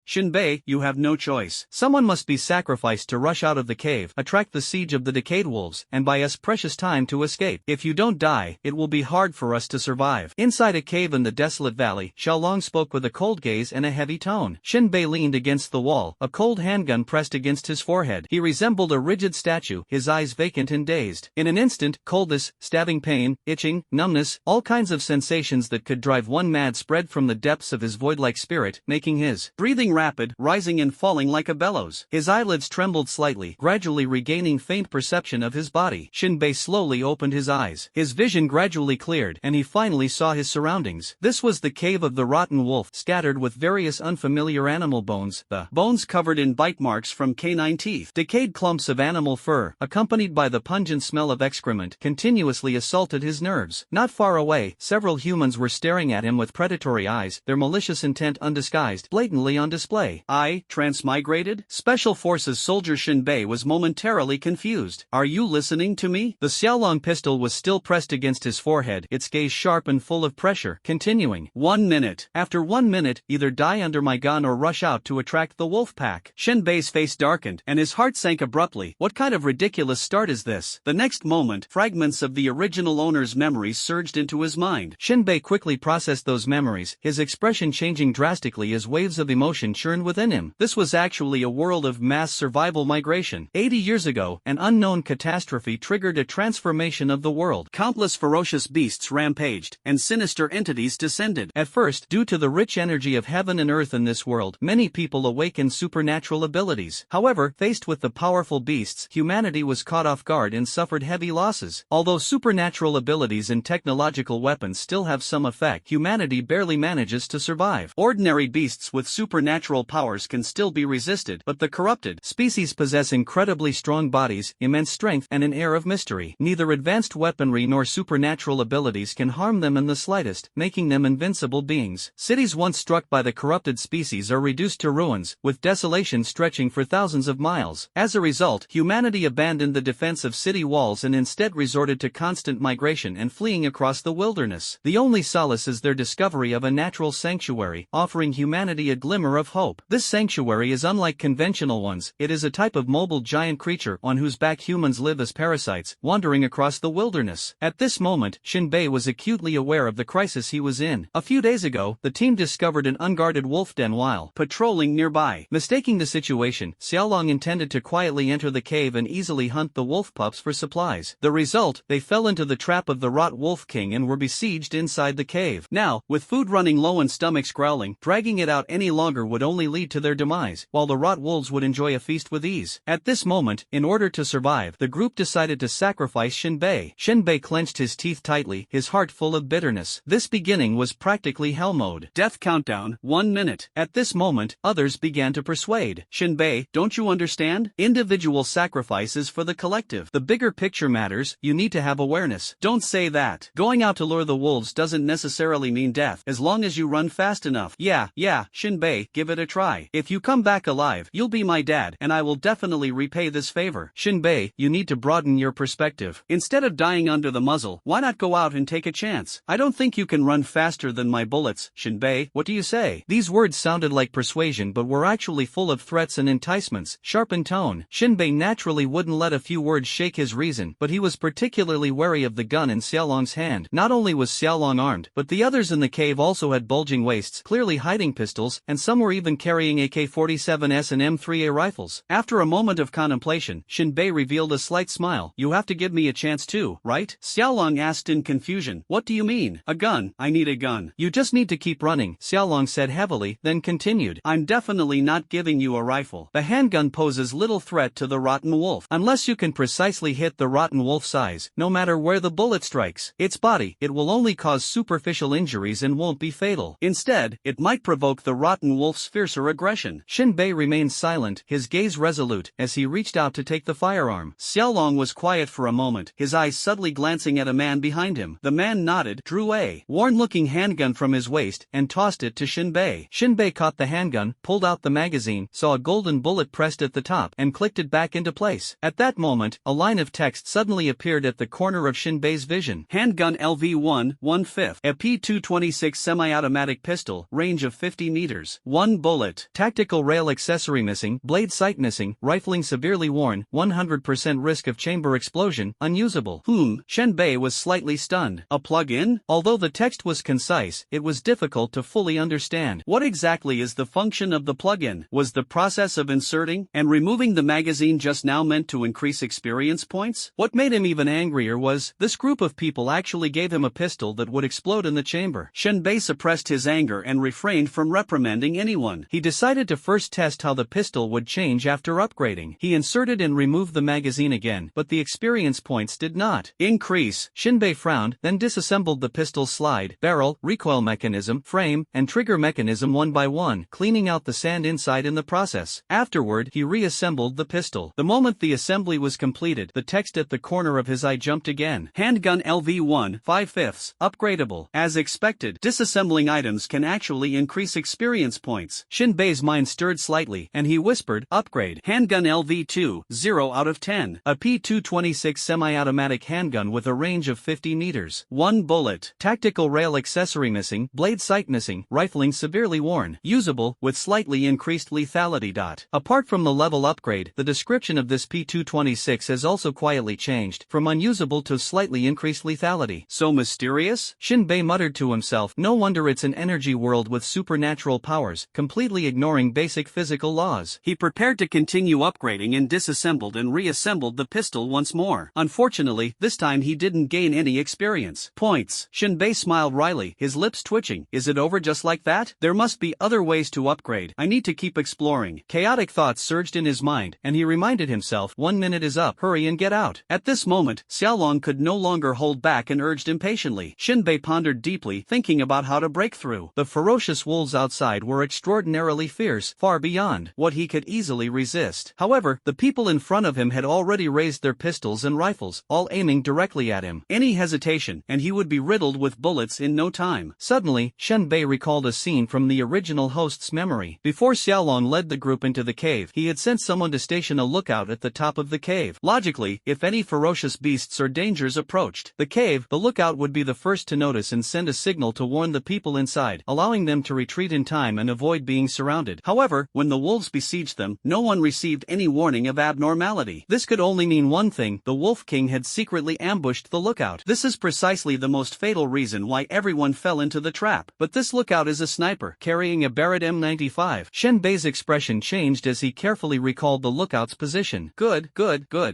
Shinbei, you have no choice. Someone must be sacrificed to rush out of the cave, attract the siege of the decayed wolves, and buy us precious time to escape. If you don't die, it will be hard for us to survive. Inside a cave in the desolate valley, Xiaolong spoke with a cold gaze and a heavy tone. Shinbei leaned against the wall, a cold handgun pressed against his forehead. He resembled a rigid statue, his eyes vacant and dazed. In an instant, coldness, stabbing pain, itching, numbness, all kinds of sensations that could drive one mad spread from the depths of his void-like spirit, making his breathing rapid, rising and falling like a bellows. His eyelids trembled slightly, gradually regaining faint perception of his body. Shinbei slowly opened his eyes. His vision gradually cleared, and he finally saw his surroundings. This was the cave of the rotten wolf, scattered with various unfamiliar animal bones, the bones covered in bite marks from canine teeth. Decayed clumps of animal fur, accompanied by the pungent smell of excrement, continuously assaulted his nerves. Not far away, several humans were staring at him with predatory eyes, their malicious intent undisguised, blatantly on display. Transmigrated? Special Forces soldier Shinbei was momentarily confused. Are you listening to me? The Xiaolong pistol was still pressed against his forehead, its gaze sharp and full of pressure, continuing. 1 minute. After 1 minute, either die under my gun or rush out to attract the wolf pack. Shinbei's face darkened, and his heart sank abruptly. What kind of ridiculous start is this? The next moment, fragments of the original owner's memories surged into his mind. Shinbei quickly processed those memories, his expression changing drastically as waves of emotion churned within him. This was actually a world of mass survival migration. 80 years ago, an unknown catastrophe triggered a transformation of the world. Countless ferocious beasts rampaged, and sinister entities descended. At first, due to the rich energy of heaven and earth in this world, many people awakened supernatural abilities. However, faced with the powerful beasts, humanity was caught off guard and suffered heavy losses. Although supernatural abilities and technological weapons still have some effect, humanity barely manages to survive. Ordinary beasts with supernatural powers can still be resisted, but the corrupted species possess incredibly strong bodies, immense strength, and an air of mystery. Neither advanced weaponry nor supernatural abilities can harm them in the slightest, making them invincible beings. Cities once struck by the corrupted species are reduced to ruins, with desolation stretching for thousands of miles. As a result, humanity abandoned the defense of city walls and instead resorted to constant migration and fleeing across the wilderness. The only solace is their discovery of a natural sanctuary, offering humanity a glimmer of hope. This sanctuary is unlike conventional ones. It is a type of mobile giant creature on whose back humans live as parasites, wandering across the wilderness. At this moment, Shinbei was acutely aware of the crisis he was in. A few days ago, the team discovered an unguarded wolf den while patrolling nearby. Mistaking the situation, Xiaolong intended to quietly enter the cave and easily hunt the wolf pups for supplies. The result, they fell into the trap of the rot wolf king and were besieged inside the cave. Now, with food running low and stomachs growling, dragging it out any longer would only lead to their demise, while the rot wolves would enjoy a feast with ease. At this moment, in order to survive, the group decided to sacrifice Shinbei. Shinbei clenched his teeth tightly, his heart full of bitterness. This beginning was practically hell mode. Death countdown, 1 minute. At this moment, others began to persuade. Shinbei, don't you understand? Individual sacrifice is for the collective. The bigger picture matters, you need to have awareness. Don't say that. Going out to lure the wolves doesn't necessarily mean death, as long as you run fast enough. Yeah, Shinbei, give it a try. If you come back alive, you'll be my dad, and I will definitely repay this favor. Shinbei, you need to broaden your perspective. Instead of dying under the muzzle, why not go out and take a chance? I don't think you can run faster than my bullets, Shinbei. What do you say? These words sounded like persuasion but were actually full of threats and enticements, sharp in tone. Shinbei naturally wouldn't let a few words shake his reason, but he was particularly wary of the gun in Xiaolong's hand. Not only was Xiaolong armed, but the others in the cave also had bulging waists, clearly hiding pistols, and some were even carrying AK-47s and M3A rifles. After a moment of contemplation, Shinbei revealed a slight smile. You have to give me a chance too, right? Xiaolong asked in confusion. What do you mean? A gun? I need a gun. You just need to keep running, Xiaolong said heavily, then continued. I'm definitely not giving you a rifle. The handgun poses little threat to the rotten wolf. Unless you can precisely hit the rotten wolf's eyes, no matter where the bullet strikes its body, it will only cause superficial injuries and won't be fatal. Instead, it might provoke the rotten wolf's fiercer aggression. Shinbei remained silent, his gaze resolute, as he reached out to take the firearm. Xiaolong was quiet for a moment, his eyes subtly glancing at a man behind him. The man nodded, drew a worn-looking handgun from his waist, and tossed it to Shinbei. Shinbei caught the handgun, pulled out the magazine, saw a golden bullet pressed at the top, and clicked it back into place. At that moment, a line of text suddenly appeared at the corner of Shinbei's vision. Handgun LV1, 1/5. A P226 semi-automatic pistol, range of 50 meters. 1 1 bullet. Tactical rail accessory missing, blade sight missing, rifling severely worn, 100% risk of chamber explosion, unusable. Shen Bei was slightly stunned. A plug-in? Although the text was concise, it was difficult to fully understand. What exactly is the function of the plug-in? Was the process of inserting and removing the magazine just now meant to increase experience points? What made him even angrier was, this group of people actually gave him a pistol that would explode in the chamber. Shen Bei suppressed his anger and refrained from reprimanding anyone. He decided to first test how the pistol would change after upgrading. He inserted and removed the magazine again, but the experience points did not increase. Shen Bei frowned, then disassembled the pistol's slide, barrel, recoil mechanism, frame, and trigger mechanism one by one, cleaning out the sand inside in the process. Afterward, he reassembled the pistol. The moment the assembly was completed, the text at the corner of his eye jumped again. Handgun LV1, 5/5, upgradable. As expected, disassembling items can actually increase experience points. Shen Bei's mind stirred slightly, and he whispered, upgrade. Handgun LV2, 0 out of 10. A P226 semi-automatic handgun with a range of 50 meters. 1 bullet. Tactical rail accessory missing, blade sight missing, rifling severely worn. Usable, with slightly increased lethality. Apart from the level upgrade, the description of this P226 has also quietly changed, from unusable to slightly increased lethality. So mysterious? Shen Bei muttered to himself, no wonder it's an energy world with supernatural powers, completely ignoring basic physical laws. He prepared to continue upgrading and disassembled and reassembled the pistol once more. Unfortunately, this time he didn't gain any experience points. Shen Bei smiled wryly, his lips twitching. Is it over just like that? There must be other ways to upgrade. I need to keep exploring. Chaotic thoughts surged in his mind, and he reminded himself, 1 minute is up, hurry and get out. At this moment, Xiaolong could no longer hold back and urged impatiently. Shen Bei pondered deeply, thinking about how to break through. The ferocious wolves outside were extraordinarily fierce, far beyond what he could easily resist. However, the people in front of him had already raised their pistols and rifles, all aiming directly at him. Any hesitation, and he would be riddled with bullets in no time. Suddenly, Shen Bei recalled a scene from the original host's memory. Before Xiaolong led the group into the cave, he had sent someone to station a lookout at the top of the cave. Logically, if any ferocious beasts or dangers approached the cave, the lookout would be the first to notice and send a signal to warn the people inside, allowing them to retreat in time and avoid being surrounded. However, when the wolves besieged them, no one received any warning of abnormality. This could only mean one thing: the Wolf King had secretly ambushed the lookout. This is precisely the most fatal reason why everyone fell into the trap. But this lookout is a sniper, carrying a Barrett M95. Shen Bei's expression changed as he carefully recalled the lookout's position. Good.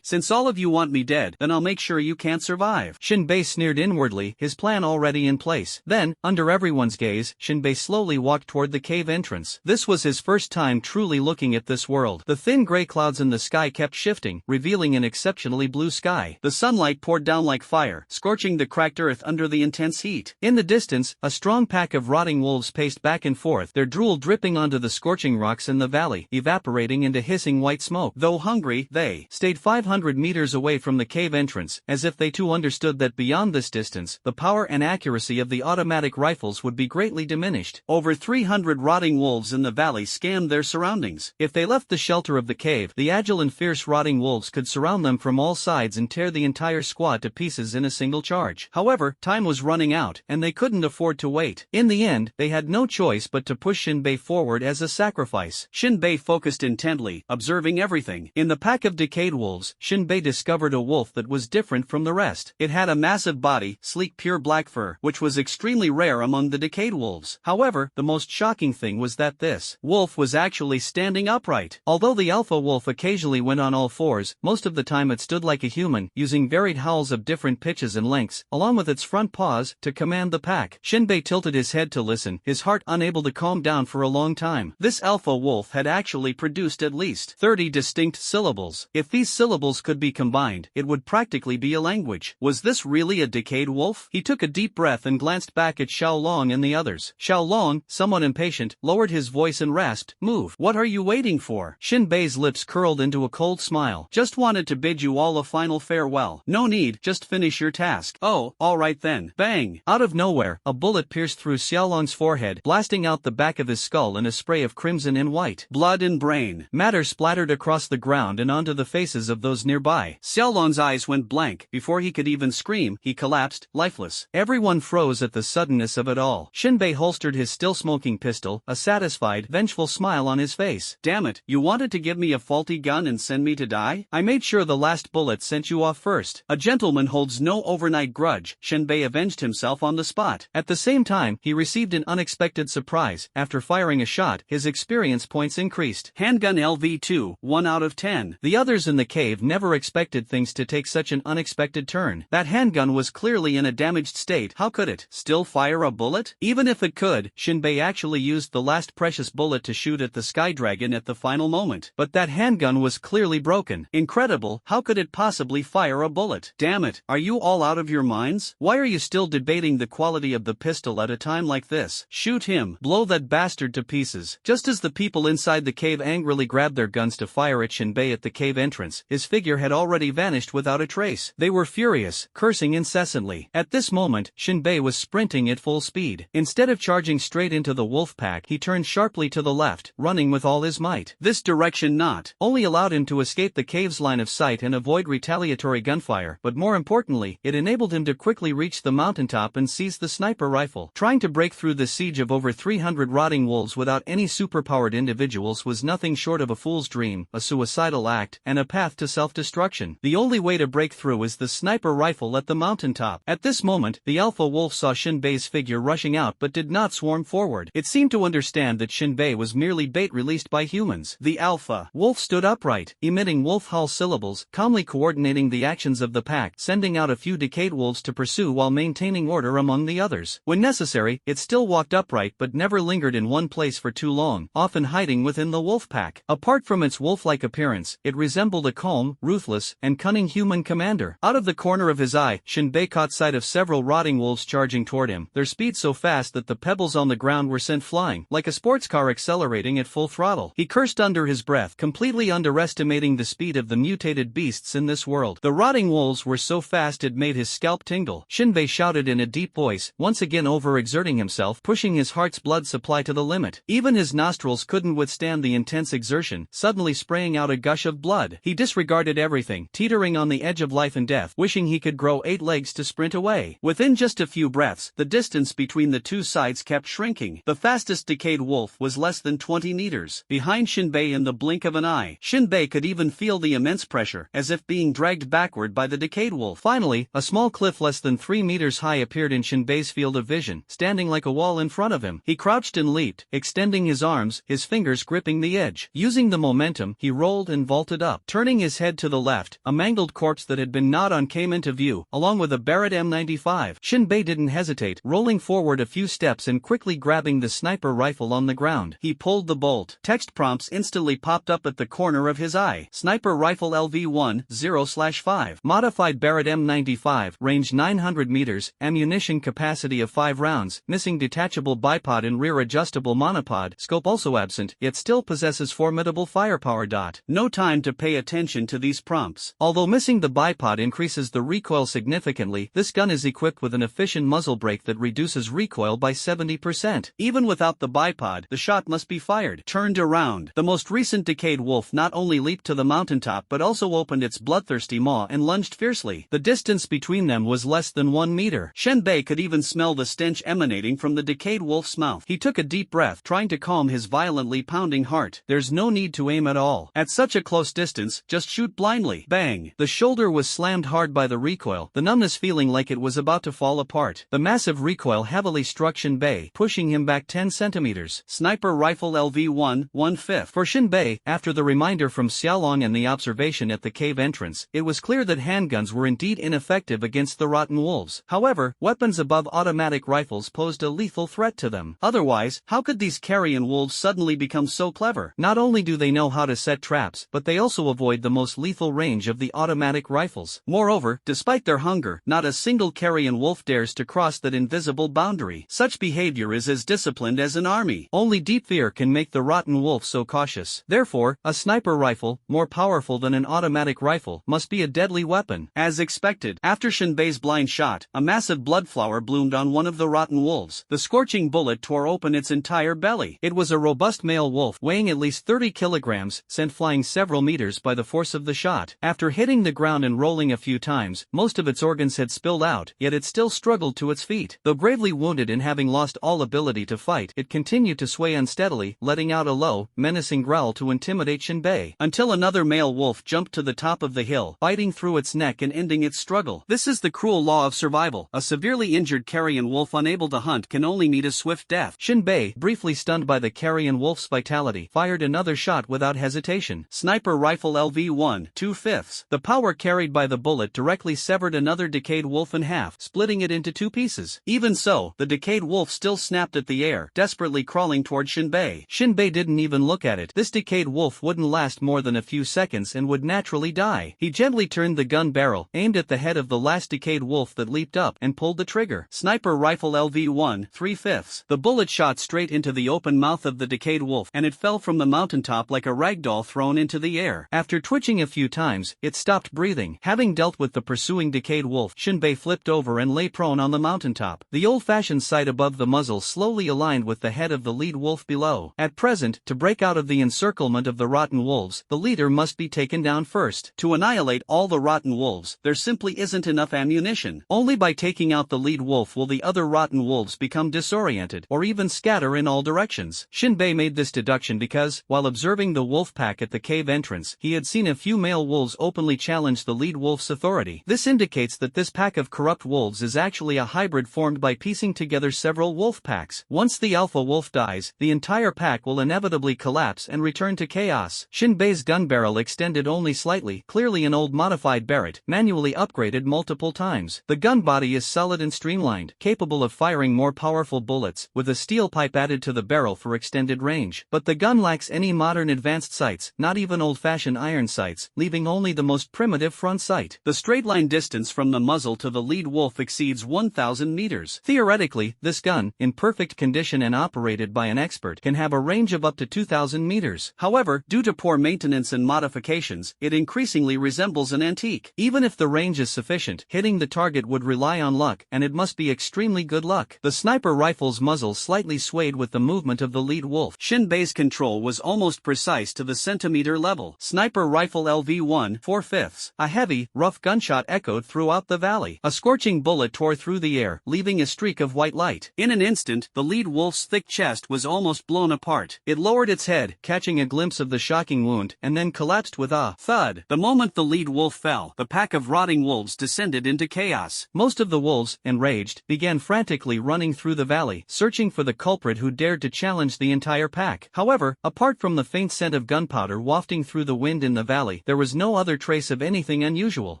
Since all of you want me dead, then I'll make sure you can't survive. Shen Bei sneered inwardly, his plan already in place. Then, under everyone's gaze, Shen Bei slowly walked toward the cave entrance. This was his first time truly looking at this world. The thin gray clouds in the sky kept shifting, revealing an exceptionally blue sky. The sunlight poured down like fire, scorching the cracked earth under the intense heat. In the distance, a strong pack of rotting wolves paced back and forth, their drool dripping onto the scorching rocks in the valley, evaporating into hissing white smoke. Though hungry, they stayed 500 meters away from the cave entrance, as if they too understood that beyond this distance, the power and accuracy of the automatic rifles would be greatly diminished. Over 300 rotting wolves in the valley scanned their surroundings. If they left the shelter of the cave, the agile and fierce rotting wolves could surround them from all sides and tear the entire squad to pieces in a single charge. However, time was running out, and they couldn't afford to wait. In the end, they had no choice but to push Shen Bei forward as a sacrifice. Shen Bei focused intently, observing everything. In the pack of decayed wolves, Shen Bei discovered a wolf that was different from the rest. It had a massive body, sleek pure black fur, which was extremely rare among the decayed wolves. However, the most shocking thing was that this wolf was actually standing upright. Although the alpha wolf occasionally went on all fours, most of the time it stood like a human, using varied howls of different pitches and lengths, along with its front paws, to command the pack. Shen Bei tilted his head to listen, his heart unable to calm down for a long time. This alpha wolf had actually produced at least 30 distinct syllables. If these syllables could be combined, it would practically be a language. Was this really a decayed wolf? He took a deep breath and glanced back at Xiaolong and the others. Xiaolong, somewhat impatient, lowered his voice and rasped, "Move. What are you waiting for?" Shen Bei's lips curled into a cold smile. "Just wanted to bid you all a final farewell. No need, just finish your task." "Oh, alright then." Bang! Out of nowhere, a bullet pierced through Xiaolong's forehead, blasting out the back of his skull in a spray of crimson and white blood and brain. Matter splattered across the ground and onto the faces of those nearby. Xiaolong's eyes went blank. Before he could even scream, he collapsed, lifeless. Everyone froze at the suddenness of it all. Shen Bei holstered his still-smoking pistol, a satisfied, vengeful smile on his face. "Damn it, you wanted to give me a faulty gun and send me to die? I made sure the last bullet sent you off first." A gentleman holds no overnight grudge. Shinbei avenged himself on the spot. At the same time, he received an unexpected surprise. After firing a shot, his experience points increased. Handgun LV2, 1 out of 10. The others in the cave never expected things to take such an unexpected turn. That handgun was clearly in a damaged state. How could it still fire a bullet? Even if it could, Shinbei actually used the last precious bullet to shoot at the Sky Dragon at the final moment. But that handgun was clearly broken. Incredible, how could it possibly fire a bullet? Damn it, are you all out of your minds? Why are you still debating the quality of the pistol at a time like this? Shoot him, blow that bastard to pieces. Just as the people inside the cave angrily grabbed their guns to fire at Shinbei at the cave entrance, his figure had already vanished without a trace. They were furious, cursing incessantly. At this moment, Shinbei was sprinting at full speed. Instead of charging straight into the wolf pack, he turned sharply to the left, running with all his might. This direction not only allowed him to escape the cave's line of sight and avoid retaliatory gunfire, but more importantly, it enabled him to quickly reach the mountaintop and seize the sniper rifle. Trying to break through the siege of over 300 rotting wolves without any superpowered individuals was nothing short of a fool's dream, a suicidal act, and a path to self-destruction. The only way to break through is the sniper rifle at the mountaintop. At this moment, the alpha wolf saw Shinbei's figure rushing out but did not swarm forward. It seemed to understand that Shinbei was merely bait released by humans. The alpha wolf stood upright, emitting wolf howl syllables, calmly coordinating the actions of the pack, sending out a few decayed wolves to pursue while maintaining order among the others. When necessary, it still walked upright but never lingered in one place for too long, often hiding within the wolf pack. Apart from its wolf-like appearance, it resembled a calm, ruthless, and cunning human commander. Out of the corner of his eye, Shinbei caught sight of several rotting wolves charging toward him, their speed so fast that the pebbles on the ground were sent flying, like a sports car accelerating at full throttle. He cursed under his breath, completely underestimating the speed of the mutated beasts in this world. The rotting wolves were so fast it made his scalp tingle. Shinbei shouted in a deep voice, once again overexerting himself, pushing his heart's blood supply to the limit. Even his nostrils couldn't withstand the intense exertion, suddenly spraying out a gush of blood. He disregarded everything, teetering on the edge of life and death, wishing he could grow 8 legs to sprint away. Within just a few breaths, the distance between the two sides kept shrinking. The fastest decayed wolf was less than 20 meters behind Shinbei in the blink of an eye. Shinbei could even feel the immense pressure, as if being dragged backward by the decayed wolf. Finally, a small cliff less than 3 meters high appeared in Shinbei's field of vision, standing like a wall in front of him. He crouched and leaped, extending his arms, his fingers gripping the edge. Using the momentum, he rolled and vaulted up. Turning his head to the left, a mangled corpse that had been gnawed on came into view, along with a Barrett M95. Shinbei didn't hesitate, rolling forward a few steps and quickly grabbing the sniper rifle on the ground. He pulled the bolt. Text prompts instantly popped up at the corner of his eye. Sniper rifle LV1, 0/5. Modified Barrett M95, range 900 meters, ammunition capacity of 5 rounds, missing detachable bipod and rear adjustable monopod, scope also absent, yet still possesses formidable firepower. No time to pay attention to these prompts. Although missing the bipod increases the recoil significantly, this gun is equipped with an efficient muzzle brake that reduces recoil by 70%. Even without the bipod, the shot must be fired. Turned around. The most recent decayed wolf not only leaped to the mountaintop but also opened its bloodthirsty maw and lunged fiercely. The distance between them was less than 1 meter. Shinbei could even smell the stench emanating from the decayed wolf's mouth. He took a deep breath, trying to calm his violently pounding heart. There's no need to aim at all. At such a close distance, just shoot blindly. Bang! The shoulder was slammed hard by the recoil, the numbness feeling like it was about to fall apart. The massive recoil heavily struck Shinbei, pushing him back 10 centimeters. Sniper rifle LV1, 1/5. For Shinbei, after the reminder from Xiaolong and the observation at the cave entrance, it was clear that handguns were indeed ineffective against the rotten wolves. However, weapons above automatic rifles posed a lethal threat to them. Otherwise, how could these carrion wolves suddenly become so clever? Not only do they know how to set traps, but they also avoid the most lethal range of the automatic rifles. Moreover, despite their hunger, not a single carrion wolf dares to cross that invisible boundary. Such behavior is as disciplined as an army. Only deep fear can make the rotten wolf so cautious. Therefore, a sniper rifle, more powerful than an automatic rifle, must be a deadly weapon. As expected, after Shinbei's blind shot, a massive blood flower bloomed on one of the rotten wolves. The scorching bullet tore open its entire belly. It was a robust male wolf, weighing at least 30 kilograms, sent flying several meters by the force of the shot. After hitting the ground and rolling a few times, most of its organs had spilled out, yet it still struggled to its feet. Though gravely wounded and having lost all ability to fight, it continued continued to sway unsteadily, letting out a low, menacing growl to intimidate Shinbei, until another male wolf jumped to the top of the hill, biting through its neck and ending its struggle. This is the cruel law of survival. A severely injured carrion wolf unable to hunt can only meet a swift death. Shinbei, briefly stunned by the carrion wolf's vitality, fired another shot without hesitation. Sniper rifle LV-1, 2/5. The power carried by the bullet directly severed another decayed wolf in half, splitting it into two pieces. Even so, the decayed wolf still snapped at the air, desperately crawling toward Shinbei. Shinbei didn't even look at it. This decayed wolf wouldn't last more than a few seconds and would naturally die. He gently turned the gun barrel, aimed at the head of the last decayed wolf that leaped up, and pulled the trigger. Sniper rifle LV-1, 3/5. The bullet shot straight into the open mouth of the decayed wolf, and it fell from the mountaintop like a ragdoll thrown into the air. After twitching a few times, it stopped breathing. Having dealt with the pursuing decayed wolf, Shinbei flipped over and lay prone on the mountaintop. The old-fashioned sight above the muzzle slowly aligned with the head of the lead wolf below. At present, to break out of the encirclement of the rotten wolves, the leader must be taken down first. To annihilate all the rotten wolves, there simply isn't enough ammunition. Only by taking out the lead wolf will the other rotten wolves become disoriented, or even scatter in all directions. Shinbei made this deduction because, while observing the wolf pack at the cave entrance, he had seen a few male wolves openly challenge the lead wolf's authority. This indicates that this pack of corrupt wolves is actually a hybrid formed by piecing together several wolf packs. Once the alpha wolf dies, the entire pack will inevitably collapse and return to chaos. Shinbei's gun barrel extended only slightly, clearly an old modified Barrett, manually upgraded multiple times. The gun body is solid and streamlined, capable of firing more powerful bullets, with a steel pipe added to the barrel for extended range. But the gun lacks any modern advanced sights, not even old-fashioned iron sights, leaving only the most primitive front sight. The straight-line distance from the muzzle to the lead wolf exceeds 1,000 meters. Theoretically, this gun, in perfect condition and operated by an expert, can have a range of up to 2,000 meters. However, due to poor maintenance and modifications, it increasingly resembles an antique. Even if the range is sufficient, hitting the target would rely on luck, and it must be extremely good luck. The sniper rifle's muzzle slightly swayed with the movement of the lead wolf. Shinbei's control was almost precise to the centimeter level. Sniper rifle LV-1, 4/5. A heavy, rough gunshot echoed throughout the valley. A scorching bullet tore through the air, leaving a streak of white light. In an instant, the lead wolf's thick chest was almost blown apart. It lowered its head, catching a glimpse of the shocking wound, and then collapsed with a thud. The moment the lead wolf fell, the pack of rotting wolves descended into chaos. Most of the wolves, enraged, began frantically running through the valley, searching for the culprit who dared to challenge the entire pack. However, apart from the faint scent of gunpowder wafting through the wind in the valley, there was no other trace of anything unusual.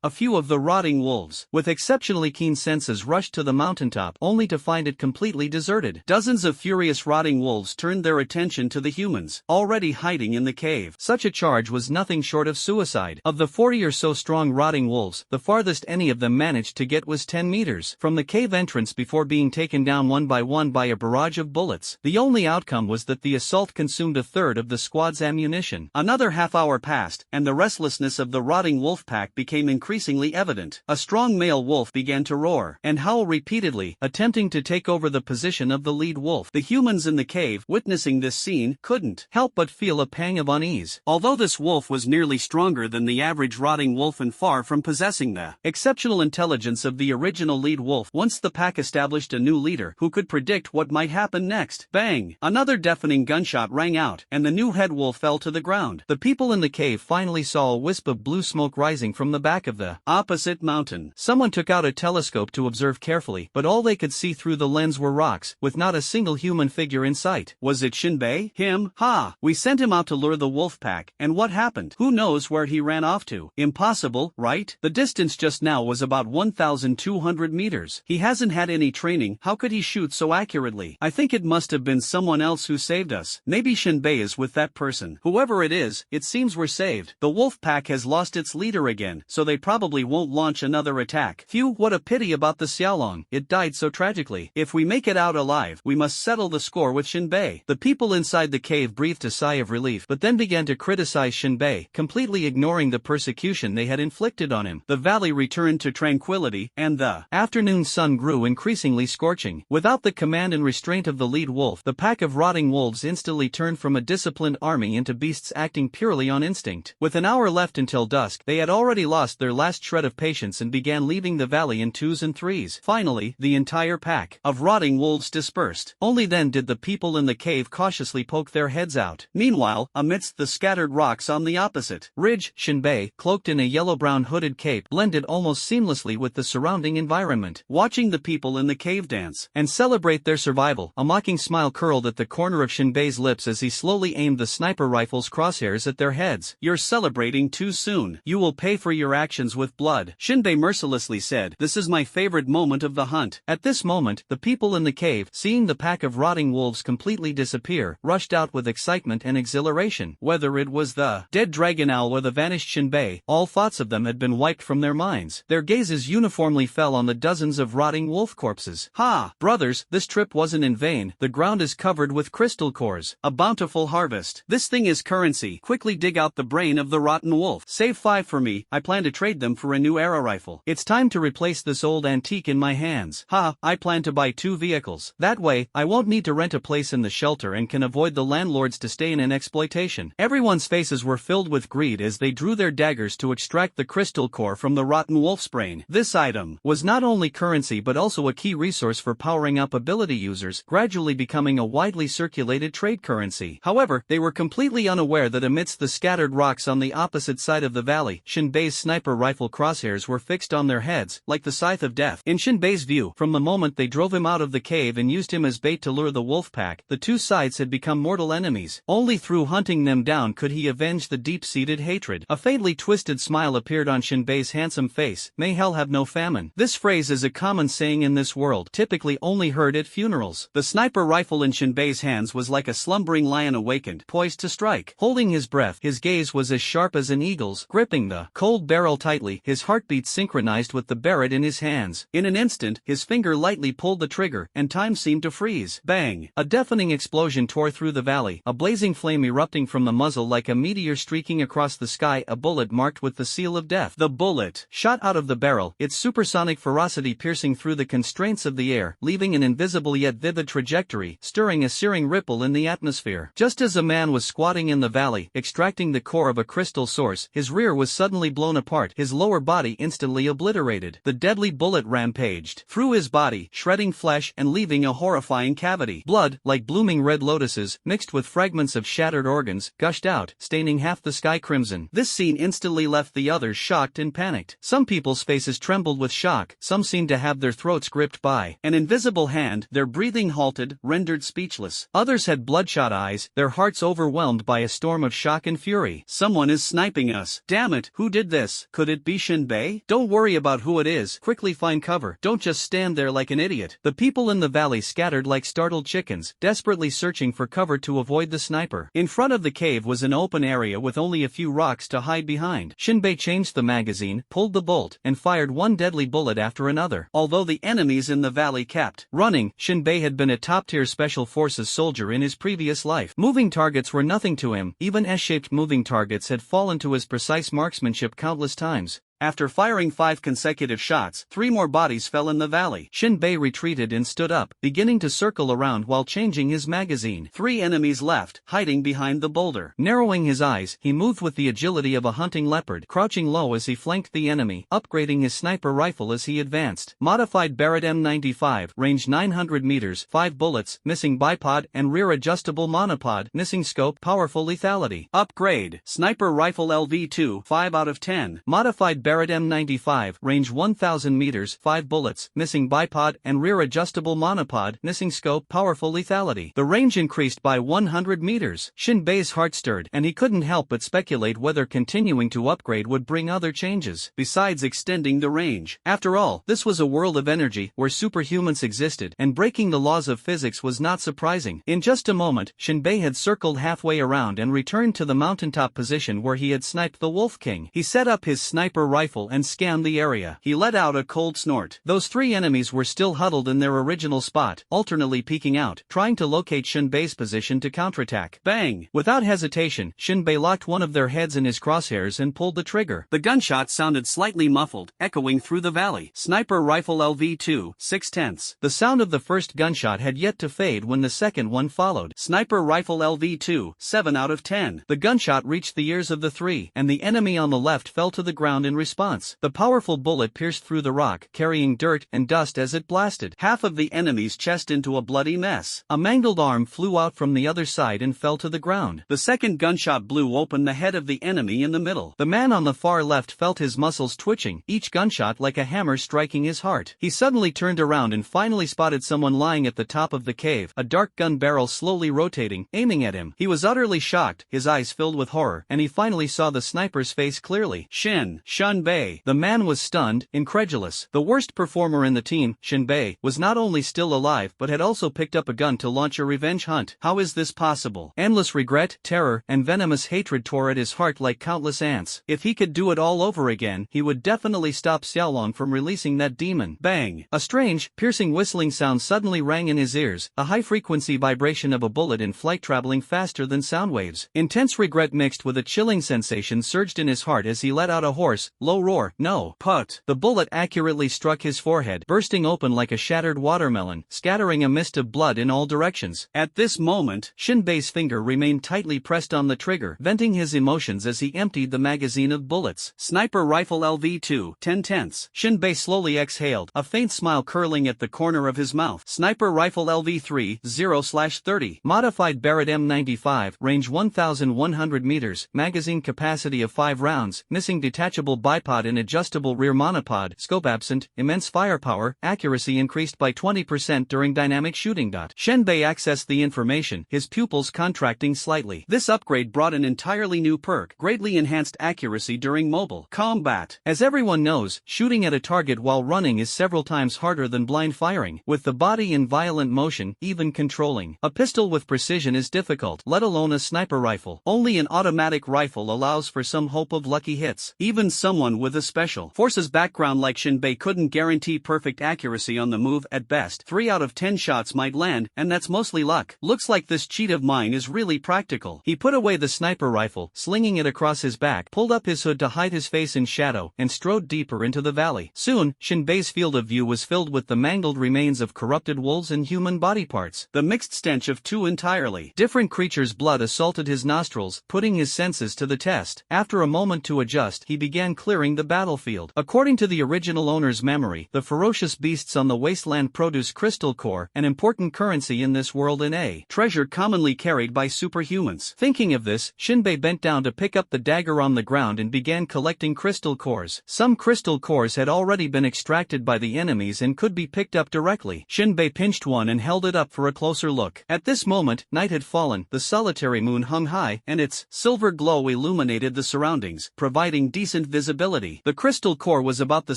A few of the rotting wolves, with exceptionally keen senses, rushed to the mountaintop, only to find it completely deserted. Dozens of furious rotting wolves turned their attention to the humans, already hiding in the cave. Such a charge was nothing short of suicide. Of the 40 or so strong rotting wolves, the farthest any of them managed to get was 10 meters from the cave entrance before being taken down one by a barrage of bullets. The only outcome was that the assault consumed a third of the squad's ammunition. Another half-hour passed, and the restlessness of the rotting wolf pack became increasingly evident. A strong male wolf began to roar and howl repeatedly, attempting to take over the position of the lead wolf. The humans in the cave, witnessing this scene, couldn't help but feel a pang of unease. Although this wolf was nearly stronger than the average rotting wolf and far from possessing the exceptional intelligence of the original lead wolf, once the pack established a new leader who could predict what might happen next. Bang! Another deafening gunshot rang out, and the new head wolf fell to the ground. The people in the cave finally saw a wisp of blue smoke rising from the back of the opposite mountain. Someone took out a telescope to observe carefully, but all they could see through the lens were rocks, with not a single human figure in sight. Was it Shinbei? Him? Ha! We sent him out to lure the wolf pack, and what happened? Who knows where he ran off to? Impossible, right? The distance just now was about 1,200 meters. He hasn't had any training. How could he shoot so accurately? I think it must have been someone else who saved us. Maybe Shinbei is with that person. Whoever it is, it seems we're saved. The wolf pack has lost its leader again, so they probably won't launch another attack. Phew, what a pity about the Xiaolong. It died so tragically. If we make it out alive, we must settle the score with Shinbei. The people inside the cave breathed a sigh of relief, but then began to criticize Shinbei, completely ignoring the persecution they had inflicted on him. The valley returned to tranquility, and the afternoon sun grew increasingly scorching. Without the command and restraint of the lead wolf, the pack of rotting wolves instantly turned from a disciplined army into beasts acting purely on instinct. With an hour left until dusk, they had already lost their last shred of patience and began leaving the valley in twos and threes. Finally, the entire pack of rotting wolves dispersed. Only then did did the people in the cave cautiously poke their heads out. Meanwhile, amidst the scattered rocks on the opposite ridge, Shinbei, cloaked in a yellow-brown hooded cape, blended almost seamlessly with the surrounding environment. Watching the people in the cave dance and celebrate their survival, a mocking smile curled at the corner of Shinbei's lips as he slowly aimed the sniper rifle's crosshairs at their heads. "You're celebrating too soon. You will pay for your actions with blood," Shinbei mercilessly said. "This is my favorite moment of the hunt." At this moment, the people in the cave, seeing the pack of rotting wolves completely disappear, rushed out with excitement and exhilaration. Whether it was the dead dragon owl or the vanished Shinbei, all thoughts of them had been wiped from their minds. Their gazes uniformly fell on the dozens of rotting wolf corpses. "Ha! Brothers, this trip wasn't in vain. The ground is covered with crystal cores. A bountiful harvest. This thing is currency. Quickly dig out the brain of the rotten wolf. Save 5 for me. I plan to trade them for a new arrow rifle. It's time to replace this old antique in my hands. Ha! I plan to buy 2 vehicles. That way, I won't need to rent a place in the shelter and can avoid the landlord's disdain and exploitation." Everyone's faces were filled with greed as they drew their daggers to extract the crystal core from the rotten wolf's brain. This item was not only currency but also a key resource for powering up ability users, gradually becoming a widely circulated trade currency. However, they were completely unaware that amidst the scattered rocks on the opposite side of the valley, Shinbei's sniper rifle crosshairs were fixed on their heads, like the scythe of death. In Shinbei's view, from the moment they drove him out of the cave and used him as bait to lure the wolf pack, the two sides had become mortal enemies. Only through hunting them down could he avenge the deep-seated hatred. A faintly twisted smile appeared on Shinbei's handsome face. "May hell have no famine." This phrase is a common saying in this world, typically only heard at funerals. The sniper rifle in Shinbei's hands was like a slumbering lion awakened, poised to strike. Holding his breath, his gaze was as sharp as an eagle's, gripping the cold barrel tightly, his heartbeat synchronized with the barrel in his hands. In an instant, his finger lightly pulled the trigger, and time seemed to freeze. Bang! A deafening explosion tore through the valley, a blazing flame erupting from the muzzle like a meteor streaking across the sky, a bullet marked with the seal of death. The bullet shot out of the barrel, its supersonic ferocity piercing through the constraints of the air, leaving an invisible yet vivid trajectory, stirring a searing ripple in the atmosphere. Just as a man was squatting in the valley, extracting the core of a crystal source, his rear was suddenly blown apart, his lower body instantly obliterated. The deadly bullet rampaged through his body, shredding flesh and leaving a horrifying cavity. Blood, like blooming red lotuses, mixed with fragments of shattered organs, gushed out, staining half the sky crimson. This scene instantly left the others shocked and panicked. Some people's faces trembled with shock, some seemed to have their throats gripped by an invisible hand, their breathing halted, rendered speechless. Others had bloodshot eyes, their hearts overwhelmed by a storm of shock and fury. "Someone is sniping us. Damn it, who did this? Could it be Shinbei? Don't worry about who it is, quickly find cover. Don't just stand there like an idiot." The people in the valley scattered like startled chickens, desperately searching for cover to avoid the sniper. In front of the cave was an open area with only a few rocks to hide behind. Shinbei changed the magazine, pulled the bolt, and fired one deadly bullet after another. Although the enemies in the valley kept running, Shinbei had been a top-tier special forces soldier in his previous life. Moving targets were nothing to him, even S-shaped moving targets had fallen to his precise marksmanship countless times. After firing 5 consecutive shots, 3 more bodies fell in the valley. Shinbei retreated and stood up, beginning to circle around while changing his magazine. 3 enemies left, hiding behind the boulder. Narrowing his eyes, he moved with the agility of a hunting leopard, crouching low as he flanked the enemy, upgrading his sniper rifle as he advanced. Modified Barrett M95, range 900 meters, 5 bullets, missing bipod and rear adjustable monopod, missing scope, powerful lethality. Upgrade, Sniper Rifle LV2, 5 out of 10. Modified Barrett M95, range 1000 meters, 5 bullets, missing bipod and rear adjustable monopod, missing scope, powerful lethality. The range increased by 100 meters. Shinbei's heart stirred, and he couldn't help but speculate whether continuing to upgrade would bring other changes, besides extending the range. After all, this was a world of energy, where superhumans existed, and breaking the laws of physics was not surprising. In just a moment, Shinbei had circled halfway around and returned to the mountaintop position where he had sniped the Wolf King. He set up his sniper rifle and scanned the area. He let out a cold snort. Those 3 enemies were still huddled in their original spot, alternately peeking out, trying to locate Shinbei's position to counterattack. Bang! Without hesitation, Shinbei locked one of their heads in his crosshairs and pulled the trigger. The gunshot sounded slightly muffled, echoing through the valley. Sniper Rifle LV2, 6/10. The sound of the first gunshot had yet to fade when the second one followed. Sniper Rifle LV2, 7 out of 10. The gunshot reached the ears of the 3, and the enemy on the left fell to the ground in response. The powerful bullet pierced through the rock, carrying dirt and dust as it blasted half of the enemy's chest into a bloody mess. A mangled arm flew out from the other side and fell to the ground. The second gunshot blew open the head of the enemy in the middle. The man on the far left felt his muscles twitching, each gunshot like a hammer striking his heart. He suddenly turned around and finally spotted someone lying at the top of the cave, a dark gun barrel slowly rotating, aiming at him. He was utterly shocked, his eyes filled with horror, and he finally saw the sniper's face clearly. Shinbei. The man was stunned, incredulous. The worst performer in the team, Shinbei, was not only still alive but had also picked up a gun to launch a revenge hunt. How is this possible? Endless regret, terror, and venomous hatred tore at his heart like countless ants. If he could do it all over again, he would definitely stop Xiaolong from releasing that demon. Bang! A strange, piercing whistling sound suddenly rang in his ears, a high-frequency vibration of a bullet in flight traveling faster than sound waves. Intense regret mixed with a chilling sensation surged in his heart as he let out a hoarse, low roar. No! Put! The bullet accurately struck his forehead, bursting open like a shattered watermelon, scattering a mist of blood in all directions. At this moment, Shinbei's finger remained tightly pressed on the trigger, venting his emotions as he emptied the magazine of bullets. Sniper rifle LV2, 10/10. Shinbei slowly exhaled, a faint smile curling at the corner of his mouth. Sniper rifle LV3, 0/30. Modified Barrett M95, range 1,100 meters, magazine capacity of 5 rounds, missing detachable bipod and adjustable rear monopod, scope absent, immense firepower, accuracy increased by 20% during dynamic shooting. Shinbei accessed the information, his pupils contracting slightly. This upgrade brought an entirely new perk, greatly enhanced accuracy during mobile combat. As everyone knows, shooting at a target while running is several times harder than blind firing. With the body in violent motion, even controlling a pistol with precision is difficult, let alone a sniper rifle. Only an automatic rifle allows for some hope of lucky hits. Even someone with a special forces background like Shinbei couldn't guarantee perfect accuracy on the move. At best, 3 out of 10 shots might land, and that's mostly luck. Looks like this cheat of mine is really practical. He put away the sniper rifle, slinging it across his back, pulled up his hood to hide his face in shadow, and strode deeper into the valley. Soon, Shinbei's field of view was filled with the mangled remains of corrupted wolves and human body parts. The mixed stench of two entirely different creatures' blood assaulted his nostrils, putting his senses to the test. After a moment to adjust, he began clearing the battlefield. According to the original owner's memory, the ferocious beasts on the wasteland produce crystal core, an important currency in this world and a treasure commonly carried by superhumans. Thinking of this, Shinbei bent down to pick up the dagger on the ground and began collecting crystal cores. Some crystal cores had already been extracted by the enemies and could be picked up directly. Shinbei pinched one and held it up for a closer look. At this moment, night had fallen, the solitary moon hung high, and its silver glow illuminated the surroundings, providing decent visibility. The crystal core was about the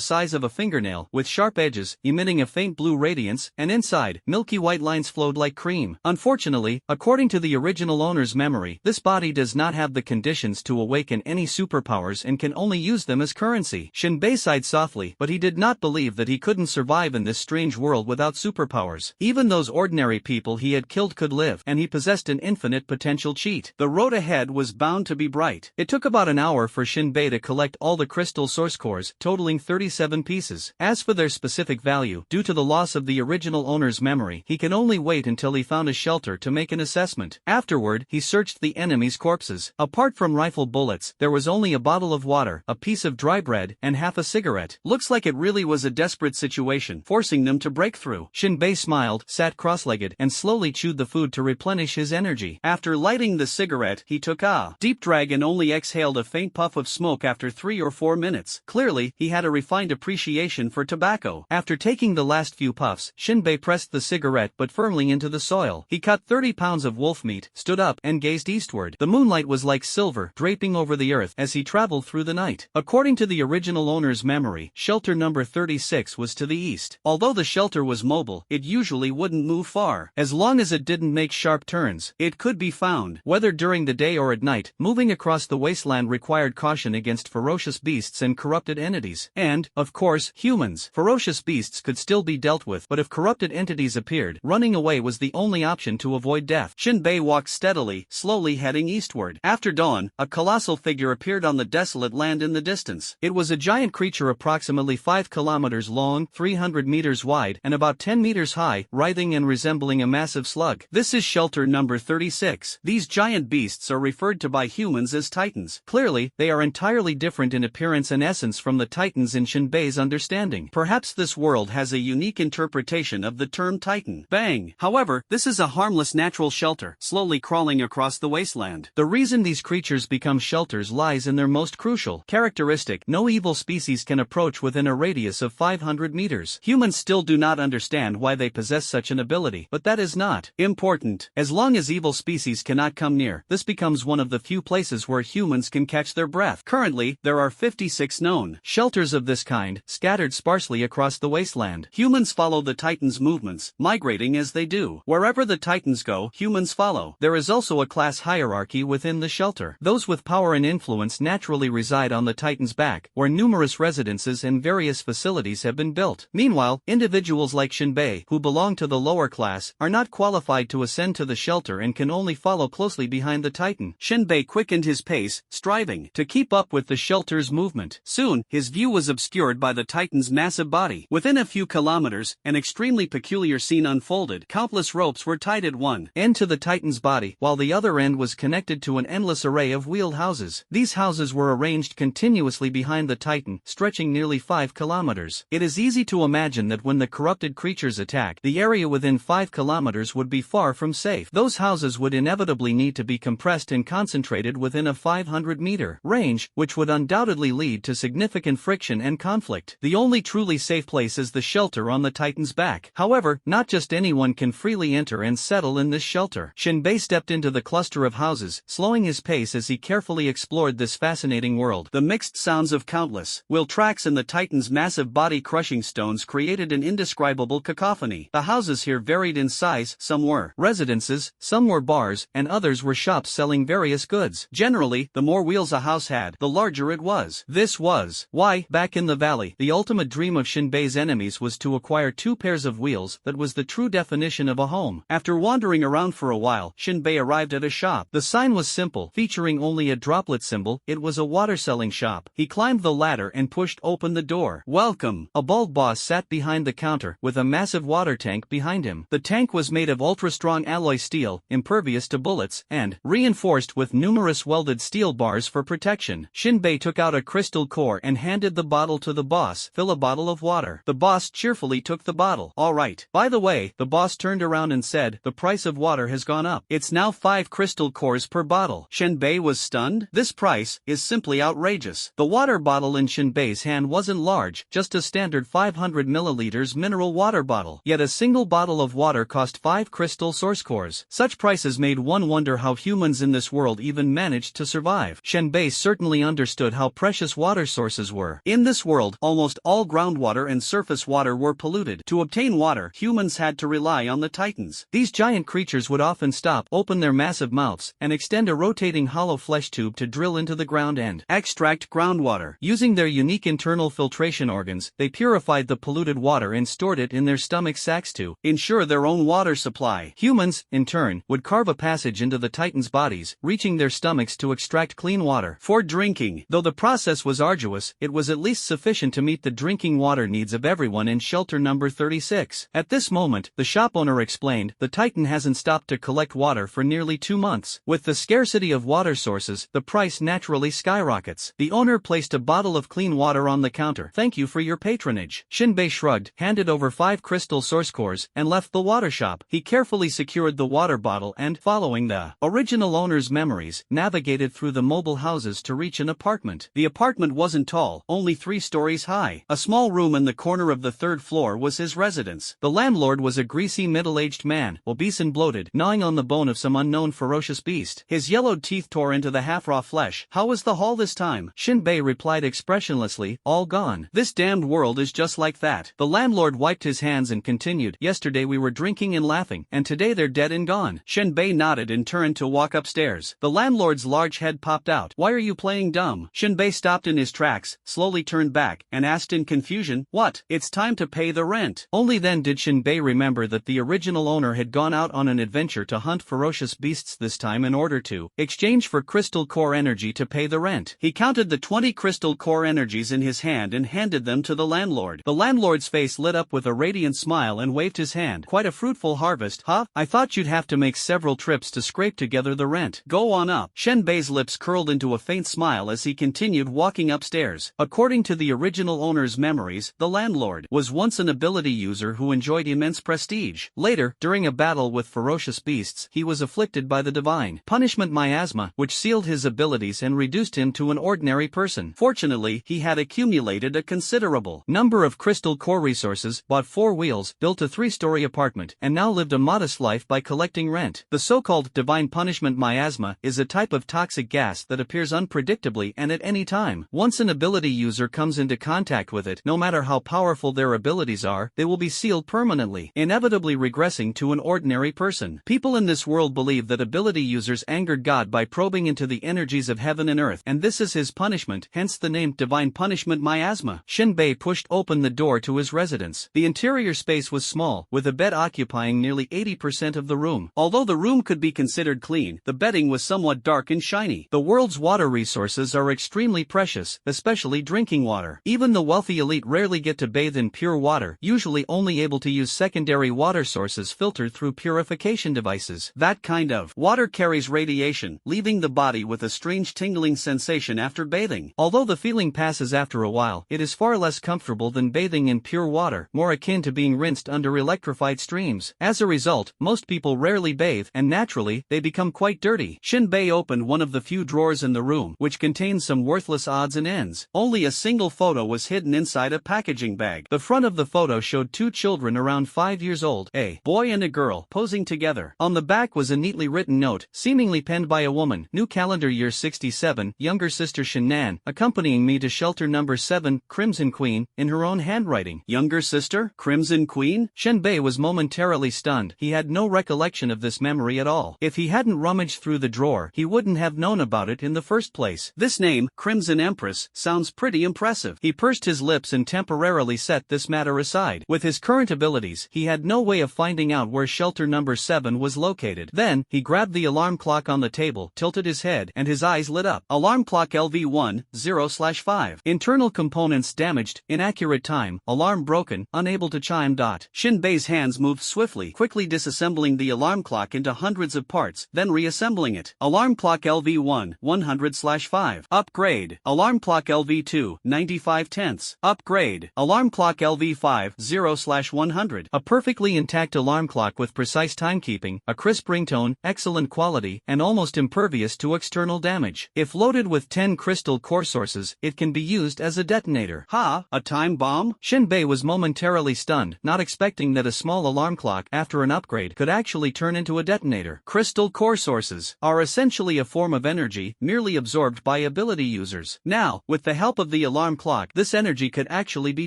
size of a fingernail, with sharp edges, emitting a faint blue radiance, and inside, milky white lines flowed like cream. Unfortunately, according to the original owner's memory, this body does not have the conditions to awaken any superpowers and can only use them as currency. Shinbei sighed softly, but he did not believe that he couldn't survive in this strange world without superpowers. Even those ordinary people he had killed could live, and he possessed an infinite potential cheat. The road ahead was bound to be bright. It took about an hour for Shinbei to collect all the crystal source cores, totaling 37 pieces. As for their specific value, due to the loss of the original owner's memory, he can only wait until he found a shelter to make an assessment. Afterward, he searched the enemy's corpses. Apart from rifle bullets, there was only a bottle of water, a piece of dry bread, and half a cigarette. Looks like it really was a desperate situation, forcing them to break through. Shinbei smiled, sat cross-legged, and slowly chewed the food to replenish his energy. After lighting the cigarette, he took a deep drag and only exhaled a faint puff of smoke after 3 or 4 minutes. Clearly, he had a refined appreciation for tobacco. After taking the last few puffs, Shinbei pressed the cigarette but firmly into the soil. He cut 30 pounds of wolf meat, stood up, and gazed eastward. The moonlight was like silver, draping over the earth as he traveled through the night. According to the original owner's memory, shelter number 36 was to the east. Although the shelter was mobile, it usually wouldn't move far. As long as it didn't make sharp turns, it could be found. Whether during the day or at night, moving across the wasteland required caution against ferocious beasts and corrupted entities. And, of course, humans. Ferocious beasts could still be dealt with, but if corrupted entities appeared, running away was the only option to avoid death. Shinbei walked steadily, slowly heading eastward. After dawn, a colossal figure appeared on the desolate land in the distance. It was a giant creature approximately 5 kilometers long, 300 meters wide, and about 10 meters high, writhing and resembling a massive slug. This is shelter number 36. These giant beasts are referred to by humans as titans. Clearly, they are entirely different in appearance appearance and essence from the titans in Shinbei's understanding. Perhaps this world has a unique interpretation of the term titan. Bang! However, this is a harmless natural shelter, slowly crawling across the wasteland. The reason these creatures become shelters lies in their most crucial characteristic: no evil species can approach within a radius of 500 meters. Humans still do not understand why they possess such an ability, but that is not important. As long as evil species cannot come near, this becomes one of the few places where humans can catch their breath. Currently, there are 56 known shelters of this kind, scattered sparsely across the wasteland. Humans follow the titans' movements, migrating as they do. Wherever the titans go, humans follow. There is also a class hierarchy within the shelter. Those with power and influence naturally reside on the titan's back, where numerous residences and various facilities have been built. Meanwhile, individuals like Shinbei, who belong to the lower class, are not qualified to ascend to the shelter and can only follow closely behind the titan. Shinbei quickened his pace, striving to keep up with the shelter's movement. Soon, his view was obscured by the titan's massive body. Within a few kilometers, an extremely peculiar scene unfolded. Countless ropes were tied at one end to the titan's body, while the other end was connected to an endless array of wheeled houses. These houses were arranged continuously behind the titan, stretching nearly 5 kilometers. It is easy to imagine that when the corrupted creatures attack, the area within 5 kilometers would be far from safe. Those houses would inevitably need to be compressed and concentrated within a 500-meter range, which would undoubtedly lead to significant friction and conflict. The only truly safe place is the shelter on the titan's back. However, not just anyone can freely enter and settle in this shelter. Shinbei stepped into the cluster of houses, slowing his pace as he carefully explored this fascinating world. The mixed sounds of countless wheel tracks and the titan's massive body crushing stones created an indescribable cacophony. The houses here varied in size. Some were residences, some were bars, and others were shops selling various goods. Generally, the more wheels a house had, the larger it was. This was why, back in the valley, the ultimate dream of Shinbei's enemies was to acquire 2 pairs of wheels. That was the true definition of a home. After wandering around for a while, Shinbei arrived at a shop. The sign was simple, featuring only a droplet symbol. It was a water-selling shop. He climbed the ladder and pushed open the door. Welcome! A bald boss sat behind the counter, with a massive water tank behind him. The tank was made of ultra-strong alloy steel, impervious to bullets, and reinforced with numerous welded steel bars for protection. Shinbei took out a crystal core and handed the bottle to the boss. Fill a bottle of water. The boss cheerfully took the bottle. All right. By the way, the boss turned around and said, the price of water has gone up. It's now 5 crystal cores per bottle. Shinbei was stunned. This price is simply outrageous. The water bottle in Shinbei's hand wasn't large, just a standard 500 milliliters mineral water bottle. Yet a single bottle of water cost 5 crystal source cores. Such prices made one wonder how humans in this world even managed to survive. Shinbei certainly understood how precious water sources were. In this world, almost all groundwater and surface water were polluted. To obtain water, humans had to rely on the titans. These giant creatures would often stop, open their massive mouths, and extend a rotating hollow flesh tube to drill into the ground and extract groundwater. Using their unique internal filtration organs, they purified the polluted water and stored it in their stomach sacs to ensure their own water supply. Humans, in turn, would carve a passage into the titans' bodies, reaching their stomachs to extract clean water for drinking. Though the process was arduous, it was at least sufficient to meet the drinking water needs of everyone in shelter number 36. At this moment, the shop owner explained, the titan hasn't stopped to collect water for nearly 2 months. With the scarcity of water sources, the price naturally skyrockets. The owner placed a bottle of clean water on the counter. Thank you for your patronage. Shinbei shrugged, handed over 5 crystal source cores, and left the water shop. He carefully secured the water bottle and, following the original owner's memories, navigated through the mobile houses to reach an apartment. The apartment wasn't tall, only 3 stories high. A small room in the corner of the 3rd floor was his residence. The landlord was a greasy middle-aged man, obese and bloated, gnawing on the bone of some unknown ferocious beast. His yellowed teeth tore into the half-raw flesh. How was the hall this time? Shinbei replied expressionlessly, all gone. This damned world is just like that. The landlord wiped his hands and continued, yesterday we were drinking and laughing, and today they're dead and gone. Shinbei nodded and turned to walk upstairs. The landlord's large head popped out. Why are you playing dumb? Shinbei stopped in his tracks, slowly turned back, and asked in confusion, what? It's time to pay the rent. Only then did Shinbei remember that the original owner had gone out on an adventure to hunt ferocious beasts, this time in order to exchange for crystal core energy to pay the rent. He counted the 20 crystal core energies in his hand and handed them to the landlord. The landlord's face lit up with a radiant smile and waved his hand. Quite a fruitful harvest, huh? I thought you'd have to make several trips to scrape together the rent. Go on up. Shinbei's lips curled into a faint smile as he continued started walking upstairs. According to the original owner's memories, the landlord was once an ability user who enjoyed immense prestige. Later, during a battle with ferocious beasts, he was afflicted by the divine punishment miasma, which sealed his abilities and reduced him to an ordinary person. Fortunately, he had accumulated a considerable number of crystal core resources, bought 4 wheels, built a 3-story apartment, and now lived a modest life by collecting rent. The so-called divine punishment miasma is a type of toxic gas that appears unpredictably and at any time. Once an ability user comes into contact with it, no matter how powerful their abilities are, they will be sealed permanently, inevitably regressing to an ordinary person. People in this world believe that ability users angered God by probing into the energies of heaven and earth, and this is his punishment, hence the name divine punishment miasma. Shinbei pushed open the door to his residence. The interior space was small, with a bed occupying nearly 80% of the room. Although the room could be considered clean, the bedding was somewhat dark and shiny. The world's water resources are extremely precious, especially drinking water. Even the wealthy elite rarely get to bathe in pure water, usually only able to use secondary water sources filtered through purification devices. That kind of water carries radiation, leaving the body with a strange tingling sensation after bathing. Although the feeling passes after a while, it is far less comfortable than bathing in pure water, more akin to being rinsed under electrified streams. As a result, most people rarely bathe, and naturally, they become quite dirty. Shinbei opened one of the few drawers in the room, which contained some worthless odds and ends. Only a single photo was hidden inside a packaging bag. The front of the photo showed 2 children around 5 years old, a boy and a girl, posing together. On the back was a neatly written note, seemingly penned by a woman. New calendar year 67, younger sister Shinnan, accompanying me to shelter number 7, Crimson Queen, in her own handwriting. Younger sister? Crimson Queen? Shinbei was momentarily stunned. He had no recollection of this memory at all. If he hadn't rummaged through the drawer, he wouldn't have known about it in the first place. This name, Crimson Empress, sounds pretty impressive. He pursed his lips and temporarily set this matter aside. With his current abilities, he had no way of finding out where shelter number 7 was located. Then, he grabbed the alarm clock on the table, tilted his head, and his eyes lit up. Alarm clock LV10/5. Internal components damaged, inaccurate time, alarm broken, unable to chime. Shinbei's hands moved swiftly, quickly disassembling the alarm clock into hundreds of parts, then reassembling it. Alarm clock LV1/100/5. Upgrade. Alarm clock LV2/95/10. Upgrade. Alarm clock LV50/100. A perfectly intact alarm clock with precise timekeeping, a crisp ringtone, excellent quality, and almost impervious to external damage. If loaded with 10 crystal core sources, it can be used as a detonator. Ha! A time bomb? Shinbei was momentarily stunned, not expecting that a small alarm clock, after an upgrade, could actually turn into a detonator. Crystal core sources are essentially a form of energy, merely absorbed by ability users. Now, with the help of the alarm clock, this energy could actually be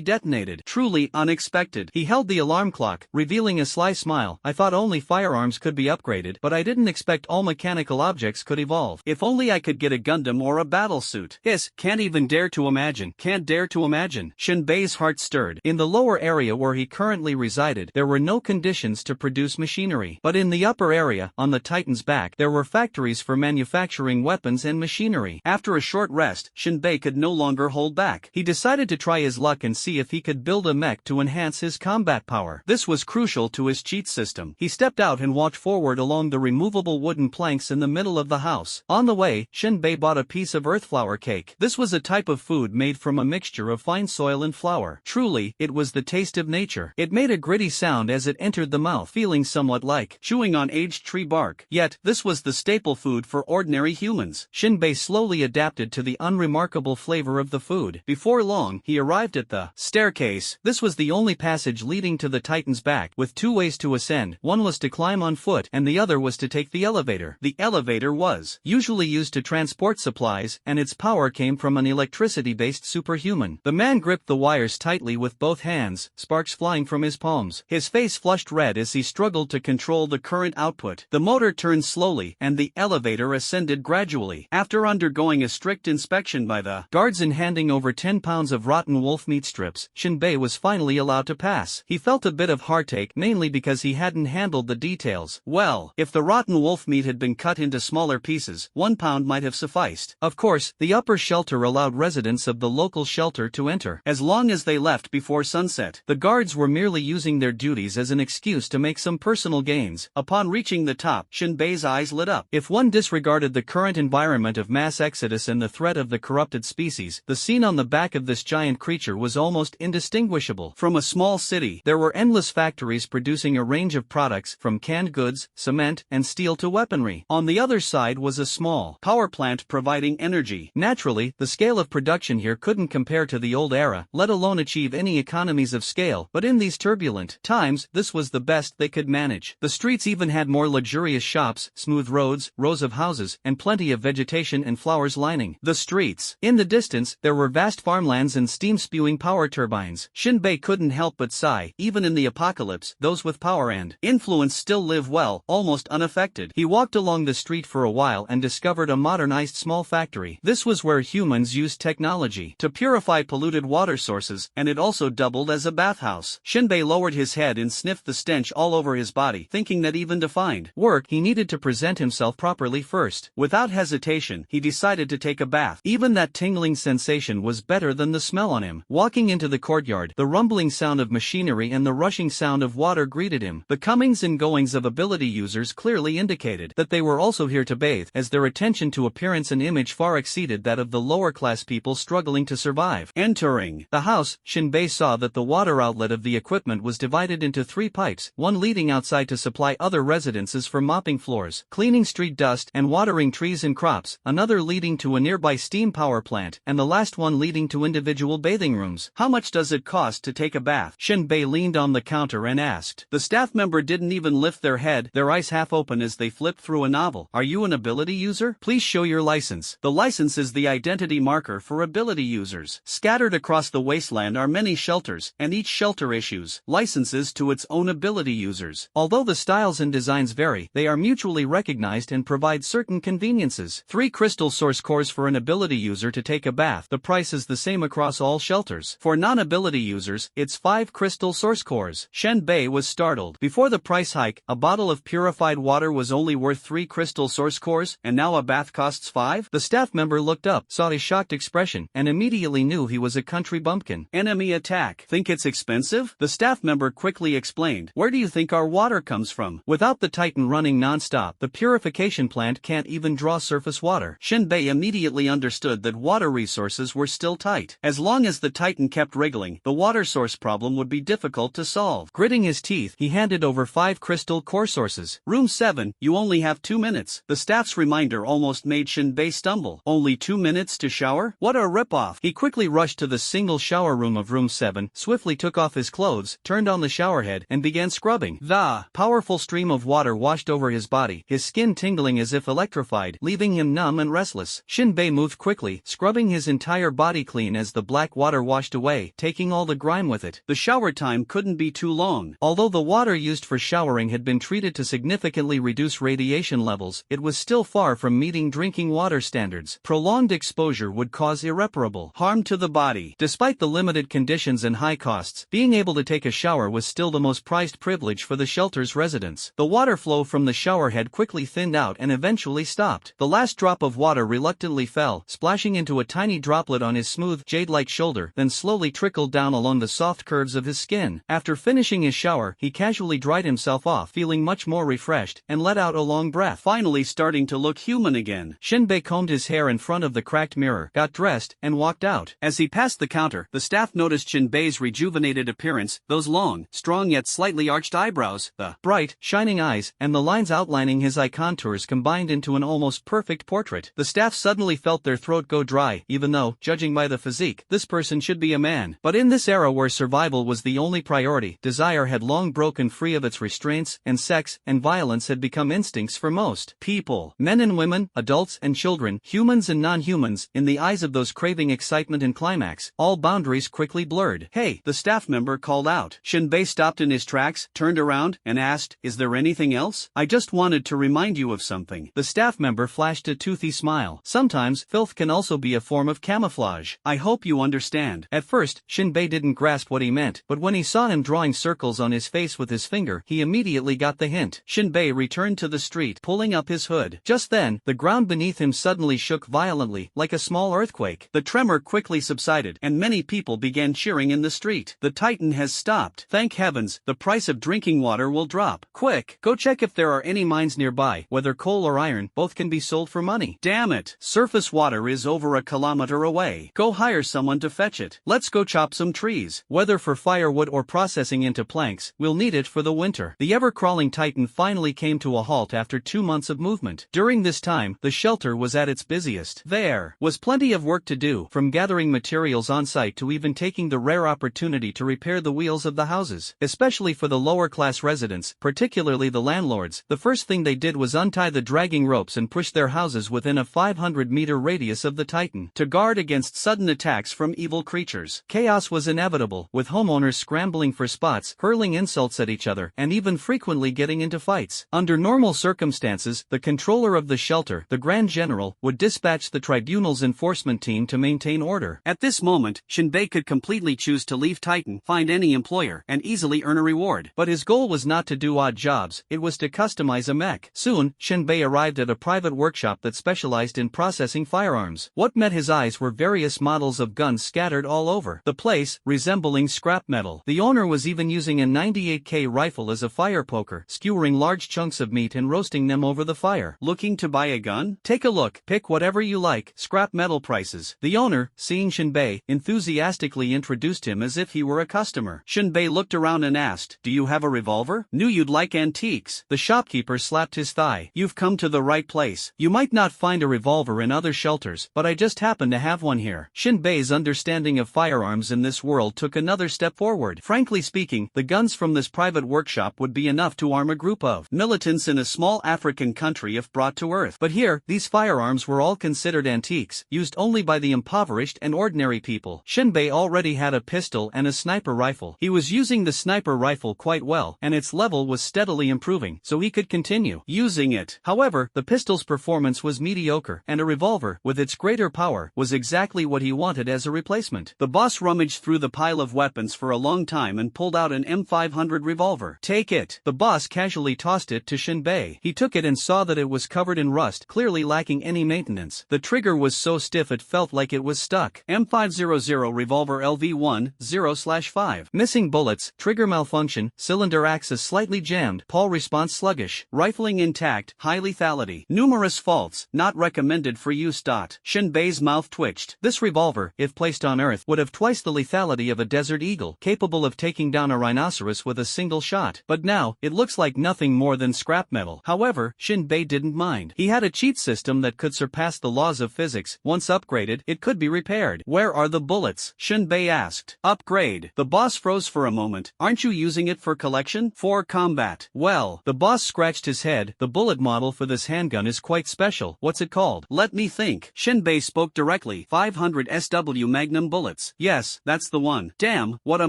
detonated. Truly unexpected. He held the alarm clock, revealing a sly smile. I thought only firearms could be upgraded, but I didn't expect all mechanical objects could evolve. If only I could get a Gundam or a battlesuit. Can't even dare to imagine. Can't dare to imagine. Shinbei's heart stirred. In the lower area where he currently resided, there were no conditions to produce machinery. But in the upper area, on the Titan's back, there were factories for manufacturing weapons and machinery. After a short rest, Shinbei could no longer hold back. He decided to try his luck and see if he could build a mech to enhance his combat power. This was crucial to his cheat system. He stepped out and walked forward along the removable wooden planks in the middle of the house. On the way, Shinbei bought a piece of earthflower cake. This was a type of food made from a mixture of fine soil and flour. Truly, it was the taste of nature. It made a gritty sound as it entered the mouth, feeling somewhat like chewing on aged tree bark. Yet, this was the staple food for ordinary humans. Shinbei slowly adapted to the unremarkable flavor of the food. Before long, he arrived at the staircase. This was the only passage leading to the Titan's back, with 2 ways to ascend. One was to climb on foot, and the other was to take the elevator. The elevator was usually used to transport supplies, and its power came from an electricity-based superhuman. The man gripped the wires tightly with both hands, sparks flying from his palms. His face flushed red as he struggled to control the current output. The motor turned slowly, and the elevator ascended gradually. After undergoing a strict inspection by the guards and handing over 10 pounds of rotten wolf meat strips, Shinbei was finally allowed to pass. He felt a bit of heartache, mainly because he hadn't handled the details. Well, if the rotten wolf meat had been cut into smaller pieces, 1 pound might have sufficed. Of course, the upper shelter allowed residents of the local shelter to enter, as long as they left before sunset. The guards were merely using their duties as an excuse to make some personal gains. Upon reaching the top, Shinbei's eyes lit up. If one disregarded the current environment of mass exodus and the threat of the corrupted species. The scene on the back of this giant creature was almost indistinguishable from a small city. There were endless factories producing a range of products from canned goods, cement, and steel to weaponry. On the other side was a small power plant providing energy. Naturally, the scale of production here couldn't compare to the old era, let alone achieve any economies of scale, but in these turbulent times, this was the best they could manage. The streets even had more luxurious shops, smooth roads, rows of houses, and plenty of vegetation and flowers lining the streets. In the distance, there were vast farmlands and steam-spewing power turbines. Shinbei couldn't help but sigh. Even in the apocalypse, those with power and influence still live well, almost unaffected. He walked along the street for a while and discovered a modernized small factory. This was where humans used technology to purify polluted water sources, and it also doubled as a bathhouse. Shinbei lowered his head and sniffed the stench all over his body, thinking that even to find work, he needed to present himself properly first. Without hesitation, he decided to take a bath. Even that tingling sensation was better than the smell on him. Walking into the courtyard, the rumbling sound of machinery and the rushing sound of water greeted him. The comings and goings of ability users clearly indicated that they were also here to bathe, as their attention to appearance and image far exceeded that of the lower-class people struggling to survive. Entering the house, Shinbei saw that the water outlet of the equipment was divided into 3 pipes, one leading outside to supply other residences for mopping floors, cleaning street dust, and watering trees and crops, another leading to a nearby steam power plant, and the last one leading to individual bathing rooms. How much does it cost to take a bath? Shinbei leaned on the counter and asked. The staff member didn't even lift their head, their eyes half open as they flipped through a novel. Are you an ability user? Please show your license. The license is the identity marker for ability users. Scattered across the wasteland are many shelters, and each shelter issues licenses to its own ability users. Although the styles and designs vary, they are mutually recognized and provide certain conveniences. 3 crystal source cores for an ability user to take a bath. The price is the same across all shelters. For non-ability users, it's 5 crystal source cores. Shinbei was startled. Before the price hike, a bottle of purified water was only worth 3 crystal source cores, and now a bath costs 5? The staff member looked up, saw his shocked expression, and immediately knew he was a country bumpkin. Enemy attack. Think it's expensive? The staff member quickly explained. Where do you think our water comes from? Without the Titan running non-stop, the purification plant can't even draw surface water. Shinbei immediately understood that water resources were still tight. As long as the Titan kept wriggling, the water source problem would be difficult to solve. Gritting his teeth, he handed over 5 crystal core sources. Room 7, you only have 2 minutes. The staff's reminder almost made Shinbei stumble. Only 2 minutes to shower? What a ripoff! He quickly rushed to the single shower room of room 7, swiftly took off his clothes, turned on the showerhead, and began scrubbing. The powerful stream of water washed over his body, his skin tingling as if electrified, leaving him numb and restless. Shinbei moved quickly, scrubbing his entire body clean as the black water washed away, taking all the grime with it. The shower time couldn't be too long. Although the water used for showering had been treated to significantly reduce radiation levels, it was still far from meeting drinking water standards. Prolonged exposure would cause irreparable harm to the body. Despite the limited conditions and high costs, being able to take a shower was still the most prized privilege for the shelter's residents. The water flow from the shower head quickly thinned out and eventually stopped. The last drop of water reluctantly fell, splashing into a tiny droplet on his smooth, jade-like shoulder, then slowly trickled down along the soft curves of his skin. After finishing his shower, he casually dried himself off, feeling much more refreshed, and let out a long breath. Finally starting to look human again. Shinbei combed his hair in front of the cracked mirror, got dressed, and walked out. As he passed the counter, the staff noticed Shinbei's rejuvenated appearance, those long, strong yet slightly arched eyebrows, the bright, shining eyes, and the lines outlining his eye contours combined into an almost perfect portrait. The staff suddenly felt their throat go dry, even though, judging by the physique, this person should be a man. But in this era where survival was the only priority, desire had long broken free of its restraints, and sex and violence had become instincts for most people. Men and women, adults and children, humans and non-humans, in the eyes of those craving excitement and climax, all boundaries quickly blurred. Hey, the staff member called out. Shinbei stopped in his tracks, turned around, and asked, is there anything else? I just wanted to remind you of something. The staff member flashed a toothy smile. Sometimes, filth can also be a form of camouflage. I hope you understand. At first, Shinbei didn't grasp what he meant, but when he saw him drawing circles on his face with his finger, he immediately got the hint. Shinbei returned to the street, pulling up his hood. Just then, the ground beneath him suddenly shook violently, like a small earthquake. The tremor quickly subsided, and many people began cheering in the street. The Titan has stopped. Thank heavens, the price of drinking water will drop. Quick, go check if there are any mines nearby. Whether coal or iron, both can be sold for money. Damn it! Surface water water is over a kilometer away. Go hire someone to fetch it. Let's go chop some trees. Whether for firewood or processing into planks, we'll need it for the winter. The ever-crawling Titan finally came to a halt after 2 months of movement. During this time, the shelter was at its busiest. There was plenty of work to do, from gathering materials on site to even taking the rare opportunity to repair the wheels of the houses. Especially for the lower-class residents, particularly the landlords, the first thing they did was untie the dragging ropes and push their houses within a 500-meter radius of the Titan, to guard against sudden attacks from evil creatures. Chaos was inevitable, with homeowners scrambling for spots, hurling insults at each other, and even frequently getting into fights. Under normal circumstances, the controller of the shelter, the Grand General, would dispatch the tribunal's enforcement team to maintain order. At this moment, Shinbei could completely choose to leave Titan, find any employer, and easily earn a reward. But his goal was not to do odd jobs, it was to customize a mech. Soon, Shinbei arrived at a private workshop that specialized in processing firearms. What met his eyes were various models of guns scattered all over the place, resembling scrap metal. The owner was even using a 98K rifle as a fire poker, skewering large chunks of meat and roasting them over the fire. Looking to buy a gun? Take a look, pick whatever you like. Scrap metal prices. The owner, seeing Shinbei, enthusiastically introduced him as if he were a customer. Shinbei looked around and asked, "Do you have a revolver? Knew you'd like antiques." The shopkeeper slapped his thigh. "You've come to the right place. You might not find a revolver in other shelters, but I just happen to have one here." Shinbei's understanding of firearms in this world took another step forward. Frankly speaking, the guns from this private workshop would be enough to arm a group of militants in a small African country if brought to earth. But here, these firearms were all considered antiques, used only by the impoverished and ordinary people. Shinbei already had a pistol and a sniper rifle. He was using the sniper rifle quite well, and its level was steadily improving, so he could continue using it. However, the pistol's performance was mediocre, and a revolver, with its greater power, was exactly what he wanted as a replacement. The boss rummaged through the pile of weapons for a long time and pulled out an M500 revolver. "Take it." The boss casually tossed it to Shinbei. He took it and saw that it was covered in rust, clearly lacking any maintenance. The trigger was so stiff it felt like it was stuck. M500 revolver LV10/5. Missing bullets, trigger malfunction, cylinder axis slightly jammed, PAL response sluggish, rifling intact, high lethality. Numerous faults, not recommended for use. Shinbei's mouth twitched. This revolver, if placed on Earth, would have twice the lethality of a desert eagle, capable of taking down a rhinoceros with a single shot. But now, it looks like nothing more than scrap metal. However, Shinbei didn't mind. He had a cheat system that could surpass the laws of physics. Once upgraded, it could be repaired. "Where are the bullets?" Shinbei asked. "Upgrade." The boss froze for a moment. "Aren't you using it for collection? For combat?" "Well," the boss scratched his head, "the bullet model for this handgun is quite special." "What's it called?" "Let me think." Shinbei spoke directly. 500 SW Magnum bullets. "Yes, that's the one." "Damn, what a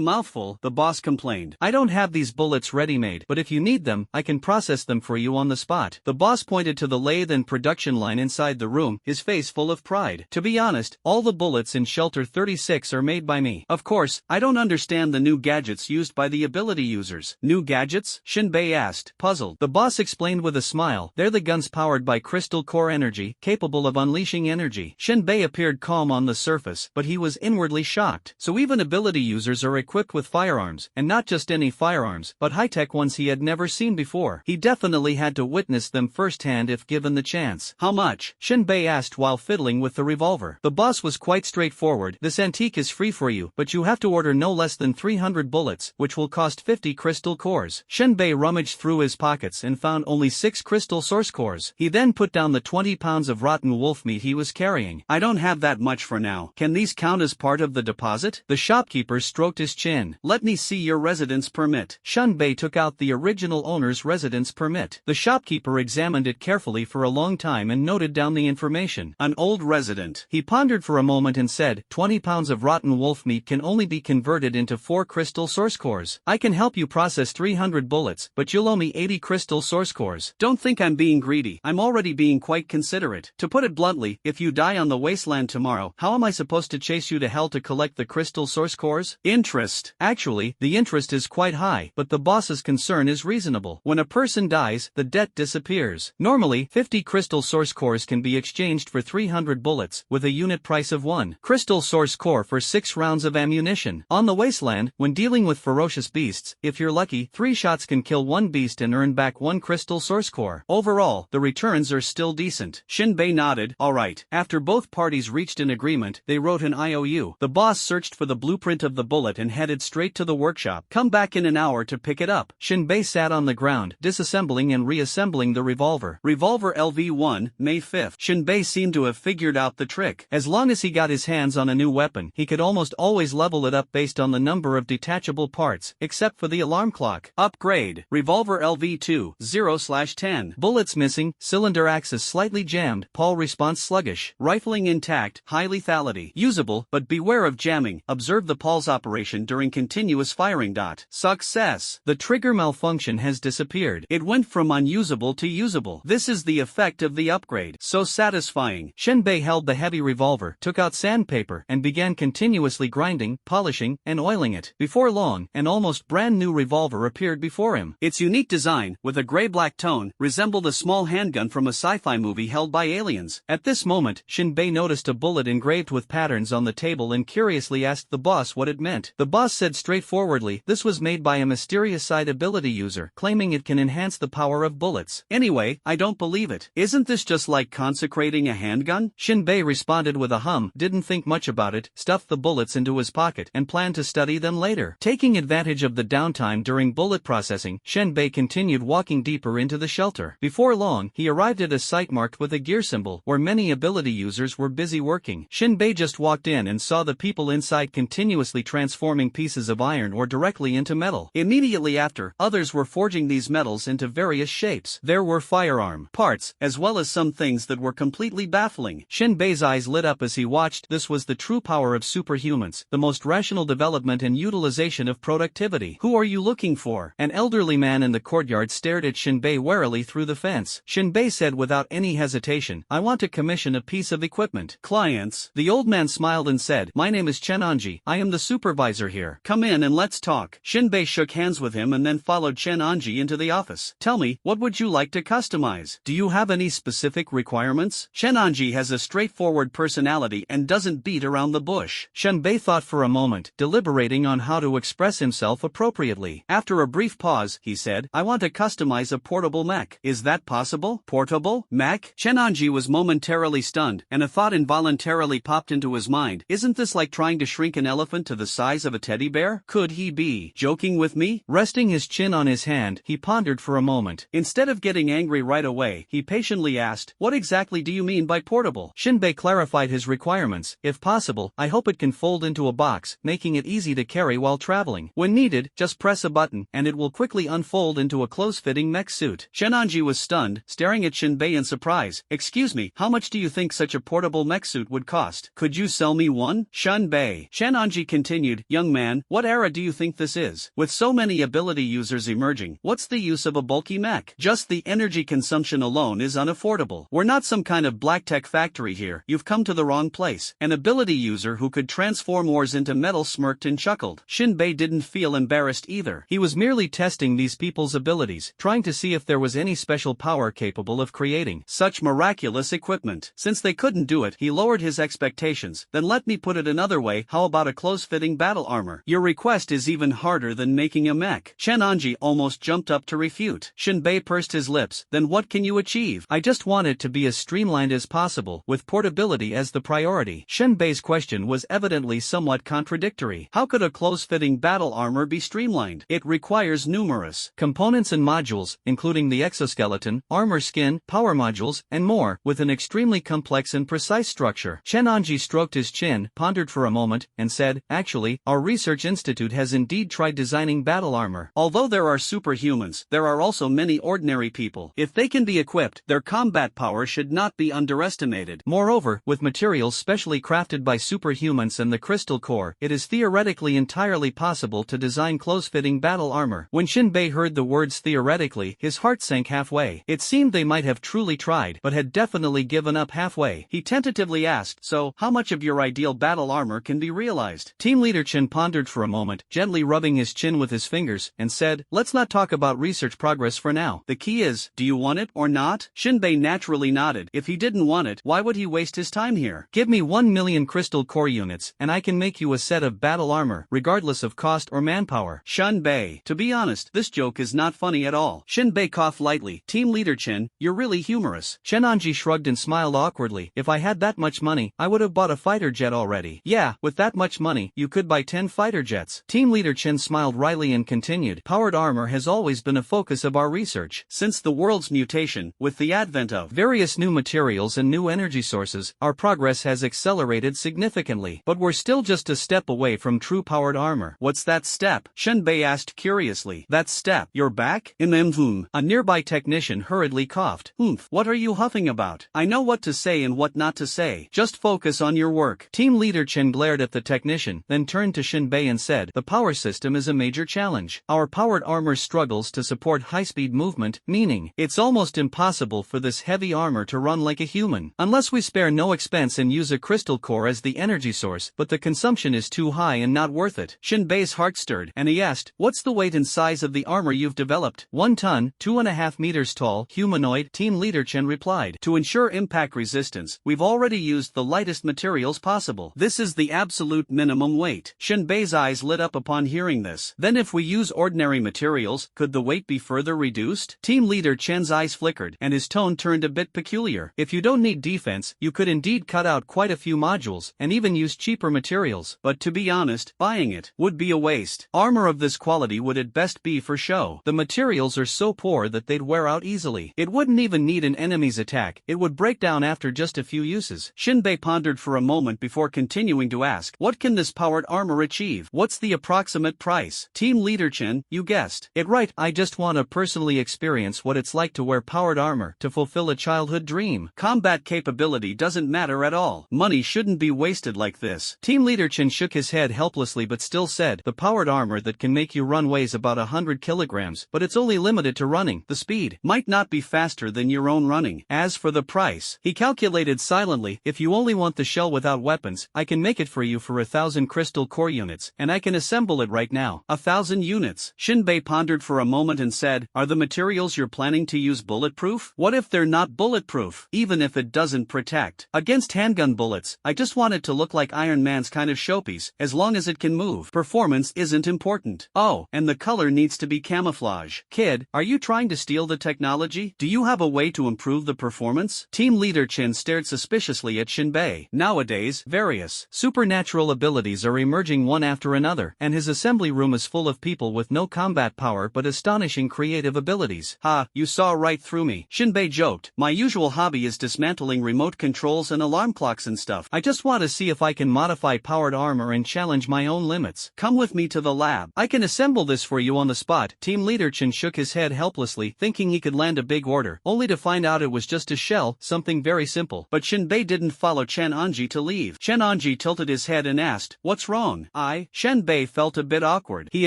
mouthful," the boss complained. "I don't have these bullets ready-made, but if you need them, I can process them for you on the spot." The boss pointed to the lathe and production line inside the room, his face full of pride. "To be honest, all the bullets in Shelter 36 are made by me. Of course, I don't understand the new gadgets used by the ability users." "New gadgets?" Shinbei asked, puzzled. The boss explained with a smile. "They're the guns powered by crystal core energy, capable of unleashing energy." Shinbei appeared calm on the surface, but he was inwardly shocked. So even ability users are equipped with firearms, and not just any firearms, but high-tech ones he had never seen before. He definitely had to witness them firsthand if given the chance. "How much?" Shinbei asked while fiddling with the revolver. The boss was quite straightforward. "This antique is free for you, but you have to order no less than 300 bullets, which will cost 50 crystal cores." Shinbei rummaged through his pockets and found only 6 crystal source cores. He then put down the 20 pounds of rotten wolf meat he was carrying. "I don't have that much for now. Can these count as part of the deposit?" The shopkeeper stroked his chin. "Let me see your residence permit." Shinbei took out the original owner's residence permit. The shopkeeper examined it carefully for a long time and noted down the information. "An old resident." He pondered for a moment and said, 20 pounds of rotten wolf meat can only be converted into 4 crystal source cores. "I can help you process 300 bullets, but you'll owe me 80 crystal source cores." "Don't think I'm being greedy. I'm already being quite considerate. To put it bluntly, if you die on the wasteland tomorrow, how am I supposed to chase you to hell to collect the crystal source cores?" "Interest." Actually, the interest is quite high, but the boss's concern is reasonable. When a person dies, the debt disappears. Normally, 50 crystal source cores can be exchanged for 300 bullets, with a unit price of 1 crystal source core for 6 rounds of ammunition. On the wasteland, when dealing with ferocious beasts, if you're lucky, 3 shots can kill 1 beast and earn back 1 crystal source core. Overall, the returns are still decent. Shinbei nodded. "Alright. right. After both parties reached an agreement, they wrote an IOU. The boss searched for the blueprint of the bullet and headed straight to the workshop. Come back in an hour to pick it up. Shinbei sat on the ground, disassembling and reassembling the revolver. Revolver LV1, May 5th. Shinbei seemed to have figured out the trick. As long as he got his hands on a new weapon, he could almost always level it up based on the number of detachable parts, except for the alarm clock. Upgrade. Revolver LV2, 0/10. Bullets missing, cylinder axis slightly jammed, PAL response sluggish. Rifling intact, high lethality. Usable, but beware of jamming. Observe the PAL's operation during continuous firing. Success. The trigger malfunction has disappeared. It went from unusable to usable. This is the effect of the upgrade. So satisfying. Shinbei held the heavy revolver, took out sandpaper, and began continuously grinding, polishing, and oiling it. Before long, an almost brand new revolver appeared before him. Its unique design, with a gray-black tone, resembled a small handgun from a sci-fi movie held by aliens. At this moment, Shinbei noticed a bullet engraved with patterns on the table and curiously asked the boss what it meant. The boss said straightforwardly, this was made by a mysterious side ability user, claiming it can enhance the power of bullets. Anyway, I don't believe it. Isn't this just like consecrating a handgun? Shinbei responded with a hum, didn't think much about it, stuffed the bullets into his pocket, and planned to study them later. Taking advantage of the downtime during bullet processing, Shinbei continued walking deeper into the shelter. Before long, he arrived at a site marked with a gear symbol, where many ability users were busy working. Shinbei just walked in and saw the people inside continuously transforming pieces of iron ore directly into metal. Immediately after, others were forging these metals into various shapes. There were firearm parts, as well as some things that were completely baffling. Shinbei's eyes lit up as he watched. This was the true power of superhumans, the most rational development and utilization of productivity. Who are you looking for? An elderly man in the courtyard stared at Shinbei warily through the fence. Shinbei said without any hesitation, I want to commission a piece of equipment. Clients? The old man smiled and said, my name is Chenanji, I am the supervisor here. Come in and let's talk. Shinbei shook hands with him and then followed Chenanji into the office. Tell me, what would you like to customize? Do you have any specific requirements? Chenanji has a straightforward personality and doesn't beat around the bush. Shinbei thought for a moment, deliberating on how to express himself appropriately. After a brief pause, he said, I want to customize a portable mech. Is that possible? Portable? Mech? Chenanji was momentarily stunned, and a thought involuntarily popped into his mind. Isn't this like trying to shrink an elephant to the size of a teddy bear? Could he be joking with me? Resting his chin on his hand, he pondered for a moment. Instead of getting angry right away, he patiently asked, what exactly do you mean by portable? Shinbei clarified his requirements. If possible, I hope it can fold into a box, making it easy to carry while traveling. When needed, just press a button, and it will quickly unfold into a close-fitting mech suit. Chenanji was stunned, staring at Shinbei in surprise. Excuse me, how much do you think such a portable mech suit would cost? Could you sell me one? Shinbei. Chenanji continued, young man, what era do you think this is? With so many ability users emerging, what's the use of a bulky mech? Just the energy consumption alone is unaffordable. We're not some kind of black tech factory here. You've come to the wrong place. An ability user who could transform ores into metal smirked and chuckled. Shinbei didn't feel embarrassed either. He was merely testing these people's abilities, trying to see if there was any special power capable of creating such miraculous equipment. Since they couldn't do it, he lowered his expectations. Then let me put it another way, how about a close-fitting battle armor? Your request is even harder than making a mech. Chenanji almost jumped up to refute. Shinbei pursed his lips. Then what can you achieve? I just want it to be as streamlined as possible, with portability as the priority. Shinbei's question was evidently somewhat contradictory. How could a close-fitting battle armor be streamlined? It requires numerous components and modules, including the exoskeleton, armor skin, power modules, and more, with an extremely complex and precise structure. Chenanji stroked his chin, pondered for a moment, and said, actually, our research institute has indeed tried designing battle armor. Although there are superhumans, there are also many ordinary people. If they can be equipped, their combat power should not be underestimated. Moreover, with materials specially crafted by superhumans and the crystal core, it is theoretically entirely possible to design close-fitting battle armor. When Shinbei heard the words theoretically, his heart sank halfway. It seemed they might have truly tried, but had definitely given up halfway. He tentatively asked, so, how much of your ideal battle armor can be realized? Team Leader Chen pondered for a moment, gently rubbing his chin with his fingers, and said, let's not talk about research progress for now. The key is, do you want it or not? Shinbei naturally nodded. If he didn't want it, why would he waste his time here? Give me 1 million crystal core units, and I can make you a set of battle armor, regardless of cost or manpower. Shinbei. To be honest, this joke is not funny at all. Shinbei coughed lightly. Team Leader Chen, you're really humorous. Chenanji shrugged and smiled awkwardly. If I had that much money, I would have bought a fighter jet already. Yeah, with that much money, you could buy 10 fighter jets. Team leader Chen smiled wryly and continued, powered armor has always been a focus of our research. Since the world's mutation, with the advent of various new materials and new energy sources, our progress has accelerated significantly. But we're still just a step away from true powered armor. What's that step? Shenbei asked curiously. That step? You're back? A nearby technician hurriedly coughed. What are you huffing about? I know what to say and what not to say. Just focus on your work. Team leader Chen glared at the technician, then turned to Shenbei and said, the power system is a major challenge. Our powered armor struggles to support high-speed movement, meaning, it's almost impossible for this heavy armor to run like a human. Unless we spare no expense and use a crystal core as the energy source, but the consumption is too high and not worth it. Shenbei's heart stirred, and he asked, what's the weight and size of the armor you've developed? 1 ton, 2.5 meters tall, humanoid. Team leader Chen replied, to ensure impact resistance, we've already used the lightest materials possible. This is the absolute minimum weight. Shenbei's eyes lit up upon hearing this. Then if we use ordinary materials, could the weight be further reduced? Team leader Chen's eyes flickered, and his tone turned a bit peculiar. If you don't need defense, you could indeed cut out quite a few modules, and even use cheaper materials. But to be honest, buying it would be a waste. Armor of this quality would at best be for show. The materials are so poor that they'd wear out easily. It wouldn't even need an enemy's attack, it would break down after just a few uses. Shenbei pondered for a moment before continuing to ask, what can this powered armor achieve? What's the approximate price? Team leader Chen, you guessed it right, I just want to personally experience what it's like to wear powered armor, to fulfill a childhood dream. Combat capability doesn't matter at all. Money shouldn't be wasted like this. Team leader Chen shook his head helplessly but still said, the powered armor that can make you run weighs about 100 kilograms, but it's only limited to running. The speed might not be faster than your own running. As for the price, he calculated silently, if you only want the shell without weapons, I can make it for you for 1,000 crystal core units, and I can assemble it right now. 1,000 units. Shenbei pondered for a moment and said, are the materials you're planning to use bulletproof? What if they're not bulletproof? Even if it doesn't protect against handgun bullets, I just want it to look like Iron Man's kind of showpiece, as long as it can move. Performance isn't important. Oh, and the color needs to be camouflage. Kid, are you trying to steal the technology? Do you have a way to improve the performance? Team leader Chen stared suspiciously at Shenbei. Nowadays, various supernatural abilities are emerging one after another, and his assembly room is full of people with no combat power but astonishing creative abilities. Ha, you saw right through me. Shenbei joked, my usual hobby is dismantling remote controls and alarm clocks and stuff. I just want to see if I can modify powered armor and challenge my own limits. Come with me to the lab. I can assemble this for you on the spot. Team leader Chen shook his head helplessly, thinking he could land a big order, only to find out it was just a shell, something very simple. But Shenbei didn't follow Chen Anji to leave. Chen Anji tilted his head and asked, what's wrong? Shenbei felt a bit awkward. He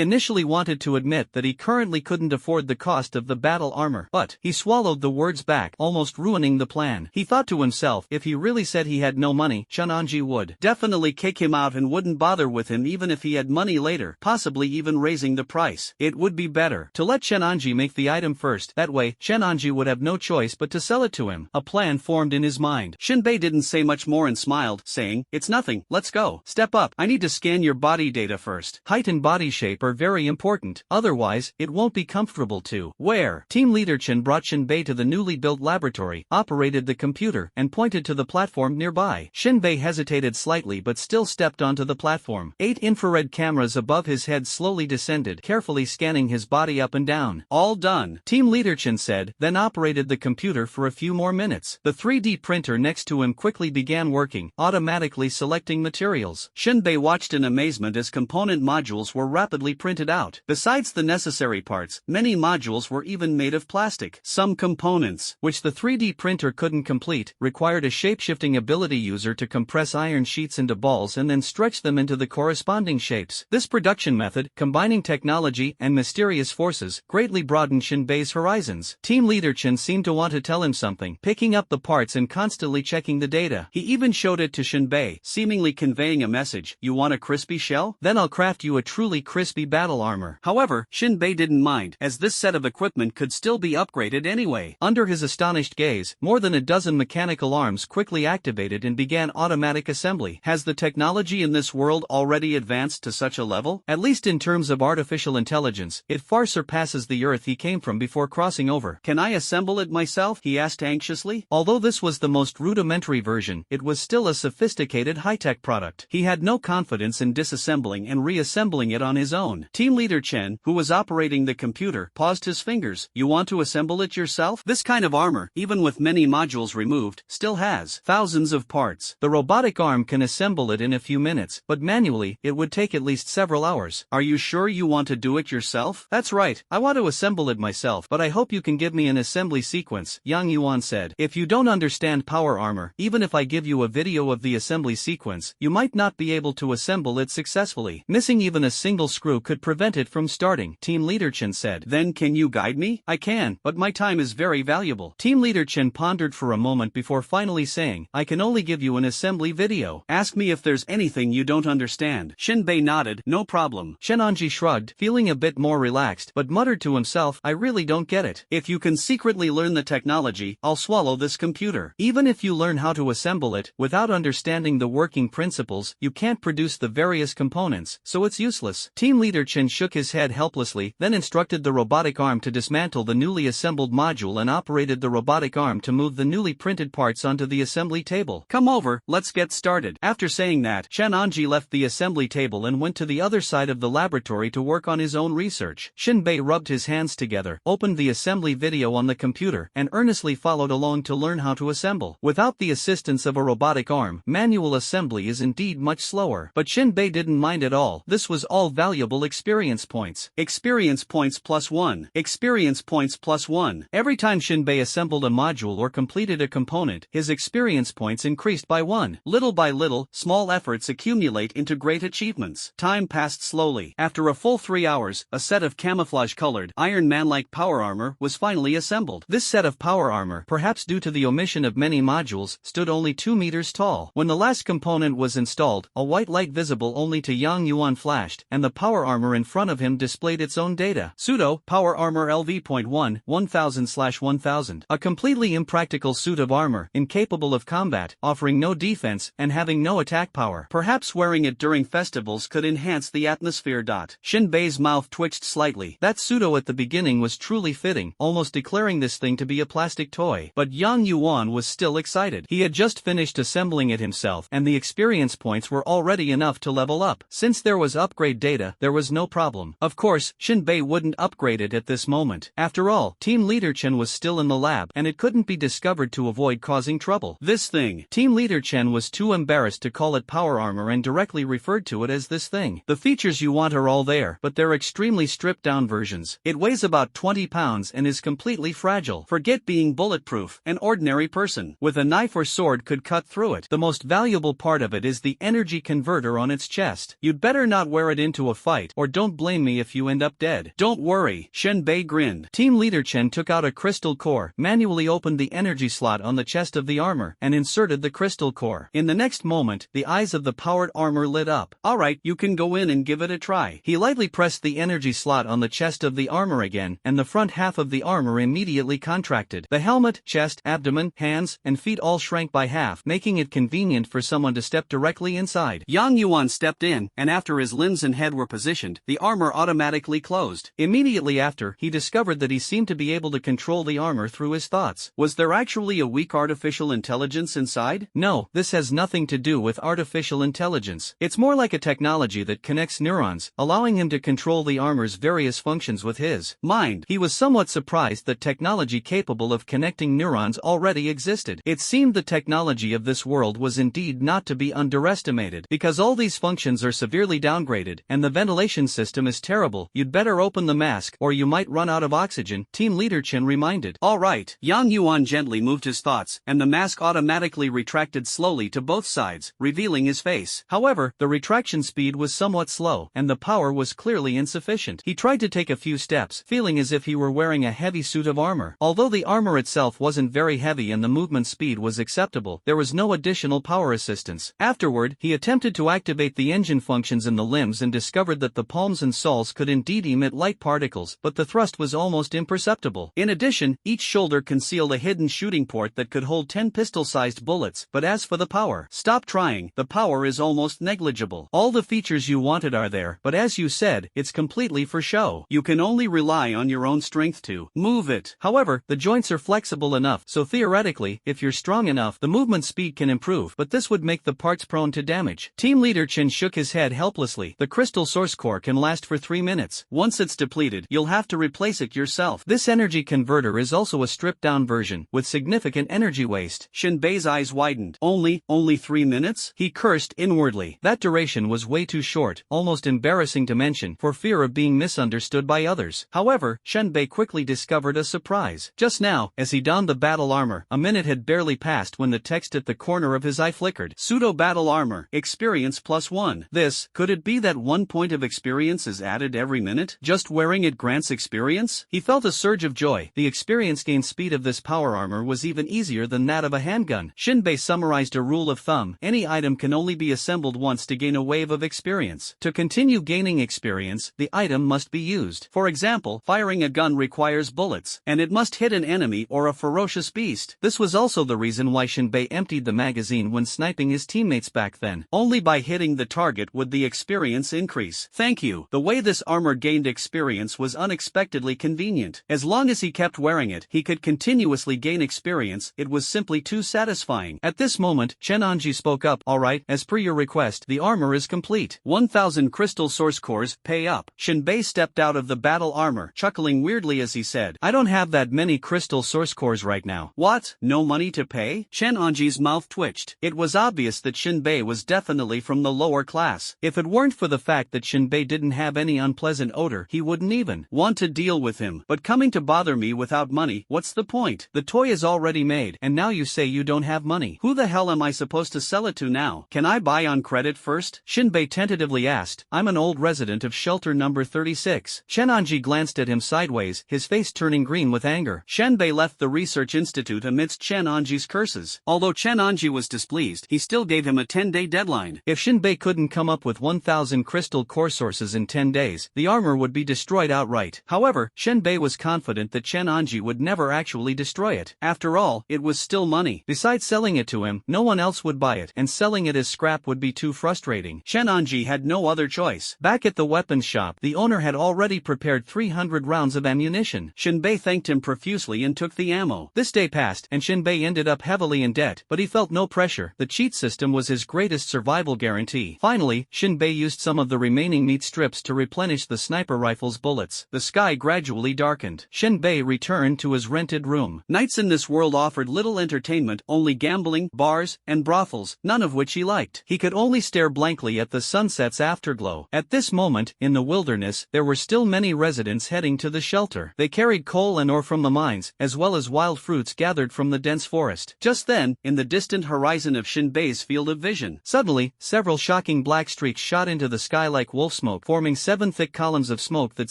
initially wanted to admit that he currently couldn't afford the cost of the battle armor, but he swallowed the words back, almost ruining the plan. He thought to himself, if he really said he had no money, Chen Anji would definitely kick him out and wouldn't bother with him even if he had money later, possibly even raising the price. It would be better to let Chen Anji make the item first, that way, Chen Anji would have no choice but to sell it to him. A plan formed in his mind. Shenbei didn't say much more and smiled, saying, it's nothing, let's go. Step up, I need to scan your body data first. Height and body shape are very important, otherwise, it won't be comfortable to wear. Team leader Chen brought Shenbei to the newly built laboratory, operated the computer, and pointed to the platform nearby. Shenbei hesitated slightly but still stepped onto the platform. 8 infrared cameras above his head slowly descended, carefully scanning his body up and down. All done, Team leader Chen said, then operated the computer for a few more minutes. The 3D printer next to him quickly began working, automatically selecting materials. Shenbei watched in amazement as component modules were rapidly printed out. Besides the necessary parts, many modules were even made of plastic. Some components, which the 3D printer couldn't complete, required a shape-shifting ability user to compress iron sheets into balls and then stretch them into the corresponding shapes. This production method, combining technology and mysterious forces, greatly broadened Shenbei's horizons. Team leader Chen seemed to want to tell him something, picking up the parts and constantly checking the data. He even showed it to Shenbei, seemingly conveying a message. You want a crispy shell? Then I'll craft you a truly crispy battle armor. However, Shenbei didn't mind, as this set of equipment could still be upgraded anyway. Under his astonished gaze, more than a dozen mechanical arms quickly activated and began automatic assembly. Has the technology in this world already advanced to such a level? At least in terms of artificial intelligence, it far surpasses the Earth he came from before crossing over. Can I assemble it myself? He asked anxiously. Although this was was the most rudimentary version, it was still a sophisticated high-tech product. He had no confidence in disassembling and reassembling it on his own. Team leader Chen, who was operating the computer, paused his fingers. You want to assemble it yourself? This kind of armor, even with many modules removed, still has thousands of parts. The robotic arm can assemble it in a few minutes, but manually, it would take at least several hours. Are you sure you want to do it yourself? That's right, I want to assemble it myself, but I hope you can give me an assembly sequence, Yang Yuan said. If you don't understand power armor, even if I give you a video of the assembly sequence, you might not be able to assemble it successfully. Missing even a single screw could prevent it from starting, Team Leader Chen said. Then can you guide me? I can, but my time is very valuable. Team Leader Chen pondered for a moment before finally saying, I can only give you an assembly video. Ask me if there's anything you don't understand. Shinbei nodded, no problem. Shenanji shrugged, feeling a bit more relaxed, but muttered to himself, I really don't get it. If you can secretly learn the technology, I'll swallow this computer. Even if you learn how to assemble it, without understanding the working principles, you can't produce the various components, so it's useless. Team Leader Chen shook his head helplessly, then instructed the robotic arm to dismantle the newly assembled module and operated the robotic arm to move the newly printed parts onto the assembly table. Come over, let's get started. After saying that, Shenanji left the assembly table and went to the other side of the laboratory to work on his own research. Shinbei rubbed his hands together, opened the assembly video on the computer, and earnestly followed along to learn how to assemble. Without the assistance of a robotic arm, manual assembly is indeed much slower. But Shinbei didn't mind at all. This was all valuable experience points. Experience points +1. Experience points +1. Every time Shinbei assembled a module or completed a component, his experience points increased by 1. Little by little, small efforts accumulate into great achievements. Time passed slowly. After a full 3 hours, a set of camouflage-colored, Iron Man-like power armor was finally assembled. This set of power armor, perhaps due to the omission of many modules, stood only 2 meters tall. When the last component was installed, a white light visible only to Yang Yuan flashed, and the power armor in front of him displayed its own data. Pseudo, Power Armor LV.1, 1000/1000. A completely impractical suit of armor, incapable of combat, offering no defense, and having no attack power. Perhaps wearing it during festivals could enhance the atmosphere. Shinbei's mouth twitched slightly. That pseudo at the beginning was truly fitting, almost declaring this thing to be a plastic toy. But Yang Yuan was still excited. He had just finished assembling it himself, and the experience points were already enough to level up. Since there was upgrade data, there was no problem. Of course, Shinbei wouldn't upgrade it at this moment. After all, Team Leader Chen was still in the lab, and it couldn't be discovered to avoid causing trouble. This thing. Team Leader Chen was too embarrassed to call it power armor and directly referred to it as this thing. The features you want are all there, but they're extremely stripped-down versions. It weighs about 20 pounds and is completely fragile. Forget being bulletproof. An ordinary person with a knife or sword could cut through it. The most valuable part of it is the energy converter on its chest. You'd better not wear it into a fight, or don't blame me if you end up dead. Don't worry, Shenbei grinned. Team Leader Chen took out a crystal core, manually opened the energy slot on the chest of the armor, and inserted the crystal core. In the next moment, the eyes of the powered armor lit up. Alright, you can go in and give it a try. He lightly pressed the energy slot on the chest of the armor again, and the front half of the armor immediately contracted. The helmet, chest, abdomen, hands, and feet all shrank by half, making it convenient for someone to step directly inside. Yang Yuan stepped in, and after his limbs and head were positioned, the armor automatically closed. Immediately after, he discovered that he seemed to be able to control the armor through his thoughts. Was there actually a weak artificial intelligence inside? No, this has nothing to do with artificial intelligence. It's more like a technology that connects neurons, allowing him to control the armor's various functions with his mind. He was somewhat surprised that technology capable of connecting neurons already existed. It seemed the technology of this world was indeed not to be underestimated. Because all these functions are severely downgraded, and the ventilation system is terrible, you'd better open the mask or you might run out of oxygen, Team Leader Chen reminded. Alright, Yang Yuan gently moved his thoughts, and the mask automatically retracted slowly to both sides, revealing his face. However, the retraction speed was somewhat slow, and the power was clearly insufficient. He tried to take a few steps, feeling as if he were wearing a heavy suit of armor. Although the armor itself wasn't very heavy and the movement speed was acceptable, there was no additional power assistance. Afterward, he attempted to activate the engine functions in the limbs and discovered that the palms and soles could indeed emit light particles, but the thrust was almost imperceptible. In addition, each shoulder concealed a hidden shooting port that could hold 10 pistol-sized bullets. But as for the power, stop trying, the power is almost negligible. All the features you wanted are there, but as you said, it's completely for show. You can only rely on your own strength to move it. However, the joints are flexible enough, so theoretically Theoretically, if you're strong enough, the movement speed can improve, but this would make the parts prone to damage. Team leader Chen shook his head helplessly. The crystal source core can last for 3 minutes. Once it's depleted, you'll have to replace it yourself. This energy converter is also a stripped-down version, with significant energy waste. Shinbei's eyes widened. Only 3 minutes? He cursed inwardly. That duration was way too short, almost embarrassing to mention, for fear of being misunderstood by others. However, Shinbei quickly discovered a surprise. Just now, as he donned the battle armor, a minute had barely passed when the text at the corner of his eye flickered. Pseudo-battle armor. Experience +1. Could it be that 1 point of experience is added every minute? Just wearing it grants experience? He felt a surge of joy. The experience gain speed of this power armor was even easier than that of a handgun. Shinbei summarized a rule of thumb: any item can only be assembled once to gain a wave of experience. To continue gaining experience, the item must be used. For example, firing a gun requires bullets, and it must hit an enemy or a ferocious beast. This was also the reason why Shinbei emptied the magazine when sniping his teammates back then. Only by hitting the target would the experience increase. Thank you. The way this armor gained experience was unexpectedly convenient. As long as he kept wearing it, he could continuously gain experience. It was simply too satisfying. At this moment, Chen Anji spoke up. Alright, as per your request, the armor is complete. 1,000 crystal source cores, pay up. Shinbei stepped out of the battle armor, chuckling weirdly as he said, I don't have that many crystal source cores right now. What? No money to pay? Chen Anji's mouth twitched. It was obvious that Shinbei was definitely from the lower class. If it weren't for the fact that Shinbei didn't have any unpleasant odor, he wouldn't even want to deal with him. But coming to bother me without money, what's the point? The toy is already made, and now you say you don't have money. Who the hell am I supposed to sell it to now? Can I buy on credit first? Shinbei tentatively asked. I'm an old resident of shelter number 36. Chen Anji glanced at him sideways, his face turning green with anger. Shinbei left the research institute amidst Chen Anji's curses. Although Chen Anji was displeased, he still gave him a 10-day deadline. If Shinbei couldn't come up with 1,000 crystal core sources in 10 days, the armor would be destroyed outright. However, Shinbei was confident that Chen Anji would never actually destroy it. After all, it was still money. Besides selling it to him, no one else would buy it, and selling it as scrap would be too frustrating. Chen Anji had no other choice. Back at the weapons shop, the owner had already prepared 300 rounds of ammunition. Shinbei thanked him profusely and took the ammo. This day passed, and Shinbei ended up heavily in debt, but he felt no pressure. The cheat system was his greatest survival guarantee. Finally, Shinbei used some of the remaining meat strips to replenish the sniper rifle's bullets. The sky gradually darkened. Shinbei returned to his rented room. Nights in this world offered little entertainment, only gambling, bars, and brothels, none of which he liked. He could only stare blankly at the sunset's afterglow. At this moment, in the wilderness, there were still many residents heading to the shelter. They carried coal and ore from the mines, as well as wild fruits gathered from the dense forest. Just then, in the distant horizon of Shinbei's field of vision, suddenly, several shocking black streaks shot into the sky like wolf smoke, forming 7 thick columns of smoke that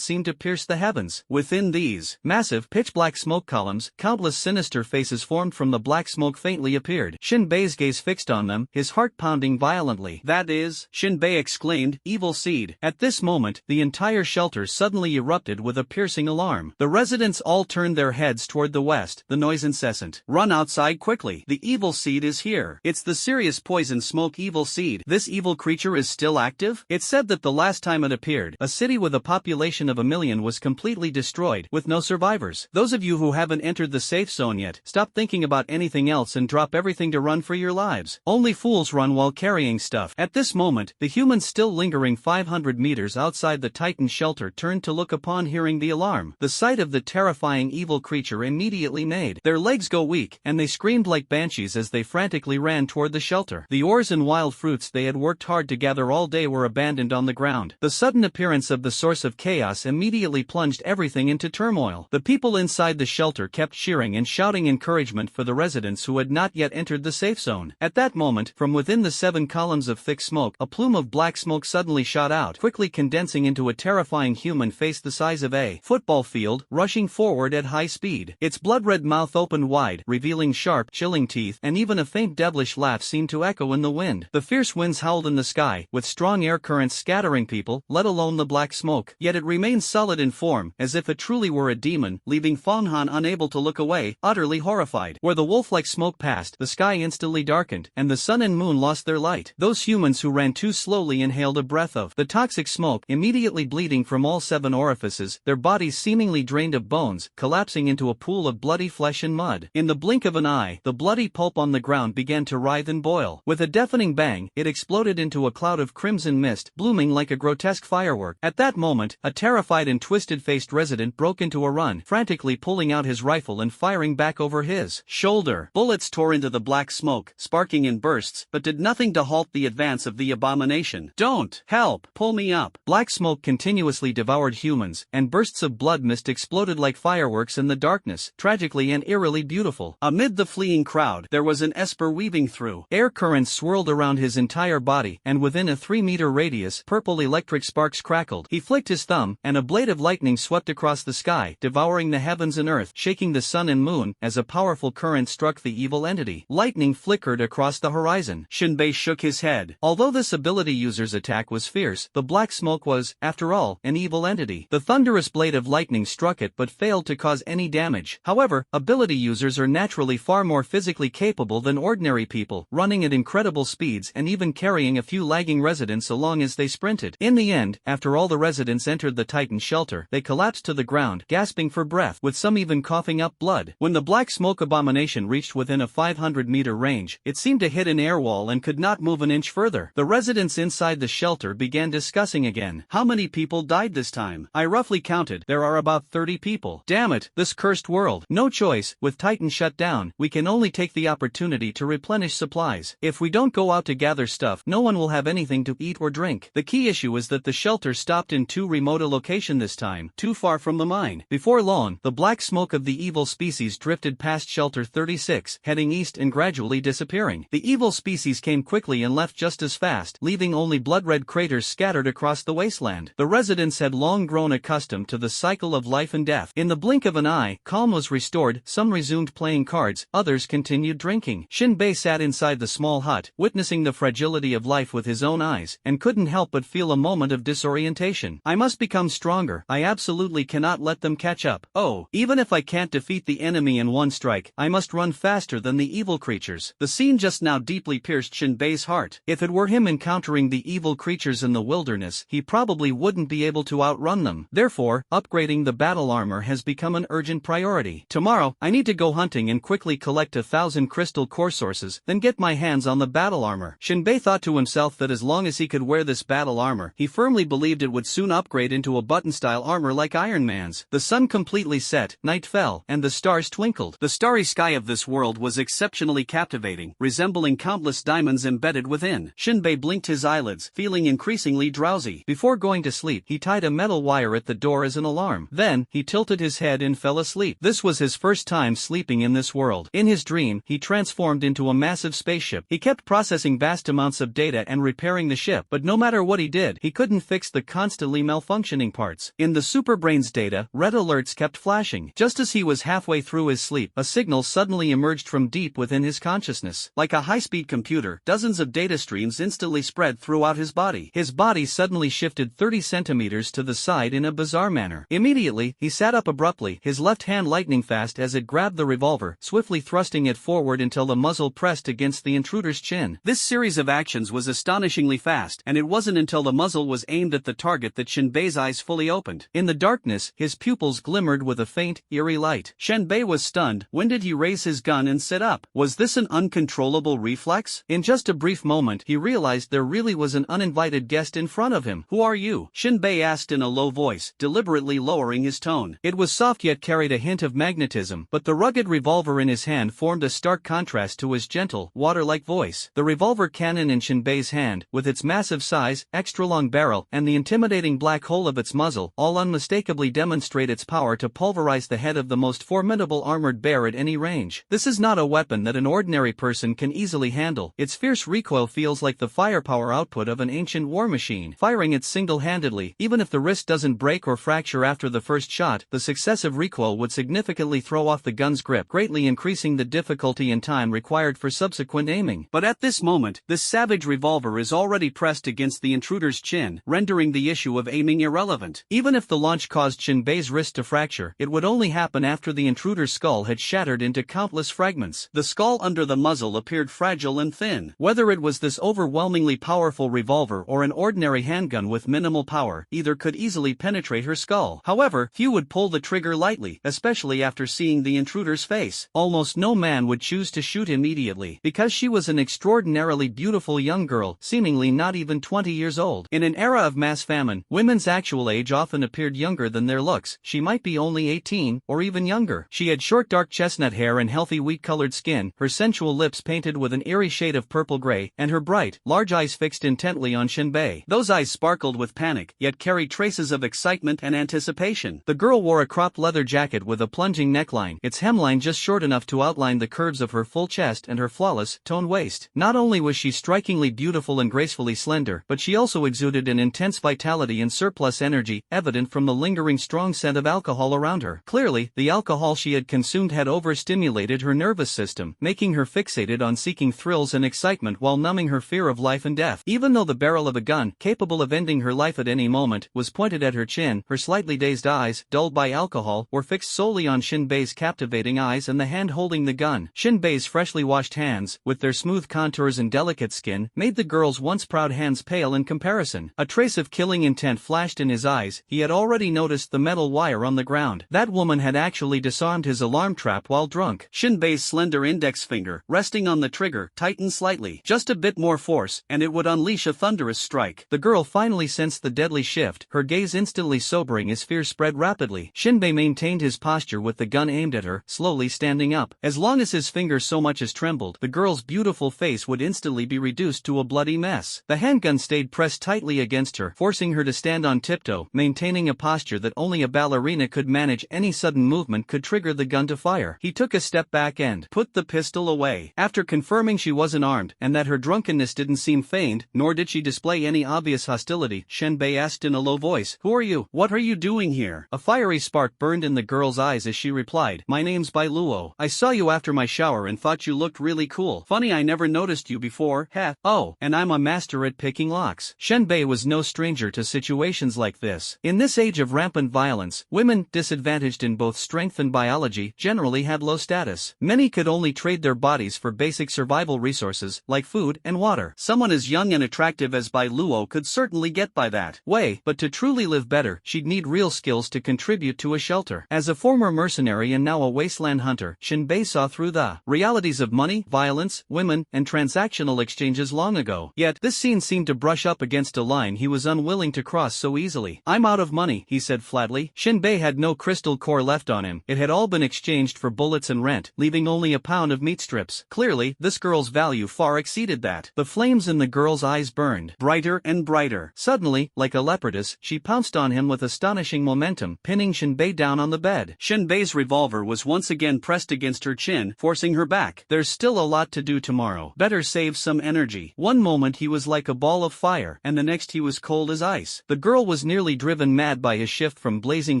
seemed to pierce the heavens. Within these massive, pitch-black smoke columns, countless sinister faces formed from the black smoke faintly appeared. Shinbei's gaze fixed on them, his heart pounding violently. That is, Shinbei exclaimed, evil seed. At this moment, the entire shelter suddenly erupted with a piercing alarm. The residents all turned their heads toward the west, the noise incessant. Run outside quickly. The evil seed is here. It's the serious poison smoke evil seed. This evil creature is still active? It's said that the last time it appeared, a city with a population of 1 million was completely destroyed, with no survivors. Those of you who haven't entered the safe zone yet, stop thinking about anything else and drop everything to run for your lives. Only fools run while carrying stuff. At this moment, the humans still lingering 500 meters outside the Titan shelter turned to look upon hearing the alarm. The sight of the terrifying evil creature immediately made their legs go weak, and they screamed like banshees as they frantically ran toward the shelter. The ores and wild fruits they had worked hard to gather all day were abandoned on the ground. The sudden appearance of the source of chaos immediately plunged everything into turmoil. The people inside the shelter kept cheering and shouting encouragement for the residents who had not yet entered the safe zone. At that moment, from within the 7 columns of thick smoke, a plume of black smoke suddenly shot out, quickly condensing into a terrifying human face the size of a football field, rushing forward at high speed. Its blood-red mouth opened wide, revealing sharp, chilling teeth, and even a faint devilish laugh seemed to echo in the wind. The fierce winds howled in the sky, with strong air currents scattering people, let alone the black smoke. Yet it remained solid in form, as if it truly were a demon, leaving Fanghan unable to look away, utterly horrified. Where the wolf-like smoke passed, the sky instantly darkened, and the sun and moon lost their light. Those humans who ran too slowly inhaled a breath of the toxic smoke, immediately bleeding from all 7 orifices, their bodies seemingly drained of bones, collapsing into a pool of bloody flesh and mud. In the blink of an eye, the bloody pulp on the ground began to writhe and boil. With a deafening bang, it exploded into a cloud of crimson mist, blooming like a grotesque firework. At that moment, a terrified and twisted-faced resident broke into a run, frantically pulling out his rifle and firing back over his shoulder. Bullets tore into the black smoke, sparking in bursts, but did nothing to halt the advance of the abomination. "Don't! Help! Pull me up!" Black smoke continuously devoured humans, and bursts of blood mist exploded like fireworks in the darkness, tragically and eerily beautiful. Amid the fleeing crowd, there was an esper weaving through. Air currents swirled around his entire body, and within a 3-meter radius, purple electric sparks crackled. He flicked his thumb, and a blade of lightning swept across the sky, devouring the heavens and earth, shaking the sun and moon, as a powerful current struck the evil entity. Lightning flickered across the horizon. Shinbei shook his head. Although this ability user's attack was fierce, the black smoke was, after all, an evil entity. The thunderous blade of lightning struck it but failed to cause any damage. However, ability users are naturally far more physically capable than ordinary people, running at incredible speeds and even carrying a few lagging residents along as they sprinted. In the end, after all the residents entered the Titan shelter, they collapsed to the ground, gasping for breath, with some even coughing up blood. When the black smoke abomination reached within a 500-meter range, it seemed to hit an air wall and could not move an inch further. The residents inside the shelter began discussing again. "How many people died this time?" "I roughly counted. There are about 30 people. Damn it, this cursed world." "No choice. With Titan shut down, we can only take the opportunity to replenish supplies. If we don't go out to gather stuff, no one will have anything to eat or drink." The key issue is that the shelter stopped in too remote a location this time, too far from the mine. Before long, the black smoke of the evil species drifted past Shelter 36, heading east and gradually disappearing. The evil species came quickly and left just as fast, leaving only blood-red craters scattered across the wasteland. The residents had long grown accustomed to the cycle of life and death. In the blink of an eye, calm was restored, some resumed playing cards, others continued drinking. Shinbei sat inside the small hut, witnessing the fragility of life with his own eyes, and couldn't help but feel a moment of disorientation. "I must become stronger. I absolutely cannot let them catch up. Oh, even if I can't defeat the enemy in one strike, I must run faster than the evil creatures." The scene just now deeply pierced Shinbei's heart. If it were him encountering the evil creatures in the wilderness, he probably wouldn't be able to outrun them. Therefore, upgrading the battle armor has become an urgent priority. "Tomorrow, I need to go hunting and quickly collect 1,000 crystal core sources, then get my hands on the battle armor." Shinbei thought to himself that as long as he could wear this battle armor, he firmly believed it would soon upgrade into a button-style armor like Iron Man's. The sun completely set, night fell, and the stars twinkled. The starry sky of this world was exceptionally captivating, resembling countless diamonds embedded within. Shinbei blinked his eyelids, feeling increasingly drowsy. Before going to sleep, he tied a metal wire at the door as an alarm. Then, he tilted his head and fell asleep. This was his first time sleeping in this world. In his dream, he transformed into a massive spaceship. He kept processing vast amounts of data and repairing the ship, but no matter what he did, he couldn't fix the constantly malfunctioning parts. In the Superbrain's data, red alerts kept flashing. Just as he was halfway through his sleep, a signal suddenly emerged from deep within his consciousness. Like a high-speed computer, dozens of data streams instantly spread throughout his body. His body suddenly shifted 30 centimeters to the side in a bizarre manner. Immediately, he sat up abruptly, his left hand lightning fast as it grabbed the revolver, swiftly thrusting it forward until the muzzle pressed against the intruder's chin. This series of actions was astonishingly fast, and it wasn't until the muzzle was aimed at the target that Shinbei's eyes fully opened. In the darkness, his pupils glimmered with a faint, eerie light. Shinbei was stunned. When did he raise his gun and sit up? Was this an uncontrollable reflex? In just a brief moment, he realized there really was an uninvited guest in front of him. "Who are you?" Shinbei asked in a low voice, deliberately lowering his tone. It was soft yet carried a hint of magnetism, but the rugged revolver in his hand formed a stark contrast to his gentle, water-like voice. The revolver cannon in Shinbei's hand, with its massive size, extra-long barrel, and the intimidating black hole of its muzzle, all unmistakably demonstrate its power to pulverize the head of the most formidable armored bear at any range. This is not a weapon that an ordinary person can easily handle. Its fierce recoil feels like the firepower output of an ancient war machine. Firing it single-handedly, even if the wrist doesn't break or fracture after the first shot, the successive recoil would significantly throw off the gun's grip, greatly increasing the difficulty and time required for subsequent aiming. But at this moment, this savage revolver is already pressed against the intruder's chin, rendering the issue of aiming irrelevant. Even if the launch caused Shinbei's wrist to fracture, it would only happen after the intruder's skull had shattered into countless fragments. The skull under the muzzle appeared fragile and thin. Whether it was this overwhelmingly powerful revolver or an ordinary handgun with minimal power, either could easily penetrate her skull. However, few would pull the trigger lightly, especially after seeing the intruder's face. face. Almost no man would choose to shoot immediately, because she was an extraordinarily beautiful young girl, seemingly not even 20 years old. In an era of mass famine, women's actual age often appeared younger than their looks. She might be only 18, or even younger. She had short dark chestnut hair and healthy wheat-colored skin, her sensual lips painted with an eerie shade of purple-gray, and her bright, large eyes fixed intently on Shinbei. Those eyes sparkled with panic, yet carried traces of excitement and anticipation. The girl wore a cropped leather jacket with a plunging neckline, its hemline just short enough to outline the curves of her full chest and her flawless, toned waist. Not only was she strikingly beautiful and gracefully slender, but she also exuded an intense vitality and surplus energy, evident from the lingering strong scent of alcohol around her. Clearly, the alcohol she had consumed had overstimulated her nervous system, making her fixated on seeking thrills and excitement while numbing her fear of life and death. Even though the barrel of a gun, capable of ending her life at any moment, was pointed at her chin, her slightly dazed eyes, dulled by alcohol, were fixed solely on Shinbei's captivating eyes and the hand holding the gun. Shinbei's freshly washed hands, with their smooth contours and delicate skin, made the girl's once proud hands pale in comparison. A trace of killing intent flashed in his eyes. He had already noticed the metal wire on the ground. That woman had actually disarmed his alarm trap while drunk. Shinbei's slender index finger, resting on the trigger, tightened slightly. Just a bit more force, and it would unleash a thunderous strike. The girl finally sensed the deadly shift, her gaze instantly sobering as fear spread rapidly. Shinbei maintained his posture with the gun aimed at her, slowly standing up. As long as his fingers so much as trembled, the girl's beautiful face would instantly be reduced to a bloody mess. The handgun stayed pressed tightly against her, forcing her to stand on tiptoe, maintaining a posture that only a ballerina could manage. Any sudden movement could trigger the gun to fire. He took a step back and put the pistol away. After confirming she wasn't armed, and that her drunkenness didn't seem feigned, nor did she display any obvious hostility, Shinbei asked in a low voice, "Who are you? What are you doing here?" A fiery spark burned in the girl's eyes as she replied, "My name's Bai Luo. I saw you after my shower and thought you looked really cool. Funny I never noticed you before, heh. Oh, and I'm a master at picking locks." Shinbei was no stranger to situations like this. In this age of rampant violence, women, disadvantaged in both strength and biology, generally had low status. Many could only trade their bodies for basic survival resources, like food and water. Someone as young and attractive as Bai Luo could certainly get by that way, but to truly live better, she'd need real skills to contribute to a shelter. As a former mercenary and now a wasteland hunter, Shinbei saw through the realities of money, violence, women, and transactional exchanges long ago. Yet, this scene seemed to brush up against a line he was unwilling to cross so easily. "I'm out of money," he said flatly. Shinbei had no crystal core left on him. It had all been exchanged for bullets and rent, leaving only a pound of meat strips. Clearly, this girl's value far exceeded that. The flames in the girl's eyes burned brighter and brighter. Suddenly, like a leopardess, she pounced on him with astonishing momentum, pinning Shinbei down on the bed. Shinbei's revolver was once again pressed against her chin, forcing her back. "There's still a lot to do tomorrow. Better save some energy." One moment he was like a ball of fire, and the next he was cold as ice. The girl was nearly driven mad by his shift from blazing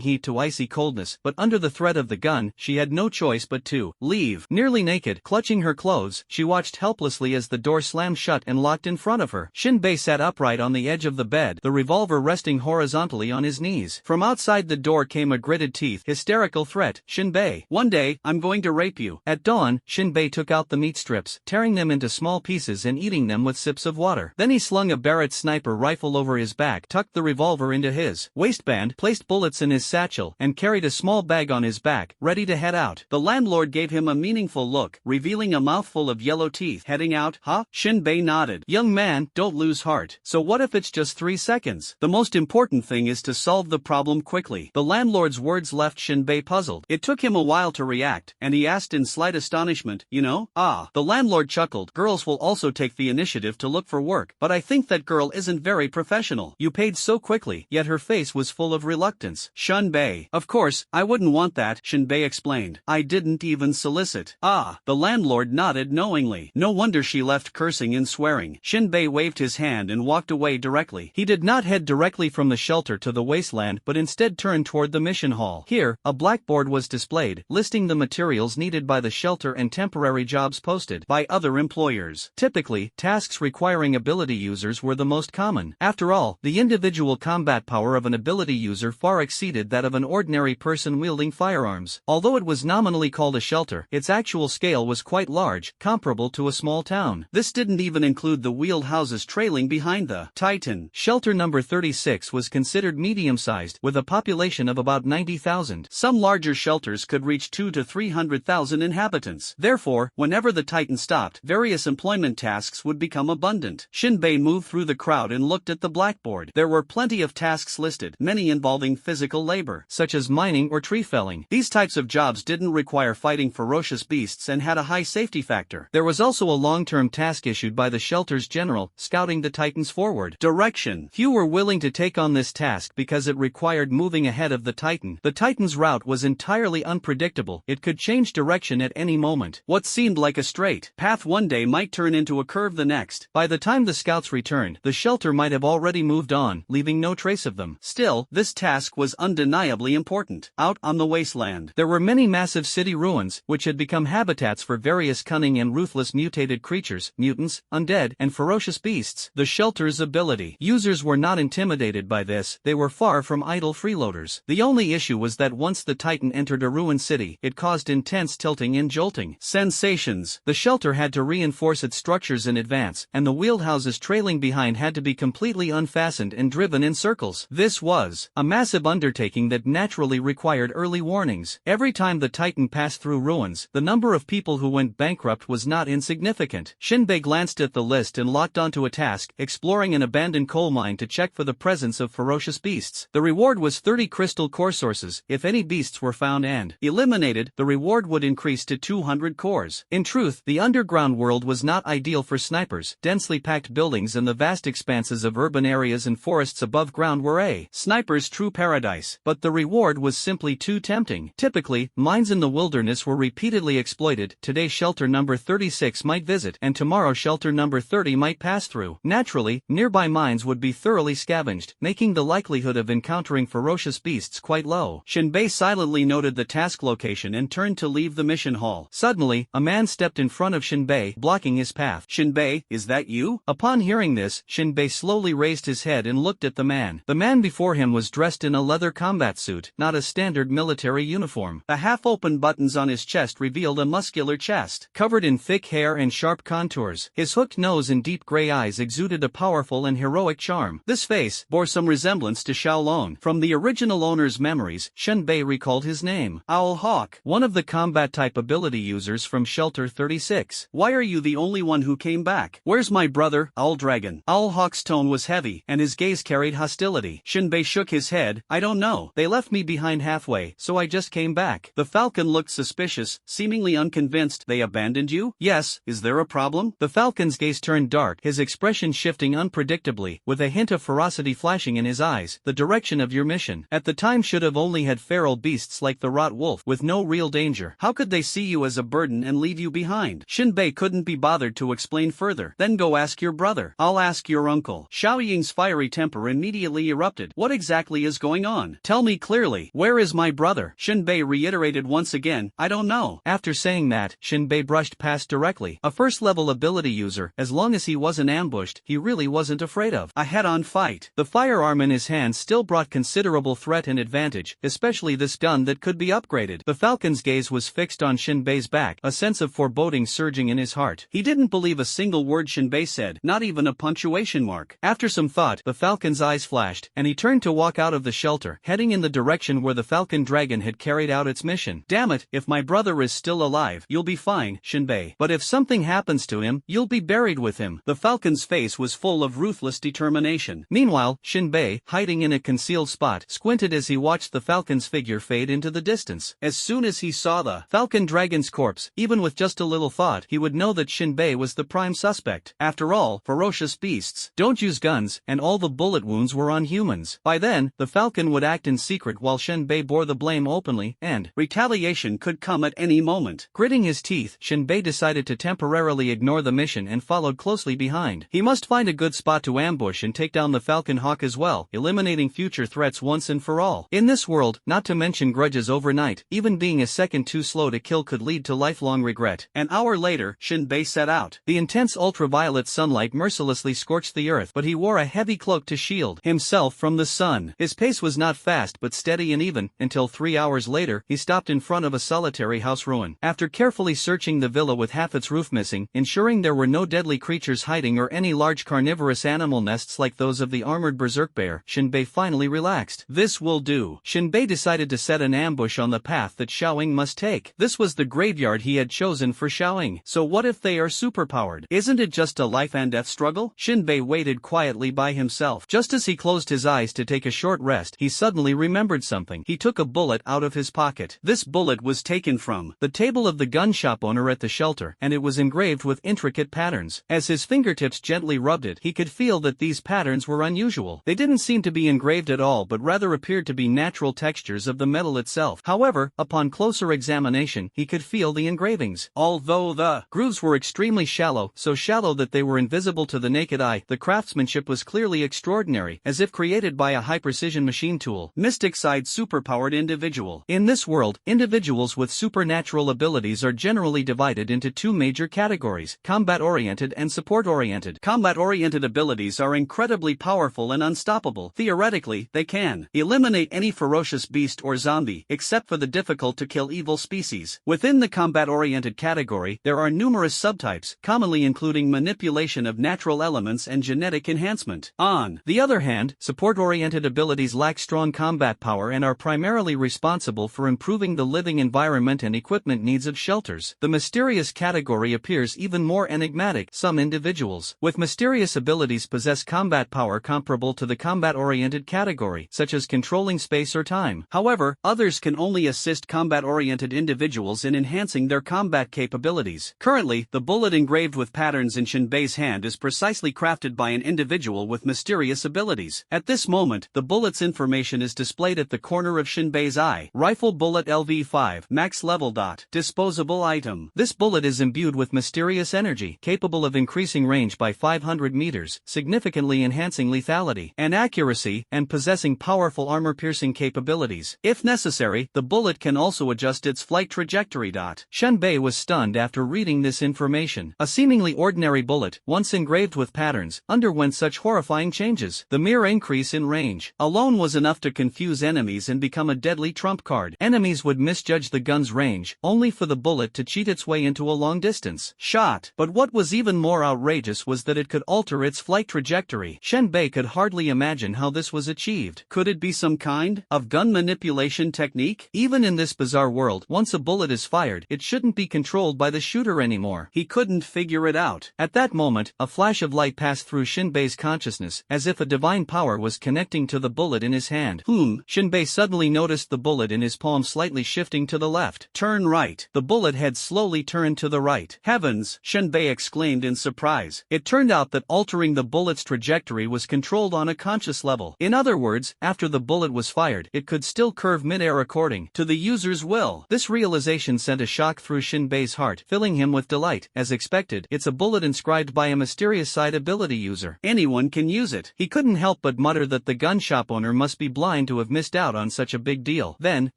heat to icy coldness, but under the threat of the gun, she had no choice but to leave. Nearly naked, clutching her clothes, she watched helplessly as the door slammed shut and locked in front of her. Shinbei sat upright on the edge of the bed, the revolver resting horizontally on his knees. From outside the door came a gritted teeth, hysterical threat, "Shinbei, one day, I'm going to rape you." At dawn, Shinbei took out the meat strips, tearing them into small pieces and eating them with sips of water. Then he slung a Barrett sniper rifle over his back, tucked the revolver into his waistband, placed bullets in his satchel, and carried a small bag on his back, ready to head out. The landlord gave him a meaningful look, revealing a mouthful of yellow teeth. "Heading out, huh?" Shinbei nodded. "Young man, don't lose heart. So what if it's just 3 seconds? The most important thing is to solve the problem quickly." The landlord's words left Shinbei puzzled. It took him a while to react, and he asked in slight astonishment, "You know?" "Ah." The landlord chuckled. "Girls will also take the initiative to look for work, but I think that girl isn't very professional. You paid so quickly." Yet her face was full of reluctance. "Shinbei, of course, I wouldn't want that," Shinbei explained. "I didn't even solicit." "Ah." The landlord nodded knowingly. No wonder she left cursing and swearing. Shinbei waved his hand and walked away directly. He did not head directly from the shelter to the wasteland but instead turned toward the mission hall. Here, a blackboard was displayed, listing the materials needed by the shelter and temporary jobs posted by other employers. Typically, tasks requiring ability users were the most common. After all, the individual combat power of an ability user far exceeded that of an ordinary person wielding firearms. Although it was nominally called a shelter, its actual scale was quite large, comparable to a small town. This didn't even include the wheeled houses trailing behind the Titan. Shelter number 36 was considered medium-sized, with a population of about 90,000. Some larger shelters could reach 2 to 300,000 inhabitants. Therefore, whenever the Titan stopped, various employment tasks would become abundant. Shinbei moved through the crowd and looked at the blackboard. There were plenty of tasks listed, many involving physical labor, such as mining or tree felling. These types of jobs didn't require fighting ferocious beasts and had a high safety factor. There was also a long-term task issued by the shelter's general, scouting the Titans forward direction. Few were willing to take on this task because it required moving ahead of the Titan. The Titan's route was entirely unpredictable. It could change direction at any moment. What seemed like a straight path one day might turn into a curve the next. By the time the scouts returned, the shelter might have already moved on, leaving no trace of them. Still, this task was undeniably important. Out on the wasteland, there were many massive city ruins, which had become habitats for various cunning and ruthless mutated creatures, mutants, undead, and ferocious beasts. The shelter's ability. Users were not intimidated by this, they were far from idle freeloaders. The only issue was that once the Titan entered a ruined city, it caused intense tilting and jolting sensations. The shelter had to reinforce its structures in advance, and the wheeled houses trailing behind had to be completely unfastened and driven in circles. This was a massive undertaking that naturally required early warnings. Every time the Titan passed through ruins, the number of people who went bankrupt was not insignificant. Shinbei glanced at the list and locked onto a task, exploring an abandoned coal mine to check for the presence of ferocious beasts. The reward was 30 crystal core sources. If any beasts were found and eliminated, the reward would increase to 200 cores. In truth, the underground world was not ideal for snipers. Densely packed buildings and the vast expanses of urban areas and forests above ground were a sniper's true paradise, but the reward was simply too tempting. Typically, mines in the wilderness were repeatedly exploited. Today shelter number 36 might visit, and tomorrow shelter number 30 might pass through. Naturally, nearby mines would be thoroughly scavenged, making the likelihood of encountering ferocious beasts quite low. Shinbei silently noted the task location and turned to leave the mission hall. Suddenly, a man stepped in front of Shinbei, blocking his path. "Shinbei, is that you?" Upon hearing this, Shinbei slowly raised his head and looked at the man. The man before him was dressed in a leather combat suit, not a standard military uniform. The half-open buttons on his chest revealed a muscular chest, covered in thick hair and sharp contours. His hooked nose and deep gray eyes exuded a powerful and heroic charm. This face bore some resemblance to Xiaolong. From the original owner's memories, Shinbei recalled his name, Owl Hawk, one of the combat-type ability users from Shelter 36. "Why are you the only one who came back? Where's my brother, Owl Dragon?" Owl Hawk's tone was heavy, and his gaze carried hostility. Shinbei shook his head. "I don't know. They left me behind halfway, so I just came back." The Falcon looked suspicious, seemingly unconvinced. "They abandoned you?" "Yes. Is there a problem?" The Falcon's gaze turned dark, his expression shifting unpredictably, with a hint of ferocity flashing in his eyes. "The direction of your mission at the time should have only had feral beasts like the rot wolf, with no real danger. How could they see you as a burden and leave you behind?" Shinbei couldn't be bothered to explain further. "Then go ask your brother." "I'll ask your uncle." Xiao Ying's fiery temper immediately erupted. "What exactly is going on? Tell me clearly. Where is my brother?" Shinbei reiterated once again, "I don't know." After saying that, Shinbei brushed past directly. A first-level ability user, as long as he wasn't ambushed, he really wasn't afraid of a head-on fight. The firearm in his hand still brought considerable threat and advantage, especially this gun that could be upgraded. The Falcon's gaze was fixed on Shinbei's back, a sense of foreboding surging in his heart. He didn't believe a single word Shinbei said, not even a punctuation mark. After some thought, the Falcon's eyes flashed, and he turned to walk out of the shelter, heading in the direction where the Falcon Dragon had carried out its mission. "Damn it, if my brother is still alive, you'll be fine, Shinbei. But if something happens to him, you'll be buried with him." The Falcon's face was full of ruthless determination. Meanwhile, Shinbei, hiding in a concealed spot, squinted as he watched the Falcon's figure fade into the distance. As soon as he saw the Falcon Dragon's corpse, even with just a little thought, he would know that Shinbei was the prime suspect. After all, ferocious beasts don't use guns, and all the bullet wounds were on humans. By then, the Falcon would act in secret while Shinbei bore the blame openly, and retaliation could come at any moment. Gritting his teeth, Shinbei decided to temporarily ignore the mission and followed closely behind. He must find a good spot to ambush and take down the Falcon Hawk as well, eliminating future threats once and for all. In this world, not to mention grudges overnight, even being a second too slow to kill could lead to lifelong regret. An hour later, Shinbei set out. The intense ultraviolet sunlight mercilessly scorched the earth, but he wore a heavy cloak to shield himself from the sun. His pace was not fast but steady and even, until 3 hours later, he stopped in front of a solitary house ruin. After carefully searching the villa with half its roof missing, ensuring there were no deadly creatures hiding or any large carnivorous animal nests like those of the armored berserk bear, Shinbei finally relaxed. This will do. Shinbei decided to set an ambush on the path that Xiao Xiaoying must take. This was the graveyard he had chosen for Xiaoying. So what if they are superpowered? Isn't it just a life and death struggle? Shinbei waited quietly by himself. Just as he closed his eyes to take a short rest, he suddenly remembered something. He took a bullet out of his pocket. This bullet was taken from the table of the gun shop owner at the shelter, and it was engraved with intricate patterns. As his fingertips gently rubbed it, he could feel that these patterns were unusual. They didn't seem to be engraved at all, but rather appeared to be natural textures of the metal itself. However, upon closer examination, he could feel the engravings. Although the grooves were extremely shallow, so shallow that they were invisible to the naked eye, the craftsmanship was clearly extraordinary, as if created by a high-precision machine tool. Mystic Side Superpowered Individual. In this world, individuals with supernatural abilities are generally divided into two major categories: combat-oriented and support-oriented. Combat-oriented abilities are incredibly powerful and unstoppable. Theoretically, they can eliminate any ferocious beast or zombie, except for the difficult-to-kill evil species. Within the combat-oriented category, there are numerous subtypes, commonly including manipulation of natural elements and genetic enhancement. On the other hand, support-oriented abilities lack strong combat power and are primarily responsible for improving the living environment and equipment needs of shelters. The mysterious category appears even more enigmatic. Some individuals with mysterious abilities possess combat power comparable to the combat-oriented category, such as controlling space or time. However, others can only assist combat-oriented individuals in enhancing their combat capabilities. Currently, the bullet engraved with patterns in Shinbei's hand is precisely crafted by an individual with mysterious abilities. At this moment, the bullet's information is displayed at the corner of Shinbei's eye. Rifle bullet LV5, max level. Disposable item. This bullet is imbued with mysterious energy, capable of increasing range by 500 meters, significantly enhancing lethality and accuracy, and possessing powerful armor-piercing capabilities. If necessary, the bullet can also adjust its flight trajectory. Shinbei was stunned after reading this information. A seemingly ordinary bullet, once engraved with patterns, underwent such horrifying changes. The mere increase in range alone was enough to confuse enemies and become a deadly trump card. Enemies would misjudge the gun's range, only for the bullet to cheat its way into a long-distance shot. But what was even more outrageous was that it could alter its flight trajectory. Shinbei could hardly imagine how this was achieved. Could it be some kind of gun manipulation technique? Even in this bizarre world, once a bullet is fired, it shouldn't be controlled by the shooter anymore. He couldn't figure it out. At that moment, a flash of light passed through Shinbei's consciousness, as if a divine power was connecting to the bullet in his hand. Shinbei suddenly noticed the bullet in his palm slightly shifting to the left. Turn right. The bullet had slowly turned to the right. Heavens! Shinbei exclaimed in surprise. It turned out that altering the bullet's trajectory was controlled on a conscious level. In other words, after the bullet was fired, it could still curve mid-air according to the user's will. This realization sent a shock through Shinbei's heart, filling him with delight. As expected, it's a bullet inscribed by a mysterious side ability user. Anyone can use it. He couldn't help but mutter that the gun shop owner must be blind to have missed out on such a big deal. Then,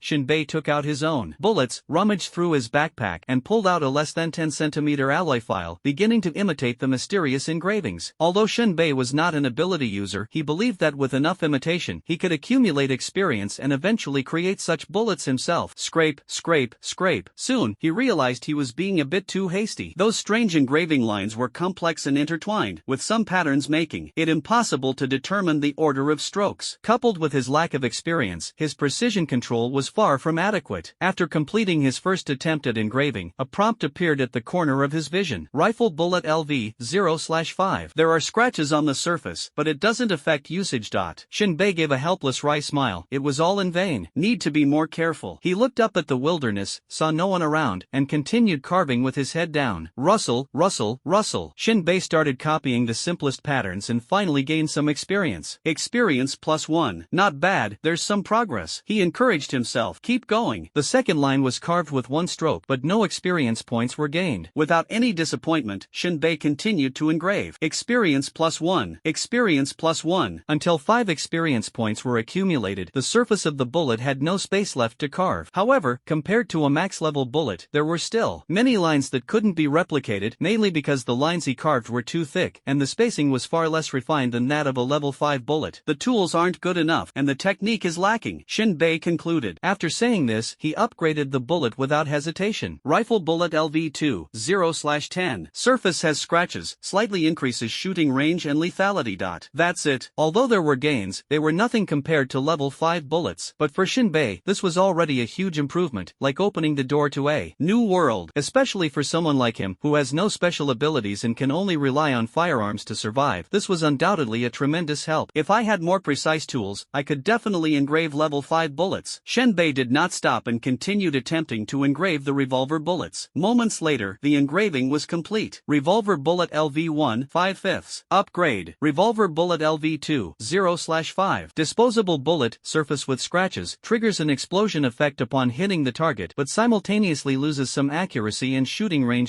Shinbei took out his own bullets, rummaged through his backpack, and pulled out a less than 10 centimeter alloy file, beginning to imitate the mysterious engravings. Although Shinbei was not an ability user, he believed that with enough imitation, he could accumulate experience and eventually create such bullets himself. Scrape, scrape, scrape. Soon, he realized he was being a bit too hasty. Those strange engraving lines were complex and intertwined, with some patterns making it impossible to determine the order of strokes. Coupled with his lack of experience, his precision control was far from adequate. After completing his first attempt at engraving, a prompt appeared at the corner of his vision. Rifle bullet LV 0/5. There are scratches on the surface, but it doesn't affect usage. Shinbei gave a helpless wry smile. It was all in vain. Need to be more careful. He looked up at the wilderness, saw no one around, and continued carving with his head down. Rustle, rustle, rustle. Shinbei started copying the simplest patterns and finally gained some experience. Experience +1. Not bad, there's some progress. He encouraged himself. Keep going. The second line was carved with one stroke, but no experience points were gained. Without any disappointment, Shinbei continued to engrave. Experience +1. Experience +1. Until 5 experience points were accumulated, the surface of the bullet had no space left to carve. However, compared to a max-level bullet, there were still many lines that couldn't be replicated, mainly because the lines he carved were too thick, and the spacing was far less refined than that of a level 5 bullet. The tools aren't good enough, and the technique is lacking, Shinbei concluded. After saying this, he upgraded the bullet without hesitation. Rifle bullet LV2 0/10. Surface has scratches, slightly increases shooting range and lethality. That's it. Although there were gains, they were nothing compared to level 5 bullets, but for Shinbei, this was already a huge improvement. improvement, like opening the door to a new world. Especially for someone like him, who has no special abilities and can only rely on firearms to survive, this was undoubtedly a tremendous help. If I had more precise tools, I could definitely engrave level 5 bullets. Shenbei did not stop and continued attempting to engrave the revolver bullets. Moments later, the engraving was complete. Revolver bullet LV1 5/5. Upgrade. Revolver bullet LV2 0/5. Disposable bullet, surface with scratches, triggers an explosion effect upon hitting the target but simultaneously loses some accuracy and shooting range.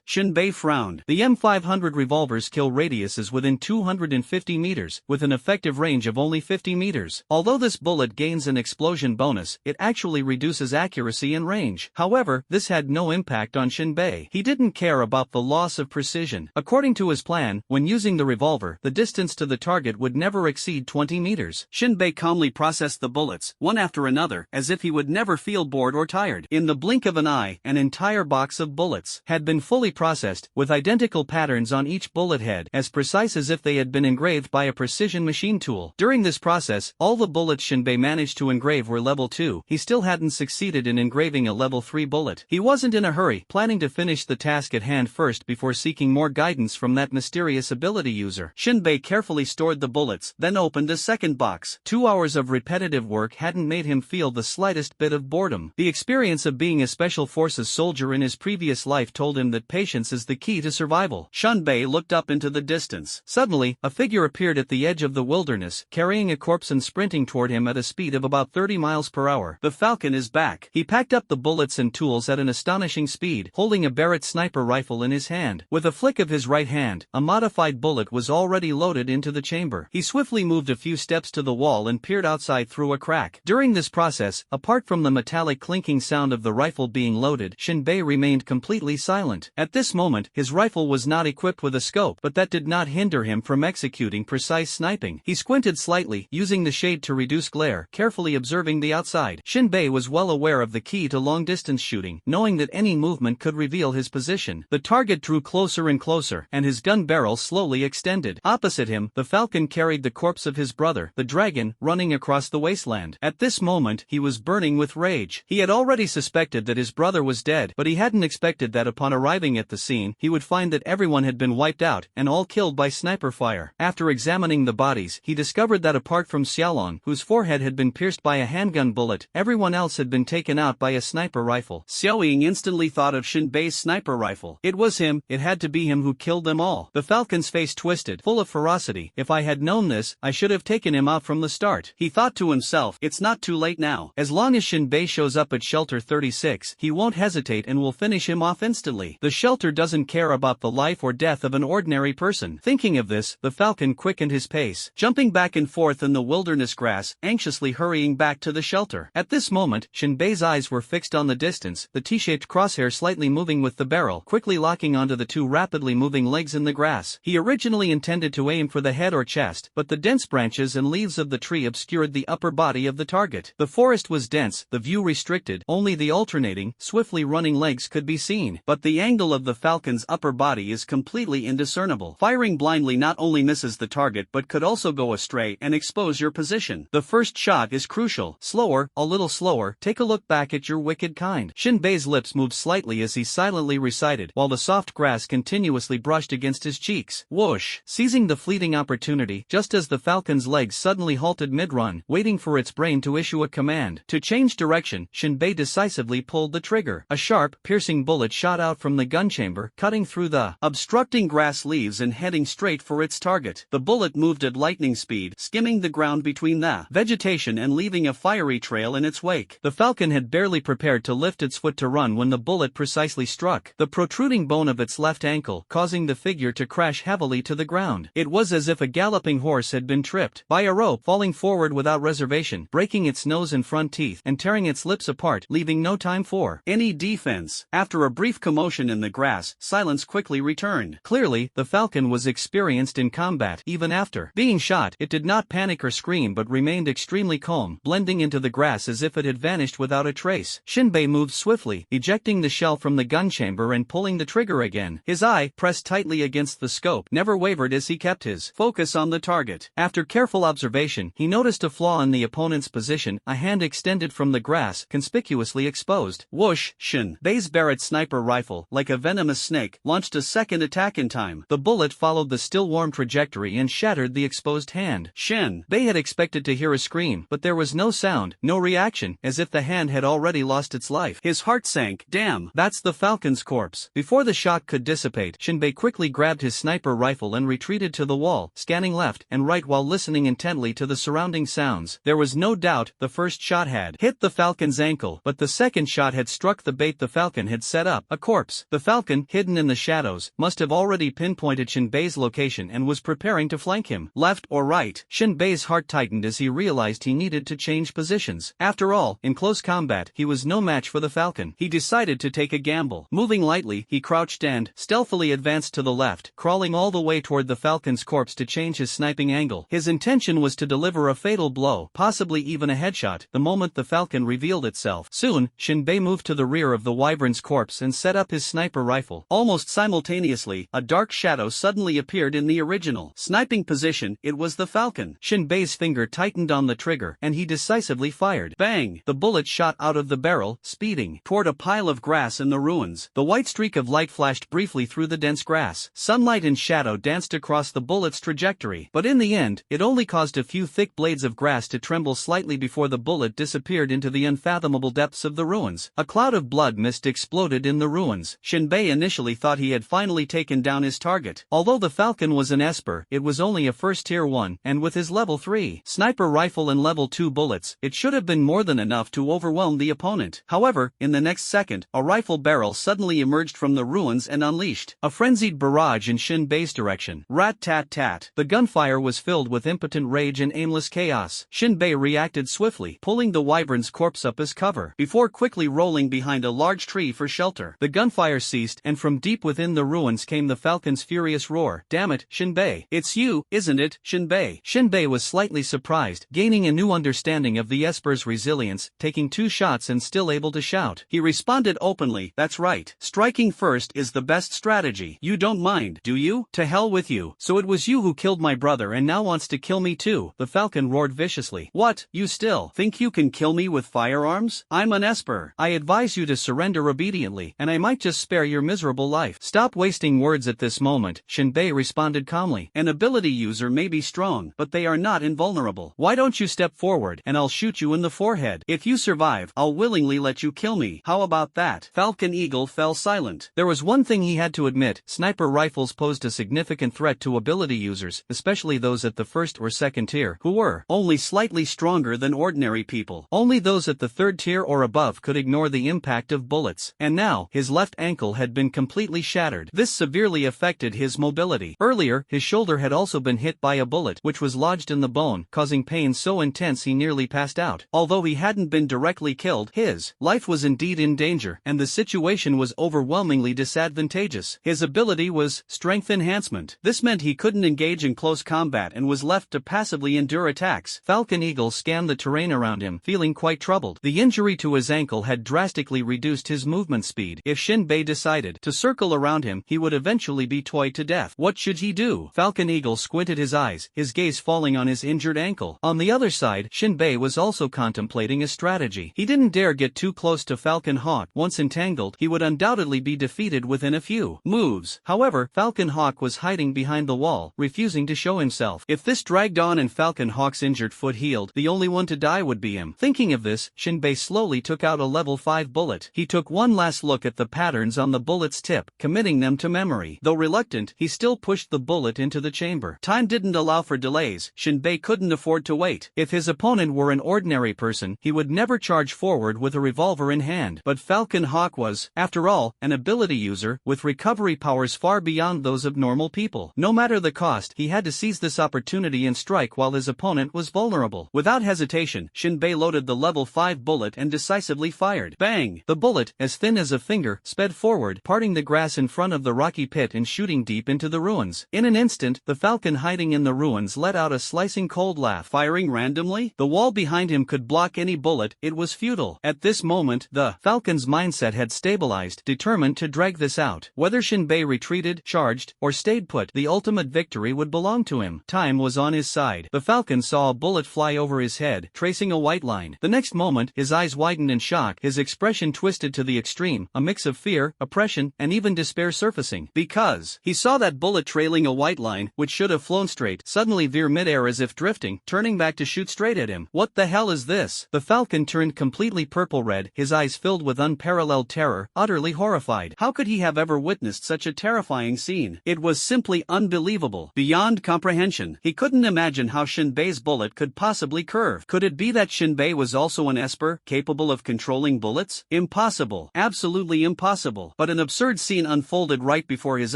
Shenbei frowned. The M500 revolver's kill radius is within 250 meters, with an effective range of only 50 meters. Although this bullet gains an explosion bonus, it actually reduces accuracy and range. However, this had no impact on Shenbei. He didn't care about the loss of precision. According to his plan, when using the revolver, the distance to the target would never exceed 20 meters. Shenbei calmly processed the bullets, one after another, as if he would never feel bored or tired. In the blink of an eye, an entire box of bullets had been fully processed, with identical patterns on each bullet head, as precise as if they had been engraved by a precision machine tool. During this process, all the bullets Shenbei managed to engrave were level 2. He still hadn't succeeded in engraving a level 3 bullet. He wasn't in a hurry, planning to finish the task at hand first before seeking more guidance from that mysterious ability user. Shenbei carefully stored the bullets, then opened a second box. 2 hours of repetitive work hadn't made him feel the slightest bit of boredom. The experience of being a special forces soldier in his previous life told him that patience is the key to survival. Shenbei looked up into the distance. Suddenly, a figure appeared at the edge of the wilderness, carrying a corpse and sprinting toward him at a speed of about 30 miles per hour. The Falcon is back. He packed up the bullets and tools at an astonishing speed, holding a Barrett sniper rifle in his hand. With a flick of his right hand, a modified bullet was already loaded into the chamber. He swiftly moved a few steps to the wall and peered outside through a crack. During this process, apart from the metallic clinking sound of the rifle being loaded, Shenbei remained completely silent. At this moment, his rifle was not equipped with a scope, but that did not hinder him from executing precise sniping. He squinted slightly, using the shade to reduce glare, carefully observing the outside. Shenbei was well aware of the key to long-distance shooting, knowing that any movement could reveal his position. The target drew closer and closer, and his gun barrel slowly extended. Opposite him, the Falcon carried the corpse of his brother, the dragon, running across the wasteland. At this moment, he was burning with rage. He had already suspected that his brother was dead, but he hadn't expected that upon arriving at the scene, he would find that everyone had been wiped out, and all killed by sniper fire. After examining the bodies, he discovered that apart from Xiaolong, whose forehead had been pierced by a handgun bullet, everyone else had been taken out by a sniper rifle. Xiaoying instantly thought of Shenbei's sniper rifle. It was him, it had to be him who killed them all. The Falcon's face twisted, full of ferocity. If I had known this, I should have taken him out from the start. He thought to himself, it's not too late now. As long as Shenbei shows up at Shelter 36, he won't hesitate and will finish him off instantly. The shelter doesn't care about the life or death of an ordinary person. Thinking of this, the Falcon quickened his pace, jumping back and forth in the wilderness grass, anxiously hurrying back to the shelter. At this moment, Shenbei's eyes were fixed on the distance, the T-shaped crosshair slightly moving with the barrel, quickly locking onto the two rapidly moving legs in the grass. He originally intended to aim for the head or chest, but the dense branches and leaves of the tree obscured the upper body of the target. The forest was dense, the view restricted, only the alternating, swiftly running legs could be seen. But the angle of the Falcon's upper body is completely indiscernible. Firing blindly not only misses the target but could also go astray and expose your position. The first shot is crucial. Slower, a little slower, take a look back at your wicked kind. Shenbei's lips moved slightly as he silently recited, while the soft grass continuously brushed against his cheeks. Whoosh! Seizing the fleeting opportunity, just as the Falcon's legs suddenly halted mid-run, waiting for its brain to issue a command. To change direction, Shenbei decisively pulled the trigger. A sharp, piercing bullet shot out from the gun chamber, cutting through the obstructing grass leaves and heading straight for its target. The bullet moved at lightning speed, skimming the ground between the vegetation and leaving a fiery trail in its wake. The Falcon had barely prepared to lift its foot to run when the bullet precisely struck the protruding bone of its left ankle, causing the figure to crash heavily to the ground. It was as if a galloping horse had been tripped by a rope, falling forward without reservation, breaking its nose and front teeth, and tearing its lips apart, leaving no time for any defense. After a brief commotion in the grass, silence quickly returned. Clearly, the Falcon was experienced in combat. Even after being shot, it did not panic or scream but remained extremely calm, blending into the grass as if it had vanished without a trace. Shenbei moved swiftly, ejecting the shell from the gun chamber and pulling the trigger again. His eye, pressed tightly against the scope, never wavered as he kept his focus on the target. After careful observation, he noticed a flaw in the opponent's position. A hand extended from the grass, corpse conspicuously exposed. Whoosh! Shin Bei's Barrett sniper rifle, like a venomous snake, launched a second attack in time. The bullet followed the still-warm trajectory and shattered the exposed hand. Shin Bei had expected to hear a scream, but there was no sound, no reaction, as if the hand had already lost its life. His heart sank. Damn, that's the Falcon's corpse. Before the shock could dissipate, Shinbei quickly grabbed his sniper rifle and retreated to the wall, scanning left and right while listening intently to the surrounding sounds. There was no doubt the first shot had hit the Falcon's ankle, but the second shot had struck the bait the Falcon had set up, a corpse. The Falcon, hidden in the shadows, must have already pinpointed Shinbei's location and was preparing to flank him. Left or right? Shinbei's heart tightened as he realized he needed to change positions. After all, in close combat, he was no match for the Falcon. He decided to take a gamble. Moving lightly, he crouched and stealthily advanced to the left, crawling all the way toward the Falcon's corpse to change his sniping angle. His intention was to deliver a fatal blow, possibly even a headshot, the moment the Falcon revealed itself. Soon, Shinbei moved to the rear of the Wyvern's corpse and set up his sniper rifle. Almost simultaneously, a dark shadow suddenly appeared in the original sniping position. It was the Falcon. Shinbei's finger tightened on the trigger, and he decisively fired. Bang! The bullet shot out of the barrel, speeding toward a pile of grass in the ruins. The white streak of light flashed briefly through the dense grass. Sunlight and shadow danced across the bullet's trajectory, but in the end, it only caused a few thick blades of grass to tremble slightly before the bullet disappeared into the unfathomable depths of the ruins. A cloud of blood mist exploded in the ruins. Shinbei initially thought he had finally taken down his target. Although the Falcon was an Esper, it was only a first tier 1, and with his level 3 sniper rifle and level 2 bullets, it should have been more than enough to overwhelm the opponent. However, in the next second, a rifle barrel suddenly emerged from the ruins and unleashed a frenzied barrage in Shinbei's direction. Rat-tat-tat. The gunfire was filled with impotent rage and aimless chaos. Shinbei reacted swiftly, pulling the Wyvern's corpse up as cover, before quickly rolling behind a large tree for shelter. The gunfire ceased, and from deep within the ruins came the Falcon's furious roar. Damn it, Shinbei. It's you, isn't it, Shinbei? Shinbei was slightly surprised, gaining a new understanding of the Esper's resilience, taking 2 shots and still able to shout. He responded openly, that's right. Striking first is the best strategy. You don't mind, do you? To hell with you. So it was you who killed my brother and now wants to kill me too, the Falcon roared viciously. What, you still think you can kill me with firearms? I'm an Esper. I advise you to surrender obediently, and I might just spare your miserable life. Stop wasting words at this moment, Shinbei responded calmly. An ability user may be strong, but they are not invulnerable. Why don't you step forward, and I'll shoot you in the forehead. If you survive, I'll willingly let you kill me. How about that? Falcon Eagle fell silent. There was one thing he had to admit, sniper rifles posed a significant threat to ability users, especially those at the first or second tier, who were only slightly stronger than ordinary people. Only those at the third tier or above could ignore the impact of bullets. And now, his left ankle had been completely shattered. This severely affected his mobility. Earlier, his shoulder had also been hit by a bullet, which was lodged in the bone, causing pain so intense he nearly passed out. Although he hadn't been directly killed, his life was indeed in danger, and the situation was overwhelmingly disadvantageous. His ability was strength enhancement. This meant he couldn't engage in close combat and was left to passively endure attacks. Falcon Eagle scanned the terrain around him, feeling quite troubled. The injury to his ankle had drastically reduced his movement speed. If Shinbei decided to circle around him, he would eventually be toyed to death. What should he do? Falcon Eagle squinted his eyes, his gaze falling on his injured ankle. On the other side, Shinbei was also contemplating a strategy. He didn't dare get too close to Falcon Hawk. Once entangled, he would undoubtedly be defeated within a few moves. However, Falcon Hawk was hiding behind the wall, refusing to show himself. If this dragged on and Falcon Hawk's injured foot healed, the only one to die would be him. Thinking of this, Shinbei slowly took out a level 5 bullet. He took one last look at the patterns on the bullet's tip, committing them to memory. Though reluctant, he still pushed the bullet into the chamber. Time didn't allow for delays. Shinbei couldn't afford to wait. If his opponent were an ordinary person, he would never charge forward with a revolver in hand. But Falcon Hawk was, after all, an ability user, with recovery powers far beyond those of normal people. No matter the cost, he had to seize this opportunity and strike while his opponent was vulnerable. Without hesitation, Shinbei loaded the level 5 bullet and decisively fired. Bang! The bullet, as thin as a finger, sped forward, parting the grass in front of the rocky pit and shooting deep into the ruins. In an instant, the Falcon hiding in the ruins let out a slicing cold laugh. Firing randomly? The wall behind him could block any bullet. It was futile. At this moment, the Falcon's mindset had stabilized, determined to drag this out. Whether Shinbei retreated, charged, or stayed put, the ultimate victory would belong to him. Time was on his side. The Falcon saw a bullet fly over his head, tracing a white line. The next moment, his eyes widened in shock, his expression twisted to the extreme, a mix of fear, oppression, and even despair surfacing. Because he saw that bullet trailing a white line, which should have flown straight, suddenly veer midair as if drifting, turning back to shoot straight at him. What the hell is this? The falcon turned completely purple-red, his eyes filled with unparalleled terror, utterly horrified. How could he have ever witnessed such a terrifying scene? It was simply unbelievable, beyond comprehension. He couldn't imagine how Shinbei's bullet could possibly curve. Could it be that Shinbei was also an esper, capable of controlling bullets? Impossible. Absolutely impossible. But an absurd scene unfolded right before his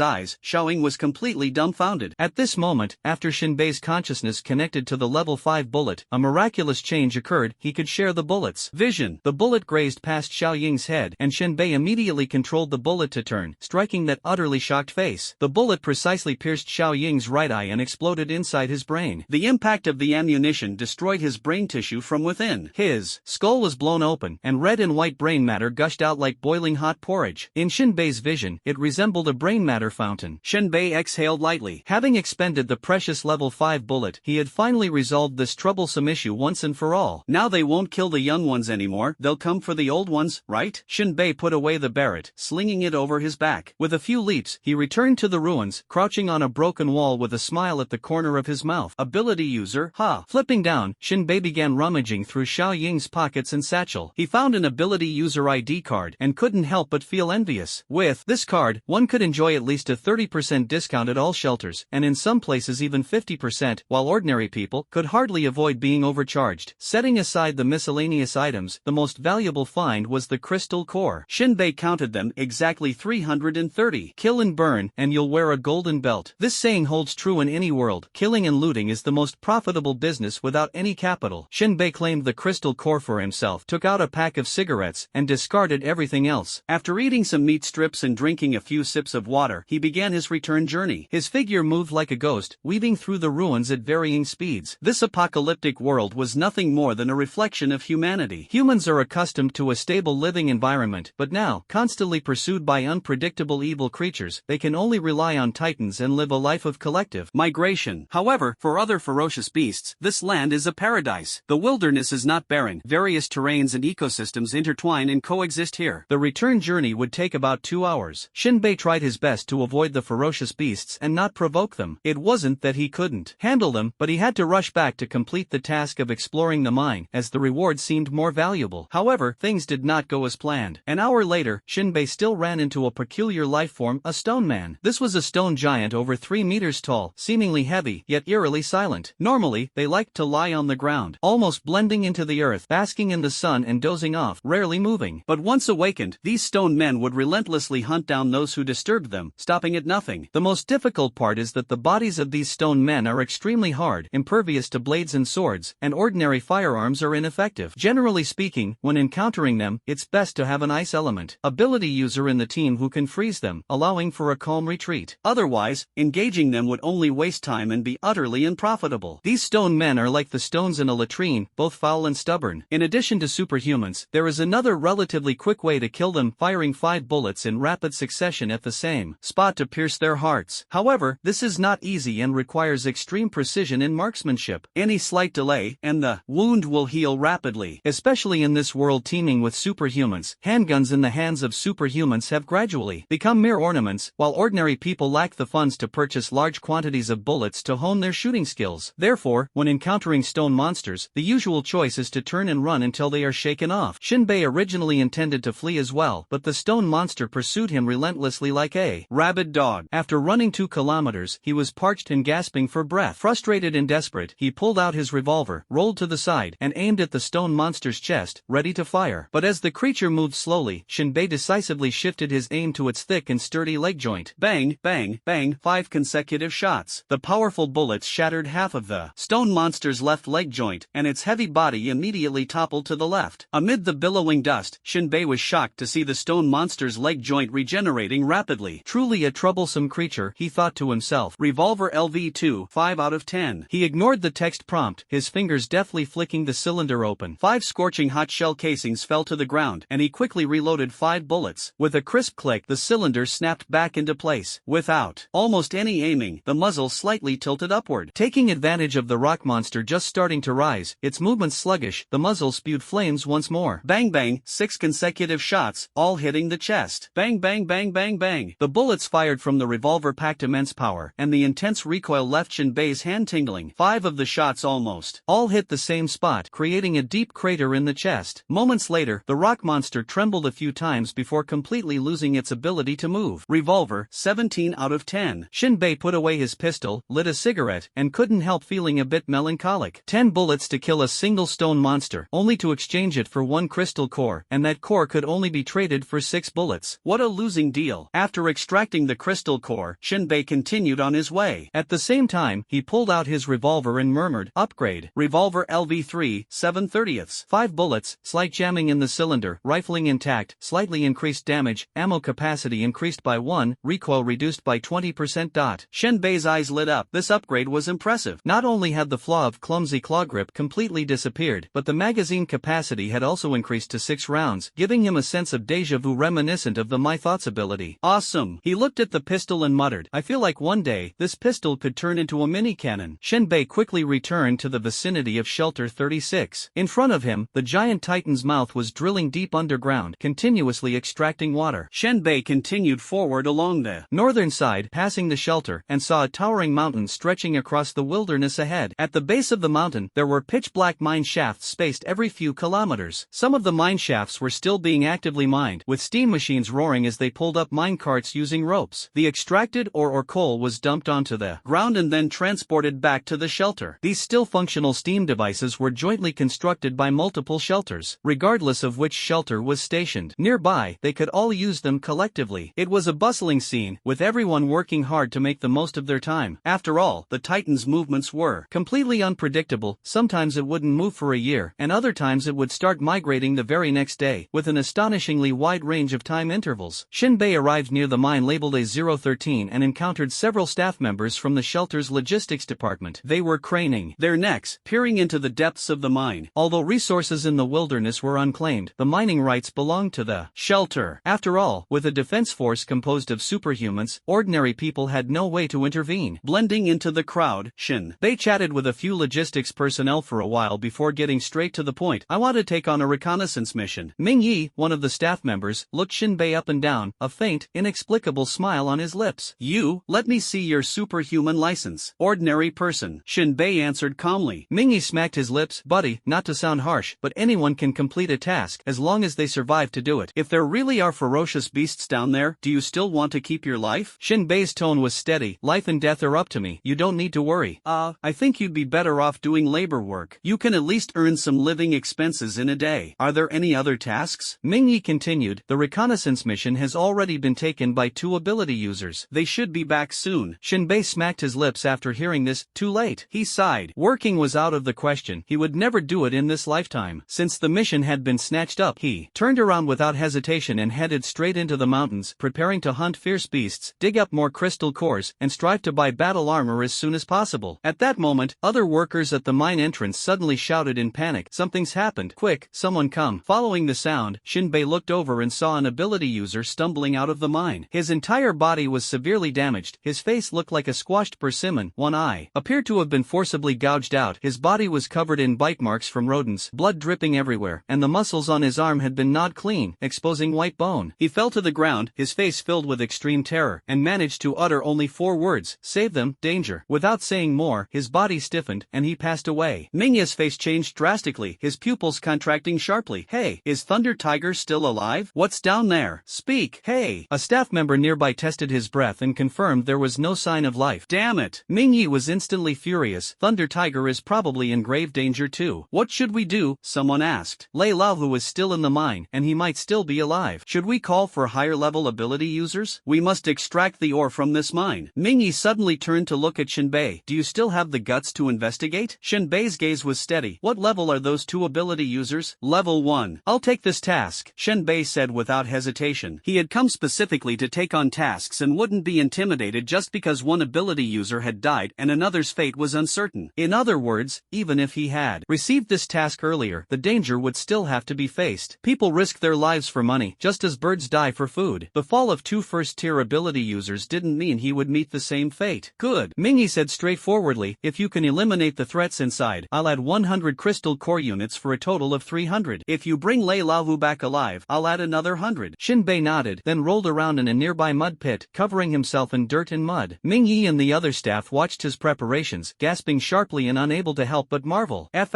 eyes. Xiaoying was completely dumbfounded. At this moment, after Shinbei's consciousness connected to the level 5 bullet, a miraculous change occurred. He could share the bullet's vision. The bullet grazed past Xiaoying's head, and Shinbei immediately controlled the bullet to turn, striking that utterly shocked face. The bullet precisely pierced Xiaoying's right eye and exploded inside his brain. The impact of the ammunition destroyed his brain tissue from within. His skull was blown open, and red and white brain matter gushed out like boiling hot porridge. In Shinbei's vision, it resembled a brain matter fountain. Shinbei exhaled lightly. Having expended the precious level 5 bullet, he had finally resolved this troublesome issue once and for all. Now they won't kill the young ones anymore, they'll come for the old ones, right? Shinbei put away the barret, slinging it over his back. With a few leaps, he returned to the ruins, crouching on a broken wall with a smile at the corner of his mouth. Ability user, ha! Flipping down, Shinbei began rummaging through Xiaoying's pockets and satchel. He found an ability user ID card and couldn't help but feel envious. With this card, one could enjoy at least a 30% discount at all shelters, and in some places even 50%, while ordinary people could hardly avoid being overcharged. Setting aside the miscellaneous items, the most valuable find was the crystal core. Shinbei counted them, exactly 330. Kill and burn, and you'll wear a golden belt. This saying holds true in any world. Killing and looting is the most profitable business without any capital. Shinbei claimed the crystal core for himself, took out a pack of cigarettes, and discarded everything else. After eating some meat strips and drinking a few sips of water, he began his return journey. His figure moved like a ghost, weaving through the ruins at varying speeds. This apocalyptic world was nothing more than a reflection of humanity. Humans are accustomed to a stable living environment, but now, constantly pursued by unpredictable evil creatures, they can only rely on titans and live a life of collective migration. However, for other ferocious beasts, this land is a paradise. The wilderness is not barren. Various terrains and ecosystems intertwine and coexist here. The return journey would take about 2 hours. Shinbei tried his best to avoid the ferocious beasts and not provoke them. It wasn't that he couldn't handle them, but he had to rush back to complete the task of exploring the mine, as the reward seemed more valuable. However, things did not go as planned. An hour later, Shinbei still ran into a peculiar life form, a stone man. This was a stone giant over 3 meters tall, seemingly heavy, yet eerily silent. Normally, they liked to lie on the ground, almost blending into the earth, basking in the sun and dozing off, rarely moving. But once awakened, these stone men would relentlessly hunt down those who disturbed them, stopping at nothing. The most difficult part is that the bodies of these stone men are extremely hard, impervious to blades and swords, and ordinary firearms are ineffective. Generally speaking, when encountering them, it's best to have an ice element ability user in the team who can freeze them, allowing for a calm retreat. Otherwise, engaging them would only waste time and be utterly unprofitable. These stone men are like the stones in a latrine, both foul and stubborn. In addition to superhumans, there is another relatively quick way to kill them, firing 5 bullets in rapid succession at the same spot to pierce their hearts. However, this is not easy and requires extreme precision in marksmanship. Any slight delay, and the wound will heal rapidly. Especially in this world teeming with superhumans, handguns in the hands of superhumans have gradually become mere ornaments, while ordinary people lack the funds to purchase large quantities of bullets to hone their shooting skills. Therefore, when encountering stone monsters, the usual choice is to turn and run until they are shaken off. Shinbei originally intended to flee as well, but the stone monster pursued him relentlessly like a rabid dog. After running 2 kilometers, he was parched and gasping for breath. Frustrated and desperate, he pulled out his revolver, rolled to the side, and aimed at the stone monster's chest, ready to fire. But as the creature moved slowly, Shinbei decisively shifted his aim to its thick and sturdy leg joint. Bang, bang, bang, 5 consecutive shots. The powerful bullets shattered half of the stone monster's left leg joint, and its heavy body immediately toppled to the left. Amid the billowing dust, Shinbei was shocked to see the stone monster's leg joint regenerating rapidly. Truly a troublesome creature, he thought to himself. Revolver LV2, 5 out of 10. He ignored the text prompt, his fingers deftly flicking the cylinder open. 5 scorching hot shell casings fell to the ground, and he quickly reloaded 5 bullets. With a crisp click, the cylinder snapped back into place. Without almost any aiming, the muzzle slightly tilted upward. Taking advantage of the rock monster just starting to rise, its movements sluggish, the muzzle speed spewed flames once more. Bang bang, 6 consecutive shots, all hitting the chest. Bang bang bang bang bang. The bullets fired from the revolver packed immense power, and the intense recoil left Shinbei's hand tingling. 5 of the shots almost all hit the same spot, creating a deep crater in the chest. Moments later, the rock monster trembled a few times before completely losing its ability to move. Revolver, 17 out of 10. Shinbei put away his pistol, lit a cigarette, and couldn't help feeling a bit melancholic. 10 bullets to kill a single stone monster, only to exchange it for 1 crystal core, and that core could only be traded for 6 bullets. What a losing deal. After extracting the crystal core, Shinbei continued on his way. At the same time, he pulled out his revolver and murmured, "Upgrade. Revolver LV3, 7/30ths. 5 bullets, slight jamming in the cylinder, rifling intact, slightly increased damage, ammo capacity increased by 1, recoil reduced by 20%. Shinbei's eyes lit up. This upgrade was impressive. Not only had the flaw of clumsy claw grip completely disappeared, but the magazine capacity had also increased to 6 rounds, giving him a sense of deja vu reminiscent of the My Thoughts ability. Awesome. He looked at the pistol and muttered, "I feel like one day, this pistol could turn into a mini cannon." Shinbei quickly returned to the vicinity of Shelter 36. In front of him, the giant titan's mouth was drilling deep underground, continuously extracting water. Shinbei continued forward along the northern side, passing the shelter, and saw a towering mountain stretching across the wilderness ahead. At the base of the mountain, there were pitch-black mine shafts spaced every few kilometers. Some of the mine shafts were still being actively mined, with steam machines roaring as they pulled up mine carts using ropes. The extracted ore or coal was dumped onto the ground and then transported back to the shelter. These still functional steam devices were jointly constructed by multiple shelters. Regardless of which shelter was stationed nearby, they could all use them collectively. It was a bustling scene, with everyone working hard to make the most of their time. After all, the Titan's movements were completely unpredictable. Sometimes it wouldn't move for a year, and other times it would start migrating the very next day, with an astonishingly wide range of time intervals. Shinbei arrived near the mine labeled A013 and encountered several staff members from the shelter's logistics department. They were craning their necks, peering into the depths of the mine. Although resources in the wilderness were unclaimed, the mining rights belonged to the shelter. After all, with a defense force composed of superhumans, ordinary people had no way to intervene. Blending into the crowd, Shinbei chatted with a few logistics personnel for a while before getting straight to the point. "I want to take on a reconnaissance mission." Ming Yi, one of the staff members, looked Shinbei up and down, a faint, inexplicable smile on his lips. "You, let me see your superhuman license." "Ordinary person," Shinbei answered calmly. Ming Yi smacked his lips. "Buddy, not to sound harsh, but anyone can complete a task, as long as they survive to do it. If there really are ferocious beasts down there, do you still want to keep your life?" Shinbei's tone was steady. "Life and death are up to me. You don't need to worry." I think you'd be better off doing labor work. You can at least earn some living expenses in a day. Are there any other tasks?" Ming Yi continued. "The reconnaissance mission has already been taken by 2 ability users. They should be back soon." Shinbei smacked his lips after hearing this. Too late. He sighed. Working was out of the question. He would never do it in this lifetime. Since the mission had been snatched up, he turned around without hesitation and headed straight into the mountains, preparing to hunt fierce beasts, dig up more crystal cores, and strive to buy battle armor as soon as possible. At that moment, other workers at the mine entrance suddenly shouted in panic, "Something's happened. Quick, someone come." Following the sound, Shinbei looked over and saw an ability user stumbling out of the mine. His entire body was severely damaged. His face looked like a squashed persimmon. One eye appeared to have been forcibly gouged out. His body was covered in bite marks from rodents, blood dripping everywhere, and the muscles on his arm had been gnawed clean, exposing white bone. He fell to the ground, his face filled with extreme terror, and managed to utter only 4 words, "Save them, danger." Without saying more, his body stiffened, and he passed away. Mingya's face changed drastically, his pupils contracting sharply. "Hey, is Thunder Tiger still alive? What's down there? Speak, hey!" A staff member nearby tested his breath and confirmed there was no sign of life. "Damn it!" Ming Yi was instantly furious. "Thunder Tiger is probably in grave danger too." "What should we do?" someone asked. Lei Lao Hu is still in the mine, and he might still be alive. "Should we call for higher-level ability users? We must extract the ore from this mine." Ming Yi suddenly turned to look at Shinbei. "Do you still have the guts to investigate?" Shinbei's gaze was steady. "What level are those 2 ability users?" "Level 1. I'll take this task," Shinbei said without hesitation. He had come specifically to take on tasks and wouldn't be intimidated just because one ability user had died and another's fate was uncertain. In other words, even if he had received this task earlier, the danger would still have to be faced. People risk their lives for money, just as birds die for food. The fall of 2 first-tier ability users didn't mean he would meet the same fate. "Good," Ming Yi said straightforwardly. "If you can eliminate the threats inside, I'll add 100 crystal core units for a total of 300. If you bring Lei Laovu back alive, I'll add another 100. Shinbei nodded, then rolled around in a nearby mud pit, covering himself in dirt and mud. Ming Yi and the other staff watched his preparations, gasping sharply and unable to help but marvel. ****ing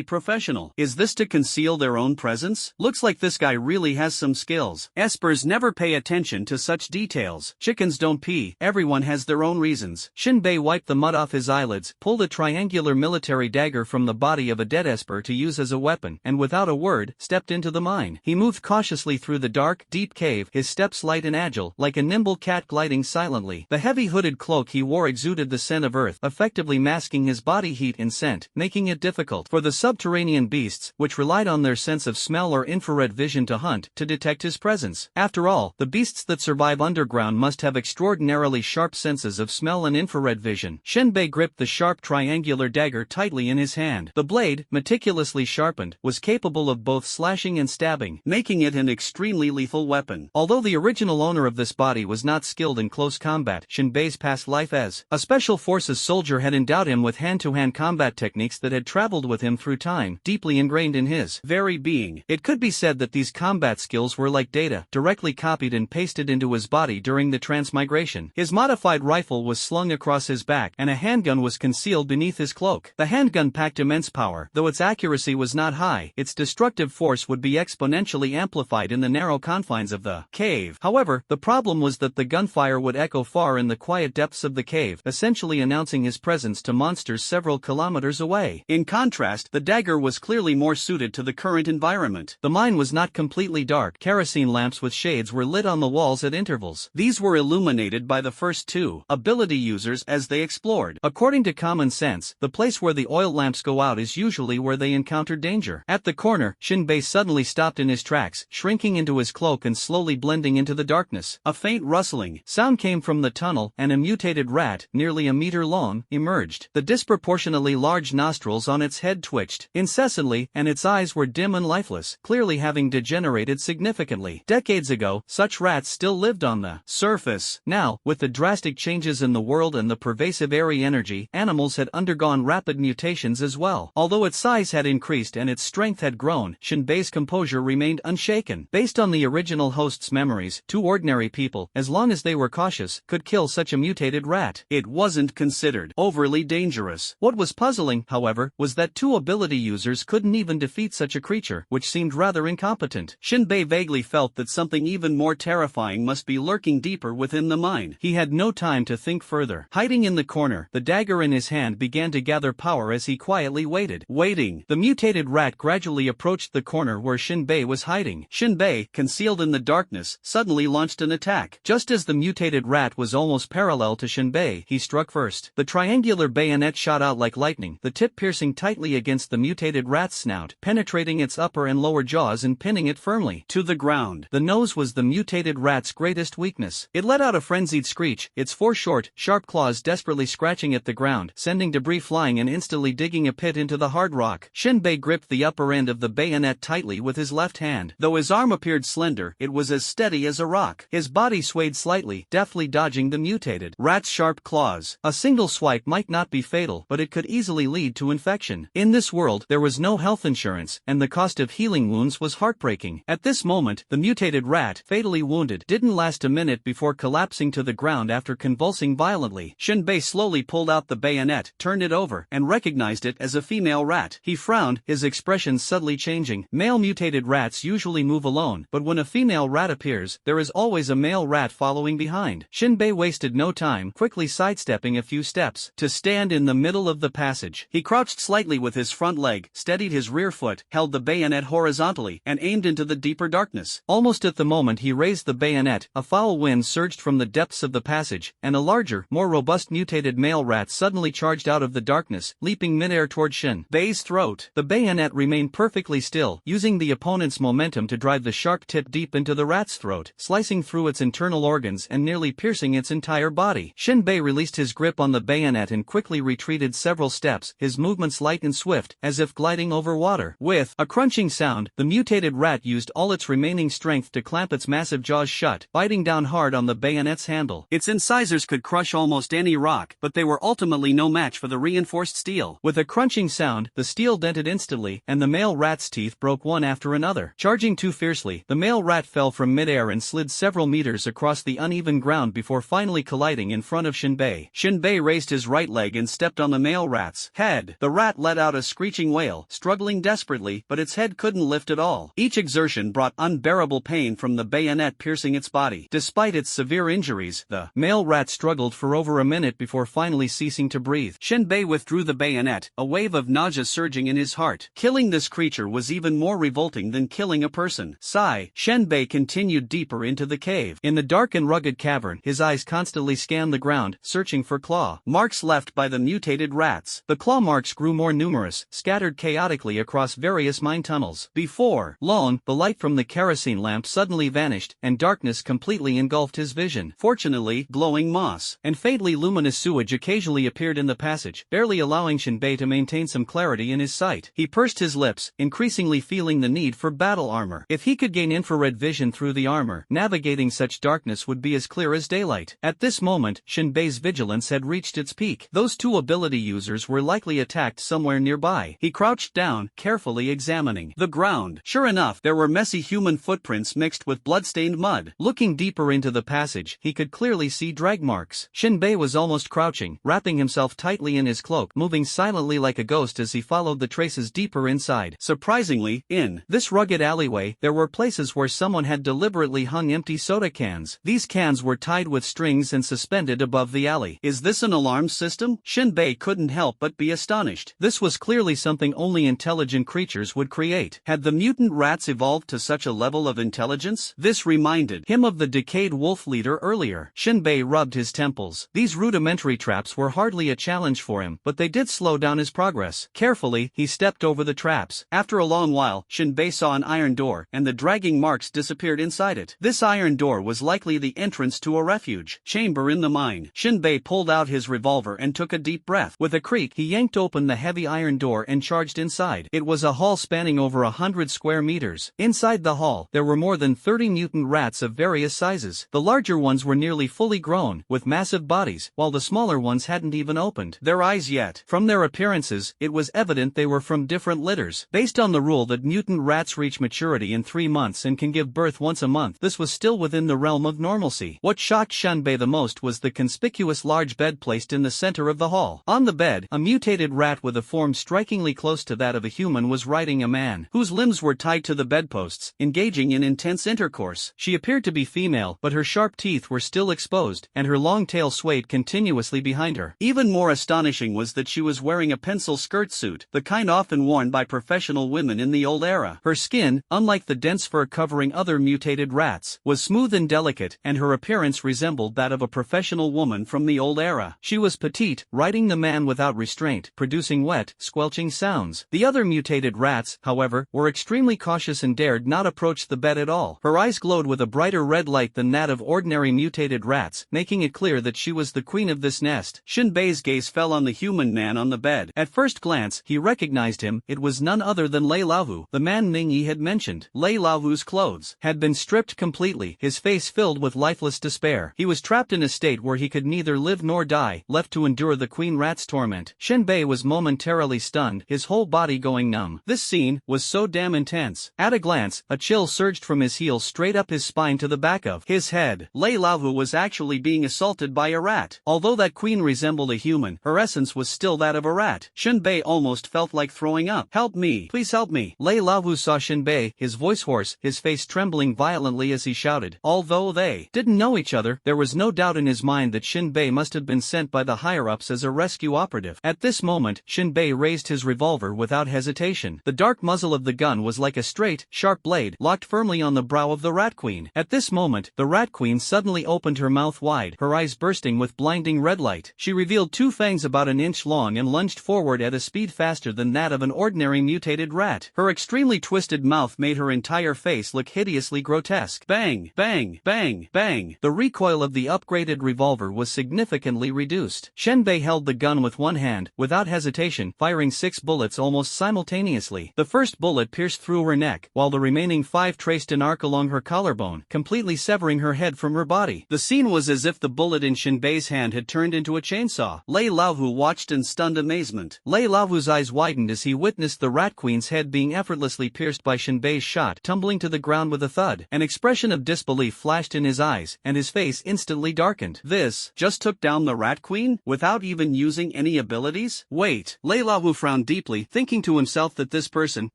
professional. Is this to conceal their own presence? Looks like this guy really has some skills. Espers never pay attention to such details. Chickens don't pee, everyone has their own reasons. Shinbei wiped the mud off his eyelids, pulled a triangular military dagger from the body of a dead Esper to use as a weapon, and without a word, stepped into the mine. He moved cautiously through the dark, deep cave, his steps light and agile, like a nimble cat gliding silently. The heavy hooded cloak he wore exuded the scent of earth, effectively masking his body heat and scent, making it difficult for the subterranean beasts, which relied on their sense of smell or infrared vision to hunt, to detect his presence. After all, the beasts that survive underground must have extraordinarily sharp senses of smell and infrared vision. Shinbei gripped the sharp triangular dagger tightly in his hand. The blade, meticulously sharpened, was capable of both slashing and stabbing, making it an extremely lethal weapon. Although the original owner of this body was not skilled in close combat, Shinbei's past life as a special forces soldier had endowed him with hand-to-hand combat techniques that had traveled with him through time, deeply ingrained in his very being. It could be said that these combat skills were like data, directly copied and pasted into his body during the transmigration. His modified rifle was slung across his back, and a handgun was concealed beneath his cloak. The handgun packed immense power. Though its accuracy was not high, its destructive force would be exponentially amplified in the narrow confines of the cave. However, the problem was that the gunfire would echo far in the quiet depths of the cave, essentially announcing his presence to monsters several kilometers away. In contrast, the dagger was clearly more suited to the current environment. The mine was not completely dark. Kerosene lamps with shades were lit on the walls at intervals. These were illuminated by the first two ability users as they explored. According to common sense, the place where the oil lamps go out is usually where they encounter danger. At the corner, Shinbei suddenly stopped in his tracks, shrinking into his cloak and slowly blending into the darkness. A faint rustling sound came from the tunnel, and a mutated rat, nearly a meter long, emerged. The disproportionately large nostrils on its head twitched incessantly, and its eyes were dim and lifeless, clearly having degenerated significantly. Decades ago, such rats still lived on the surface. Now, with the drastic changes in the world and the pervasive airy energy, animals had undergone rapid mutations as well. Although its size had increased and its strength had grown, Shinbei's composure remained unshaken. Based on the original host's memories, two ordinary people, as long as they were cautious, could kill such a mutated rat. It wasn't considered overly dangerous. What was puzzling, however, was that two ability users couldn't even defeat such a creature, which seemed rather incompetent. Shinbei vaguely felt that something even more terrifying must be lurking deeper within the mine. He had no time to think further. Hiding in the corner, the dagger in his hand began to gather power as he quietly waited. The mutated rat gradually approached the corner where Shinbei was hiding. Shinbei, concealed in the darkness, suddenly launched an attack. Just as the mutated rat was almost parallel to Shinbei, he struck first. The triangular bayonet shot out like lightning, the tip piercing tightly against the mutated rat's snout, penetrating its upper and lower jaws and pinning it firmly to the ground. The nose was the mutated rat's greatest weakness. It let out a frenzied screech, its four short, sharp claws desperately scratching at the ground, sending debris flying and instantly digging a pit into the hard rock. Shinbei gripped the upper end of the bayonet tightly with his left hand. Though his arm appeared slender, it was as steady as a rock. His body swayed slightly, deftly dodging the mutated rat's sharp claws. A single swipe might not be fatal, but it could easily lead to infection. In this world, there was no health insurance, and the cost of healing wounds was heartbreaking. At this moment, the mutated rat, fatally wounded, didn't last a minute before collapsing to the ground after convulsing violently. Shinbei slowly pulled out the bayonet, turned it over, and recognized it as a female rat. He frowned, his expression subtly changing. Male mutated rats usually move alone, but when a female rat appears, there is always a male rat following behind. Shinbei wasted no time, quickly sidestepping a few steps to stand in the middle of the passage. He crouched slightly with his front leg, steadied his rear foot, held the bayonet horizontally, and aimed into the deeper darkness. Almost at the moment he raised the bayonet, a foul wind surged from the depths of the passage, and a larger, more robust mutated male rat suddenly charged out of the darkness, leaping midair toward Shinbei's throat. The bayonet remained perfectly still, using the opponent's momentum to drive the sharp tip deep into the rat's throat, slicing through its internal organs and nearly piercing its entire body. Shinbei released his grip on the bayonet and quickly retreated several steps, his movements light and swift, as if gliding over water. With a crunching sound, the mutated rat used all its remaining strength to clamp its massive jaws shut, biting down hard on the bayonet's handle. Its incisors could crush almost any rock, but they were ultimately no match for the reinforced steel. With a crunching sound, the steel dented instantly, and the male rat's teeth broke one after another. Charging too fiercely, the male rat fell from midair and slid several meters across the uneven ground before finally colliding in front of Shinbei. Shinbei raised his right leg and stepped on the male rat's head. The rat let out a screeching wail, struggling desperately, but its head couldn't lift at all. Each exertion brought unbearable pain from the bayonet piercing its body. Despite its severe injuries, the male rat struggled for over a minute before finally ceasing to breathe. Shinbei withdrew the bayonet, a wave of nausea surging in his heart. Killing this creature was even more revolting than killing a person. Sigh. Shinbei continued deeper into the cave. In the dark and rugged cavern, his eyes constantly scanned the ground, searching for claw marks left by the mutated rats. The claw marks grew more numerous, scattered chaotically across various mine tunnels. Before long, the light from the kerosene lamp suddenly vanished, and darkness completely engulfed his vision. Fortunately, glowing moss and faintly luminous sewage occasionally appeared in the passage, barely allowing Shinbei to maintain some clarity in his sight. He pursed his lips, increasingly feeling the need for battle armor. If he could gain infrared vision through the armor, navigating such darkness would be as clear as daylight. At this moment, Shinbei's vigilance had reached its peak. Those two ability users were likely attacked somewhere nearby. He crouched down, carefully examining the ground. Sure enough, there were messy human footprints mixed with blood-stained mud. Looking deeper into the passage, he could clearly see drag marks. Shinbei was almost crouching, wrapping himself tightly in his cloak, moving silently like a ghost as he followed the traces deeper inside. Surprisingly, in this rugged alleyway, there were places where someone had deliberately hung empty soda cans. These cans were tied with strings and suspended above the alley. Is this an alarm system? Shinbei couldn't help but be astonished. This was clearly something only intelligent creatures would create. Had the mutant rats evolved to such a level of intelligence? This reminded him of the decayed wolf leader earlier. Shinbei rubbed his temples. These rudimentary traps were hardly a challenge for him, but they did slow down his progress. Carefully, he stepped over the traps. After a long while, Shinbei saw an iron door, and the dragging marks disappeared inside it. This iron door was likely the entrance to a refuge chamber in the mine. Shinbei pulled out his revolver and took a deep breath. With a creak, he yanked open the heavy iron door and charged inside. It was a hall spanning over 100 square meters. Inside the hall, there were more than 30 mutant rats of various sizes. The larger ones were nearly fully grown, with massive bodies, while the smaller ones hadn't even opened their eyes yet. From their appearances, it was evident they were from different litters. Based on the rule that mutant rats reach maturity in 3 months and can give birth once a month, this was still within the realm of normalcy. What shocked Shinbei the most was the conspicuous large bed placed in the center of the hall. On the bed, a mutated rat with a form strikingly close to that of a human was riding a man, whose limbs were tied to the bedposts, engaging in intense intercourse. She appeared to be female, but her sharp teeth were still exposed, and her long tail swayed continuously behind her. Even more astonishing was that she was wearing a pencil skirt suit, the kind often worn by professional women in the old era. Her skin, unlike the dense fur covering other mutated rats, was smooth and delicate, and her appearance resembled that of a professional woman from the old era. She was petite, riding the man without restraint, producing wet, squelching sounds. The other mutated rats, however, were extremely cautious and dared not approach the bed at all. Her eyes glowed with a brighter red light than that of ordinary mutated rats, making it clear that she was the queen of this nest. Shinbei's gaze fell on the human man on the bed. At first glance, he recognized him. It was none other than Lei Laovu, the man Ning Yi had mentioned. Lei Laovu's clothes had been stripped completely, his face filled with lifeless despair. He was trapped in a state where he could neither live nor die, left to endure the queen rat's torment. Shinbei was momentarily stunned, his whole body going numb. This scene was so damn intense. At a glance, a chill surged from his heels straight up his spine to the back of his head. Lei Laovu was actually being assaulted by a rat. Although that queen resembled a human, her essence was still that of a rat. Shinbei almost felt like throwing up. "Help me! Please help me!" Lei Laovu saw Shinbei, his voice hoarse, his face trembling violently as he shouted. Although they didn't know each other, there was no doubt in his mind that Shinbei must have been sent by the higher-ups as a rescue operative. At this moment, Shinbei raised his revolver without hesitation. The dark muzzle of the gun was like a straight, sharp blade, locked firmly on the brow of the rat queen. At this moment, the rat queen suddenly opened her mouth wide, her eyes bursting with blinding red light. She revealed 2 fangs about an inch long and lunged forward at a speed faster than that of an ordinary mutated rat. Her extremely twisted mouth made her entire face look hideously grotesque. Bang, bang, bang, bang. The recoil of the upgraded revolver was significantly reduced. Shinbei held the gun with one hand, without hesitation, firing 6 bullets almost simultaneously. The first bullet pierced through her neck, while the remaining 5 traced an arc along her collarbone, completely severing her head from her body. The scene was as if the bullet in Shinbei's hand had turned into a chainsaw. Lei Laovu watched in stunned amazement amazement. Lei Laovu's eyes widened as he witnessed the Rat Queen's head being effortlessly pierced by Shinbei's shot, tumbling to the ground with a thud. An expression of disbelief flashed in his eyes, and his face instantly darkened. This just took down the Rat Queen, without even using any abilities? Wait. Lei Laovu frowned deeply, thinking to himself that this person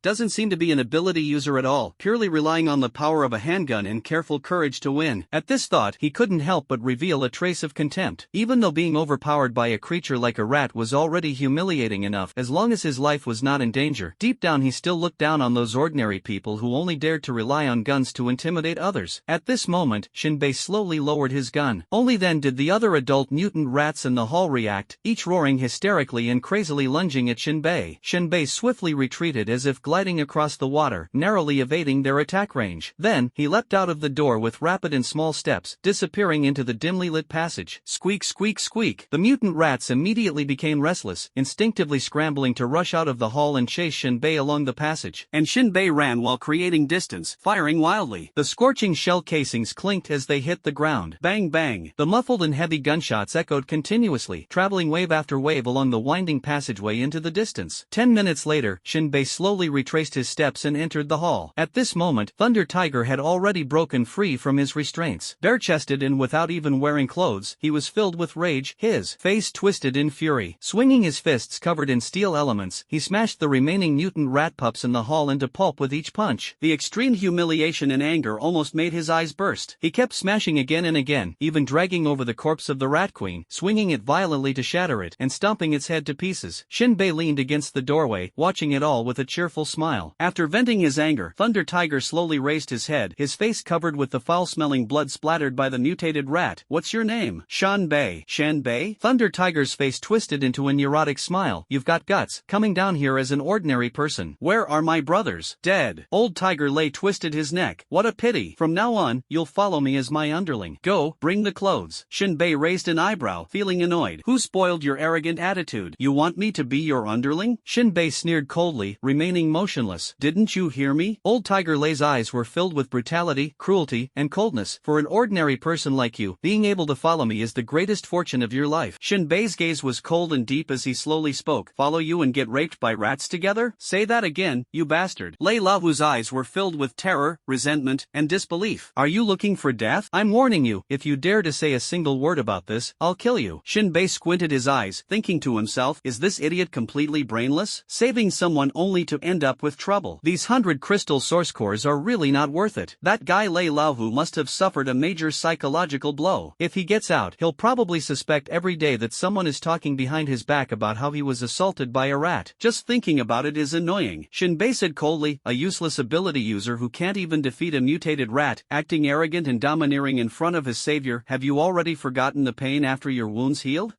doesn't seem to be an ability user at all, purely relying on the power of a handgun and careful courage to win. At this thought, he couldn't help but reveal a trace of contempt. Even though being overpowered by a creature like a rat was already humiliating enough, as long as his life was not in danger, deep down he still looked down on those ordinary people who only dared to rely on guns to intimidate others. At this moment, Shinbei slowly lowered his gun. Only then did the other adult mutant rats in the hall react, each roaring hysterically and crazily lunging at Shinbei. Shinbei swiftly retreated as if gliding across the water, narrowly evading their attack range. Then, he leapt out of the door with rapid and small steps, disappearing into the dimly lit passage. Squeak, squeak, squeak. The mutant rats immediately became restless, instinctively scrambling to rush out of the hall and chase Shinbei along the passage. And Shinbei ran while creating distance, firing wildly. The scorching shell casings clinked as they hit the ground. Bang bang. The muffled and heavy gunshots echoed continuously, traveling wave after wave along the winding passageway into the distance. 10 minutes later, Shinbei slowly retraced his steps and entered the hall. At this moment, Thunder Tiger had already broken free from his restraints. Bare-chested and without even wearing clothes, he was filled with rage, his face twisted in fury. Swinging his fists covered in steel elements, he smashed the remaining mutant rat pups in the hall into pulp with each punch. The extreme humiliation and anger almost made his eyes burst. He kept smashing again and again, even dragging over the corpse of the Rat Queen, swinging it violently to shatter it, and stomping its head to pieces. Shinbei leaned against the doorway, watching it all with a cheerful smile. After venting his anger, Thunder Tiger slowly raised his head, his face covered with the foul-smelling blood splattered by the mutated rat. What's your name? Shanbei. Shanbei? Thunder Tiger's face twisted into a neurotic smile. You've got guts, coming down here as an ordinary person. Where are my brothers? Dead. Old Tiger Lei twisted his neck. What a pity. From now on, you'll follow me as my underling. Go, bring the clothes. Shinbei raised an eyebrow, feeling annoyed. Who spoiled your arrogant attitude? You want me to be your underling? Shinbei sneered coldly, remaining motionless. Didn't you hear me? Old Tiger Lei's eyes were filled with brutality, cruelty, and coldness. For an ordinary person like you, being able to follow me is the greatest fortune of your life. Shinbei's gaze was cold and deep as he slowly spoke. Follow you and get raped by rats together? Say that again, you bastard. Lei Laovu's eyes were filled with terror, resentment, and disbelief. Are you looking for death? I'm warning you, if you dare to say a single word about this, I'll kill you. Shinbei squinted his eyes, thinking to himself, is this idiot completely brainless? Saving someone only to end up with trouble. These 100 crystal source cores are really not worth it. That guy Lei Laovu must have suffered a major psychological blow. If he gets out, he'll probably suspect every day that someone is talking behind his back about how he was assaulted by a rat. Just thinking about it is annoying. Shinbei said coldly, a useless ability user who can't even defeat a mutated rat, acting arrogant and domineering in front of his savior. Have you already forgotten the pain after your wounds healed?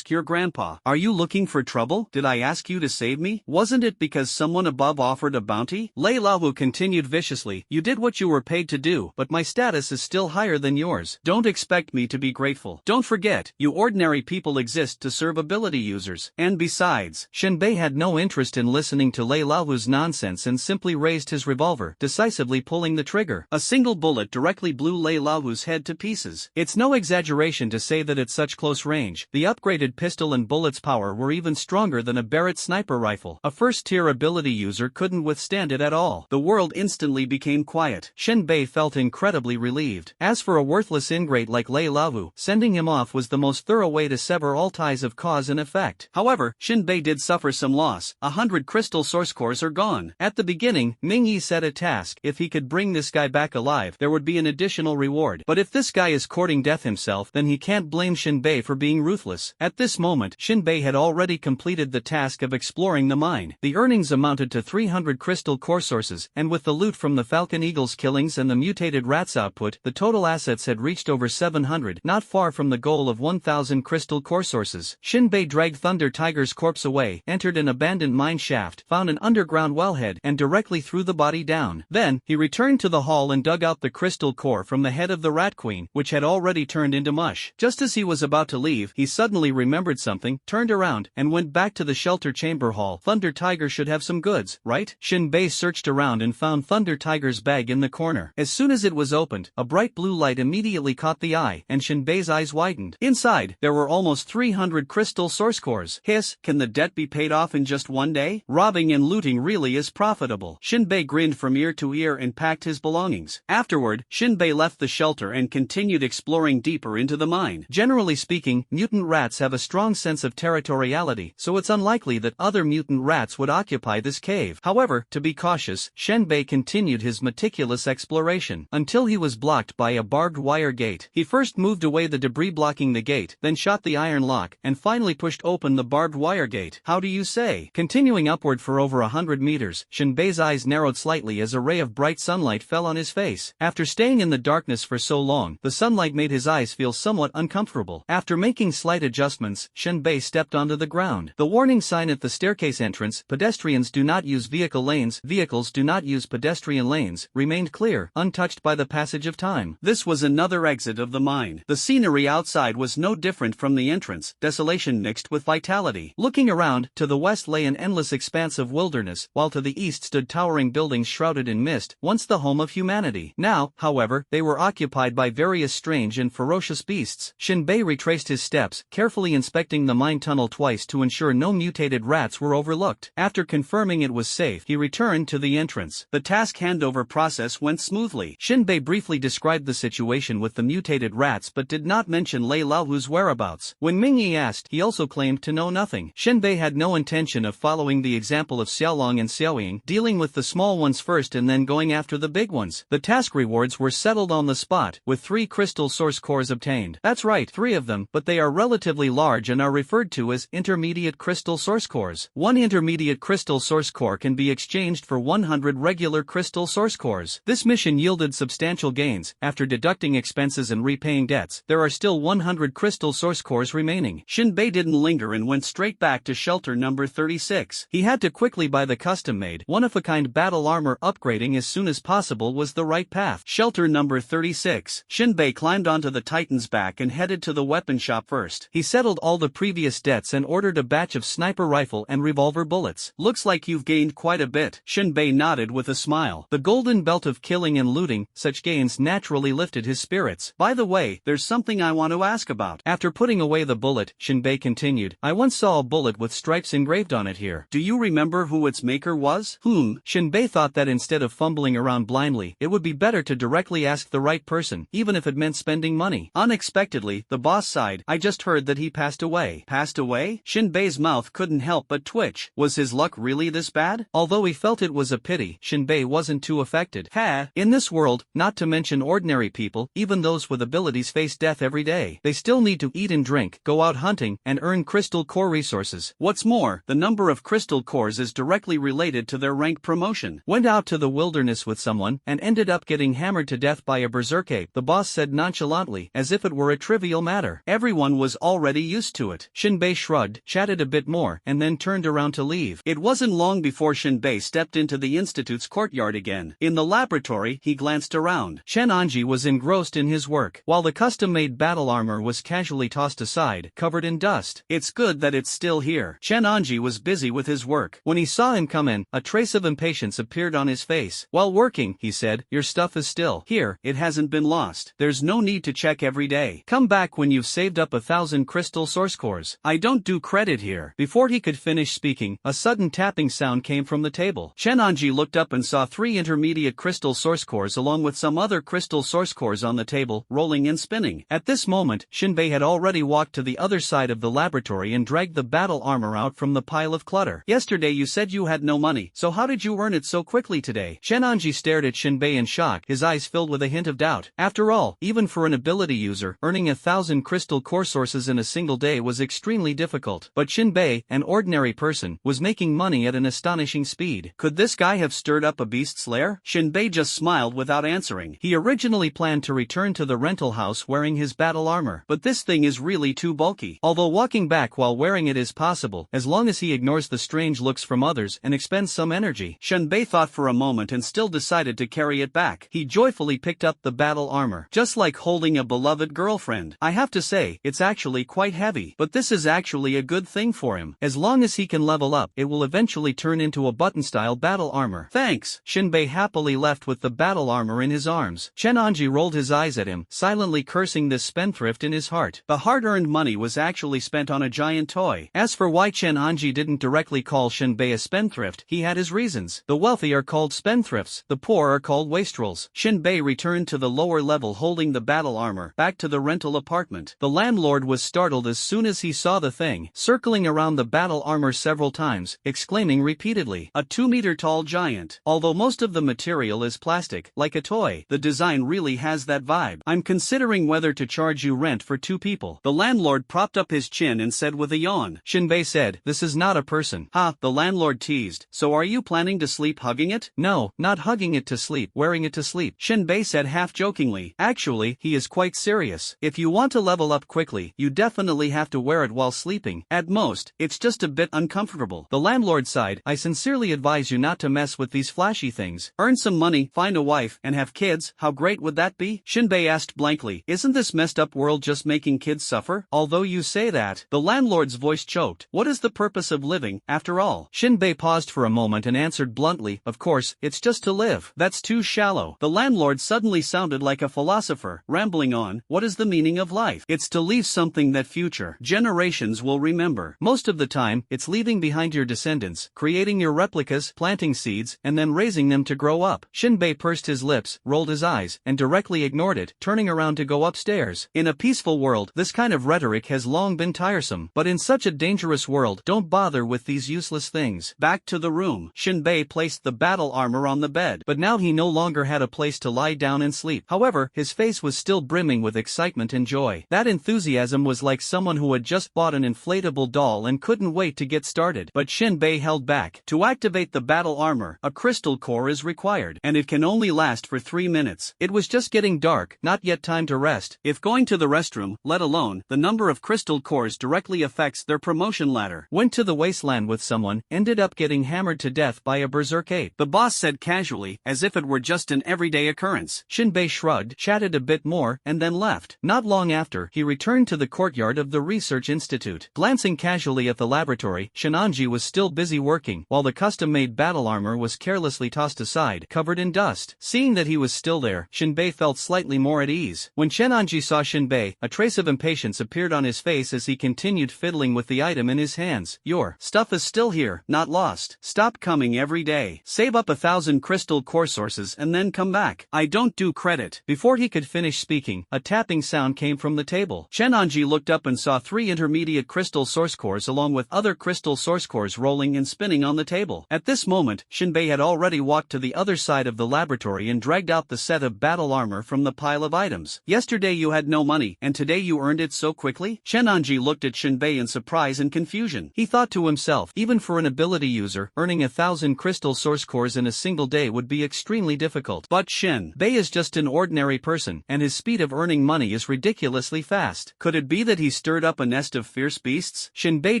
Your grandpa. Are you looking for trouble? Did I ask you to save me? Wasn't it because someone above offered a bounty? Lei Laovu continued viciously, you did what you were paid to do, but my status is still higher than yours. Don't expect me to be grateful. Don't forget, you ordinary people exist to serve ability users. And besides, Shinbei had no interest in listening to Lei Laovu's nonsense and simply raised his revolver, decisively pulling the trigger. A single bullet directly blew Lei Laovu's head to pieces. It's no exaggeration to say that at such close range, the upgraded pistol and bullet's power were even stronger than a Barrett sniper rifle. A first-tier ability user couldn't withstand it at all. The world instantly became quiet. Shinbei felt incredibly relieved. As for a worthless ingrate like Lei Laovu, sending him off was the most thorough way to sever all ties of cause and effect. However, Shinbei did suffer some loss. 100 crystal source cores are gone. At the beginning, Ming-Yi set a task. If he could bring this guy back alive, there would be an additional reward. But if this guy is courting death himself, then he can't blame Shinbei for being ruthless. At this moment, Shinbei had already completed the task of exploring the mine. The earnings amounted to 300 crystal core sources, and with the loot from the Falcon Eagle's killings and the mutated rats output, the total assets had reached over 700, not far from the goal of 1,000 crystal core sources. Shinbei dragged Thunder Tiger's corpse away, entered an abandoned mine shaft, found an underground wellhead, and directly threw the body down. Then, he returned to the hall and dug out the crystal core from the head of the Rat Queen, which had already turned into mush. Just as he was about to leave, he suddenly remembered something, turned around, and went back to the shelter chamber hall. Thunder Tiger should have some goods, right? Shinbei searched around and found Thunder Tiger's bag in the corner. As soon as it was opened, a bright blue light immediately caught the eye, and Shinbei's eyes widened. Inside, there were almost 300 crystal source cores. Hiss, can the debt be paid off in just one day? Robbing and looting really is profitable. Shinbei grinned from ear to ear and packed his belongings. Afterward, Shinbei left the shelter and continued exploring deeper into the mine. Generally speaking, mutant rats have a strong sense of territoriality, so it's unlikely that other mutant rats would occupy this cave. However, to be cautious, Shinbei continued his meticulous exploration until he was blocked by a barbed wire gate. He first moved away the debris blocking the gate, then shot the iron lock, and finally pushed open the barbed wire gate. How do you say? Continuing upward for over 100 meters, Shinbei's eyes narrowed slightly as a ray of bright sunlight fell on his face. After staying in the darkness for so long, the sunlight made his eyes feel somewhat uncomfortable. After making slight adjustments, Shinbei stepped onto the ground. The warning sign at the staircase entrance, "Pedestrians do not use vehicle lanes, vehicles do not use pedestrian lanes," remained clear, untouched by the passage of time. This was another exit of the mine. The scenery outside was no different from the entrance, desolation mixed with vitality. Looking around, to the west lay an endless expanse of wilderness, while to the east stood towering buildings shrouded in mist, once the home of humanity. Now, however, they were occupied by various strange and ferocious beasts. Shinbei retraced his steps, carefully inspecting the mine tunnel twice to ensure no mutated rats were overlooked. After confirming it was safe, he returned to the entrance. The task handover process went smoothly. Shinbei briefly described the situation with the mutated rats but did not mention Lei Laohu's whereabouts. When Mingyi asked, he also claimed to know nothing. Shinbei had no intention of following the example of Xiaolong and Xiaoying, dealing with the small ones first and then going after the big ones. The task rewards were settled on the spot, with 3 crystal source cores obtained. That's right, 3 of them, but they are relatively large and are referred to as intermediate crystal source cores. 1 intermediate crystal source core can be exchanged for 100 regular crystal source cores. This mission yielded substantial gains. After deducting expenses and repaying debts, there are still 100 crystal source cores remaining. Shinbei didn't linger and went straight back to shelter number 36. He had to quickly buy the custom-made, one-of-a-kind battle armor. Upgrading as soon as possible was the right path. Shelter number 36. Shinbei climbed onto the Titan's back and headed to the weapon shop first. He settled all the previous debts and ordered a batch of sniper rifle and revolver bullets. Looks like you've gained quite a bit. Shinbei nodded with a smile. The golden belt of killing and looting, such gains naturally lifted his spirits. By the way, there's something I want to ask about. After putting away the bullet, Shinbei continued, I once saw a bullet with stripes engraved on it here. Do you remember who its maker was? Shinbei thought that instead of fumbling around blindly, it would be better to directly ask the right person, even if it meant spending money. Unexpectedly, the boss sighed. I just heard that he passed away. Passed away? Shinbei's mouth couldn't help but twitch. Was his luck really this bad? Although he felt it was a pity, Shinbei wasn't too affected. In this world, not to mention ordinary people, even those with abilities face death every day. They still need to eat and drink, go out hunting, and earn crystal core resources. What's more, the number of crystal cores is directly related to their rank promotion. Went out to the wilderness with someone, and ended up getting hammered to death by a berserk ape, the boss said nonchalantly, as if it were a trivial matter. Everyone was already used to it. Shinbei shrugged, chatted a bit more, and then turned around to leave. It wasn't long before Shinbei stepped into the institute's courtyard again. In the laboratory, he glanced around. Chen Anji was engrossed in his work, while the custom-made battle armor was casually tossed aside, covered in dust. It's good that it's still here. Chen Anji was busy with his work. When he saw him come in, a trace of impatience appeared on his face. While working, he said, your stuff is still here. It hasn't been lost. There's no need to check every day. Come back when you've saved up 1,000 crystal source cores. I don't do credit here. Before he could finish speaking, a sudden tapping sound came from the table. Chen Anji looked up and saw 3 intermediate crystal source cores along with some other crystal source cores on the table, rolling and spinning. At this moment, Shinbei had already walked to the other side of the laboratory and dragged the battle armor out from the pile of clutter. Yesterday you said you had no money, so how did you earn it so quickly today? Chen Anji stared at Shinbei in shock, his eyes filled with a hint of doubt. After all, even for an ability user, earning 1,000 crystal core sources in a single day was extremely difficult. But Shinbei, an ordinary person, was making money at an astonishing speed. Could this guy have stirred up a beast's lair? Shinbei just smiled without answering. He originally planned to return to the rental house wearing his battle armor, but this thing is really too bulky. Although walking back while wearing it is possible, as long as he ignores the strange looks from others and expends some energy. Shinbei thought for a moment and still decided to carry it back. He joyfully picked up the battle armor, just like holding a beloved girlfriend. I have to say, it's actually quite heavy, but this is actually a good thing for him. As long as he can level up, it will eventually turn into a button-style battle armor. Thanks. Shinbei happily left with the battle armor in his arms. Chen Anji rolled his eyes at him, silently cursing this spendthrift in his heart. The hard-earned money was actually actually spent on a giant toy. As for why Chen Anji didn't directly call Shinbei a spendthrift, he had his reasons. The wealthy are called spendthrifts, the poor are called wastrels. Shinbei returned to the lower level holding the battle armor, back to the rental apartment. The landlord was startled as soon as he saw the thing, circling around the battle armor several times, exclaiming repeatedly, "A 2-meter tall giant. Although most of the material is plastic, like a toy, the design really has that vibe. I'm considering whether to charge you rent for 2 people." The landlord propped up his chin and said with a yawn. Shinbei said, "This is not a person." "Ha," the landlord teased. "So are you planning to sleep hugging it?" "No, not hugging it to sleep, wearing it to sleep," Shinbei said half-jokingly. Actually, he is quite serious. If you want to level up quickly, you definitely have to wear it while sleeping. At most, it's just a bit uncomfortable. The landlord sighed. "I sincerely advise you not to mess with these flashy things. Earn some money, find a wife, and have kids. How great would that be?" Shinbei asked blankly. "Isn't this messed up world just making kids suffer?" "Although you say that," the landlord's voice choked. "What is the purpose of living, after all?" Shinbei paused for a moment and answered bluntly, "Of course, it's just to live." "That's too shallow." The landlord suddenly sounded like a philosopher, rambling on. "What is the meaning of life? It's to leave something that future generations will remember. Most of the time, it's leaving behind your descendants, creating your replicas, planting seeds, and then raising them to grow up." Shinbei pursed his lips, rolled his eyes, and directly ignored it, turning around to go upstairs. In a peaceful world, this kind of rhetoric has long been tiresome, but in such a dangerous world, don't bother with these useless things. Back to the room, Shinbei placed the battle armor on the bed, but now he no longer had a place to lie down and sleep. However, his face was still brimming with excitement and joy. That enthusiasm was like someone who had just bought an inflatable doll and couldn't wait to get started. But Shinbei held back. To activate the battle armor, a crystal core is required, and it can only last for 3 minutes. It was just getting dark, not yet time to rest. If going to the restroom, let alone the number of crystal cores directly affects their promotion ladder. Went to the wasteland with someone, ended up getting hammered to death by a berserk ape, the boss said casually, as if it were just an everyday occurrence. Shinbei shrugged, chatted a bit more, and then left. Not long after, he returned to the courtyard of the research institute. Glancing casually at the laboratory, Shinanji was still busy working, while the custom-made battle armor was carelessly tossed aside, covered in dust. Seeing that he was still there, Shinbei felt slightly more at ease. When Shinanji saw Shinbei, a trace of impatience appeared on his face as he continued fiddling with the item in his hands. "Your stuff is still here, not lost. Stop coming every day. Save up 1,000 crystal core sources and then come back. I don't do credit." Before he could finish speaking, a tapping sound came from the table. Shinanji looked up and saw 3 intermediate crystal source cores along with other crystal source cores rolling and spinning on the table. At this moment, Shinbei had already walked to the other side of the laboratory and dragged out the set of battle armor from the pile of items. "Yesterday you had no money, and today you earned it so quickly?" Shinanji looked at Shinbei in surprise and confusion. He thought to himself, even for an ability user, earning 1,000 crystal source cores in a single day would be extremely difficult. But Shinbei is just an ordinary person, and his speed of earning money is ridiculously fast. Could it be that he stirred up a nest of fierce beasts? Shinbei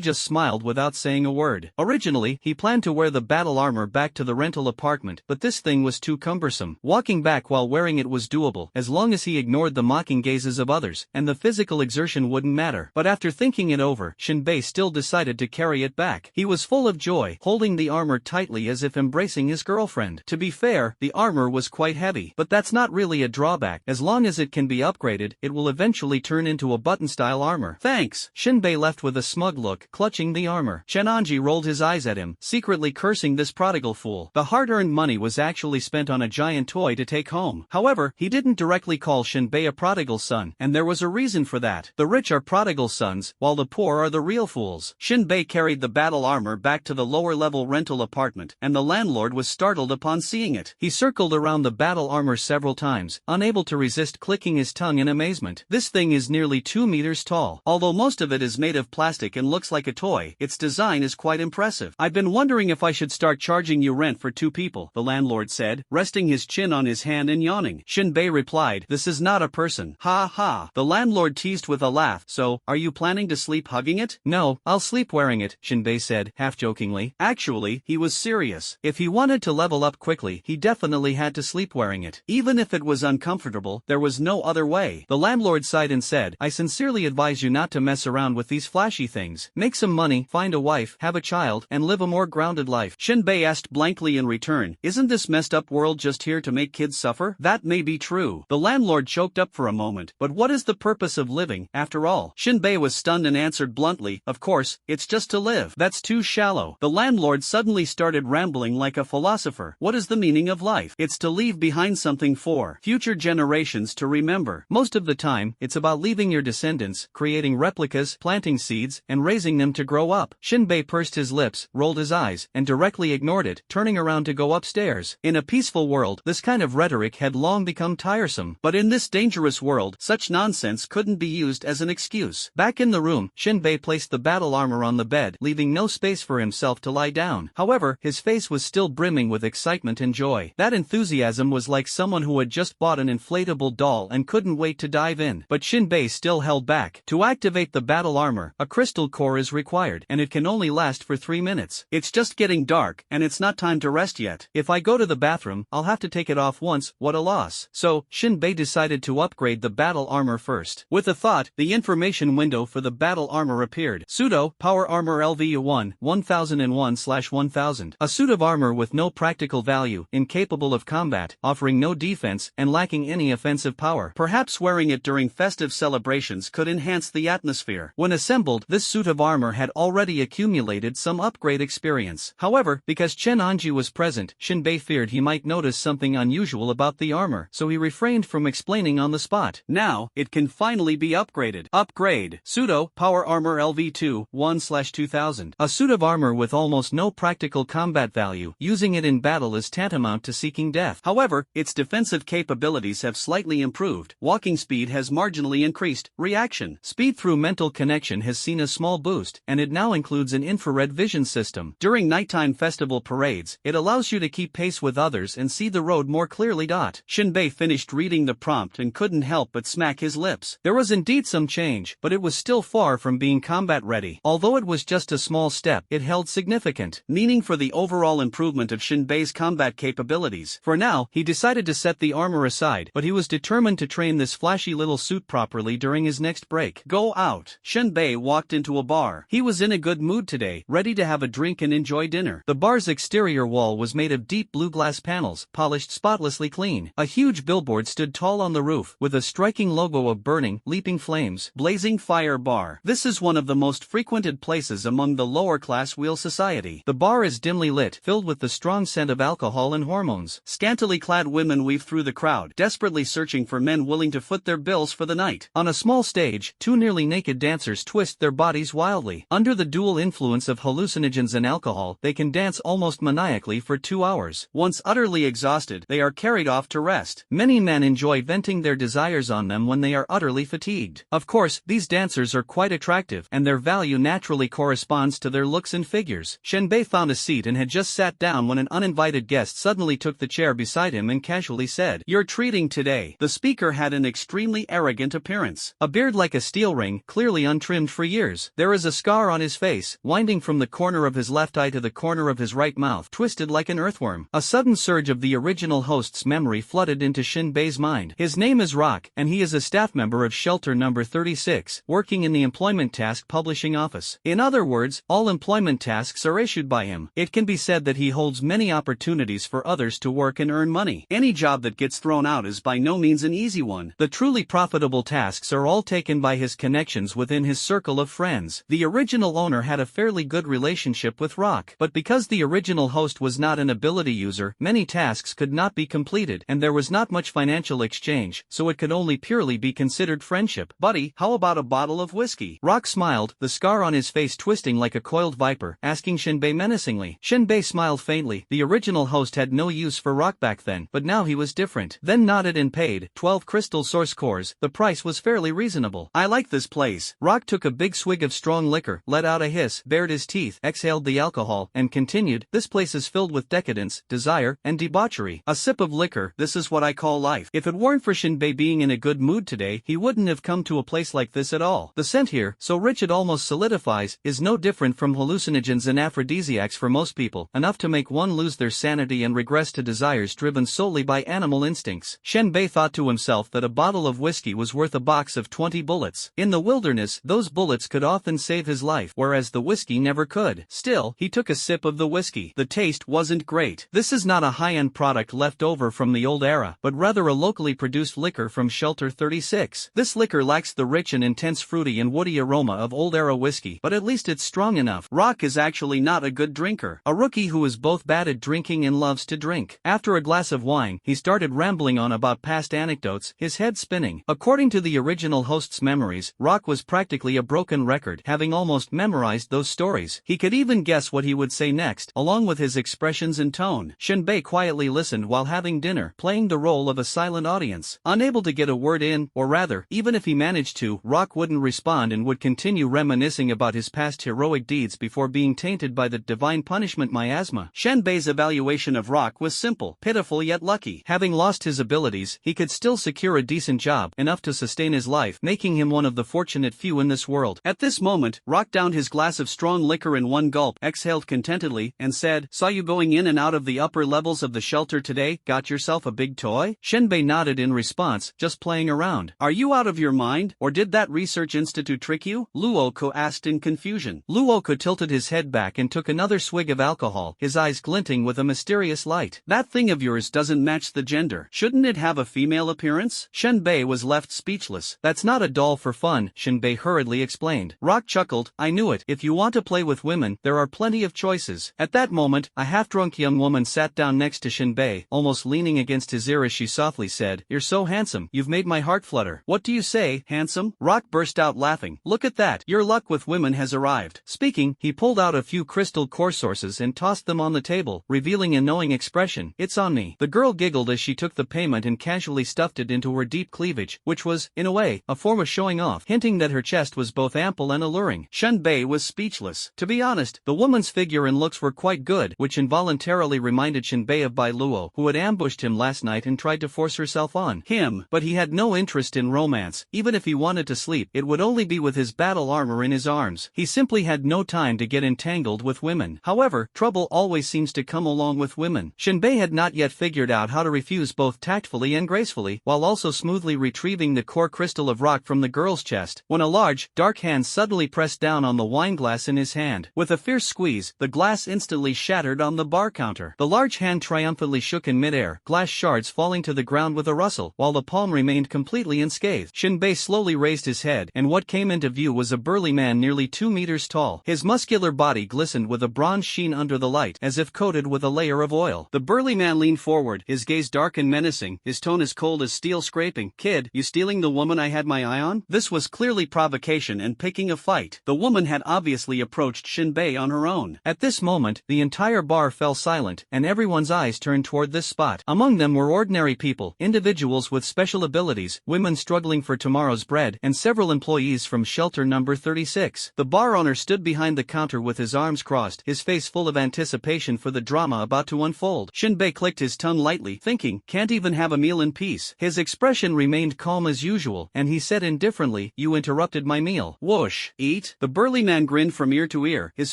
just smiled without saying a word. Originally, he planned to wear the battle armor back to the rental apartment, but this thing was too cumbersome. Walking back while wearing it was doable, as long as he ignored the mocking gazes of others, and the physical exertion wouldn't matter. But after thinking it over, Shinbei still decided to carry it back. He was full of joy, holding the armor tightly as if embracing his girlfriend. To be fair, the armor was quite heavy, but that's not really a drawback. As long as it can be upgraded, it will eventually turn into a button-style armor. "Thanks." Shinbei left with a smug look, clutching the armor. Shinanji rolled his eyes at him, secretly cursing this prodigal fool. The hard-earned money was actually spent on a giant toy to take home. However, he didn't directly call Shinbei a prodigal son, and there was a reason for that. The rich are prodigal sons, while the poor are the real fools. Shinbei carried the battle armor back to the lower-level rental apartment, and the landlord was startled upon seeing it. He circled around the battle armor several times, unable to resist clicking his tongue in amazement. This thing is nearly 2 meters tall. Although most of it is made of plastic and looks like a toy, its design is quite impressive. "I've been wondering if I should start charging you rent for 2 people, the landlord said, resting his chin on his hand and yawning. Shinbei replied, "This is not a person." "Ha ha." The landlord teased with a laugh. "So, are you planning to sleep hugging it?" "No, I'll sleep wearing it," Shinbei said, half-jokingly. Actually, he was serious. If he wanted to level up quickly, he definitely had to sleep wearing it. Even if it was uncomfortable, there was no other way. The landlord sighed and said, "I sincerely advise you not to mess around with these flashy things. Make some money, find a wife, have a child, and live a more grounded life." Shinbei asked blankly in return, "Isn't this messed up world just here to make kids suffer?" "That may be true." The landlord choked up for a moment. "But what is the purpose of living, after all?" Shinbei Shinbei was stunned and answered bluntly, "Of course, it's just to live." "That's too shallow." The landlord suddenly started rambling like a philosopher. "What is the meaning of life? It's to leave behind something for future generations to remember. Most of the time, it's about leaving your descendants, creating replicas, planting seeds, and raising them to grow up." Shinbei pursed his lips, rolled his eyes, and directly ignored it, turning around to go upstairs. In a peaceful world, this kind of rhetoric had long become tiresome. But in this dangerous world, such nonsense couldn't be used as an excuse. Back in the room, Shinbei placed the battle armor on the bed, leaving no space for himself to lie down. However, his face was still brimming with excitement and joy. That enthusiasm was like someone who had just bought an inflatable doll and couldn't wait to dive in. But Shinbei still held back. To activate the battle armor, a crystal core is required, and it can only last for 3 minutes. It's just getting dark, and it's not time to rest yet. If I go to the bathroom, I'll have to take it off once. What a loss. So, Shinbei decided to upgrade the battle armor first. With a thought, the information window for the battle armor appeared. Pseudo Power Armor LVU1 1001/1000. A suit of armor with no practical value, incapable of combat, offering no defense, and lacking any offensive power. Perhaps wearing it during festive celebrations could enhance the atmosphere. When assembled, this suit of armor had already accumulated some upgrade experience. However, because Chen Anji was present, Shinbei feared he might notice something unusual about the armor, so he refrained from explaining on the spot. Now, it can finally be upgraded. Upgrade. Pseudo Power Armor LV2 1/2000. A suit of armor with almost no practical combat value. Using it in battle is tantamount to seeking death. However, its defensive capabilities have slightly improved. Walking speed has marginally increased. Reaction speed through mental connection has seen a small boost, and it now includes an infrared vision system. During nighttime festival parades, it allows you to keep pace with others and see the road more clearly. Shinbei finished reading the prompt and couldn't help but smack his lips. There was indeed some change, but it was still far from being combat ready. Although it was just a small step, it held significant meaning for the overall improvement of Shinbei's combat capabilities. For now, he decided to set the armor aside, but he was determined to train this flashy little suit properly during his next break. Go out. Shinbei walked into a bar. He was in a good mood today, ready to have a drink and enjoy dinner. The bar's exterior wall was made of deep blue glass panels, polished spotlessly clean. A huge billboard stood tall on the roof, with a striking logo of burning, leaping flames. Blazing Fire Bar. This is one of the most frequented places among the lower-class wheel society. The bar is dimly lit, filled with the strong scent of alcohol and hormones. Scantily clad women weave through the crowd, desperately searching for men willing to foot their bills for the night. On a small stage, two nearly naked dancers twist their bodies wildly. Under the dual influence of hallucinogens and alcohol, they can dance almost maniacally for 2 hours. Once utterly exhausted, they are carried off to rest. Many men enjoy venting their desires on them when they are utterly fatigued. Of course, these dancers are quite attractive, and their value naturally corresponds to their looks and figures. Shinbei found a seat and had just sat down when an uninvited guest suddenly took the chair beside him and casually said, "You're treating today." The speaker had an extremely arrogant appearance. A beard like a steel ring, clearly untrimmed for years. There is a scar on his face, winding from the corner of his left eye to the corner of his right mouth, twisted like an earthworm. A sudden surge of the original host's memory flooded into Shinbei's mind. His name is Rock, and he is a staff member of Shelter Number 36, working in the Employment Task Publishing Office. In other words, all employment tasks are issued by him. It can be said that he holds many opportunities for others to work and earn money. Any job that gets thrown out is by no means an easy one. The truly profitable tasks are all taken by his connections within his circle of friends. The original owner had a fairly good relationship with Rock, but because the original host was not an ability user, many tasks could not be completed, and there was not much financial exchange, so it could only purely be considered friendship. "Buddy, how about a bottle of whiskey?" Rock smiled, the scar on his face twisting like a coiled viper, asking Shinbei menacingly. Shinbei smiled faintly. The original host had no use for Rock back then, but now he was different. Then nodded and paid. 12 crystal source cores. The price was fairly reasonable. "I like this place." Rock took a big swig of strong liquor, let out a hiss, bared his teeth, exhaled the alcohol, and continued, "This place is filled with decadence, desire, and debauchery. A sip of liquor, this is what I call life." If it weren't for Shinbei being in a good mood today, he wouldn't have come to a place like this at all. The scent here, so rich it almost solidifies, is no different from hallucinogens and aphrodisiacs for most people, enough to make one lose their sanity and regress to desires driven solely by animal instincts. Shinbei thought to himself that a bottle of whiskey was worth a box of 20 bullets. In the wilderness, those bullets could often save his life, whereas the whiskey never could. Still, he took a sip of the whiskey. The taste wasn't great. This is not a high-end product left over from the old era, but rather a locally produced liquor from Shelter 36. This liquor lacks the rich and intense intense fruity and woody aroma of old-era whiskey, but at least it's strong enough. Rock is actually not a good drinker. A rookie who is both bad at drinking and loves to drink. After a glass of wine, he started rambling on about past anecdotes, his head spinning. According to the original host's memories, Rock was practically a broken record, having almost memorized those stories. He could even guess what he would say next, along with his expressions and tone. Shinbei quietly listened while having dinner, playing the role of a silent audience. Unable to get a word in, or rather, even if he managed to, Rock wouldn't respond and would continue reminiscing about his past heroic deeds before being tainted by the divine punishment miasma. Shinbei's evaluation of Rock was simple, pitiful yet lucky. Having lost his abilities, he could still secure a decent job, enough to sustain his life, making him one of the fortunate few in this world. At this moment, Rock downed his glass of strong liquor in one gulp, exhaled contentedly, and said, "Saw you going in and out of the upper levels of the shelter today, got yourself a big toy?" Shinbei nodded in response, just playing around. "Are you out of your mind, or did that research institute trick you?" Luoko asked in confusion. Luoko tilted his head back and took another swig of alcohol, his eyes glinting with a mysterious light. "That thing of yours doesn't match the gender. Shouldn't it have a female appearance?" Shinbei was left speechless. "That's not a doll for fun," Shinbei hurriedly explained. Rock chuckled, "I knew it. If you want to play with women, there are plenty of choices." At that moment, a half-drunk young woman sat down next to Shinbei, almost leaning against his ear as she softly said, "You're so handsome, you've made my heart flutter." "What do you say, handsome?" Rock burst out laughing. "Look at that, your luck with women has arrived." Speaking, he pulled out a few crystal core sources and tossed them on the table, revealing a knowing expression. "It's on me." The girl giggled as she took the payment and casually stuffed it into her deep cleavage, which was, in a way, a form of showing off, hinting that her chest was both ample and alluring. Shinbei was speechless. To be honest, the woman's figure and looks were quite good, which involuntarily reminded Shinbei of Bai Luo, who had ambushed him last night and tried to force herself on him, but he had no interest in romance. Even if he wanted to sleep, it would only be with his battle armor in his arms. He simply had no time to get entangled with women. However, trouble always seems to come along with women. Shinbei had not yet figured out how to refuse both tactfully and gracefully, while also smoothly retrieving the core crystal of rock from the girl's chest, when a large, dark hand suddenly pressed down on the wine glass in his hand. With a fierce squeeze, the glass instantly shattered on the bar counter. The large hand triumphantly shook in midair, glass shards falling to the ground with a rustle, while the palm remained completely unscathed. Shinbei slowly raised his head, and what came into view was a burly man nearly 2 meters tall. His muscular body glistened with a bronze sheen under the light, as if coated with a layer of oil. The burly man leaned forward, his gaze dark and menacing, his tone as cold as steel scraping. "Kid, you stealing the woman I had my eye on?" This was clearly provocation and picking a fight. The woman had obviously approached Shinbei on her own. At this moment, the entire bar fell silent, and everyone's eyes turned toward this spot. Among them were ordinary people, individuals with special abilities, women struggling for tomorrow's bread, and several employees from shelter number 36. The bar owner stood behind the counter with his arms crossed, his face full of anticipation for the drama about to unfold. Shinbei clicked his tongue lightly, thinking, "Can't even have a meal in peace." His expression remained calm as usual, and he said indifferently, "You interrupted my meal." Whoosh. "Eat?" The burly man grinned from ear to ear, his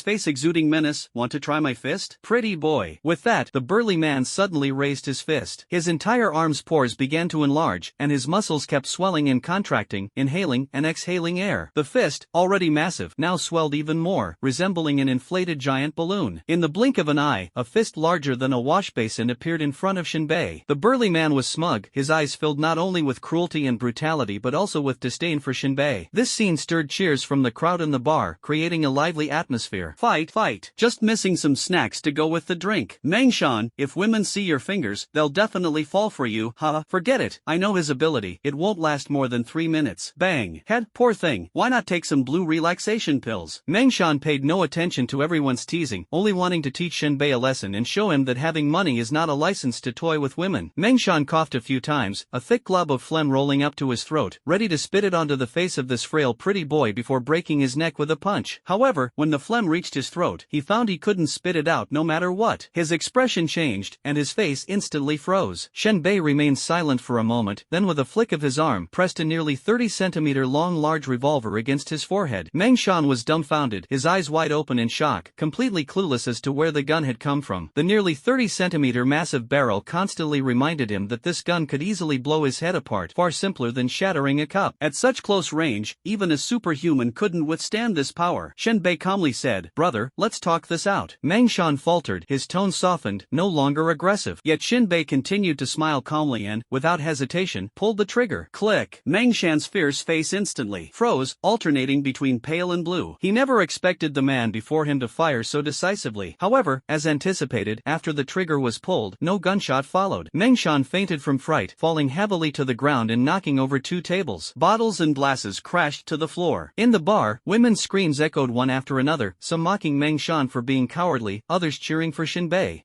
face exuding menace. "Want to try my fist? Pretty boy." With that, the burly man suddenly raised his fist. His entire arm's pores began to enlarge, and his muscles kept swelling and contracting, inhaling and exhaling air. The fist, already massive, now swelled even more, resembling an inflated giant balloon. In the blink of an eye, a fist larger than a wash basin appeared in front of Shinbei. The burly man was smug, his eyes filled not only with cruelty and brutality but also with disdain for Shinbei. This scene stirred cheers from the crowd in the bar, creating a lively atmosphere. "Fight, fight. Just missing some snacks to go with the drink. Mengshan, if women see your fingers, they'll definitely fall for you. Huh, forget it. I know his ability. It won't last more than 3 minutes. Bang. Head, poor thing. Why not take some blue relaxation pills?" Mengshan paid no attention to everyone's teasing, only wanting to teach Shinbei a lesson and show him that having money is not a license to toy with women. Mengshan coughed a few times, a thick glob of phlegm rolling up to his throat, ready to spit it onto the face of this frail pretty boy before breaking his neck with a punch. However, when the phlegm reached his throat, he found he couldn't spit it out no matter what. His expression changed, and his face instantly froze. Shinbei remained silent for a moment, then with a flick of his arm, pressed a nearly 30-centimeter long large revolver against his forehead. Mengshan was dumbfounded, his eyes wide open in shock, completely clueless as to where the gun had come from. The nearly 30-centimeter massive barrel constantly reminded him that this gun could easily blow his head apart, far simpler than shattering a cup. At such close range, even a superhuman couldn't withstand this power. Shinbei calmly said, "Brother, let's talk this out." Mengshan faltered, his tone softened, no longer aggressive. Yet Shinbei continued to smile calmly and, without hesitation, pulled the trigger. Click. Mengshan's fierce face instantly instantly froze, alternating between pale and blue. He never expected the man before him to fire so decisively. However, as anticipated, after the trigger was pulled, no gunshot followed. Meng Shan fainted from fright, falling heavily to the ground and knocking over 2 tables. Bottles and glasses crashed to the floor. In the bar, women's screams echoed one after another, some mocking Meng Shan for being cowardly, others cheering for Shinbei.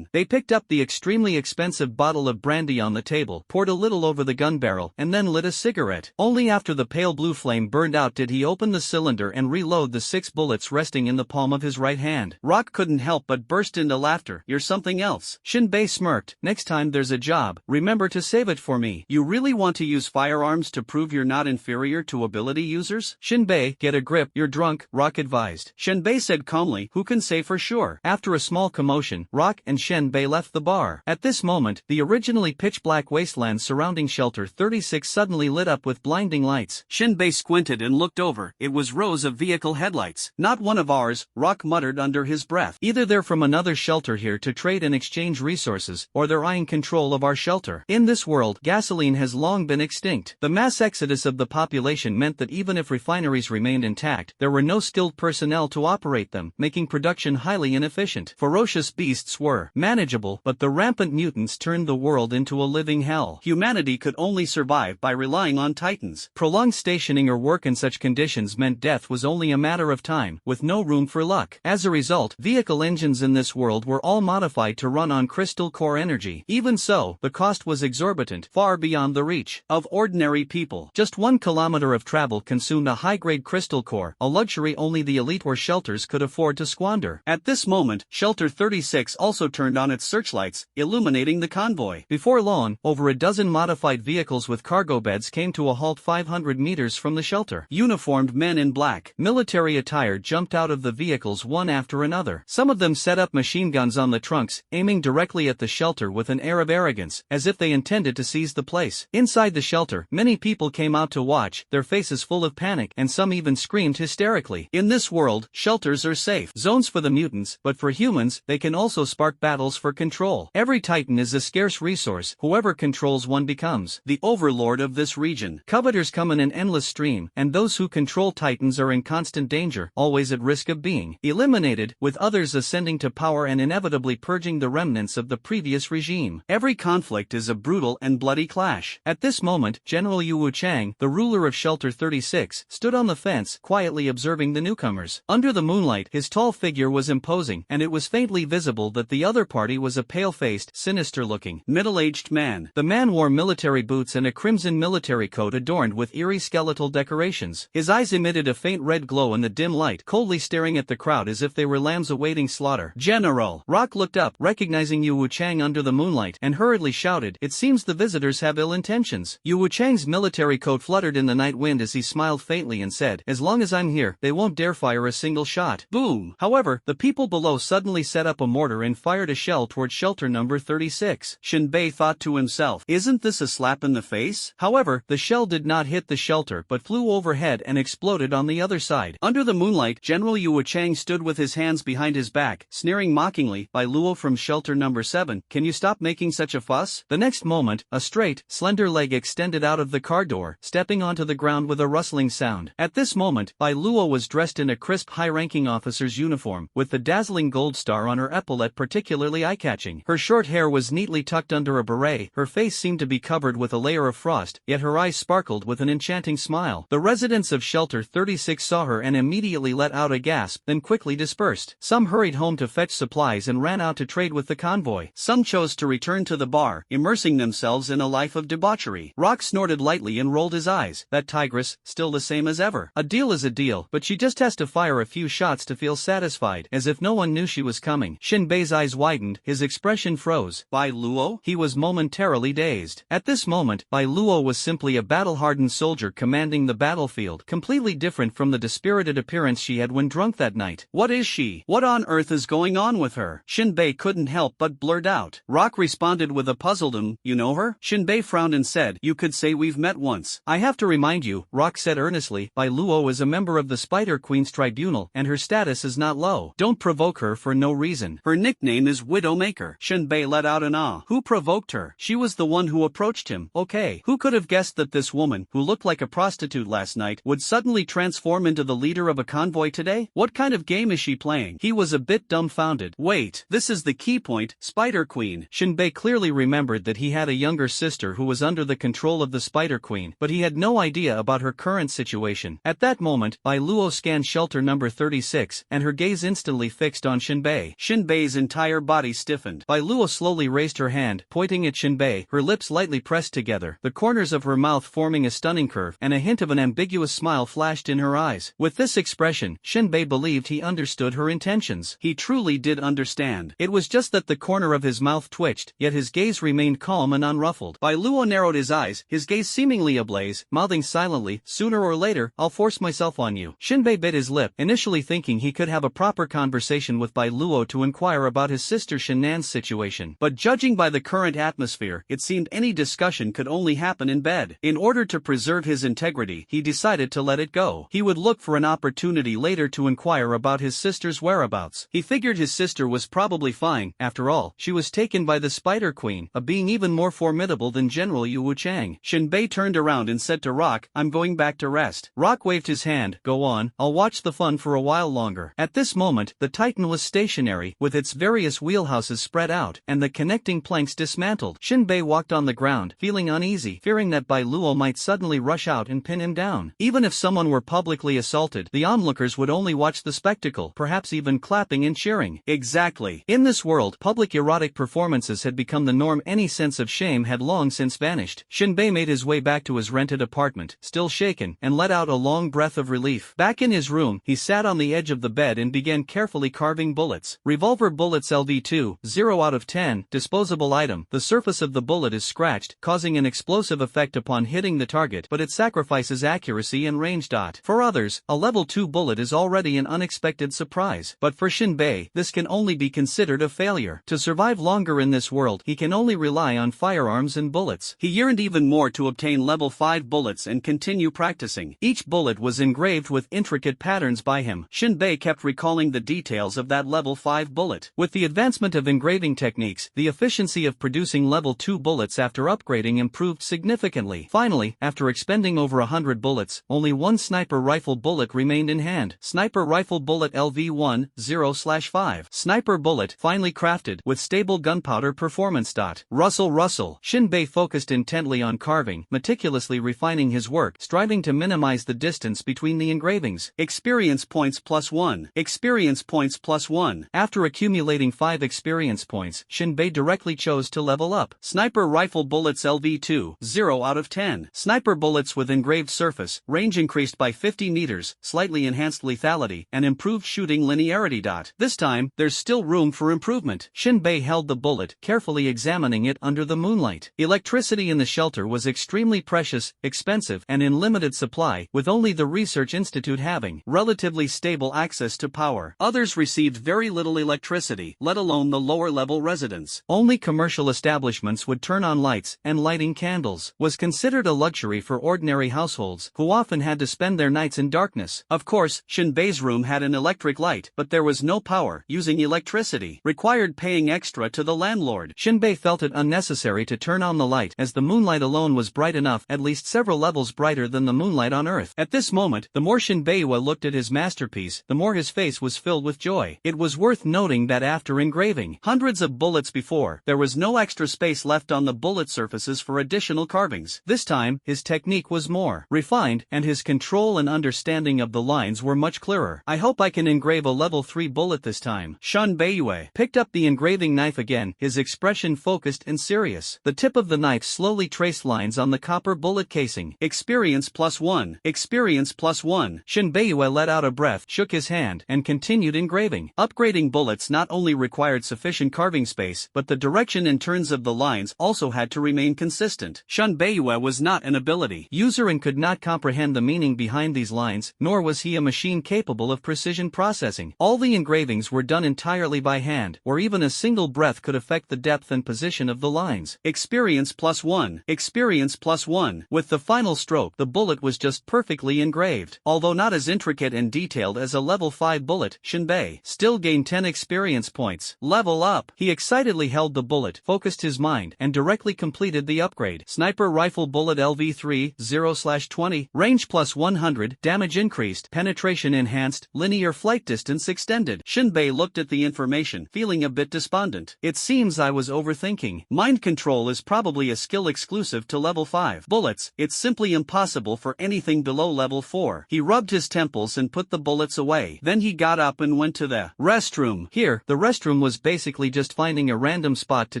They picked up the extremely expensive bottle of brandy on the table, poured a little over the gun barrel, and then lit a cigarette. Only after the pale blue flame burned out did he open the cylinder and reload the 6 bullets resting in the palm of his right hand. Rock couldn't help but burst into laughter. You're something else. Shinbei smirked. Next time there's a job, remember to save it for me. You really want to use firearms to prove you're not inferior to ability users? Shinbei, get a grip, you're drunk, Rock advised. Shinbei said calmly, who can say for sure? After a small commotion, Rock and Shinbei left the bar. At this moment, the originally pitch-black wasteland surrounding Shelter 36 suddenly lit up with blinding lights. Shinbei squinted and looked over. It was rows of vehicle headlights. Not one of ours, Rock muttered under his breath. Either they're from another shelter here to trade and exchange resources, or they're eyeing control of our shelter. In this world, gasoline has long been extinct. The mass exodus of the population meant that even if refineries remained intact, there were no skilled personnel to operate them, making production highly inefficient. Ferocious beasts were manageable, but the rampant mutants turned the world into a living hell. Humanity could only survive by relying on titans. Prolonged stationing or work in such conditions meant death was only a matter of time, with no room for luck. As a result, vehicle engines in this world were all modified to run on crystal core energy. Even so, the cost was exorbitant, far beyond the reach of ordinary people. Just 1 kilometer of travel consumed a high-grade crystal core, a luxury only the elite or shelters could afford to squander. At this moment, Shelter 36 also turned on its searchlights, illuminating the convoy. Before long, over a dozen modified vehicles with cargo beds came to a halt 500 meters from the shelter. Uniformed men in black, military attire jumped out of the vehicles one after another. Some of them set up machine guns on the trunks, aiming directly at the shelter with an air of arrogance, as if they intended to seize the place. Inside the shelter, many people came out to watch, their faces full of panic, and some even screamed hysterically. In this world, shelters are safe zones for the mutants, but for humans, they can also spark battles for control. Every titan is a scarce resource. Whoever controls one becomes the overlord of this region. Coveters come in an endless stream, and those who control titans are in constant danger, always at risk of being eliminated, with others ascending to power and inevitably purging the remnants of the previous regime. Every conflict is a brutal and bloody clash. At this moment, General Yu Wuchang, the ruler of Shelter 36, stood on the fence, quietly observing the newcomers. Under the moonlight, his tall figure was imposing, and it was faintly visible that the other party was a pale-faced, sinister-looking, middle-aged man. The man wore military boots and a crimson military coat adorned with eerie skeletal decorations. His eyes emitted a faint red glow in the dim light, coldly staring at the crowd as if they were lambs awaiting slaughter. General! Rock looked up, recognizing Yu Wuchang under the moonlight, and hurriedly shouted, "It seems the visitors have ill intentions." Yu Wuchang's military coat fluttered in the night wind as he smiled faintly and said, "As long as I'm here, they won't dare fire a single shot." Boom! However, the people below suddenly set up a mortar and fired a shell towards shelter number 36. Shinbei thought to himself, isn't this a slap in the face? However, the shell did not hit the shelter but flew overhead and exploded on the other side. Under the moonlight, General Yu Wuchang stood with his hands behind his back, sneering mockingly, "By Luo from shelter number 7, can you stop making such a fuss?" The next moment, a straight, slender leg extended out of the car door, stepping onto the ground with a rustling sound. At this moment, Bai Luo was dressed in a crisp high-ranking officer's uniform, with the dazzling gold star on her epaulette particularly eye-catching. Her short hair was neatly tucked under a beret, her face seemed to be covered with a layer of frost, yet her eyes sparkled with an enchanting smile. The residents of Shelter 36 saw her and immediately let out a gasp, then quickly dispersed. Some hurried home to fetch supplies and ran out to trade with the convoy. Some chose to return to the bar, immersing themselves in a life of debauchery. Rock snorted lightly and rolled his eyes. That tigress, still the same as ever. A deal is a deal, but she just has to fire a few shots to feel satisfied, as if no one knew she was coming. Shinbei's eyes widened, his expression froze. Bai Luo? He was momentarily dazed. At this moment, Bai Luo was simply a battle-hardened soldier commanding the battlefield, completely different from the dispirited appearance she had when drunk that night. What is she? What on earth is going on with her? Shinbei couldn't help but blurt out. Rock responded with a puzzled "You know her?" Shinbei frowned and said, "You could say we've met once." "I have to remind you," Rock said earnestly, "Bai Luo is a member of the Spider Queen's tribunal, and her status is not low. Don't provoke her for no reason. Her nickname is Widowmaker." Shinbei let out an "ah." "Who provoked her?" "She was the one who approached him." "Okay." Who could have guessed that this woman, who looked like a prostitute last night would suddenly transform into the leader of a convoy today? What kind of game is she playing? He was a bit dumbfounded. Wait, this is the key point, Spider Queen. Shinbei clearly remembered that he had a younger sister who was under the control of the Spider Queen, but he had no idea about her current situation. At that moment, Bai Luo scanned shelter number 36, and her gaze instantly fixed on Shinbei. Shinbei's entire body stiffened. Bai Luo slowly raised her hand, pointing at Shinbei, her lips lightly pressed together, the corners of her mouth forming a stunning curve, and a hint of an ambiguous smile flashed in her eyes. With this expression, Shinbei believed he understood her intentions. He truly did understand. It was just that the corner of his mouth twitched, yet his gaze remained calm and unruffled. Bai Luo narrowed his eyes, his gaze seemingly ablaze, mouthing silently, "Sooner or later, I'll force myself on you." Shinbei bit his lip, initially thinking he could have a proper conversation with Bai Luo to inquire about his sister Shinan's situation. But judging by the current atmosphere, it seemed any discussion could only happen in bed. In order to preserve his integrity, he decided to let it go. He would look for an opportunity later to inquire about his sister's whereabouts. He figured his sister was probably fine. After all, she was taken by the Spider Queen, a being even more formidable than General Yu Wuchang. Shinbei turned around and said to Rock, "I'm going back to rest." Rock waved his hand. "Go on, I'll watch the fun for a while longer." At this moment, the Titan was stationary, with its various wheelhouses spread out, and the connecting planks dismantled. Shinbei walked on the ground, feeling uneasy, fearing that Bai Luo might suddenly rush out and pin him down. Even if someone were publicly assaulted, the onlookers would only watch the spectacle, perhaps even clapping and cheering. Exactly. In this world, public erotic performances had become the norm. Any sense of shame had long since vanished. Shinbei made his way back to his rented apartment, still shaken, and let out a long breath of relief. Back in his room, he sat on the edge of the bed and began carefully carving bullets. Revolver bullets LV2, 0 out of 10, disposable item. The surface of the bullet is scratched, causing an explosive effect upon hitting the target, but it sacrifices accuracy and range. For others, a level 2 bullet is already an unexpected surprise. But for Shinbei, this can only be considered a failure. To survive longer in this world, he can only rely on firearms and bullets. He yearned even more to obtain level 5 bullets and continue practicing. Each bullet was engraved with intricate patterns by him. Shinbei kept recalling the details of that level 5 bullet. With the advancement of engraving techniques, the efficiency of producing level 2 bullets after upgrading improved significantly. Finally, after expending over 100 bullets, only one sniper rifle bullet remained in hand. Sniper rifle bullet LV1, 0/5. Sniper bullet, finely crafted, with stable gunpowder performance. Rustle. Shinbei focused intently on carving, meticulously refining his work, striving to minimize the distance between the engravings. Experience points +1. Experience points +1. After accumulating 5 experience points, Shinbei directly chose to level up. Sniper rifle bullets LV2, 0 out of 10. Sniper bullets with engraved surface, range increased by 50 meters, slightly enhanced lethality, and improved shooting linearity. This time, there's still room for improvement. Shinbei held the bullet, carefully examining it under the moonlight. Electricity in the shelter was extremely precious, expensive, and in limited supply, with only the Research Institute having relatively stable access to power. Others received very little electricity, let alone the lower-level residents. Only commercial establishments would turn on lights, and lighting candles was considered a luxury for ordinary households, who often had to spend their nights in darkness. Of course, Shinbei's room had an electric light, but there was no power. Using electricity required paying extra to the landlord. Shinbei felt it unnecessary to turn on the light, as the moonlight alone was bright enough, at least several levels brighter than the moonlight on Earth. At this moment, the more Shinbei looked at his masterpiece, the more his face was filled with joy. It was worth noting that after engraving hundreds of bullets before, there was no extra space left on the bullet surfaces for additional carvings. This time, his technique was more refined, and his control and understanding of the lines were much clearer. "I hope I can engrave a level 3 bullet this time." Shinbei picked up the engraving knife again, his expression focused and serious. The tip of the knife slowly traced lines on the copper bullet casing. Experience +1. Experience +1. Shinbei let out a breath, shook his hand, and continued engraving. Upgrading bullets not only required sufficient carving space, but the direction and turns of the lines also had to remain consistent. Shinbei was not an ability user and could not comprehend the meaning behind these lines, nor was he a machine capable of precision processing. All the engravings were done entirely by hand, or even a single breath could affect the depth and position of the lines. Experience +1. Experience +1. With the final stroke, the bullet was just perfectly engraved. Although not as intricate and detailed as a level 5 bullet, Shinbei still gained 10 experience points. Level up. He excitedly held the bullet, focused his mind, and directly completed the upgrade. Sniper rifle bullet LV3, 0 0/20, range plus 100, damage increased, penetration enhanced, linear flight distance extended. Shinbei looked at the information, feeling a bit despondent. It seems I was overthinking. Mind control is probably a skill exclusive to level 5. Bullets, it's simply impossible for anything below level 4. He rubbed his temples and put the bullets away. Then he got up and went to the restroom. Here, the restroom was basically just finding a random spot to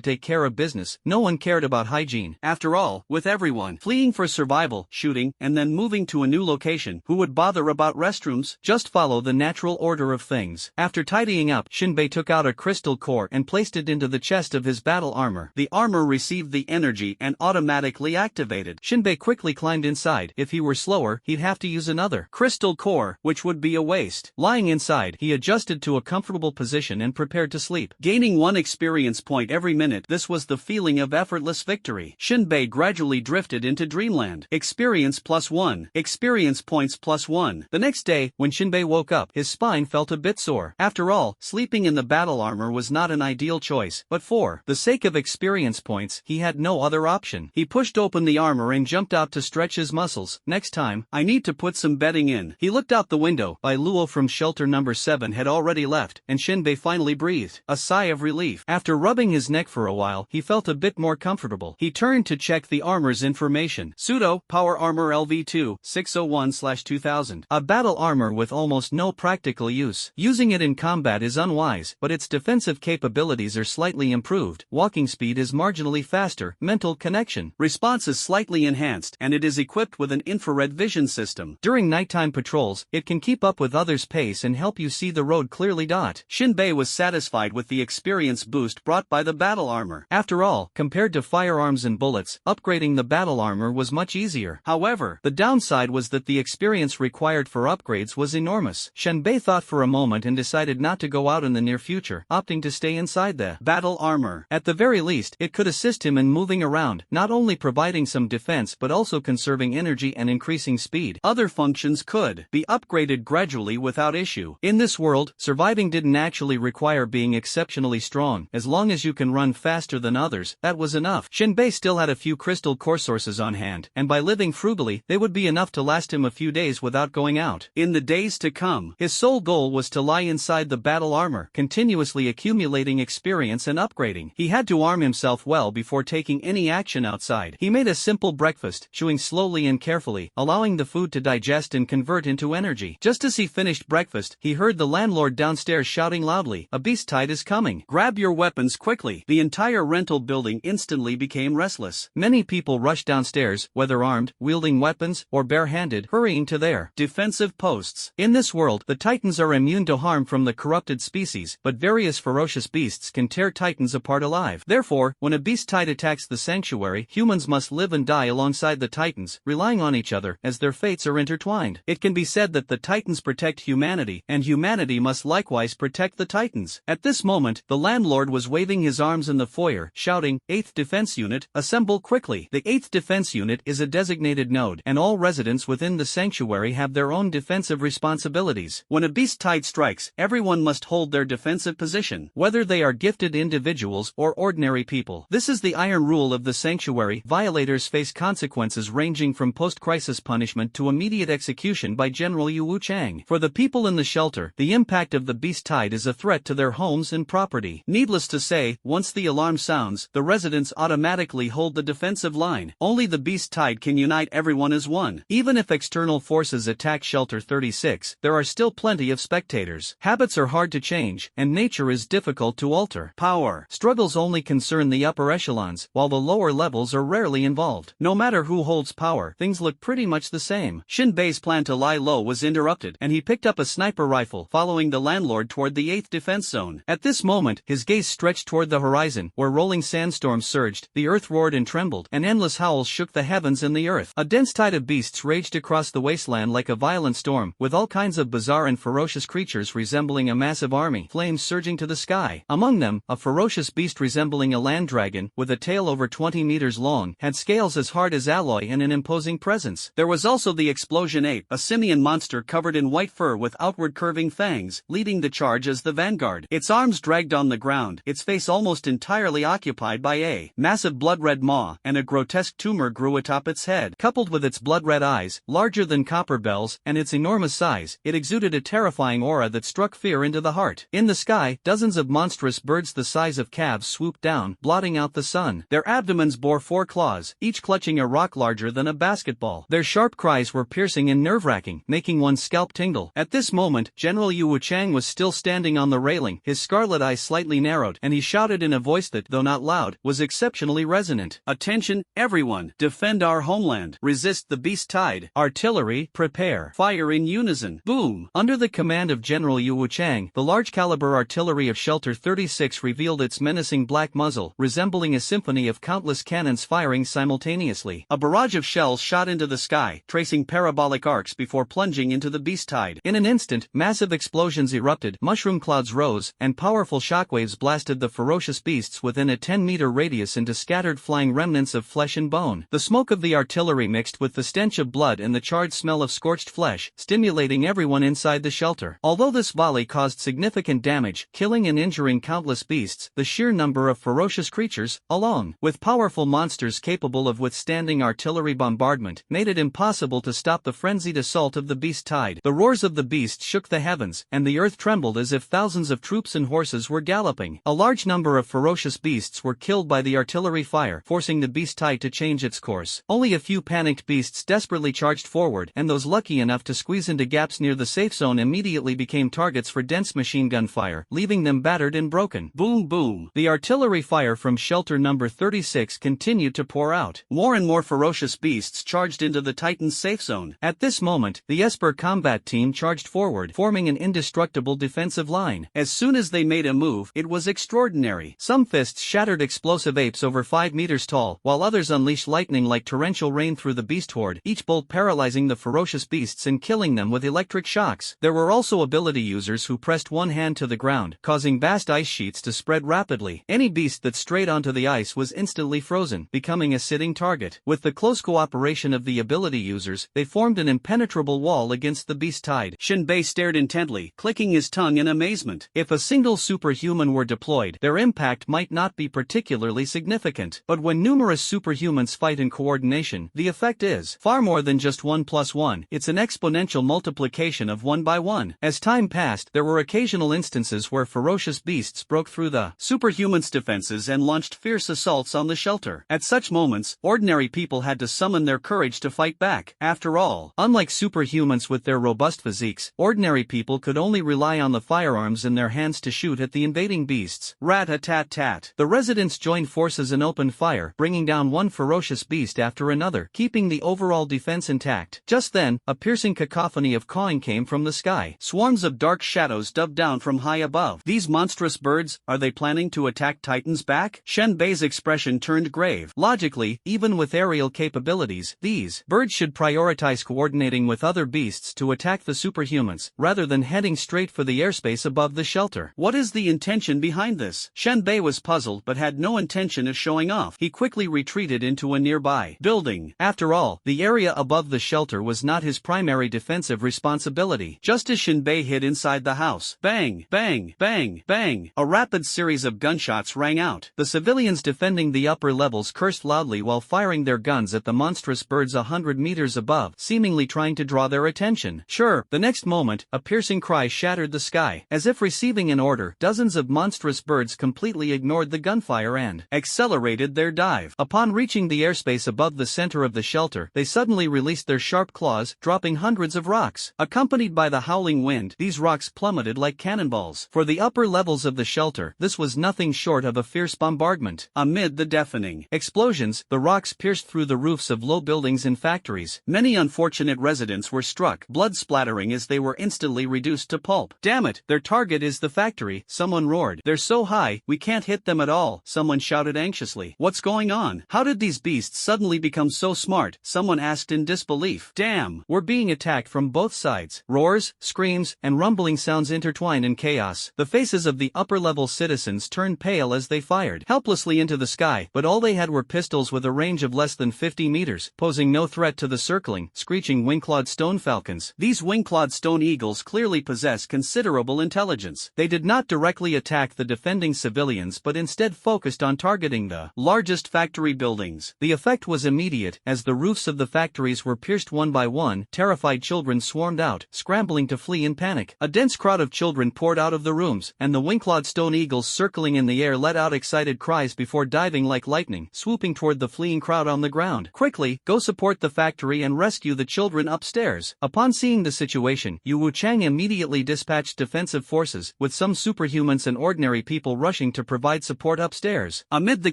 take care of business. No one cared about hygiene. After all, with everyone fleeing for survival, shooting, and then moving to a new location, who would bother about restrooms? Just follow the natural order of things. After tidying up, Shinbei took out a crystal core and placed it into the chest of his battle armor. The armor received the energy and automatically activated. Shinbei quickly climbed inside. If he were slower, he'd have to use another crystal core, which would be a waste. Lying inside, he adjusted to a comfortable position and prepared to sleep. Gaining 1 experience point every minute, this was the feeling of effortless victory. Shinbei gradually drifted into dreamland. Experience plus 1. Experience points plus 1. The next day, when Shinbei woke up, his spine felt a bit sore. After all, sleeping in the battle armor was not an ideal choice, but for the sake of experience points, he had no other option. He pushed open the armor and jumped out to stretch his muscles. Next time, I need to put some bedding in. He looked out the window. Bai Luo from shelter number 7 had already left, and Shinbei finally breathed a sigh of relief. After rubbing his neck for a while, he felt a bit more comfortable. He turned to check the armor's information. Pseudo, Power Armor LV2, 601/2000. A battle armor with almost no practical use. Using it in combat is unwise, but its defensive capabilities are slightly improved. Walking speed is marginally faster, mental connection. Response is slightly enhanced, and it is equipped with an infrared vision system. During nighttime patrols, it can keep up with others' pace and help you see the road clearly. Shinbei was satisfied with the experience boost brought by the battle armor. After all, compared to firearms and bullets, upgrading the battle armor was much easier. However, the downside was that the experience required for upgrades was enormous. Shinbei thought for a moment and decided not to go out in the near future, opting to stay inside the battle armor. At the very least, it could assist him in moving around, not only providing some defense but also conserving energy and increasing speed. Other functions could be upgraded gradually without issue. In this world, surviving didn't actually require being exceptionally strong. As long as you can run faster than others, that was enough. Shinbei still had a few crystal core sources on hand, and by living frugally, they would be enough to last him a few days without going out. In the days to come, his sole goal was to lie inside the battle armor, continuously accumulating experience and upgrading. He had to arm himself well before taking any action outside. He made a simple breakfast, chewing slowly and carefully, allowing the food to digest and convert into energy. Just as he finished breakfast, he heard the landlord downstairs shouting loudly, "A beast tide is coming. Grab your weapons quickly." The entire rental building instantly became restless. Many people rushed downstairs, whether armed, wielding weapons, or barehanded, hurrying to their defensive posts. In this world, the Titans are immune to harm from the corrupted species, but various ferocious beasts can tear Titans apart alive. Therefore, when a beast tide attacks the sanctuary, humans must live and die alongside the Titans, relying on each other, as their fates are intertwined. It can be said that the Titans protect humanity, and humanity must likewise protect the Titans. At this moment, the landlord was waving his arms in the foyer, shouting, "8th Defense Unit, assemble quickly." The 8th Defense Unit is a designated node, and all residents within the sanctuary have their own defensive responsibilities. When a beast tide strikes, everyone must hold their defensive position, whether they are gifted individuals or ordinary people. This is the iron rule of the sanctuary. Violators face consequences ranging from post-crisis punishment to immediate execution by General Yu Wu Chang. For the people in the shelter, the impact of the beast tide is a threat to their homes and property. Needless to say, once the alarm sounds, the residents automatically hold the defensive line. Only the beast tide can unite everyone as one. Even if external forces attack Shelter 36, there are still plenty of spectators. Habits are hard to change, and nature is difficult to alter. Power struggles only concern the upper echelons, while the lower levels are rarely involved. No matter who holds power, things look pretty much the same. Shinbei's plan to lie low was interrupted, and he picked up a sniper rifle, following the landlord toward the 8th defense zone. At this moment, his gaze stretched toward the horizon, where rolling sandstorms surged, the earth roared and trembled, and endless howls shook the heavens and the earth. A dense tide of beasts raged across the wasteland like a violent storm, with all kinds of bizarre and ferocious creatures resembling a massive army, flames surging to the sky. Among them, a ferocious beast resembling a land dragon, with a tail over 20 meters long, had scales as hard as alloy and an imposing presence. There was also the explosion ape, a simian monster covered in white fur with outward curving fangs, leading the charge as the vanguard. Its arms dragged on the ground, its face almost entirely occupied by a massive blood-red maw, and a grotesque tumor grew atop its head. red. Coupled with its blood-red eyes, larger than copper bells, and its enormous size, it exuded a terrifying aura that struck fear into the heart. In the sky, dozens of monstrous birds the size of calves swooped down, blotting out the sun. Their abdomens bore 4 claws, each clutching a rock larger than a basketball. Their sharp cries were piercing and nerve-wracking, making one's scalp tingle. At this moment, General Yu Wuchang was still standing on the railing, his scarlet eyes slightly narrowed, and he shouted in a voice that, though not loud, was exceptionally resonant. "Attention, everyone! Defend our homeland! Resist the beast tide! Artillery, prepare! Fire in unison!" Boom! Under the command of General Yu Wuchang, the large-caliber artillery of Shelter 36 revealed its menacing black muzzle, resembling a symphony of countless cannons firing simultaneously. A barrage of shells shot into the sky, tracing parabolic arcs before plunging into the beast tide. In an instant, massive explosions erupted, mushroom clouds rose, and powerful shockwaves blasted the ferocious beasts within a 10-meter radius into scattered flying remnants of flesh and bone. The smoke of the artillery mixed with the stench of blood and the charred smell of scorched flesh, stimulating everyone inside the shelter. Although this volley caused significant damage, killing and injuring countless beasts, the sheer number of ferocious creatures, along with powerful monsters capable of withstanding artillery bombardment, made it impossible to stop the frenzied assault of the beast tide. The roars of the beast shook the heavens, and the earth trembled as if thousands of troops and horses were galloping. A large number of ferocious beasts were killed by the artillery fire, forcing the beast tide to change its course. Only a few panicked beasts desperately charged forward, and those lucky enough to squeeze into gaps near the safe zone immediately became targets for dense machine gun fire, leaving them battered and broken. Boom boom! The artillery fire from shelter number 36 continued to pour out. More and more ferocious beasts charged into the Titan's safe zone. At this moment, the Esper combat team charged forward, forming an indestructible defensive line. As soon as they made a move, it was extraordinary. Some fists shattered explosive apes over 5 meters tall, while others unleashed lightning like torrential rain through the beast horde, each bolt paralyzing the ferocious beasts and killing them with electric shocks. There were also ability users who pressed one hand to the ground, causing vast ice sheets to spread rapidly. Any beast that strayed onto the ice was instantly frozen, becoming a sitting target. With the close cooperation of the ability users, they formed an impenetrable wall against the beast tide. Shinbei stared intently, clicking his tongue in amazement. If a single superhuman were deployed, their impact might not be particularly significant. But when numerous superhumans fight in coordination, the effect is far more than just 1 plus 1. It's an exponential multiplication of 1 by 1. As time passed, there were occasional instances where ferocious beasts broke through the superhumans' defenses and launched fierce assaults on the shelter. At such moments, ordinary people had to summon their courage to fight back. After all, unlike superhumans with their robust physiques, ordinary people could only rely on the firearms in their hands to shoot at the invading beasts. Rat-a-tat-tat. The residents joined forces and opened fire, bringing down one ferocious beast after another, keeping the overall defense intact. Just then, a piercing cacophony of cawing came from the sky. Swarms of dark shadows dove down from high above. These monstrous birds, are they planning to attack Titans back? Shen Bei's expression turned grave. Logically, even with aerial capabilities, these birds should prioritize coordinating with other beasts to attack the superhumans, rather than heading straight for the airspace above the shelter. What is the intention behind this? Shen Bei was puzzled but had no intention of showing off. He quickly retreated into a nearby building. After all, the area above the shelter was not his primary defensive responsibility. Just as Shen Bei hid inside the house, bang, bang, bang, bang, a rapid series of gunshots rang out. The civilians defending the upper levels cursed loudly while firing their guns at the monstrous birds 100 meters above, seemingly trying to draw their attention. Sure, the next moment, a piercing cry shattered the sky. As if receiving an order, dozens of monstrous birds completely ignored the gunfire and accelerated their dive. Upon reaching the airspace above the center of the shelter, they suddenly released their sharp claws, dropping hundreds of rocks. Accompanied by the howling wind, these rocks plummeted like cannonballs. For the upper levels of the shelter, this was nothing short of a fierce bombardment. Amid the deafening explosions, the rocks pierced through the roofs of low buildings and factories. Many unfortunate residents were struck, blood splattering as they were instantly reduced to pulp. Damn it, their target is the factory, someone roared. They're so high, we can't hit them at all, someone shouted anxiously. What's going on? How did these beasts suddenly become so smart? Someone asked in disbelief. Damn, we're being attacked from both sides. Roars, screams, and rumbling sounds intertwined in chaos. The faces of the upper-level citizens turned pale as they fired helplessly into the sky, but all they had were pistols with a range of less than 50 meters, posing no threat to the circling, screeching wing-clawed stone falcons. These wing-clawed stone eagles clearly possess considerable intelligence. They did not directly attack the defending civilians but instead focused on targeting the largest factory buildings. The effect was immediate, as the roofs of the factories were pierced one by one, terrified children swarmed out, scrambling to flee in panic. A dense crowd of children poured out of the rooms, and the wing-clawed stone eagles circling in the air let out excited cries before diving like lightning, swooping toward the fleeing crowd on the ground. Quickly, go support the factory and rescue the children upstairs. Upon seeing the situation, Yu Wuchang immediately dispatched defensive forces, with some superhumans and ordinary people rushing to provide support upstairs. Amid the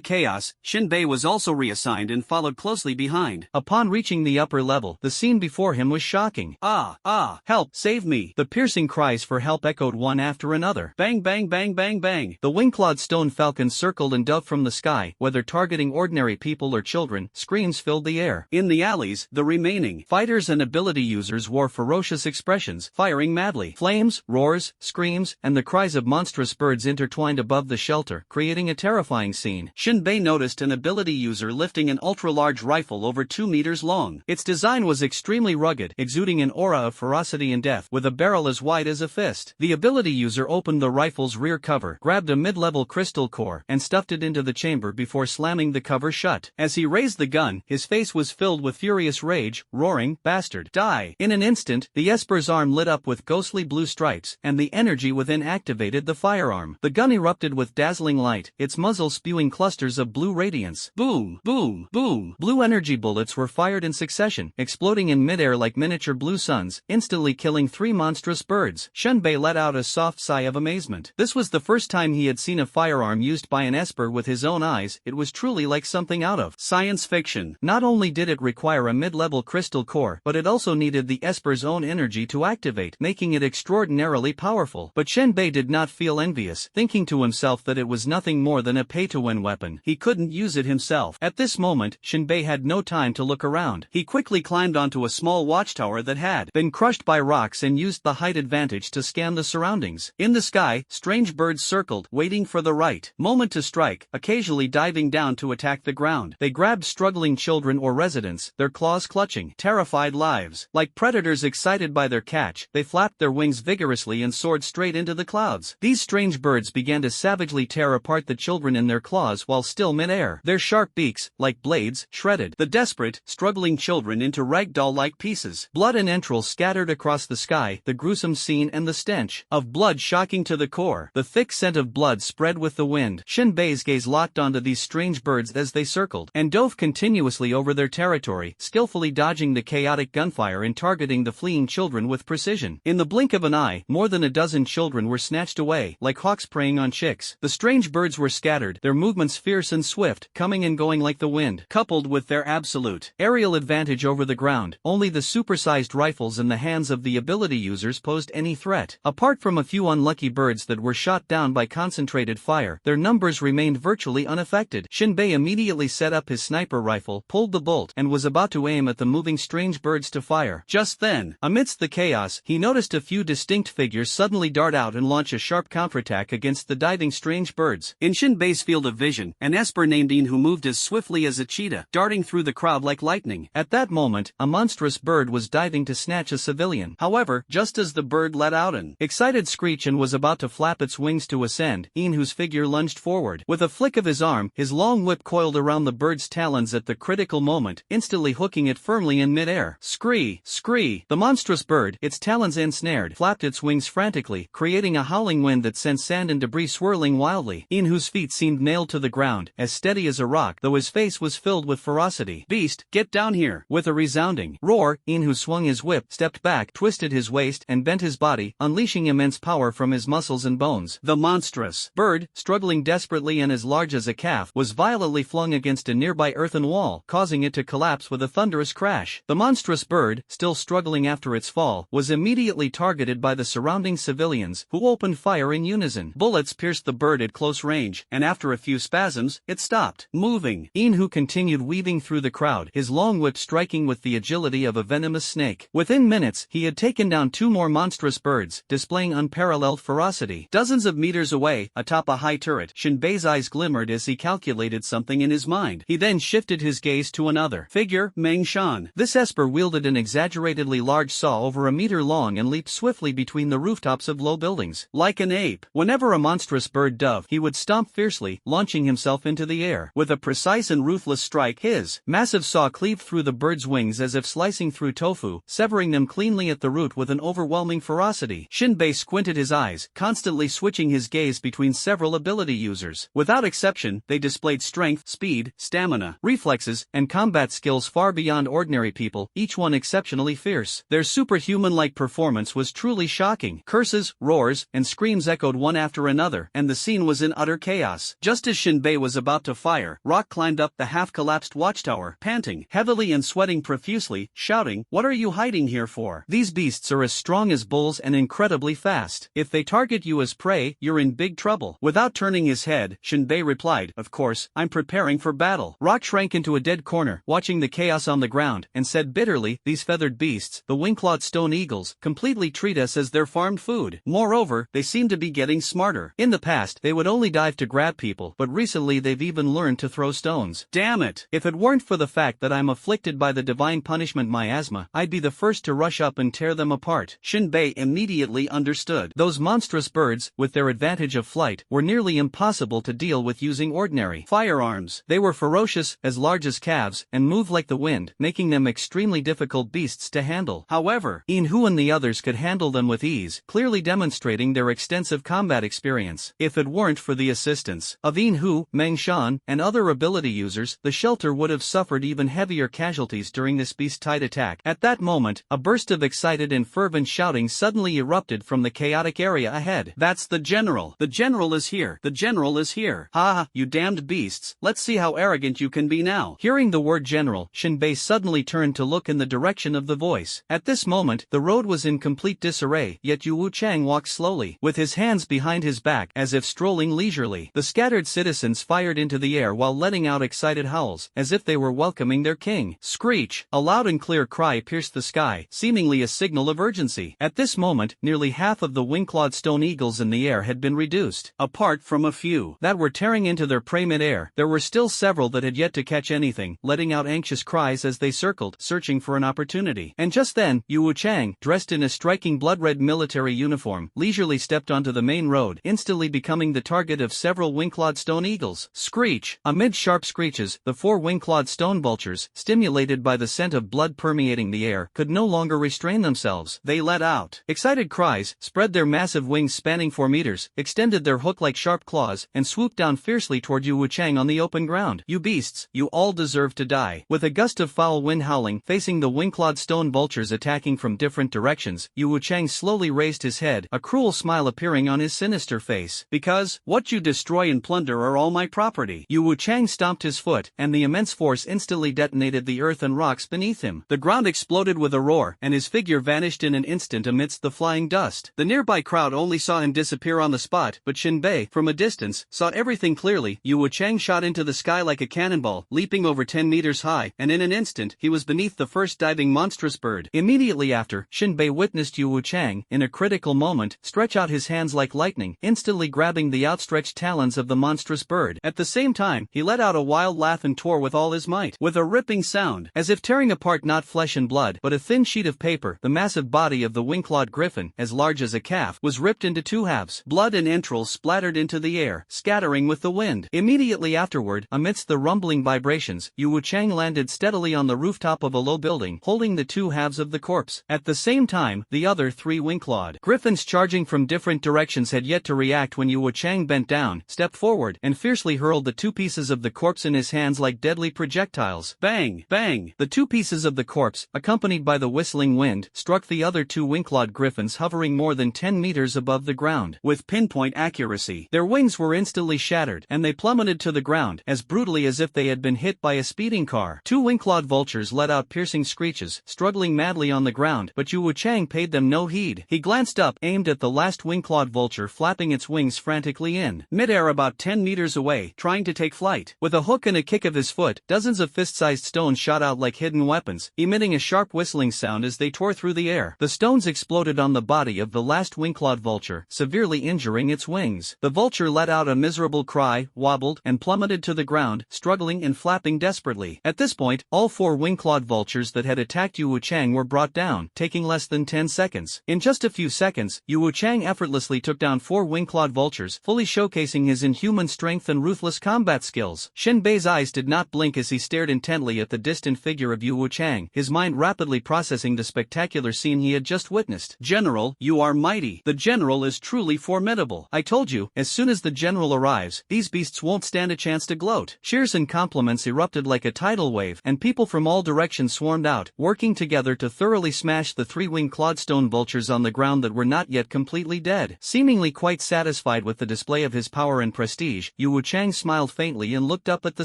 chaos, Shinbei was also reassigned and followed closely behind. Upon reaching the upper level, the scene before him was shocking. Help, save me! The piercing cries for help echoed one after another. Bang bang bang bang bang! The wing-clawed stone falcon circled and dove from the sky, whether targeting ordinary people or children. Screams filled the air. In the alleys, the remaining fighters and ability users wore ferocious expressions, firing madly. Flames, roars, screams, and the cries of monstrous birds intertwined above the shelter, creating a terrifying scene. Shinbei noticed an ability user lifting an ultra-large rifle over 2 meters long. Its design was extremely rugged, exuding an aura of ferocity and death, with a barrel as wide as a fist. The ability user opened the rifle's rear cover, grabbed a mid-level crystal core, and stuffed it into the chamber before slamming the cover shut. As he raised the gun, his face was filled with furious rage, roaring, "Bastard, die!" In an instant, the Esper's arm lit up with ghostly blue stripes, and the energy within activated the firearm. The gun erupted with dazzling light, its muzzle spewing clusters of blue radiance. Boom, boom, boom! Blue energy bullets were fired in succession, exploding in midair like miniature blue suns, instantly killing 3 monstrous birds. Shinbei let out a soft sigh of amazement. This was the first time he had seen a firearm used by an Esper with his own eyes. It was truly like something out of science fiction. Not only did it require a mid-level crystal core, but it also needed the Esper's own energy to activate, making it extraordinarily powerful. But Shinbei did not feel envious, thinking to himself that it was nothing more than a pay-to-win weapon. He couldn't use it himself. At this moment, Shinbei had no time to look around. He quickly climbed onto a small watchtower that had been crushed by rocks and used the height advantage to scan the surroundings. In the sky, strange birds circled, waiting for the right moment to strike, occasionally diving down to attack the ground. They grabbed struggling children or residents, their claws clutching terrified lives. Like predators excited by their catch, they flapped their wings vigorously and soared straight into the clouds. These strange birds began to savagely tear apart the children in their claws while still mid-air. Their sharp beaks, like blades, shredded the desperate, struggling children into ragdoll-like pieces. Blood and entrails scattered across the sky, the gruesome scene and the stench of blood shocking to the core. The thick scent of blood spread with the wind. Shinbei's gaze locked onto these strange birds as they circled and dove continuously over their territory, skillfully dodging the chaotic gunfire and targeting the fleeing children with precision. In the blink of an eye, more than a dozen children were snatched away, like hawks preying on chicks. The strange birds were scattered, their movements fierce and swift, coming and going like the wind. Coupled with their absolute aerial advantage over the ground, only the supersized rifles in the hands of the ability users posed any threat. Apart from a few unlucky birds that were shot down by concentrated fire, their numbers remained virtually unaffected. Shinbei immediately set up his sniper rifle, pulled the bolt, and was about to aim at the moving strange birds to fire. Just then, amidst the chaos, he noticed a few distinct figures suddenly dart out and launch a sharp counterattack against the diving strange birds. In Shinbei's field of vision, an Esper named In who moved as swiftly as a cheetah, darting through the crowd like lightning. At that moment, a monstrous bird was diving to snatch a civilian. However, just as the bird let out an excited screech and was about to flap its wings to ascend, In whose figure lunged forward. With a flick of his arm, his long whip coiled around the bird's talons at the critical moment, instantly hooking it firmly in midair. Scree! Scree! The monstrous bird, its talons ensnared, flapped its wings frantically, creating a howling wind that sent sand and debris swirling wildly. In whose feet seemed nailed to the ground, as steady as a rock, though his face was filled with ferocity. "Beast, get down here!" With a resounding roar, In who swung his whip, stepped back, twisted his waist, and bent his body, unleashing immense power from his muscles and bones. The monstrous bird, struggling desperately and as large as a calf, was violently flung against a nearby earthen wall, causing it to collapse with a thunderous crash. The monstrous bird, still struggling after its fall, was immediately targeted by the surrounding civilians, who opened fire in unison. Bullets pierced the bird at close range, and after a few spasms, it stopped moving. In who continued weaving through the crowd, his long whip striking with the agility of a venomous snake. Within minutes, he had taken down 2 more monstrous birds, displaying unparalleled ferocity. Dozens of meters away, atop a high turret, Shinbei's eyes glimmered as he calculated something in his mind. He then shifted his gaze to another figure, Meng Shan. This Esper wielded an exaggeratedly large saw over a meter long and leaped swiftly between the rooftops of low buildings. Like an ape, whenever a monstrous bird dove, he would stomp fiercely, launching himself into the air. With a precise and ruthless strike, his massive saw cleaved through the bird's wings as if slicing through tofu, severing them cleanly at the root with an overwhelming ferocity. Shinbei squinted his eyes, constantly switching his gaze between several ability users. Without exception, they displayed strength, speed, stamina, reflexes, and combat skills far beyond ordinary people, each one exceptionally fierce. Their superhuman-like performance was truly shocking. Curses, roars, and screams echoed one after another, and the scene was in utter chaos. Just as Shinbei was about to fire, Rock climbed up the half-collapsed watchtower, panting heavily and sweating profusely, shouting, "What are you hiding here for? These beasts are as strong as bulls and incredibly fast. If they target you as prey, you're in big trouble." Without turning his head, Shinbei replied, "Of course, I'm preparing for battle." Rock shrank into a dead corner, watching the chaos on the ground, and said bitterly, "These feathered beasts, the wing-clawed stone eagles, completely treat us as their farmed food. Moreover, they seem to be getting smarter. In the past, they would only dive to grab people, but recently they've even learned to throw stones. Damn it! If it weren't for the fact that I'm afflicted by the divine punishment miasma, I'd be the first to rush up and tear them apart." Shinbei immediately understood. Those monstrous birds, with their advantage of flight, were nearly impossible to deal with using ordinary firearms. They were ferocious, as large as calves, and moved like the wind, making them extremely difficult beasts to handle. However, Inhu and the others could handle them with ease, clearly demonstrating their extensive combat experience. If it weren't for the assistance of Inhu, Meng Shan, and other ability users, the shelter would have suffered even heavier casualties during this beast-tide attack. At that moment, a burst of excited and fervent shouting suddenly erupted from the chaotic area ahead. "That's the general! The general is here! The general is here! Ha ha, you damned beasts, let's see how arrogant you can be now." Hearing the word general, Shinbei suddenly turned to look in the direction of the voice. At this moment, the road was in complete disarray, yet Yu Wuchang walked slowly, with his hands behind his back, as if strolling leisurely. The scattered citizens fired into the air while letting out excited howls, as if they were welcoming their king. Screech! A loud and clear cry pierced the sky, seemingly a signal of urgency. At this moment, nearly half of the wing-clawed stone eagles in the air had been reduced. Apart from a few that were tearing into their prey mid-air, there were still several that had yet to catch anything, letting out anxious cries as they circled, searching for an opportunity. And just then, Yu Wuchang, dressed in a striking blood-red military uniform, leisurely stepped onto the main road, instantly becoming the target of several wing-clawed stone eagles. Screech! Amid sharp screeches, the four wing-clawed stone vultures, stimulated by the scent of blood permeating the air, could no longer restrain themselves. They let out excited cries, spread their massive wings spanning 4 meters, extended their hook-like sharp claws, and swooped down fiercely toward Yu Wuchang on the open ground. "You beasts, you all deserve to die." With a gust of foul wind howling, facing the wing-clawed stone vultures attacking from different directions, Yu Wuchang slowly raised his head, a cruel smile appearing on his sinister face. "Because, what you destroy and plunder are all my property." Yu Wuchang stomped his foot, and the immense force instantly detonated the earth and rocks beneath him. The ground exploded with a roar, and his figure vanished in an instant amidst the flying dust. The nearby crowd only saw him disappear on the spot, but Shinbei, from a distance, saw everything clearly. Yu Wuchang shot into the sky like a cannonball, leaping over 10 meters high, and in an instant, he was beneath the first diving monstrous bird. Immediately after, Shinbei witnessed Yu Wuchang, in a critical moment, stretch out his hands like lightning, instantly grabbing the outstretched talons of the monstrous bird. At the same time, he let out a wild laugh and tore with all his might. With a ripping sound, as if tearing apart not flesh and blood, but a thin sheet of paper, the massive body of the wing-clawed griffin, as large as a calf, was ripped into 2 halves. Blood and entrails splattered into the air, scattering with the wind. Immediately afterward, amidst the rumbling vibrations, Yu Wuchang landed steadily on the rooftop of a low building, holding the 2 halves of the corpse. At the same time, the other 3 wing-clawed griffins charging from different directions had yet to react when Yu Wuchang bent down, stepped forward, and fiercely hurled the 2 pieces of the corpse in his hands like deadly projectiles. Bang! Bang! The 2 pieces of the corpse, accompanied by the whistling wind, struck the other 2 wing-clawed griffins hovering more than 10 meters above the ground. With pinpoint accuracy, their wings were instantly shattered, and they plummeted to the ground, as brutally as if they had been hit by a speeding car. 2 wing-clawed vultures let out piercing screeches, struggling madly on the ground, but Yu Wuchang paid them no heed. He glanced up, aimed at the last wing-clawed vulture flapping its wings frantically in mid-air about 10 meters away, trying to take flight. With a hook and a kick of his foot, dozens of fist-sized stones shot out like hidden weapons, emitting a sharp whistling sound as they tore through the air. The stones exploded on the body of the last wing-clawed vulture, severely injuring its wings. The vulture let out a miserable cry, wobbled, and plummeted to the ground, struggling and flapping desperately. At this point, all 4 wing-clawed vultures that had attacked Yu Wuchang were brought down, taking less than 10 seconds. In just a few seconds, Yu Wuchang effortlessly took down 4 wing-clawed vultures, fully showcasing his inhuman strength and ruthless combat skills. Shinbei's eyes did not blink as he he stared intently at the distant figure of Yu Wuchang, his mind rapidly processing the spectacular scene he had just witnessed. "General, you are mighty. The general is truly formidable. I told you, as soon as the general arrives, these beasts won't stand a chance to gloat." Cheers and compliments erupted like a tidal wave, and people from all directions swarmed out, working together to thoroughly smash the three-winged clodstone vultures on the ground that were not yet completely dead. Seemingly quite satisfied with the display of his power and prestige, Yu Wuchang smiled faintly and looked up at the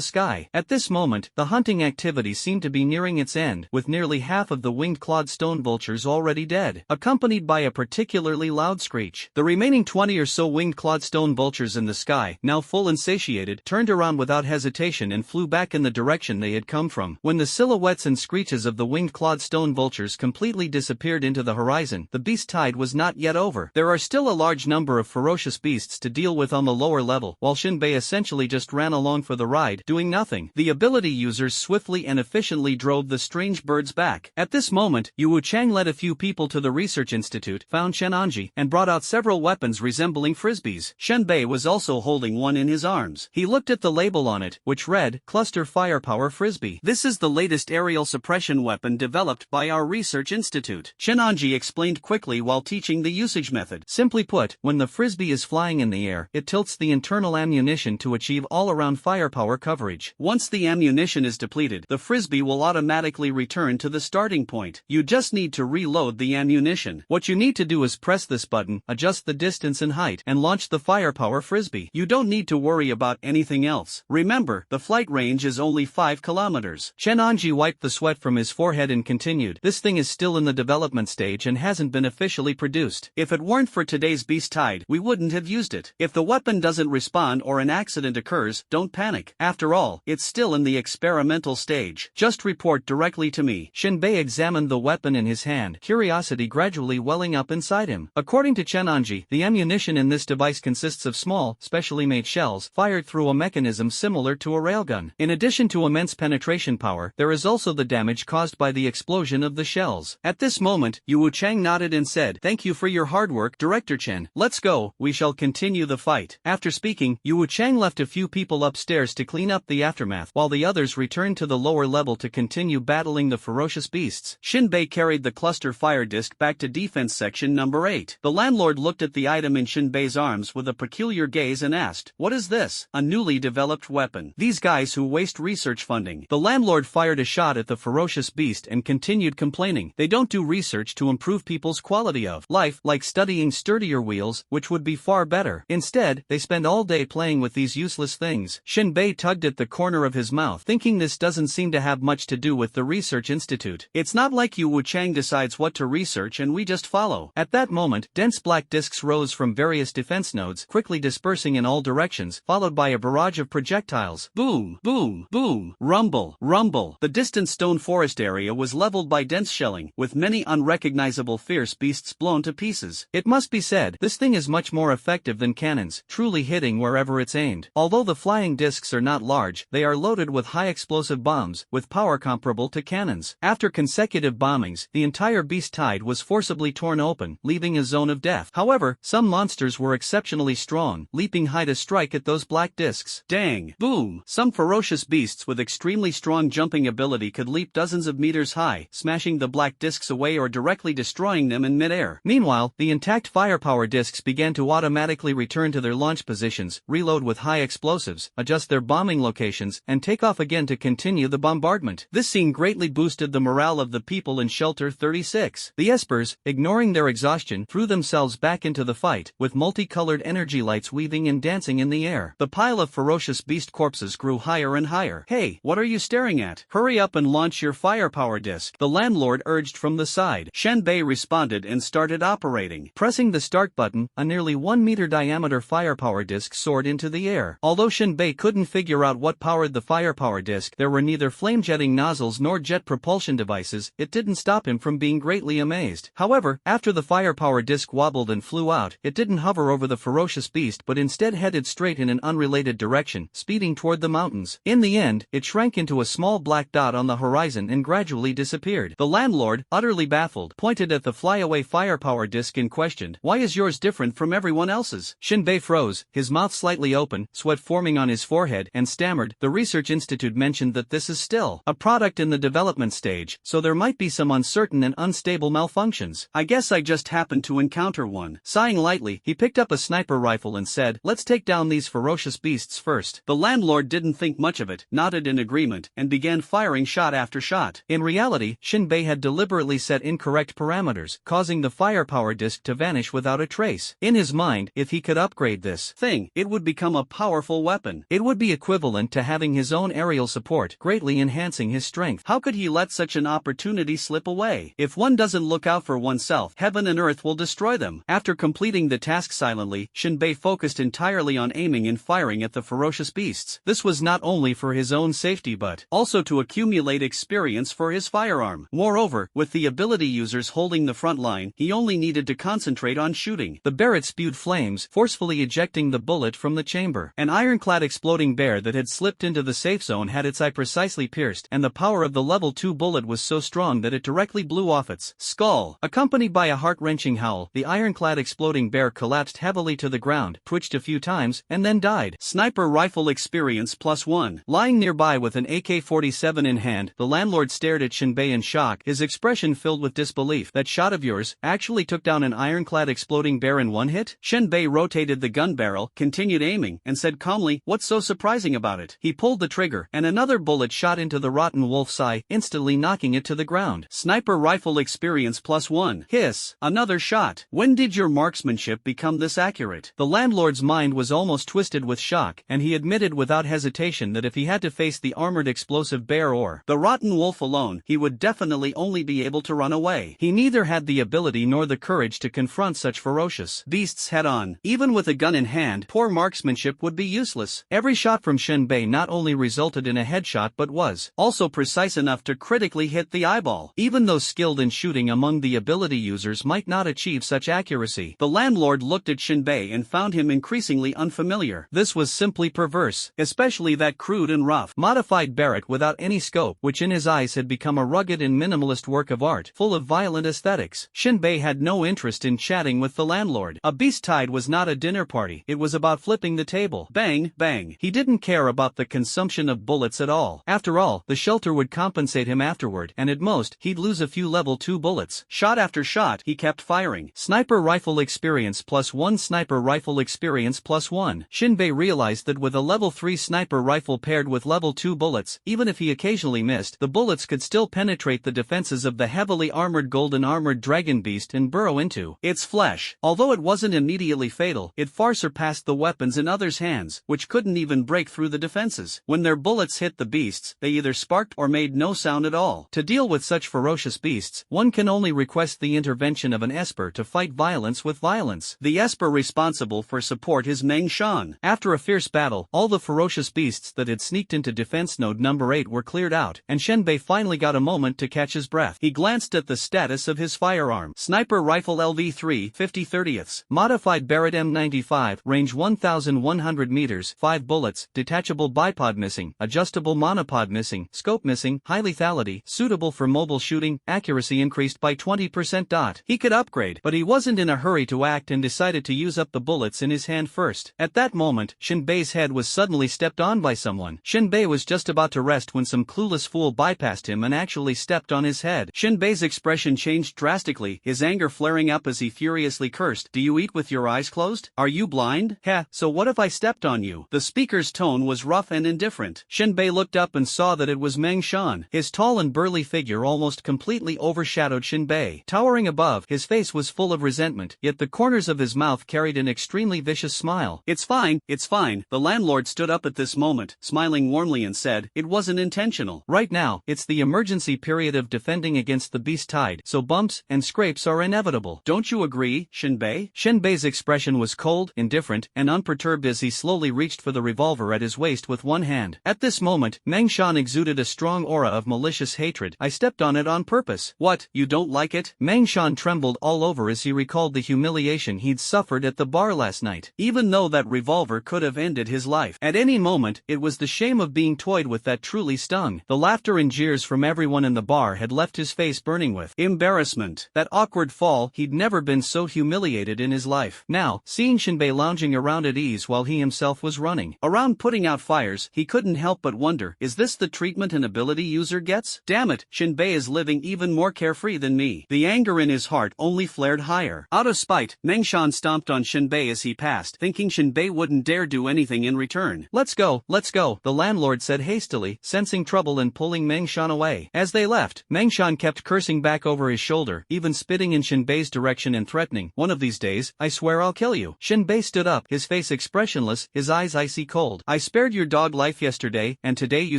sky. At this moment, the hunting activity seemed to be nearing its end, with nearly half of the winged clodstone vultures already dead, accompanied by a particularly loud screech. The remaining 20 or so winged clodstone vultures in the sky, now full and satiated, turned around without hesitation and flew back in the direction they had come from. When the silhouettes and screeches of the winged clodstone vultures completely disappeared into the horizon, the beast tide was not yet over. There are still a large number of ferocious beasts to deal with on the lower level, while Shinbei essentially just ran along for the ride, doing nothing. The ability users swiftly and efficiently drove the strange birds back. At this moment, Yu Wuchang led a few people to the research institute, found Shenanji, and brought out several weapons resembling frisbees. Shenbei was also holding one in his arms. He looked at the label on it, which read, "Cluster Firepower Frisbee. This is the latest aerial suppression weapon developed by our research institute." Shenanji explained quickly while teaching the usage method. Simply put, when the frisbee is flying in the air, it tilts the internal ammunition to achieve all-around firepower coverage. Once the ammunition is depleted, the frisbee will automatically return to the starting point. You just need to reload the ammunition. What you need to do is press this button, adjust the distance and height, and launch the firepower frisbee. You don't need to worry about anything else. Remember, the flight range is only 5 kilometers. Shenanji wiped the sweat from his forehead and continued, "This thing is still in the development stage and hasn't been officially produced. If it weren't for today's beast tide, we wouldn't have used it. If the weapon doesn't respond or an accident occurs, don't panic. After all, it's still in the experimental stage. Just report directly to me." Shinbei examined the weapon in his hand, curiosity gradually welling up inside him. According to Shenanji, the ammunition in this device consists of small, specially made shells, fired through a mechanism similar to a railgun. In addition to immense penetration power, there is also the damage caused by the explosion of the shells. At this moment, Yu Wuchang nodded and said, "Thank you for your hard work, Director Chen. Let's go, we shall continue the fight." After speaking, Yu Wuchang left a few people upstairs to clean up the aftermath, while the others returned to the lower level to continue battling the ferocious beasts. Shinbei carried the cluster fire disc back to defense section number 8. The landlord looked at the item in Shinbei's arms with a peculiar gaze and asked, "What is this?" "A newly developed weapon. These guys who waste research funding." The landlord fired a shot at the ferocious beast and continued complaining, "They don't do research to improve people's quality of life, like studying sturdier wheels, which would be far better. Instead, they spend all day playing with these useless things." Shinbei tugged at the corner of his mouth, thinking this doesn't seem to have much to do with the research institute. It's not like Yu Wuchang decides what to research and we just follow. At that moment, dense black discs rose from various defense nodes, quickly dispersing in all directions, followed by a barrage of projectiles. Boom, boom, boom, rumble, rumble. The distant stone forest area was leveled by dense shelling, with many unrecognizable fierce beasts blown to pieces. It must be said, this thing is much more effective than cannons, truly hitting wherever it's aimed. Although the flying discs are not large, they are loaded with high explosive bombs, with power comparable to cannons. After consecutive bombings, the entire beast tide was forcibly torn open, leaving a zone of death. However, some monsters were exceptionally strong, leaping high to strike at those black discs. Dang! Boom! Some ferocious beasts with extremely strong jumping ability could leap dozens of meters high, smashing the black discs away or directly destroying them in midair. Meanwhile, the intact firepower discs began to automatically return to their launch positions, reload with high explosives, adjust their bombing locations, and take off again to continue the bombardment. This scene greatly boosted the morale of the people in Shelter 36. The espers, ignoring their exhaustion, threw themselves back into the fight, with multicolored energy lights weaving and dancing in the air. The pile of ferocious beast corpses grew higher and higher. "Hey, what are you staring at? Hurry up and launch your firepower disc," the landlord urged from the side. Shenbei responded and started operating. Pressing the start button, a nearly 1-meter diameter firepower disc soared into the air. Although Shenbei couldn't figure out what powered the firepower disc, there were neither flame-jetting nozzles nor jet propulsion devices. It didn't stop him from being greatly amazed. However, after the firepower disc wobbled and flew out, it didn't hover over the ferocious beast but instead headed straight in an unrelated direction, speeding toward the mountains. In the end, it shrank into a small black dot on the horizon and gradually disappeared. The landlord, utterly baffled, pointed at the flyaway firepower disc and questioned, "Why is yours different from everyone else's?" Shinbei froze, his mouth slightly open, sweat forming on his forehead, and stammered, "The research institute Institute mentioned that this is still a product in the development stage, so there might be some uncertain and unstable malfunctions. I guess I just happened to encounter one. Sighing lightly, he picked up a sniper rifle and said, let's take down these ferocious beasts first. The landlord didn't think much of it, nodded in agreement, and began firing shot after shot. In reality, Shinbei had deliberately set incorrect parameters, causing the firepower disc to vanish without a trace. In his mind, if he could upgrade this thing, it would become a powerful weapon. It would be equivalent to having his own aerial support, greatly enhancing his strength. How could he let such an opportunity slip away? If one doesn't look out for oneself, heaven and earth will destroy them. After completing the task silently, Shinbei focused entirely on aiming and firing at the ferocious beasts. This was not only for his own safety but also to accumulate experience for his firearm. Moreover, with the ability users holding the front line, he only needed to concentrate on shooting. The Barrett spewed flames, forcefully ejecting the bullet from the chamber. An ironclad exploding bear that had slipped into the safe zone had its eye precisely pierced, and the power of the level 2 bullet was so strong that it directly blew off its skull. Accompanied by a heart-wrenching howl, the ironclad exploding bear collapsed heavily to the ground, twitched a few times, and then died. Sniper rifle experience +1. Lying nearby with an AK-47 in hand, the landlord stared at Shinbei in shock, his expression filled with disbelief. That shot of yours actually took down an ironclad exploding bear in one hit? Shinbei rotated the gun barrel, continued aiming, and said calmly, what's so surprising about it? He pulled the trigger, and another bullet shot into the rotten wolf's eye, instantly knocking it to the ground. Sniper rifle experience +1. Hiss. Another shot. When did your marksmanship become this accurate? The landlord's mind was almost twisted with shock, and he admitted without hesitation that if he had to face the armored explosive bear or the rotten wolf alone, he would definitely only be able to run away. He neither had the ability nor the courage to confront such ferocious beasts head-on. Even with a gun in hand, poor marksmanship would be useless. Every shot from Shinbei not only resulted in a headshot but was also precise enough to critically hit the eyeball. Even those skilled in shooting among the ability users might not achieve such accuracy. The landlord looked at Shinbei and found him increasingly unfamiliar. This was simply perverse, especially that crude and rough, modified Barrett without any scope, which in his eyes had become a rugged and minimalist work of art, full of violent aesthetics. Shinbei had no interest in chatting with the landlord. A beast tide was not a dinner party, it was about flipping the table. Bang, bang. He didn't care about the consumption of bullets at all. After all, the shelter would compensate him afterward, and at most, he'd lose a few level 2 bullets. Shot after shot, he kept firing. Sniper rifle experience +1. Sniper rifle experience +1. Shinbei realized that with a level 3 sniper rifle paired with level 2 bullets, even if he occasionally missed, the bullets could still penetrate the defenses of the heavily armored golden armored dragon beast and burrow into its flesh. Although it wasn't immediately fatal, it far surpassed the weapons in others' hands, which couldn't even break through the defenses. When their bullets hit the beasts, they either sparked or made no sound at all. To deal with such ferocious beasts, one can only request the intervention of an esper to fight violence with violence. The esper responsible for support is Meng Shan. After a fierce battle, all the ferocious beasts that had sneaked into defense node number 8 were cleared out, and Shinbei finally got a moment to catch his breath. He glanced at the status of his firearm. Sniper rifle LV3 50/30ths. Modified Barrett M95, range 1100 meters, 5 bullets, detachable bipod missing, adjustable monopod missing, scope missing, high lethality, suitable for mobile shooting, accuracy increased by 20%. He could upgrade, but he wasn't in a hurry to act and decided to use up the bullets in his hand first. At that moment, Shinbei's head was suddenly stepped on by someone. Shinbei was just about to rest when some clueless fool bypassed him and actually stepped on his head. Shinbei's expression changed drastically, his anger flaring up as he furiously cursed, "Do you eat with your eyes closed? Are you blind? Heh, so what if I stepped on you?" The speaker's tone was rough and indifferent. Shinbei looked up and saw that it was Meng Shan. His tall and burly figure almost completely overshadowed Shinbei. Towering above, his face was full of resentment, yet the corners of his mouth carried an extremely vicious smile. It's fine. The landlord stood up at this moment, smiling warmly and said, "It wasn't intentional. Right now, it's the emergency period of defending against the beast tide, so bumps and scrapes are inevitable. Don't you agree, Shinbei?" Shinbei's expression was cold, indifferent, and unperturbed as he slowly reached for the revolver at his waist with one hand. At this moment, Meng Shan exuded a strong aura of malicious hatred. "I stepped on it on purpose. What, you don't like it?" Meng Shan trembled all over as he recalled the humiliation he'd suffered at the bar last night. Even though that revolver could have ended his life at any moment, it was the shame of being toyed with that truly stung. The laughter and jeers from everyone in the bar had left his face burning with embarrassment. That awkward fall, he'd never been so humiliated in his life. Now, seeing Shinbei lounging around at ease while he himself was running around putting out fires, he couldn't help help but wonder, is this the treatment an ability user gets? Damn it, Shinbei is living even more carefree than me. The anger in his heart only flared higher. Out of spite, Mengshan stomped on Shinbei as he passed, thinking Shinbei wouldn't dare do anything in return. Let's go, the landlord said hastily, sensing trouble and pulling Mengshan away. As they left, Mengshan kept cursing back over his shoulder, even spitting in Shinbei's direction and threatening, one of these days, I swear I'll kill you. Shinbei stood up, his face expressionless, his eyes icy cold. I spared your dog life yesterday, and today you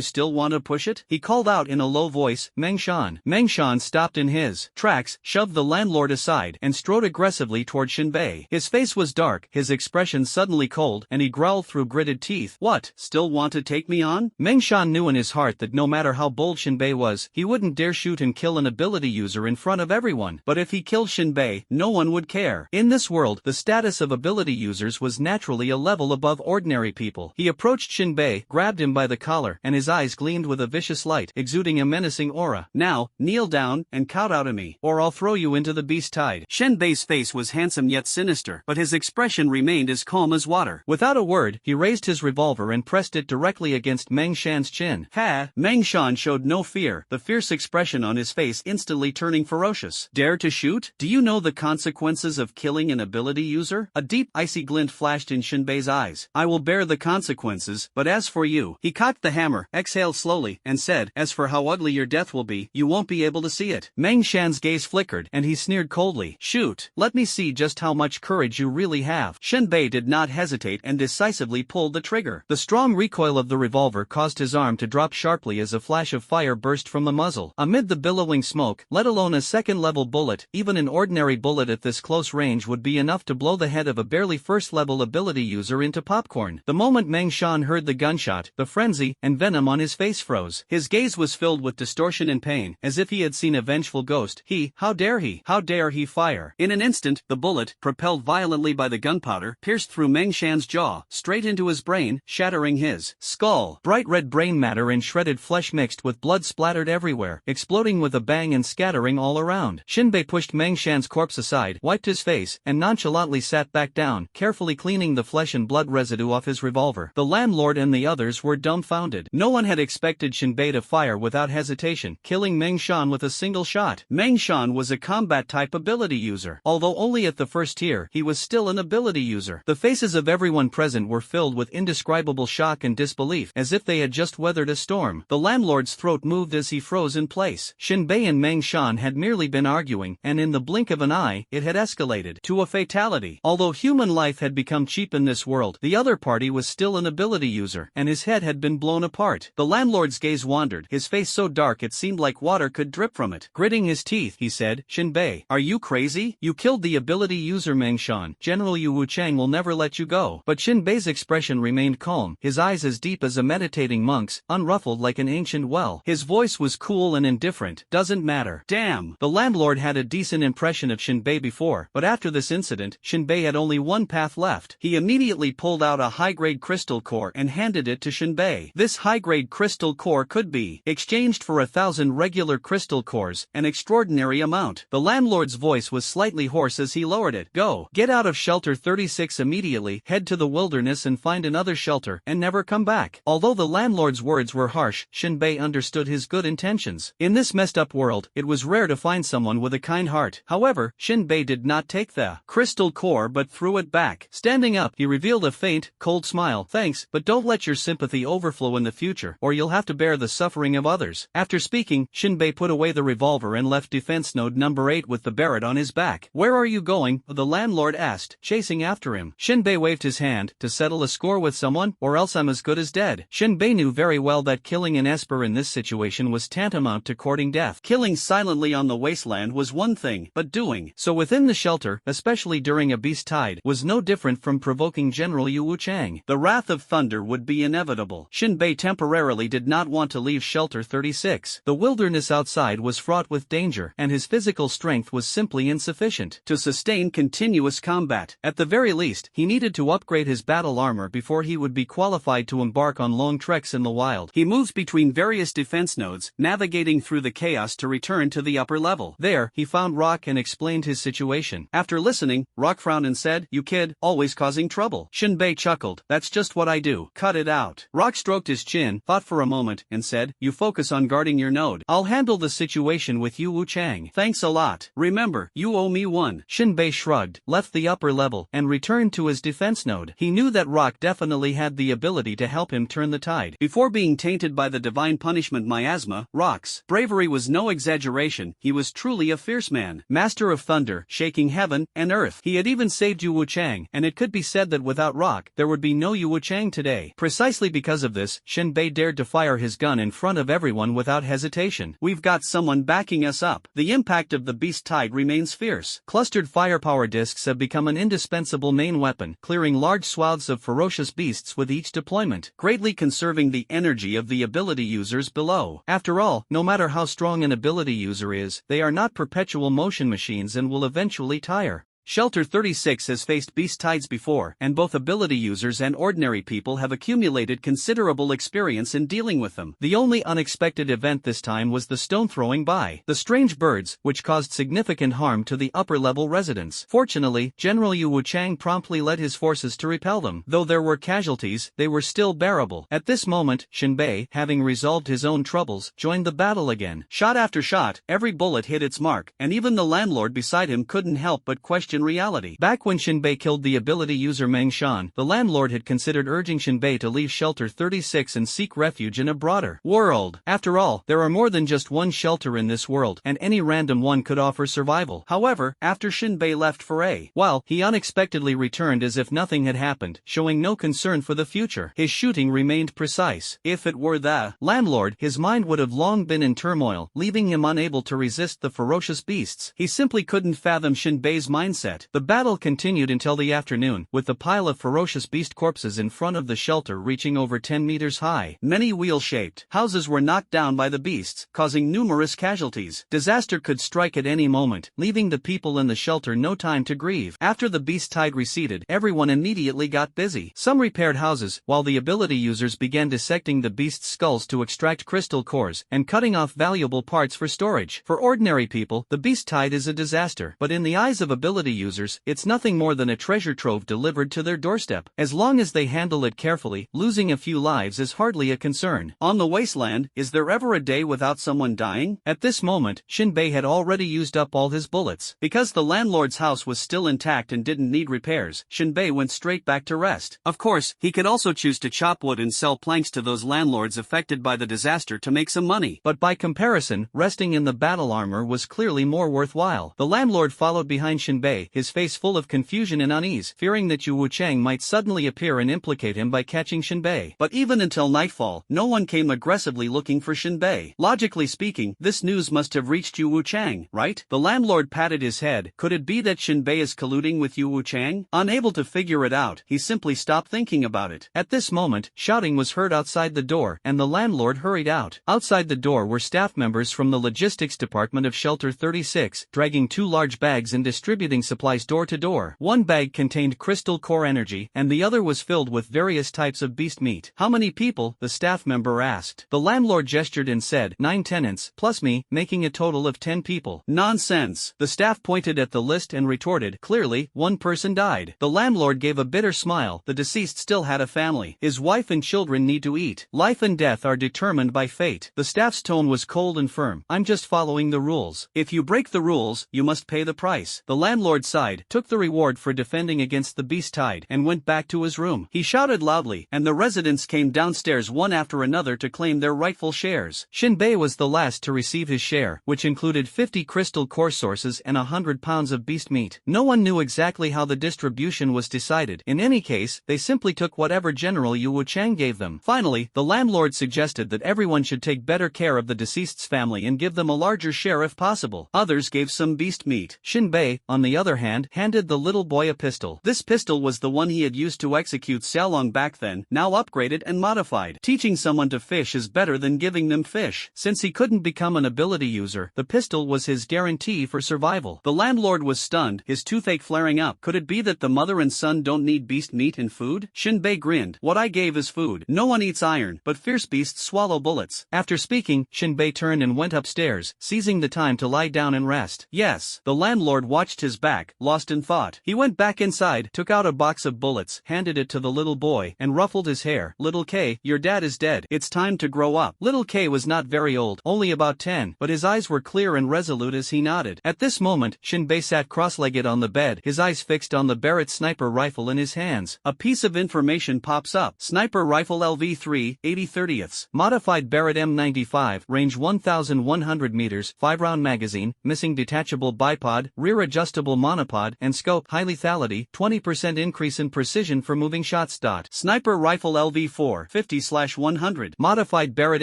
still want to push it? He called out in a low voice, Mengshan. Mengshan stopped in his tracks, shoved the landlord aside, and strode aggressively toward Shinbei. His face was dark, his expression suddenly cold, and he growled through gritted teeth. What, still want to take me on? Mengshan knew in his heart that no matter how bold Shinbei was, he wouldn't dare shoot and kill an ability user in front of everyone. But if he killed Shinbei, no one would care. In this world, the status of ability users was naturally a level above ordinary people. He approached Shinbei, grabbed him by the collar, and his eyes gleamed with a vicious light, exuding a menacing aura. Now, kneel down and kowtow to me, or I'll throw you into the beast tide. Shinbei's face was handsome yet sinister, but his expression remained as calm as water. Without a word, he raised his revolver and pressed it directly against Mengshan's chin. Ha! Mengshan showed no fear, the fierce expression on his face instantly turning ferocious. Dare to shoot? Do you know the consequences of killing an ability user? A deep, icy glint flashed in Shinbei's eyes. I will bear the consequences, but as for you, he cocked the hammer, exhaled slowly, and said, as for how ugly your death will be, you won't be able to see it. Mengshan's gaze flickered, and he sneered coldly. Shoot, let me see just how much courage you really have. Shinbei did not hesitate and decisively pulled the trigger. The strong recoil of the revolver caused his arm to drop sharply as a flash of fire burst from the muzzle. Amid the billowing smoke, let alone a second-level bullet, even an ordinary bullet at this close range would be enough to blow the head of a barely first-level ability user into popcorn. The moment Mengshan heard the gunshot, the frenzy and venom on his face froze. His gaze was filled with distortion and pain, as if he had seen a vengeful ghost. How dare he fire? In an instant, the bullet, propelled violently by the gunpowder, pierced through Mengshan's jaw, straight into his brain, shattering his skull. Bright red brain matter and shredded flesh mixed with blood splattered everywhere, exploding with a bang and scattering all around. Shinbei pushed Mengshan's corpse aside, wiped his face, and nonchalantly sat back down, carefully cleaning the flesh and blood residue off his revolver. The landlord and the others were dumbfounded. No one had expected Shinbei to fire without hesitation, killing Mengshan with a single shot. Mengshan was a combat-type ability user. Although only at the first tier, he was still an ability user. The faces of everyone present were filled with indescribable shock and disbelief, as if they had just weathered a storm. The landlord's throat moved as he froze in place. Shinbei and Mengshan had merely been arguing, and in the blink of an eye, it had escalated to a fatality. Although human life had become cheap in this world, the other party was still an ability user, and his head had been blown apart. The landlord's gaze wandered, his face so dark it seemed like water could drip from it. Gritting his teeth, he said, Shinbei, are you crazy? You killed the ability user Mengshan. General Yu Wuchang will never let you go. But Shinbei's expression remained calm, his eyes as deep as a meditating monk's, unruffled like an ancient well. His voice was cool and indifferent. Doesn't matter. Damn. The landlord had a decent impression of Shinbei before, but after this incident, Shinbei had only one path left. He immediately pulled out a high-grade crystal core and handed it to Shinbei. This high-grade crystal core could be exchanged for 1,000 regular crystal cores, an extraordinary amount. The landlord's voice was slightly hoarse as he lowered it. Go. Get out of shelter 36 immediately, head to the wilderness and find another shelter, and never come back. Although the landlord's words were harsh, Shinbei understood his good intentions. In this messed up world, it was rare to find someone with a kind heart. However, Shinbei did not take the crystal core but threw it back. Standing up, he revealed a faint, cold smile. Thanks, but don't let your sympathy overflow in the future, or you'll have to bear the suffering of others. After speaking, Shinbei put away the revolver and left defense node number 8 with the Barrett on his back. Where are you going? The landlord asked, chasing after him. Shinbei waved his hand, to settle a score with someone, or else I'm as good as dead. Shinbei knew very well that killing an Esper in this situation was tantamount to courting death. Killing silently on the wasteland was one thing, but doing so within the shelter, especially during a beast tide, was no different from provoking General Yu Wuchang. The wrath of thunder would be inevitable. Shinbei temporarily did not want to leave shelter 36. The wilderness outside was fraught with danger, and his physical strength was simply insufficient to sustain continuous combat. At the very least, he needed to upgrade his battle armor before he would be qualified to embark on long treks in the wild. He moved between various defense nodes, navigating through the chaos to return to the upper level. There, he found Rock and explained his situation. After listening, Rock frowned and said, "You kid, always causing trouble." Shinbei chuckled, "That's just what I do. Cut it out." Rock's stroked his chin, thought for a moment, and said, "You focus on guarding your node. I'll handle the situation with you Wu-Chang. Thanks a lot. Remember, you owe me one." Shinbei shrugged, left the upper level, and returned to his defense node. He knew that rock definitely had the ability to help him turn the tide. Before being tainted by the divine punishment miasma, Rock's bravery was no exaggeration. He was truly a fierce man, master of thunder, shaking heaven and earth. He had even saved Yu Wuchang, and it could be said that without Rock, there would be no Yu Wuchang today. Precisely because of this, Shinbei dared to fire his gun in front of everyone without hesitation. We've got someone backing us up. The impact of the beast tide remains fierce. Clustered firepower discs have become an indispensable main weapon, clearing large swaths of ferocious beasts with each deployment, greatly conserving the energy of the ability users below. After all, no matter how strong an ability user is, they are not perpetual motion machines and will eventually tire. Shelter 36 has faced beast tides before, and both ability users and ordinary people have accumulated considerable experience in dealing with them. The only unexpected event this time was the stone throwing by the strange birds, which caused significant harm to the upper-level residents. Fortunately, General Yu Wuchang promptly led his forces to repel them. Though there were casualties, they were still bearable. At this moment, Shinbei, having resolved his own troubles, joined the battle again. Shot after shot, every bullet hit its mark, and even the landlord beside him couldn't help but question reality. Back when Shinbei killed the ability user Meng Shan, the landlord had considered urging Shinbei to leave Shelter 36 and seek refuge in a broader world. After all, there are more than just one shelter in this world, and any random one could offer survival. However, after Shinbei left for a while, he unexpectedly returned as if nothing had happened, showing no concern for the future. His shooting remained precise. If it were the landlord, his mind would have long been in turmoil, leaving him unable to resist the ferocious beasts. He simply couldn't fathom Shinbei's mindset. The battle continued until the afternoon, with the pile of ferocious beast corpses in front of the shelter reaching over 10 meters high. Many wheel-shaped houses were knocked down by the beasts, causing numerous casualties. Disaster could strike at any moment, leaving the people in the shelter no time to grieve. After the beast tide receded, everyone immediately got busy. Some repaired houses, while the ability users began dissecting the beast's skulls to extract crystal cores, and cutting off valuable parts for storage. For ordinary people, the beast tide is a disaster, but in the eyes of ability users, it's nothing more than a treasure trove delivered to their doorstep. As long as they handle it carefully, losing a few lives is hardly a concern. On the wasteland, is there ever a day without someone dying? At this moment, Shinbei had already used up all his bullets. Because the landlord's house was still intact and didn't need repairs, Shinbei went straight back to rest. Of course, he could also choose to chop wood and sell planks to those landlords affected by the disaster to make some money. But by comparison, resting in the battle armor was clearly more worthwhile. The landlord followed behind Shinbei, his face full of confusion and unease, fearing that Yu Wuchang might suddenly appear and implicate him by catching Shinbei. But even until nightfall, no one came aggressively looking for Shinbei. Logically speaking, this news must have reached Yu Wuchang, right? The landlord patted his head. Could it be that Shinbei is colluding with Yu Wuchang? Unable to figure it out, he simply stopped thinking about it. At this moment, shouting was heard outside the door, and the landlord hurried out. Outside the door were staff members from the logistics department of Shelter 36, dragging 2 large bags and distributing supplies door to door. One bag contained crystal core energy, and the other was filled with various types of beast meat. How many people? The staff member asked. The landlord gestured and said, 9 tenants, plus me, making a total of 10 people. Nonsense. The staff pointed at the list and retorted, clearly, one person died. The landlord gave a bitter smile. The deceased still had a family. His wife and children need to eat. Life and death are determined by fate. The staff's tone was cold and firm. I'm just following the rules. If you break the rules, you must pay the price. The landlord sighed, took the reward for defending against the beast tide, and went back to his room. He shouted loudly, and the residents came downstairs one after another to claim their rightful shares. Shinbei was the last to receive his share, which included 50 crystal core sources and 100 pounds of beast meat. No one knew exactly how the distribution was decided. In any case, they simply took whatever General Yu Wuchang gave them. Finally, the landlord suggested that everyone should take better care of the deceased's family and give them a larger share if possible. Others gave some beast meat. Shinbei, on the other hand, handed the little boy a pistol. This pistol was the one he had used to execute Xiaolong back then, now upgraded and modified. Teaching someone to fish is better than giving them fish. Since he couldn't become an ability user, the pistol was his guarantee for survival. The landlord was stunned, his toothache flaring up. Could it be that the mother and son don't need beast meat and food? Shinbei grinned. What I gave is food. No one eats iron, but fierce beasts swallow bullets. After speaking, Shinbei turned and went upstairs, seizing the time to lie down and rest. Yes, the landlord watched his back back, lost in thought. He went back inside, took out a box of bullets, handed it to the little boy, and ruffled his hair. "Little K, your dad is dead. It's time to grow up." Little K was not very old, only about 10, but his eyes were clear and resolute as he nodded. At this moment, Shinbei sat cross-legged on the bed, his eyes fixed on the Barrett sniper rifle in his hands. A piece of information pops up. Sniper rifle LV3, 80/30ths. Modified Barrett M95, range 1,100 meters, 5-round magazine, missing detachable bipod, rear adjustable monopod, and scope. High lethality, 20% increase in precision for moving shots. Sniper rifle LV4, 50/100. Modified Barrett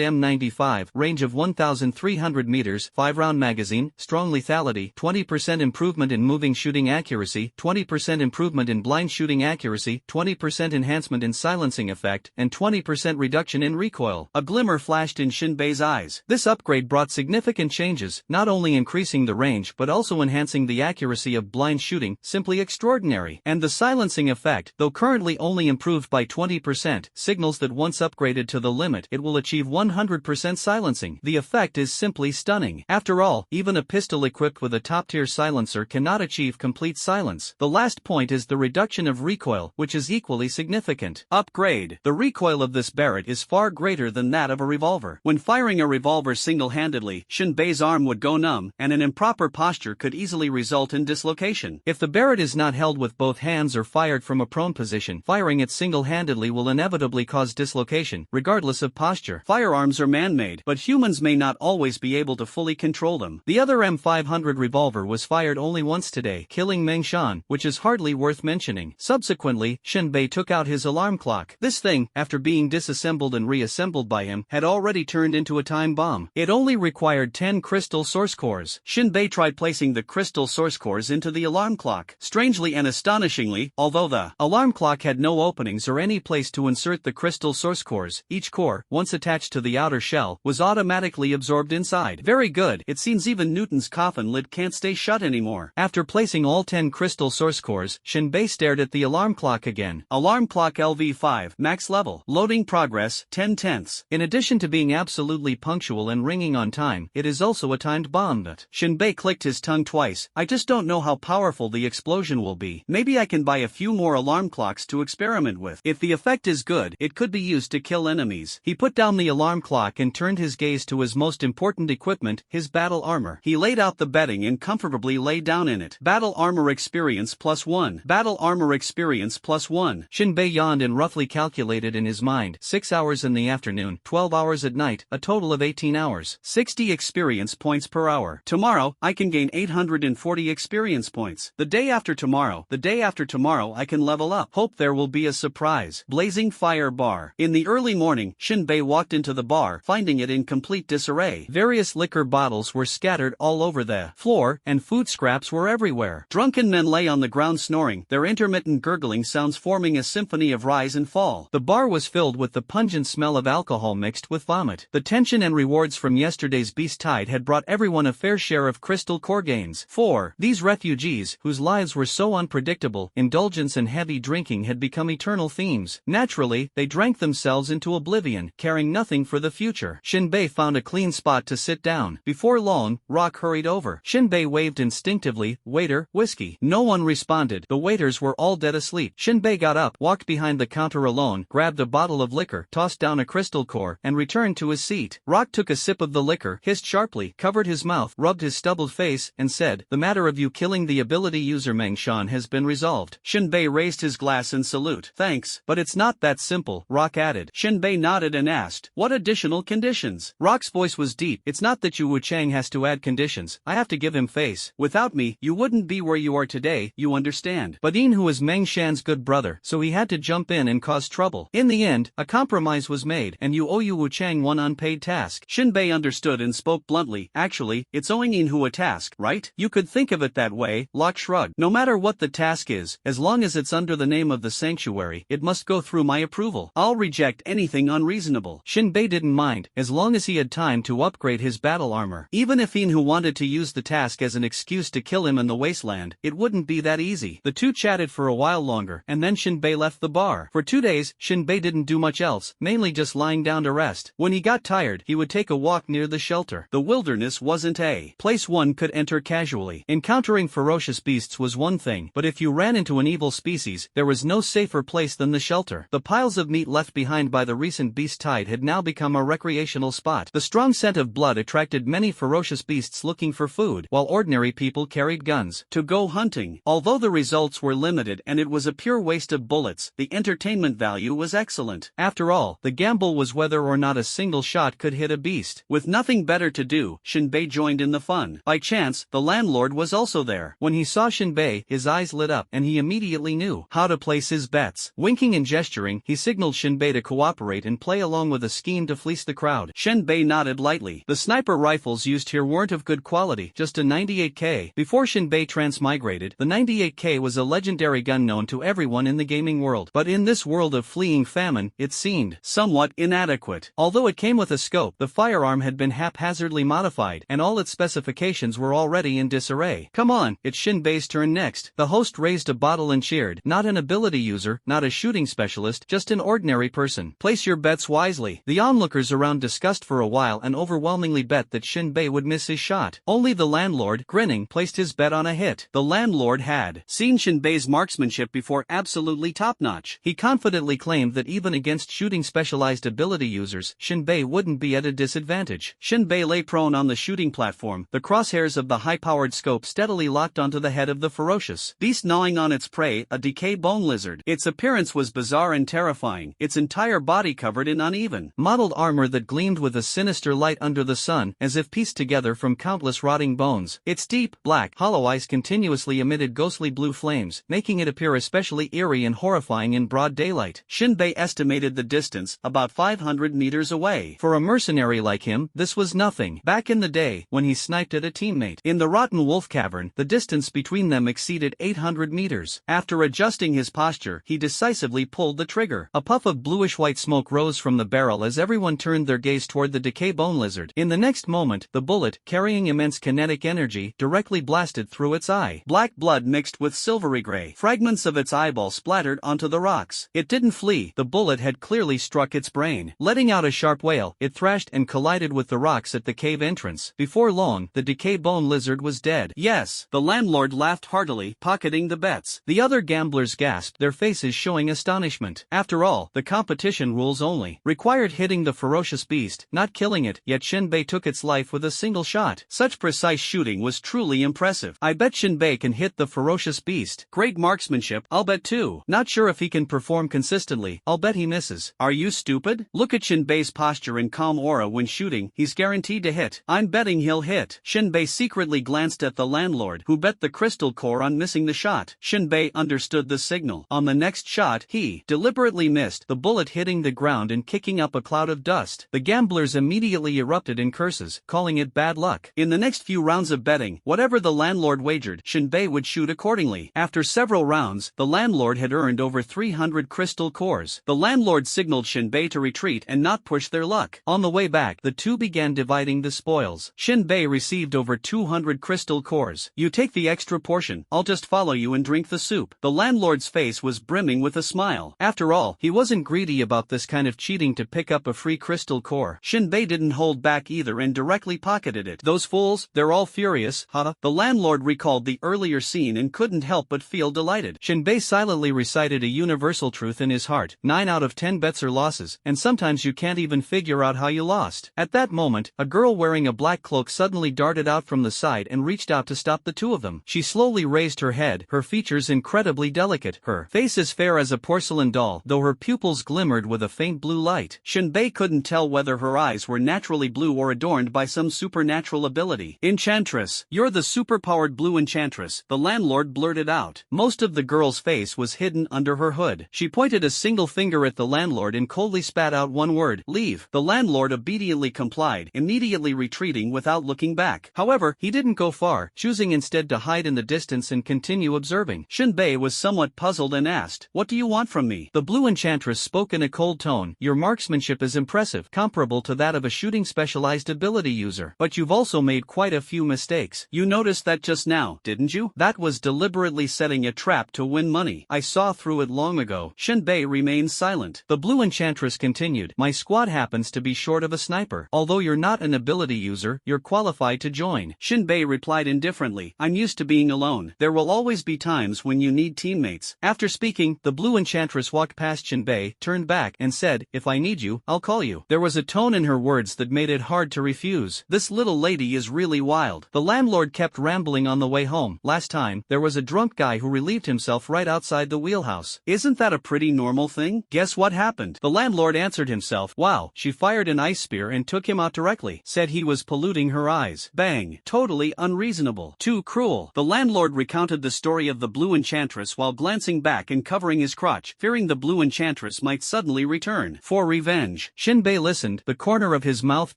M95, range of 1,300 meters, 5-round magazine, strong lethality, 20% improvement in moving shooting accuracy, 20% improvement in blind shooting accuracy, 20% enhancement in silencing effect, and 20% reduction in recoil. A glimmer flashed in Shinbei's eyes. This upgrade brought significant changes, not only increasing the range but also enhancing the accuracy of blind shooting, simply extraordinary. And the silencing effect, though currently only improved by 20%, signals that once upgraded to the limit it will achieve 100% silencing. The effect is simply stunning. After all, even a pistol equipped with a top-tier silencer cannot achieve complete silence. The last point is the reduction of recoil, which is equally significant. Upgrade. The recoil of this Barrett is far greater than that of a revolver. When firing a revolver single-handedly, Shinbei's arm would go numb, and an improper posture could easily result in dislocation. If the Barrett is not held with both hands or fired from a prone position, firing it single-handedly will inevitably cause dislocation, regardless of posture. Firearms are man-made, but humans may not always be able to fully control them. The other M500 revolver was fired only once today, killing Meng Shan, which is hardly worth mentioning. Subsequently, Shinbei took out his alarm clock. This thing, after being disassembled and reassembled by him, had already turned into a time bomb. It only required 10 crystal source cores. Shinbei tried placing the crystal source cores into the alarm clock. Strangely and astonishingly, although the alarm clock had no openings or any place to insert the crystal source cores, each core, once attached to the outer shell, was automatically absorbed inside. Very good. It seems even Newton's coffin lid can't stay shut anymore. After placing all 10 crystal source cores, Shinbei stared at the alarm clock again. Alarm clock LV5, max level. Loading progress, 10/10. In addition to being absolutely punctual and ringing on time, it is also a timed bomb. Shinbei clicked his tongue twice. I just don't know how powerful the explosion will be. Maybe I can buy a few more alarm clocks to experiment with. If the effect is good, it could be used to kill enemies. He put down the alarm clock and turned his gaze to his most important equipment, his battle armor. He laid out the bedding and comfortably lay down in it. Battle armor experience +1. Battle armor experience +1. Shinbei yawned and roughly calculated in his mind. 6 hours in the afternoon, 12 hours at night, a total of 18 hours. 60 experience points per hour. Tomorrow, I can gain 840 experience points. The day after tomorrow I can level up. Hope there will be a surprise. Blazing fire bar. In the early morning, Shinbei walked into the bar, finding it in complete disarray. Various liquor bottles were scattered all over the floor, and food scraps were everywhere. Drunken men lay on the ground snoring, their intermittent gurgling sounds forming a symphony of rise and fall. The bar was filled with the pungent smell of alcohol mixed with vomit. The tension and rewards from yesterday's beast tide had brought everyone a fair share of crystal core gains. 4. These refugees, whose lives were so unpredictable, indulgence and heavy drinking had become eternal themes. Naturally, they drank themselves into oblivion, caring nothing for the future. Shinbei found a clean spot to sit down. Before long, Rock hurried over. Shinbei waved instinctively, "Waiter, whiskey." No one responded. The waiters were all dead asleep. Shinbei got up, walked behind the counter alone, grabbed a bottle of liquor, tossed down a crystal core, and returned to his seat. Rock took a sip of the liquor, hissed sharply, covered his mouth, rubbed his stubbled face, and said, "The matter of you killing the ability user Meng Shan has been resolved." Shinbei raised his glass in salute. "Thanks, but it's not that simple," Rock added. Shinbei nodded and asked, "What additional conditions?" Rock's voice was deep. "It's not that Yu Wuchang has to add conditions, I have to give him face. Without me, you wouldn't be where you are today, you understand. But Yin Hu is Meng Shan's good brother, so he had to jump in and cause trouble. In the end, a compromise was made, and you owe Yu Wuchang one unpaid task." Shinbei understood and spoke bluntly. "Actually, it's owing Yin Hu a task, right?" "You could think of it that way," Locke shrugged. "No matter what the task is, as long as it's under the name of the sanctuary, it must go through my approval. I'll reject anything unreasonable." Shinbei didn't mind, as long as he had time to upgrade his battle armor. Even if Yin Hu wanted to use the task as an excuse to kill him in the wasteland, it wouldn't be that easy. The two chatted for a while longer, and then Shinbei left the bar. For 2 days, Shinbei didn't do much else, mainly just lying down to rest. When he got tired, he would take a walk near the shelter. The wilderness wasn't a place one could enter casually. Encountering ferocious ferocious beasts was one thing, but if you ran into an evil species, there was no safer place than the shelter. The piles of meat left behind by the recent beast tide had now become a recreational spot. The strong scent of blood attracted many ferocious beasts looking for food, while ordinary people carried guns to go hunting. Although the results were limited and it was a pure waste of bullets, the entertainment value was excellent. After all, the gamble was whether or not a single shot could hit a beast. With nothing better to do, Shinbei joined in the fun. By chance, the landlord was also there. When he saw Shinbei, his eyes lit up and he immediately knew how to place his bets. Winking and gesturing, he signaled Shinbei to cooperate and play along with a scheme to fleece the crowd. Shinbei nodded lightly. The sniper rifles used here weren't of good quality, just a 98K. Before Shinbei transmigrated, the 98K was a legendary gun known to everyone in the gaming world. But in this world of fleeing famine, it seemed somewhat inadequate. Although it came with a scope, the firearm had been haphazardly modified, and all its specifications were already in disarray. Come on, it's Shinbei's turn next. The host raised a bottle and cheered. Not an ability user, not a shooting specialist, just an ordinary person. Place your bets wisely. The onlookers around discussed for a while and overwhelmingly bet that Shinbei would miss his shot. Only the landlord, grinning, placed his bet on a hit. The landlord had seen Shinbei's marksmanship before, absolutely top-notch. He confidently claimed that even against shooting specialized ability users, Shinbei wouldn't be at a disadvantage. Shinbei lay prone on the shooting platform, the crosshairs of the high-powered scope steadily locked onto the head of the ferocious beast gnawing on its prey, a decay bone lizard. Its appearance was bizarre and terrifying, its entire body covered in uneven, mottled armor that gleamed with a sinister light under the sun, as if pieced together from countless rotting bones. Its deep, black, hollow eyes continuously emitted ghostly blue flames, making it appear especially eerie and horrifying in broad daylight. Shinbei estimated the distance, about 500 meters away. For a mercenary like him, this was nothing. Back in the day, when he sniped at a teammate in the Rotten Wolf Cavern, the distance between them exceeded 800 meters. After adjusting his posture, he decisively pulled the trigger. A puff of bluish-white smoke rose from the barrel as everyone turned their gaze toward the decay bone lizard. In the next moment, the bullet, carrying immense kinetic energy, directly blasted through its eye. Black blood mixed with silvery gray. Fragments of its eyeball splattered onto the rocks. It didn't flee. The bullet had clearly struck its brain. Letting out a sharp wail, it thrashed and collided with the rocks at the cave entrance. Before long, the decay bone lizard was dead. Yes, the landlord laughed heartily, pocketing the bets. The other gamblers gasped, their faces showing astonishment. After all, the competition rules only required hitting the ferocious beast, not killing it, yet Shinbei took its life with a single shot. Such precise shooting was truly impressive. I bet Shinbei can hit the ferocious beast. Great marksmanship, I'll bet too. Not sure if he can perform consistently, I'll bet he misses. Are you stupid? Look at Shinbei's posture and calm aura when shooting, he's guaranteed to hit. I'm betting he'll hit. Shinbei secretly glanced at the landlord, who bet the crystal core on missing the shot. Shinbei understood the signal. On the next shot, he deliberately missed, the bullet hitting the ground and kicking up a cloud of dust. The gamblers immediately erupted in curses, calling it bad luck. In the next few rounds of betting, whatever the landlord wagered, Shinbei would shoot accordingly. After several rounds, the landlord had earned over 300 crystal cores. The landlord signaled Shinbei to retreat and not push their luck. On the way back, the two began dividing the spoils. Shinbei received over 200 crystal cores. You take the extra portion, I'll just follow you and drink the soup. The landlord's face was brimming with a smile. After all, he wasn't greedy about this kind of cheating to pick up a free crystal core. Shinbei didn't hold back either and directly pocketed it. Those fools, they're all furious, huh? The landlord recalled the earlier scene and couldn't help but feel delighted. Shinbei silently recited a universal truth in his heart. 9 out of 10 bets are losses, and sometimes you can't even figure out how you lost. At that moment, a girl wearing a black cloak suddenly darted out from the side and reached out to stop the two of them. She slowly raised her head, her features incredibly delicate, her face as fair as a porcelain doll, though her pupils glimmered with a faint blue light. Shinbei couldn't tell whether her eyes were naturally blue or adorned by some supernatural ability. Enchantress, you're the superpowered blue enchantress, the landlord blurted out. Most of the girl's face was hidden under her hood. She pointed a single finger at the landlord and coldly spat out one word, leave. The landlord obediently complied, immediately retreating without looking back. However, he didn't go far, choosing instead to hide in the distance and continue observing. Shinbei was somewhat puzzled and asked, what do you want from me? The blue enchantress spoke in a cold tone, your marksmanship is impressive, comparable to that of a shooting specialized ability user. But you've also made quite a few mistakes. You noticed that just now, didn't you? That was deliberately setting a trap to win money. I saw through it long ago. Shinbei remained silent. The blue enchantress continued, my squad happens to be short of a sniper. Although you're not an ability user, you're qualified to join. Shinbei replied indifferently, I I'm used to being alone. There will always be times when you need teammates. After speaking, the blue enchantress walked past Shinbei, turned back, and said, if I need you, I'll call you. There was a tone in her words that made it hard to refuse. This little lady is really wild. The landlord kept rambling on the way home. Last time, there was a drunk guy who relieved himself right outside the wheelhouse. Isn't that a pretty normal thing? Guess what happened? The landlord answered himself. Wow, she fired an ice spear and took him out directly. Said he was polluting her eyes. Bang. Totally unreasonable. Too cruel. The landlord recounted the story of the blue enchantress while glancing back and covering his crotch, fearing the blue enchantress might suddenly return for revenge. Shinbei listened, the corner of his mouth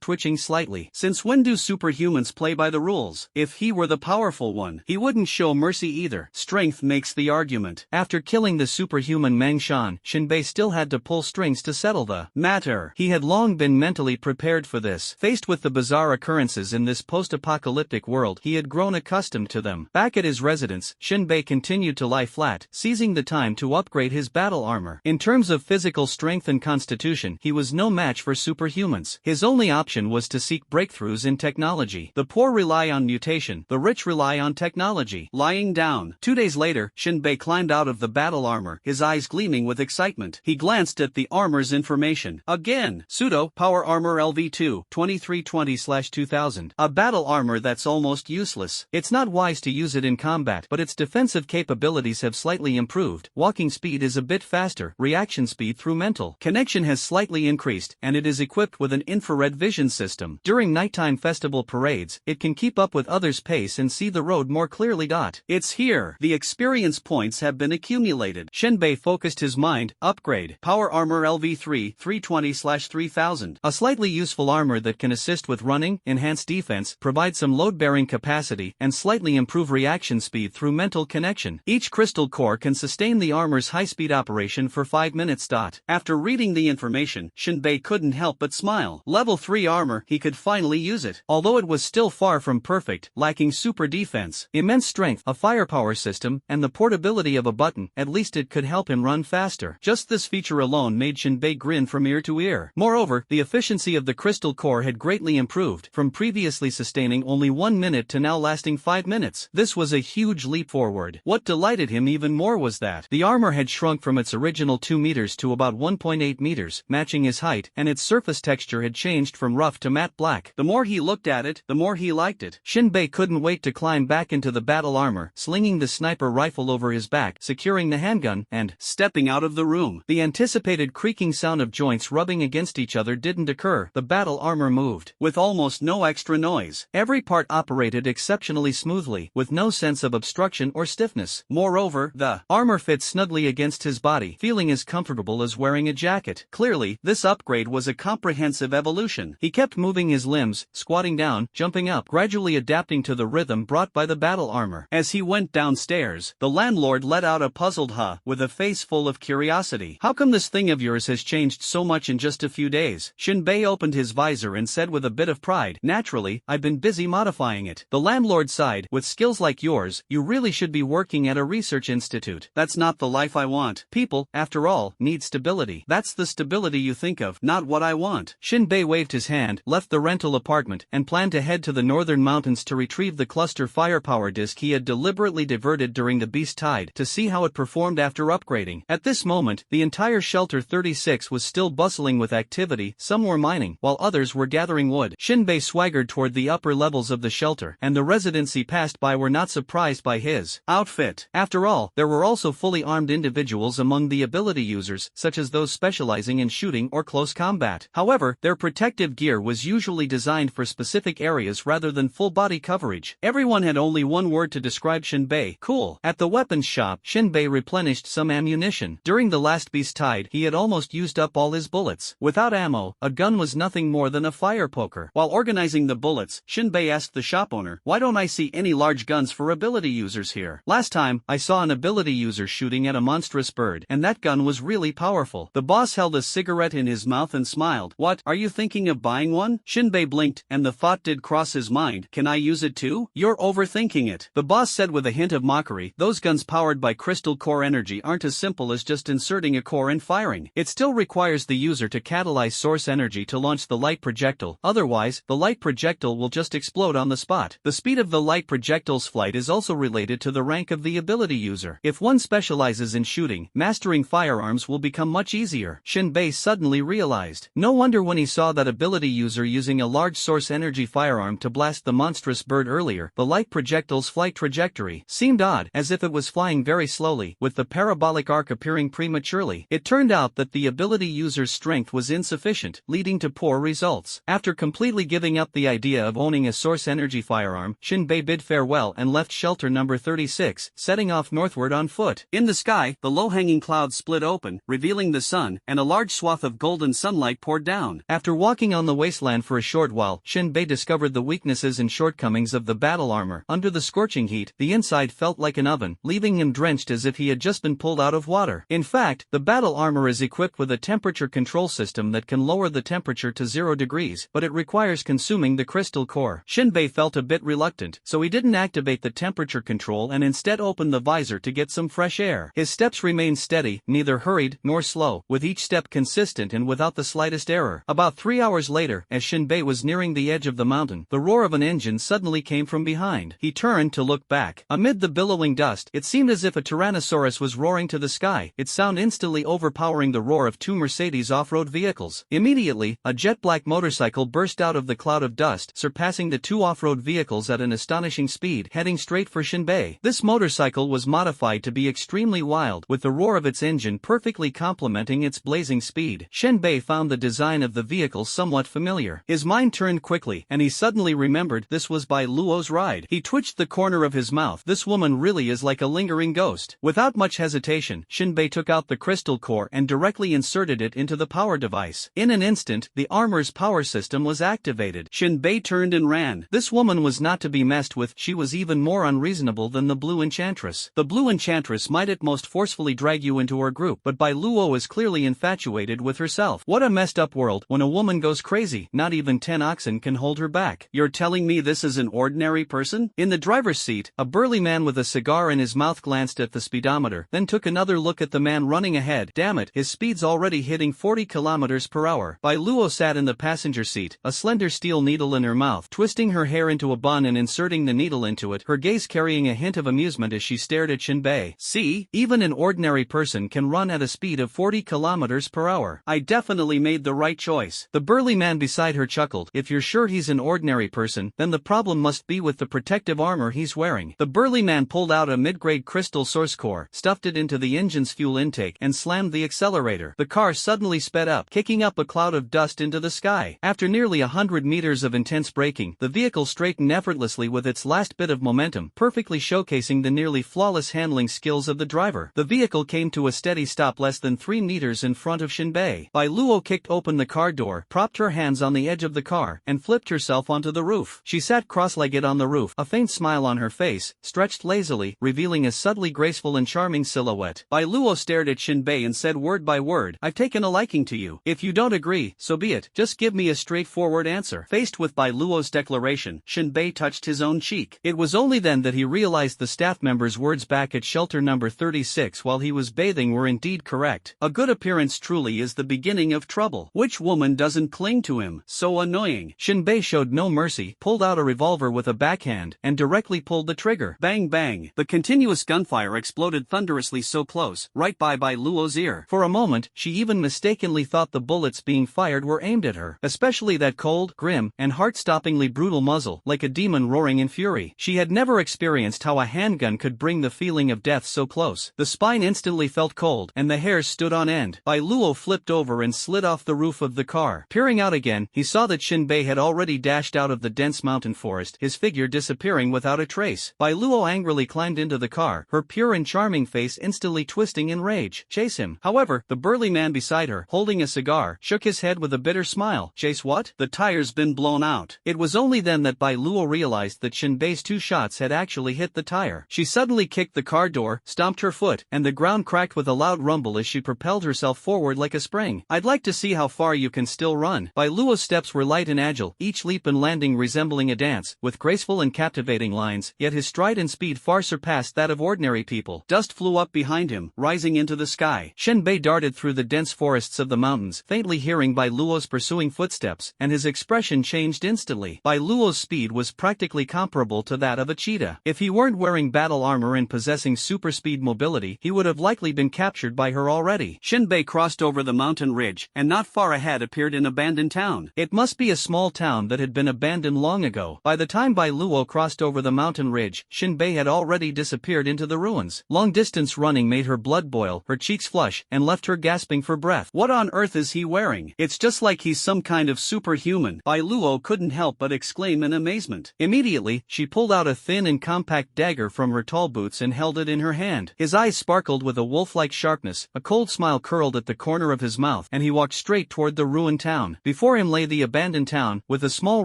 twitching slightly. Since when do superhumans play by the rules? If he were the powerful one, he wouldn't show mercy either. Strength makes the argument. After killing the superhuman Meng Shan, Shinbei still had to pull strings to settle the matter. He had long been mentally prepared for this. Faced with the bizarre occurrences in this post-apocalyptic world, he had grown accustomed to them. Back at his residence, Shinbei continued to lie flat, seizing the time to upgrade his battle armor. In terms of physical strength and constitution, he was no match for superhumans. His only option was to seek breakthroughs in technology. The poor rely on mutation, the rich rely on technology. Lying down. 2 days later, Shinbei climbed out of the battle armor, his eyes gleaming with excitement. He glanced at the armor's information. Again, pseudo power armor LV2 2320/2000. A battle armor that's almost useless. It's not wise to use it in combat, but its defensive capabilities have slightly improved. Walking speed is a bit faster, reaction speed through mental connection has slightly increased, and it is equipped with an infrared vision system. During nighttime festival parades, it can keep up with others' pace and see the road more clearly. It's here. The experience points have been accumulated. Shinbei focused his mind. Upgrade. Power armor LV3 320/3000. A slightly useful armor that can assist with running, enhance defense, provide some load-bearing capacity, and slightly improve reaction speed through mental connection. Each crystal core can sustain the armor's high-speed operation for 5 minutes. After reading the information, Shinbei couldn't help but smile. Level 3 armor, he could finally use it. Although it was still far from perfect, lacking super defense, immense strength, a firepower system, and the portability of a button, at least it could help him run faster. Just this feature alone made Shinbei grin from ear to ear. Moreover, the efficiency of the crystal core had greatly improved, from previously sustaining only 1 minute to now lasting 5 minutes. This was a huge leap forward. What delighted him even more was that the armor had shrunk from its original 2 meters to about 1.8 meters, matching his height, and its surface texture had changed from rough to matte black. The more he looked at it, the more he liked it. Shinbei couldn't wait to climb back into the battle armor, slinging the sniper rifle over his back, securing the handgun, and stepping out of the room. The anticipated creaking sound of joints rubbing against each other didn't occur. The battle armor moved with almost no extra noise. Every part operated exceptionally smoothly, with no sense of obstruction or stiffness. Moreover, the armor fit snugly against his body, feeling as comfortable as wearing a jacket. Clearly, this upgrade was a comprehensive evolution. He kept moving his limbs, squatting down, jumping up, gradually adapting to the rhythm brought by the battle armor. As he went downstairs, the landlord let out a puzzled huh, with a face full of curiosity. How come this thing of yours has changed so much in just a few days? Shinbei opened his visor and said with a bit of pride, naturally, I've been busy modifying it. The landlord sighed, with skills like yours, you really should be working at a research institute. That's not the life I want. People, after all, need stability. That's the stability you think of, not what I want. Shinbei waved his hand, left the rental apartment, and planned to head to the northern mountains to retrieve the cluster firepower disk he had deliberately diverted during the beast tide to see how it performed after upgrading. At this moment, the entire Shelter 36 was still bustling with activity. Some were mining, while others were gathering wood. Shinbei swaggered toward the upper levels of the shelter, and the residents he passed by were not surprised by his outfit. After all, there were also fully armed individuals among the ability users, such as those specializing in shooting or close combat. However, their protective gear was usually designed for specific areas rather than full-body coverage. Everyone had only one word to describe Shinbei: cool. At the weapons shop, Shinbei replenished some ammunition. During the last beast tide, he had almost used up all his bullets. Without ammo, a gun was nothing more than a fire poker. While organizing the bullets, Shinbei asked the shop owner, why don't I see any large guns for ability users here? Last time, I saw an ability user shooting at a monstrous bird, and that gun was really powerful. The boss held a cigarette in his mouth and smiled. What, are you thinking of buying one? Shinbei blinked, and the thought did cross his mind. Can I use it too? You're overthinking it. The boss said with a hint of mockery, those guns powered by crystal core energy aren't as simple as just inserting a core and firing. It still requires the user to catalyze source energy to launch the light projectile, otherwise, the light projectile will just explode on the spot. The speed of the light projectile projectile's flight is also related to the rank of the ability user. If one specializes in shooting, mastering firearms will become much easier, Shinbei suddenly realized. No wonder when he saw that ability user using a large source energy firearm to blast the monstrous bird earlier, the light projectile's flight trajectory seemed odd, as if it was flying very slowly, with the parabolic arc appearing prematurely. It turned out that the ability user's strength was insufficient, leading to poor results. After completely giving up the idea of owning a source energy firearm, Shinbei bid farewell and left shelter number 36, setting off northward on foot. In the sky, the low-hanging clouds split open, revealing the sun, and a large swath of golden sunlight poured down. After walking on the wasteland for a short while, Shinbei discovered the weaknesses and shortcomings of the battle armor. Under the scorching heat, the inside felt like an oven, leaving him drenched as if he had just been pulled out of water. In fact, the battle armor is equipped with a temperature control system that can lower the temperature to 0 degrees, but it requires consuming the crystal core. Shinbei felt a bit reluctant, so he didn't activate the temperature control and instead opened the visor to get some fresh air. His steps remained steady, neither hurried nor slow, with each step consistent and without the slightest error. About 3 hours later, as Shinbei was nearing the edge of the mountain, the roar of an engine suddenly came from behind. He turned to look back. Amid the billowing dust, it seemed as if a Tyrannosaurus was roaring to the sky, its sound instantly overpowering the roar of two Mercedes off-road vehicles. Immediately, a jet-black motorcycle burst out of the cloud of dust, surpassing the two off-road vehicles at an astonishing speed, heading straight for Shinbei. This motorcycle was modified to be extremely wild, with the roar of its engine perfectly complementing its blazing speed. Shinbei found the design of the vehicle somewhat familiar. His mind turned quickly, and he suddenly remembered this was Bai Luo's ride. He twitched the corner of his mouth. This woman really is like a lingering ghost. Without much hesitation, Shinbei took out the crystal core and directly inserted it into the power device. In an instant, the armor's power system was activated. Shinbei turned and ran. This woman was not to be messed with. She was even more unreasonable than the Blue Enchantress. The Blue Enchantress might at most forcefully drag you into her group, but Bai Luo is clearly infatuated with herself. What a messed up world when a woman goes crazy. Not even 10 oxen can hold her back. You're telling me this is an ordinary person? In the driver's seat, a burly man with a cigar in his mouth glanced at the speedometer, then took another look at the man running ahead. Damn it, his speed's already hitting 40 kilometers per hour. Bai Luo sat in the passenger seat, a slender steel needle in her mouth, twisting her hair into a bun and inserting the needle into it, her gaze carrying a hint of amusement as she stared at Shinbei. See, even an ordinary person can run at a speed of 40 kilometers per hour. I definitely made the right choice. The burly man beside her chuckled. If you're sure he's an ordinary person, then the problem must be with the protective armor he's wearing. The burly man pulled out a mid-grade crystal source core, stuffed it into the engine's fuel intake, and slammed the accelerator. The car suddenly sped up, kicking up a cloud of dust into the sky. After nearly 100 meters of intense braking, the vehicle straightened effortlessly with its last bit of momentum, perfectly showcasing the nearly flawless handling skills of the driver. The vehicle came to a steady stop less than 3 meters in front of Shinbei. Bai Luo kicked open the car door, propped her hands on the edge of the car, and flipped herself onto the roof. She sat cross-legged on the roof, a faint smile on her face, stretched lazily, revealing a subtly graceful and charming silhouette. Bai Luo stared at Shinbei and said word by word, I've taken a liking to you. If you don't agree, so be it. Just give me a straightforward answer. Faced with Bai Luo's declaration, Shinbei touched his own cheek. It was only then that he realized the staff member's words back at shelter number 36 while he was bathing were indeed correct. A good appearance truly is the beginning of trouble. Which woman doesn't cling to him? So annoying. Shinbei showed no mercy, pulled out a revolver with a backhand, and directly pulled the trigger. Bang bang. The continuous gunfire exploded thunderously so close, right by Bai Luo's ear. For a moment, she even mistakenly thought the bullets being fired were aimed at her, especially that cold, grim, and heart-stoppingly brutal muzzle, like a demon roaring in fury. She had never experienced how a handgun could bring the feeling of death so close. The spine instantly felt cold, and the hairs stood on end. Bai Luo flipped over and slid off the roof of the car. Peering out again, he saw that Shinbei had already dashed out of the dense mountain forest, his figure disappearing without a trace. Bai Luo angrily climbed into the car, her pure and charming face instantly twisting in rage. Chase him. However, the burly man beside her, holding a cigar, shook his head with a bitter smile. Chase what? The tire's been blown out. It was only then that Bai Luo realized that Shinbei's 2 shots had actually hit the tire. She suddenly kicked the car door, stomped her foot, and the ground cracked with a loud rumble as she propelled herself forward like a spring. I'd like to see how far you can still run. Bai Luo's steps were light and agile, each leap and landing resembling a dance, with graceful and captivating lines, yet his stride and speed far surpassed that of ordinary people. Dust flew up behind him, rising into the sky. Shinbei darted through the dense forests of the mountains, faintly hearing Bai Luo's pursuing footsteps, and his expression changed instantly. Bai Luo's speed was practically comparable comparable to that of a cheetah. If he weren't wearing battle armor and possessing super speed mobility, he would have likely been captured by her already. Shinbei crossed over the mountain ridge, and not far ahead appeared an abandoned town. It must be a small town that had been abandoned long ago. By the time Bai Luo crossed over the mountain ridge, Shinbei had already disappeared into the ruins. Long-distance running made her blood boil, her cheeks flush, and left her gasping for breath. What on earth is he wearing? It's just like he's some kind of superhuman. Bai Luo couldn't help but exclaim in amazement. Immediately, she pulled out a thin and compact dagger from her tall boots and held it in her hand. His eyes sparkled with a wolf-like sharpness, a cold smile curled at the corner of his mouth, and he walked straight toward the ruined town. Before him lay the abandoned town, with a small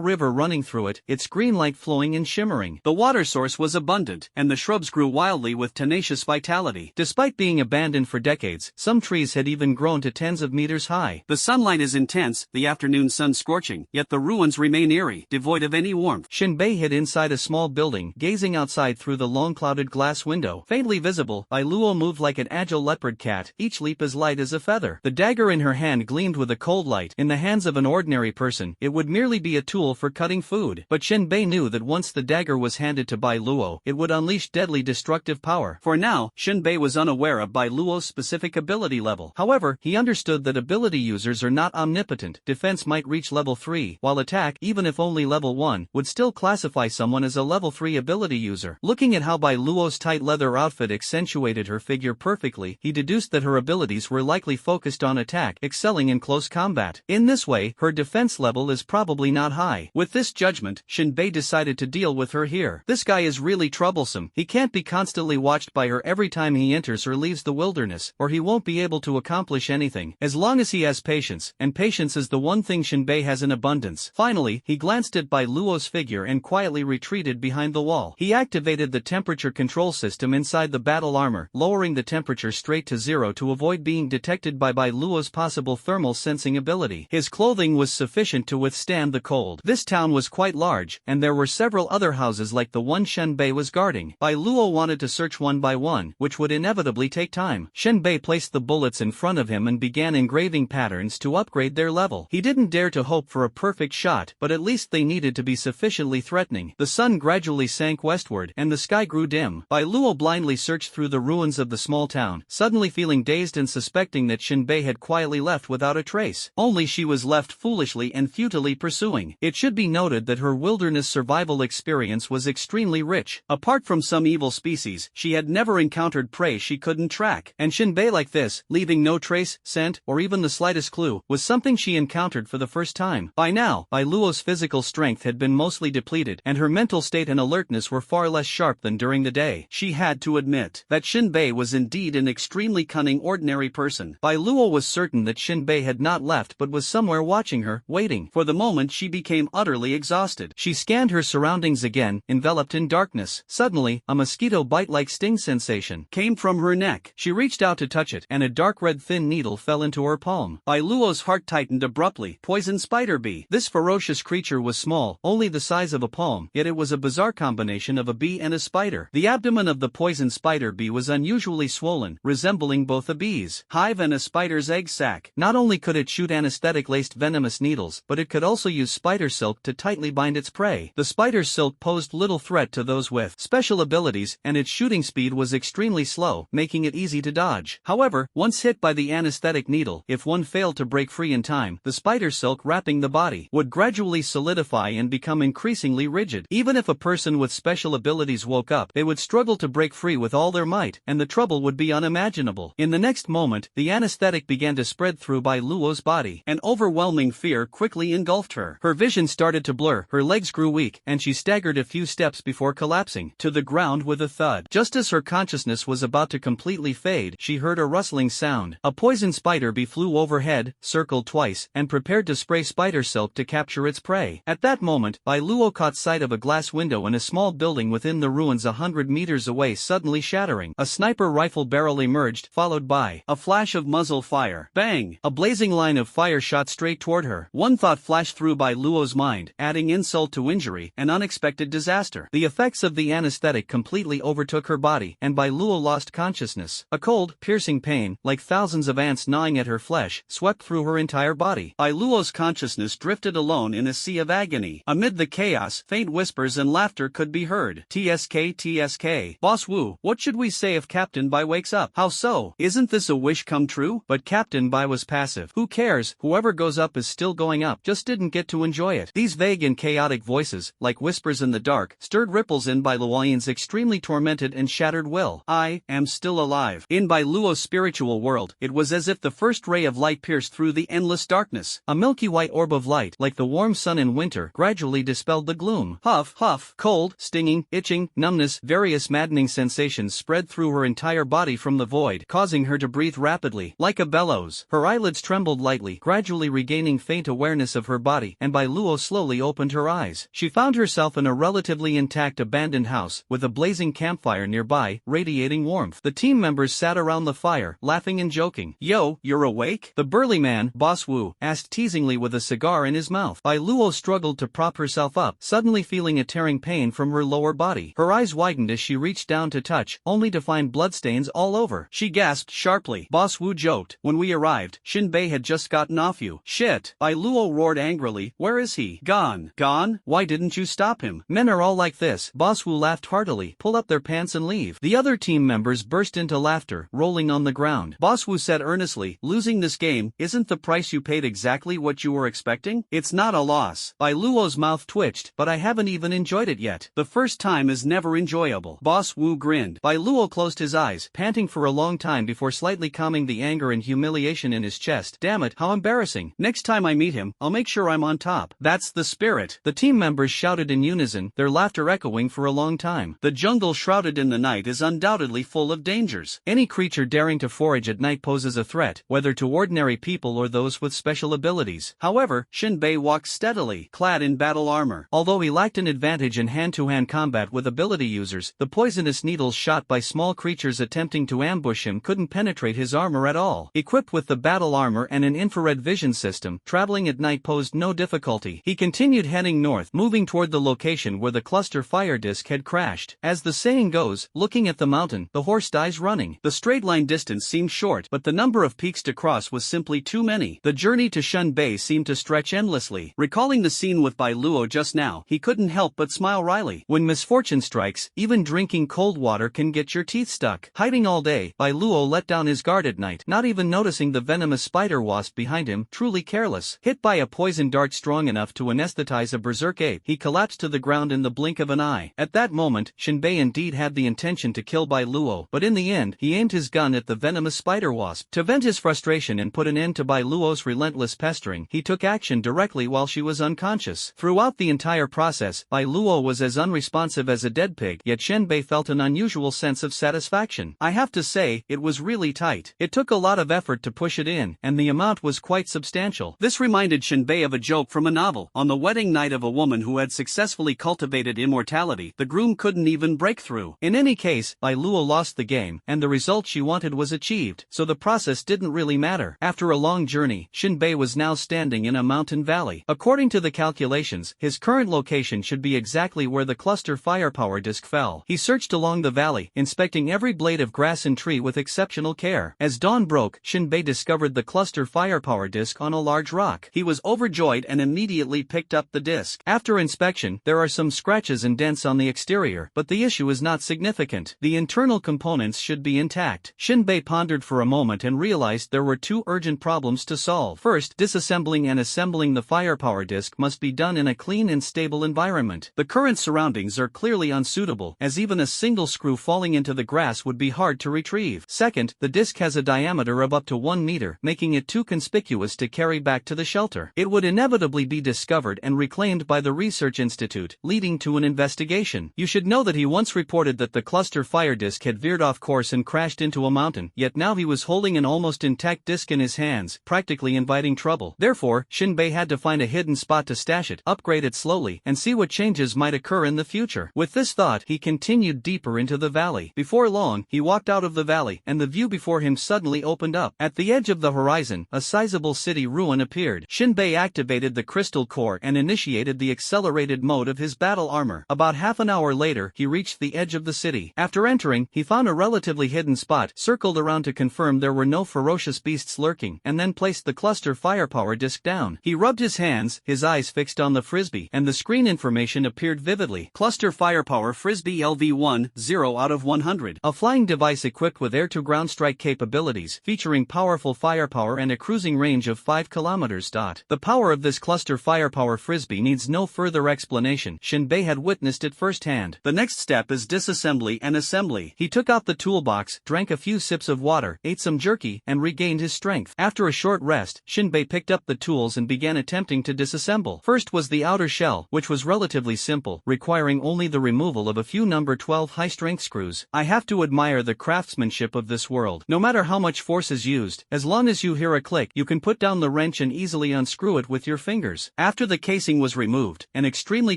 river running through it, its green light flowing and shimmering. The water source was abundant, and the shrubs grew wildly with tenacious vitality. Despite being abandoned for decades, some trees had even grown to tens of meters high. The sunlight is intense, the afternoon sun scorching, yet the ruins remain eerie, devoid of any warmth. Shinbei hid inside a small building, gazing outside through the long-clouded glass window. Faintly visible, Bai Luo moved like an agile leopard cat, each leap as light as a feather. The dagger in her hand gleamed with a cold light. In the hands of an ordinary person, it would merely be a tool for cutting food. But Shinbei knew that once the dagger was handed to Bai Luo, it would unleash deadly destructive power. For now, Shinbei was unaware of Bai Luo's specific ability level. However, he understood that ability users are not omnipotent. Defense might reach level 3, while attack, even if only level 1, would still classify someone as a level 3 ability user. Looking at how Bai Luo's tight leather outfit accentuated her figure perfectly, he deduced that her abilities were likely focused on attack, excelling in close combat. In this way, her defense level is probably not high. With this judgment, Shinbei decided to deal with her here. This guy is really troublesome. He can't be constantly watched by her every time he enters or leaves the wilderness, or he won't be able to accomplish anything. As long as he has patience, and patience is the one thing Shinbei has in abundance. Finally, he glanced at Bai Luo's figure and quietly retreated behind the wall. He activated the temperature control system inside the battle armor, lowering the temperature straight to 0 to avoid being detected by Bai Luo's possible thermal sensing ability. His clothing was sufficient to withstand the cold. This town was quite large, and there were several other houses like the one Shinbei was guarding. Bai Luo wanted to search one by one, which would inevitably take time. Shinbei placed the bullets in front of him and began engraving patterns to upgrade their level. He didn't dare to hope for a perfect shot, but at least they needed to be sufficiently threatening. The sun gradually sank westward, and the sky grew dim. Bai Luo blindly searched through the ruins of the small town, suddenly feeling dazed and suspecting that Shinbei had quietly left without a trace. Only she was left foolishly and futilely pursuing. It should be noted that her wilderness survival experience was extremely rich. Apart from some evil species, she had never encountered prey she couldn't track. And Shinbei like this, leaving no trace, scent, or even the slightest clue, was something she encountered for the first time. By now, Bai Luo's physical strength had been mostly depleted, and her mental state and alertness were far less sharp than during the day. She had to admit that Shinbei was indeed an extremely cunning ordinary person. Bai Luo was certain that Shinbei had not left but was somewhere watching her, waiting. For the moment she became utterly exhausted. She scanned her surroundings again, enveloped in darkness. Suddenly, a mosquito bite-like sting sensation came from her neck. She reached out to touch it, and a dark red thin needle fell into her palm. Bai Luo's heart tightened abruptly. Poison spider bee. This ferocious creature was small, only the size of a palm, yet it was a bizarre combination of a bee and a spider. The abdomen of the poison spider bee was unusually swollen, resembling both a bee's hive and a spider's egg sac. Not only could it shoot anesthetic-laced venomous needles, but it could also use spider silk to tightly bind its prey. The spider's silk posed little threat to those with special abilities, and its shooting speed was extremely slow, making it easy to dodge. However, once hit by the anesthetic needle, if one failed to break free in time, the spider silk wrapping the body would gradually solidify and become increasingly rigid. Even if a person with special abilities woke up, they would struggle to break free with all their might, and the trouble would be unimaginable. In the next moment, the anesthetic began to spread through Bai Luo's body. An overwhelming fear quickly engulfed her. Her vision started to blur, her legs grew weak, and she staggered a few steps before collapsing to the ground with a thud. Just as her consciousness was about to completely fade, she heard a rustling sound. A poison spider bee flew overhead, circled twice, and prepared to spray spider silk to capture its prey. At that moment, Bai Luo caught sight of a glass window in a small building within the ruins 100 meters away suddenly shattering. A sniper rifle barrel emerged, followed by a flash of muzzle fire. Bang! A blazing line of fire shot straight toward her. One thought flashed through Bai Luo's mind, adding insult to injury, an unexpected disaster. The effects of the anesthetic completely overtook her body, and Bai Luo lost consciousness. A cold, piercing pain, like thousands of ants gnawing at her flesh, swept through her entire body. Bai Luo's consciousness drifted alone in a sea of agony. Amid the chaos, faint whispers whispers and laughter could be heard. TSK TSK. Boss Wu, what should we say if Captain Bai wakes up? How so? Isn't this a wish come true? But Captain Bai was passive. Who cares, whoever goes up is still going up, just didn't get to enjoy it. These vague and chaotic voices, like whispers in the dark, stirred ripples in Bai Luoyan's extremely tormented and shattered will. I am still alive. In Bai Luo's spiritual world, it was as if the first ray of light pierced through the endless darkness. A milky white orb of light, like the warm sun in winter, gradually dispelled the gloom. Huff, huff, cold, stinging, itching, numbness, various maddening sensations spread through her entire body from the void, causing her to breathe rapidly, like a bellows. Her eyelids trembled lightly, gradually regaining faint awareness of her body, and Bai Luo slowly opened her eyes. She found herself in a relatively intact abandoned house, with a blazing campfire nearby, radiating warmth. The team members sat around the fire, laughing and joking. Yo, you're awake? The burly man, Boss Wu, asked teasingly with a cigar in his mouth. Bai Luo struggled to prop herself up, suddenly feeling a tearing pain from her lower body. Her eyes widened as she reached down to touch, only to find bloodstains all over. She gasped sharply. Boss Wu joked. When we arrived, Shin Bei had just gotten off you. Shit. Bai Luo roared angrily. Where is he? Gone. Gone? Why didn't you stop him? Men are all like this. Boss Wu laughed heartily. Pull up their pants and leave. The other team members burst into laughter, rolling on the ground. Boss Wu said earnestly, losing this game, isn't the price you paid exactly what you were expecting? It's not a loss. Bai Luo's mouth twitched, but I haven't even enjoyed it yet. The first time is never enjoyable. Boss Wu grinned. Bai Luo closed his eyes, panting for a long time before slightly calming the anger and humiliation in his chest. Damn it, how embarrassing. Next time I meet him, I'll make sure I'm on top. That's the spirit. The team members shouted in unison, their laughter echoing for a long time. The jungle shrouded in the night is undoubtedly full of dangers. Any creature daring to forage at night poses a threat, whether to ordinary people or those with special abilities. However, Shin Bei walked steadily, clad in battle armor. Although he lacked an advantage in hand-to-hand combat with ability users, the poisonous needles shot by small creatures attempting to ambush him couldn't penetrate his armor at all. Equipped with the battle armor and an infrared vision system, traveling at night posed no difficulty. He continued heading north, moving toward the location where the cluster fire disk had crashed. As the saying goes, looking at the mountain, the horse dies running. The straight line distance seemed short, but the number of peaks to cross was simply too many. The journey to Shin Bei seemed to stretch endlessly. Recalling the scene with Bai Luo just now, he couldn't help but smile wryly. When misfortune strikes, even drinking cold water can get your teeth stuck. Hiding all day, Bai Luo let down his guard at night, not even noticing the venomous spider wasp behind him, truly careless. Hit by a poison dart strong enough to anesthetize a berserk ape, he collapsed to the ground in the blink of an eye. At that moment, Shin Bei indeed had the intention to kill Bai Luo, but in the end, he aimed his gun at the venomous spider wasp. To vent his frustration and put an end to Bai Luo's relentless pestering, he took action directly while she was unconscious. Throughout the entire process, Bai Luo was as unresponsive as a dead pig, yet Shin Bei felt an unusual sense of satisfaction. I have to say, it was really tight. It took a lot of effort to push it in, and the amount was quite substantial. This reminded Shin Bei of a joke from a novel. On the wedding night of a woman who had successfully cultivated immortality, the groom couldn't even break through. In any case, Bai Luo lost the game, and the result she wanted was achieved, so the process didn't really matter. After a long journey, Shin Bei was now standing in a mountain valley. According to the calculations, his current location should be exactly where the cluster firepower disk fell. He searched along the valley, inspecting every blade of grass and tree with exceptional care. As dawn broke, Shin Bei discovered the cluster firepower disk on a large rock. He was overjoyed and immediately picked up the disk. After inspection, there are some scratches and dents on the exterior, but the issue is not significant. The internal components should be intact. Shin Bei pondered for a moment and realized there were two urgent problems to solve. First, disassembling and assembling the firepower disk must be done in a clean and stable environment. The current surroundings are clearly unsuitable, as even a single screw falling into the grass would be hard to retrieve. Second, the disk has a diameter of up to 1 meter, making it too conspicuous to carry back to the shelter. It would inevitably be discovered and reclaimed by the research institute, leading to an investigation. You should know that he once reported that the cluster fire disk had veered off course and crashed into a mountain, yet now he was holding an almost intact disk in his hands, practically inviting trouble. Therefore, Shin Bei had to find a hidden spot to stash it, upgrade it slowly, and see what changes might occur in the future. With this thought, he continued deeper into the valley. Before long, he walked out of the valley, and the view before him suddenly opened up. At the edge of the horizon, a sizable city ruin appeared. Shin Bei activated the crystal core and initiated the accelerated mode of his battle armor. About half an hour later, he reached the edge of the city. After entering, he found a relatively hidden spot, circled around to confirm there were no ferocious beasts lurking, and then placed the cluster firepower disk down. He rubbed his hands, his eyes fixed on the frisbee, and the screen information information appeared vividly. Cluster Firepower Frisbee LV1, 0 out of 100. A flying device equipped with air-to-ground strike capabilities, featuring powerful firepower and a cruising range of 5 kilometers. The power of this Cluster Firepower Frisbee needs no further explanation. Shinbei had witnessed it firsthand. The next step is disassembly and assembly. He took out the toolbox, drank a few sips of water, ate some jerky, and regained his strength. After a short rest, Shinbei picked up the tools and began attempting to disassemble. First was the outer shell, which was relatively simple, requiring only the removal of a few number 12 high-strength screws. I have to admire the craftsmanship of this world. No matter how much force is used, as long as you hear a click, you can put down the wrench and easily unscrew it with your fingers. After the casing was removed, an extremely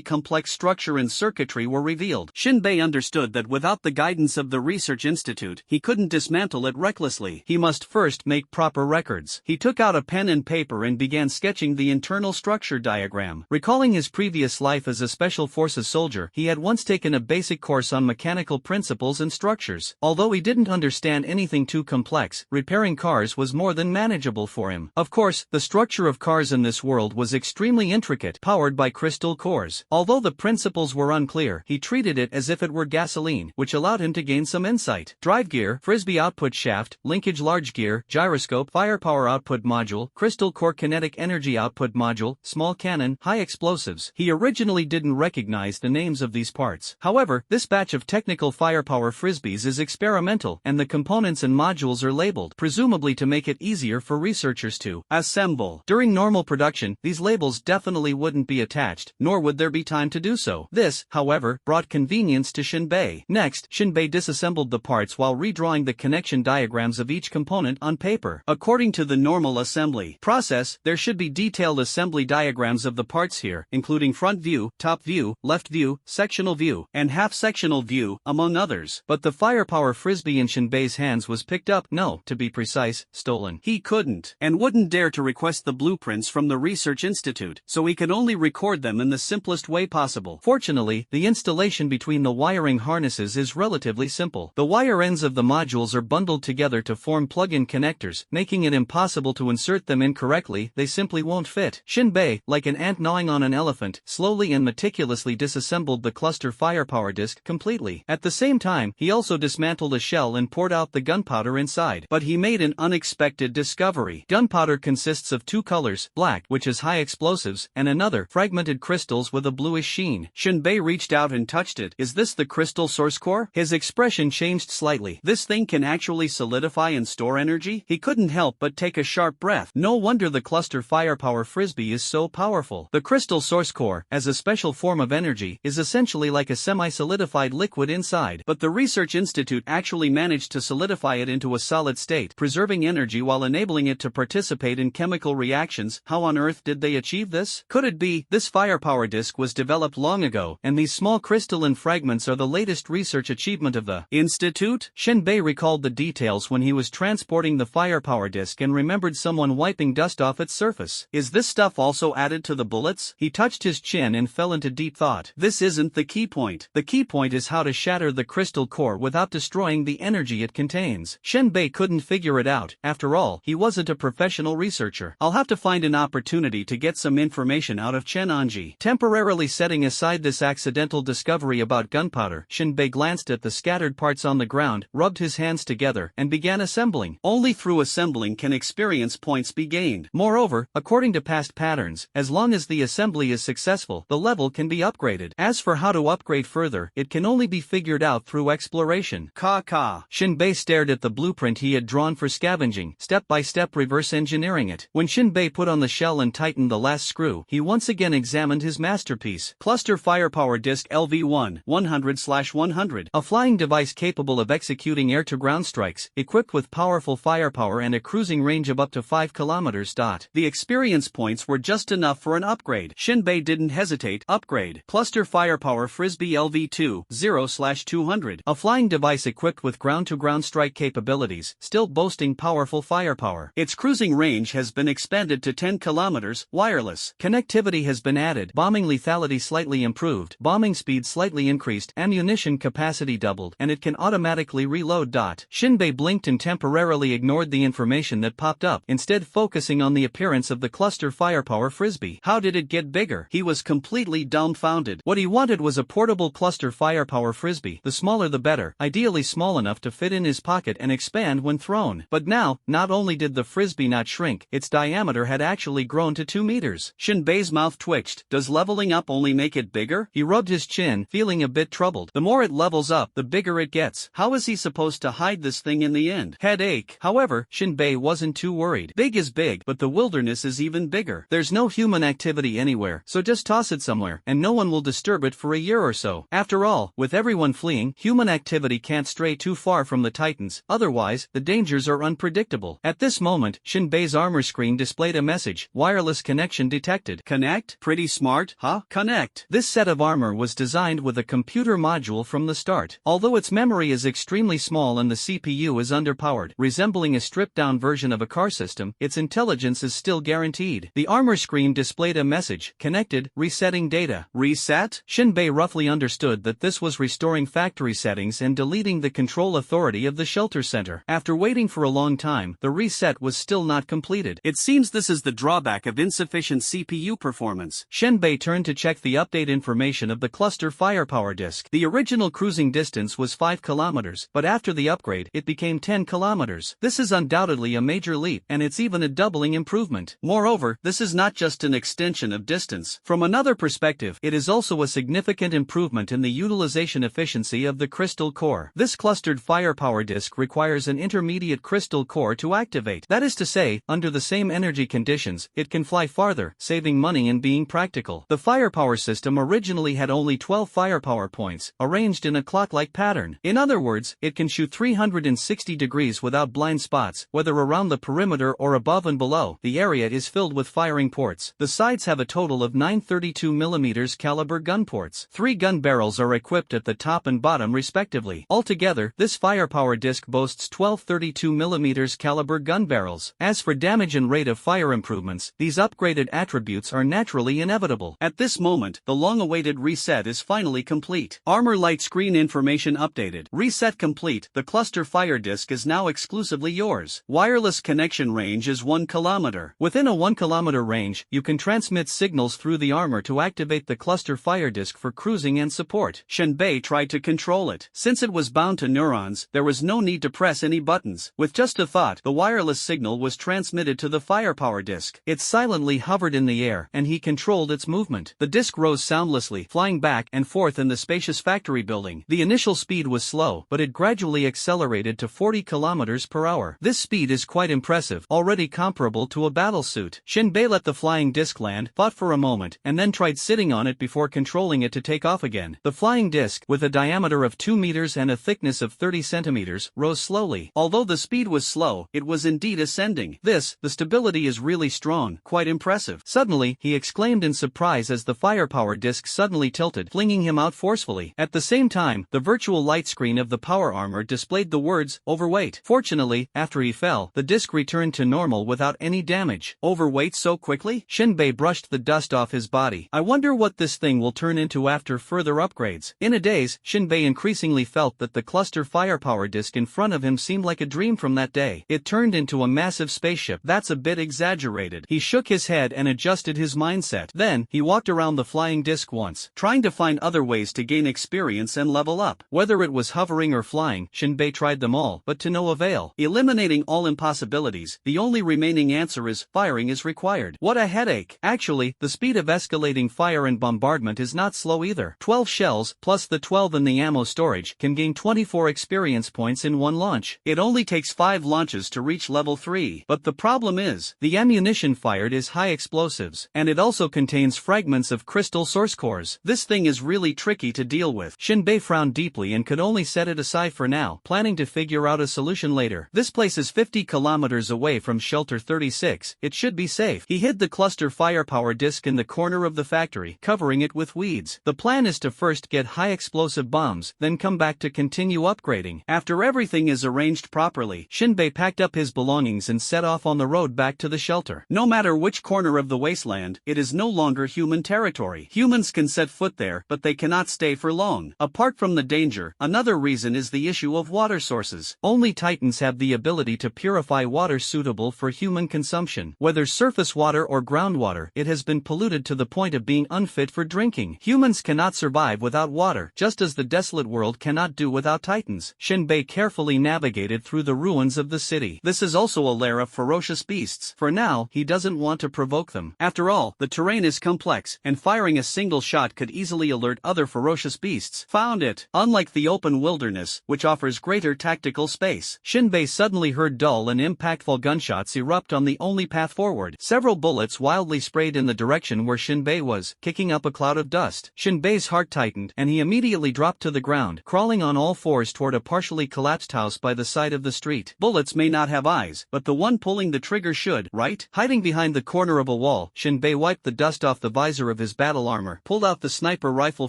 complex structure and circuitry were revealed. Shinbei understood that without the guidance of the Research Institute, he couldn't dismantle it recklessly. He must first make proper records. He took out a pen and paper and began sketching the internal structure diagram. Recalling his previous life as a Special Forces soldier, he had once taken a basic course on mechanical principles and structures. Although he didn't understand anything too complex, repairing cars was more than manageable for him. Of course, the structure of cars in this world was extremely intricate, powered by crystal cores. Although the principles were unclear, he treated it as if it were gasoline, which allowed him to gain some insight. Drive gear, Frisbee output shaft, linkage large gear, gyroscope, firepower output module, crystal core kinetic energy output module, small cannon, high explosives. He originally didn't recognize the names of these parts. However, this batch of technical firepower Frisbees is experimental, and the components and modules are labeled, presumably to make it easier for researchers to assemble. During normal production, these labels definitely wouldn't be attached, nor would there be time to do so. This, however, brought convenience to Shinbei. Next, Shinbei disassembled the parts while redrawing the connection diagrams of each component on paper. According to the normal assembly process, there should be detailed assembly diagrams of the parts here, including front view, top view, left view, sectional view, and half-sectional view, among others. But the firepower Frisbee in Shinbei's hands was picked up, no, to be precise, stolen. He couldn't, and wouldn't dare to request the blueprints from the Research Institute, so he could only record them in the simplest way possible. Fortunately, the installation between the wiring harnesses is relatively simple. The wire ends of the modules are bundled together to form plug-in connectors, making it impossible to insert them incorrectly. They simply won't fit. Shinbei, like an ant gnawing on an elephant, slowly and meticulously disassembled the cluster firepower disc completely. At the same time, he also dismantled a shell and poured out the gunpowder inside. But he made an unexpected discovery. Gunpowder consists of two colors, black, which is high explosives, and another, fragmented crystals with a bluish sheen. Shinbei reached out and touched it. Is this the crystal source core? His expression changed slightly. This thing can actually solidify and store energy? He couldn't help but take a sharp breath. No wonder the cluster firepower Frisbee is so powerful. The crystal source core, as a special form of energy, is essentially like a semi-solidified liquid inside. But the Research Institute actually managed to solidify it into a solid state, preserving energy while enabling it to participate in chemical reactions. How on earth did they achieve this? Could it be, this firepower disc was developed long ago, and these small crystalline fragments are the latest research achievement of the Institute? Shinbei recalled the details when he was transporting the firepower disc and remembered someone wiping dust off its surface. Is this stuff also added to the bullets? He touched his chin and fell into deep thought. This isn't the key point. The key point is how to shatter the crystal core without destroying the energy it contains. Shinbei couldn't figure it out. After all, he wasn't a professional researcher. I'll have to find an opportunity to get some information out of Chen Anji. Temporarily setting aside this accidental discovery about gunpowder, Shinbei glanced at the scattered parts on the ground, rubbed his hands together, and began assembling. Only through assembling can experience points be gained. Moreover, according to past patterns, as long as the assembly is successful, the level can be upgraded. As for how to upgrade further, it can only be figured out through exploration. Shinbei stared at the blueprint he had drawn for scavenging, step-by-step reverse engineering it. When Shinbei put on the shell and tightened the last screw, he once again examined his masterpiece. Cluster Firepower Disc LV1, 100/100. A flying device capable of executing air-to-ground strikes, equipped with powerful firepower and a cruising range of up to 5 kilometers. The experience points were just enough for an upgrade. Shinbei didn't hesitate. Upgrade. Cluster Firepower Frisbee LV2, 0/200. A flying device equipped with ground-to-ground strike capabilities, still boasting powerful firepower. Its cruising range has been expanded to 10 kilometers, wireless. Connectivity has been added. Bombing lethality slightly improved. Bombing speed slightly increased. Ammunition capacity doubled, and it can automatically reload. Shinbei blinked and temporarily ignored the information that popped up, instead focusing on the appearance of the Cluster Firepower Frisbee. How did it get bigger? He was completely dumbfounded. What he wanted was a portable cluster firepower frisbee, the smaller the better, ideally small enough to fit in his pocket and expand when thrown. But now, not only did the frisbee not shrink, its diameter had actually grown to 2 meters. Shinbei's mouth twitched. Does leveling up only make it bigger? He rubbed his chin, feeling a bit troubled. The more it levels up, the bigger it gets. How is he supposed to hide this thing in the end? Headache. However, Shinbei wasn't too worried. Big is big, but the wilderness is even bigger. There's no human activity anywhere, so just toss it somewhere, and no one will disturb it for a year or so. After all, with everyone fleeing, human activity can't stray too far from the Titans, otherwise, the dangers are unpredictable. At this moment, Shinbei's armor screen displayed a message. Wireless connection detected. Connect? Pretty smart, huh? Connect. This set of armor was designed with a computer module from the start. Although its memory is extremely small and the CPU is underpowered, resembling a stripped-down version of a car system, its intelligence is still guaranteed. The armor screen displayed a message. Connected, resetting data. Reset? Shinbei roughly understood that this was restoring factory settings and deleting the control authority of the shelter center. After waiting for a long time, the reset was still not completed. It seems this is the drawback of insufficient CPU performance. Shinbei turned to check the update information of the cluster firepower disk. The original cruising distance was 5 kilometers, but after the upgrade, it became 10 kilometers. This is undoubtedly a major leap, and it's even a doubling improvement. Moreover, this is not just an extension of distance. From another perspective, it is also a significant improvement in the utilization efficiency of the crystal core. This clustered firepower disk requires an intermediate crystal core to activate. That is to say, under the same energy conditions, it can fly farther, saving money and being practical. The firepower system originally had only 12 firepower points, arranged in a clock-like pattern. In other words, it can shoot 360 degrees without blind spots, whether around the perimeter or above and below. The area is filled with firing ports. The sides have a total of 9 32mm caliber gun ports. 3 gun barrels are equipped at the top and bottom respectively. Altogether, this firepower disc boasts 12 32mm caliber gun barrels. As for damage and rate of fire improvements, these upgraded attributes are naturally inevitable. At this moment, the long-awaited reset is finally complete. Armor light screen information updated. Reset complete. The cluster fire disc is now exclusively yours. Wireless connection range is 1 kilometer. Within a 1 kilometer range, you can transmit signals through the armor to activate the cluster fire disc for cruising and support. Shinbei tried to control it. Since it was bound to neurons, there was no need to press any buttons. With just a thought, the wireless signal was transmitted to the firepower disc. It silently hovered in the air, and he controlled its movement. The disc rose soundlessly, flying back and forth in the spacious factory building. The initial speed was slow, but it gradually accelerated to 40 kilometers per hour. This speed is quite impressive, already comparable to a battlesuit. Shinbei let the flying disc land, thought for a moment, and then tried sitting on it before controlling it to take off again. The flying disc, with a diameter of 2 meters and a thickness of 30 centimeters, rose slowly. Although the speed was slow, it was indeed ascending. The stability is really strong, quite impressive. Suddenly, he exclaimed in surprise as the firepower disc suddenly tilted, flinging him out forcefully. At the same time, the virtual light screen of the power armor displayed the words, overweight. Fortunately, after he fell, the disc returned to normal without any damage. Overweight so quickly? Shinbei brushed the dust off his body. I wonder what this thing will turn into after further upgrades. In a daze, Shinbei increasingly felt that the cluster firepower disc in front of him seemed like a dream from that day. It turned into a massive spaceship. That's a bit exaggerated. He shook his head and adjusted his mindset. Then, he walked around the flying disc once, trying to find other ways to gain experience and level up. Whether it was hovering or flying, Shinbei tried them all, but to no avail. Eliminating all impossibilities, the only remaining answer is, firing is required. What a headache. Actually, the speed of escalating fire and bombardment is not slow either. 12 shells, plus the 12 in the ammo storage, can gain 24 experience points in one launch. It only takes 5 launches to reach level 3. But the problem is, the ammunition fired is high explosives, and it also contains fragments of crystal source cores. This thing is really tricky to deal with. Shinbei frowned deeply and could only set it aside for now, planning to figure out a solution later. This place is 50 kilometers away from Shelter 36, it should be safe. He hid the cluster firepower disc in the corner of the factory, covering it with weeds. The plan is to first get high explosive bombs, then come back to continue upgrading. After everything is arranged properly, Shinbei packed up his belongings and set off on the road back to the shelter. No matter which corner of the wasteland, it is no longer human territory. Humans can set foot there, but they cannot stay for long. Apart from the danger, another reason is the issue of water sources. Only Titans have the ability to purify water suitable for human consumption. Whether surface water or groundwater, it has been polluted to the point of being unfit unfit for drinking. Humans cannot survive without water, just as the desolate world cannot do without titans. Shinbei carefully navigated through the ruins of the city. This is also a lair of ferocious beasts. For now, he doesn't want to provoke them. After all, the terrain is complex, and firing a single shot could easily alert other ferocious beasts. Found it. Unlike the open wilderness, which offers greater tactical space, Shinbei suddenly heard dull and impactful gunshots erupt on the only path forward. Several bullets wildly sprayed in the direction where Shinbei was, kicking up a cloud of dust. Shinbei's heart tightened, and he immediately dropped to the ground, crawling on all fours toward a partially collapsed house by the side of the street. Bullets may not have eyes, but the one pulling the trigger should, right? Hiding behind the corner of a wall, Shinbei wiped the dust off the visor of his battle armor, pulled out the sniper rifle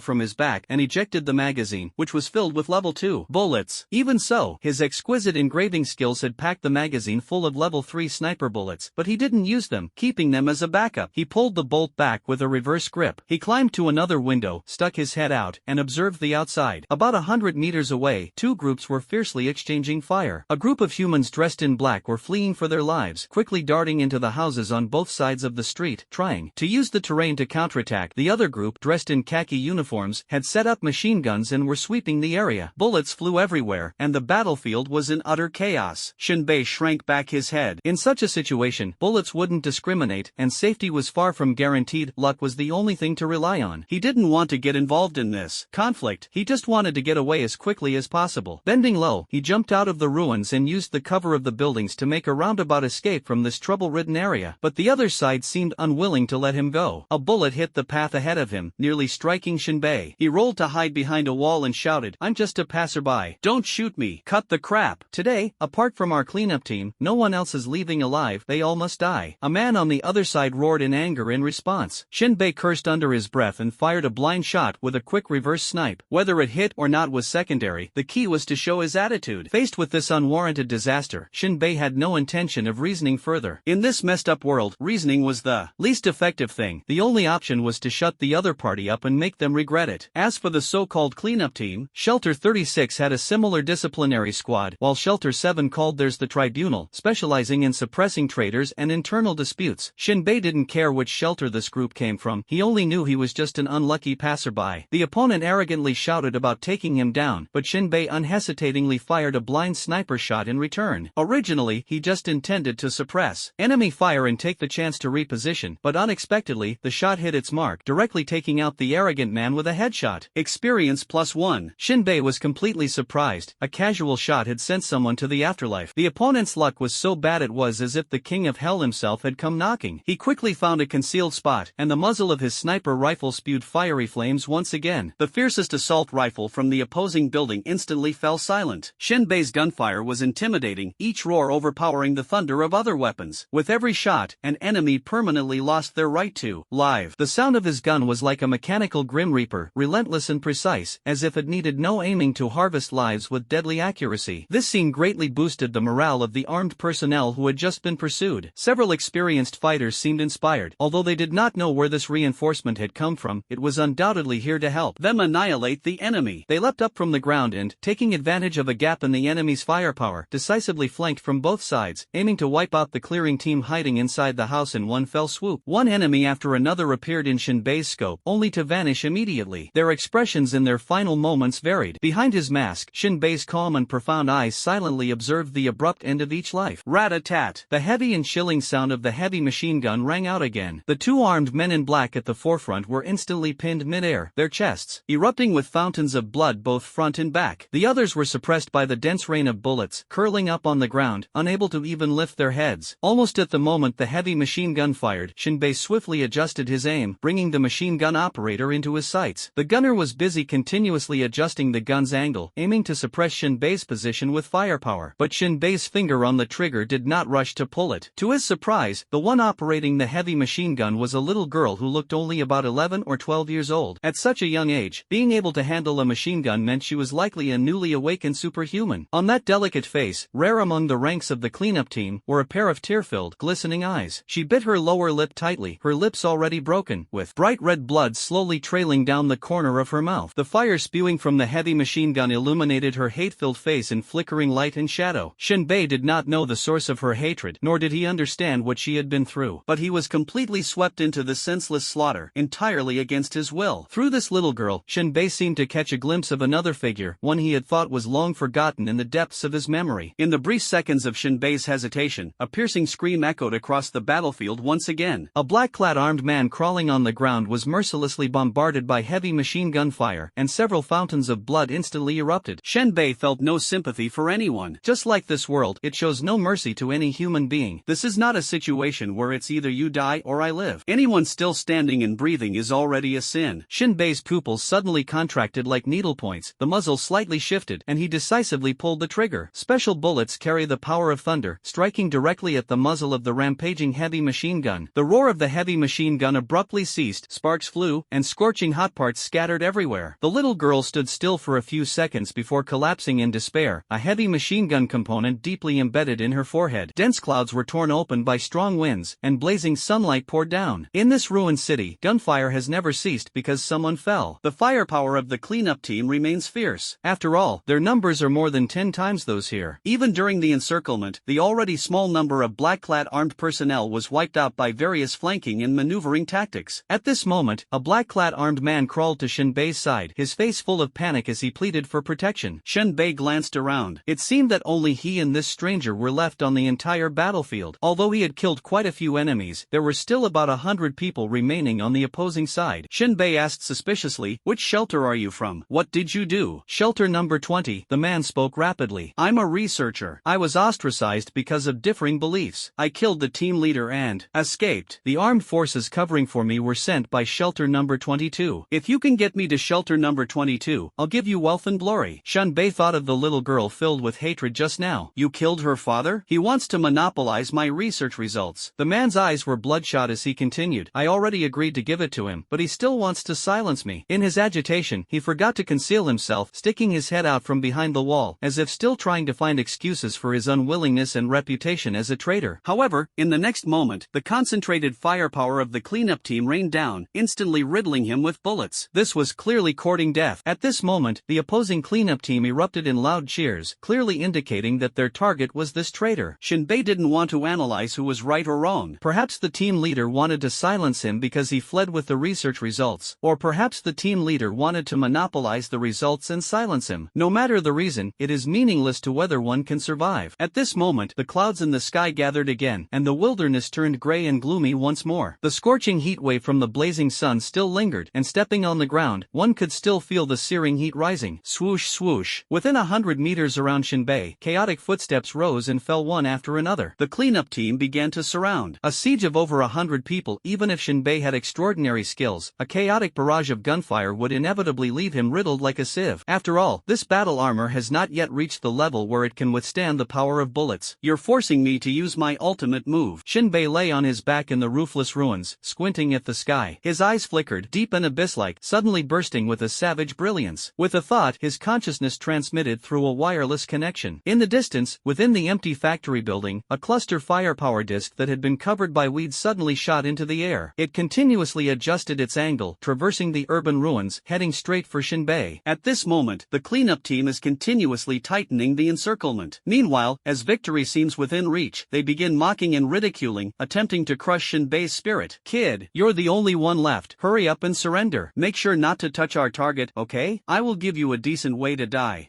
from his back, and ejected the magazine, which was filled with level 2 bullets. Even so, his exquisite engraving skills had packed the magazine full of level 3 sniper bullets, but he didn't use them, keeping them as a backup. He pulled the bolt back with a reverse grip. He climbed to another window, stuck his head out, and observed the outside. About 100 meters away, two groups were fiercely exchanging fire. A group of humans dressed in black were fleeing for their lives, quickly darting into the houses on both sides of the street, trying to use the terrain to counterattack. The other group, dressed in khaki uniforms, had set up machine guns and were sweeping the area. Bullets flew everywhere, and the battlefield was in utter chaos. Shinbei shrank back his head. In such a situation, bullets wouldn't discriminate, and safety was far from guaranteed. Luck was the only thing to rely on. He didn't want to get involved in this conflict. He just wanted to get away as quickly as possible. Bending low, he jumped out of the ruins and used the cover of the buildings to make a roundabout escape from this trouble-ridden area. But the other side seemed unwilling to let him go. A bullet hit the path ahead of him, nearly striking Shinbei. He rolled to hide behind a wall and shouted, "I'm just a passerby. Don't shoot me. Cut the crap. Today, apart from our cleanup team, no one else is leaving alive. They all must die." A man on the other side roared in anger in response. Shinbei cursed under his breath and fired a blind shot with a quick reverse snipe. Whether it hit or not was secondary. The key was to show his attitude. Faced with this unwarranted disaster, Shinbei had no intention of reasoning further. In this messed up world, reasoning was the least effective thing. The only option was to shut the other party up and make them regret it. As for the so-called cleanup team, Shelter 36 had a similar disciplinary squad, while Shelter 7 called theirs the Tribunal, specializing in suppressing traitors and internal disputes. Shinbei didn't care which shelter this group came from, he only knew he was just an unlucky passerby. The opponent arrogantly shouted about taking him down, but Shinbei unhesitatingly fired a blind sniper shot in return. Originally, he just intended to suppress enemy fire and take the chance to reposition, but unexpectedly, the shot hit its mark, directly taking out the arrogant man with a headshot. Experience +1. Shinbei was completely surprised. A casual shot had sent someone to the afterlife. The opponent's luck was so bad it was as if the king of hell himself had come knocking. He quickly found a concealed spot, and the muzzle of his sniper rifle spewed fiery flames once again. The fiercest assault rifle from the opposing building instantly fell silent. Shinbei's gunfire was intimidating, each roar overpowering the thunder of other weapons. With every shot, an enemy permanently lost their right to live. The sound of his gun was like a mechanical Grim Reaper, relentless and precise, as if it needed no aiming to harvest lives with deadly accuracy. This scene greatly boosted the morale of the armed personnel who had just been pursued. Several experienced fighters seemed inspired. Although they did not know where this reinforcement had come from, it was undoubtedly here to help them annihilate the enemy. They leapt up from the ground and, taking advantage of a gap in the enemy's firepower, decisively flanked from both sides, aiming to wipe out the clearing team hiding inside the house in one fell swoop. One enemy after another appeared in Shinbei's scope, only to vanish immediately. Their expressions in their final moments varied. Behind his mask, Shinbei's calm and profound eyes silently observed the abrupt end of each life. Rat-a-tat. The heavy and chilling sound of the heavy machine gun rang out again. The two armed men in black at the forefront were instantly pinned mid-air, their chests erupting with fountains of blood both front and back. The others were suppressed by the dense rain of bullets, curling up on the ground, unable to even lift their heads. Almost at the moment the heavy machine gun fired, Shinbei swiftly adjusted his aim, bringing the machine gun operator into his sights. The gunner was busy continuously adjusting the gun's angle, aiming to suppress Shinbei's position with firepower. But Shinbei's finger on the trigger did not rush to pull it. To his surprise, the one operating the heavy machine gun was a little girl who looked only about 11 or 12 years old. At such a young age, being able to handle a machine gun meant she was likely a newly awakened superhuman. On that delicate face, rare among the ranks of the cleanup team, were a pair of tear-filled, glistening eyes. She bit her lower lip tightly, her lips already broken, with bright red blood slowly trailing down the corner of her mouth. The fire spewing from the heavy machine gun illuminated her hate-filled face in flickering light and shadow. Shinbei did not know the source of her hatred, nor did he understand what she had been through. But he was completely swept into the senseless slaughter. water, entirely against his will. Through this little girl, Shinbei seemed to catch a glimpse of another figure, one he had thought was long forgotten in the depths of his memory. In the brief seconds of Shinbei's hesitation, a piercing scream echoed across the battlefield once again. A black-clad armed man crawling on the ground was mercilessly bombarded by heavy machine gun fire, and several fountains of blood instantly erupted. Shinbei felt no sympathy for anyone. Just like this world, it shows no mercy to any human being. This is not a situation where it's either you die or I live. Anyone still standing and breathing is already a sin. Shinbei's pupils suddenly contracted like needlepoints, the muzzle slightly shifted, and he decisively pulled the trigger. Special bullets carry the power of thunder, striking directly at the muzzle of the rampaging heavy machine gun. The roar of the heavy machine gun abruptly ceased, sparks flew, and scorching hot parts scattered everywhere. The little girl stood still for a few seconds before collapsing in despair, a heavy machine gun component deeply embedded in her forehead. Dense clouds were torn open by strong winds, and blazing sunlight poured down. In this ruined city, gunfire has never ceased because someone fell. The firepower of the cleanup team remains fierce. After all, their numbers are more than 10 times those here. Even during the encirclement, the already small number of black-clad armed personnel was wiped out by various flanking and maneuvering tactics. At this moment, a black-clad armed man crawled to Shinbei's side, his face full of panic as he pleaded for protection. Shinbei glanced around. It seemed that only he and this stranger were left on the entire battlefield. Although he had killed quite a few enemies, there were still about 100 people remaining on the opposing side. Shinbei asked suspiciously, "Which shelter are you from? What did you do?" "Shelter number 20, the man spoke rapidly. "I'm a researcher. I was ostracized because of differing beliefs. I killed the team leader and escaped. The armed forces covering for me were sent by shelter number 22. If you can get me to shelter number 22, I'll give you wealth and glory." Shinbei thought of the little girl filled with hatred just now. "You killed her father? He wants to monopolize my research results." The man's eyes were bloodshot as he continued, "I already agreed to give it to him, but he still wants to silence me." In his agitation, he forgot to conceal himself, sticking his head out from behind the wall, as if still trying to find excuses for his unwillingness and reputation as a traitor. However, in the next moment, the concentrated firepower of the cleanup team rained down, instantly riddling him with bullets. This was clearly courting death. At this moment, the opposing cleanup team erupted in loud cheers, clearly indicating that their target was this traitor. Shinbei didn't want to analyze who was right or wrong. Perhaps the team leader wanted to silence him because he fled with the research results, or perhaps the team leader wanted to monopolize the results and silence him. No matter the reason, it is meaningless to whether one can survive. At this moment, the clouds in the sky gathered again, and the wilderness turned gray and gloomy once more. The scorching heat wave from the blazing sun still lingered, and stepping on the ground, one could still feel the searing heat rising. Swoosh swoosh. Within 100 meters around Shinbei, chaotic footsteps rose and fell one after another. The cleanup team began to surround. A siege of over 100 people. Even if Shinbei had extraordinary skills, a chaotic barrage of gunfire would inevitably leave him riddled like a sieve. After all, this battle armor has not yet reached the level where it can withstand the power of bullets. "You're forcing me to use my ultimate move." Shinbei lay on his back in the roofless ruins, squinting at the sky. His eyes flickered, deep and abyss-like, suddenly bursting with a savage brilliance. With a thought, his consciousness transmitted through a wireless connection. In the distance, within the empty factory building, a cluster firepower disc that had been covered by weeds suddenly shot into the air. It continuously adjusted its angle, traversing the urban ruins, heading straight for Shinbei. At this moment, the cleanup team is continuously tightening the encirclement. Meanwhile, as victory seems within reach, they begin mocking and ridiculing, attempting to crush Shinbei's spirit. "Kid, you're the only one left. Hurry up and surrender. Make sure not to touch our target, okay? I will give you a decent way to die.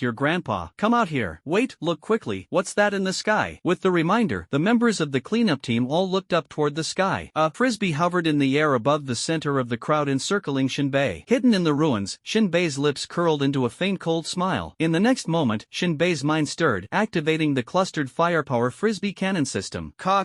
Your grandpa. Come out here. Wait, look quickly. What's that in the sky?" With the reminder, the members of the cleanup team all looked up toward the sky. A frisbee hovered in the air above the center of the crowd encircling Shinbei. Hidden in the ruins, Shinbei's lips curled into a faint cold smile. In the next moment, Shinbei's mind stirred, activating the clustered firepower frisbee cannon system. Ka.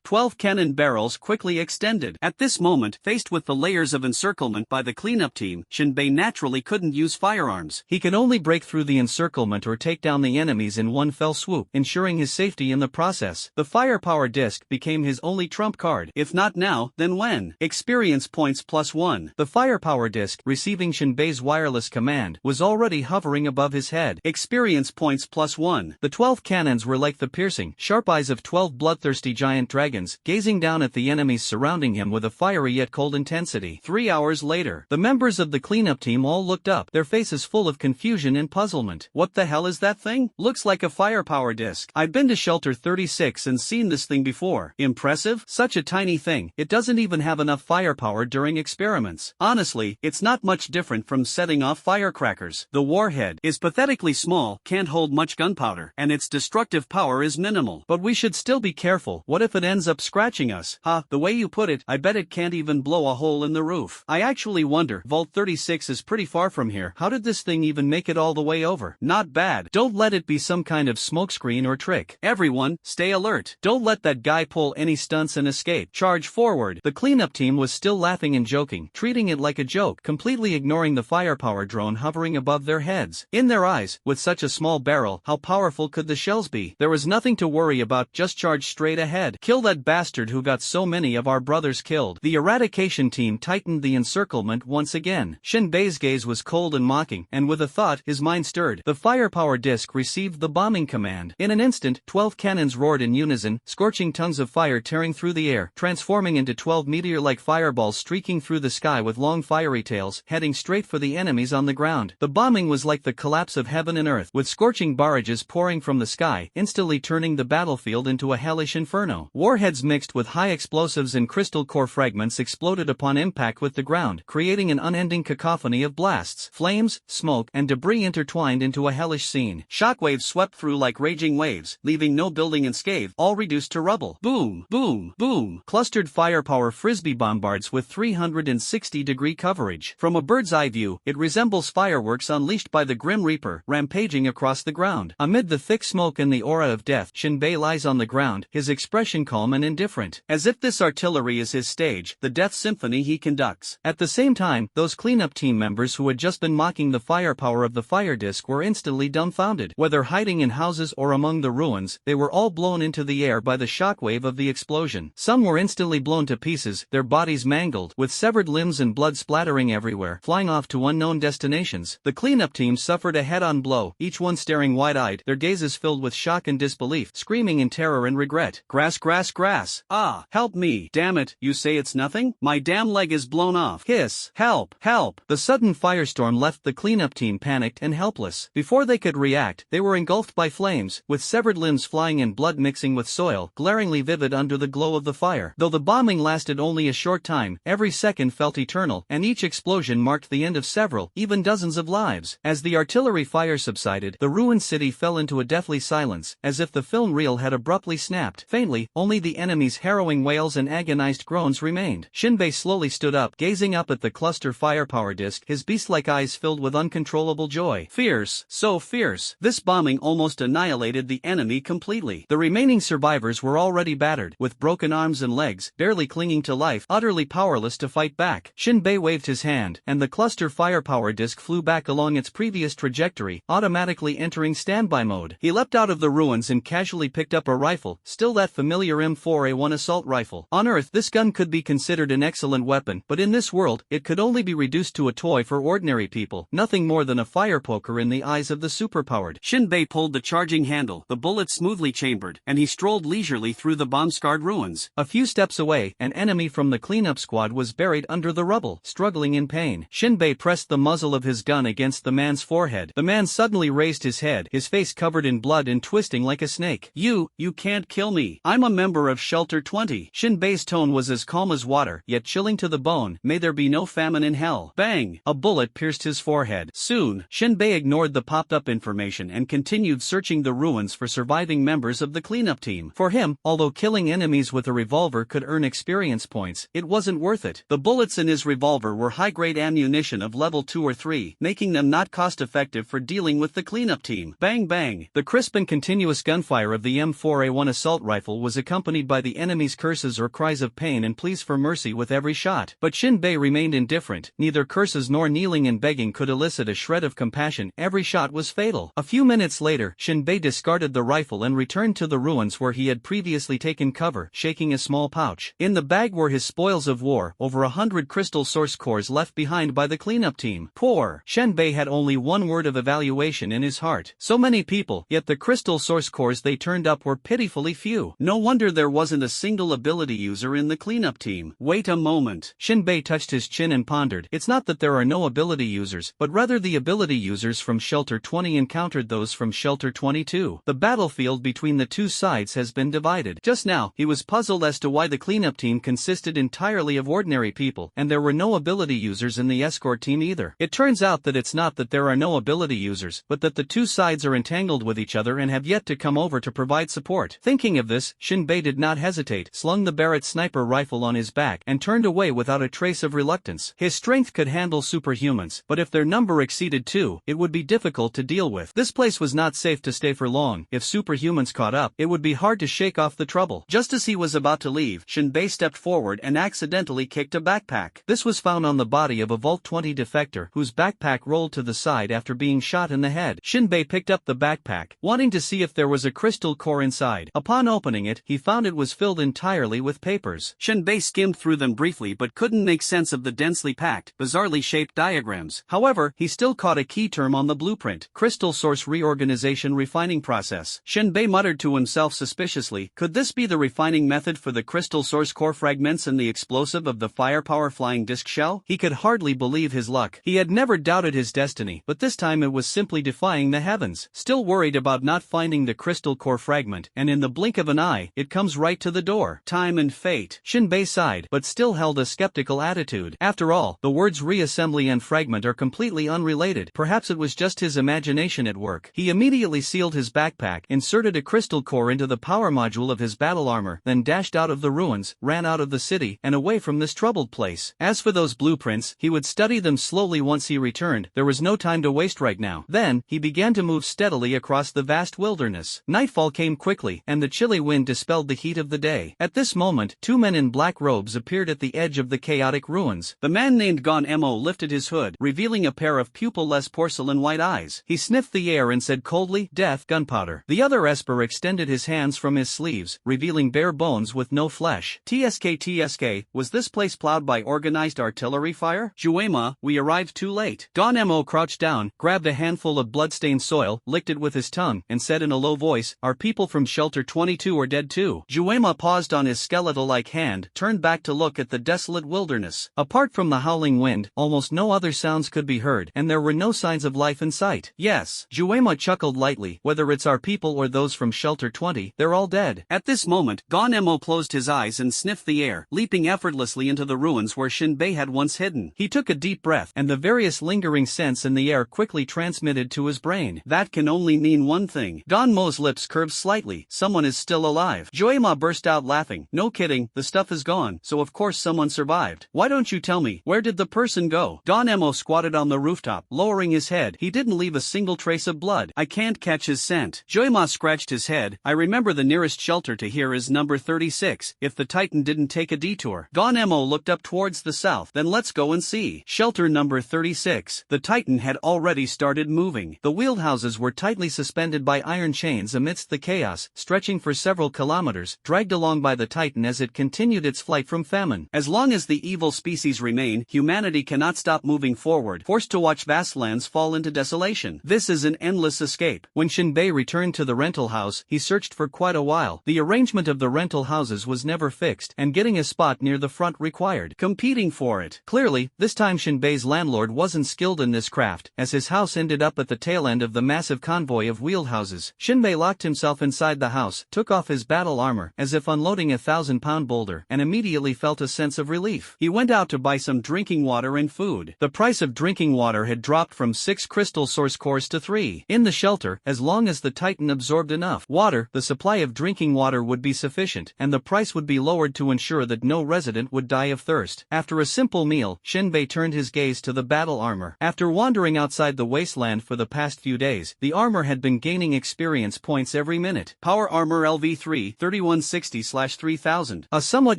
12 cannon barrels quickly extended. At this moment, faced with the layers of encirclement by the cleanup team, Shinbei naturally couldn't use firearms. He could only break through the encirclement or take down the enemies in one fell swoop, ensuring his safety in the process. The firepower disc became his only trump card. If not now, then when? Experience points +1. The firepower disc, receiving Shinbei's wireless command, was already hovering above his head. Experience points +1. The 12 cannons were like the piercing, sharp eyes of 12 bloodthirsty giant dragons, gazing down at the enemies surrounding him with a fiery yet cold intensity. 3 hours later, the members of the cleanup team all looked up, their faces full of confusion and puzzlement. "What the hell is that thing? Looks like a firepower disc. I've been to shelter 36 and seen this thing before. Impressive? Such a tiny thing thing, it doesn't even have enough firepower during experiments. Honestly, it's not much different from setting off firecrackers. The warhead is pathetically small, can't hold much gunpowder, and its destructive power is minimal. But we should still be careful. What if it ends up scratching us? The way you put it, I bet it can't even blow a hole in the roof. I actually wonder, Vault 36 is pretty far from here. How did this thing even make it all the way over? Not bad. Don't let it be some kind of smokescreen or trick. Everyone, stay alert. Don't let that guy pull any stunts and escape. Charge forward. The cleanup team was still laughing and joking, treating it like a joke, completely ignoring the firepower drone hovering above their heads. In their eyes, with such a small barrel, how powerful could the shells be? There was nothing to worry about, just charge straight ahead. Kill that bastard who got so many of our brothers killed. The eradication team tightened the encirclement once again. Shinbei's gaze was cold and mocking, and with a thought, his mind stirred. The firepower disc received the bombing command. In an instant, 12 cannons roared in unison, scorching tongues of fire tearing through the air, transforming into 12 meteor-like fireballs streaking through the sky with long fiery tails, heading straight for the enemies on the ground. The bombing was like the collapse of heaven and earth, with scorching barrages pouring from the sky, instantly turning the battlefield into a hellish inferno. Warheads mixed with high explosives and crystal core fragments exploded upon impact with the ground, creating an unending cacophony of blasts, flames, smoke, and debris intertwined into a hellish scene. Shockwaves swept through like raging waves, leaving no building unscathed, all reduced to rubble. Boom, boom, boom. Clustered firepower frisbee bombards with 360-degree coverage. From a bird's eye view, it resembles fireworks unleashed by the Grim Reaper, rampaging across the ground. Amid the thick smoke and the aura of death, Shinbei lies on the ground, his expression calm and indifferent. As if this artillery is his stage, the death symphony he conducts. At the same time, those cleanup team members who had just been mocking the firepower of the fire disc were instantly dumbfounded. Whether hiding in houses or among the ruins, they were all blown into the air by the shockwave of the explosion. Some were instantly blown to pieces, their bodies mangled, with severed limbs and blood splattering everywhere, flying off to unknown destinations. The cleanup team suffered a head-on blow, each one staring wide-eyed, their gazes filled with shock and disbelief, screaming in terror and regret. Grass, grass, grass. Ah, help me. Damn it, you say it's nothing? My damn leg is blown off. Hiss. Help, help. The sudden firestorm left the cleanup team panicked and helpless. Before they could react, they were engulfed by flames, with severed limbs flying and blood mixing with soil, glaringly vivid under the glow of the fire. Though the bombing lasted only a short time, every second felt eternal, and each explosion marked the end of several, even dozens of lives. As the artillery fire subsided, the ruined city fell into a deathly silence, as if the film reel had abruptly snapped. Faintly, only the enemy's harrowing wails and agonized groans remained. Shinbei slowly stood up, gazing up at the cluster firepower disc, his beast-like eyes filled with uncontrollable joy. Fierce, so fierce. This bombing almost annihilated the enemy completely. The remaining survivors were already battered, with broken arms and legs, barely clinging to life, utterly powerless to fight back. Shinbei waved his hand, and the cluster firepower disc flew back along its previous trajectory, automatically entering standby mode. He leapt out of the ruins and casually picked up a rifle, still that familiar M4A1 assault rifle. On Earth, this gun could be considered an excellent weapon, but in this world, it could only be reduced to a toy for ordinary people, nothing more than a fire poker in the eyes of the superpowered. Shinbei pulled the charging handle, the bullet smoothly chambered, and he strolled leisurely through the bomb-scarred ruins. A few steps away, an enemy from the cleanup squad was buried under the rubble, struggling in pain. Shinbei pressed the muzzle of his gun against the man's forehead. The man suddenly raised his head, his face covered in blood and twisting like a snake. You can't kill me. I'm a member of Shelter 20. Shinbei's tone was as calm as water, yet chilling to the bone. May there be no famine in hell. Bang! A bullet pierced his forehead. Soon, Shinbei ignored the popped-up information and continued searching the ruins for surviving members of the cleanup team. For him, although killing enemies with a revolver could earn experience points, it wasn't worth it. The bullets in his revolver were high-grade ammunition of level 2 or 3, making them not cost-effective for dealing with the cleanup team. Bang bang! The crisp and continuous gunfire of the M4A1 assault rifle was accompanied by the enemy's curses or cries of pain and pleas for mercy with every shot. But Shinbei remained indifferent. Neither curses nor kneeling and begging could elicit a shred of compassion. Every shot was fatal. A few minutes later, Shinbei discarded the rifle and returned to the ruins where he had previously taken cover, shaking a small pouch. In the bag were his spoils of war, over 100 crystal source cores left behind by the cleanup team. Poor. Shinbei had only one word of evaluation in his heart. So many people, yet the crystal source cores they turned up were pitifully few. No wonder there wasn't a single ability user in the cleanup team. Wait a moment. Shinbei touched his chin and pondered. It's not that there are no ability users, but rather the ability users from Shelter 20 encountered those from Shelter 22. The battlefield between the two sides has been divided. Just now, he was puzzled as to why the the cleanup team consisted entirely of ordinary people, and there were no ability users in the escort team either. It turns out that it's not that there are no ability users, but that the two sides are entangled with each other and have yet to come over to provide support. Thinking of this, Shinbei did not hesitate, slung the Barrett sniper rifle on his back, and turned away without a trace of reluctance. His strength could handle superhumans, but if their number exceeded 2, it would be difficult to deal with. This place was not safe to stay for long. If superhumans caught up, it would be hard to shake off the trouble. Just as he was about to leave, Shinbei stepped forward and accidentally kicked a backpack. This was found on the body of a Vault 20 defector whose backpack rolled to the side after being shot in the head. Shinbei picked up the backpack, wanting to see if there was a crystal core inside. Upon opening it, he found it was filled entirely with papers. Shinbei skimmed through them briefly but couldn't make sense of the densely packed, bizarrely shaped diagrams. However, he still caught a key term on the blueprint: crystal source reorganization refining process. Shinbei muttered to himself suspiciously, could this be the refining method for the crystal source core fragments and the explosive of the firepower flying disc shell? He could hardly believe his luck. He had never doubted his destiny, but this time it was simply defying the heavens. Still worried about not finding the crystal core fragment, and in the blink of an eye, it comes right to the door. Time and fate. Shinbei sighed, but still held a skeptical attitude. After all, the words reassembly and fragment are completely unrelated. Perhaps it was just his imagination at work. He immediately sealed his backpack, inserted a crystal core into the power module of his battle armor, then dashed out of the ruins, ran out of the city, and away from this troubled place. As for those blueprints, he would study them slowly once he returned. There was no time to waste right now. Then, he began to move steadily across the vast wilderness. Nightfall came quickly, and the chilly wind dispelled the heat of the day. At this moment, two men in black robes appeared at the edge of the chaotic ruins. The man named Gon Emo lifted his hood, revealing a pair of pupil-less porcelain white eyes. He sniffed the air and said coldly, "Death, gunpowder." The other Esper extended his hands from his sleeves, revealing bare bones with no flesh. TSK, was this place plowed by organized artillery fire? Juema, we arrived too late. Gon Emo crouched down, grabbed a handful of bloodstained soil, licked it with his tongue, and said in a low voice, "Our people from Shelter 22 are dead too." Juema paused on his skeletal-like hand, turned back to look at the desolate wilderness. Apart from the howling wind, almost no other sounds could be heard, and there were no signs of life in sight. Yes, Juema chuckled lightly, whether it's our people or those from Shelter 20, they're all dead. At this moment, Gon Emo closed his eyes and sniffed the air, leaping effortlessly into the ruins where Shinbei had once hidden. He took a deep breath, and the various lingering scents in the air quickly transmitted to his brain. That can only mean one thing. Gon Mo's lips curved slightly. Someone is still alive. Juema burst out laughing. No kidding, the stuff is gone, so of course someone survived. Why don't you tell me, where did the person go? Gon Emo squatted on the rooftop, lowering his head. He didn't leave a single trace of blood. I can't catch his scent. Juema scratched his head. I remember the nearest shelter to here is number 36, if the Titan didn't take a detour. Gon Emo looked up towards the south. Then let's go and see. Shelter number 36. The Titan had already started moving. The wheeled houses were tightly suspended by iron chains amidst the chaos, stretching for several kilometers, dragged along by the Titan as it continued its flight from famine. As long as the evil species remain, humanity cannot stop moving forward, forced to watch vast lands fall into desolation. This is an endless escape. When Shinbei returned to the rental house, he searched for quite a while. The arrangement of the rental houses was never fixed, and getting a spot near the front required competing for it. Clearly, this time Shinbei's landlord wasn't skilled in this craft, as his house ended up at the tail end of the massive convoy of wheeled houses. Shinbei locked himself inside the house, took off his battle armor, as if unloading a 1,000-pound boulder, and immediately felt a sense of relief. He went out to buy some drinking water and food. The price of drinking water had dropped from 6 crystal source cores to 3. In the shelter, as long as the Titan absorbed enough water, the supply of drinking water would be sufficient, and the price would be lowered to ensure that no resident would die of thirst. After a simple meal, Shinbei turned his gaze to the battle armor. After wandering outside the wasteland for the past few days, the armor had been gaining experience points every minute. Power Armor LV3 3160/3000. A somewhat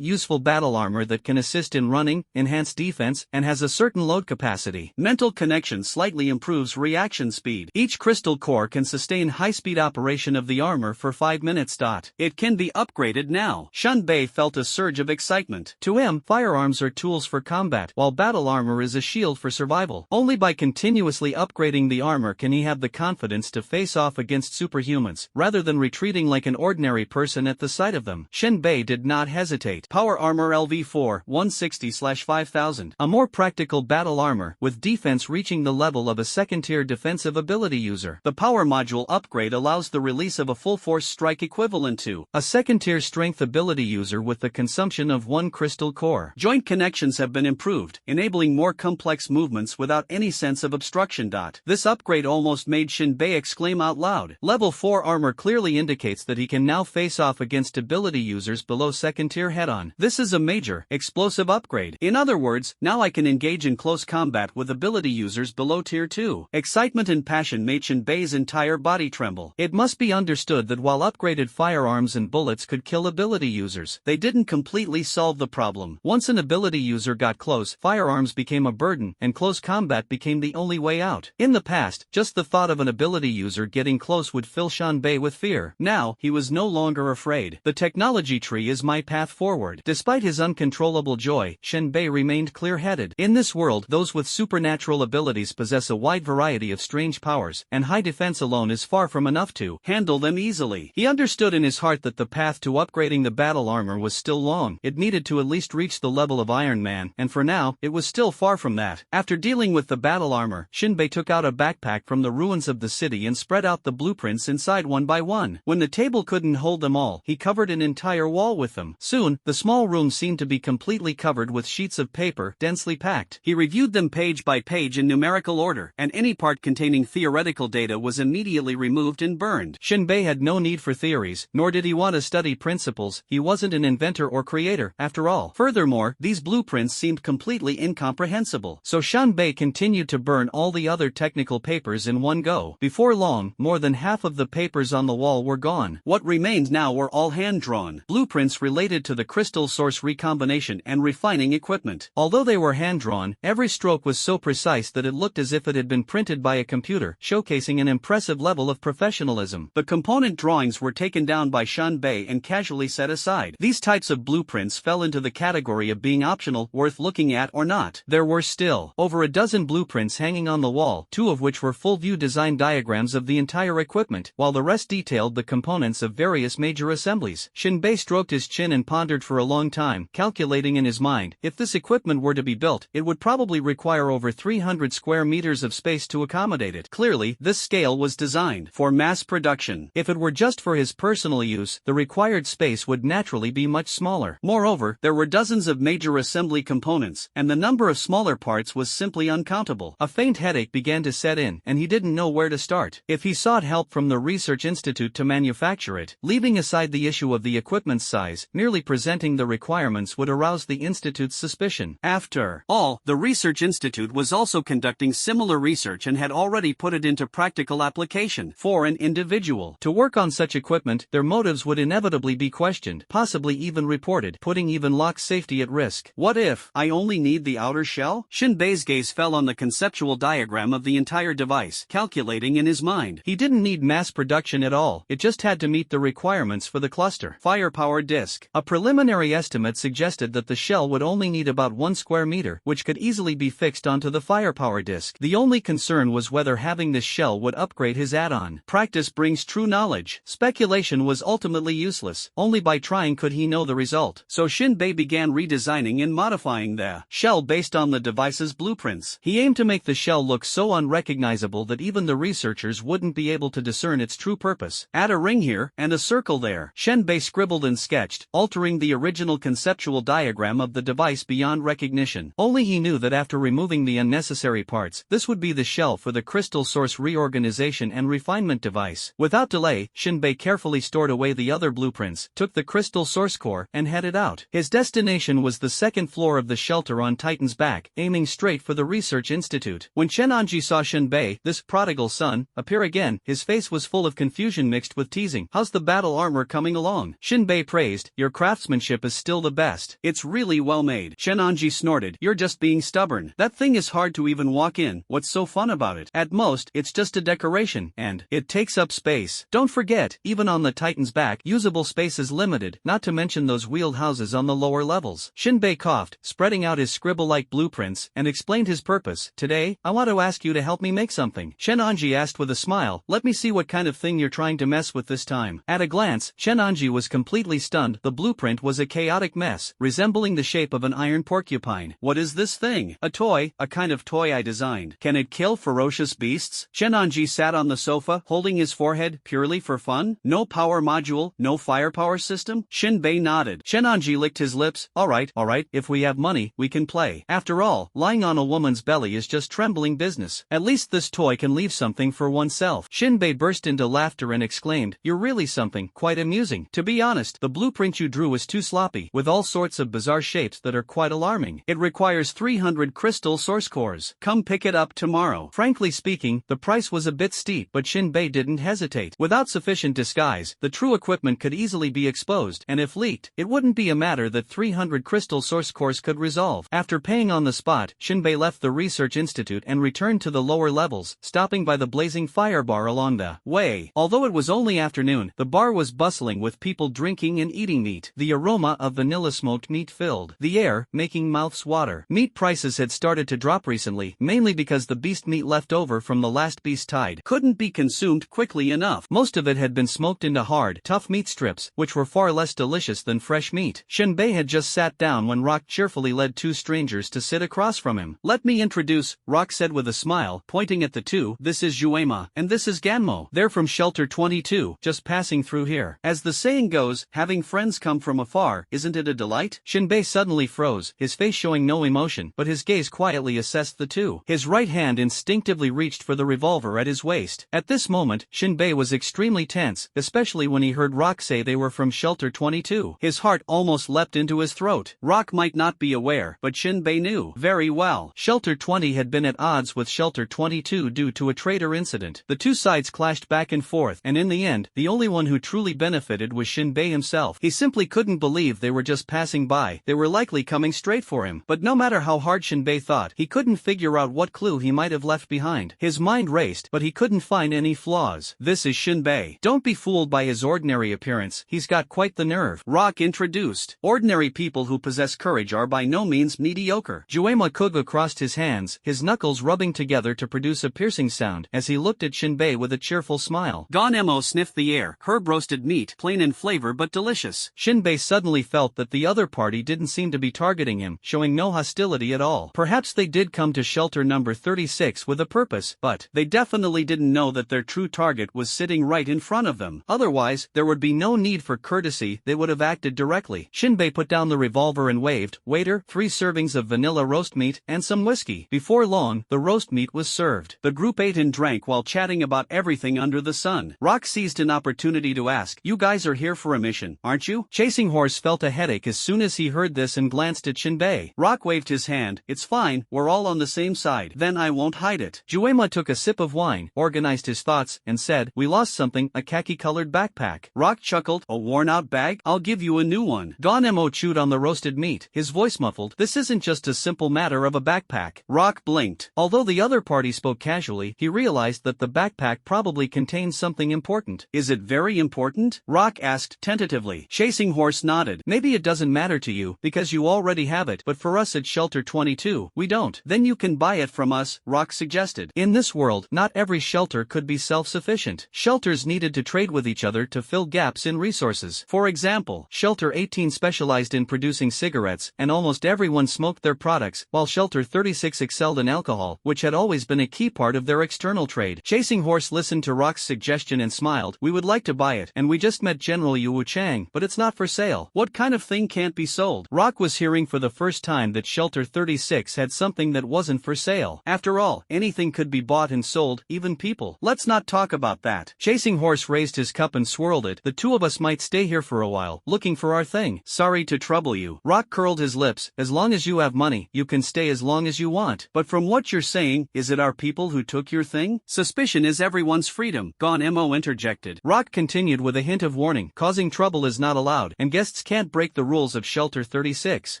useful battle armor that can assist in running, enhance defense, and has a certain load capacity. Mental connection slightly improves reaction speed. Each crystal core can sustain high-speed operation of the armor for 5 minutes. It can be upgraded now. Shinbei felt a surge of excitement. To him, firearms are tools for combat, while battle armor is a shield for survival. Only by continuously upgrading the armor can he have the confidence to face off against superhumans, rather than retreating like an ordinary person at the sight of them. Shinbei did not hesitate. Power Armor LV4 160/5000. A more practical battle armor, with defense reaching the level of a second-tier defensive ability user. The power module upgrade allows the release of a full-force strike equivalent to a second-tier strength ability user user with the consumption of one crystal core. Joint connections have been improved, enabling more complex movements without any sense of obstruction. This upgrade almost made Shinbei exclaim out loud. Level 4 armor clearly indicates that he can now face off against ability users below second tier head-on. This is a major, explosive upgrade. In other words, now I can engage in close combat with ability users below tier 2. Excitement and passion made Shinbei's entire body tremble. It must be understood that while upgraded firearms and bullets could kill ability users, they didn't completely solve the problem. Once an ability user got close, firearms became a burden, and close combat became the only way out. In the past, just the thought of an ability user getting close would fill Shinbei with fear. Now, he was no longer afraid. The technology tree is my path forward. Despite his uncontrollable joy, Shinbei remained clear-headed. In this world, those with supernatural abilities possess a wide variety of strange powers, and high defense alone is far from enough to handle them easily. He understood in his heart that the path to upgrading the battle armor was still long. It needed to at least reach the level of Iron Man, and for now, it was still far from that. After dealing with the battle armor, Shinbei took out a backpack from the ruins of the city and spread out the blueprints inside one by one. When the table couldn't hold them all, he covered an entire wall with them. Soon, the small room seemed to be completely covered with sheets of paper, densely packed. He reviewed them page by page in numerical order, and any part containing theoretical data was immediately removed and burned. Shinbei had no need for theories, nor did he want to study principles. He wasn't an inventor or creator, after all. Furthermore, these blueprints seemed completely incomprehensible. So Shinbei continued to burn all the other technical papers in one go. Before long, more than half of the papers on the wall were gone. What remained now were all hand-drawn blueprints related to the crystal source recombination and refining equipment. Although they were hand-drawn, every stroke was so precise that it looked as if it had been printed by a computer, showcasing an impressive level of professionalism. The component drawings were taken down by Shinbei and casually set aside. These types of blueprints fell into the category of being optional, worth looking at or not. There were still over a dozen blueprints hanging on the wall, two of which were full-view design diagrams of the entire equipment, while the rest detailed the components of various major assemblies. Shinbei stroked his chin and pondered for a long time, calculating in his mind, if this equipment were to be built, it would probably require over 300 square meters of space to accommodate it. Clearly, this scale was designed for mass production. If it were just for his personal use, the required space would naturally be much smaller. Moreover, there were dozens of major assembly components, and the number of smaller parts was simply uncountable. A faint headache began to set in, and he didn't know where to start. If he sought help from the research institute to manufacture it, leaving aside the issue of the equipment's size, merely presenting the requirements would arouse the institute's suspicion. After all, the research institute was also conducting similar research and had already put it into practical application. For an individual to work on such equipment, their motives would inevitably be questioned, possibly even reported, putting even Locke's safety at risk. What if I only need the outer shell? Shinbei's gaze fell on the conceptual diagram of the entire device, calculating in his mind. He didn't need mass production at all, it just had to meet the requirements for the cluster. Firepower disk. A preliminary estimate suggested that the shell would only need about 1 square meter, which could easily be fixed onto the firepower disk. The only concern was whether having this shell would upgrade his add-on. Practice brings true knowledge. Speculation was ultimately useless. Only by trying could he know the result. So Shinbei began redesigning and modifying the shell based on the device's blueprints. He aimed to make the shell look so unrecognizable that even the researchers wouldn't be able to discern its true purpose. Add a ring here, and a circle there. Shinbei scribbled and sketched, altering the original conceptual diagram of the device beyond recognition. Only he knew that after removing the unnecessary parts, this would be the shell for the crystal source reorganization and refinement device. Without delay, Shinbei carefully stored away the other blueprints, took the crystal source core, and headed out. His destination was the second floor of the shelter on Titan's back, aiming straight for the research institute. When Shenanji saw Shinbei, this prodigal son, appear again, his face was full of confusion mixed with teasing. How's the battle armor coming along? Shinbei praised, your craftsmanship is still the best. It's really well made. Shenanji snorted, you're just being stubborn. That thing is hard to even walk in. What's so fun about it? At most, it's just a decoration, and it takes up space. Don't forget, even on the Titan's back, usable space is limited, not to mention those wheeled houses on the lower levels. Shinbei coughed, spreading out his scribble-like blueprints, and explained his purpose. Today, I want to ask you to help me make something. Shenanji asked with a smile, let me see what kind of thing you're trying to mess with this time. At a glance, Shenanji was completely stunned. The blueprint was a chaotic mess, resembling the shape of an iron porcupine. What is this thing? A toy, a kind of toy I designed. Can it kill ferocious beasts? Shenanji sat on the sofa, holding his forehead, purely for fun? No power module, no firepower system? Shinbei Shinbei nodded. Shenanji licked his lips. Alright, if we have money, we can play. After all, lying on a woman's belly is just trembling business. At least this toy can leave something for oneself. Shinbei burst into laughter and exclaimed, "You're really something, quite amusing. To be honest, the blueprint you drew is too sloppy, with all sorts of bizarre shapes that are quite alarming. It requires 300 crystal source cores. Come pick it up tomorrow." Frankly speaking, the price was a bit steep, but Shinbei didn't hesitate. Without sufficient disguise, the true equipment could easily be exposed, and if leaked, it wouldn't be a matter that 300 crystal source cores could resolve. After paying on the spot, Shinbei left the research institute and returned to the lower levels, stopping by the blazing fire bar along the way. Although it was only afternoon, the bar was bustling with people drinking and eating meat. The aroma of vanilla smoked meat filled the air, making mouths water. Meat prices had started to drop recently, mainly because the beast meat left over from the last beast tide couldn't be consumed quickly enough. Most of it had been smoked into hard, tough meat strips, which were far less delicious than fresh meat. Shinbei had just sat down when Rock cheerfully led two strangers to sit across from him. "Let me introduce," Rock said with a smile, pointing at the two. "This is Juema, and this is Ganmo. They're from Shelter 22, just passing through here. As the saying goes, having friends come from afar, isn't it a delight?" Shinbei suddenly froze, his face showing no emotion, but his gaze quietly assessed the two. His right hand instinctively reached for the revolver at his waist. At this moment, Shinbei was extremely tense, especially when he heard Rock say they were from Shelter 22. His heart almost leapt into his throat. Rock might not be aware, but Shinbei knew very well. Shelter 20 had been at odds with Shelter 22 due to a traitor incident. The two sides clashed back and forth, and in the end, the only one who truly benefited was Shinbei himself. He simply couldn't believe they were just passing by. They were likely coming straight for him. But no matter how hard Shinbei thought, he couldn't figure out what clue he might have left behind. His mind raced, but he couldn't find any flaws. "This is Shinbei. Don't be fooled by his ordinary appearance. He's got quite the nerve," Rock introduced. "Ordinary people who possess courage are by no means mediocre." Juema Kuga crossed his hands, his knuckles rubbing together to produce a piercing sound, as he looked at Shinbei with a cheerful smile. Gon-Emo sniffed the air, herb roasted meat, plain in flavor but delicious. Shinbei suddenly felt that the other party didn't seem to be targeting him, showing no hostility at all. Perhaps they did come to shelter number 36 with a purpose, but they definitely didn't know that their true target was sitting right in front of them. Otherwise, there would be no need for courtesy, they would have acted directly. Shinbei put down the revolver and waved, "Waiter, 3 servings of vanilla roast meat, and some whiskey." Before long, the roast meat was served. The group ate and drank while chatting about everything under the sun. Rock seized an opportunity to ask, "You guys are here for a mission, aren't you?" Chasing Horse felt a headache as soon as he heard this and glanced at Shinbei. Rock waved his hand, "It's fine, we're all on the same side." "Then I won't hide it." Juema took a sip of wine, organized his thoughts, and said, "We lost something, a khaki-colored backpack." Rock chuckled, "A worn-out bag? I'll give you a new one." Gon-Emo chewed on the roasted meat, his voice muffled. "This isn't just a simple matter of a backpack." Rock blinked. Although the other party spoke casually, he realized that the backpack probably contained something important. "Is it very important?" Rock asked tentatively. Chasing Horse nodded. "Maybe it doesn't matter to you, because you already have it, but for us at Shelter 22, we don't." "Then you can buy it from us," Rock suggested. In this world, not every shelter could be self-sufficient. Shelters needed to trade with each other to fill gaps in resources. For example, Shelter 18 specialized in producing cigarettes, and almost everyone smoked their products, while Shelter 36 excelled in alcohol, which had always been a key part of their external trade. Chasing Horse listened to Rock's suggestion and smiled. "We would like to buy it, and we just met General Yu Chang, but it's not for sale." "What kind of thing can't be sold?" Rock was hearing for the first time that Shelter 36 had something that wasn't for sale. After all, anything could be bought and sold, even people. "Let's not talk about that." Chasing Horse raised his cup and swirled it. "The two of us might stay here for a while, looking for our thing." "Sorry to trouble you." Rock curled his lips. "As long as you have money, you can stay as long as you want. But from what you're saying, is it our people who took your thing?" "Suspicion is everyone's freedom," Gon-Emo interjected. Rock continued with a hint of warning. "Causing trouble is not allowed, and guests can't break the rules of Shelter 36.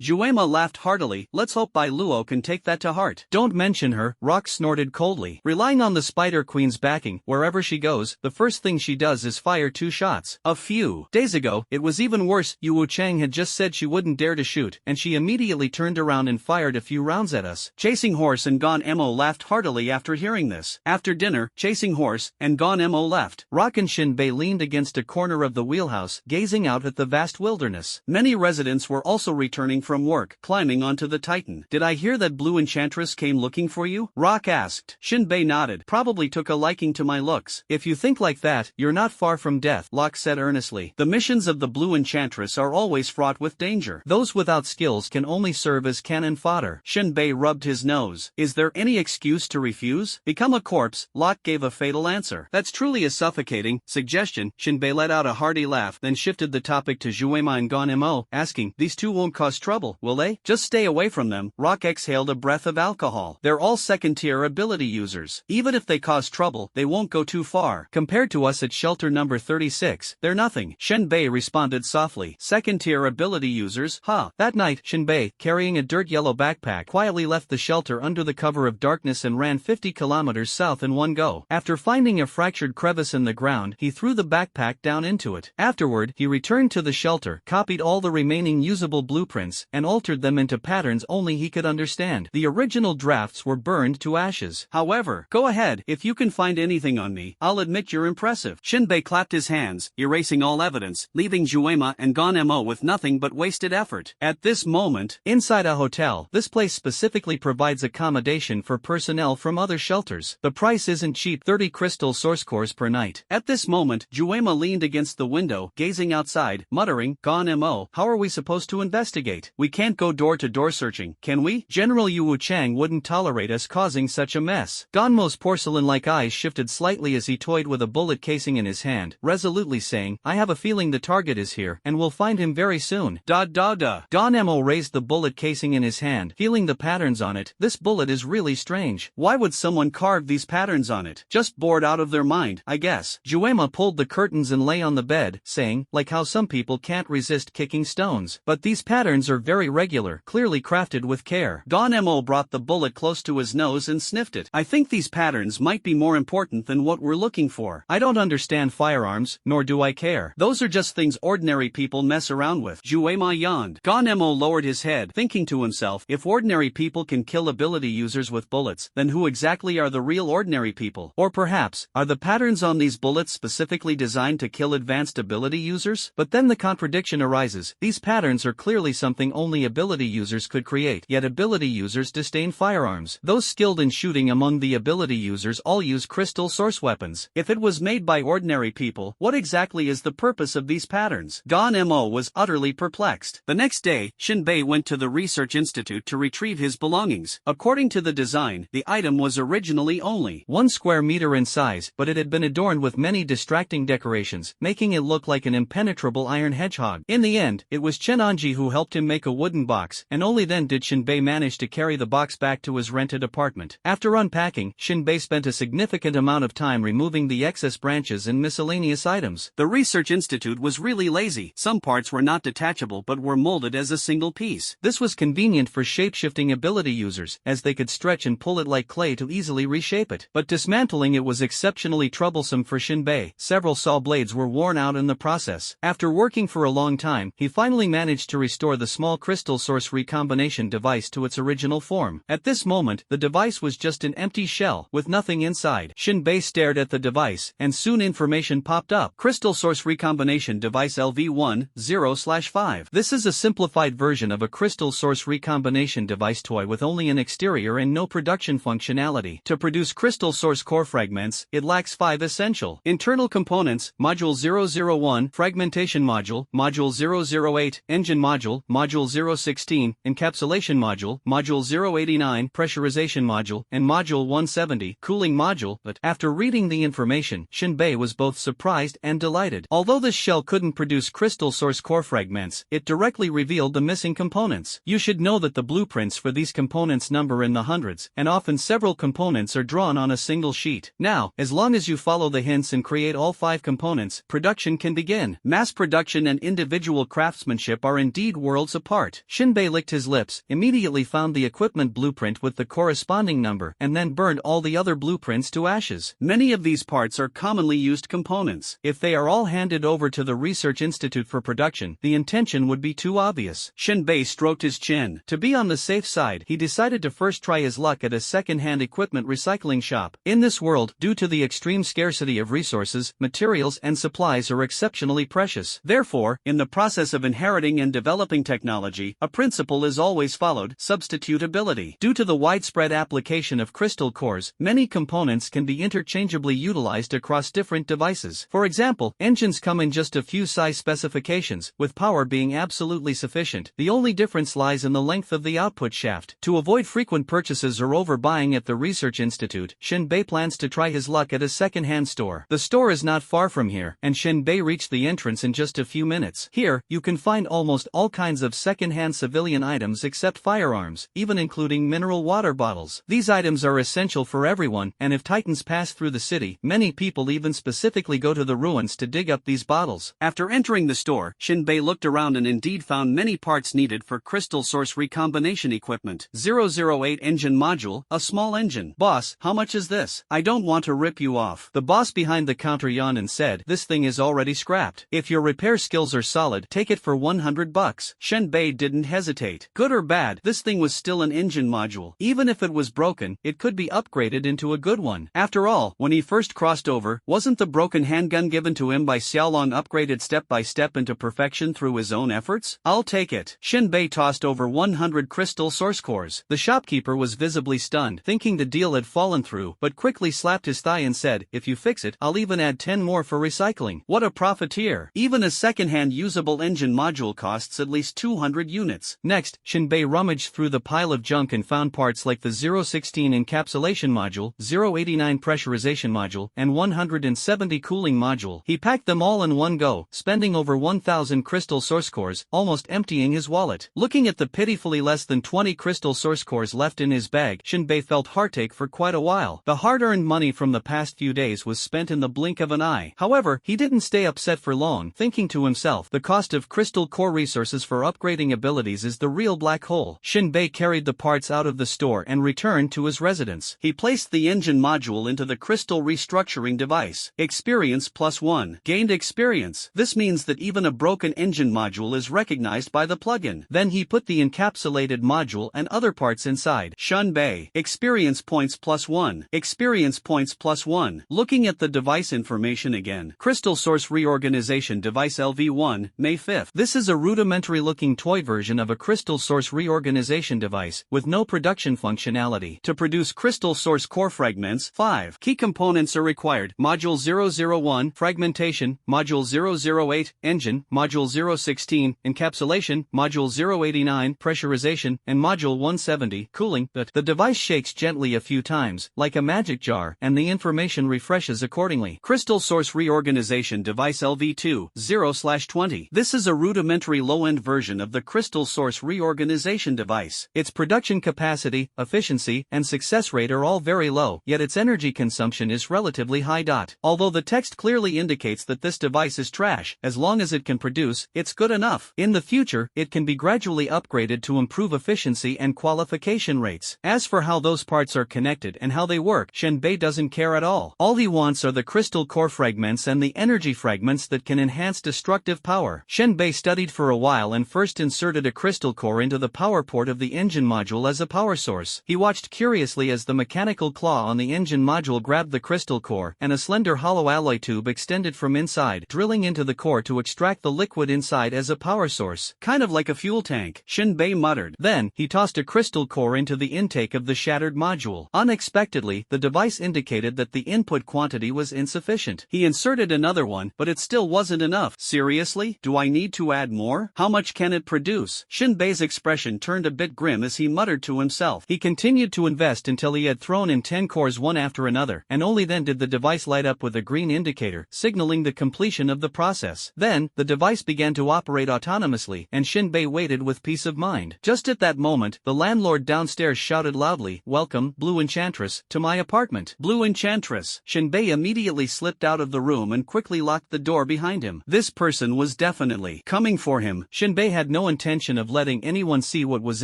Juema laughed heartily. "Let's hope Bai Luo can take that to heart." "Don't mention her," Rock snorted coldly. Relying on the Spider Queen's backing, wherever she goes, the first thing she does is fire 2 shots. A few days ago, it was even worse. Yu Chang had just said she wouldn't dare to shoot, and she immediately turned around and fired a few rounds at us. Chasing Horse and Gon-Emo laughed heartily after hearing this. After dinner, Chasing Horse and Gon-Emo left. Rock and Shinbei leaned against a corner of the wheelhouse, gazing out at the vast wilderness. Many residents were also returning from work, climbing onto the Titan. "Did I hear that Blue Enchantress came looking for you?" Rock asked. Shinbei nodded. "Probably took a liking to my looks." "If you think like that, you're not far from death," Locke said earnestly. "The missions of the blue enchantress are always fraught with danger. Those without skills can only serve as cannon fodder. Shinbei rubbed his nose. Is there any excuse to refuse? Become a corpse, Locke gave a fatal answer. That's truly a suffocating suggestion. Shinbei let out a hearty laugh, then shifted the topic to Juema and Gon Mo, asking, these two won't cause trouble, will they? Just stay away from them. Rock exhaled a breath of alcohol. They're all second-tier ability users. Even if they cause trouble, they won't go too far. Compared to us at shelter number 36, they're nothing. Shinbei responded softly. Second-tier ability users, huh? That night, Shinbei, carrying a dirt yellow backpack, quietly left the shelter under the cover of darkness and ran 50 kilometers south in one go. After finding a fractured crevice in the ground, he threw the backpack down into it. Afterward, he returned to the shelter, copied all the remaining usable blueprints, and altered them into patterns only he could understand. The original drafts were burned to ashes. However, go ahead, if you can find anything on me, I'll admit you're impressive. Shinbei clapped his hands, erasing all evidence, leaving Juema and Gon Mo with nothing but wasted effort. At this moment, inside a hotel, this place specifically provides accommodation for personnel from other shelters. The price isn't cheap, 30 crystal source cores per night. At this moment, Juema leaned against the window, gazing outside, muttering, Gon Mo, how are we supposed to investigate? We can't go door-to-door searching, can we? General Yu Chang wouldn't tolerate us causing such a mess. Gon Mo's porcelain-like eyes shifted slightly as he toyed with a bullet casing in his hand, resolutely saying, I have a feeling the target is here, and we'll find him very soon. Gon Mo raised the bullet casing in his hand, feeling the patterns on it. This bullet is really strange. Why would someone carve these patterns on it? Just bored out of their mind, I guess. Juema pulled the curtains and lay on the bed, saying, like how some people can't resist kicking stones. But these patterns are very regular, clearly crafted with care. Gon Mo brought the bullet close to his nose and sniffed it. I think these patterns might be more important than what we're looking for. I don't understand firearms, nor do I care. Those are just things ordinary people mess around with. Juema yawned. Gon Mo lowered his head, thinking to himself, if ordinary people can kill ability users with bullets, then who exactly are the real ordinary people? Or perhaps, are the patterns on these bullets specifically designed to kill advanced ability users? But then the contradiction arises. These patterns are clearly something only ability users could create, yet ability users disdain firearms. Those skilled in shooting among the ability users all use crystal source weapons. If it was made by ordinary people, what exactly is the purpose of these patterns? Gon Mo was utterly perplexed. The next day, Shinbei went to the research institute to retrieve his belongings. According to the design, the item was originally only 1 square meter in size, but it had been adorned with many distracting decorations, making it look like an impenetrable iron hedgehog. In the end, it was Chen Anji who helped him make a wooden box, and only then did Shinbei manage to carry the box back to his rented apartment. After unpacking, Shinbei spent a significant amount of time removing the excess branches and miscellaneous items. The research institute was really lazy. Some parts were not detachable but were molded as a single piece. This was convenient for shape-shifting ability users, as they could stretch and pull it like clay to easily reshape it. But dismantling it was exceptionally troublesome for Shinbei. Several saw blades were worn out in the process. After working for a long time, he finally managed to restore the small crystal source recombination device to its original form. At this moment, the device was just an empty shell, with nothing inside. Shinbei stared at the device, and soon information popped up. Crystal source recombination device LV10/5. This is a simplified version of a crystal source recombination device toy with only an exterior and no production functionality. To produce crystal source core fragments, it lacks 5 essential internal components: Module 001, Fragmentation Module, Module 008, Engine Module, Module 016, Encapsulation Module, Module 089, Pressurization Module, and Module 170, Cooling Module. But after reading the information, Shinbei was both surprised and delighted. Although this shell couldn't produce crystal source core fragments, it directly revealed the missing components. You should know that the blueprints for these components number in the hundreds, and often several components are drawn on a single sheet. Now, as long as you follow the hints and create all 5 components, production can begin. Mass production and individual craftsmanship are indeed worlds apart. Shinbei licked his lips, immediately found the equipment blueprint with the corresponding number, and then burned all the other blueprints to ashes. Many of these parts are commonly used components. If they are all handed over to the Research Institute for production, the intention would be too obvious. Shinbei stroked his chin. To be on the safe side, he decided to first try his luck at a second-hand equipment recycling shop. In this world, due to the extreme scarcity of resources, materials and supplies are exceptionally precious. Therefore, in the process of inheriting and developing technology, a principle is always followed: substitutability. Due to the widespread application of crystal cores, many components can be interchangeably utilized across different devices. For example, engines come in just a few sizes precise specifications, with power being absolutely sufficient. The only difference lies in the length of the output shaft. To avoid frequent purchases or overbuying at the research institute, Shinbei plans to try his luck at a second-hand store. The store is not far from here, and Shinbei reached the entrance in just a few minutes. Here, you can find almost all kinds of second-hand civilian items except firearms, even including mineral water bottles. These items are essential for everyone, and if Titans pass through the city, many people even specifically go to the ruins to dig up these bottles. After entering the store, Shinbei looked around and indeed found many parts needed for crystal source recombination equipment. 008 engine module, a small engine. Boss, how much is this? I don't want to rip you off. The boss behind the counter yawned and said, this thing is already scrapped. If your repair skills are solid, take it for $100. Shinbei didn't hesitate. Good or bad, this thing was still an engine module. Even if it was broken, it could be upgraded into a good one. After all, when he first crossed over, wasn't the broken handgun given to him by Xiaolong upgraded step by step into perfection through his own efforts? I'll take it. Shinbei tossed over 100 crystal source cores. The shopkeeper was visibly stunned, thinking the deal had fallen through, but quickly slapped his thigh and said, if you fix it, I'll even add 10 more for recycling. What a profiteer. Even a second-hand usable engine module costs at least 200 units. Next, Shinbei rummaged through the pile of junk and found parts like the 016 encapsulation module, 089 pressurization module, and 170 cooling module. He packed them all in one go, spending over 1,000 crystal source cores, almost emptying his wallet. Looking at the pitifully less than 20 crystal source cores left in his bag, Shinbei felt heartache for quite a while. The hard-earned money from the past few days was spent in the blink of an eye. However, he didn't stay upset for long, thinking to himself, the cost of crystal core resources for upgrading abilities is the real black hole. Shinbei carried the parts out of the store and returned to his residence. He placed the engine module into the crystal restructuring device. Experience +1. Gained experience. This means that even a broken engine module is recognized by the plugin. Then he put the encapsulated module and other parts inside. Shinbei. Experience points +1. Experience points +1. Looking at the device information again. Crystal Source Reorganization Device LV1, May 5th. This is a rudimentary-looking toy version of a crystal source reorganization device, with no production functionality. To produce crystal source core fragments, 5 key components are required. Module 001, fragmentation, Module 008, engine, Module 016, encapsulation, Module 089, pressurization, and Module 170, cooling. But the device shakes gently a few times, like a magic jar, and the information refreshes accordingly. Crystal Source Reorganization Device LV2, 0/20. This is a rudimentary low-end version of the Crystal Source Reorganization device. Its production capacity, efficiency, and success rate are all very low, yet its energy consumption is relatively high. Although the text clearly indicates that this device is trash, as long as it can produce, it's good enough. In the future, it can be gradually upgraded to improve efficiency and qualification rates. As for how those parts are connected and how they work, Shinbei doesn't care at all. All he wants are the crystal core fragments and the energy fragments that can enhance destructive power. Shinbei studied for a while and first inserted a crystal core into the power port of the engine module as a power source. He watched curiously as the mechanical claw on the engine module grabbed the crystal core, and a slender hollow alloy tube extended from inside, drilling into the core to extract the liquid inside as a power source. Kind of like a fuel tank, Shinbei muttered. Then, he tossed a crystal core into the intake of the shattered module. Unexpectedly, the device indicated that the input quantity was insufficient. He inserted another one, but it still wasn't enough. Seriously? Do I need to add more? How much can it produce? Shinbei's expression turned a bit grim as he muttered to himself. He continued to invest until he had thrown in 10 cores one after another, and only then did the device light up with a green indicator, signaling the completion of the process. Then, the device began to operate autonomously, and Shinbei waited with peace of mind. Just at that moment, the landlord downstairs shouted loudly, "Welcome, Blue Enchantress, to my apartment." Blue Enchantress. Shinbei immediately slipped out of the room and quickly locked the door behind him. This person was definitely coming for him. Shinbei had no intention of letting anyone see what was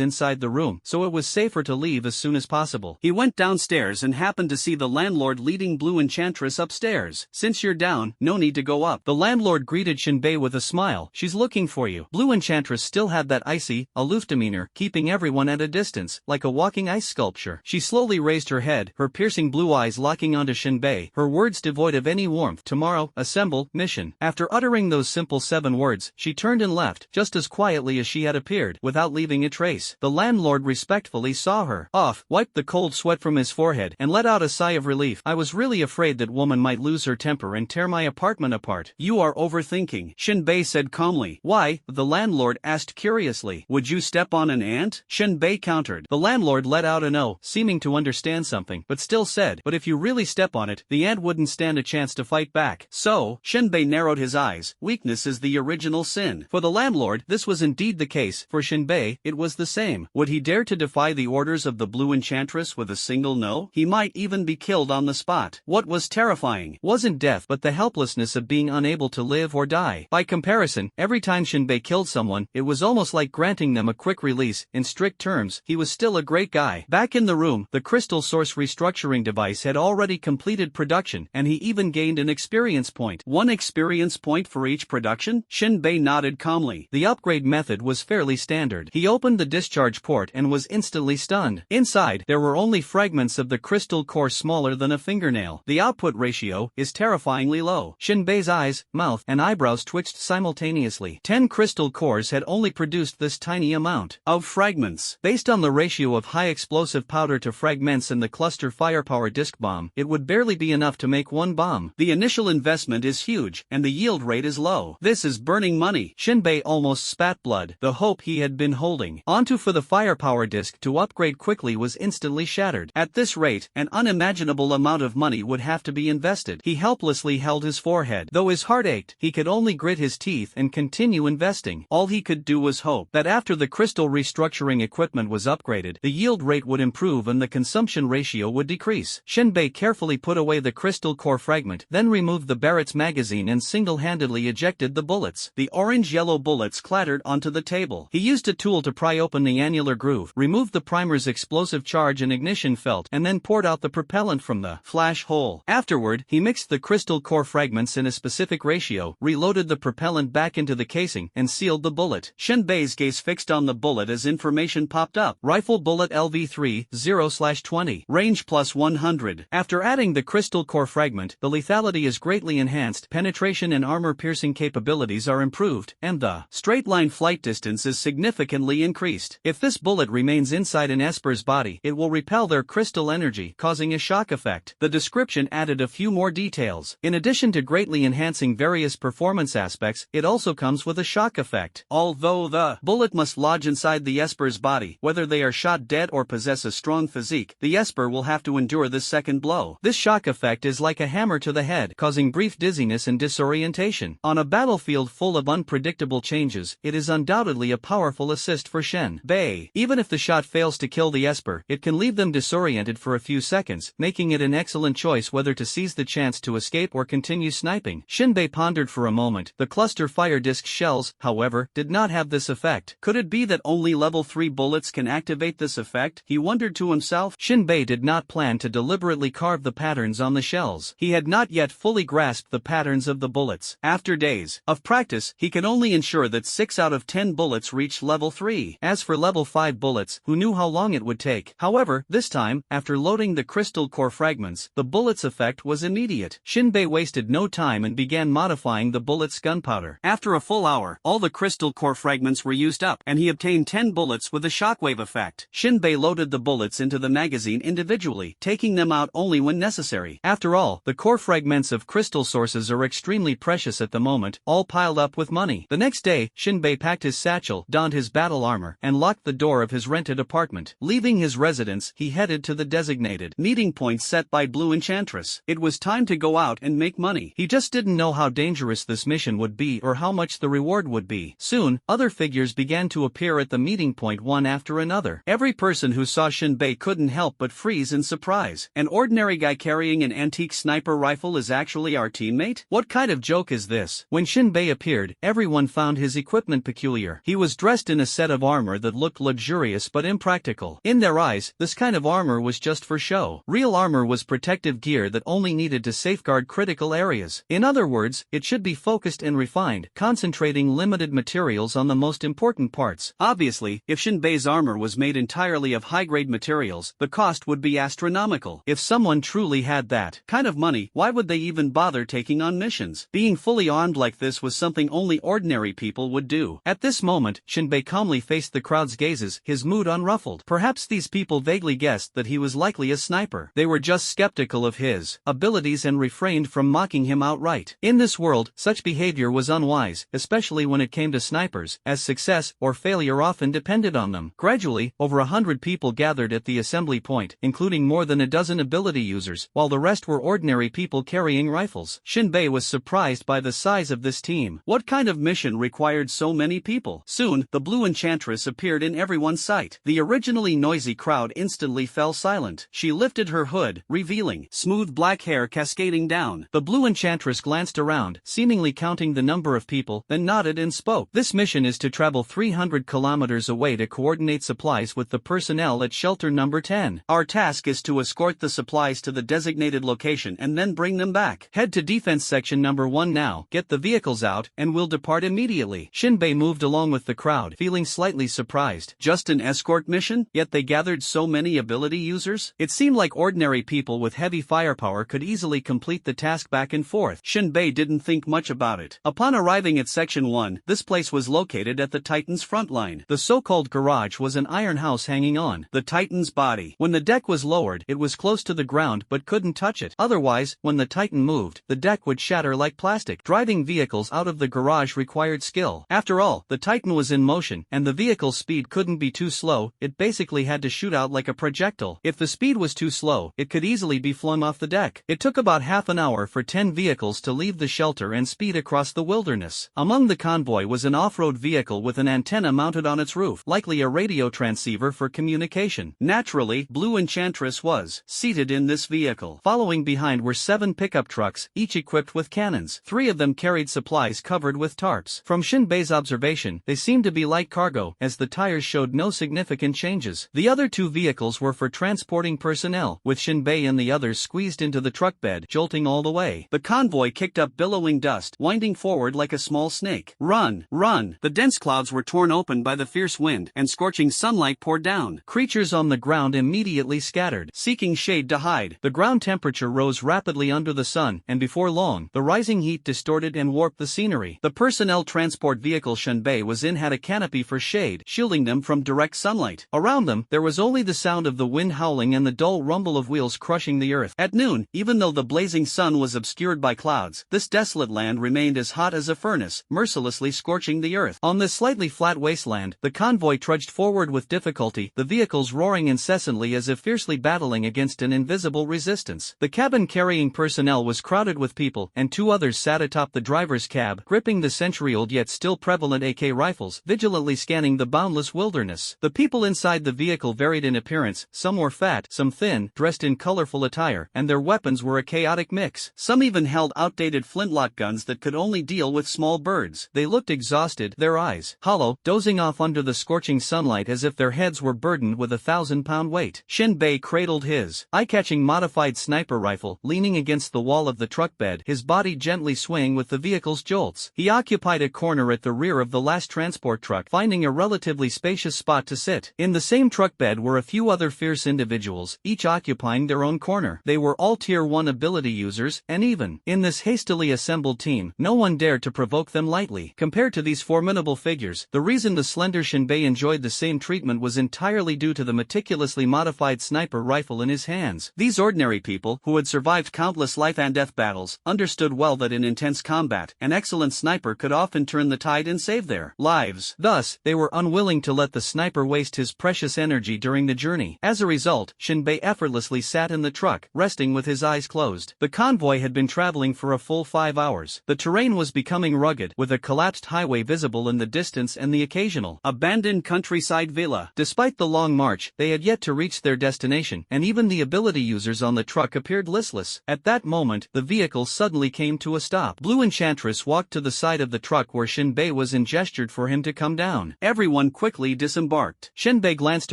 inside the room, so it was safer to leave as soon as possible. He went downstairs and happened to see the landlord leading Blue Enchantress upstairs. "Since you're down, no need to go up." The landlord greeted Shinbei with a smile. "She's looking for you." Blue Enchantress still had that icy, aloof demeanor, keeping everyone at a distance, like a walking ice sculpture. She slowly raised her head, her piercing blue eyes locking onto Shinbei, her words devoid of any warmth. "Tomorrow, assemble, mission." After uttering those simple 7 words, she turned and left, just as quietly as she had appeared, without leaving a trace. The landlord respectfully saw her off, wiped the cold sweat from his forehead, and let out a sigh of relief. "I was really afraid that woman might lose her temper and tear my apartment apart." "You are overthinking thinking, Shinbei said calmly. Why? The landlord asked curiously. Would you step on an ant? Shinbei countered. The landlord let out an "oh," seeming to understand something, but still said, but if you really step on it, the ant wouldn't stand a chance to fight back. So, Shinbei narrowed his eyes. Weakness is the original sin. For the landlord, this was indeed the case. For Shinbei, it was the same. Would he dare to defy the orders of the Blue Enchantress with a single no? He might even be killed on the spot. What was terrifying wasn't death but the helplessness of being unable to live or die. By comparison, every time Shinbei killed someone, it was almost like granting them a quick release. In strict terms, he was still a great guy. Back in the room, the crystal source restructuring device had already completed production, and he even gained an experience point. 1 experience point for each production? Shinbei nodded calmly. The upgrade method was fairly standard. He opened the discharge port and was instantly stunned. Inside, there were only fragments of the crystal core smaller than a fingernail. The output ratio is terrifyingly low. Shinbei's eyes, mouth, and eyebrows twitched simultaneously. 10 crystal cores had only produced this tiny amount of fragments. Based on the ratio of high explosive powder to fragments and the cluster firepower disc bomb, it would barely be enough to make one bomb. The initial investment is huge, and the yield rate is low. This is burning money. Shinbei almost spat blood. The hope he had been holding onto for the firepower disc to upgrade quickly was instantly shattered. At this rate, an unimaginable amount of money would have to be invested. He helplessly held his forehead. Though his heart ached, he could only grit his teeth and continue investing. All he could do was hope that after the crystal restructuring equipment was upgraded, the yield rate would improve and the consumption ratio would decrease. Shinbei carefully put away the crystal core fragment, then removed the Barrett's magazine and single-handedly ejected the bullets. The orange-yellow bullets clattered onto the table. He used a tool to pry open the annular groove, removed the primer's explosive charge and ignition felt, and then poured out the propellant from the flash hole. Afterward, he mixed the crystal core fragments in a specific ratio, reloaded the propellant back into the casing, and sealed the bullet. Shinbei's gaze fixed on the bullet as information popped up. Rifle bullet LV3, 0/20. Range plus 100. After adding the crystal core fragment, the lethality is greatly enhanced, penetration and armor-piercing capabilities are improved, and the straight-line flight distance is significantly increased. If this bullet remains inside an Esper's body, it will repel their crystal energy, causing a shock effect. The description added a few more details. In addition to greatly enhancing various performance aspects, it also comes with a shock effect. Although the bullet must lodge inside the Esper's body, whether they are shot dead or possess a strong physique, the Esper will have to endure this second blow. This shock effect is like a hammer to the head, causing brief dizziness and disorientation. On a battlefield full of unpredictable changes, it is undoubtedly a powerful assist for Shinbei. Even if the shot fails to kill the Esper, it can leave them disoriented for a few seconds, making it an excellent choice whether to seize the chance to escape or continue sniping. Shinbei pondered for a moment. The cluster fire disc shells, however, did not have this effect. Could it be that only level 3 bullets can activate this effect? He wondered to himself. Shinbei did not plan to deliberately carve the patterns on the shells. He had not yet fully grasped the patterns of the bullets. After days of practice, he could only ensure that 6 out of 10 bullets reached level 3. As for level 5 bullets, who knew how long it would take? However, this time, after loading the crystal core fragments, the bullet's effect was immediate. Shinbei wasted no time and began modifying the bullet's gunpowder. After a full hour, all the crystal core fragments were used up, and he obtained 10 bullets with a shockwave effect. Shinbei loaded the bullets into the magazine individually, taking them out only when necessary. After all, the core fragments of crystal sources are extremely precious at the moment, all piled up with money. The next day, Shinbei packed his satchel, donned his battle armor, and locked the door of his rented apartment. Leaving his residence, he headed to the designated meeting point set by Blue Enchantress. It was time to go out and make money. He just didn't know how dangerous this mission would be or how much the reward would be. Soon, other figures began to appear at the meeting point one after another. Every person who saw Shinbei couldn't help but freeze in surprise. An ordinary guy carrying an antique sniper rifle is actually our teammate? What kind of joke is this? When Shinbei appeared, everyone found his equipment peculiar. He was dressed in a set of armor that looked luxurious but impractical. In their eyes, this kind of armor was just for show. Real armor was protective gear that only needed to safeguard critical areas. In other words, it should be focused and refined, concentrating limited materials on the most important parts. Obviously, if Shinbei's armor was made entirely of high-grade materials, the cost would be astronomical. If someone truly had that kind of money, why would they even bother taking on missions? Being fully armed like this was something only ordinary people would do. At this moment, Shinbei calmly faced the crowd's gazes, his mood unruffled. Perhaps these people vaguely guessed that he was likely a sniper. They were just skeptical of his abilities and refrained from mocking him outright. In this world, Such behavior was unwise, especially when it came to snipers, as success or failure often depended on them. Gradually, over 100 people gathered at the assembly point, including more than a dozen ability users, while the rest were ordinary people carrying rifles. Shinbei was surprised by the size of this team. What kind of mission required so many people? Soon, the blue enchantress appeared in everyone's sight. The originally noisy crowd instantly fell silent. She lifted her hood, revealing smooth black hair cascading down. The blue enchantress glanced around, seemingly counting the number of people, then nodded and spoke. This mission is to travel 300 kilometers away to coordinate supplies with the personnel at shelter number 10. Our task is to escort the supplies to the designated location and then bring them back. Head to defense section number 1 now, get the vehicles out, and we'll depart immediately. Shinbei moved along with the crowd, feeling slightly surprised. Just an escort mission? Yet they gathered so many ability users? It seemed like ordinary people with heavy firepower could easily complete the task back and forth. Shinbei didn't think much about it. Upon arriving at section 1, this place was located at the Titan's front line. The so-called garage was an iron house hanging on the Titan's body. When the deck was lowered, it was close to the ground but couldn't touch it. Otherwise, when the Titan moved, the deck would shatter like plastic. Driving vehicles out of the garage required skill. After all, the Titan was in motion, and the vehicle's speed couldn't be too slow. It basically had to shoot out like a projectile. If the speed was too slow, it could easily be flung off the deck. It took about half an hour for 10 vehicles to leave the shelter and speed across the wilderness. Among the convoy was an off-road vehicle with an antenna mounted on its roof, likely a radio transceiver for communication. Naturally, Blue Enchantress was seated in this vehicle. Following behind were 7 pickup trucks, each equipped with cannons. 3 of them carried supplies covered with tarps. From Shinbei's observation, they seemed to be light cargo, as the tires showed no significant changes. The other 2 vehicles were for transporting personnel, with Shinbei and the others squeezed into the truck bed, jolting all the way. The convoy kicked up billowing dust, winding forward like a small snake. Run! Run! The dense clouds were torn open by the fierce wind, and scorching sunlight poured down. Creatures on the ground immediately scattered, seeking shade to hide. The ground temperature rose rapidly under the sun, and before long, the rising heat distorted and warped the scenery. The personnel transport vehicle Shinbei was in had a canopy for shade, shielding them from direct sunlight. Around them, there was only the sound of the wind howling and the dull rumble of wheels crushing the earth. At noon, even though the blazing sun was obscured by clouds, this desolate land remained as hot as a furnace, mercilessly scorching the earth. On this slightly flat wasteland, the convoy trudged forward with difficulty, the vehicles roaring incessantly as if fiercely battling against an invisible resistance. The cabin carrying personnel was crowded with people, and 2 others sat atop the driver's cab, gripping the century-old yet still prevalent AK rifles, vigilantly scanning the boundless wilderness. The people inside the vehicle varied in appearance, some were fat, some thin, dressed in colorful attire, and their weapons were a chaotic mix. Some even held outdated flintlock guns that could only deal with small birds. They looked exhausted, their eyes hollow, dozing off under the scorching sunlight as if their heads were burdened with a 1,000-pound weight. Shinbei cradled his eye-catching modified sniper rifle, leaning against the wall of the truck bed, his body gently swaying with the vehicle's jolts. He occupied a corner at the rear of the last transport truck, finding a relatively spacious spot to sit. In the same truck bed were a few other fierce individuals, each occupying their own corner. They were all Tier 1 ability users, and even in this hastily assembled team, no one dared to provoke them lightly. Compared to these formidable figures, the reason the slender Shinbei enjoyed the same treatment was entirely due to the meticulously modified sniper rifle in his hands. These ordinary people, who had survived countless life-and-death battles, understood well that in intense combat, an excellent sniper could often turn the tide and save their lives. Thus, they were unwilling to let the sniper waste his precious energy during the journey. As a result, Shinbei effortlessly sat in the truck, resting with his eyes closed. The convoy had been traveling for a full 5 hours. The terrain was becoming rugged, with a collapsed highway visible in the distance and the occasional abandoned countryside villa. Despite the long march, they had yet to reach their destination, and even the ability users on the truck appeared listless. At that moment, the vehicle suddenly came to a stop. Blue Enchantress walked to the side of the truck where Shinbei was and gestured for him to come down. Everyone quickly disembarked. Shinbei glanced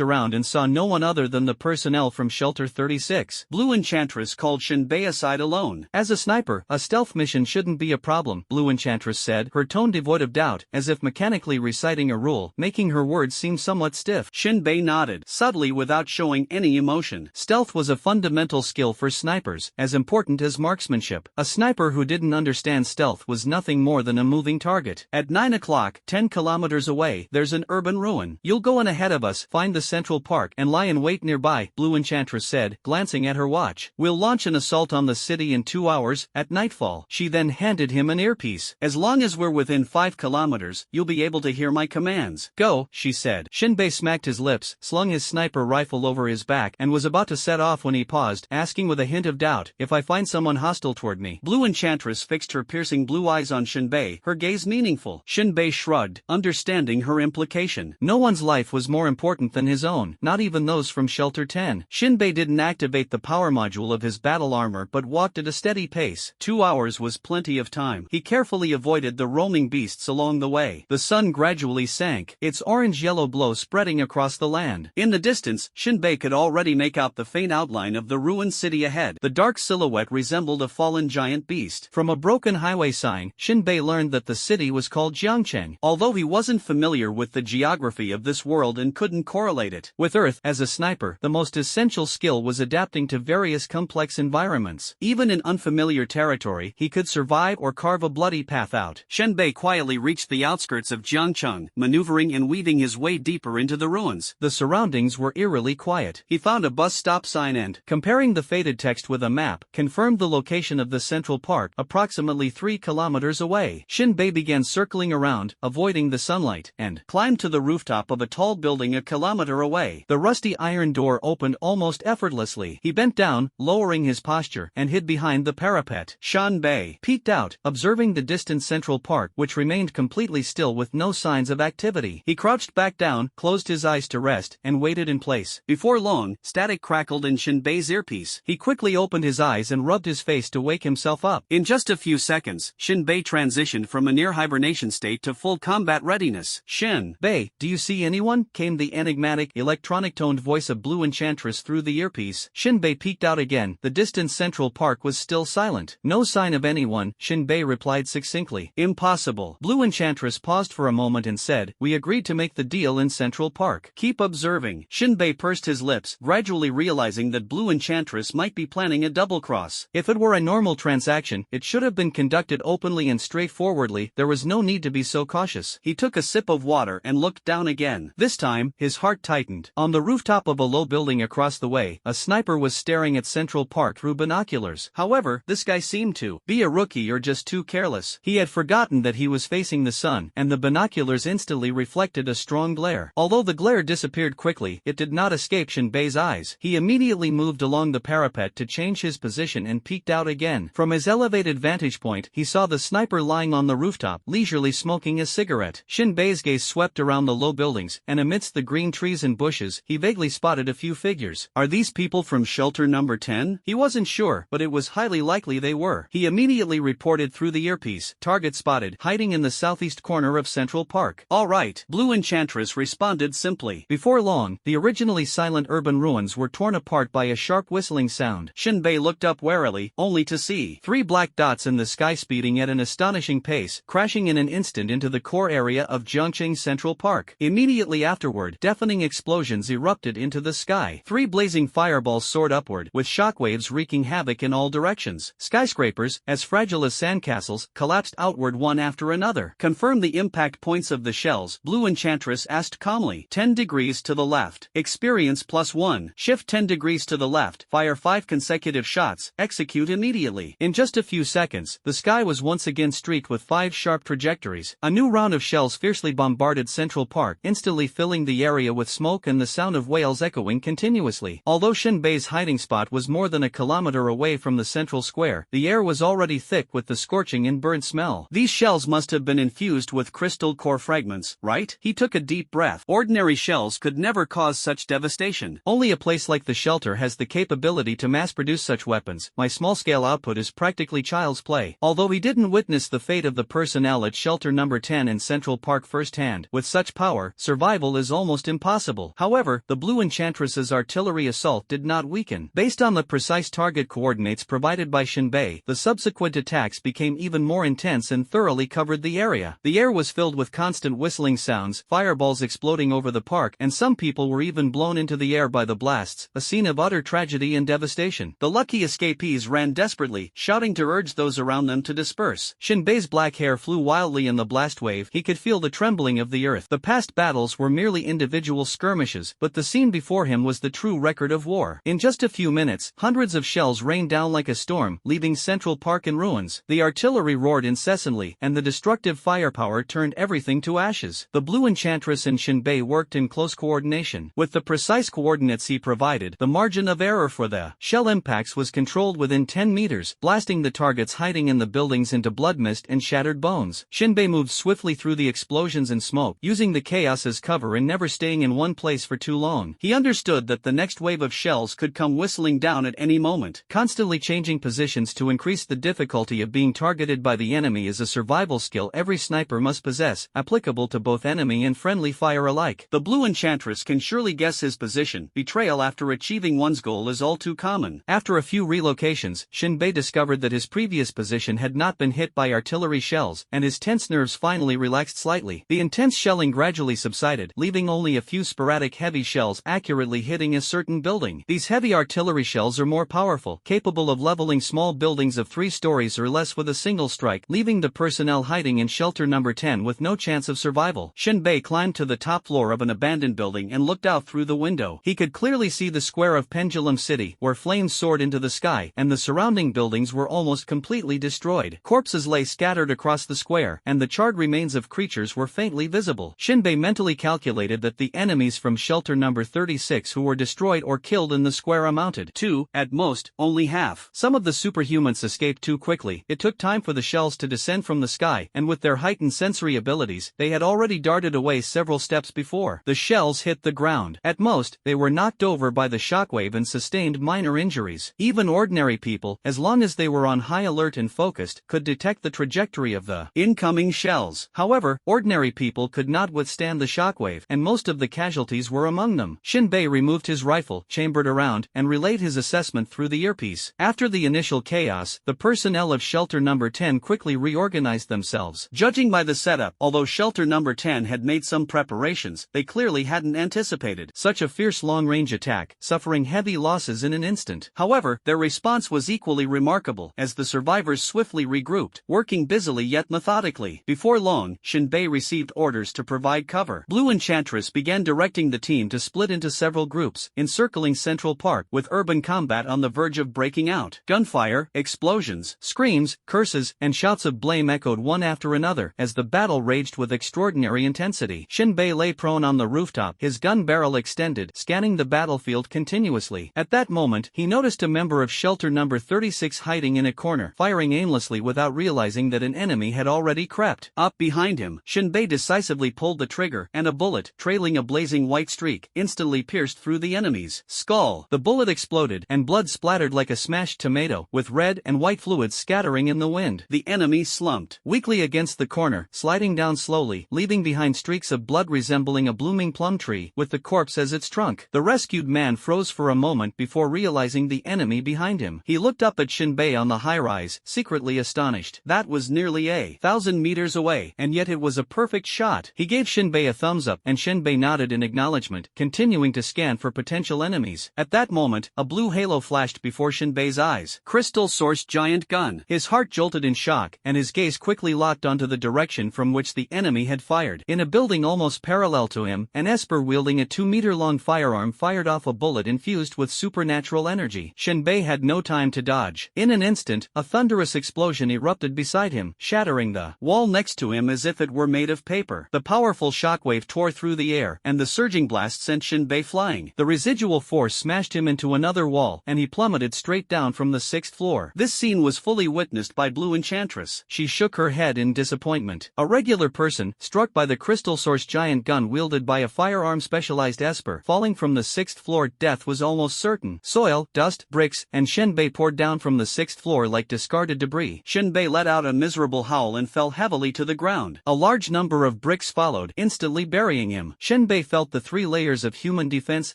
around and saw no one other than the personnel from Shelter 36. Blue Enchantress called Shinbei aside alone. As a sniper, a stealth mission shouldn't be a problem, Blue Enchantress said, her tone devoid of doubt, as if mechanically reciting a rule, making her words seem somewhat stiff. Shinbei nodded, subtly without showing any emotion. Stealth was a fundamental skill for snipers, as important as marksmanship. A sniper who didn't understand stealth was nothing more than a moving target. At 9 o'clock, 10 kilometers away, there's an urban ruin. You'll go in ahead of us, find the central park, and lie in wait nearby, Blue Enchantress said, glancing at her watch. We'll launch an assault on the city in 2 hours, at nightfall. She then handed handed him an earpiece. As long as we're within 5 kilometers, you'll be able to hear my commands. Go, she said. Shinbei smacked his lips, slung his sniper rifle over his back, and was about to set off when he paused, asking with a hint of doubt, if I find someone hostile toward me. Blue Enchantress fixed her piercing blue eyes on Shinbei, her gaze meaningful. Shinbei shrugged, understanding her implication. No one's life was more important than his own, not even those from Shelter 10. Shinbei didn't activate the power module of his battle armor but walked at a steady pace. 2 hours was plenty of time. He carefully avoided the roaming beasts along the way. The sun gradually sank, its orange-yellow glow spreading across the land. In the distance, Shinbei could already make out the faint outline of the ruined city ahead. The dark silhouette resembled a fallen giant beast. From a broken highway sign, Shinbei learned that the city was called Jiangcheng. Although he wasn't familiar with the geography of this world and couldn't correlate it with Earth, as a sniper, the most essential skill was adapting to various complex environments. Even in unfamiliar territory, he could survive or carve a bloody path out. Shinbei quietly reached the outskirts of Jiangcheng, maneuvering and weaving his way deeper into the ruins. The surroundings were eerily quiet. He found a bus stop sign and, comparing the faded text with a map, confirmed the location of the Central Park, approximately 3 kilometers away. Shinbei began circling around, avoiding the sunlight, and climbed to the rooftop of a tall building a kilometer away. The rusty iron door opened almost effortlessly. He bent down, lowering his posture, and hid behind the parapet. Shinbei peeked out, observing the distant Central Park, which remained completely still with no signs of activity. He crouched back down, closed his eyes to rest, and waited in place. Before long, static crackled in Shinbei's earpiece. He quickly opened his eyes and rubbed his face to wake himself up. In just a few seconds, Shinbei transitioned from a near hibernation state to full combat readiness. Shinbei, do you see anyone? Came the enigmatic, electronic-toned voice of Blue Enchantress through the earpiece. Shinbei peeked out again. The distant Central Park was still silent. No sign of anyone, Shinbei replied succinctly. Impossible. Blue Enchantress paused for a moment and said, we agreed to make the deal in Central Park. Keep observing. Shinbei pursed his lips, gradually realizing that Blue Enchantress might be planning a double-cross. If it were a normal transaction, it should have been conducted openly and straightforwardly. There was no need to be so cautious. He took a sip of water and looked down again. This time, his heart tightened. On the rooftop of a low building across the way, a sniper was staring at Central Park through binoculars. However, this guy seemed to be a rookie or just too careless. He had forgotten that he was facing the sun, and the binoculars instantly reflected a strong glare. Although the glare disappeared quickly, it did not escape Shinbei's eyes. He immediately moved along the parapet to change his position and peeked out again. From his elevated vantage point, he saw the sniper lying on the rooftop, leisurely smoking a cigarette. Shinbei's gaze swept around the low buildings, and amidst the green trees and bushes, he vaguely spotted a few figures. Are these people from Shelter Number 10? He wasn't sure, but it was highly likely they were. He immediately reported through the earpiece, target spotted, hiding in the southeast corner of Central Park. All right, Blue Enchantress responded simply. Before long, the originally silent urban ruins were torn apart by a sharp whistling sound. Shinbei looked up warily, only to see 3 black dots in the sky speeding at an astonishing pace, crashing in an instant into the core area of Jiangcheng Central Park. Immediately afterward, deafening explosions erupted into the sky. 3 blazing fireballs soared upward, with shockwaves wreaking havoc in all directions. Skyscrapers, as fragile as sandcastles, collapsed outward one after another. Confirm the impact points of the shells, Blue Enchantress asked calmly. 10 degrees to the left. Experience +1. Shift 10 degrees to the left. Fire 5 consecutive shots. Execute immediately. In just a few seconds, the sky was once again streaked with 5 sharp trajectories. A new round of shells fiercely bombarded Central Park, instantly filling the area with smoke and the sound of wails echoing continuously. Although Shinbei's hiding spot was more than a kilometer away from the central square, the air was already thick with the scorching and burnt smell. These shells must have been infused with crystal core fragments, right? He took a deep breath. Ordinary shells could never cause such devastation. Only a place like the shelter has the capability to mass-produce such weapons. My small-scale output is practically child's play. Although he didn't witness the fate of the personnel at Shelter Number 10 in Central Park firsthand, with such power, survival is almost impossible. However, the Blue Enchantress's artillery assault did not weaken. Based on the precise target coordinates provided by Shinbei, the subsequent attacks became even more intense and thoroughly covered the area. The air was filled with constant whistling sounds, fireballs exploding over the park, and some people were even blown into the air by the blasts, a scene of utter tragedy and devastation. The lucky escapees ran desperately, shouting to urge those around them to disperse. Shinbei's black hair flew wildly in the blast wave. He could feel the trembling of the earth. The past battles were merely individual skirmishes, but the scene before him was the true record of war. In just a few minutes, hundreds of shells rained down like a storm, leaving Central Park in ruins. close. The artillery roared incessantly, and the destructive firepower turned everything to ashes. The Blue Enchantress and Shinbei worked in close coordination. With the precise coordinates he provided, the margin of error for the shell impacts was controlled within 10 meters, blasting the targets hiding in the buildings into blood mist and shattered bones. Shinbei moved swiftly through the explosions and smoke, using the chaos as cover and never staying in one place for too long. He understood that the next wave of shells could come whistling down at any moment. Constantly changing positions to increase the difficulty of being targeted by the enemy is a survival skill every sniper must possess, applicable to both enemy and friendly fire alike. The Blue Enchantress can surely guess his position. Betrayal after achieving one's goal is all too common. After a few relocations, Shinbei discovered that his previous position had not been hit by artillery shells, and his tense nerves finally relaxed slightly. The intense shelling gradually subsided, leaving only a few sporadic heavy shells accurately hitting a certain building. These heavy artillery shells are more powerful, capable of leveling small buildings of 3 stories or less with a single strike, leaving the personnel hiding in shelter number 10 with no chance of survival. Shinbei climbed to the top floor of an abandoned building and looked out through the window. He could clearly see the square of Pendulum City, where flames soared into the sky, and the surrounding buildings were almost completely destroyed. Corpses lay scattered across the square, and the charred remains of creatures were faintly visible. Shinbei mentally calculated that the enemies from shelter number 36 who were destroyed or killed in the square amounted to, at most, only half. Some of the superhumans escaped too quickly. It took time for the shells to descend from the sky, and with their heightened sensory abilities, they had already darted away several steps before the shells hit the ground. At most, they were knocked over by the shockwave and sustained minor injuries. Even ordinary people, as long as they were on high alert and focused, could detect the trajectory of the incoming shells. However, ordinary people could not withstand the shockwave, and most of the casualties were among them. Shinbei removed his rifle, chambered around, and relayed his assessment through the earpiece. After the initial chaos, the personnel of shelter number 10 quickly reorganized themselves. Judging by the setup, although shelter number 10 had made some preparations, they clearly hadn't anticipated such a fierce long-range attack, suffering heavy losses in an instant. However, their response was equally remarkable, as the survivors swiftly regrouped, working busily yet methodically. Before long, Shinbei received orders to provide cover. Blue Enchantress began directing the team to split into several groups, encircling Central Park, with urban combat on the verge of breaking out. Gunfire, explosions, screams, curses, and shouts of blame echoed one after another as the battle raged with extraordinary intensity. Shinbei lay prone on the rooftop, his gun barrel extended, scanning the battlefield continuously. At that moment, he noticed a member of shelter number 36 hiding in a corner, firing aimlessly without realizing that an enemy had already crept up behind him. Shinbei decisively pulled the trigger, and a bullet, trailing a blazing white streak, instantly pierced through the enemy's skull. The bullet exploded, and blood splattered like a smashed tomato, with red and white fluids scattering in the wind. The enemy slumped weakly against the corner, sliding down slowly, leaving behind streaks of blood resembling a blooming plum tree, with the corpse as its trunk. The rescued man froze for a moment before realizing the enemy behind him. He looked up at Shinbei on the high-rise, secretly astonished. That was nearly 1,000 meters away, and yet it was a perfect shot. He gave Shinbei a thumbs up, and Shinbei nodded in acknowledgement, continuing to scan for potential enemies. At that moment, a blue halo flashed before Shinbei's eyes. Crystal Source Giant Gun. His heart jolted in shock, and his gaze quickly locked onto the direction from which the enemy had fired. In a building almost parallel to him, an esper wielding a 2-meter-long firearm fired off a bullet infused with supernatural energy. Shinbei had no time to dodge. In an instant, a thunderous explosion erupted beside him, shattering the wall next to him as if it were made of paper. The powerful shockwave tore through the air, and the surging blast sent Shinbei flying. The residual force smashed him into another wall, and he plummeted straight down from the 6th floor. This scene was fully witnessed by Blue Enchantress. She shook her head in disappointment. A regular person, struck by the Crystal Source giant gun wielded by a firearm-specialized esper, falling from the 6th floor, death was almost certain. Soil, dust, bricks, and Shinbei poured down from the 6th floor like discarded debris. Shinbei let out a miserable howl and fell heavily to the ground. A large number of bricks followed, instantly burying him. Shinbei felt the 3 layers of human defense,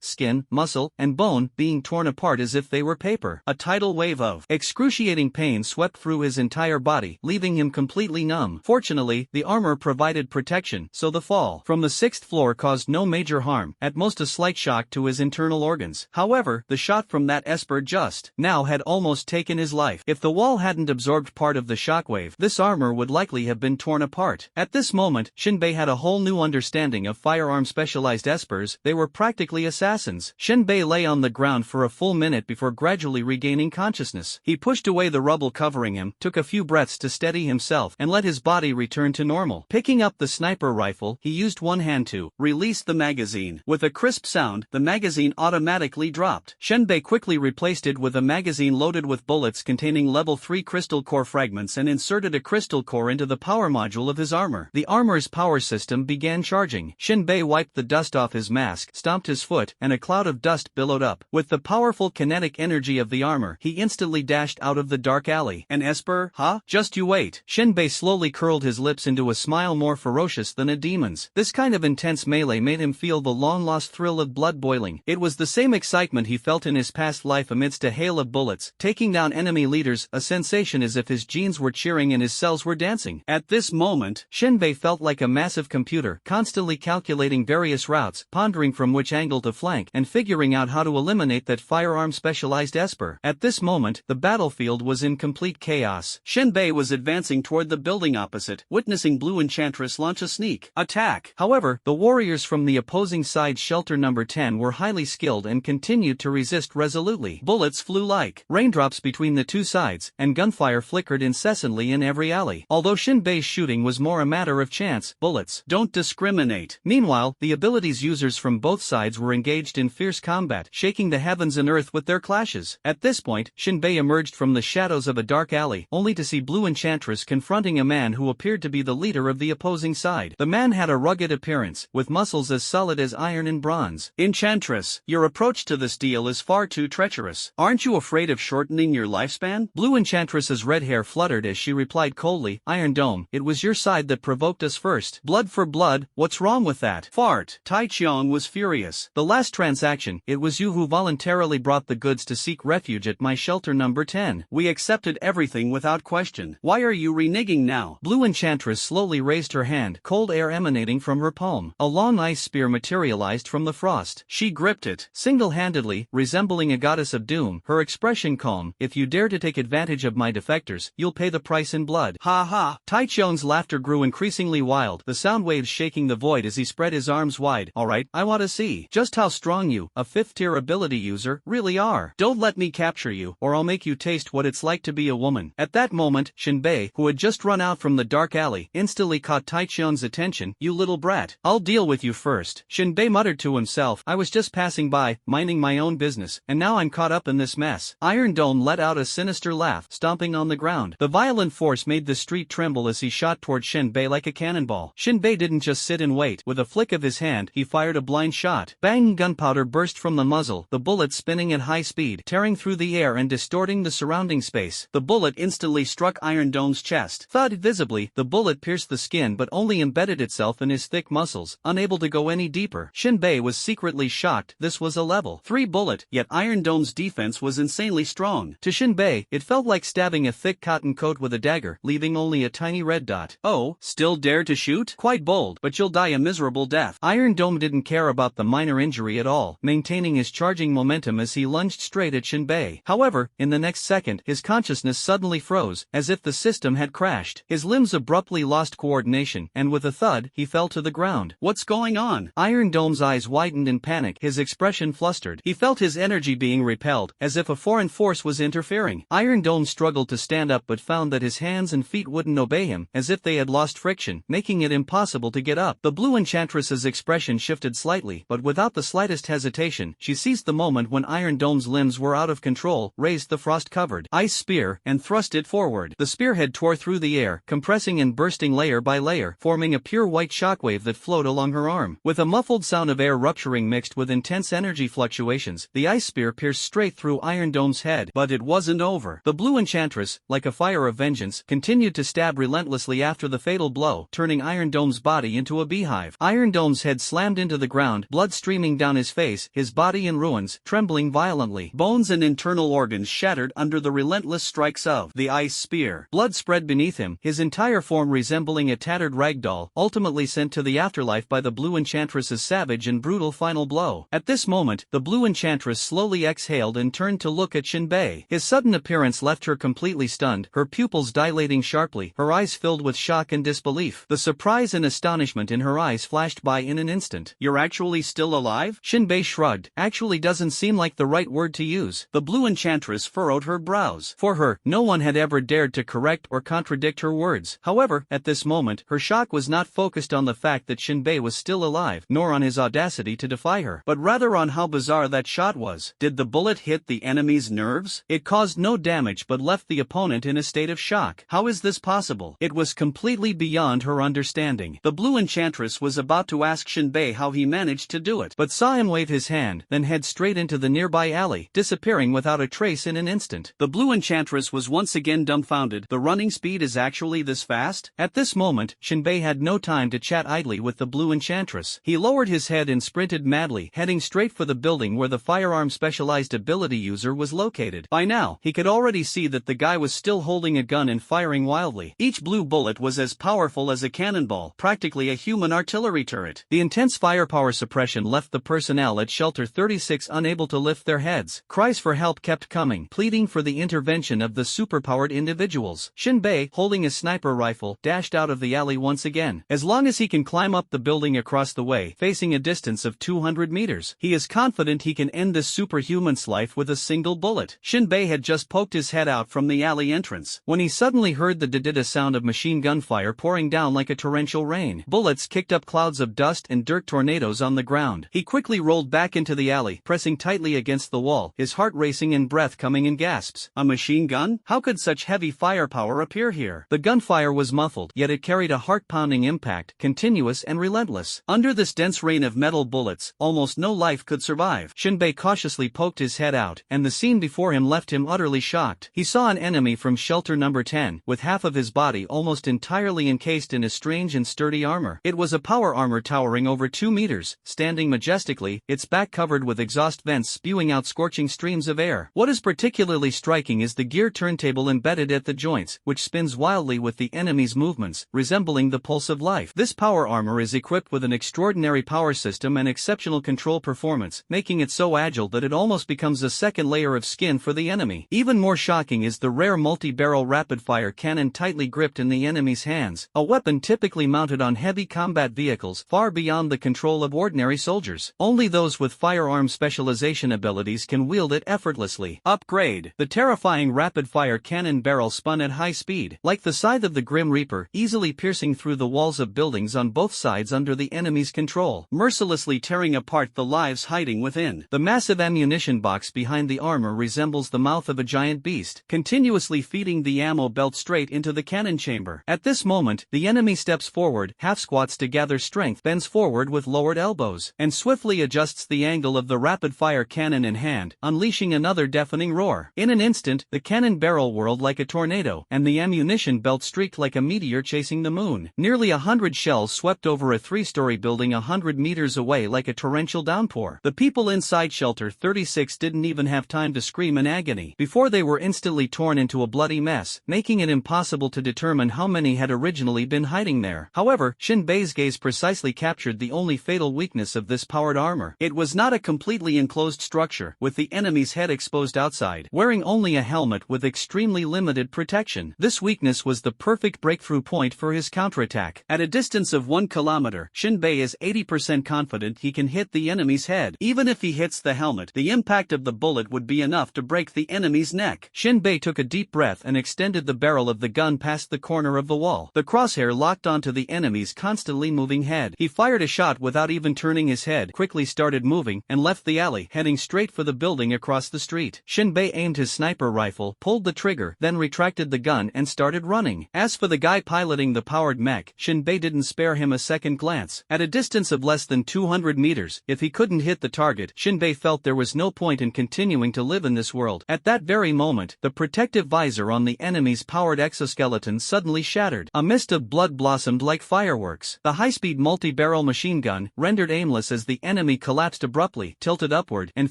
skin, muscle, and bone, being torn apart as if they were paper. A tidal wave of excruciating pain swept through his entire body, leaving him completely numb. Fortunately, the armor provided protection, so the fall from the 6th floor caused no major harm, at most a slight shock to his internal organs. However, the shot from that esper just now had almost taken his life. If the wall hadn't absorbed part of the shockwave, this armor would likely have been torn apart. At this moment, Shinbei had a whole new understanding of firearm-specialized espers. They were practically assassins. Shinbei lay on the ground for a full minute before gradually regaining consciousness. He pushed away the rubble covering covering him, took a few breaths to steady himself and let his body return to normal. Picking up the sniper rifle, he used one hand to release the magazine. With a crisp sound, the magazine automatically dropped. Shenbei quickly replaced it with a magazine loaded with bullets containing level 3 crystal core fragments and inserted a crystal core into the power module of his armor. The armor's power system began charging. Shenbei wiped the dust off his mask, stomped his foot, and a cloud of dust billowed up. With the powerful kinetic energy of the armor, he instantly dashed out of the dark alley. An Esper, huh? Just you wait. Shenbei slowly curled his lips into a smile more ferocious than a demon's. This kind of intense melee made him feel the long-lost thrill of blood boiling. It was the same excitement he felt in his past life amidst a hail of bullets, taking down enemy leaders, a sensation as if his genes were cheering and his cells were dancing. At this moment, Shenbei felt like a massive computer, constantly calculating various routes, pondering from which angle to flank, and figuring out how to eliminate that firearm-specialized Esper. At this moment, the battlefield was in complete chaos. Shenbei was advancing toward the building opposite, witnessing Blue Enchantress launch a sneak attack. However, the warriors from the opposing side's shelter number 10 were highly skilled and continued to resist resolutely. Bullets flew like raindrops between the two sides, and gunfire flickered incessantly in every alley. Although Shinbei's shooting was more a matter of chance, bullets don't discriminate. Meanwhile, the abilities users from both sides were engaged in fierce combat, shaking the heavens and earth with their clashes. At this point, Shinbei emerged from the shadows of a dark alley, only to see Blue Enchantress confronting a man who appeared to be the leader of the opposing side. The man had a rugged appearance, with muscles as solid as iron and bronze. "Enchantress, your approach to this deal is far too treacherous. Aren't you afraid of shortening your lifespan?" Blue Enchantress's red hair fluttered as she replied coldly, "Iron Dome, it was your side that provoked us first. Blood for blood, what's wrong with that?" "Fart." Tai Qiong was furious. "The last transaction, it was you who voluntarily brought the goods to seek refuge at my shelter number 10. We accepted everything without question. Why are you reneging now?" Blue Enchantress slowly raised her hand, cold air emanating from her palm. A long ice spear materialized from the frost. She gripped it, single-handedly, resembling a goddess of doom, her expression calm. "If you dare to take advantage of my defectors, you'll pay the price in blood." "Ha ha!" Tai Qiong's laughter grew increasingly wild, the sound waves shaking the void as he spread his arms wide. "Alright, I want to see just how strong you, a 5th-tier ability user, really are. Don't let me capture you, or I'll make you taste what it's like to be a woman." At that moment, Shinbei, who had just run out from the dark alley, instantly caught Tai Qiong's attention. "You little brat. I'll deal with you first." Shinbei muttered to himself, "I was just passing by, minding my own business, and now I'm caught up in this mess." Iron Dome let out a sinister laugh, stomping on the ground. The violent force made the street tremble as he shot toward Shinbei like a cannonball. Shinbei didn't just sit and wait. With a flick of his hand, he fired a blind shot. Bang! Gunpowder burst from the muzzle, the bullet spinning at high speed, tearing through the air and distorting the surrounding space. The bullet instantly struck Iron Dome's chest. Thud! Visibly, the bullet pierced the skin but only embedded itself in his thick muscles, unable to go any deeper. Shinbei was secretly shocked. This was a level 3 bullet, yet Iron Dome's defense was insanely strong. To Shinbei, it felt like stabbing a thick cotton coat with a dagger, leaving only a tiny red dot. "Oh, still dare to shoot? Quite bold, but you'll die a miserable death." Iron Dome didn't care about the minor injury at all, maintaining his charging momentum as he lunged straight at Shinbei. However, in the next second, his consciousness suddenly froze, as if the system had crashed. His limbs abruptly lost coordination, and with a thud, he fell to the ground. "What's going on?" Iron Dome's eyes widened in panic, his expression flustered. He felt his energy being repelled, as if a foreign force was interfering. Iron Dome struggled to stand up but found that his hands and feet wouldn't obey him, as if they had lost friction, making it impossible to get up. The Blue Enchantress's expression shifted slightly, but without the slightest hesitation, she seized the moment when Iron Dome's limbs were out of control, raised the frost-covered ice spear, and thrust it forward. The spearhead tore through the air, compressing and bursting layer by layer, forming a pure white shockwave that flowed along her arm. With a muffled sound of air rupturing mixed with intense energy fluctuations, the ice spear pierced straight through Iron Dome's head. But it wasn't over. The Blue Enchantress, like a fire of vengeance, continued to stab relentlessly after the fatal blow, turning Iron Dome's body into a beehive. Iron Dome's head slammed into the ground, blood streaming down his face, his body in ruins, trembling violently. Bones and internal organs shattered under the relentless strikes of the ice spear. Blood spread beneath him, his entire form resembling a tattered rag doll, ultimately sent to the afterlife by the Blue Enchantress's savage and brutal final blow. At this moment, the Blue Enchantress slowly exhaled and turned to look at Shinbei. His sudden appearance left her completely stunned, her pupils dilating sharply, her eyes filled with shock and disbelief. The surprise and astonishment in her eyes flashed by in an instant. "You're actually still alive?" Shinbei shrugged. "Actually doesn't seem like the right word to use." The Blue Enchantress furrowed her brows. For her, no one had ever dared to correct or contradict her words. However, at this moment, her shock was not focused on the fact that Shinbei was still alive, nor on his audacity to defy her, but rather on how bizarre that shot was. Did the bullet hit the enemy's nerves? It caused no damage but left the opponent in a state of shock. How is this possible? It was completely beyond her understanding. The blue enchantress was about to ask Shinbei how he managed to do it, but saw him wave his hand, then head straight into the nearby alley, disappearing without a trace in an instant. The blue enchantress was once again dumbfounded. The running speed is actually this fast? At this moment, Shinbei had no time to chat idly with the blue enchantress. He lowered his head and sprinted madly, heading straight for the building where the firearm specialized ability user was located. By now, he could already see that the guy was still holding a gun and firing wildly. Each blue bullet was as powerful as a cannonball, practically a human artillery turret. The intense firepower suppression left the personnel at Shelter 36 unable to lift their heads. Cries for help kept coming, pleading for the intervention of the superpowered individuals. Shinbei, holding a sniper rifle, dashed out of the alley once again. As long as he can climb up the building across the way, facing a distance of 200 meters, he is confident he can end this superhuman's life with a single bullet. Shinbei had just poked his head out from the alley entrance, when he suddenly heard the da-da-da sound of machine gun fire pouring down like a torrential rain. Bullets kicked up clouds of dust and dirt tornadoes on the ground. He quickly rolled back into the alley, pressing tightly against the wall, his heart racing and breath coming in gasps. A machine gun? How could such heavy firepower appear here? The gunfire was muffled, yet it carried a heart-pounding impact, continuous and relentless. Under this dense rain of metal bullets, almost no life could survive. Shinbei cautiously poked his head out, and the scene before him left him utterly shocked. He saw an enemy from shelter number 10, with half of his body almost entirely encased in a strange and sturdy armor. It was a power armor towering over 2 meters, standing majestically, its back covered with exhaust vents spewing out scorching streams of air. What is particularly striking is the gear turntable embedded at the joints, which spins wildly with the enemy's movements, resembling the pulse of life. This power armor is equipped with an extraordinary power system and exceptional control performance, making it so agile that it almost becomes a second layer of skin for the enemy. Even more shocking is the rare multi-barrel rapid-fire cannon tightly gripped in the enemy's hands, a weapon typically mounted on heavy combat vehicles far beyond the control of ordinary soldiers. Only those with firearm specialization abilities can wield it effortlessly. Upgrade. The terrifying rapid-fire cannon barrel spun at high speed, like the scythe of the Grim Reaper, easily piercing through the walls of buildings on both sides under the enemy's control, mercilessly tearing apart the lives hiding within. The massive ammunition box behind the armor resembles the mouth of a giant beast, continuously feeding the ammo belt straight into the cannon chamber. At this moment, the enemy steps forward, half squats to gather strength, bends forward with lowered elbows, and swiftly adjusts the angle of the rapid-fire cannon in hand, unleashing another deafening roar. In an instant, the cannon barrel whirled like a tornado, and the ammunition belt streaked like a meteor chasing the moon. Nearly 100 shells swept over a 3-story building 100 meters away like a torrential downpour. The people inside Shelter 36 didn't even have time to scream in agony before they were instantly torn into a bloody mess, making it impossible to determine how many had originally been hiding there. However, Shinbei's gaze precisely captured the only fatal weakness of this powered armor. It was not a completely enclosed structure, with the enemy's head exposed outside, wearing only a helmet with extremely limited protection. This weakness was the perfect breakthrough point for his counterattack. At a distance of 1 kilometer, Shinbei is 80% confident he can hit the enemy's head. Even if he hits the helmet, the impact of the bullet would be enough to break the enemy's neck. Shinbei took a deep breath and extended the barrel of the gun past the corner of the wall. The crosshair locked onto the enemy's constantly moving head. He fired a shot without even turning his head, quickly started moving, and left the alley, heading straight for the building across the street. Shinbei aimed his sniper rifle, pulled the trigger, then retracted the gun and started running. As for the guy piloting the powered mech, Shinbei didn't spare him a second glance. At a distance of less than 200 meters, if he couldn't hit the target, Shinbei felt there was no point in continuing to live in this world. At that very moment, the protective visor on the enemy's powered exoskeleton suddenly shattered. A mist of blood blossomed like fireworks. The high-speed multi-barrel machine gun, rendered aimless as the enemy collapsed abruptly, tilted upward, and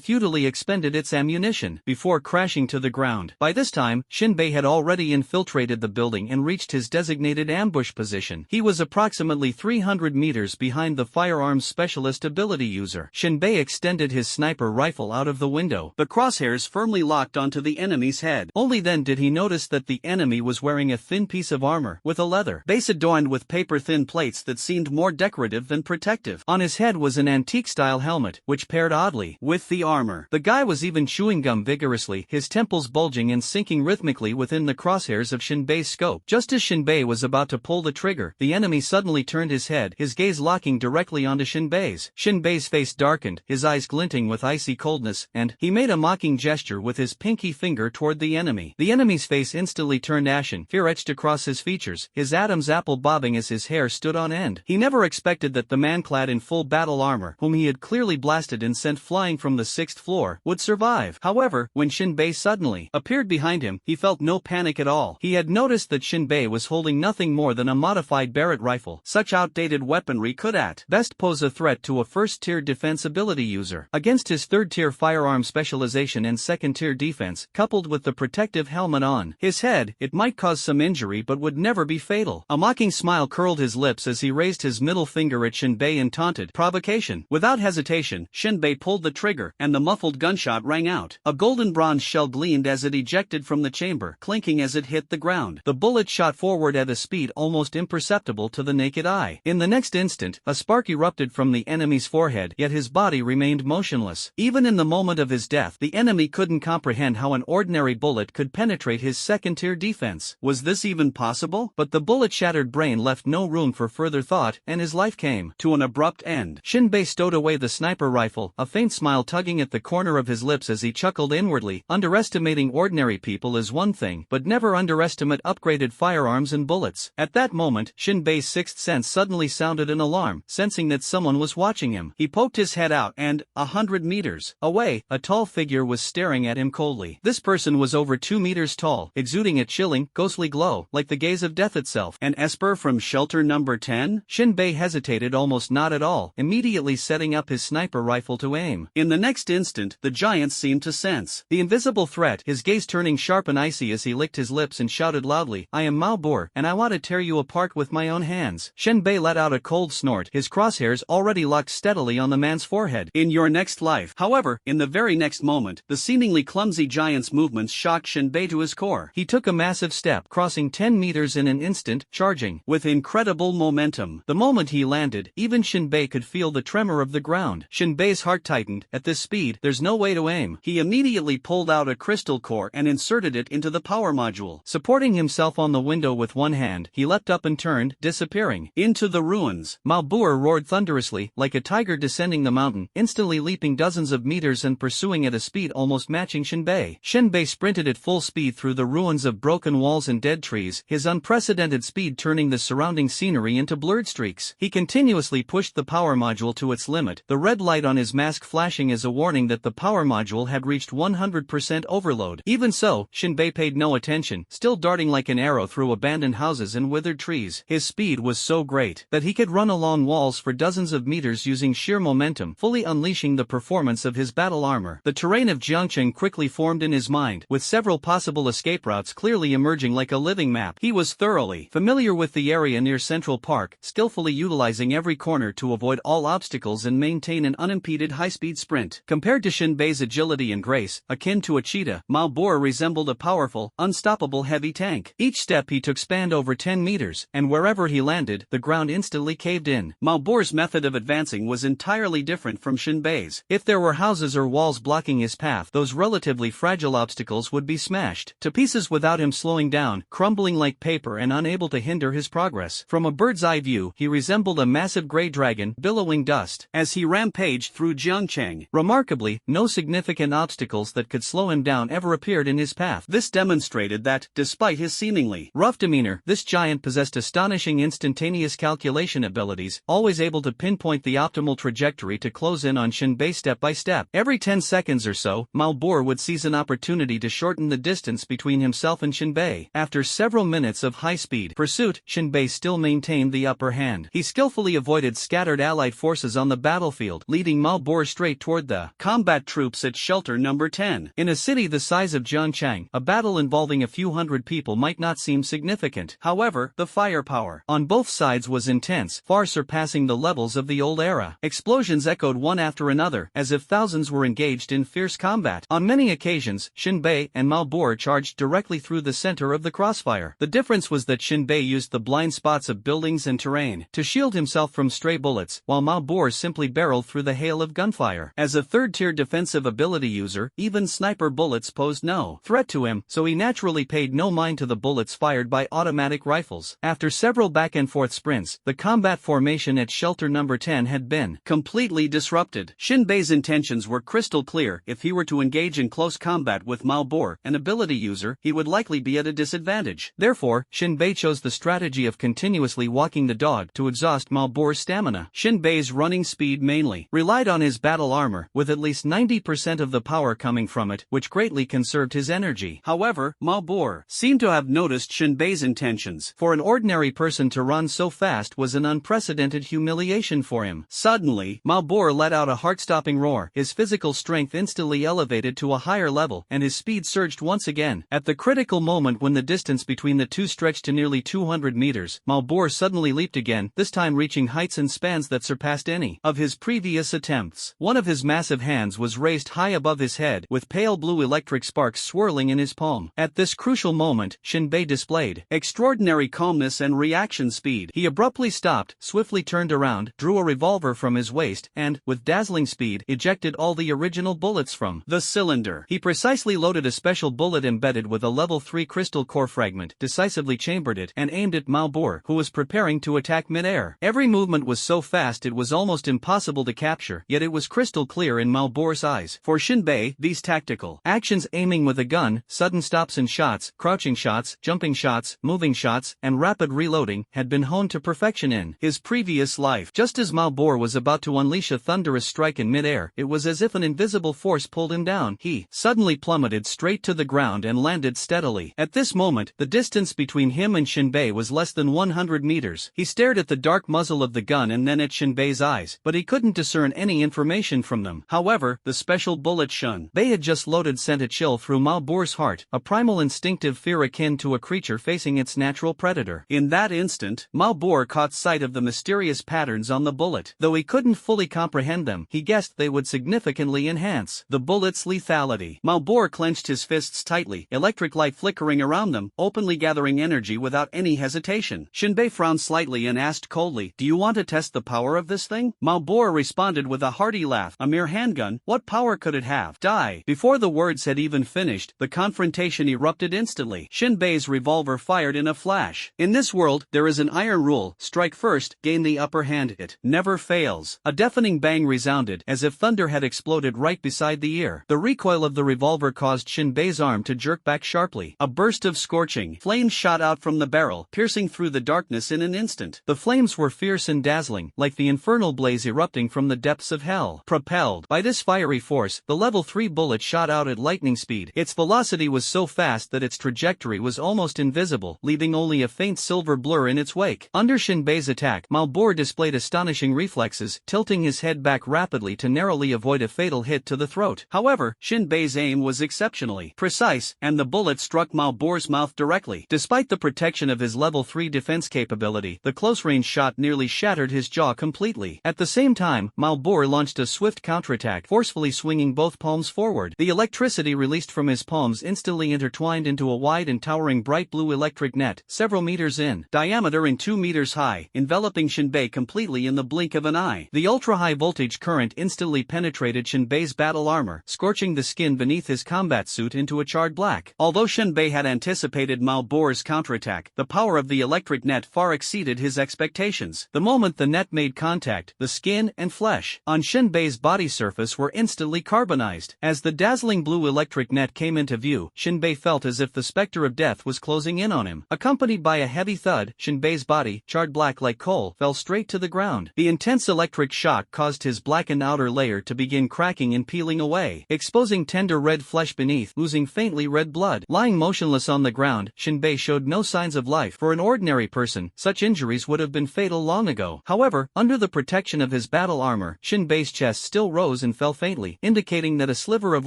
futilely expended its ammunition, before crashing to the ground. By this time, Shinbei had already infiltrated the building and reached his designated ambush position. He was approximately 300 meters behind the firearms specialist ability user. Shinbei extended his sniper rifle out of the window, the crosshairs firmly locked onto the enemy's head. Only then did he notice that the enemy was wearing a thin piece of armor, with a leather base adorned with paper-thin plates that seemed more decorative than protective. On his head was an antique-style helmet, which paired oddly with the armor. The guy was even chewing gum vigorously, his temples bulging and sinking rhythmically within the crosshairs of Shinbei's scope. Just as Shinbei was about to pull the trigger, the enemy suddenly turned his head, his gaze locking directly onto Shinbei's. Shinbei's face darkened, his eyes glinting with icy coldness, and he made a mocking gesture with his pinky finger toward the enemy. The enemy's face instantly turned ashen, fear etched across his features, his Adam's apple bobbing as his hair stood on end. He never expected that the man clad in full battle armor, whom he had clearly blasted and sent flying from the 6th floor, would survive. However, when Shinbei suddenly appeared behind him, he felt no panic at all. He had noticed that Shinbei was holding nothing more than a modified Barrett rifle. Such outdated weaponry could at best pose a threat to a first-tier defense ability user. Against his third-tier firearm specialization and second-tier defense, coupled with the protective helmet on his head, it might cause some injury but would never be fatal. A mocking smile curled his lips as he raised his middle finger at Shinbei in taunted provocation. Without hesitation, Shinbei pulled the trigger, and the muffled gunshot rang out. A golden bronze shell gleamed as it ejected from the chamber, clinking as it hit the ground. The bullet shot forward at a speed almost imperceptible to the naked eye. In the next instant, a spark erupted from the enemy's forehead, yet his body remained motionless. Even in the moment of his death, the enemy couldn't comprehend how an ordinary bullet could penetrate his second-tier defense. Was this even possible? But the bullet-shattered brain left no room for further thought, and his life came to an abrupt end. Shinbei stowed away the sniper rifle, a faint smile tugging at the corner of his lips as he chuckled inwardly. Underestimating ordinary people is one thing, but never underestimate upgraded firearms and bullets. At that moment, Shinbei's sixth sense suddenly sounded an alarm, sensing that someone was watching him. He poked his head out and, 100 meters away, a tall figure was staring at him coldly. This person was over 2 meters tall, exuding a chilling, ghostly glow, like the gaze of death itself. An Esper from shelter number 10? Shinbei hesitated almost not at all, immediately setting up his sniper rifle to aim. In the next instant, the giant seemed to sense the invisible threat, his gaze turning sharp and icy as he licked his lips and shouted loudly, "I am Mao Bor, and I want to tear you apart with my own hands." Shinbei let out a cold snort, his crosshairs already locked steadily on the man's forehead. "In your next life." However, in the very next moment, the seemingly clumsy giant's movements shocked Shinbei to his core. He took a massive step, crossing 10 meters in an instant, charging with incredible momentum. The moment he landed, even Shinbei could feel the tremor of the ground. Shinbei's heart tightened. At this speed, there's no way to aim. He immediately pulled out a crystal core and inserted it into the power module. Supporting himself on the window with one hand, he leapt up and turned, disappearing into the ruins. Mao Bor roared thunderously, like a tiger descending the mountain, instantly leaping dozens of meters and pursuing at a speed almost matching Shinbei. Shinbei sprinted at full speed through the ruins of broken walls and dead trees, his unprecedented speed turning the surrounding scenery into blurred streaks. He continuously pushed the power module to its limit, the red light on his mask flashing as a warning that the power module had reached 100% overload. Even so, Shinbei paid no attention, still darting like an arrow through abandoned houses and withered trees. His speed was so great that he could run along walls for dozens of meters using sheer momentum, fully unleashing the performance of his battle armor. The terrain of Jiangcheng quickly formed in his mind, with several possible escape routes clearly emerging like a living map. He was thoroughly familiar with the area near Central Park, skillfully utilizing every corner to avoid all obstacles and maintain an unimpeded high-speed sprint. Compared to Shinbei's agility and grace, akin to a cheetah, Mao Bor resembled a powerful, unstoppable heavy tank. Each step he took spanned over 10 meters, and wherever he landed, the ground instantly caved in. Mao Bor's method of advancing was entirely different from Shinbei's. If there were houses or walls blocking his path, those relatively fragile obstacles would be smashed to pieces without him slowing down, crumbling like paper and unable to hinder his progress. From a bird's-eye view, he resembled a massive gray dragon, billowing dust, as he rampaged through Jiangcheng. Remarkably, no significant obstacles that could slow him down ever appeared in his path. This demonstrated that, despite his seemingly rough demeanor, this giant possessed astonishing instantaneous calculation abilities, always able to pinpoint the optimal trajectory to close in on Shinbei step by step. Every 10 seconds or so, Mao Bor would seize an opportunity to shorten the distance between himself and Shinbei. After several minutes of high-speed pursuit, Shinbei still maintained the upper hand. He skillfully avoided scattered allied forces on the battlefield, leading Mao Bor straight toward the combat troops at shelter number 10. In a city the size of Jiangcheng, a battle involving a few hundred people might not seem significant. However, the firepower on both sides was intense, far surpassing the levels of the old era. Explosions echoed one after another, as if thousands were engaged in fierce combat. On many occasions, Shinbei and Mao Bor charged directly through the center of the crossfire. The difference was that Shinbei used the blind spots of buildings and terrain to shield himself from stray bullets, while Mao Bor simply barreled through the hail of gunfire. As a third-tier defensive ability user, even sniper bullets posed no threat to him, so he naturally paid no mind to the bullets fired by automatic rifles. After several back-and-forth sprints, the combat formation at shelter number 10 had been completely disrupted. Shinbei's intentions were crystal clear. If he were to engage in close combat with Malbor, an ability user, he would likely be at a disadvantage. Therefore, Shinbei chose the strategy of continuously walking the dog to exhaust Malbor's stamina. Shinbei's running speed mainly relied on his battle armor, with at least 90% of the power coming from it, which greatly conserved his energy. However, Malbor seemed to have noticed Shinbei's intentions. For an ordinary person to run so fast was an unprecedented humiliation for him. Suddenly, Malbor let out a heart-stopping roar. His physical strength instantly elevated to a higher level, and his speed surged once again. At the critical moment when the distance between the two stretched to nearly 200 meters, Malbor suddenly leaped again, this time reaching heights and spans that surpassed any of his previous attempts. One of his massive hands was raised high above his head, with pale blue electric sparks swirling in his palm. At this crucial moment, Shinbei displayed extraordinary calmness and reaction speed. He abruptly stopped, swiftly turned around, drew a revolver from his waist, and, with dazzling speed, ejected all the original bullets from the cylinder. He precisely loaded a special bullet embedded with a level 3 crystal core fragment, decisively chambered it, and aimed at Malbor, who was preparing to attack mid-air. Every movement was so fast it was almost impossible to capture, yet it was crystal clear in Malbor's eyes. For Shinbei, these tactical actions, aiming with a gun, sudden stops and shots, crouching shots, jumping shots, moving shots, and rapid reloading, had been honed to perfection in his previous life. Just as Malbor was about to unleash a thunderous strike in mid-air, it was as if an invisible force pulled him down. He suddenly plummeted straight to the ground and landed steadily. At this moment, the distance between him and Shinbei was less than 100 meters. He stared at the dark muzzle of the gun and then at Shinbei's eyes, but he couldn't discern any information from them. However, the special bullet Shinbei had just loaded sent a chill through Malbor's heart, a primal instinctive fear akin to a creature facing its natural predator. In that instant, Malbor caught sight of the mysterious patterns on the bullet. Though he couldn't fully comprehend them, he guessed they would significantly enhance the bullet's lethality. Malbor clenched his fists tightly, electric light flickering around them, openly gathering energy without any hesitation. Shinbei frowned slightly and asked coldly, "Do you want to test the power of this thing?" Malbor responded with a hearty laugh, "A mere handgun, what power could it have? Die." Before the words had even finished, the confrontation erupted instantly. Shinbei's revolver fired in a flash. In this world, there is an iron rule: strike first, gain the upper hand. It never fails. A deafening bang resounded, as if thunder had exploded right beside the ear. The recoil of the revolver caused Shinbei's arm to jerk back sharply. A burst of scorching flames shot out from the barrel, piercing through the darkness in an instant. The flames were fierce and dazzling, like the infernal blaze erupting from the depths of hell. Propelled by this fiery force, the level 3 bullet shot out at lightning speed. Its velocity was so fast that its trajectory was almost invisible, leaving only a faint silver blur in its wake. Under Shinbei's attack, Malbor displayed astonishing reflexes, tilting his head back rapidly to narrowly avoid a fatal hit to the throat. However, Shinbei's aim was exceptionally precise, and the bullet struck Malbor's mouth directly. Despite the protection of his level 3 defense capability, the close-range shot nearly shattered his jaw completely. At the same time, Malbor launched a swift counterattack, forcefully swinging both palms forward. The electricity released from his palms instantly intertwined into a wide and towering bright blue electric net, several meters in diameter and 2 meters high, enveloping Shinbei completely in the blink of an eye. The ultra-high voltage current instantly penetrated Shinbei's battle armor, scorching the skin beneath his combat suit into a charred black. Although Shinbei had anticipated Malbor's counterattack, the power of the electric net far exceeded his expectations. The moment the net made contact, the skin and flesh on Shinbei's body surface were instantly carbonized. As the dazzling blue electric net came into view, Shinbei felt as if the specter of death was closing in on him. Accompanied by a heavy thud, Shinbei's body, charred black like coal, fell straight to the ground. The intense electric shock caused his blackened outer layer to begin cracking and peeling away, exposing tender red flesh beneath, oozing faintly red blood. Lying motionless on the ground, Shinbei showed no signs of life. For an ordinary person, such injuries would have been fatal long ago. However, under the protection of his battle armor, Shinbei's chest still rose and fell faintly, indicating that a sliver of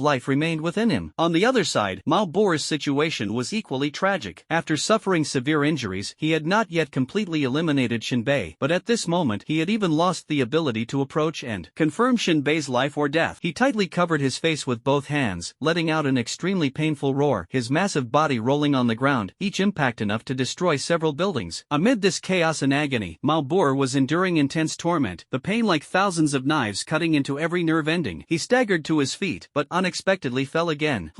life remained within him. On the other side, Malbor's situation was equally tragic. After suffering severe injuries, he had not yet completely eliminated Shinbei, but at this moment he had even lost the ability to approach and confirm Shinbei's life or death. He tightly covered his face with both hands, letting out an extremely painful roar, his massive body rolling on the ground, each impact enough to destroy several buildings. Amid this chaos and agony, Malbor was enduring intense torment, the pain like thousands of knives cutting into every nerve ending. He staggered to his feet, but unexpectedly fell again.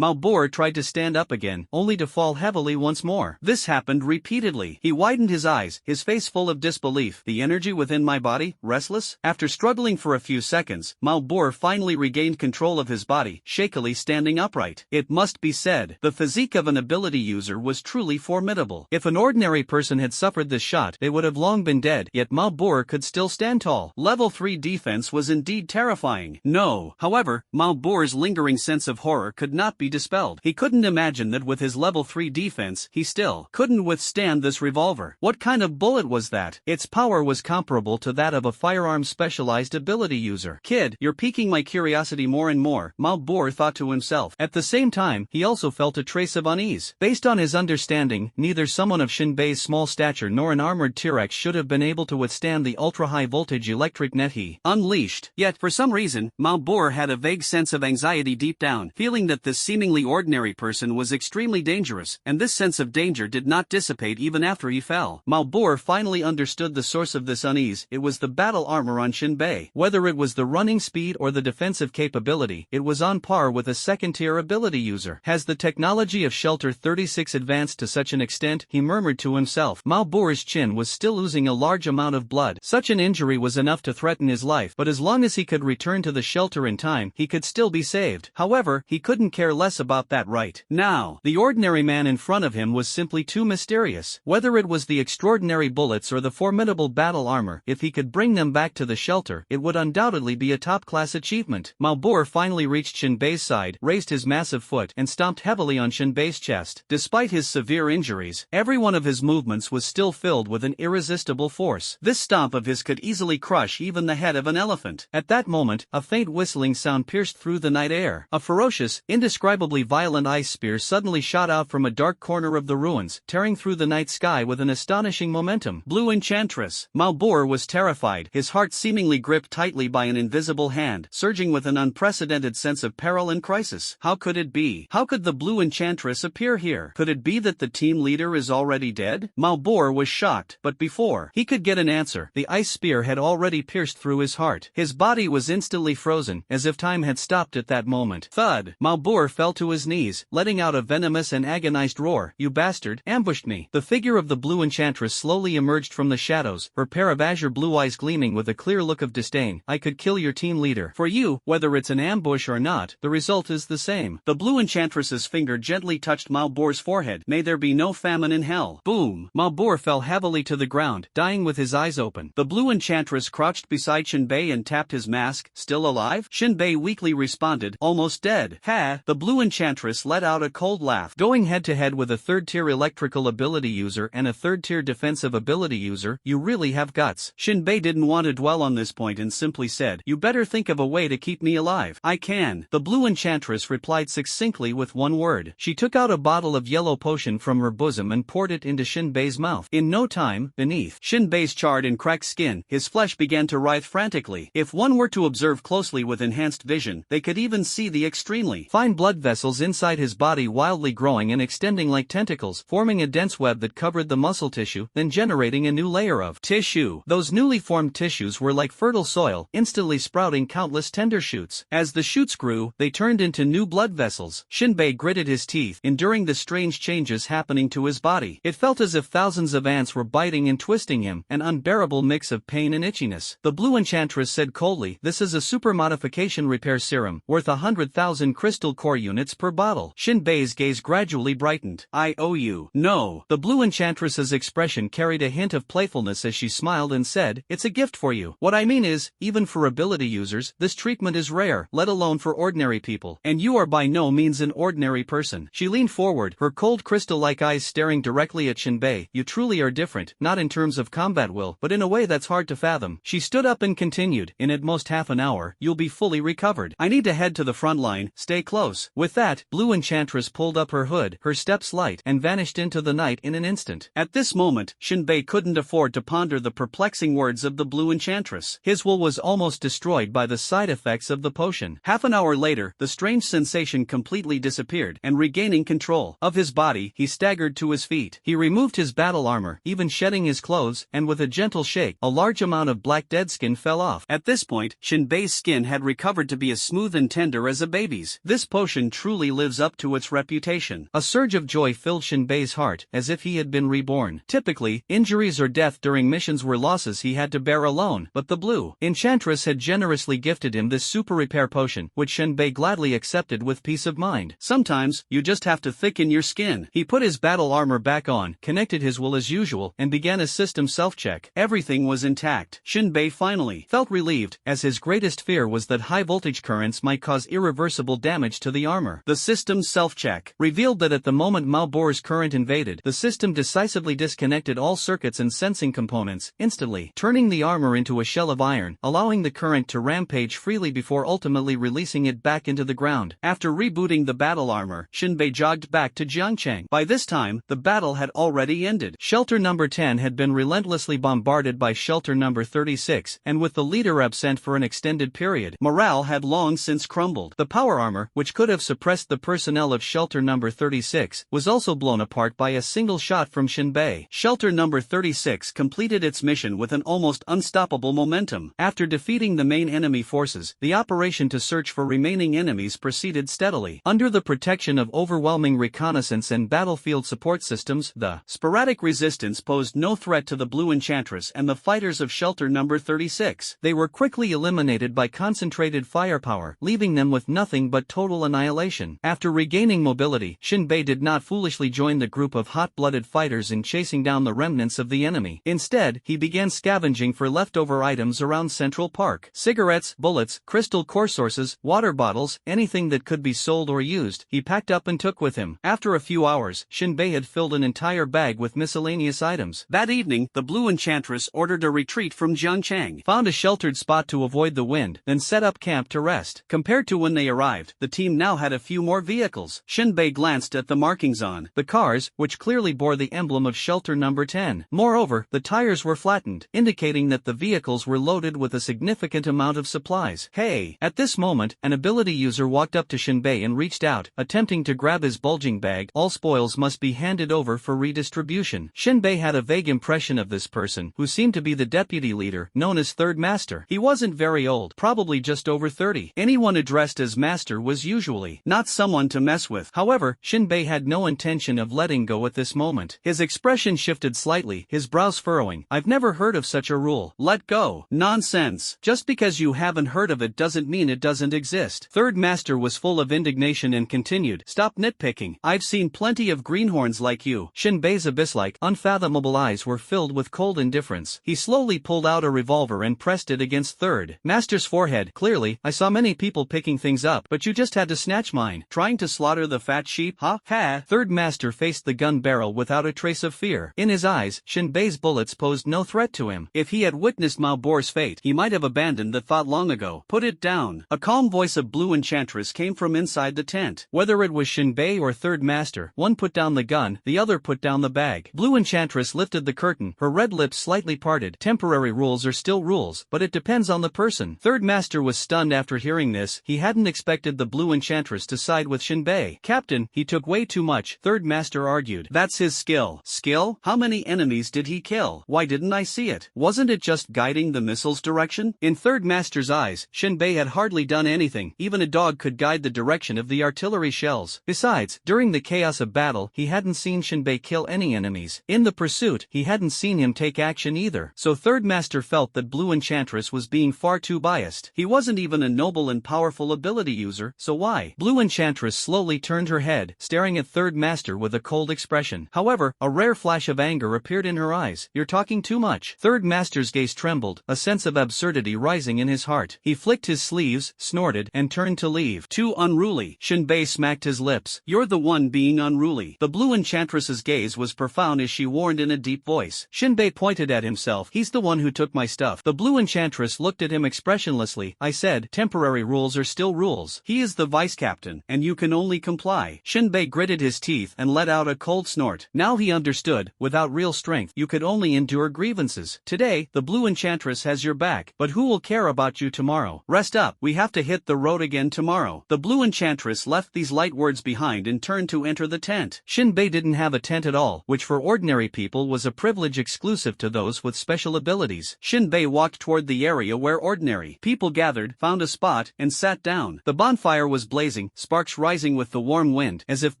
Malbor tried to stand up again, only to fall heavily once more. This happened repeatedly. He widened his eyes, his face full of disbelief. The energy within my body, restless? After struggling for a few seconds, Malbor finally regained control of his body, shakily standing upright. It must be said, the physique of an ability user was truly formidable. If an ordinary person had suffered this shot, they would have long been dead, yet Malbor could still stand tall. Level 3 defense was indeed terrifying. No, however, Malbor's lingering sense of horror could not be dispelled. He couldn't imagine that with his level 3 defense, he still couldn't withstand this revolver. What kind of bullet was that? Its power was comparable to that of a firearms specialized ability user. Kid, you're piquing my curiosity more and more, Malbor thought to himself. At the same time, he also felt a trace of unease. Based on his understanding, neither someone of Shinbei's small stature nor an armored T-Rex should have been able to withstand the ultra-high voltage electric net he unleashed. Yet, for some reason, Malbor had a vague sense of anxiety deep down, feeling that this seemingly ordinary person was extremely dangerous, and this sense of danger did not dissipate even after he fell. Malbor finally understood the source of this unease. It was the battle armor on Shinbei. Whether it was the running speed or the defensive capability, it was on par with a second-tier ability user. Has the technology of Shelter 36 advanced to such an extent? He murmured to himself. Malbor's chin was still oozing a large amount of blood. Such an injury was enough to threaten his life, but as long as he could return to the shelter in time, he could still be saved. However, he couldn't care less about that right now. The ordinary man in front of him was simply too mysterious. Whether it was the extraordinary bullets or the formidable battle armor, if he could bring them back to the shelter, it would undoubtedly be a top-class achievement. Malbor finally reached Shinbei's side, raised his massive foot, and stomped heavily on Shinbei's chest. Despite his severe injuries, every one of his movements was still filled with an irresistible force. This stomp of his could easily crush even the head of an elephant. At that moment, a faint whistling sound pierced through the night air. A ferocious, indescribably violent ice spear suddenly shot out from a dark corner of the ruins, tearing through the night sky with an astonishing momentum. Blue Enchantress. Malbor was terrified, his heart seemingly gripped tightly by an invisible hand, surging with an unprecedented sense of peril and crisis. How could it be? How could the Blue Enchantress appear here? Could it be that the team leader is already dead? Malbor was shocked, but before he could get an answer, the ice spear had already pierced through his heart. His body was instantly frozen, as if time had stopped at that moment. Thud! Malbor fell to his knees, letting out a venomous and agonized roar. You bastard! Ambushed me! The figure of the Blue Enchantress slowly emerged from the shadows, her pair of azure blue eyes gleaming with a clear look of disdain. I could kill your team leader. For you, whether it's an ambush or not, the result is the same. The Blue Enchantress's finger gently touched Malbor's forehead. May there be no famine in hell. Boom! Malbor fell heavily to the ground, dying with his eyes open. The Blue Enchantress crouched beside Shinbei and tapped his mask. Still alive? Shinbei weakly responded, almost dead. Ha! The Blue Enchantress let out a cold laugh. Going head-to-head with a third-tier electrical ability user and a third-tier defensive ability user, you really have guts. Shinbei didn't want to dwell on this point and simply said, you better think of a way to keep me alive. I can. The Blue Enchantress replied succinctly with one word. She took out a bottle of yellow potion from her bosom and poured it into Shinbei's mouth. In no time, beneath Shinbei's charred and cracked skin, his flesh began to writhe frantically. If one were to observe closely with enhanced vision, they could even see the extremely fine blood vessels inside his body wildly growing and extending like tentacles, forming a dense web that covered the muscle tissue, then generating a new layer of tissue. Those newly formed tissues were like fertile soil, instantly sprouting countless tender shoots. As the shoots grew, they turned into new blood vessels. Shinbei gritted his teeth, enduring the strange changes happening to his body. It felt as if thousands of ants were biting and twisting him, an unbearable mix of pain and itchiness. The Blue Enchantress said coldly, this is a super modification repair serum, worth 100,000 crystal core units per bottle. Shinbei's gaze gradually brightened. I owe you. No. The Blue Enchantress's expression carried a hint of playfulness as she smiled and said, it's a gift for you. What I mean is, even for ability users, this treatment is rare, let alone for ordinary people. And you are by no means an ordinary person. She leaned forward, her cold crystal-like eyes staring directly at Shinbei. You truly are different, not in terms of combat will, but in a way that's hard to fathom. She stood up and continued, in at most half an hour, you'll be fully recovered. I need to head to the front line, stay close. With that, Blue Enchantress pulled up her hood, her steps light, and vanished into the night in an instant. At this moment, Shinbei couldn't afford to ponder the perplexing words of the Blue Enchantress. His will was almost destroyed by the side effects of the potion. Half an hour later, the strange sensation completely disappeared, and regaining control of his body, he staggered to his feet. He removed his battle armor, even shedding his clothes, and with a gentle shake, a large amount of black dead skin fell off. At this point, Shinbei's skin had recovered to be as smooth and tender as a baby's. This potion truly lives up to its reputation. A surge of joy filled Shinbei's heart, as if he had been reborn. Typically, injuries or death during missions were losses he had to bear alone, but the Blue Enchantress had generously gifted him this super repair potion, which Shinbei gladly accepted with peace of mind. Sometimes, you just have to thicken your skin. He put his battle armor back on, connected his will as usual, and began a system self-check. Everything was intact. Shinbei finally felt relieved, as his greatest fear was that high-voltage currents might cause irreversible damage to the armor. The system's self-check revealed that at the moment Mao Bor's current invaded, the system decisively disconnected all circuits and sensing components, instantly turning the armor into a shell of iron, allowing the current to rampage freely before ultimately releasing it back into the ground. After rebooting the battle armor, Shinbei jogged back to Jiangcheng. By this time, the battle had already ended. Shelter number 10 had been relentlessly bombarded by shelter number 36, and with the leader absent for an extended period, morale had long since crumbled. The power armor, which could have suppressed the personnel of shelter number 36, was also blown apart by a single shot from Shinbei. Shelter number 36 completed its mission with an almost unstoppable momentum. After defeating the main enemy forces, the operation to search for remaining enemies proceeded steadily. Under the protection of overwhelming reconnaissance and battlefield support systems, the sporadic resistance posed no threat to the Blue Enchantress and the fighters of shelter number 36. They were quickly eliminated by concentrated firepower, leaving them with nothing but total annihilation. After regaining mobility, Shinbei did not foolishly join the group of hot-blooded fighters in chasing down the remnants of the enemy. Instead, he began scavenging for leftover items around Central Park. Cigarettes, bullets, crystal core sources, water bottles, anything that could be sold or used, he packed up and took with him. After a few hours, Shinbei had filled an entire bag with miscellaneous items. That evening, the Blue Enchantress ordered a retreat from Jiangcheng, found a sheltered spot to avoid the wind, then set up camp to rest. Compared to when they arrived, the team now had a few more vehicles. Shinbei glanced at the markings on the cars, which clearly bore the emblem of shelter number 10. Moreover, the tires were flattened, indicating that the vehicles were loaded with a significant amount of supplies. Hey! At this moment, an ability user walked up to Shinbei and reached out, attempting to grab his bulging bag. All spoils must be handed over for redistribution. Shinbei had a vague impression of this person, who seemed to be the deputy leader, known as Third Master. He wasn't very old, probably just over 30. Anyone addressed as Master was usually not someone to mess with. However, Shinbei had no intention of letting go at this moment. His expression shifted slightly, his brows furrowing. I've never heard of such a rule. Let go. Nonsense. Just because you haven't heard of it doesn't mean it doesn't exist. Third Master was full of indignation and continued, Stop nitpicking. I've seen plenty of greenhorns like you. Shinbei's abyss-like, unfathomable eyes were filled with cold indifference. He slowly pulled out a revolver and pressed it against Third Master's forehead. Clearly, I saw many people picking things up, but you just had to snatch mine. Trying to slaughter the fat sheep, huh? Ha! Third Master faced the gun barrel without a trace of fear. In his eyes, Shinbei's bullets posed no threat to him. If he had witnessed Mao Bor's fate, he might have abandoned the thought long ago. Put it down. A calm voice of Blue Enchantress came from inside the tent. Whether it was Shinbei or Third Master, one put down the gun, the other put down the bag. Blue Enchantress lifted the curtain, her red lips slightly parted. Temporary rules are still rules, but it depends on the person. Third Master was stunned after hearing this. He hadn't expected the Blue Enchantress to side with Shinbei. Captain, he took way too much, Third Master argued. That's his skill. Skill? How many enemies did he kill? Why didn't I see it? Wasn't it just guiding the missile's direction? In Third Master's eyes, Shinbei had hardly done anything. Even a dog could guide the direction of the artillery shells. Besides, during the chaos of battle, he hadn't seen Shinbei kill any enemies. In the pursuit, he hadn't seen him take action either. So Third Master felt that Blue Enchantress was being far too biased. He wasn't even a noble and powerful ability user, so why? Blue Enchantress slowly turned her head, staring at Third Master with a cold expression. However, a rare flash of anger appeared in her eyes. You're talking too much. Third Master's gaze trembled, a sense of absurdity rising in his heart. He flicked his sleeves, snorted, and turned to leave. Too unruly. Shinbei smacked his lips. You're the one being unruly. The Blue Enchantress's gaze was profound as she warned in a deep voice. Shinbei pointed at himself. He's the one who took my stuff. The Blue Enchantress looked at him expressionlessly. I said, temporary rules are still rules. He is the vice captain, and you can only comply. Shinbei gritted his teeth and let out a cold snort. Now he understood, without real strength, you could only endure grievances. Today, the Blue Enchantress has your back, but who will care about you tomorrow? Rest up, we have to hit the road again tomorrow. The Blue Enchantress left these light words behind and turned to enter the tent. Shinbei didn't have a tent at all, which for ordinary people was a privilege exclusive to those with special abilities. Shinbei walked toward the area where ordinary people gathered, found a spot, and sat down. The bonfire was blazing, twinkling, sparks rising with the warm wind, as if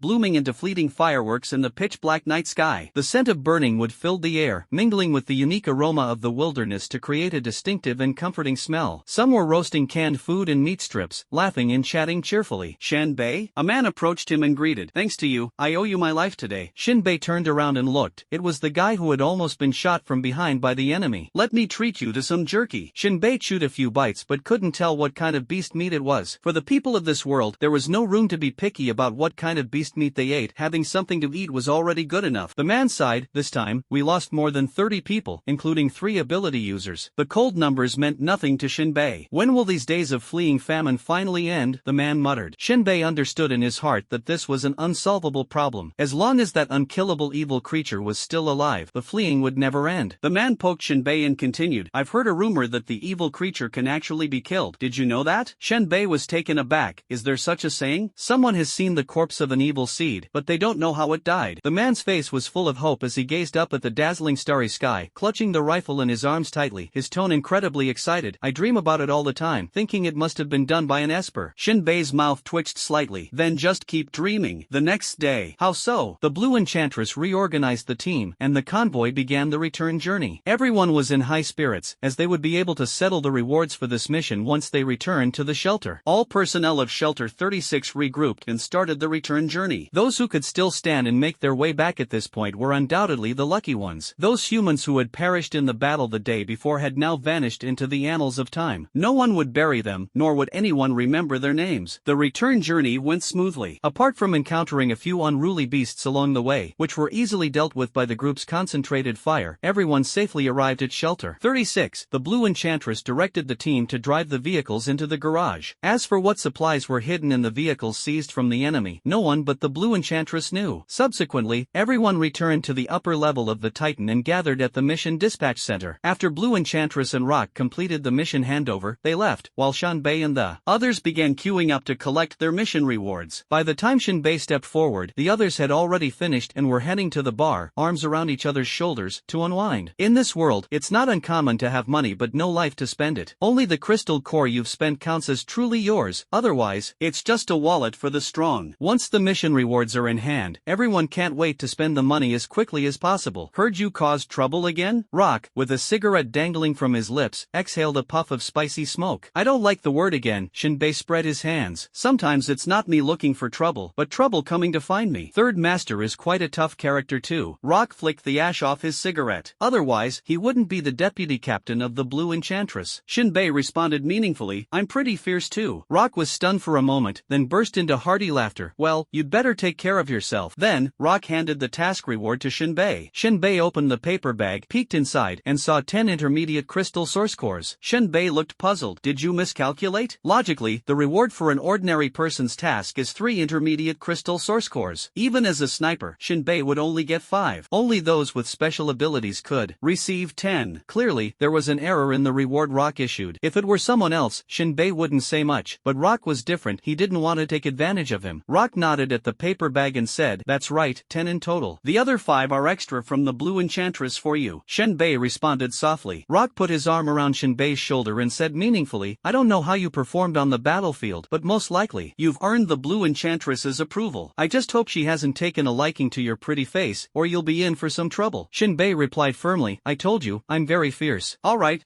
blooming into fleeting fireworks in the pitch-black night sky. The scent of burning wood filled the air, mingling with the unique aroma of the wilderness to create a distinctive and comforting smell. Some were roasting canned food and meat strips, laughing and chatting cheerfully. "Shanbei?" A man approached him and greeted. "Thanks to you, I owe you my life today." Shinbei turned around and looked. It was the guy who had almost been shot from behind by the enemy. "Let me treat you to some jerky." Shinbei chewed a few bites but couldn't tell what kind of beast meat it was. For the people of this world, there was no room to be picky about what kind of beast meat they ate. Having something to eat was already good enough. The man sighed. "This time, we lost more than 30 people, including 3 ability users." The cold numbers meant nothing to Shinbei. "When will these days of fleeing famine finally end?" the man muttered. Shinbei understood in his heart that this was an unsolvable problem. As long as that unkillable evil creature was still alive, the fleeing would never end. The man poked Shinbei and continued, "I've heard a rumor that the evil creature can actually be killed. Did you know that?" Shinbei was taken aback. "Is there such a saying? Someone has seen the corpse of an evil seed, but they don't know how it died." The man's face was full of hope as he gazed up at the dazzling starry sky, clutching the rifle in his arms tightly, his tone incredibly excited. "I dream about it all the time, thinking it must have been done by an esper." Shinbei's mouth twitched slightly. "Then just keep dreaming." The next day. How so? The Blue Enchantress reorganized the team, and the convoy began the return journey. Everyone was in high spirits, as they would be able to settle the rewards for this mission once they returned to the shelter. All personnel of Shelter 36 regrouped and started the return journey. Those who could still stand and make their way back at this point were undoubtedly the lucky ones. Those humans who had perished in the battle the day before had now vanished into the annals of time. No one would bury them, nor would anyone remember their names. The return journey went smoothly. Apart from encountering a few unruly beasts along the way, which were easily dealt with by the group's concentrated fire, everyone safely arrived at Shelter 36. The Blue Enchantress directed the team to drive the vehicles into the garage. As for what supplies were hidden in the vehicles seized from the enemy, no one but the Blue Enchantress knew. Subsequently, everyone returned to the upper level of the Titan and gathered at the mission dispatch center. After Blue Enchantress and Rock completed the mission handover, they left, while Shanbei and the others began queuing up to collect their mission rewards. By the time Shinbei stepped forward, the others had already finished and were heading to the bar, arms around each other's shoulders, to unwind. In this world, it's not uncommon to have money but no life to spend it. Only the crystal core you've spent counts as truly yours, otherwise, it's just a wallet for the strong. Once the mission rewards are in hand, everyone can't wait to spend the money as quickly as possible. "Heard you caused trouble again?" Rock, with a cigarette dangling from his lips, exhaled a puff of spicy smoke. "I don't like the word again." Shinbei spread his hands. "Sometimes it's not me looking for trouble, but trouble coming to find me. Third Master is quite a tough character too." Rock flicked the ash off his cigarette. "Otherwise, he wouldn't be the deputy captain of the Blue Enchantress." Shinbei responded meaningfully, "I'm pretty fierce too." Rock was stunned for a moment, then burst into hearty laughter. "Well, you'd better take care of yourself." Then, Rock handed the task reward to Shinbei. Shinbei opened the paper bag, peeked inside, and saw 10 intermediate crystal source cores. Shinbei looked puzzled. "Did you miscalculate?" Logically, the reward for an ordinary person's task is 3 intermediate crystal source cores. Even as a sniper, Shinbei would only get 5. Only those with special abilities could receive 10. Clearly, there was an error in the reward Rock issued. If it were someone else, Shinbei wouldn't say much, but Rock was different. He didn't want to take advantage of him. Rock nodded at the paper bag and said, "That's right, 10 in total. The other 5 are extra from the Blue Enchantress for you." Shinbei responded softly. Rock put his arm around Shinbei's shoulder and said meaningfully, "I don't know how you performed on the battlefield, but most likely, you've earned the Blue Enchantress's approval. I just hope she hasn't taken a liking to your pretty face, or you'll be in for some trouble." Shinbei replied firmly, "I told you, I'm very fierce." All right.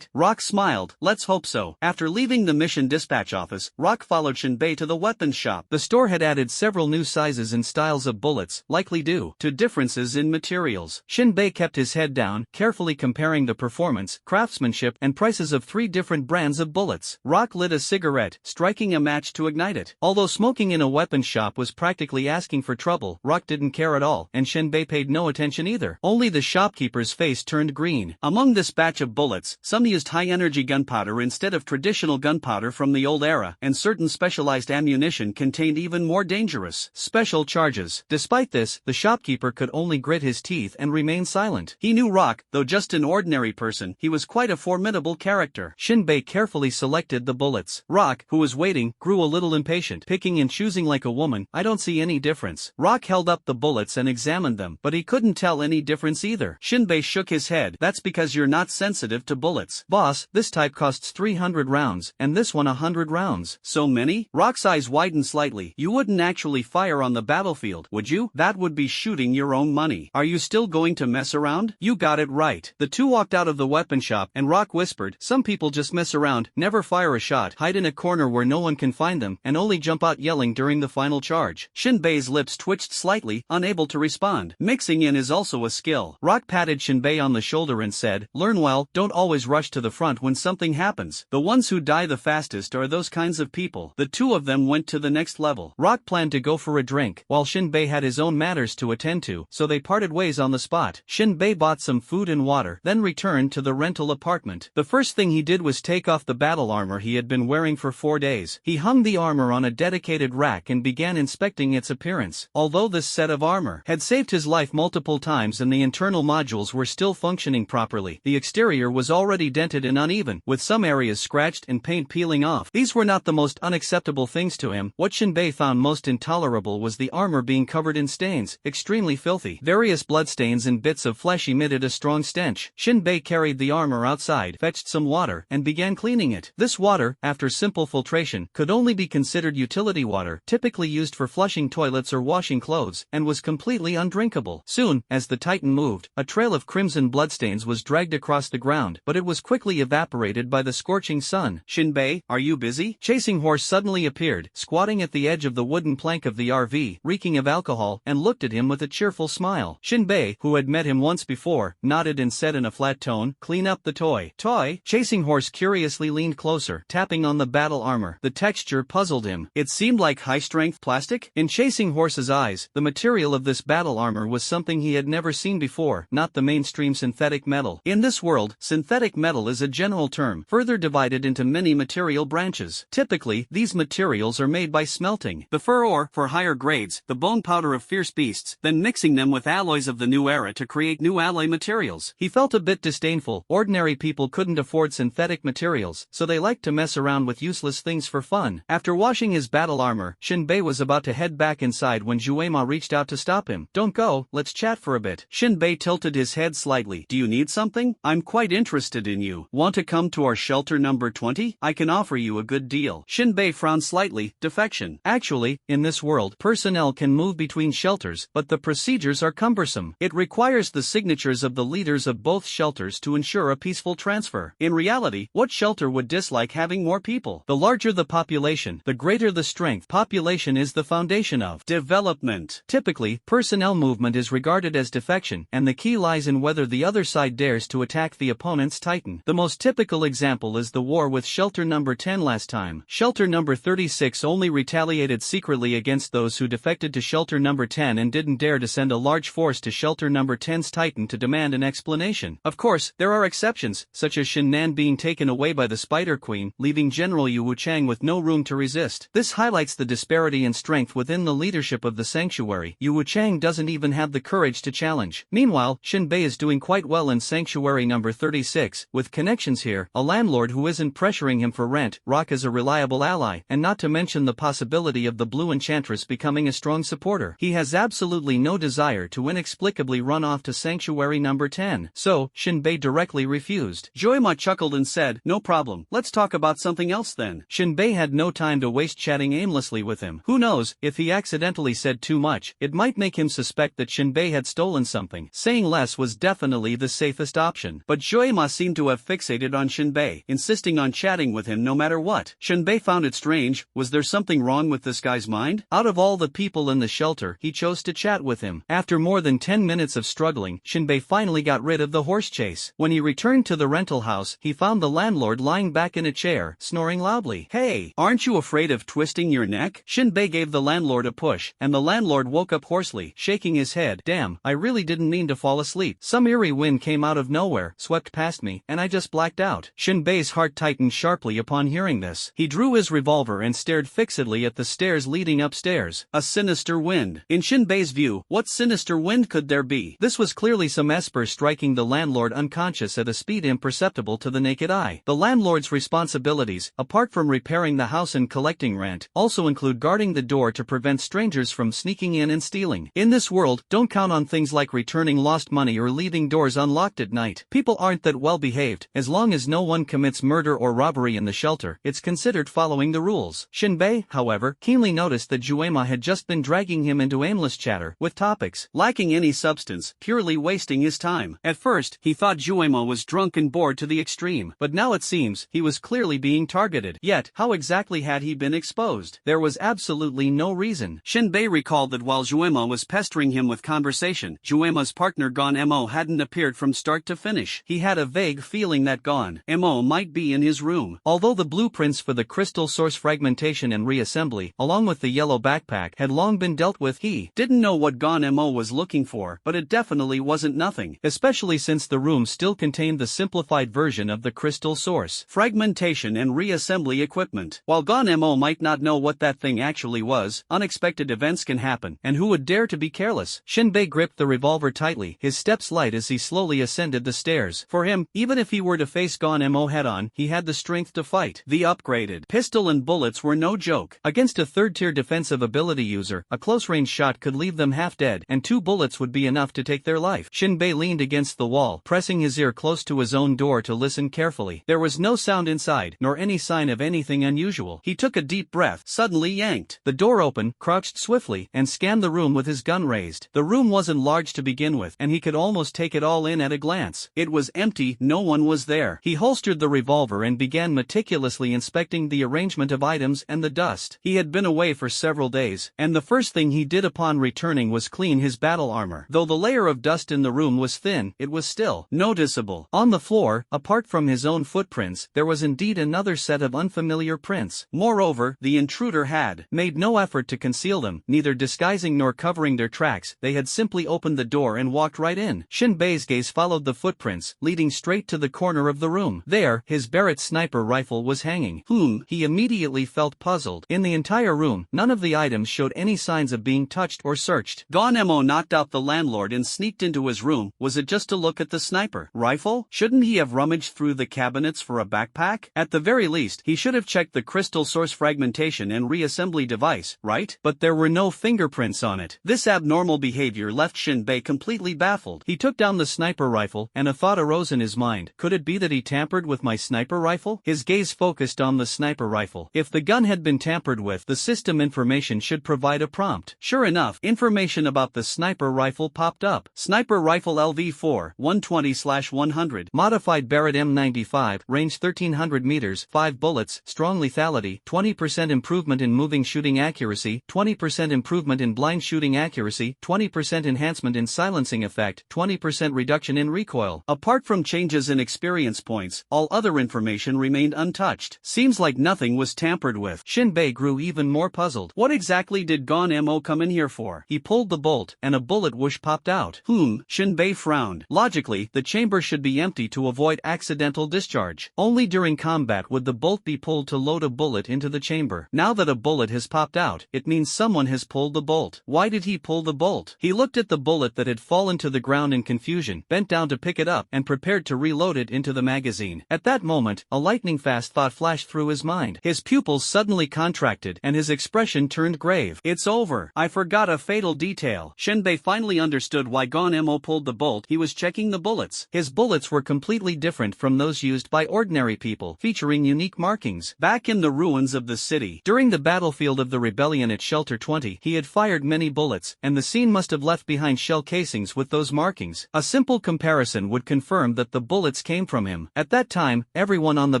Rock smiled. "Let's hope so." After leaving the mission dispatch office, Rock followed Shinbei to the weapons shop. The store had added several new sizes and styles of bullets, likely due to differences in materials. Shinbei kept his head down, carefully comparing the performance, craftsmanship, and prices of 3 different brands of bullets. Rock lit a cigarette, striking a match to ignite it. Although smoking in a weapons shop was practically asking for trouble, Rock didn't care at all, and Shinbei paid no attention either. Only the shopkeeper's face turned green. Among this batch of bullets, some used high-energy gunpowder instead of traditional gunpowder from the old era, and certain specialized ammunition contained even more dangerous special charges. Despite this, the shopkeeper could only grit his teeth and remain silent. He knew Rock, though just an ordinary person, he was quite a formidable character. Shinbei carefully selected the bullets. Rock, who was waiting, grew a little impatient, picking and choosing like a woman. "I don't see any difference." Rock held up the bullets and examined them, but he couldn't tell any difference either. Shinbei shook his head. "That's because you're not sensitive to bullets. Boss, this type costs 300 rounds, and this one 100 rounds." "So many?" Any? Rock's eyes widened slightly. You wouldn't actually fire on the battlefield, would you? That would be shooting your own money. Are you still going to mess around? You got it right. The two walked out of the weapon shop, and Rock whispered, some people just mess around, never fire a shot, hide in a corner where no one can find them, and only jump out yelling during the final charge. Shinbei's lips twitched slightly, unable to respond. Mixing in is also a skill. Rock patted Shinbei on the shoulder and said, learn well, don't always rush to the front when something happens. The ones who die the fastest are those kinds of people. The two of them went to the next level. Rock planned to go for a drink, while Shinbei had his own matters to attend to, so they parted ways on the spot. Shinbei bought some food and water, then returned to the rental apartment. The first thing he did was take off the battle armor he had been wearing for 4 days. He hung the armor on a dedicated rack and began inspecting its appearance. Although this set of armor had saved his life multiple times and the internal modules were still functioning properly, the exterior was already dented and uneven, with some areas scratched and paint peeling off. These were not the most unacceptable things to him. What Shinbei found most intolerable was the armor being covered in stains, extremely filthy. Various bloodstains and bits of flesh emitted a strong stench. Shinbei carried the armor outside, fetched some water, and began cleaning it. This water, after simple filtration, could only be considered utility water, typically used for flushing toilets or washing clothes, and was completely undrinkable. Soon, as the Titan moved, a trail of crimson bloodstains was dragged across the ground, but it was quickly evaporated by the scorching sun. Shinbei, are you busy? Chasing Horse suddenly appeared, squatting at the edge of the wooden plank of the RV, reeking of alcohol, and looked at him with a cheerful smile. Shinbei, who had met him once before, nodded and said in a flat tone, clean up the toy. Toy? Chasing Horse curiously leaned closer, tapping on the battle armor. The texture puzzled him. It seemed like high-strength plastic? In Chasing Horse's eyes, the material of this battle armor was something he had never seen before, not the mainstream synthetic metal. In this world, synthetic metal is a general term, further divided into many material branches. Typically, these materials are made by smelting the fur or, for higher grades, the bone powder of fierce beasts, then mixing them with alloys of the new era to create new alloy materials. He felt a bit disdainful. Ordinary people couldn't afford synthetic materials, so they liked to mess around with useless things for fun. After washing his battle armor, Shinbei was about to head back inside when Juema reached out to stop him. Don't go, let's chat for a bit. Shinbei tilted his head slightly. Do you need something? I'm quite interested in you. Want to come to our shelter number 20? I can offer you a good deal. Shinbei frowned slightly. Defection. Actually, in this world, personnel can move between shelters, but the procedures are cumbersome. It requires the signatures of the leaders of both shelters to ensure a peaceful transfer. In reality, what shelter would dislike having more people? The larger the population, the greater the strength. Population is the foundation of development. Typically, personnel movement is regarded as defection, and the key lies in whether the other side dares to attack the opponent's Titan. The most typical example is the war with Shelter Number 10 last time. Shelter Number 36 only retaliated secretly against those who defected to Shelter Number 10 and didn't dare to send a large force to Shelter Number 10's Titan to demand an explanation. Of course, there are exceptions, such as Shin Nan being taken away by the Spider Queen, leaving General Yu Wuchang with no room to resist. This highlights the disparity in strength within the leadership of the Sanctuary. Yu Wuchang doesn't even have the courage to challenge. Meanwhile, Shinbei is doing quite well in Sanctuary Number 36, with connections here, a landlord who isn't pressuring him for rent, Rock is a reliable ally, and not to mention the possibility of the Blue Enchantress becoming a strong supporter. He has absolutely no desire to inexplicably run off to Sanctuary Number 10, so, Shinbei directly refused. Joima chuckled and said, no problem, let's talk about something else then. Shinbei had no time to waste chatting aimlessly with him. Who knows, if he accidentally said too much, it might make him suspect that Shinbei had stolen something. Saying less was definitely the safest option. But Joima seemed to have fixated on Shinbei, insisting on chatting with him no matter what. Shinbei found it strange. Was there something wrong with this guy's mind? Out of all the people in the shelter, he chose to chat with him. After more than 10 minutes of struggling, Shinbei finally got rid of the horse chase. When he returned to the rental house, he found the landlord lying back in a chair, snoring loudly. Hey, aren't you afraid of twisting your neck? Shinbei gave the landlord a push, and the landlord woke up hoarsely, shaking his head. Damn, I really didn't mean to fall asleep. Some eerie wind came out of nowhere, swept past me, and I just blacked out. Shinbei's heart tightened sharply upon hearing this. He drew his revolver and stared fixedly at the stairs leading upstairs. A sinister wind. In Shinbei's view, what sinister wind could there be? This was clearly some esper striking the landlord unconscious at a speed imperceptible to the naked eye. The landlord's responsibilities, apart from repairing the house and collecting rent, also include guarding the door to prevent strangers from sneaking in and stealing. In this world, don't count on things like returning lost money or leaving doors unlocked at night. People aren't that well behaved. As long as no one commits murder or robbery in the shelter, it's considered following the the rules. Shinbei, however, keenly noticed that Juema had just been dragging him into aimless chatter with topics lacking any substance, purely wasting his time. At first, he thought Juema was drunk and bored to the extreme, but now it seems he was clearly being targeted. Yet, how exactly had he been exposed? There was absolutely no reason. Shinbei recalled that while Juema was pestering him with conversation, Juema's partner Gon Mo hadn't appeared from start to finish. He had a vague feeling that Gon Mo might be in his room. Although the blueprints for the crystal source fragmentation and reassembly, along with the yellow backpack, had long been dealt with, he didn't know what Gon Mo was looking for, but it definitely wasn't nothing, especially since the room still contained the simplified version of the crystal source fragmentation and reassembly equipment. While Gon Mo might not know what that thing actually was, unexpected events can happen, and who would dare to be careless? Shinbei gripped the revolver tightly, his steps light as he slowly ascended the stairs. For him, even if he were to face Gon Mo head-on, he had the strength to fight. The upgraded pistol and bullets were no joke. Against a third-tier defensive ability user, a close-range shot could leave them half dead, and 2 bullets would be enough to take their life. Shinbei leaned against the wall, pressing his ear close to his own door to listen carefully. There was no sound inside, nor any sign of anything unusual. He took a deep breath, suddenly yanked the door open, crouched swiftly, and scanned the room with his gun raised. The room wasn't large to begin with, and he could almost take it all in at a glance. It was empty, no one was there. He holstered the revolver and began meticulously inspecting the arrangement of items and the dust. He had been away for several days, and the first thing he did upon returning was clean his battle armor. Though the layer of dust in the room was thin, it was still noticeable. On the floor, apart from his own footprints, there was indeed another set of unfamiliar prints. Moreover, the intruder had made no effort to conceal them, neither disguising nor covering their tracks. They had simply opened the door and walked right in. Shinbei's gaze followed the footprints, leading straight to the corner of the room. There, his Barrett sniper rifle was hanging. He immediately felt puzzled. In the entire room, none of the items showed any signs of being touched or searched. Gon Mo knocked out the landlord and sneaked into his room. Was it just to look at the sniper rifle? Shouldn't he have rummaged through the cabinets for a backpack? At the very least, he should have checked the crystal source fragmentation and reassembly device, right? But there were no fingerprints on it. This abnormal behavior left Shinbei completely baffled. He took down the sniper rifle, and a thought arose in his mind. Could it be that he tampered with my sniper rifle? His gaze focused on the sniper rifle. If the gun had been tampered with, the system information should provide a prompt. Sure enough, information about the sniper rifle popped up. Sniper rifle LV4, 120/100. Modified Barrett M95, range 1300 meters, 5 bullets, strong lethality, 20% improvement in moving shooting accuracy, 20% improvement in blind shooting accuracy, 20% enhancement in silencing effect, 20% reduction in recoil. Apart from changes in experience points, all other information remained untouched. Seems like nothing was tampered with. Shinbei grew even more puzzled. What exactly did Gon Mo come in here for? He pulled the bolt, and a bullet whoosh popped out. Shinbei frowned. Logically, the chamber should be empty to avoid accidental discharge. Only during combat would the bolt be pulled to load a bullet into the chamber. Now that a bullet has popped out, it means someone has pulled the bolt. Why did he pull the bolt? He looked at the bullet that had fallen to the ground in confusion, bent down to pick it up, and prepared to reload it into the magazine. At that moment, a lightning-fast thought flashed through his mind. His pupils suddenly contracted, and his expression turned grave. It's over. I forgot a fatal detail. Shinbei finally understood why Gon Mo pulled the bolt. He was checking the bullets. His bullets were completely different from those used by ordinary people, featuring unique markings. Back in the ruins of the city, during the battlefield of the rebellion at Shelter 20, he had fired many bullets, and the scene must have left behind shell casings with those markings. A simple comparison would confirm that the bullets came from him. At that time, everyone on the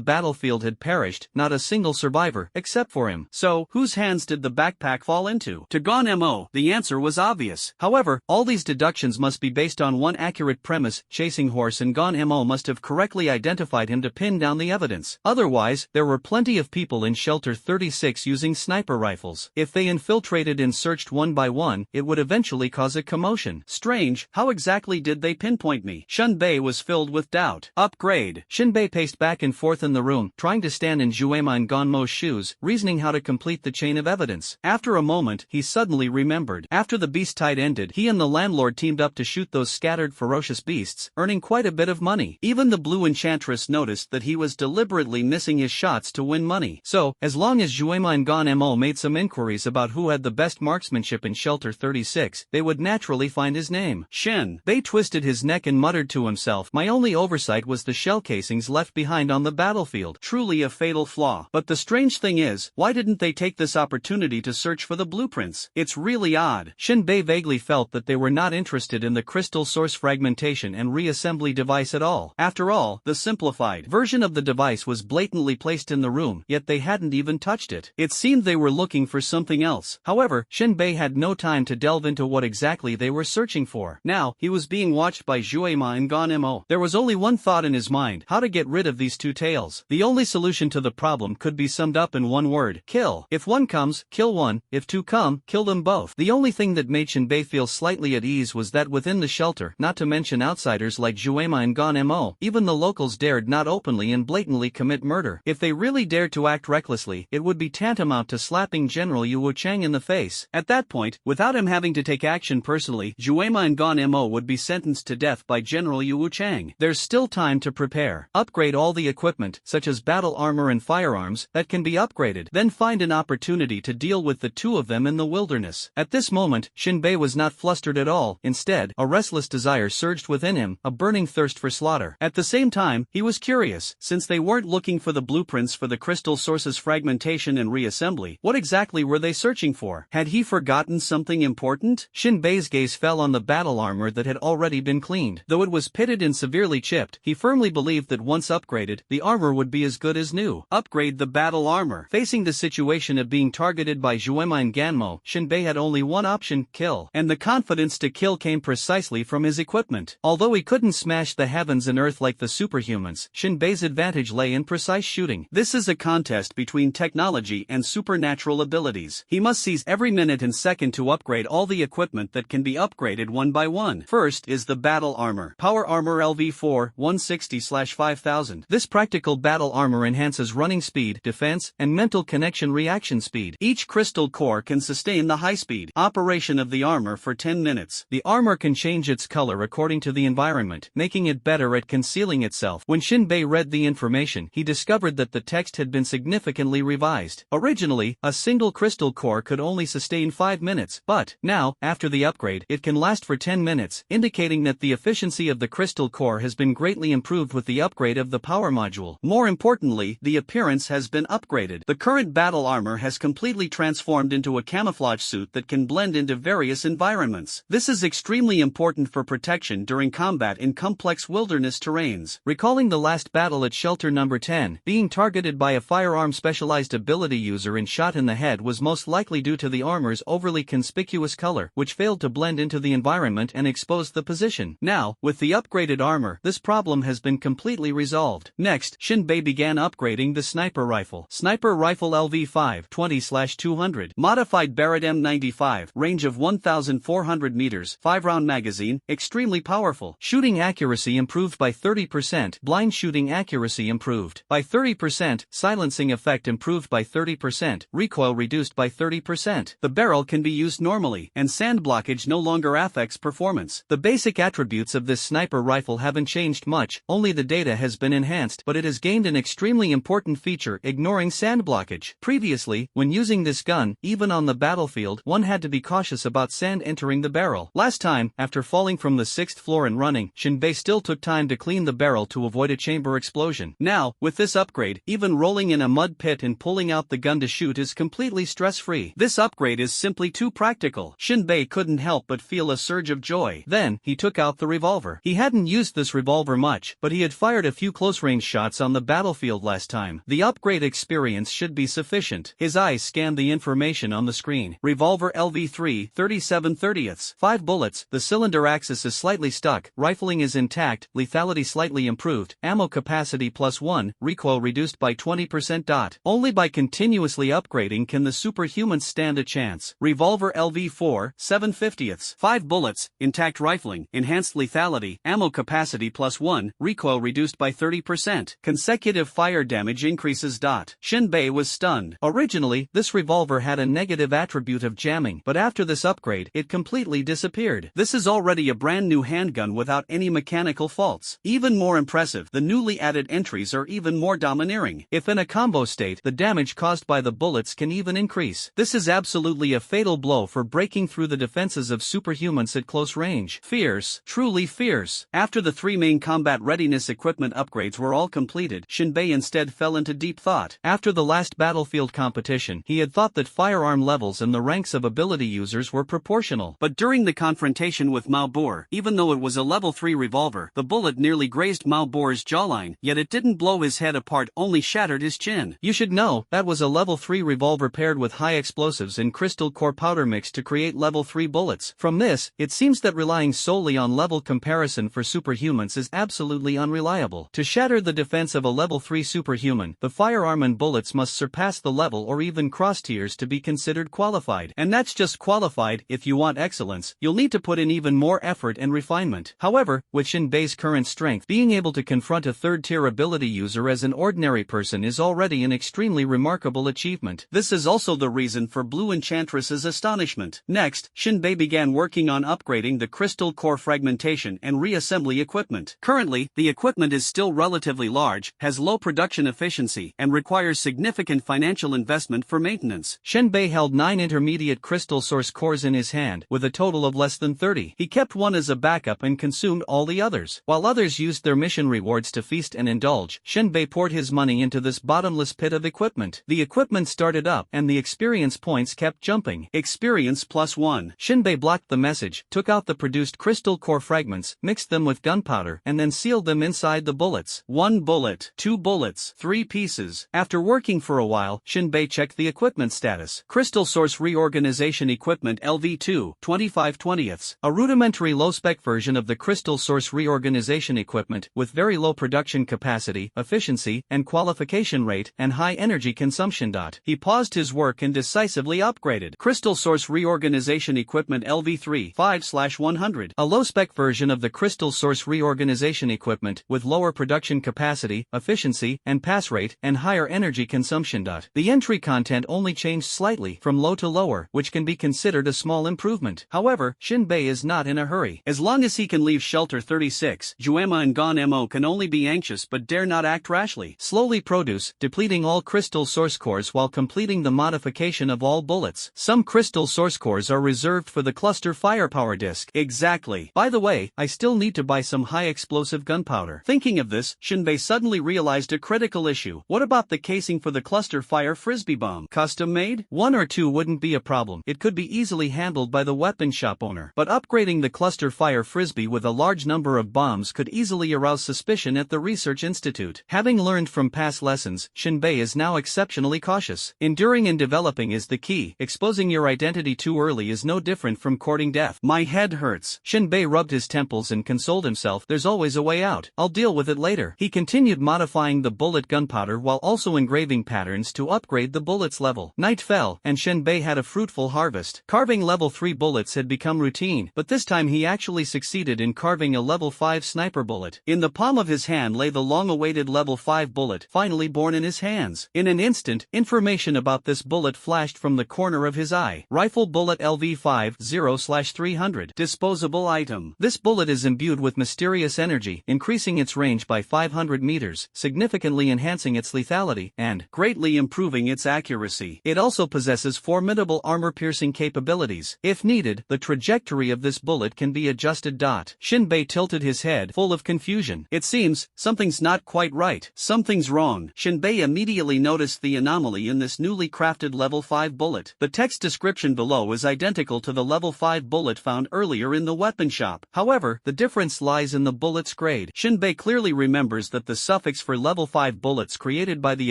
battlefield had perished, not a single survivor, except for him. So, whose hands did the backpack fall into? To Gon Mo, the answer was obvious. However, all these deductions must be based on one accurate premise: chasing horse, and Gon Mo must have correctly identified him to pin down the evidence. Otherwise, there were plenty of people in Shelter 36 using sniper rifles. If they infiltrated and searched one by one, it would eventually cause a commotion. Strange, how exactly did they pinpoint me? Shinbei was filled with doubt. Upgrade. Shinbei paced back and forth in the room, trying to stand in Juema and Gon Mo's shoes, reasoning how to complete the chain of evidence. After a moment, he suddenly remembered. After the beast tide ended, he and the landlord teamed up to shoot those scattered ferocious beasts, earning quite a bit of money. Even the blue enchantress noticed that he was deliberately missing his shots to win money. So, as long as Juema and Gon Mo made some inquiries about who had the best marksmanship in Shelter 36, they would naturally find his name. Shinbei twisted his neck and muttered to himself, "My only oversight was the shell casings left behind on the battlefield. Truly a fatal flaw." But the strange thing is, why didn't they take this opportunity to search for the blueprints? It's really odd. Shinbei vaguely felt that they were not interested in the crystal source fragmentation and reassembly device at all. After all, the simplified version of the device was blatantly placed in the room, yet they hadn't even touched it. It seemed they were looking for something else. However, Shinbei had no time to delve into what exactly they were searching for. Now, he was being watched by Juema and Gon-mo. There was only one thought in his mind: how to get rid of these two tails. The only solution to the problem could be summed up in one word: kill. If one comes, kill one; if two come, kill them both. The only thing that made Shinbei feel slightly at ease was that within the shelter, not to mention outsiders like Juema and Gon-mo, even the locals dared not openly and blatantly commit murder. If they really dared to act recklessly, it would be tantamount to slapping General Yu Wuchang in the face. At that point, without him having to take action personally, Juema and Gon-mo would be sentenced to death by General Yu Wuchang. There's still time to prepare. Upgrade all the equipment, such as battle armor and firearms, that can be upgraded. Then find an opportunity to deal with the two of them in the wilderness. At this moment, Shinbei was not flustered at all. Instead, a restless desire surged within him, a burning thirst for slaughter. At the same time, he was curious. Since they weren't looking for the blueprints for the crystal source's fragmentation and reassembly, what exactly were they searching for? Had he forgotten something important? Shinbei's gaze fell on the battle armor that had already been cleaned. Though it was pitted and severely chipped, he firmly believed that once upgraded, the armor would be as good as new. Upgrade the battle armor. Facing the situation of being targeted by Juema and Ganmo, Shinbei had only one option: kill. And the confidence to kill came precisely from his equipment. Although he couldn't smash the heavens and earth like the superhumans, Shinbei's advantage lay in precise shooting. This is a contest between technology and supernatural abilities. He must seize every minute and second to upgrade all the equipment that can be upgraded one by one. First is the battle armor. Power Armor LV4 160/5000. This practical battle armor enhances running speed, defense, and mental connection reaction speed. Each crystal core can sustain the high-speed operation of the armor for 10 minutes. The armor can change its color according to the environment, making it better at concealing itself. When Shinbei read the information, he discovered that the text had been significantly revised. Originally, a single crystal core could only sustain 5 minutes, but now, after the upgrade, it can last for 10 minutes, indicating that the efficiency of the crystal core has been greatly improved with the upgrade of the power module. More importantly, the appearance has been upgraded. The current battle armor has completely transformed into a camouflage suit that can blend into various environments. This is extremely important for protection during combat in complex wilderness terrains. Recalling the last battle at Shelter Number 10, being targeted by a firearm specialized ability user and shot in the head was most likely due to the armor's overly conspicuous color, which failed to blend into the environment and exposed the position. Now, with the upgraded armor, this problem has been completely resolved. Next, Shinbei began upgrading the sniper rifle. Sniper Rifle LV5 20/200. Modified Barrett M95, range of 1,400 meters, 5-round magazine, extremely powerful. Shooting accuracy improved by 30%, blind shooting accuracy improved by 30%, silencing effect improved by 30%, recoil reduced by 30%. The barrel can be used normally, and sand blockage no longer affects performance. The basic attributes of this sniper rifle haven't changed much, only the data has been enhanced, but it has gained an extremely important feature: ignoring sand blockage. Previously, when using this gun, even on the battlefield, one had to be cautious about sand entering the barrel. Last time, after falling from the 6th floor and running, Shinbei still took time to clean the barrel to avoid a chamber explosion. Now, with this upgrade, even rolling in a mud pit and pulling out the gun to shoot is completely stress-free. This upgrade is simply too practical. Shinbei couldn't help but feel a surge of joy. Then, he took out the revolver. He hadn't used this revolver much, but he had fired a few close-range shots on the battlefield last time. The upgrade experience should be sufficient. His eyes scanned the information on the screen. Revolver LV3 37/30. 5 bullets, the cylinder axis is slightly stuck, rifling is intact, lethality slightly improved, ammo capacity +1, recoil reduced by 20%. Only by continuously upgrading can the superhumans stand a chance. Revolver LV4 7/50. 5 bullets, intact rifling, enhanced lethality, ammo capacity +1, recoil reduced by 30%. Consecutive fire damage increases. Shinbei was stunned. Originally, this revolver had a negative attribute of jamming, but after this upgrade, it completely disappeared. This is already a brand new handgun without any mechanical faults. Even more impressive, the newly added entries are even more domineering. If in a combo state, the damage caused by the bullets can even increase. This is absolutely a fatal blow for breaking through the defenses of superhumans at close range. Fierce, truly fierce. After the 3 main combat readiness equipment upgrades were all completed, Shinbei instead fell into deep thought. After the last battlefield competition, he had thought that firearm levels and the ranks of ability users were proportional. But during the confrontation with Mao Boer, even though it was a level 3 revolver, the bullet nearly grazed Mao Boer's jawline, yet it didn't blow his head apart, only shattered his chin. You should know, that was a level 3 revolver paired with high explosives and crystal core powder mix to create level 3 bullets. From this, it seems that relying solely on level comparison for superhumans is absolutely unreliable. To shatter the defense of a level 3 superhuman, the firearm and bullets must surpass the level or even cross tiers to be considered qualified. And that's just qualified. If you want excellence, you'll need to put in even more effort and refinement. However, with Shinbei's current strength, being able to confront a third-tier ability user as an ordinary person is already an extremely remarkable achievement. This is also the reason for Blue Enchantress's astonishment. Next, Shinbei began working on upgrading the crystal core fragmentation and reassembly equipment. Currently, the equipment is still relatively large, has low production efficiency, and requires significant financial investment for maintenance. Shinbei held 9 intermediate crystal source cores in his hand, with a total of less than 30. He kept one as a backup and consumed all the others. While others used their mission rewards to feast and indulge, Shinbei poured his money into this bottomless pit of equipment. The equipment started up, and the experience points kept jumping. Experience +1. Shinbei blocked the message, took out the produced crystal core fragments, mixed them with gunpowder, and then sealed them inside the bullets. 1 bullet, 2 bullets, 3 pieces. After working for a while, Shinbei checked the equipment status. Crystal Source Reorganization Equipment LV2, 25/20ths. A rudimentary low-spec version of the Crystal Source Reorganization Equipment, with very low production capacity, efficiency, and qualification rate, and high energy consumption. He paused his work and decisively upgraded. Crystal Source Reorganization Equipment LV3, 5/100. A low-spec version of the Crystal Source Reorganization Equipment, with lower production capacity, efficiency, and pass rate, and higher energy consumption. The entry content only changed slightly, from low to lower, which can be considered a small improvement. However, Shinbei is not in a hurry. As long as he can leave Shelter 36, Juema and Gon Mo can only be anxious but dare not act rashly. Slowly produce, depleting all crystal source cores while completing the modification of all bullets. Some crystal source cores are reserved for the cluster firepower disc. Exactly. By the way, I still need to buy some high explosive gunpowder. Thinking of this, Shinbei suddenly realized a critical issue. What about the casing for the cluster fire frisbee bomb? Custom made? 1 or 2 wouldn't be a problem. It could be easily handled by the weapon shop owner. But upgrading the cluster fire frisbee with a large number of bombs could easily arouse suspicion at the research institute. Having learned from past lessons, Shinbei is now exceptionally cautious. Enduring and developing is the key. Exposing your identity too early is no different from courting death. My head hurts. Shinbei rubbed his temples and consoled himself. There's always a way out. I'll deal with it later. He continued modifying the bullet gunpowder while also engraving patterns to upgrade the bullet's level. Night fell, and Shinbei had a fruitful harvest. Carving level 3 bullets had become routine, but this time he actually succeeded in carving a level 5 sniper bullet. In the palm of his hand lay the long-awaited level 5 bullet, finally born in his hands. In an instant, information about this bullet flashed from the corner of his eye. Rifle bullet LV5 0/300. Disposable item. This bullet is imbued with mysterious energy, increasing its range by 500 meters, significantly enhancing its lethality, and greatly improving its accuracy. It also possesses formidable armor-piercing capabilities. If needed, the trajectory of this bullet can be adjusted. Shinbei tilted his head, full of confusion. It seems, something's not quite right. Something's wrong. Shinbei immediately noticed the anomaly in this newly crafted level 5 bullet. The text description below is identical to the level 5 bullet found earlier in the weapon shop. However, the difference lies in the bullet's grade. Shinbei clearly remembers that the suffix for level 5 bullets created by the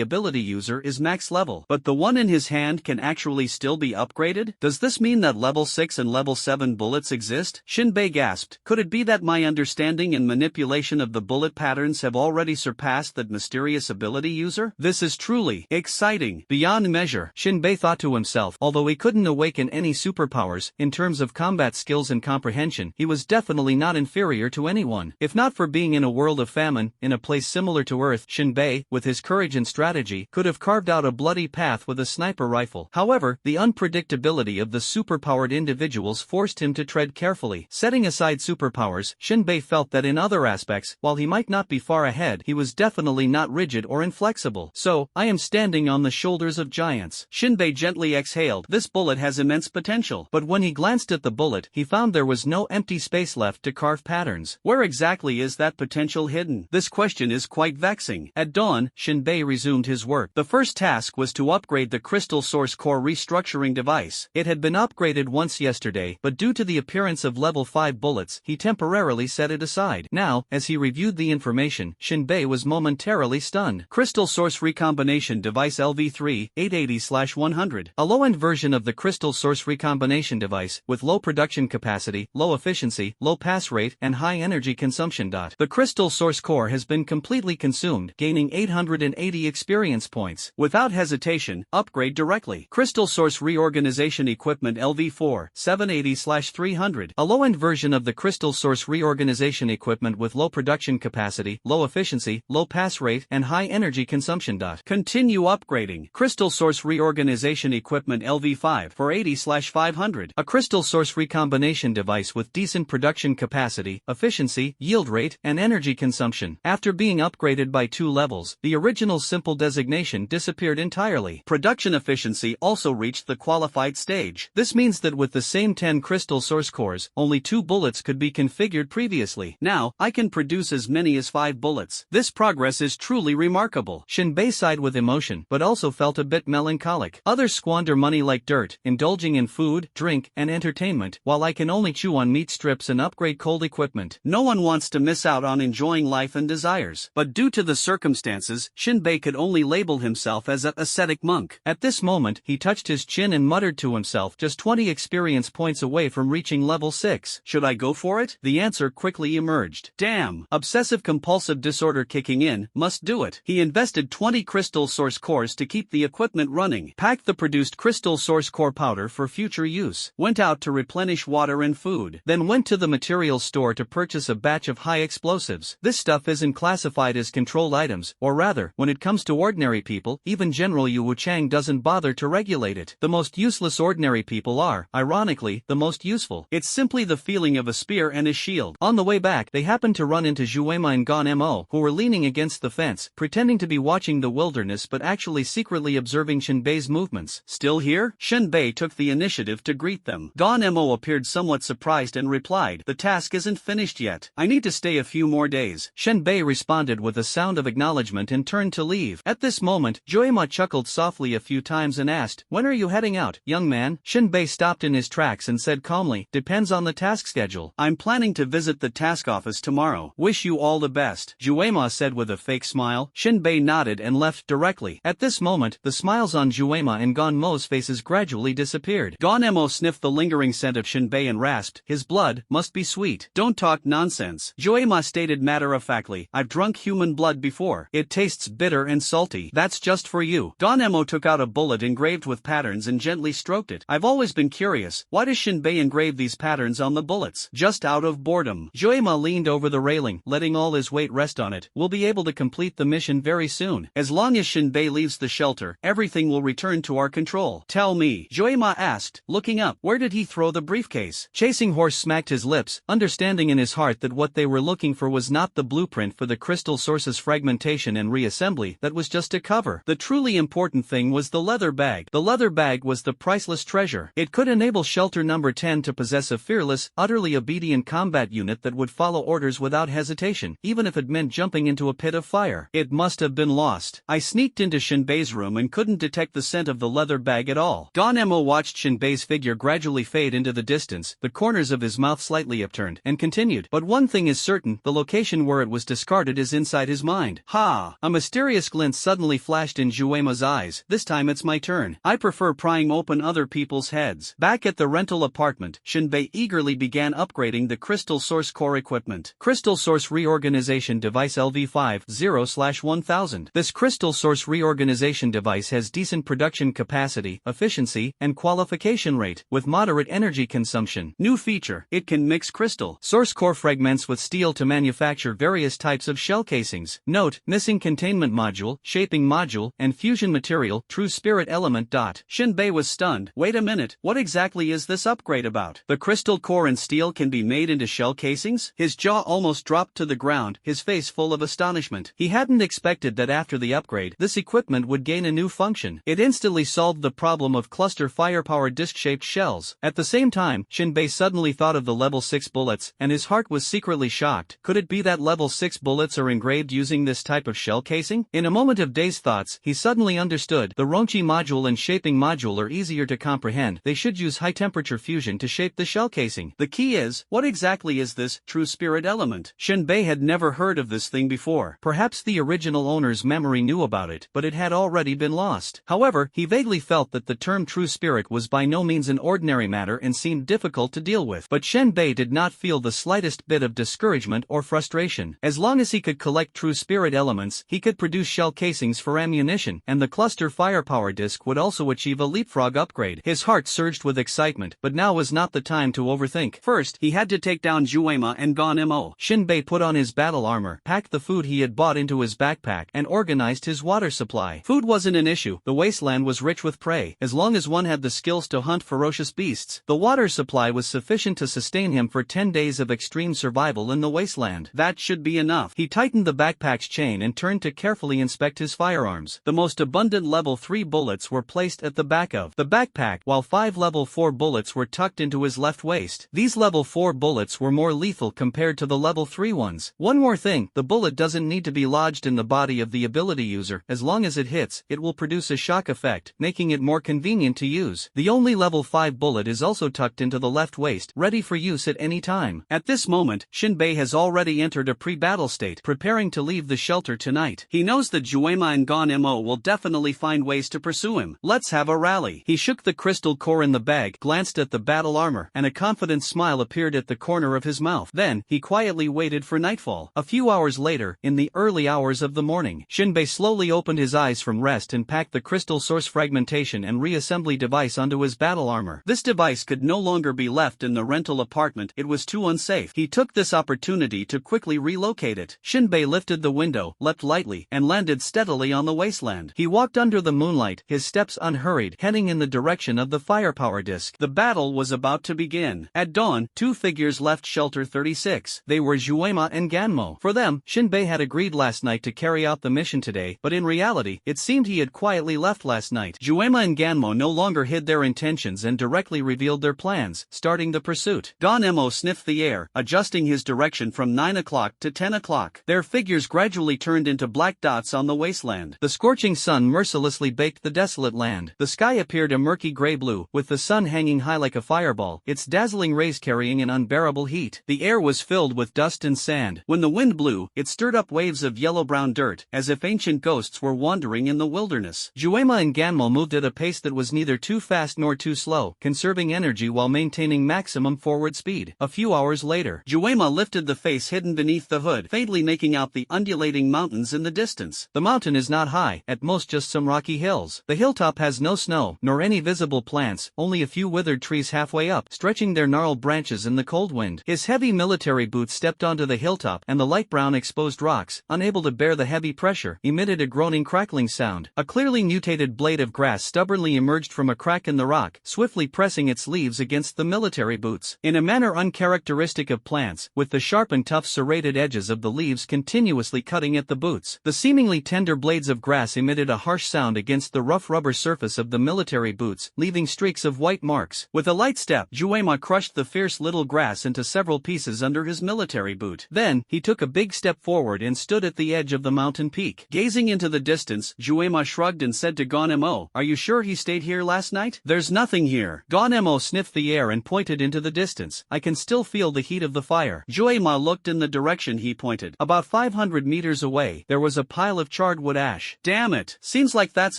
ability user is max level, but the one in his hand can actually still be upgraded? Does this mean that level 6 and level 7 bullets exist? Shinbei gasped. Could it be that my understanding and manipulation of the bullet patterns have already surpassed that mysterious ability user? This is truly exciting, beyond measure, Shinbei thought to himself. Although he couldn't awaken any superpowers, in terms of combat skills and comprehension, he was definitely not inferior to anyone. If not for being in a world of famine, in a place similar to Earth, Shinbei, with his courage and strategy, could have carved out a bloody path with a sniper rifle. However, the unpredictability of the superpowered individuals forced him to tread carefully. Setting aside superpowers, Shinbei felt that in other aspects, while he might not be far ahead, he was definitely not rigid or inflexible. So, I am standing on the shoulders of giants. Shinbei gently exhaled. This bullet has immense potential. But when he glanced at the bullet, he found there was no empty space left to carve patterns. Where exactly is that potential hidden? This question is quite vexing. At dawn, Shinbei resumed resumed his work. The first task was to upgrade the crystal source core restructuring device. It had been upgraded once yesterday, but due to the appearance of level 5 bullets, he temporarily set it aside. Now, as he reviewed the information, Shinbei was momentarily stunned. Crystal source recombination device LV3, 880/100. A low-end version of the crystal source recombination device, with low production capacity, low efficiency, low pass rate, and high energy consumption. The crystal source core has been completely consumed, gaining 880 experience points. Without hesitation, upgrade directly. Crystal source reorganization equipment LV4, 780/300. A low-end version of the crystal source reorganization equipment with low production capacity, low efficiency, low pass rate, and high energy consumption. Continue upgrading. Crystal source reorganization equipment LV5, 480/500. A crystal source recombination device with decent production capacity, efficiency, yield rate, and energy consumption. After being upgraded by 2 levels, the original simple designation disappeared entirely. Production efficiency also reached the qualified stage. This means that with the same 10 crystal source cores, only 2 bullets could be configured previously. Now, I can produce as many as 5 bullets. This progress is truly remarkable. Shinbei sighed with emotion, but also felt a bit melancholic. Others squander money like dirt, indulging in food, drink, and entertainment, while I can only chew on meat strips and upgrade cold equipment. No one wants to miss out on enjoying life and desires. But due to the circumstances, Shinbei could only label himself as an ascetic monk. At this moment, he touched his chin and muttered to himself, just 20 experience points away from reaching level 6. Should I go for it? The answer quickly emerged. Damn! Obsessive-compulsive disorder kicking in, must do it. He invested 20 crystal source cores to keep the equipment running, packed the produced crystal source core powder for future use, went out to replenish water and food, then went to the materials store to purchase a batch of high explosives. This stuff isn't classified as controlled items, or rather, when it comes to ordinary people, even General Yu Wuchang doesn't bother to regulate it. The most useless ordinary people are, ironically, the most useful. It's simply the feeling of a spear and a shield. On the way back, they happened to run into Zhuema and Gon Mo, who were leaning against the fence, pretending to be watching the wilderness but actually secretly observing Shinbei's movements. Still here? Shinbei took the initiative to greet them. Gon Mo appeared somewhat surprised and replied, "The task isn't finished yet. I need to stay a few more days." Shinbei responded with a sound of acknowledgement and turned to leave. At this moment, Zhuema chuckled softly a few times and asked, "When are you heading out, young man?" Shinbei stopped in his tracks and said calmly, "Depends on the task schedule. I'm planning to visit the task office tomorrow. Wish you all the best," Zhuema said with a fake smile. Shinbei nodded and left directly. At this moment, the smiles on Zhuema and Gon Mo's faces gradually disappeared. Gon Mo sniffed the lingering scent of Shinbei and rasped, "His blood must be sweet." "Don't talk nonsense," Zhuema stated matter-of-factly. "I've drunk human blood before. It tastes bitter and salty. That's just for you." Gon Mo took out a bullet engraved with patterns and gently stroked it. "I've always been curious, why does Shinbei engrave these patterns on the bullets? Just out of boredom." Zhuema leaned over the railing, letting all his weight rest on it. "We'll be able to complete the mission very soon. As long as Shinbei leaves the shelter, everything will return to our control." "Tell me," Zhuema asked, looking up, "where did he throw the briefcase?" Chasing Horse smacked his lips, understanding in his heart that what they were looking for was not the blueprint for the crystal source's fragmentation and reassembly. That was just a cover. The truly important thing was the leather bag. The leather bag was the priceless treasure. It could enable Shelter Number 10 to possess a fearless, utterly obedient combat unit that would follow orders without hesitation, even if it meant jumping into a pit of fire. It must have been lost. I sneaked into Shinbei's room and couldn't detect the scent of the leather bag at all. Gon Mo watched Shinbei's figure gradually fade into the distance, the corners of his mouth slightly upturned, and continued, "But one thing is certain, the location where it was discarded is inside his mind." Ha! A mysterious glint suddenly flashed in Zhuema's eyes. "This time it's my turn. I prefer prying open other people's heads." Back at the rental apartment, Shinbei eagerly began upgrading the crystal source core equipment. Crystal source reorganization device LV5 0/1000. This crystal source reorganization device has decent production capacity, efficiency, and qualification rate, with moderate energy consumption. New feature: it can mix crystal source core fragments with steel to manufacture various types of shell casings. Note: missing containment module, shaping module, and fusion material, true spirit element. Shinbei was stunned. Wait a minute, what exactly is this upgrade about? The crystal core and steel can be made into shell casings? His jaw almost dropped to the ground, his face full of astonishment. He hadn't expected that after the upgrade, this equipment would gain a new function. It instantly solved the problem of cluster firepower disc-shaped shells. At the same time, Shinbei suddenly thought of the level 6 bullets, and his heart was secretly shocked. Could it be that level 6 bullets are engraved using this type of shell casing? In a moment of dazed thoughts, he suddenly understood. The Ronchi module and shaping module are easier to comprehend. They should use high-temperature fusion to shape the shell casing. The key is, what exactly is this true spirit element? Shinbei had never heard of this thing before. Perhaps the original owner's memory knew about it, but it had already been lost. However, he vaguely felt that the term true spirit was by no means an ordinary matter and seemed difficult to deal with. But Shinbei did not feel the slightest bit of discouragement or frustration. As long as he could collect true spirit elements, he could produce shell casings for ammunition, and the cluster firepower disc would also achieve a leapfrog upgrade. His heart surged with excitement, but now was not the time to overthink. First, he had to take down Juema and Gon Mo. Shinbei put on his battle armor, packed the food he had bought into his backpack, and organized his water supply. Food wasn't an issue. The wasteland was rich with prey. As long as one had the skills to hunt ferocious beasts, the water supply was sufficient to sustain him for 10 days of extreme survival in the wasteland. That should be enough. He tightened the backpack's chain and turned to carefully inspect his firearms. The most abundant level 3 bullets were placed at the back of the backpack, while 5 level 4 bullets were tucked into his left waist. These level 4 bullets were more lethal compared to the level 3 ones. One more thing, the bullet doesn't need to be lodged in the body of the ability user. As long as it hits, it will produce a shock effect, making it more convenient to use. The only level 5 bullet is also tucked into the left waist, ready for use at any time. At this moment, Shinbei has already entered a pre-battle state, preparing to leave the shelter tonight. He knows that Juema and Gon Mo will definitely find ways to pursue him. Let's have a rally. He shook the crystal core in the bag, glanced at the battle armor, and a confident smile appeared at the corner of his mouth. Then, he quietly waited for nightfall. A few hours later, in the early hours of the morning, Shinbei slowly opened his eyes from rest and packed the crystal source fragmentation and reassembly device onto his battle armor. This device could no longer be left in the rental apartment. It was too unsafe. He took this opportunity to quickly relocate it. Shinbei lifted the window, leapt lightly, and landed steadily on the wasteland. He walked under the moonlight, his steps unhurried, heading in the direction of the firepower disc. The battle was about to begin. At dawn, 2 figures left Shelter 36. They were Juema and Ganmo. For them, Shinbei had agreed last night to carry out the mission today, but in reality, it seemed he had quietly left last night. Juema and Ganmo no longer hid their intentions and directly revealed their plans, starting the pursuit. Gon Mo sniffed the air, adjusting his direction from 9 o'clock to 10 o'clock. Their figures gradually turned into black dots on the wasteland. The scorching sun mercilessly baked the desolate land. The sky appeared a murky gray-blue, with the sun hanging high like a fireball, its dazzling rays carrying an unbearable heat. The air was filled with dust and sand. When the wind blew, it stirred up waves of yellow-brown dirt, as if ancient ghosts were wandering in the wilderness. Juema and Ganmo moved at a pace that was neither too fast nor too slow, conserving energy while maintaining maximum forward speed. A few hours later, Juema lifted the face hidden beneath the hood, faintly making out the undulating mountains in the distance. The mountain is not high, at most just some rocky hills. The hilltop has no snow, nor any visible plants, only a few withered trees halfway up, stretching their gnarled branches in the cold wind. His heavy military boots stepped onto the hilltop, and the light brown exposed rocks, unable to bear the heavy pressure, emitted a groaning crackling sound. A clearly mutated blade of grass stubbornly emerged from a crack in the rock, swiftly pressing its leaves against the military boots. In a manner uncharacteristic of plants, with the sharp and tough serrated edges of the leaves continuously cutting at the boots. The seemingly tender blades of grass emitted a harsh sound against the rough rubber surface of the military boots, leaving streaks of white marks. With a light step, Juema crushed the fierce little grass into several pieces under his military boot. Then, he took a big step forward and stood at the edge of the mountain peak. Gazing into the distance, Juema shrugged and said to Gon Mo, "Are you sure he stayed here last night?" "There's nothing here." Gon Mo sniffed the air and pointed into the distance. "I can still feel the heat of the fire." Juema looked in the direction he pointed. About 500 meters away, there was a pile of charred wood ash. "Damn it. Seems like that's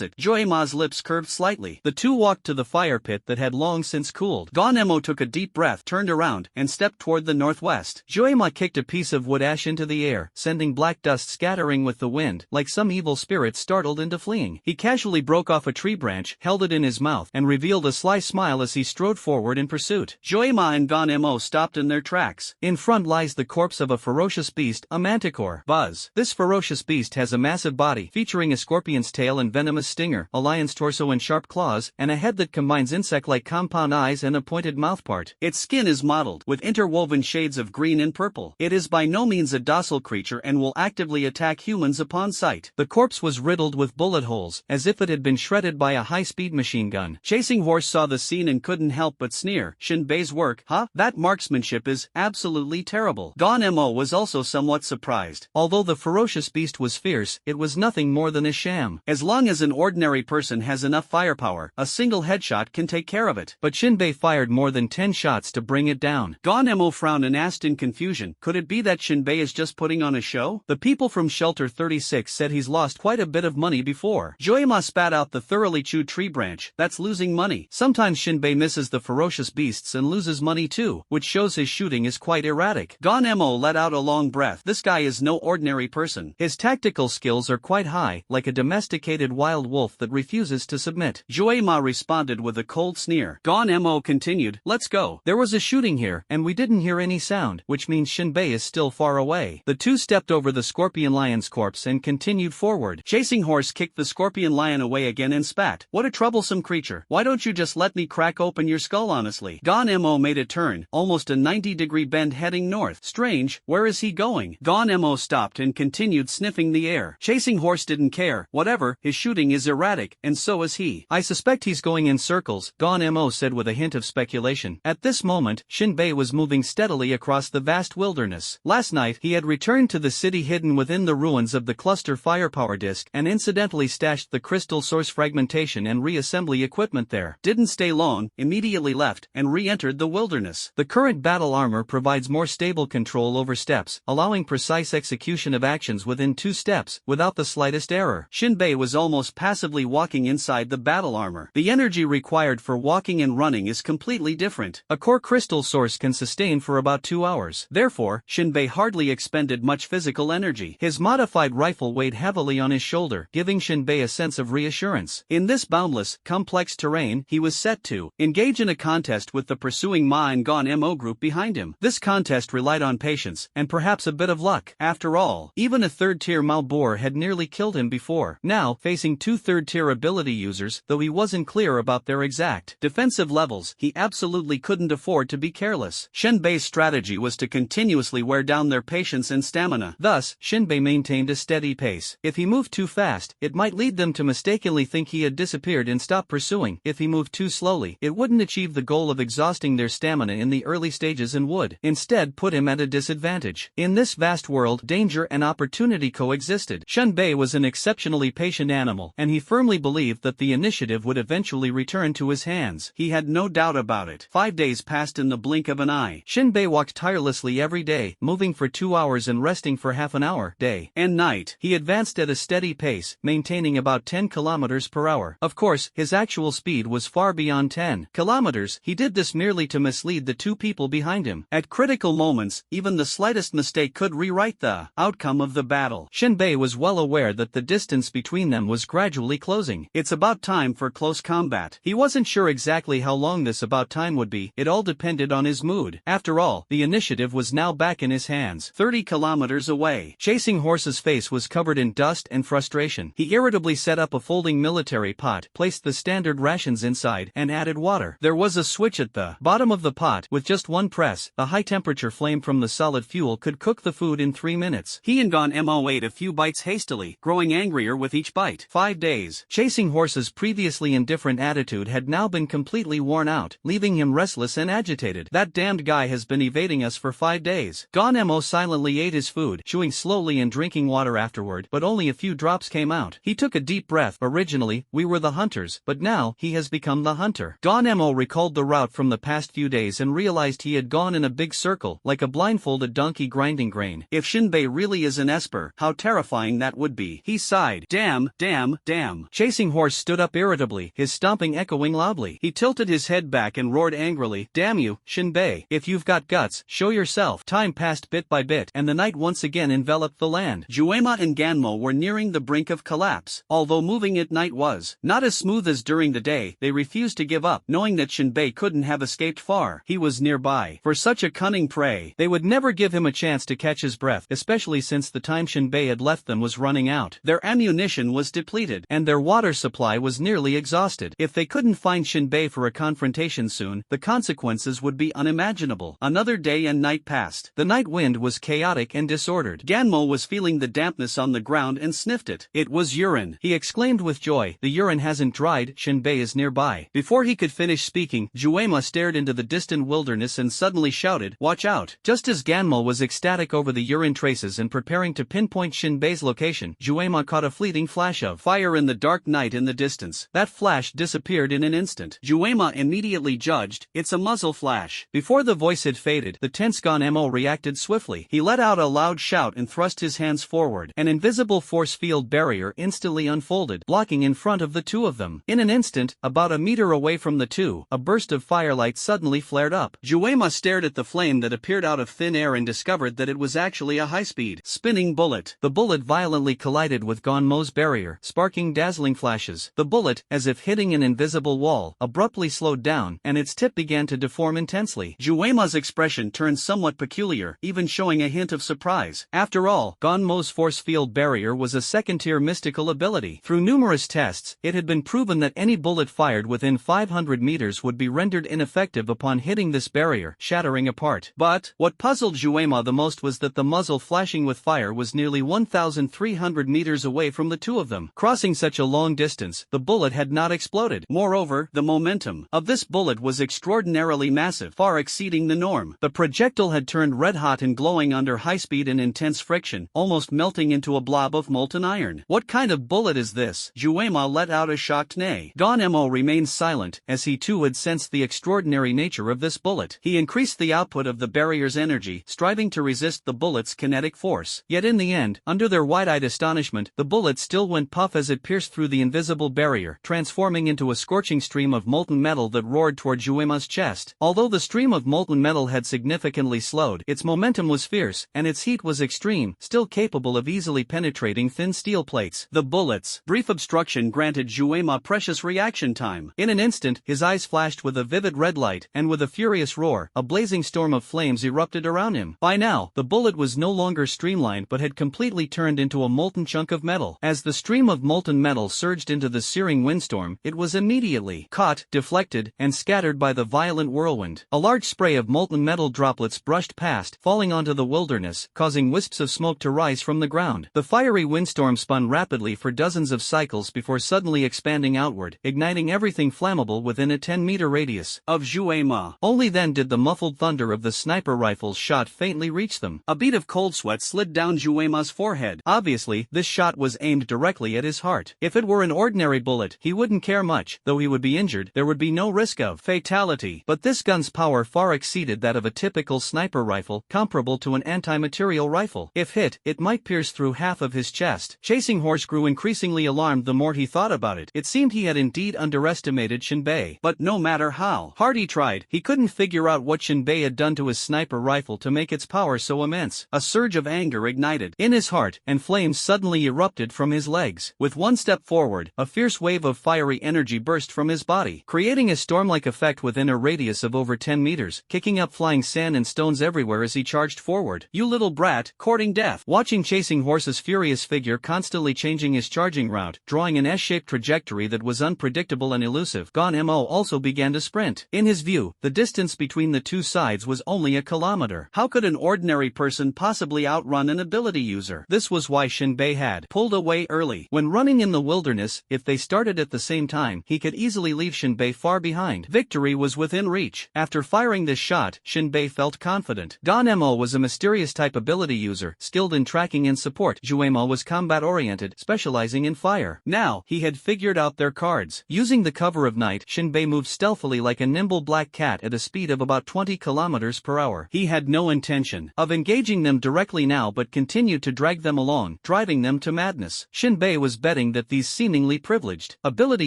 it." Juema's lips curved slightly. The two walked to the fire pit that had long since cooled. Gon Mo took a deep breath, turned around, and stepped toward the northwest. Juema kicked a piece of wood ash into the air, sending black dust scattering with the wind, like some evil spirit startled into fleeing. He casually broke off a tree branch, held it in his mouth, and revealed a sly smile as he strode forward in pursuit. Juema and Gon Mo stopped in their tracks. In front lies the corpse of a ferocious beast, a manticore. Buzz. This ferocious beast has a massive body, featuring a scorpion's tail and venomous stinger, a lion's torso and sharp claws, and a head that combines insect-like compound eyes and a pointed mouthpart. Its skin is mottled, with interwoven shades of green and purple. It is by no means a docile creature and will actively attack humans upon sight. The corpse was riddled with bullet holes, as if it had been shredded by a high-speed machine gun. Chasing Horse saw the scene and couldn't help but sneer. "Shinbei's work, huh? That marksmanship is absolutely terrible." Gon Mo was also somewhat surprised. Although the ferocious beast was fierce, it was nothing more than a sham. As long as an ordinary person has enough firepower, a single headshot can take care of it. But Shinbei fired more than 10 shots to bring it down. Gonemo frowned and asked in confusion, could it be that Shinbei is just putting on a show? The people from Shelter 36 said he's lost quite a bit of money before. Joyma spat out the thoroughly chewed tree branch, that's losing money. Sometimes Shinbei misses the ferocious beasts and loses money too, which shows his shooting is quite erratic. Gonemo let out a long breath. This guy is no ordinary person. His tactical skills are quite high, like a domesticated wild wolf that refuses to submit. Joyma responded with a cold sneer. Gonemo continued, let's go. There was a shooting here, and we didn't hear any sound, which means Shinbei is still far away. The two stepped over the scorpion lion's corpse and continued forward. Chasing Horse kicked the scorpion lion away again and spat. What a troublesome creature. Why don't you just let me crack open your skull honestly? Gonemo made a turn, almost a 90-degree bend heading north. Strange, where is he going? Gonemo stopped and continued sniffing the air. Chasing Horse didn't care. Whatever, his shooting is erratic, and so is he. I suspect he's going in circles, Gonemo said with a hint of speculation. At this moment, Shinbei was moving steadily across the vast wilderness. Last night, he had returned to the city hidden within the ruins of the cluster firepower disk and incidentally stashed the crystal source fragmentation and reassembly equipment there. Didn't stay long, immediately left, and re-entered the wilderness. The current battle armor provides more stable control over steps, allowing precise execution of actions within 2 steps, without the slightest error. Shinbei was almost passively walking inside the battle armor. The energy required for walking and running is completely different. A core crystal source can sustain for about 2 hours. Therefore, Shinbei hardly expended much physical energy. His modified rifle weighed heavily on his shoulder, giving Shinbei a sense of reassurance. In this boundless, complex terrain, he was set to engage in a contest with the pursuing Ma and Gonemo group behind him. This contest relied on patience, and perhaps a bit of luck. After all, even a third-tier Malboor had nearly killed him before. Now, facing 2 third-tier ability users, though he wasn't clear about their exact defensive levels, he absolutely couldn't afford to be careless. Shinbei's strategy was to continuously wear down their patience and stamina. Thus, Shinbei maintained a steady pace. If he moved too fast, it might lead them to mistakenly think he had disappeared and stop pursuing. If he moved too slowly, it wouldn't achieve the goal of exhausting their stamina in the early stages and would, instead, put him at a disadvantage. In this vast world, danger and opportunity coexisted. Shinbei was an exceptionally patient animal, and he firmly believed that the initiative would eventually return to his hands. He had no doubt about it. 5 days passed in the blink of an eye. Shinbei walked tirelessly every day, moving for 2 hours and resting for half an hour, day and night. He advanced at a steady pace, maintaining about 10 kilometers per hour. Of course, his actual speed was far beyond 10 kilometers. He did this merely to mislead the 2 people behind him. At critical moments, even the slightest mistake could rewrite the outcome of the battle. Shinbei was well aware that the distance between them was gradually closing. It's about time for close combat. He wasn't sure exactly how long this about time would be. It all depended on his mood. After all, the initiative was now back in his hands. 30 kilometers away. Chasing Horse's face was covered in dust and frustration. He irritably set up a folding military pot, placed the standard rations inside, and added water. There was a switch at the bottom of the pot. With just one press, the high-temperature flame from the solid fuel could cook the food in 3 minutes. He and Gonemo ate a few bites hastily, growing angrier with each bite. 5 days. Chasing Horse's previously indifferent attitude had now been completely worn out, leaving him restless and agitated. That damned guy has been evading us for 5 days. Gonemo silently ate his food, chewing slowly and drinking water afterward, but only a few drops came out. He took a deep breath. Originally, we were the hunters, but now, he has become the hunter. Gonemo recalled the route from the past few days and realized he had gone in a big circle, like a blindfolded donkey grinding grain. If Shinbei really is an Esper, how terrifying that would be. He sighed. Damn, damn, damn. Chasing Horse stood up irritably, his stomping echoing loudly. He tilted his head back and roared angrily, damn you, Shinbei. If you've got guts, show yourself. Time passed bit by bit, and the night once again enveloped the land. Juema and Ganmo were nearing the brink of collapse. Although moving at night was not as smooth as during the day, they refused to give up, knowing that Shinbei couldn't have escaped far. He was nearby. For such a cunning prey, they would never give him a chance to catch his breath, especially since the time Shinbei had left them was running out. Their ammunition was depleted, and their water supply was nearly exhausted. If they couldn't find Shinbei for a confrontation soon, the consequences would be unimaginable. Another day and night passed. The night wind was chaotic and disordered. Ganmo was feeling the dampness on the ground and sniffed it. It was urine. He exclaimed with joy, the urine hasn't dried, Shinbei is nearby. Before he could finish speaking, Juema stared into the distant wilderness and suddenly shouted, watch out. Just as Ganmo was ecstatic over the urine traces and preparing to pinpoint Shinbei's location, location, Juema caught a fleeting flash of fire in the dark night in the distance. That flash disappeared in an instant. Juema immediately judged, it's a muzzle flash. Before the voice had faded, the tense Gon-mo reacted swiftly. He let out a loud shout and thrust his hands forward. An invisible force field barrier instantly unfolded, blocking in front of the two of them. In an instant, about a meter away from the two, a burst of firelight suddenly flared up. Juema stared at the flame that appeared out of thin air and discovered that it was actually a high-speed, spinning bullet. The bullet violently collided with Gon-mo's barrier, sparking dazzling flashes. The bullet, as if hitting an invisible wall, abruptly slowed down, and its tip began to deform intensely. Juema's expression turned somewhat peculiar, even showing a hint of surprise. After all, Gon-mo's force field barrier was a second-tier mystical ability. Through numerous tests, it had been proven that any bullet fired within 500 meters would be rendered ineffective upon hitting this barrier, shattering apart. But, what puzzled Juema the most was that the muzzle flashing with fire was nearly 1,300 meters away from the two of them. Crossing such a long distance, the bullet had not exploded. Moreover, the momentum of this bullet was extraordinarily massive, far exceeding the norm. The projectile had turned red-hot and glowing under high speed and intense friction, almost melting into a blob of molten iron. What kind of bullet is this? Juema let out a shocked neigh. Gon-mo remained silent, as he too had sensed the extraordinary nature of this bullet. He increased the output of the barrier's energy, striving to resist the bullet's kinetic force. Yet in the end, under their wide-eyed astonishment, the bullet still went puff as it pierced through the invisible barrier, transforming into a scorching stream of molten metal that roared toward Juema's chest. Although the stream of molten metal had significantly slowed, its momentum was fierce, and its heat was extreme, still capable of easily penetrating thin steel plates. The bullet's brief obstruction granted Juema precious reaction time. In an instant, his eyes flashed with a vivid red light, and with a furious roar, a blazing storm of flames erupted around him. By now, the bullet was no longer streamlined but had completely turned into a molten chunk of metal. As the stream of molten metal surged into the searing windstorm, it was immediately caught, deflected, and scattered by the violent whirlwind. A large spray of molten metal droplets brushed past, falling onto the wilderness, causing wisps of smoke to rise from the ground. The fiery windstorm spun rapidly for dozens of cycles before suddenly expanding outward, igniting everything flammable within a 10-meter radius of Juema. Only then did the muffled thunder of the sniper rifle's shot faintly reach them. A bead of cold sweat slid down Juema's forehead. Obviously, this shot was aimed directly at his heart. If it were an ordinary bullet, he wouldn't care much. Though he would be injured, there would be no risk of fatality. But this gun's power far exceeded that of a typical sniper rifle, comparable to an anti-material rifle. If hit, it might pierce through half of his chest. Chasing Horse grew increasingly alarmed the more he thought about it. It seemed he had indeed underestimated Shinbei. But no matter how hard he tried, he couldn't figure out what Shinbei had done to his sniper rifle to make its power so immense. A surge of anger ignited in his heart, and flames suddenly erupted from his legs. With one step forward, a fierce wave of fiery energy burst from his body, creating a storm-like effect within a radius of over 10 meters, kicking up flying sand and stones everywhere as he charged forward. You little brat, courting death. Watching Chasing Horse's furious figure constantly changing his charging route, drawing an S-shaped trajectory that was unpredictable and elusive, Gon-mo also began to sprint. In his view, the distance between the two sides was only a kilometer. How could an ordinary person possibly outrun an ability user? This was why Shinbei had pulled away early. When running in the wilderness, if they started at the same time, he could easily leave Shinbei far behind. Victory was within reach. After firing this shot, Shinbei felt confident. Gon-mo was a mysterious type ability user, skilled in tracking and support. Juema was combat-oriented, specializing in fire. Now, he had figured out their cards. Using the cover of night, Shinbei moved stealthily like a nimble black cat at a speed of about 20 kilometers per hour. He had no intention of engaging them directly now but continued to drag them along, driving them to madness. Shinbei was betting that these seemingly privileged ability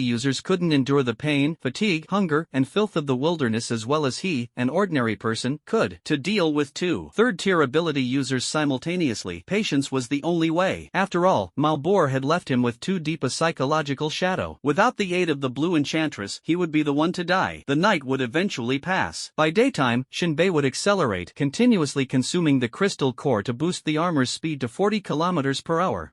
users couldn't endure the pain, fatigue, hunger, and filth of the wilderness as well as he, an ordinary person, could. To deal with two third-tier ability users simultaneously, patience was the only way. After all, Malbor had left him with too deep a psychological shadow. Without the aid of the Blue Enchantress, he would be the one to die. The night would eventually pass. By daytime, Shinbei would accelerate, continuously consuming the crystal core to boost the armor's speed to 40 kilometers per hour.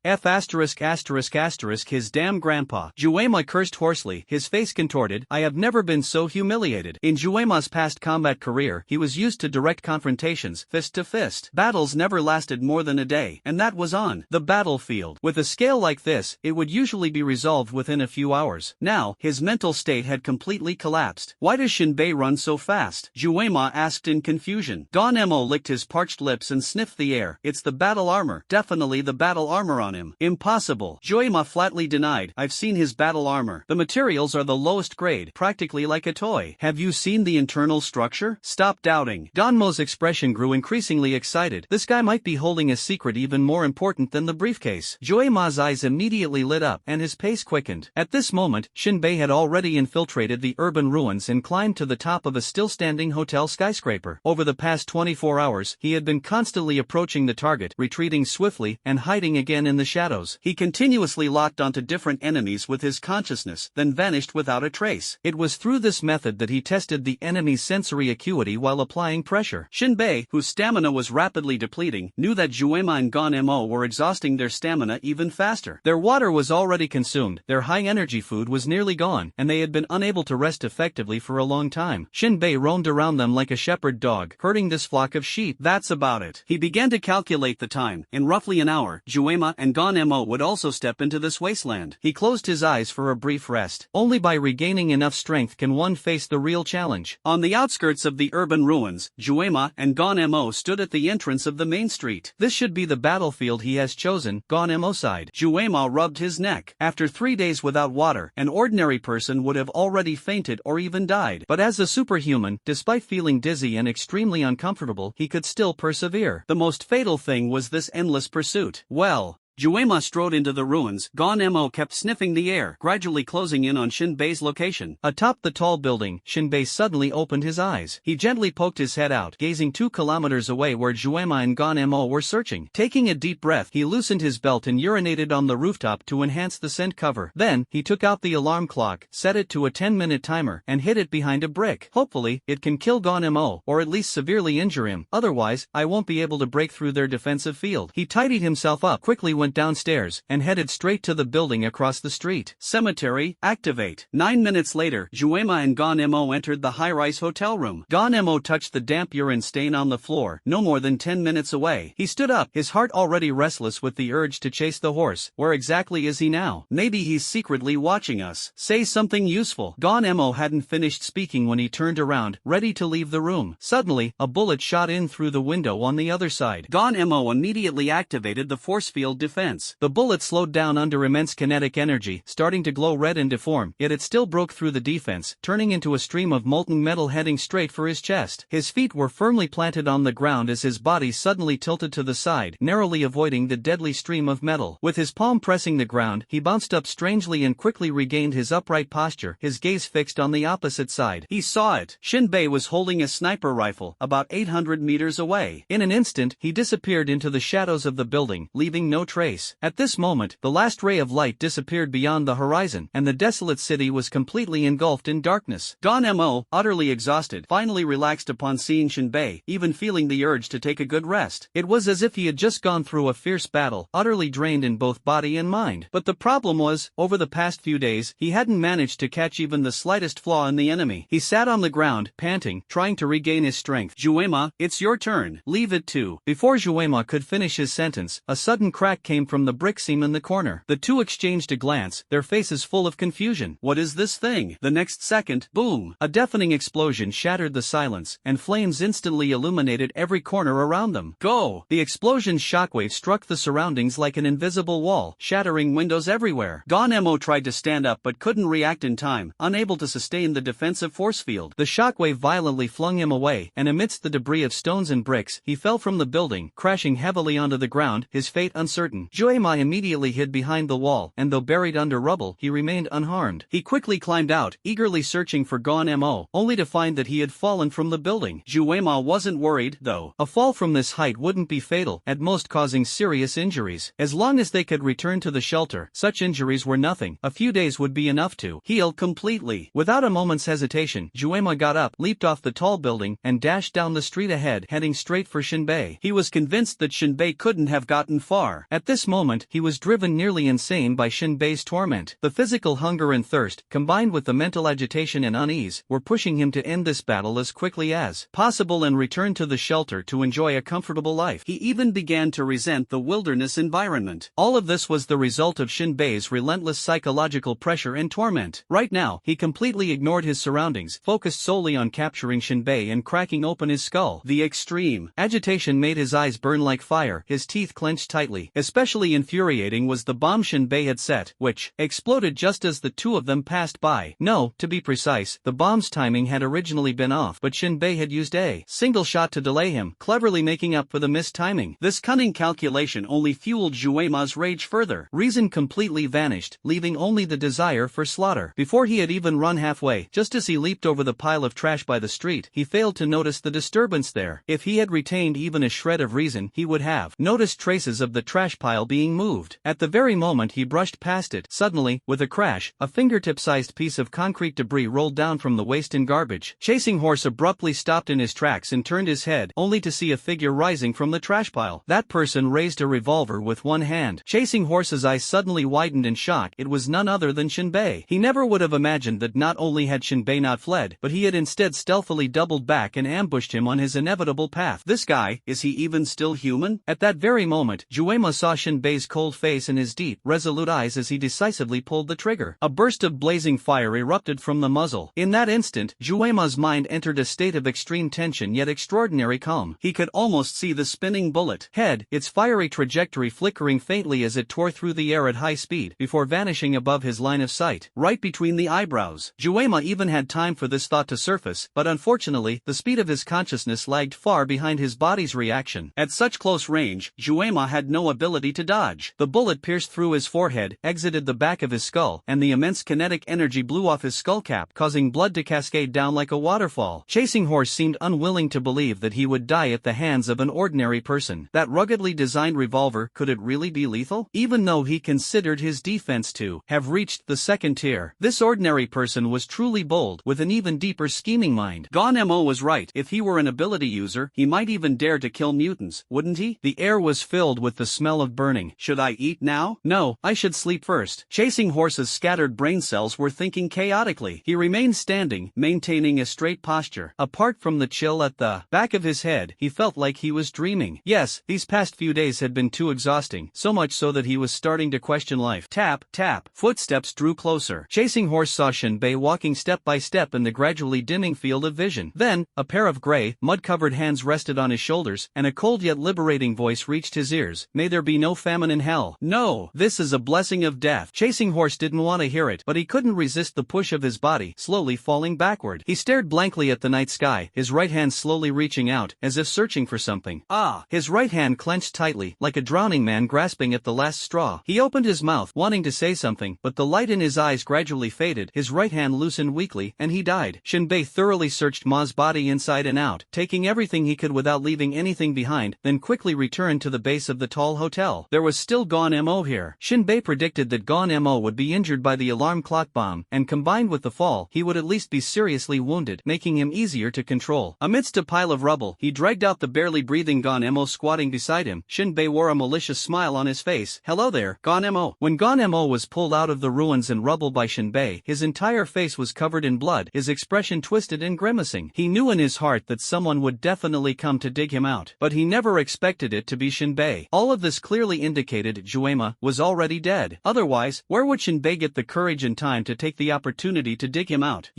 His damn grandpa. Juema cursed hoarsely, his face contorted. I have never been so humiliated. In Juema's past combat career, he was used to direct confrontations, fist to fist. Battles never lasted more than a day, and that was on the battlefield. With a scale like this, it would usually be resolved within a few hours. Now, his mental state had completely collapsed. Why does Shinbei run so fast? Juema asked in confusion. Gon-mo licked his parched lips and sniffed the air. It's the battle armor. Definitely the battle armor on him. Impossible. Joema flatly denied. I've seen his battle armor. The materials are the lowest grade, practically like a toy. Have you seen the internal structure? Stop doubting. Ganmo's expression grew increasingly excited. This guy might be holding a secret even more important than the briefcase. Joema's eyes immediately lit up, and his pace quickened. At this moment, Shinbei had already infiltrated the urban ruins and climbed to the top of a still-standing hotel skyscraper. Over the past 24 hours, he had been constantly approaching the target, retreating swiftly, and hiding again in the shadows. He continuously locked onto different enemies with his consciousness, then vanished without a trace. It was through this method that he tested the enemy's sensory acuity while applying pressure. Shinbei, whose stamina was rapidly depleting, knew that Juema and Ganmo were exhausting their stamina even faster. Their water was already consumed, their high-energy food was nearly gone, and they had been unable to rest effectively for a long time. Shinbei roamed around them like a shepherd dog, herding this flock of sheep. That's about it. He began to calculate the time. In roughly an hour, Juema and Ganmo would also step into this wasteland. He closed his eyes for a brief rest. Only by regaining enough strength can one face the real challenge. On the outskirts of the urban ruins, Juema and Ganmo stood at the entrance of the main street. This should be the battlefield he has chosen, Ganmo sighed. Juema rubbed his neck. After 3 days without water, an ordinary person would have already fainted or even died. But as a superhuman, despite feeling dizzy and extremely uncomfortable, he could still persevere. The most fatal thing was this endless pursuit. Well, Juema strode into the ruins. Ganmo kept sniffing the air, gradually closing in on Shinbei's location. Atop the tall building, Shinbei suddenly opened his eyes. He gently poked his head out, gazing 2 kilometers away where Juema and Ganmo were searching. Taking a deep breath, he loosened his belt and urinated on the rooftop to enhance the scent cover. Then, he took out the alarm clock, set it to a 10-minute timer, and hid it behind a brick. Hopefully, it can kill Ganmo, or at least severely injure him. Otherwise, I won't be able to break through their defensive field. He tidied himself up, quickly went downstairs, and headed straight to the building across the street. Cemetery, activate. 9 minutes later, Juema and Ganmo entered the high-rise hotel room. Ganmo touched the damp urine stain on the floor, no more than 10 minutes away. He stood up, his heart already restless with the urge to chase the horse. Where exactly is he now? Maybe he's secretly watching us. Say something useful. Ganmo hadn't finished speaking when he turned around, ready to leave the room. Suddenly, a bullet shot in through the window on the other side. Ganmo immediately activated the force field defense. The bullet slowed down under immense kinetic energy, starting to glow red and deform, yet it still broke through the defense, turning into a stream of molten metal heading straight for his chest. His feet were firmly planted on the ground as his body suddenly tilted to the side, narrowly avoiding the deadly stream of metal. With his palm pressing the ground, he bounced up strangely and quickly regained his upright posture, his gaze fixed on the opposite side. He saw it. Shinbei was holding a sniper rifle, about 800 meters away. In an instant, he disappeared into the shadows of the building, leaving no trace. At this moment, the last ray of light disappeared beyond the horizon, and the desolate city was completely engulfed in darkness. Ganmo, utterly exhausted, finally relaxed upon seeing Shinbei, even feeling the urge to take a good rest. It was as if he had just gone through a fierce battle, utterly drained in both body and mind. But the problem was, over the past few days, he hadn't managed to catch even the slightest flaw in the enemy. He sat on the ground, panting, trying to regain his strength. Juema, it's your turn. Leave it too. Before Juema could finish his sentence, a sudden crack came from the brick seam in the corner. The two exchanged a glance, their faces full of confusion. What is this thing? The next second, boom! A deafening explosion shattered the silence, and flames instantly illuminated every corner around them. Go! The explosion's shockwave struck the surroundings like an invisible wall, shattering windows everywhere. Ganmo tried to stand up but couldn't react in time, unable to sustain the defensive force field. The shockwave violently flung him away, and amidst the debris of stones and bricks, he fell from the building, crashing heavily onto the ground, his fate uncertain. Juema immediately hid behind the wall, and though buried under rubble, he remained unharmed. He quickly climbed out, eagerly searching for Ganmo, only to find that he had fallen from the building. Juema wasn't worried, though. A fall from this height wouldn't be fatal, at most causing serious injuries. As long as they could return to the shelter, such injuries were nothing. A few days would be enough to heal completely. Without a moment's hesitation, Juema got up, leaped off the tall building, and dashed down the street ahead, heading straight for Shinbei. He was convinced that Shinbei couldn't have gotten far. At this moment, he was driven nearly insane by Shinbei's torment. The physical hunger and thirst, combined with the mental agitation and unease, were pushing him to end this battle as quickly as possible and return to the shelter to enjoy a comfortable life. He even began to resent the wilderness environment. All of this was the result of Shinbei's relentless psychological pressure and torment. Right now, he completely ignored his surroundings, focused solely on capturing Shinbei and cracking open his skull. The extreme agitation made his eyes burn like fire, his teeth clenched tightly, especially Especially infuriating was the bomb Shinbei had set, which exploded just as the two of them passed by. No, to be precise, the bomb's timing had originally been off, but Shinbei had used a single shot to delay him, cleverly making up for the missed timing. This cunning calculation only fueled Juema's rage further. Reason completely vanished, leaving only the desire for slaughter. Before he had even run halfway, just as he leaped over the pile of trash by the street, he failed to notice the disturbance there. If he had retained even a shred of reason, he would have noticed traces of the trash pile being moved. At the very moment he brushed past it, suddenly, with a crash, a fingertip-sized piece of concrete debris rolled down from the waste in garbage. Chasing Horse abruptly stopped in his tracks and turned his head, only to see a figure rising from the trash pile. That person raised a revolver with one hand. Chasing Horse's eyes suddenly widened in shock. It was none other than Shinbei. He never would have imagined that not only had Shinbei not fled, but he had instead stealthily doubled back and ambushed him on his inevitable path. This guy, is he even still human? At that very moment, Juema saw Shinbei's cold face and his deep, resolute eyes as he decisively pulled the trigger. A burst of blazing fire erupted from the muzzle. In that instant, Juema's mind entered a state of extreme tension yet extraordinary calm. He could almost see the spinning bullet head, its fiery trajectory flickering faintly as it tore through the air at high speed, before vanishing above his line of sight, right between the eyebrows. Juema even had time for this thought to surface, but unfortunately, the speed of his consciousness lagged far behind his body's reaction. At such close range, Juema had no ability to dodge. The bullet pierced through his forehead, exited the back of his skull, and the immense kinetic energy blew off his skull cap, causing blood to cascade down like a waterfall. Chasing Horse seemed unwilling to believe that he would die at the hands of an ordinary person. That ruggedly designed revolver, could it really be lethal? Even though he considered his defense to have reached the second tier, this ordinary person was truly bold, with an even deeper scheming mind. Gon Mo was right. If he were an ability user, he might even dare to kill mutants, wouldn't he? The air was filled with the smell of burning. Should I eat now? No, I should sleep first. Chasing Horse's scattered brain cells were thinking chaotically. He remained standing, maintaining a straight posture. Apart from the chill at the back of his head, he felt like he was dreaming. Yes, these past few days had been too exhausting, so much so that he was starting to question life. Tap, tap. Footsteps drew closer. Chasing Horse saw Shinbei walking step by step in the gradually dimming field of vision. Then, a pair of gray, mud-covered hands rested on his shoulders, and a cold yet liberating voice reached his ears. May there be no famine in hell. No, this is a blessing of death. Chasing Horse didn't want to hear it, but he couldn't resist the push of his body, slowly falling backward. He stared blankly at the night sky, his right hand slowly reaching out, as if searching for something. His right hand clenched tightly, like a drowning man grasping at the last straw. He opened his mouth, wanting to say something, but the light in his eyes gradually faded, his right hand loosened weakly, and he died. Shinbei thoroughly searched Ma's body inside and out, taking everything he could without leaving anything behind, then quickly returned to the base of the tall hotel. There was still Gon Mo here. Shinbei predicted that Gon Mo would be injured by the alarm clock bomb, and combined with the fall, he would at least be seriously wounded, making him easier to control. Amidst a pile of rubble, he dragged out the barely breathing Gon Mo squatting beside him. Shinbei wore a malicious smile on his face. Hello there, Gon Mo. When Gon Mo was pulled out of the ruins and rubble by Shinbei, his entire face was covered in blood, his expression twisted and grimacing. He knew in his heart that someone would definitely come to dig him out, but he never expected it to be Shinbei. All of this clearly indicated Juema was already dead. Otherwise, where would Shinbei get the courage and time to take the opportunity to dig him out?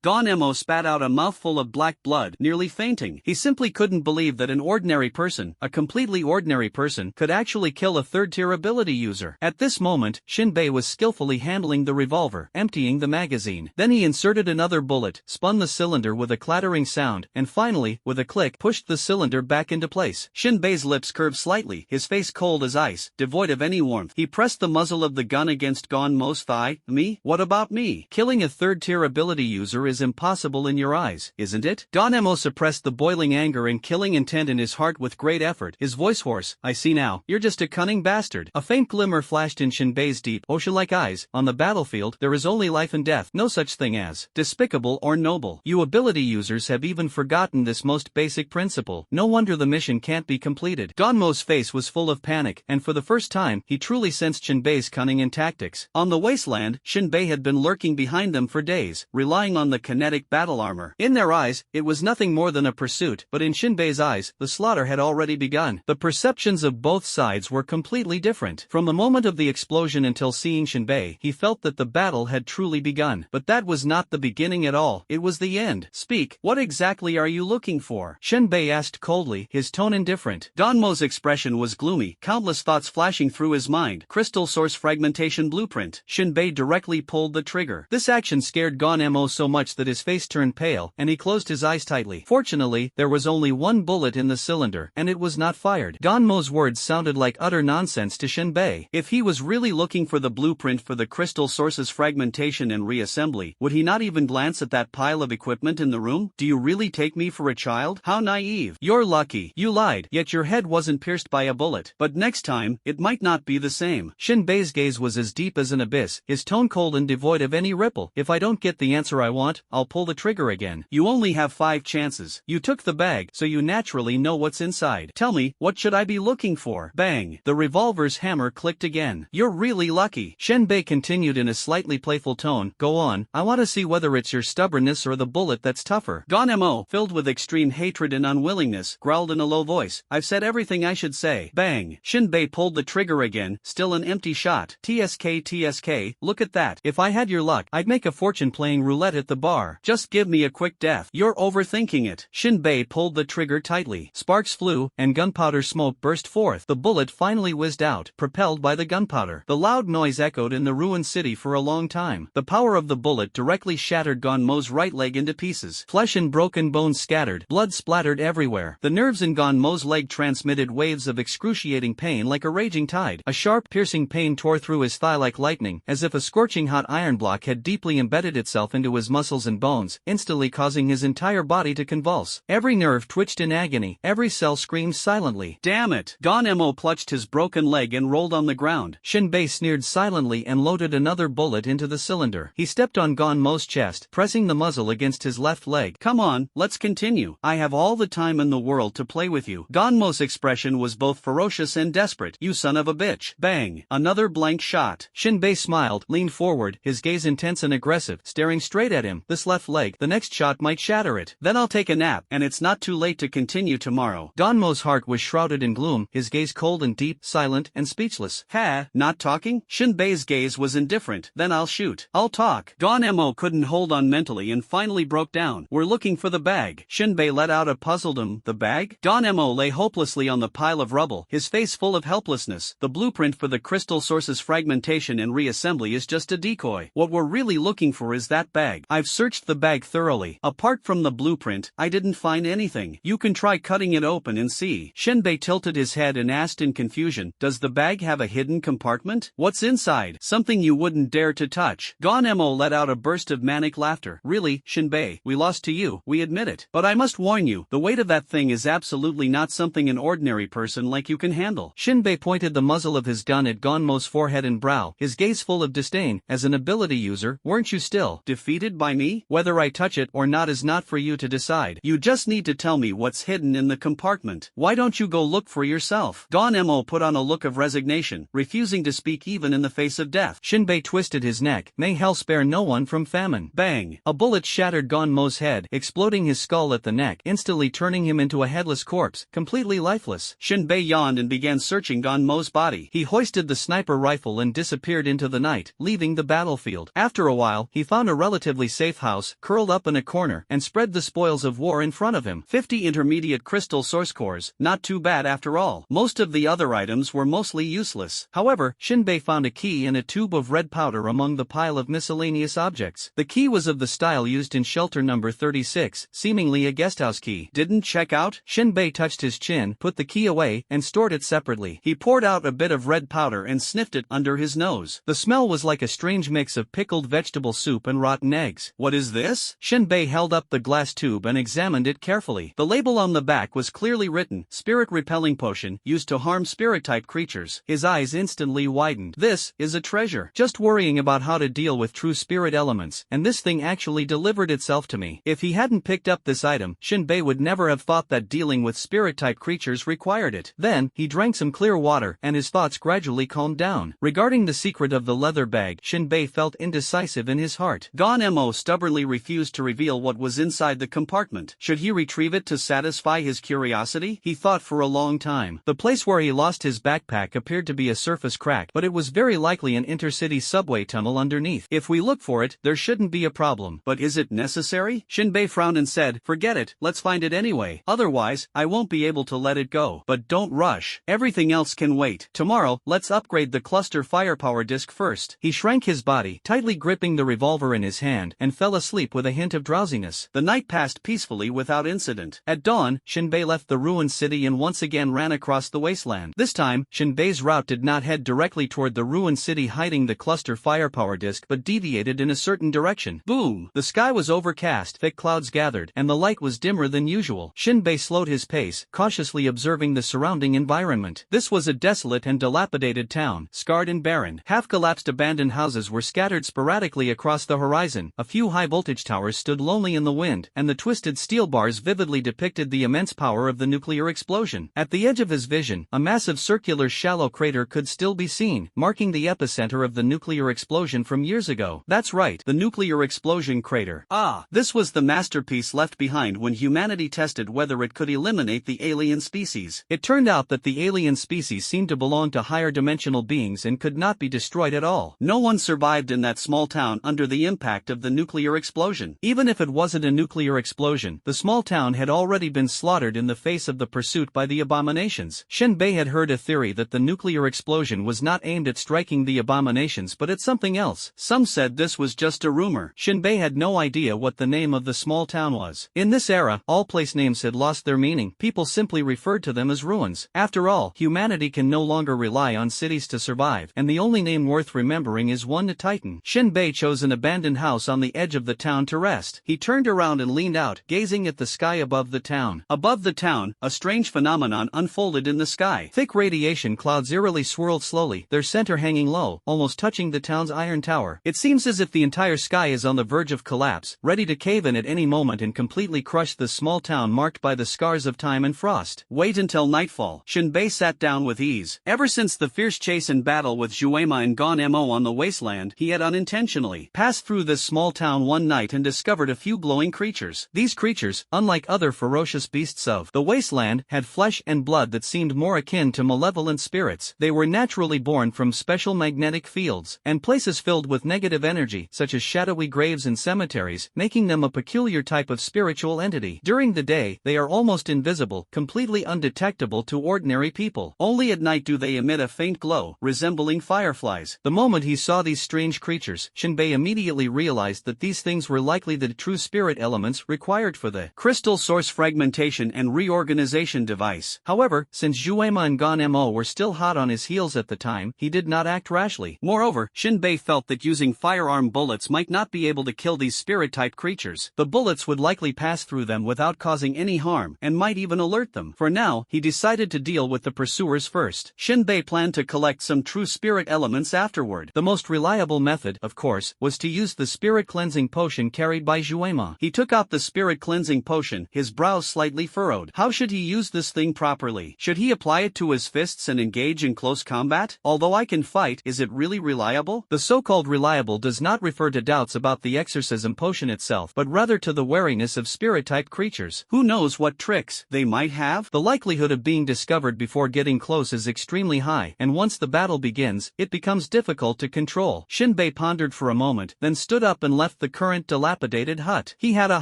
Gon Mo spat out a mouthful of black blood, nearly fainting. He simply couldn't believe that an ordinary person, a completely ordinary person, could actually kill a third-tier ability user. At this moment, Shinbei was skillfully handling the revolver, emptying the magazine. Then he inserted another bullet, spun the cylinder with a clattering sound, and finally, with a click, pushed the cylinder back into place. Shinbei's lips curved slightly, his face cold as ice, devoid of any warmth. He pressed the muzzle of the gun against Gon Mo's thigh. Me? What about me? Killing a third-tier ability user is impossible in your eyes, isn't it? Gon Mo suppressed the boiling anger and killing intent in his heart with great effort, his voice hoarse. I see now, you're just a cunning bastard. A faint glimmer flashed in Shinbei's deep, ocean-like eyes. On the battlefield, there is only life and death, no such thing as despicable or noble. You ability users have even forgotten this most basic principle. No wonder the mission can't be completed. Gon Mo's face was full of panic, and for the first time, he truly sensed Shinbei's cunning and tactics. On the wasteland, Shinbei had been lurking behind them for days, relying on the kinetic battle armor. In their eyes, it was nothing more than a pursuit, but in Shinbei's eyes, the slaughter had already begun. The perceptions of both sides were completely different. From the moment of the explosion until seeing Shinbei, he felt that the battle had truly begun. But that was not the beginning at all, it was the end. Speak, what exactly are you looking for? Shinbei asked coldly, his tone indifferent. Gon Mo's expression was gloomy, countless thoughts flashing through his mind. Crystal source fragmentation blueprint. Shinbei directly pulled the trigger. This action scared Gon Mo so much that his face turned pale, and he closed his eyes tightly. Fortunately, there was only one bullet in the cylinder, and it was not fired. Gon Mo's words sounded like utter nonsense to Shinbei. If he was really looking for the blueprint for the crystal source's fragmentation and reassembly, would he not even glance at that pile of equipment in the room? Do you really take me for a child? How naive. You're lucky. You lied, yet your head wasn't pierced by a bullet. But next time, it might not be the same. Shinbei's gaze was as deep as an abyss, his tone cold and devoid of any ripple. If I don't get the answer I want, I'll pull the trigger again. You only have 5 chances. You took the bag, so you naturally know what's inside. Tell me, what should I be looking for? Bang! The revolver's hammer clicked again. You're really lucky. Shinbei continued in a slightly playful tone. Go on, I want to see whether it's your stubbornness or the bullet that's tougher. Gon Mo, filled with extreme hatred and unwillingness, growled in a low voice. I've said everything I should say. Bang! Shinbei pulled the trigger again, still an empty shot. TSK, look at that. If I had your luck, I'd make a fortune playing roulette at the bar. Just give me a quick death. You're overthinking it. Shinbei pulled the trigger tightly. Sparks flew, and gunpowder smoke burst forth. The bullet finally whizzed out, propelled by the gunpowder. The loud noise echoed in the ruined city for a long time. The power of the bullet directly shattered Gon Mo's right leg into pieces. Flesh and broken bones scattered, blood splattered everywhere. The nerves in Gon Mo's leg transmitted waves of excruciating pain like a raging tide. A sharp, piercing pain tore through his thigh like lightning, as if a scorching hot iron block had deeply embedded itself into his muscles and bones, instantly causing his entire body to convulse. Every nerve twitched in agony, every cell screamed silently. Damn it! Gon Mo clutched his broken leg and rolled on the ground. Shinbei sneered silently and loaded another bullet into the cylinder. He stepped on Gon Mo's chest, pressing the muzzle against his left leg. Come on, let's continue. I have all the time in the world to play with you. Gon Mo's expression was both ferocious and desperate. You son of a bitch. Bang! Another blank shot. Shinbei smiled, leaned forward, his gaze intense and aggressive, staring straight at him. This left leg, the next shot might shatter it. Then I'll take a nap, and it's not too late to continue tomorrow. Gon Mo's heart was shrouded in gloom, his gaze cold and deep, silent and speechless. Ha, not talking? Shinbei's gaze was indifferent. Then I'll shoot. I'll talk. Gon Mo couldn't hold on mentally and finally broke down. We're looking for the bag. Shinbei let out a puzzled The bag? Gon Mo lay hopelessly on the pile of rubble, his face full of helplessness. The blueprint for the crystal source's fragmentation and reassembly is just a decoy. What we're really looking for is that bag. I've searched the bag thoroughly. Apart from the blueprint, I didn't find anything. You can try cutting it open and see. Shinbei tilted his head and asked in confusion, does the bag have a hidden compartment? What's inside? Something you wouldn't dare to touch. Gon Mo let out a burst of manic laughter. Really, Shinbei, we lost to you, we admit it. But I must warn you, the weight of that thing is absolutely not something an ordinary person like you can handle. Shinbei pointed the muzzle of his gun at Gon Mo's forehead and brow, his gaze full of disdain. As an ability user, weren't you still defeated by me? Whether I touch it or not is not for you to decide. You just need to tell me what's hidden in the compartment. Why don't you go look for yourself? Gon Mo put on a look of resignation, refusing to speak even in the face of death. Shinbei twisted his neck. May hell spare no one from famine. Bang! A bullet shattered Gon Mo's head, exploding his skull at the neck, instantly turning him into a headless corpse, completely lifeless. Shinbei yawned and began searching Gon Mo's body. He hoisted the sniper rifle and disappeared into the night, leaving the battlefield. After a while, he found a relatively safe house, curled up in a corner, and spread the spoils of war in front of him. 50 intermediate crystal source cores, not too bad after all. Most of the other items were mostly useless. However, Shinbei found a key and a tube of red powder among the pile of miscellaneous objects. The key was of the style used in shelter number 36, seemingly a guesthouse key. Didn't check out? Shinbei touched his chin, put the key away, and stored it separately. He poured out a bit of red powder and sniffed it under his nose. The smell was like a strange mix of pickled vegetable soup and rotten eggs. What is this? Shinbei held up the glass tube and examined it carefully. The label on the back was clearly written, Spirit Repelling Potion, used to harm spirit-type creatures. His eyes instantly widened. This is a treasure. Just worrying about how to deal with true spirit elements, and this thing actually delivered itself to me. If he hadn't picked up this item, Shinbei would never have thought that dealing with spirit-type creatures required it. Then, he drank some clear water, and his thoughts gradually calmed down. Regarding the secret of the leather bag, Shinbei felt indecisive in his heart. Gon Mo stubbornly refused to reveal what was inside the compartment. Should he retrieve it to satisfy his curiosity? He thought for a long time. The place where he lost his backpack appeared to be a surface crack, but it was very likely an intercity subway tunnel underneath. If we look for it, there shouldn't be a problem. But is it necessary? Shinbei frowned and said, forget it, let's find it anyway. Otherwise, I won't be able to let it go. But don't rush. Every Everything else can wait. Tomorrow, let's upgrade the cluster firepower disc first. He shrank his body, tightly gripping the revolver in his hand, and fell asleep with a hint of drowsiness. The night passed peacefully without incident. At dawn, Shinbei left the ruined city and once again ran across the wasteland. This time, Shinbei's route did not head directly toward the ruined city hiding the cluster firepower disc but deviated in a certain direction. Boom! The sky was overcast, thick clouds gathered, and the light was dimmer than usual. Shinbei slowed his pace, cautiously observing the surrounding environment. This was a desolate and dilapidated town, scarred and barren. Half-collapsed abandoned houses were scattered sporadically across the horizon, a few high-voltage towers stood lonely in the wind, and the twisted steel bars vividly depicted the immense power of the nuclear explosion. At the edge of his vision, a massive circular shallow crater could still be seen, marking the epicenter of the nuclear explosion from years ago. That's right, the nuclear explosion crater. Ah, this was the masterpiece left behind when humanity tested whether it could eliminate the alien species. It turned out that the alien species seemed to belong to higher dimensional beings and could not be destroyed at all. No one survived in that small town under the impact of the nuclear explosion. Even if it wasn't a nuclear explosion, the small town had already been slaughtered in the face of the pursuit by the abominations. Shinbei had heard a theory that the nuclear explosion was not aimed at striking the abominations but at something else. Some said this was just a rumor. Shinbei had no idea what the name of the small town was. In this era, all place names had lost their meaning. People simply referred to them as ruins. After all, humanity can no longer rely on cities to survive, and the only name worth remembering is one to Titan. Shinbei chose an abandoned house on the edge of the town to rest. He turned around and leaned out, gazing at the sky above the town. Above the town, a strange phenomenon unfolded in the sky. Thick radiation clouds eerily swirled slowly, their center hanging low, almost touching the town's iron tower. It seems as if the entire sky is on the verge of collapse, ready to cave in at any moment and completely crush this small town marked by the scars of time and frost. Wait until nightfall. Shinbei sat down with ease. Ever since the fierce chase and battle with Juema and Gon Mo on the wasteland, he had unintentionally passed through this small town one night and discovered a few glowing creatures. These creatures, unlike other ferocious beasts of the wasteland, had flesh and blood that seemed more akin to malevolent spirits. They were naturally born from special magnetic fields and places filled with negative energy, such as shadowy graves and cemeteries, making them a peculiar type of spiritual entity. During the day, they are almost invisible, completely undetectable to ordinary people. Only at night do they emit a faint glow, resembling fireflies. The moment he saw these strange creatures, Shinbei immediately realized that these things were likely the true spirit elements required for the crystal source fragmentation and reorganization device. However, since Juema and Gon Mo were still hot on his heels at the time, he did not act rashly. Moreover, Shinbei felt that using firearm bullets might not be able to kill these spirit-type creatures. The bullets would likely pass through them without causing any harm, and might even alert them. For now, he decided to deal with the pursuers first. Shinbei planned to collect some true spirit elements afterward. The most reliable method, of course, was to use the spirit cleansing potion carried by Juema. He took out the spirit cleansing potion, his brows slightly furrowed. How should he use this thing properly? Should he apply it to his fists and engage in close combat? Although I can fight, is it really reliable? The so-called reliable does not refer to doubts about the exorcism potion itself, but rather to the wariness of spirit-type creatures. Who knows what tricks they might have? The likelihood of being discovered before getting close is extremely high, and once the battle begins, it becomes difficult to control. Shinbei pondered for a moment, then stood up and left the current dilapidated hut. He had a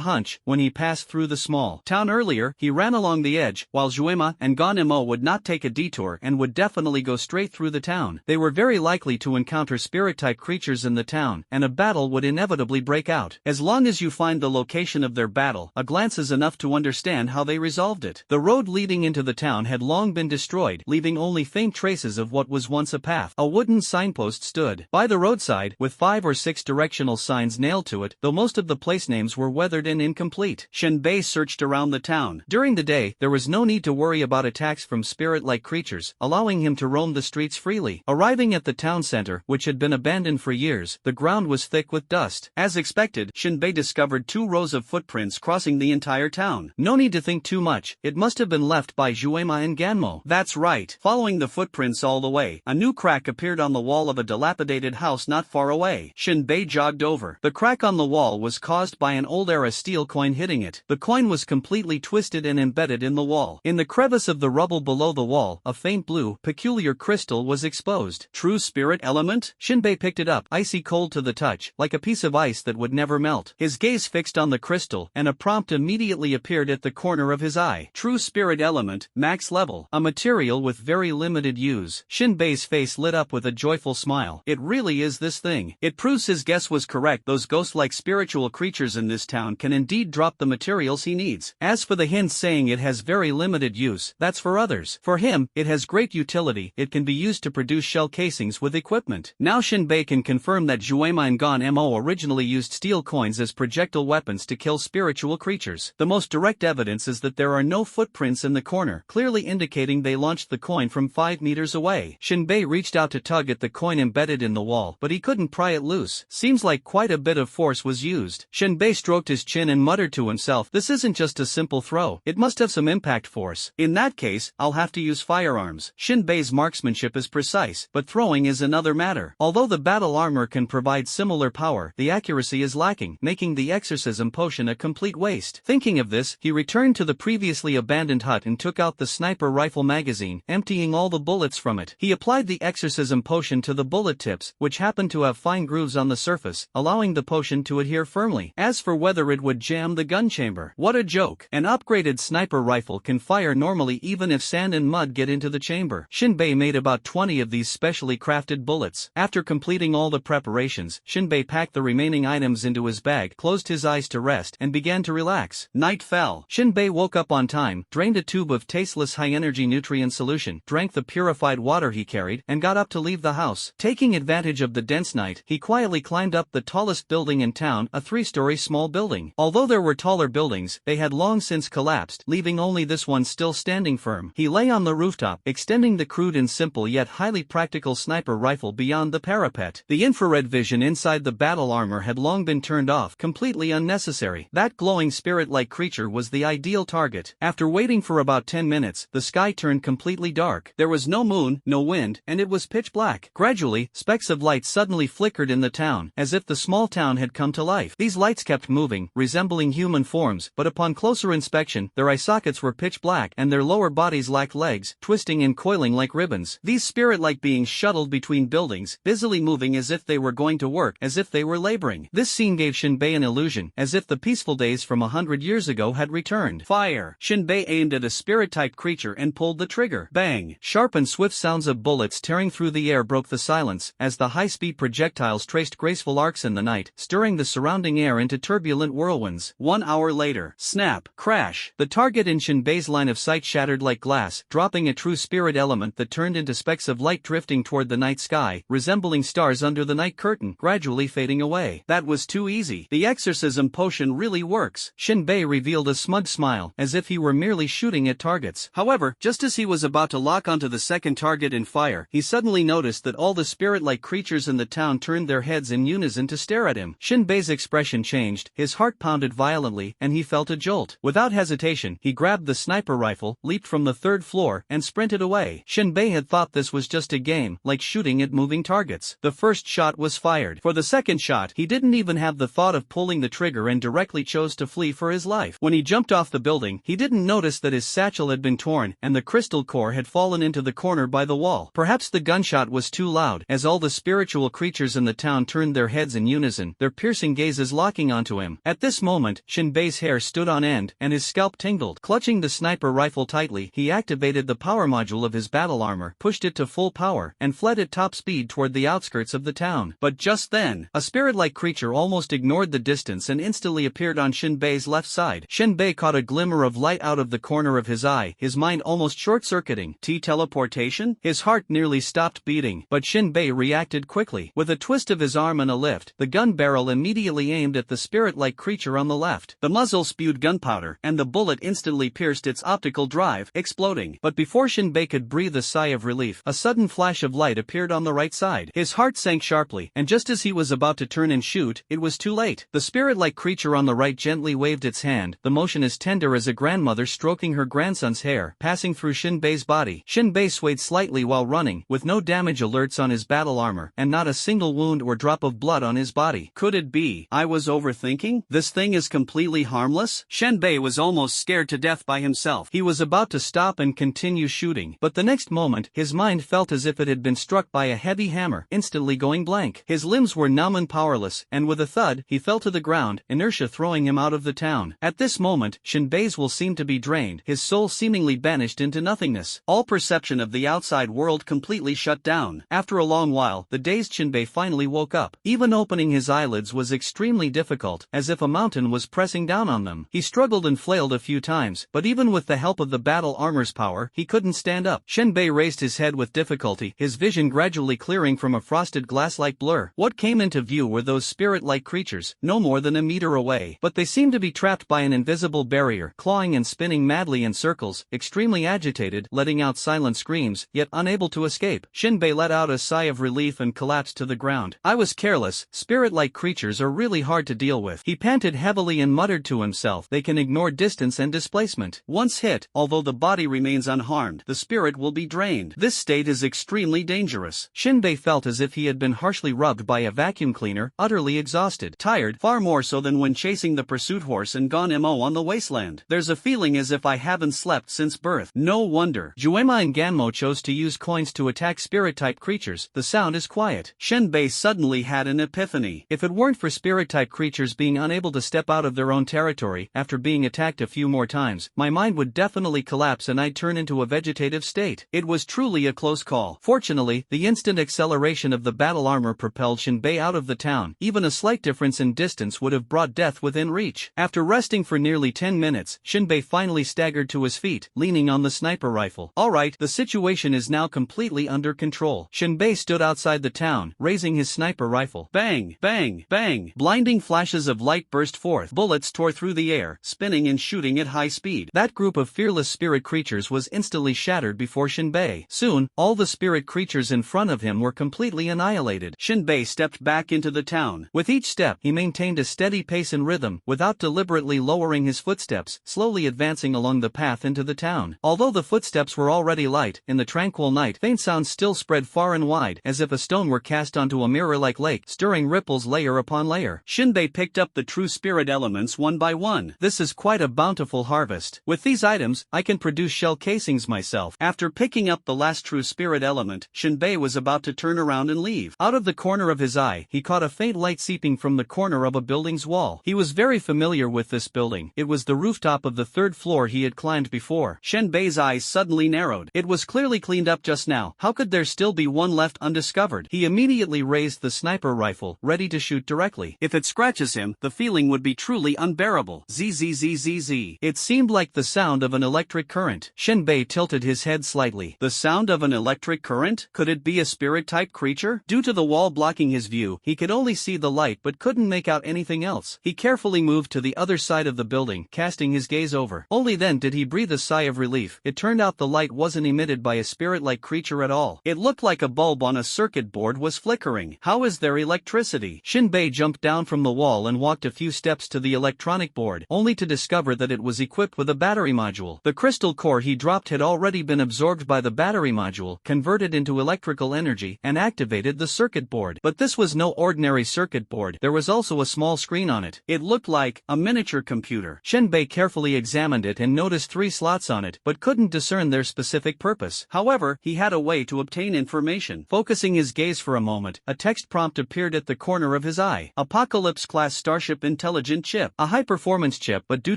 hunch when he passed through the small town earlier. He ran along the edge, while Juema and Gon Mo would not take a detour and would definitely go straight through the town. They were very likely to encounter spirit-type creatures in the town, and a battle would inevitably break out. As long as you find the location of their battle, a glance is enough to understand how they resolved it. The road leading into the town had long been destroyed, leaving only faint traces of what was once a path. A wooden signpost stood by the roadside, with 5 or 6 directional signs nailed to it, though most of the place names were weathered and incomplete. Shinbei searched around the town. During the day, there was no need to worry about attacks from spirit-like creatures, allowing him to roam the streets freely. Arriving at the town center, which had been abandoned for years, the ground was thick with dust. As expected, Shinbei discovered 2 rows of footprints crossing the entire town. No need to think too much, it must have been left by Juema and Ganmo. That's right. Following the footprints all the way, a new crack appeared on the wall of a dilapidated house not far away. Shinbei jogged over. The crack on the wall was caused by an old-era steel coin hitting it. The coin was completely twisted and embedded in the wall. In the crevice of the rubble below the wall, a faint blue, peculiar crystal was exposed. True spirit element? Shinbei picked it up, icy cold to the touch, like a piece of ice that would never melt. His gaze fixed on the crystal, and a prompt immediately appeared at the corner of his eye. True spirit element, max level. A material material with very limited use. Shinbei's face lit up with a joyful smile. It really is this thing. It proves his guess was correct. Those ghost-like spiritual creatures in this town can indeed drop the materials he needs. As for the hint saying it has very limited use, that's for others. For him, it has great utility. It can be used to produce shell casings with equipment. Now Shinbei can confirm that Juemin Gon Mo originally used steel coins as projectile weapons to kill spiritual creatures. The most direct evidence is that there are no footprints in the corner, clearly indicating they launched the coin from 5 meters away. Shinbei reached out to tug at the coin embedded in the wall, but he couldn't pry it loose. Seems like quite a bit of force was used. Shinbei stroked his chin and muttered to himself, this isn't just a simple throw. It must have some impact force. In that case, I'll have to use firearms. Shinbei's marksmanship is precise, but throwing is another matter. Although the battle armor can provide similar power, the accuracy is lacking, making the exorcism potion a complete waste. Thinking of this, he returned to the previously abandoned hut and took out the sniper rifle magazine, emptying all the bullets from it. He applied the exorcism potion to the bullet tips, which happened to have fine grooves on the surface, allowing the potion to adhere firmly. As for whether it would jam the gun chamber, what a joke. An upgraded sniper rifle can fire normally even if sand and mud get into the chamber. Shinbei made about 20 of these specially crafted bullets. After completing all the preparations, Shinbei packed the remaining items into his bag, closed his eyes to rest, and began to relax. Night fell. Shinbei woke up on time, drained a tube of tasteless high-energy nutrient solution, drank the purified water he carried, and got up to leave the house. Taking advantage of the dense night, he quietly climbed up the tallest building in town, a 3-story small building. Although there were taller buildings, they had long since collapsed, leaving only this one still standing firm. He lay on the rooftop, extending the crude and simple yet highly practical sniper rifle beyond the parapet. The infrared vision inside the battle armor had long been turned off, completely unnecessary. That glowing spirit-like creature was the ideal target. After waiting for about 10 minutes, the sky turned completely dark. There was no moon, no wind, and it was pitch black. Gradually, specks of light suddenly flickered in the town, as if the small town had come to life. These lights kept moving, resembling human forms, but upon closer inspection, their eye sockets were pitch black and their lower bodies lacked legs, twisting and coiling like ribbons. These spirit-like beings shuttled between buildings, busily moving as if they were going to work, as if they were laboring. This scene gave Shinbei an illusion, as if the peaceful days from 100 years ago had returned. Fire! Shinbei aimed at a spirit-type creature and pulled the trigger. Bang! Sharp and swift sounds of bullets tearing through the air broke the silence, as the high-speed projectiles traced graceful arcs in the night, stirring the surrounding air into turbulent whirlwinds. 1 hour later, snap! Crash! The target in Shinbei's line of sight shattered like glass, dropping a true spirit element that turned into specks of light drifting toward the night sky, resembling stars under the night curtain, gradually fading away. That was too easy. The exorcism potion really works. Shinbei revealed a smug smile, as if he were merely shooting at targets. However, just as he was about to lock onto the second target and fire, he suddenly noticed that all the spirit-like creatures in the town turned their heads in unison to stare at him. Shinbei's expression changed, his heart pounded violently, and he felt a jolt. Without hesitation, he grabbed the sniper rifle, leaped from the 3rd floor, and sprinted away. Shinbei had thought this was just a game, like shooting at moving targets. The first shot was fired. For the second shot, he didn't even have the thought of pulling the trigger and directly chose to flee for his life. When he jumped off the building, he didn't notice that his satchel had been torn, and the crystal core had fallen into the corner by the wall. Perhaps the gunshot was too loud, as all the spiritual creatures in the town turned their heads in unison, their piercing gazes locking onto him. At this moment, Shinbei's hair stood on end, and his scalp tingled. Clutching the sniper rifle tightly, he activated the power module of his battle armor, pushed it to full power, and fled at top speed toward the outskirts of the town. But just then, a spirit-like creature almost ignored the distance and instantly appeared on Shinbei's left side. Shinbei caught a glimmer of light out of the corner of his eye, his mind almost short-circuiting. Teleportation? His heart nearly stopped beating, but Shinbei reacted quickly. With a twist of his arm and a lift, the gun barrel immediately aimed at the spirit-like creature on the left. The muzzle spewed gunpowder, and the bullet instantly pierced its optical drive, exploding. But before Shinbei could breathe a sigh of relief, a sudden flash of light appeared on the right side. His heart sank sharply, and just as he was about to turn and shoot, it was too late. The spirit-like creature on the right gently waved its hand, the motion as tender as a grandmother stroking her grandson's hair, passing through Shinbei's body. Shinbei swayed slightly while running, with no damage alerts on his battle armor, and not a single wound or drop of blood on his body. Could it be I was overthinking? This thing is completely harmless? Shinbei was almost scared to death by himself. He was about to stop and continue shooting, but the next moment, his mind felt as if it had been struck by a heavy hammer, instantly going blank. His limbs were numb and powerless, and with a thud, he fell to the ground, inertia throwing him out of the town. At this moment, Shinbei's will seemed to be drained, his soul seemingly banished into nothingness. nothingness. All perception of the outside world completely shut down. After a long while, the dazed Shinbei finally woke up. Even opening his eyelids was extremely difficult, as if a mountain was pressing down on them. He struggled and flailed a few times, but even with the help of the battle armor's power, he couldn't stand up. Shinbei raised his head with difficulty, his vision gradually clearing from a frosted glass-like blur. What came into view were those spirit-like creatures, no more than a meter away. But they seemed to be trapped by an invisible barrier, clawing and spinning madly in circles, extremely agitated, letting out silent screams, yet unable to escape. Shinbei let out a sigh of relief and collapsed to the ground. I was careless. Spirit-like creatures are really hard to deal with. He panted heavily and muttered to himself, they can ignore distance and displacement. Once hit, although the body remains unharmed, the spirit will be drained. This state is extremely dangerous. Shinbei felt as if he had been harshly rubbed by a vacuum cleaner, utterly exhausted, tired, far more so than when chasing the pursuit horse and gone MO on the wasteland. There's a feeling as if I haven't slept since birth. No wonder. Juema and Ganmo chose to use coins to attack spirit-type creatures. The sound is quiet. Shinbei suddenly had an epiphany. If it weren't for spirit-type creatures being unable to step out of their own territory after being attacked a few more times, my mind would definitely collapse and I'd turn into a vegetative state. It was truly a close call. Fortunately, the instant acceleration of the battle armor propelled Shinbei out of the town. Even a slight difference in distance would have brought death within reach. After resting for nearly 10 minutes, Shinbei finally staggered to his feet, leaning on the sniper rifle. Alright, the situation is now completely under control. Shinbei stood outside the town, raising his sniper rifle. Bang, bang, bang. Blinding flashes of light burst forth. Bullets tore through the air, spinning and shooting at high speed. That group of fearless spirit creatures was instantly shattered before Shinbei. Soon, all the spirit creatures in front of him were completely annihilated. Shinbei stepped back into the town. With each step, he maintained a steady pace and rhythm, without deliberately lowering his footsteps, slowly advancing along the path into the town. Although the footsteps were already light, in the tranquil night, faint sounds still spread far and wide, as if a stone were cast onto a mirror-like lake, stirring ripples layer upon layer. Shinbei picked up the true spirit elements one by one. This is quite a bountiful harvest. With these items, I can produce shell casings myself. After picking up the last true spirit element, Shinbei was about to turn around and leave. Out of the corner of his eye, he caught a faint light seeping from the corner of a building's wall. He was very familiar with this building. It was the rooftop of the third floor he had climbed before. Shinbei's eyes suddenly narrowed. It was clearly cleaned up just now. How could there still be one left undiscovered? He immediately raised the sniper rifle, ready to shoot directly. If it scratches him, the feeling would be truly unbearable. Zzzzz. It seemed like the sound of an electric current. Shinbei tilted his head slightly. The sound of an electric current? Could it be a spirit-type creature? Due to the wall blocking his view, he could only see the light but couldn't make out anything else. He carefully moved to the other side of the building, casting his gaze over. Only then did he breathe a sigh of relief. It turned out the light wasn't emitted by a spirit-like creature at all. It looked like a bulb on a circuit board was flickering. How is there electricity? Shinbei jumped down from the wall and walked a few steps to the electronic board, only to discover that it was equipped with a battery module. The crystal core he dropped had already been absorbed by the battery module, converted into electrical energy, and activated the circuit board. But this was no ordinary circuit board. There was also a small screen on it. It looked like a miniature computer. Shinbei carefully examined it and noticed 3 slots on it, but couldn't discern their specific purpose. However, he had a way to obtain information. Focusing his gaze for a moment, a text prompt appeared at the corner of his eye. Apocalypse-class Starship Intelligent Chip. A high-performance chip, but due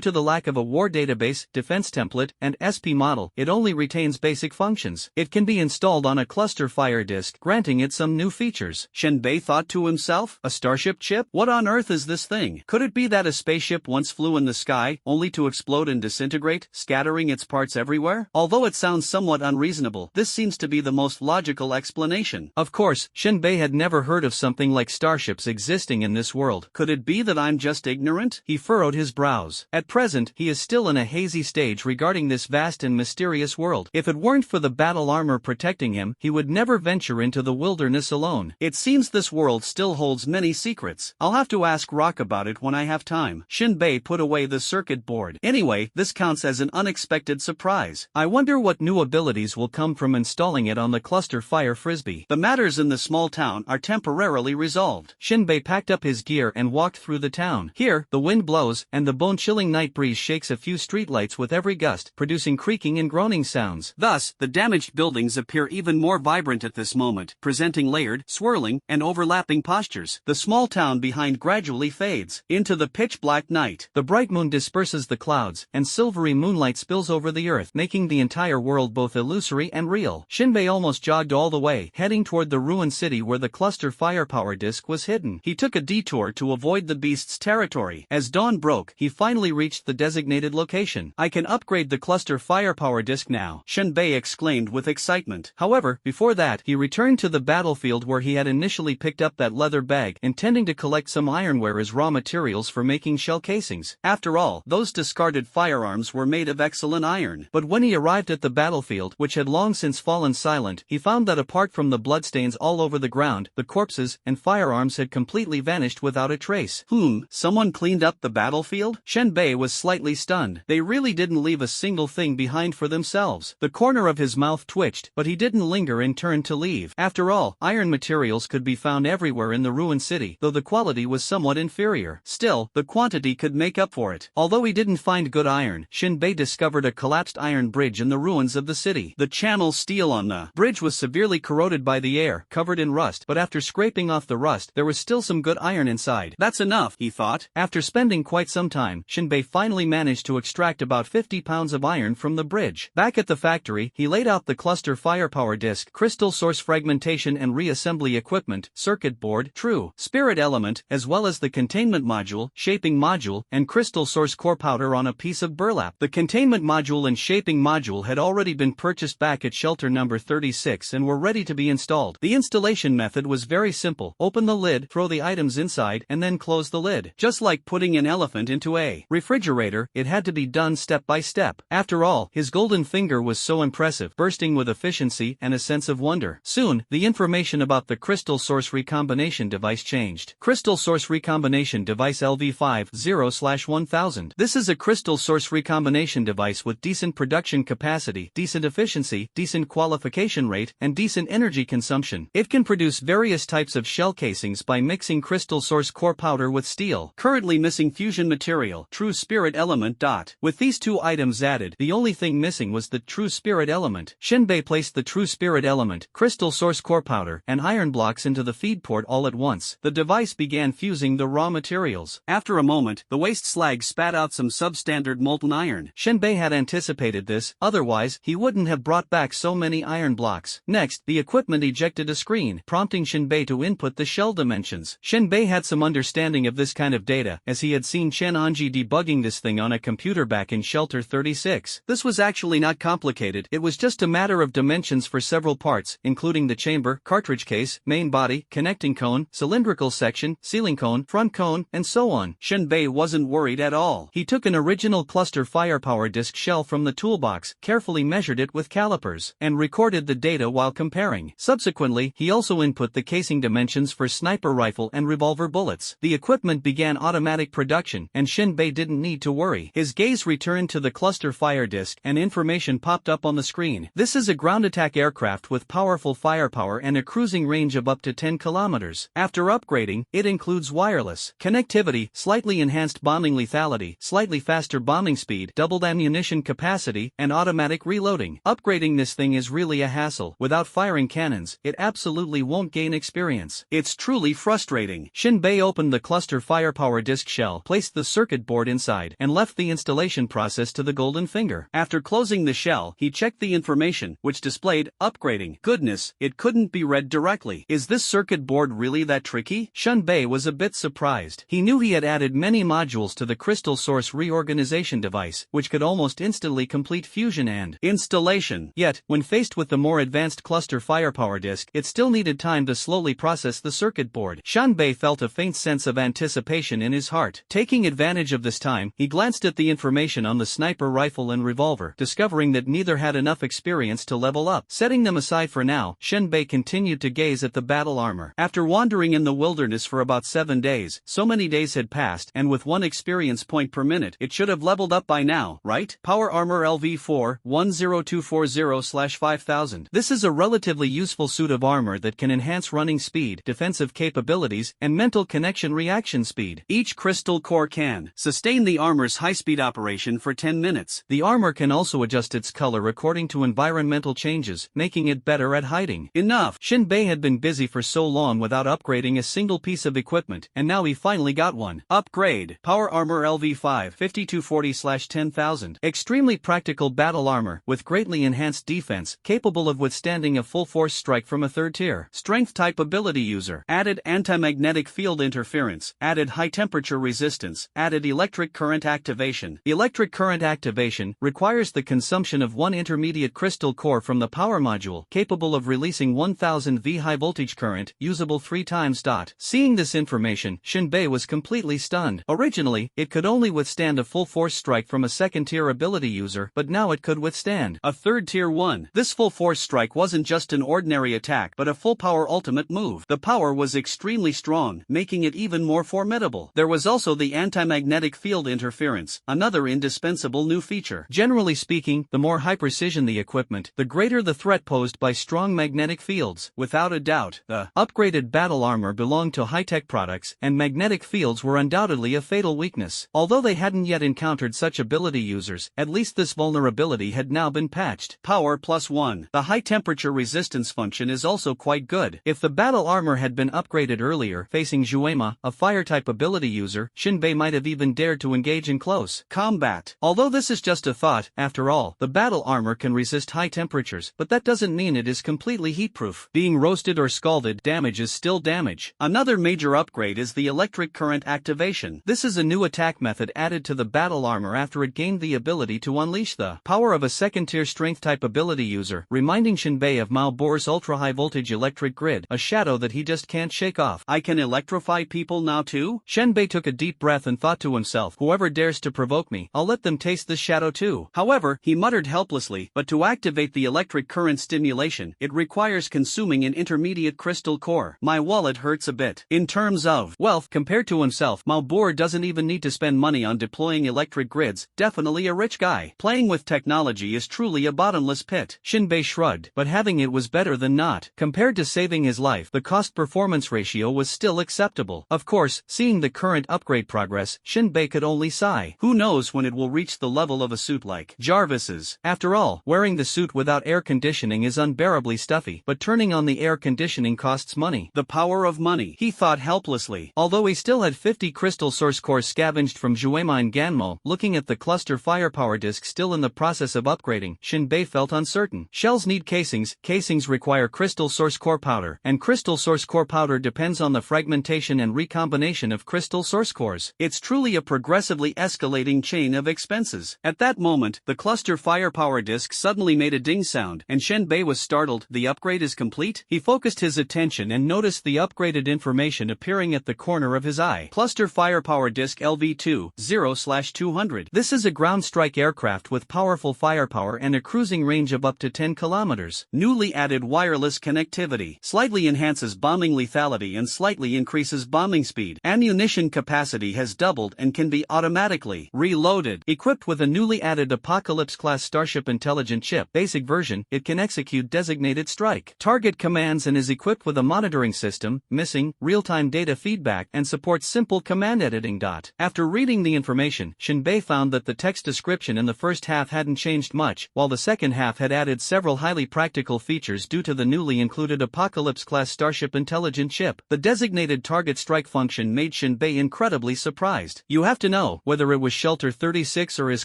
to the lack of a war database, defense template, and SP model, it only retains basic functions. It can be installed on a cluster fire disk, granting it some new features. Shinbei thought to himself, a starship chip? What on earth is this thing? Could it be that a spaceship once flew in the sky, only to explode and disintegrate, scattering its parts everywhere? Although it sounds somewhat unreasonable, this seems to be the most logical explanation. Of course, Shinbei had never heard of something like starships existing in this world. Could it be that I'm just ignorant? He furrowed his brows. At present, he is still in a hazy stage regarding this vast and mysterious world. If it weren't for the battle armor protecting him, he would never venture into the wilderness alone. It seems this world still holds many secrets. I'll have to ask Rock about it when I have time. Shinbei put away the circuit board. Anyway, this counts as an unexpected surprise. I wonder what new abilities will come from installing it on the cluster fire frisbee. The matters in the small town are temporarily resolved. Shinbei packed up his gear and walked through the town. Here, the wind blows, and the bone-chilling night breeze shakes a few streetlights with every gust, producing creaking and groaning sounds. Thus, the damaged buildings appear even more vibrant at this moment, presenting layered, swirling, and overlapping postures. The small town behind gradually fades into the pitch-black night. The bright moon disperses the clouds, and silvery moonlight spills over the earth, making the entire world both illusory and real. Shinbei almost jogged all the way, heading toward the ruined city where the cluster firepower disk was hidden. He took a detour to avoid the beast's territory. As dawn broke, he finally reached the designated location. I can upgrade the cluster firepower disk now, Shinbei exclaimed with excitement. However, before that, he returned to the battlefield where he had initially picked up that leather bag, intending to collect some ironware as raw materials for making shell casings. After all, those discarded firearms were made of excellent iron. But when he arrived at the battlefield, which had long since fallen silent, he found that apart from the bloodstains all over the ground, the corpses and firearms had completely vanished without a trace. Someone cleaned up the battlefield? Shinbei was slightly stunned. They really didn't leave a single thing behind for themselves. The corner of his mouth twitched, but he didn't linger and turn to leave. After all, iron materials could be found everywhere in the ruined city, though the quality was somewhat inferior. Still, the quantity could make up for it. Although he didn't find good iron, Shinbei discovered a collapsed iron bridge in the ruins of the city. The channel steel on the bridge was severely corroded by the air, covered in rust, but after scraping off the rust, there was still some good iron inside. That's enough, he thought. After spending quite some time, Shinbei finally managed to extract about 50 pounds of iron from the bridge. Back at the factory, he laid out the cluster firepower disk, crystal source fragmentation and reassembly equipment, circuit board, true spirit element, as well as the containment module, shaping module, and crystal source core powder on a piece of burlap. The containment module and shaping module had already been purchased back at shelter number 36 and were ready to be installed. The installation method was very simple. Open the lid, throw the items inside, and then close the lid. Just like putting an elephant into a refrigerator, it had to be done step by step. After all, his golden finger was so impressive, bursting with efficiency and a sense of wonder. Soon, the information about the crystal source recombination device changed. Crystal source recombination device LV50/1000. This is a crystal source recombination device with decent production capacity, decent efficiency, decent qualification rate, and decent energy consumption. It can produce various types of shell casings by mixing crystal source core powder with steel. Currently missing fusion material, true spirit element. With these two items added, the only thing missing was the true spirit element. Shinbei placed the true spirit element, crystal source core powder, and iron blocks into the feed port all at once. The device began fusing the raw materials. After a moment, the waste slag spat out some substandard molten iron. Shinbei had anticipated this, otherwise, he wouldn't have brought back so many iron blocks. Next, the equipment ejected a screen, prompting Shinbei to input the shell dimensions. Shinbei had some understanding of this kind of data, as he had seen Chen Anji debugging this thing on a computer back in Shelter 36. This was actually not complicated, it was just a matter of dimensions for several parts, including the chamber, cartridge case, main body, connecting cone, cylindrical section, sealing cone, front cone, and so on. Shinbei wasn't worried at all. He took an original cluster firepower disk shell from the toolbox, carefully measured it with calipers, and recorded the data while comparing. Subsequently, he also input the casing dimensions for sniper rifle and revolver bullets. The equipment began automatic production, and Shinbei didn't need to worry. His gaze returned to the cluster fire disk, and information popped up on the screen. This is a ground attack aircraft with powerful firepower and a cruising range of up to 10 kilometers. After upgrading, it includes wireless connectivity, slightly enhanced bombing lethality, slightly faster bombing speed, doubled ammunition capacity, and automatic reloading. Upgrading this thing is really a hassle. Without firing cannons, it absolutely won't gain experience. It's truly frustrating. Shinbei opened the cluster firepower disk shell, placed the circuit board inside, and left the installation process to the golden finger. After closing the shell, he checked the information, which displayed, upgrading. Goodness, it couldn't be read directly. Is this circuit board really that tricky? Shinbei was a bit surprised. He knew he had added many modules to the crystal source reorganization device, which could almost instantly complete fusion and installation. Yet, when faced with the more advanced cluster firepower disk, it still needed time to slowly process the circuit board. Shinbei felt a faint sense of anticipation in his heart. Taking advantage of this time, he glanced at the information on the sniper rifle and revolver, discovering that neither had enough experience to level up. Setting them aside for now, Shinbei continued to gaze at the battle armor. After wandering in the wilderness for about 7 days, so many days had passed, and with 1 experience point per minute, it should have leveled up by now, right? Power Armor LV4 10240/5000. This is a relatively useful suit of armor that can enhance running speed, defensive capabilities, and mental connection reaction speed. Each crystal core can sustain the armor's high-speed operation for 10 minutes. The armor can also adjust its color according to environmental changes, making it better at hiding. Enough! Shinbei had been busy for so long without upgrading a single piece of equipment, and now he finally got one. Upgrade. Power Armor LV5 5240/10000. Extremely practical battle armor, with greatly enhanced defense, capable of withstanding a full-force strike from a third-tier strength-type ability user. Added anti-magnetic field interference, added high-temperature resistance, added electric current activation. Electric current activation requires the consumption of one intermediate crystal core from the power module, capable of releasing 1000 V high-voltage current, usable 3 times. Seeing this information, Shinbei was completely stunned. Originally, it could only withstand a full-force strike from a second-tier ability user, but now it could withstand a third-tier one. This full-force strike wasn't just an ordinary attack but a full-power ultimate move. The power was extremely strong, making it even more formidable. There was also the anti-magnetic field interference, another indispensable new feature. Generally speaking, the more high-precision the equipment, the greater the threat posed by strong magnetic fields. Without a doubt, the upgraded battle armor belonged to high-tech products, and magnetic fields were undoubtedly a fatal weakness. Although they hadn't yet encountered such ability users, at least this vulnerability had now been patched. Power +1. The high-temperature resistance function is also quite good. If the battle armor had been upgraded earlier, facing Juema, a fire-type ability user, Shinbei might have even dared to engage in close combat. Although this is just a thought, after all, the battle armor can resist high temperatures, but that doesn't mean it is completely heat-proof. Being roasted or scalded, damage is still damage. Another major upgrade is the electric current activation. This is a new attack method added to the battle armor after it gained the ability to unleash the power of a second-tier strength-type ability user, reminding Shinbei of Mao Bor's ultra-high-voltage electric grid, a shadow that he just can't shake off. I can electrify people now too? Shinbei took a deep breath and thought to himself, whoever dares to provoke me, I'll let them taste this shadow too. However, he muttered helplessly, but to activate the electric current stimulation, it requires consuming an intermediate crystal core. My wallet hurts a bit. In terms of wealth, compared to himself, Mao Bor doesn't even need to spend money on deploying electric grids, definitely a rich guy. Playing with technology is truly a bottomless pit. Shinbei shrugged, but having it was better than not. Compared to saving his life, the cost-performance ratio was still acceptable. Of course, seeing the current upgrade progress, Shinbei could only sigh. Who knows when it will reach the level of a suit like Jarvis's. After all, wearing the suit without air conditioning is unbearably stuffy, but turning on the air conditioning costs money. The power of money, he thought helplessly. Although he still had 50 crystal source cores scavenged from Juema and Ganmo, looking at the cluster firepower disk still in the process of upgrading, Shinbei felt uncertain. Shells need casings, casings require crystal source core powder, and crystal source core powder depends on the fragmentation and recombination of crystal source cores. It's truly a progressively escalating chain of expenses. At that moment, the cluster firepower disk suddenly made a ding sound, and Shinbei was startled. The upgrade is complete? He focused his attention and noticed the upgraded information appearing at the corner of his eye. Cluster firepower disk LV2, 0/200. This is a ground strike aircraft with powerful firepower and a cruising range of up to 10 kilometers. Newly added wireless connectivity slightly enhances bombing lethality and slightly increases bombing speed. Ammunition capacity has doubled and can be automatically reloaded. Equipped with a newly added Apocalypse-class Starship intelligent chip, basic version, it can execute designated strike target commands and is equipped with a monitoring system, missing, real-time data feedback, and supports simple command editing. After reading the information, Shinbei found that the text description in the first half hadn't changed much, while the second half had added several highly practical features due to the newly included Apocalypse-class Starship intelligent chip. The designated target strike function made Shinbei incredibly surprised. You have to know, whether it was Shelter 36 or his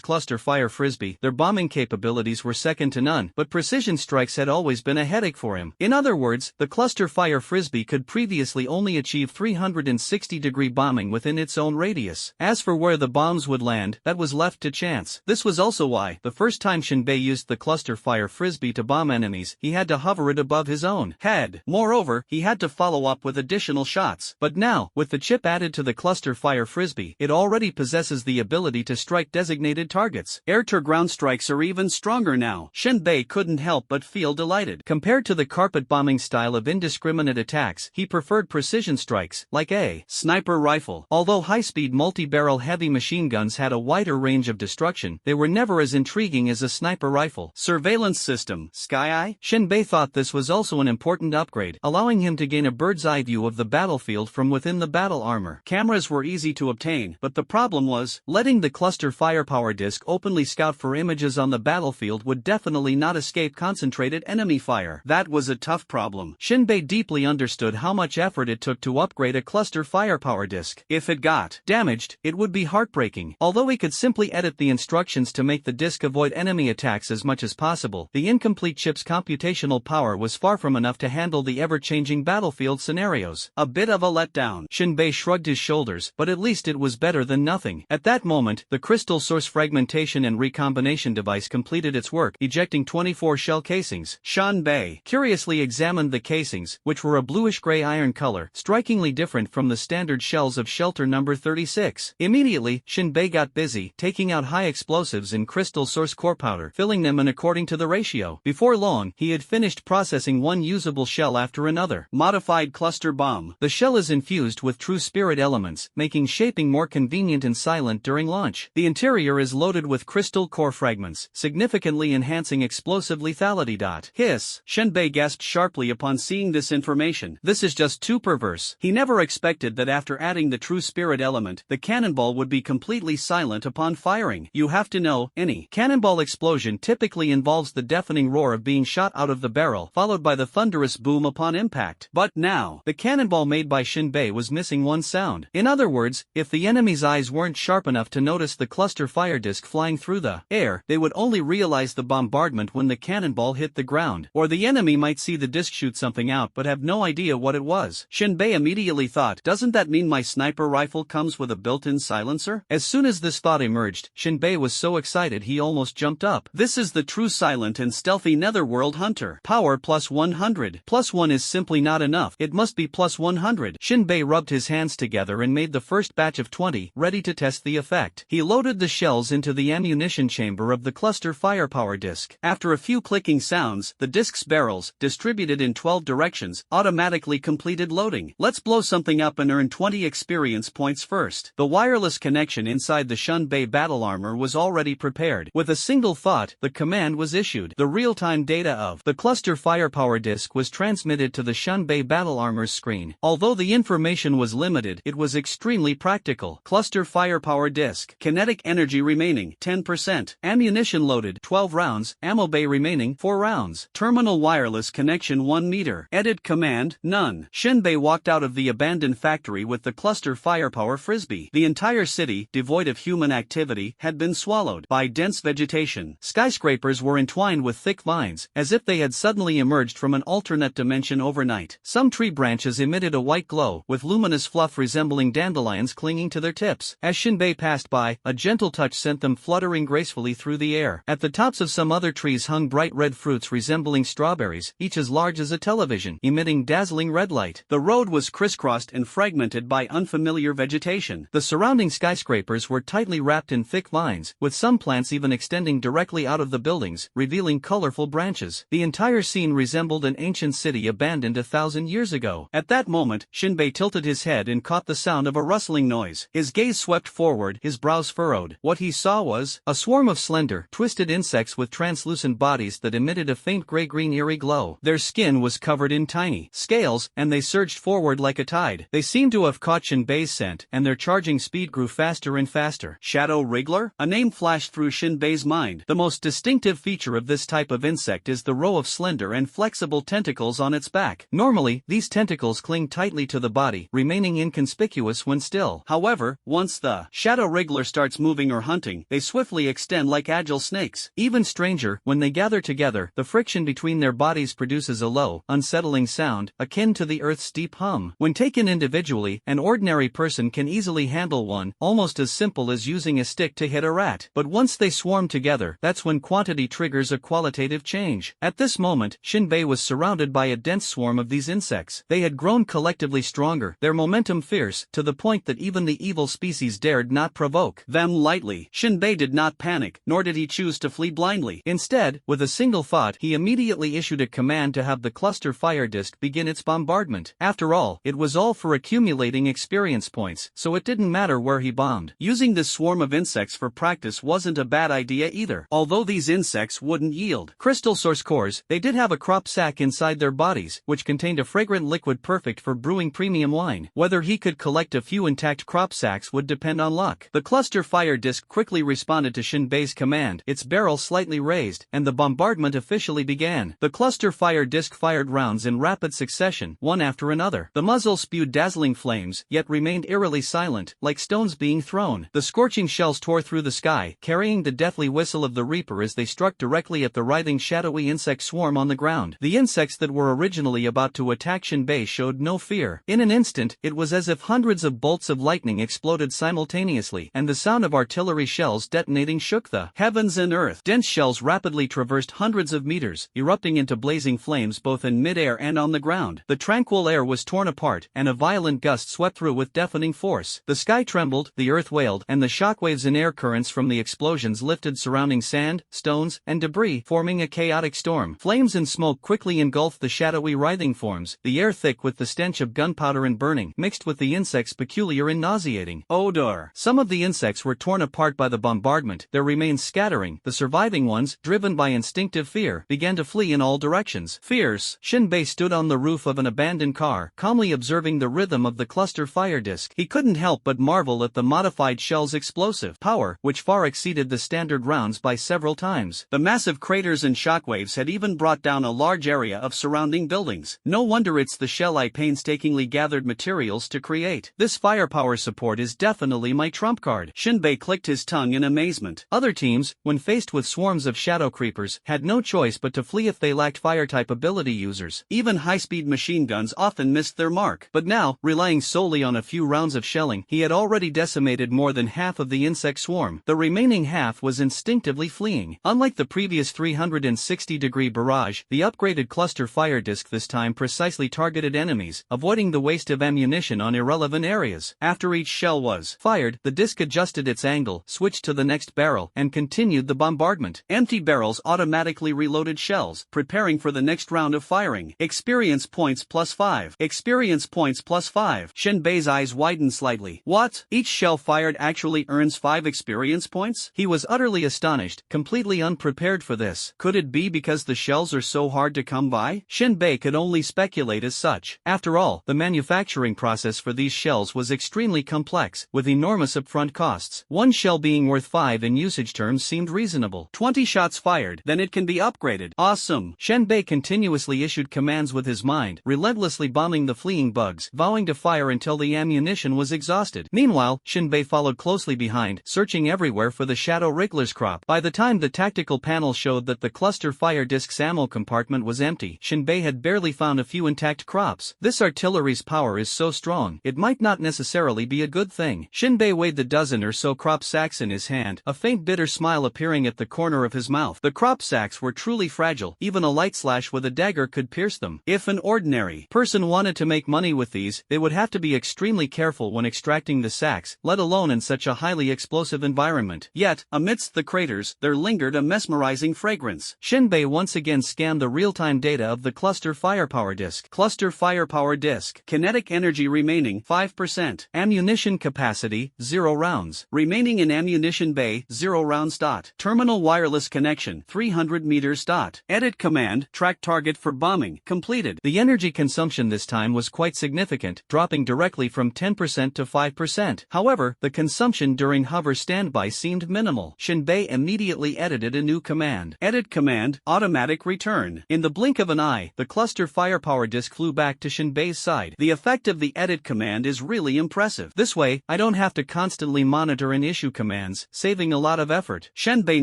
cluster fire frisbee, their bombing capabilities were second to none, but precision strikes had always been a headache for him. In other words, the cluster fire frisbee could previously only achieve 360-degree bombing within its own radius. As for where the bombs would land, that was left to chance. This was also why, the first time Shinbei used the cluster fire frisbee to bomb enemies, he had to hover it above his own head. Moreover, he had to follow up with additional shots. But now, with the chip added to the cluster fire frisbee, it already possesses the ability to strike designated targets. Air-to-ground strikes are even stronger now. Shinbei couldn't help but feel delighted. Compared to the carpet bombing style of indiscriminate attacks, he preferred precision strikes, like a sniper rifle. Although high-speed multi-barrel heavy machine guns had a wider range of destruction, they were never as intriguing as a sniper rifle. Surveillance system, Sky Eye? Shinbei thought this was also an important upgrade, allowing him to gain a bird's-eye view of the battlefield from within the battle armor. Cameras were easy to obtain, but the problem was, letting the cluster firepower disk openly scout for images on the battlefield would definitely not escape concentrated enemy fire. That was a tough problem. Shinbei deeply understood how much effort it took to upgrade a cluster firepower disk. If it got damaged, it would be heartbreaking. Although he could simply edit the instructions to make the disk avoid enemy attacks as much as possible. The incomplete chip's computational power was far from enough to handle the ever-changing battlefield scenarios. A bit of a letdown. Shinbei shrugged his shoulders, but at least it was better than nothing. At that moment, the crystal source fragmentation and recombination device completed its work, ejecting 24 shell casings. Shinbei curiously examined the casings, which were a bluish-gray iron color, strikingly different from the standard shells of shelter number 36. Immediately, Shinbei got busy, taking out high explosives in crystal source core powder, filling them in according to the ratio. Before long, he had finished processing one usable shell after another. Modified cluster bomb. The shell is infused with true spirit elements, making shaping more convenient and silent during launch. The interior is loaded with crystal core fragments, significantly enhancing explosive lethality. Hiss. Shinbei gasped sharply upon seeing this information. This is just too perverse. He never expected that after adding the true spirit element, the cannonball would be completely silent upon firing. You have to know, any cannonball explosion typically involves the deafening roar of being shot out of the barrel, followed by the thunderous boom upon impact. But now, the cannonball made by Shinbei was missing one sound. In other words, if the enemy's eyes weren't sharp enough to notice the cluster fire disc flying through the air, they would only realize the bombardment when the cannonball hit the ground. Or the enemy might see the disc shoot something out but have no idea what it was. Shinbei immediately thought, doesn't that mean my sniper rifle comes with a built-in silencer? As soon as this thought emerged, Shinbei was so excited he almost jumped up. This is the true silent and stealthy netherworld hunter. Power plus 100. Plus 1 is simply not enough. It must be plus 100. Shinbei rubbed his hands together and made the first batch of 20, ready to test the effect. He loaded the shells into the ammunition chamber of the cluster firepower disc. After a few clicking sounds, the disc's barrels, distributed in 12 directions, automatically completed loading. Let's blow something up and earn 20 experience points first. The wireless connection inside the Shinbei battle armor was already prepared. With a single thought, the command was issued. The real-time data of the cluster firepower disc was transmitted to the Shinbei battle armor's screen. Although the information was limited, it was extremely practical. Cluster firepower disc. Kinetic energy remaining, 10%. Ammunition loaded, 12 rounds. Ammo bay remaining, 4 rounds. Terminal wireless connection 1 meter. Edit command, none. Shinbei walked out of the abandoned factory with the cluster firepower frisbee. The entire city, devoid of human activity, had been swallowed by dense vegetation. Skyscrapers were entwined with thick vines, as if they had suddenly emerged from an alternate dimension overnight. Some tree branches emitted a white glow, with luminous fluff resembling dandelions clinging to their tips. As Shinbei passed by, a gentle touch sent them fluttering gracefully through the air. At the tops of some other trees hung bright red fruits resembling strawberries, each as large as a television, emitting dazzling red light. The road was crisscrossed and fragmented by unfamiliar vegetation. The surrounding skyscrapers were tightly wrapped in thick vines, with some plants even extending directly out of the buildings, revealing colorful branches. The entire scene resembled an ancient city abandoned 1,000 years ago. At that moment, Shinbei tilted his head and caught the sound of a rustling noise. His gaze swept forward, his brows furrowed. What he saw was a swarm of slender, twisted insects with translucent bodies that emitted a faint gray-green eerie glow. Their skin was covered in tiny scales, and they surged forward like a tide. They seemed to have caught Shinbei's scent, and their charging speed grew faster and faster. Shadow Wriggler? A name flashed through Shinbei's mind. The most distinctive feature of this type of insect is the row of slender and flexible tentacles on its back. Normally, these tentacles cling tightly to the body, remaining inconspicuous when still. However, once the Shadow Wriggler starts moving or hunting, they swiftly extend like agile snakes. Even stranger, when they gather together, the friction between their bodies produces a low, unsettling sound, akin to the Earth's deep hum. When taken individually, an ordinary person can easily handle one, almost as simple as using a stick to hit a rat. But once they swarm together, that's when quantity triggers a qualitative change. At this moment, Shinbei was surrounded by a dense swarm of these insects. They had grown collectively stronger, their momentum fierce, to the point that even the evil species dared not provoke them lightly. Shinbei did not panic, nor did he choose to flee blindly. Instead, with a single thought, he immediately issued a command to have the cluster fire disc begin its bombardment. After all, it was all for accumulating experience points, so it didn't matter where he bombed. Using this swarm of insects for practice wasn't a bad idea either. Although these insects wouldn't yield crystal source cores, they did have a crop sac inside their bodies, which contained a fragrant liquid perfect for brewing premium wine. Whether he could collect a few intact crop sacs would depend on luck. The cluster fire disc quickly responded to Shinbei's command, its barrel slightly raised, and the bombardment officially began. The cluster fire disc fired rounds in rapid succession, one after another. The muzzle spewed dazzling flames, yet remained eerily silent, like stones being thrown. The scorching shells tore through the sky, carrying the death deathly whistle of the Reaper as they struck directly at the writhing shadowy insect swarm on the ground. The insects that were originally about to attack Shinbei showed no fear. In an instant, it was as if hundreds of bolts of lightning exploded simultaneously, and the sound of artillery shells detonating shook the heavens and earth. Dense shells rapidly traversed hundreds of meters, erupting into blazing flames both in mid-air and on the ground. The tranquil air was torn apart, and a violent gust swept through with deafening force. The sky trembled, the earth wailed, and the shockwaves and air currents from the explosions lifted surrounding sand, stones, and debris, forming a chaotic storm. Flames and smoke quickly engulfed the shadowy writhing forms, the air thick with the stench of gunpowder and burning, mixed with the insects' peculiar and nauseating odor. Some of the insects were torn apart by the bombardment, their remains scattering. The surviving ones, driven by instinctive fear, began to flee in all directions. Fierce, Shinbei stood on the roof of an abandoned car, calmly observing the rhythm of the cluster fire disc. He couldn't help but marvel at the modified shell's explosive power, which far exceeded the standard rounds by several times. The massive craters and shockwaves had even brought down a large area of surrounding buildings. No wonder it's the shell I painstakingly gathered materials to create. This firepower support is definitely my trump card. Shinbei clicked his tongue in amazement. Other teams, when faced with swarms of shadow creepers, had no choice but to flee if they lacked fire-type ability users. Even high-speed machine guns often missed their mark. But now, relying solely on a few rounds of shelling, he had already decimated more than half of the insect swarm. The remaining half was instinctively fleeing. Unlike the previous 360-degree barrage, the upgraded cluster fire disc this time precisely targeted enemies, avoiding the waste of ammunition on irrelevant areas. After each shell was fired, the disc adjusted its angle, switched to the next barrel, and continued the bombardment. Empty barrels automatically reloaded shells, preparing for the next round of firing. Experience points +5. Experience points +5. Shinbei's eyes widened slightly. What? Each shell fired actually earns 5 experience points? He was utterly astonished, completely unprepared for this. Could it be because the shells are so hard to come by? Shinbei could only speculate as such. After all, the manufacturing process for these shells was extremely complex, with enormous upfront costs. One shell being worth 5 in usage terms seemed reasonable. 20 shots fired, then it can be upgraded. Awesome. Shinbei continuously issued commands with his mind, relentlessly bombing the fleeing bugs, vowing to fire until the ammunition was exhausted. Meanwhile, Shinbei followed closely behind, searching everywhere for the Shadow Wriggler's crop. By the time the tactical panel showed that the cluster fire disc's ammo compartment was empty, Shinbei had barely found a few intact crops. This artillery's power is so strong, it might not necessarily be a good thing. Shinbei weighed the dozen or so crop sacks in his hand, a faint bitter smile appearing at the corner of his mouth. The crop sacks were truly fragile, even a light slash with a dagger could pierce them. If an ordinary person wanted to make money with these, they would have to be extremely careful when extracting the sacks, let alone in such a highly explosive environment. Yet, amidst the craters, there lingered a mesmerizing fragrance. Shinbei once again scanned the real-time data of the cluster firepower disc. Cluster firepower disc. Kinetic energy remaining 5%. Ammunition capacity 0 rounds. Remaining in ammunition bay 0 rounds. Terminal wireless connection 300 meters. Edit command, track target for bombing, completed. The energy consumption this time was quite significant, dropping directly from 10% to 5%. However, the consumption during hover standby seemed minimal. Shinbei immediately edited a new command. Edit command, automatic return. In the blink of an eye, the cluster firepower disc flew back to Shinbei's side. The effect of the edit command is really impressive. This way, I don't have to constantly monitor and issue commands, saving a lot of effort. Shinbei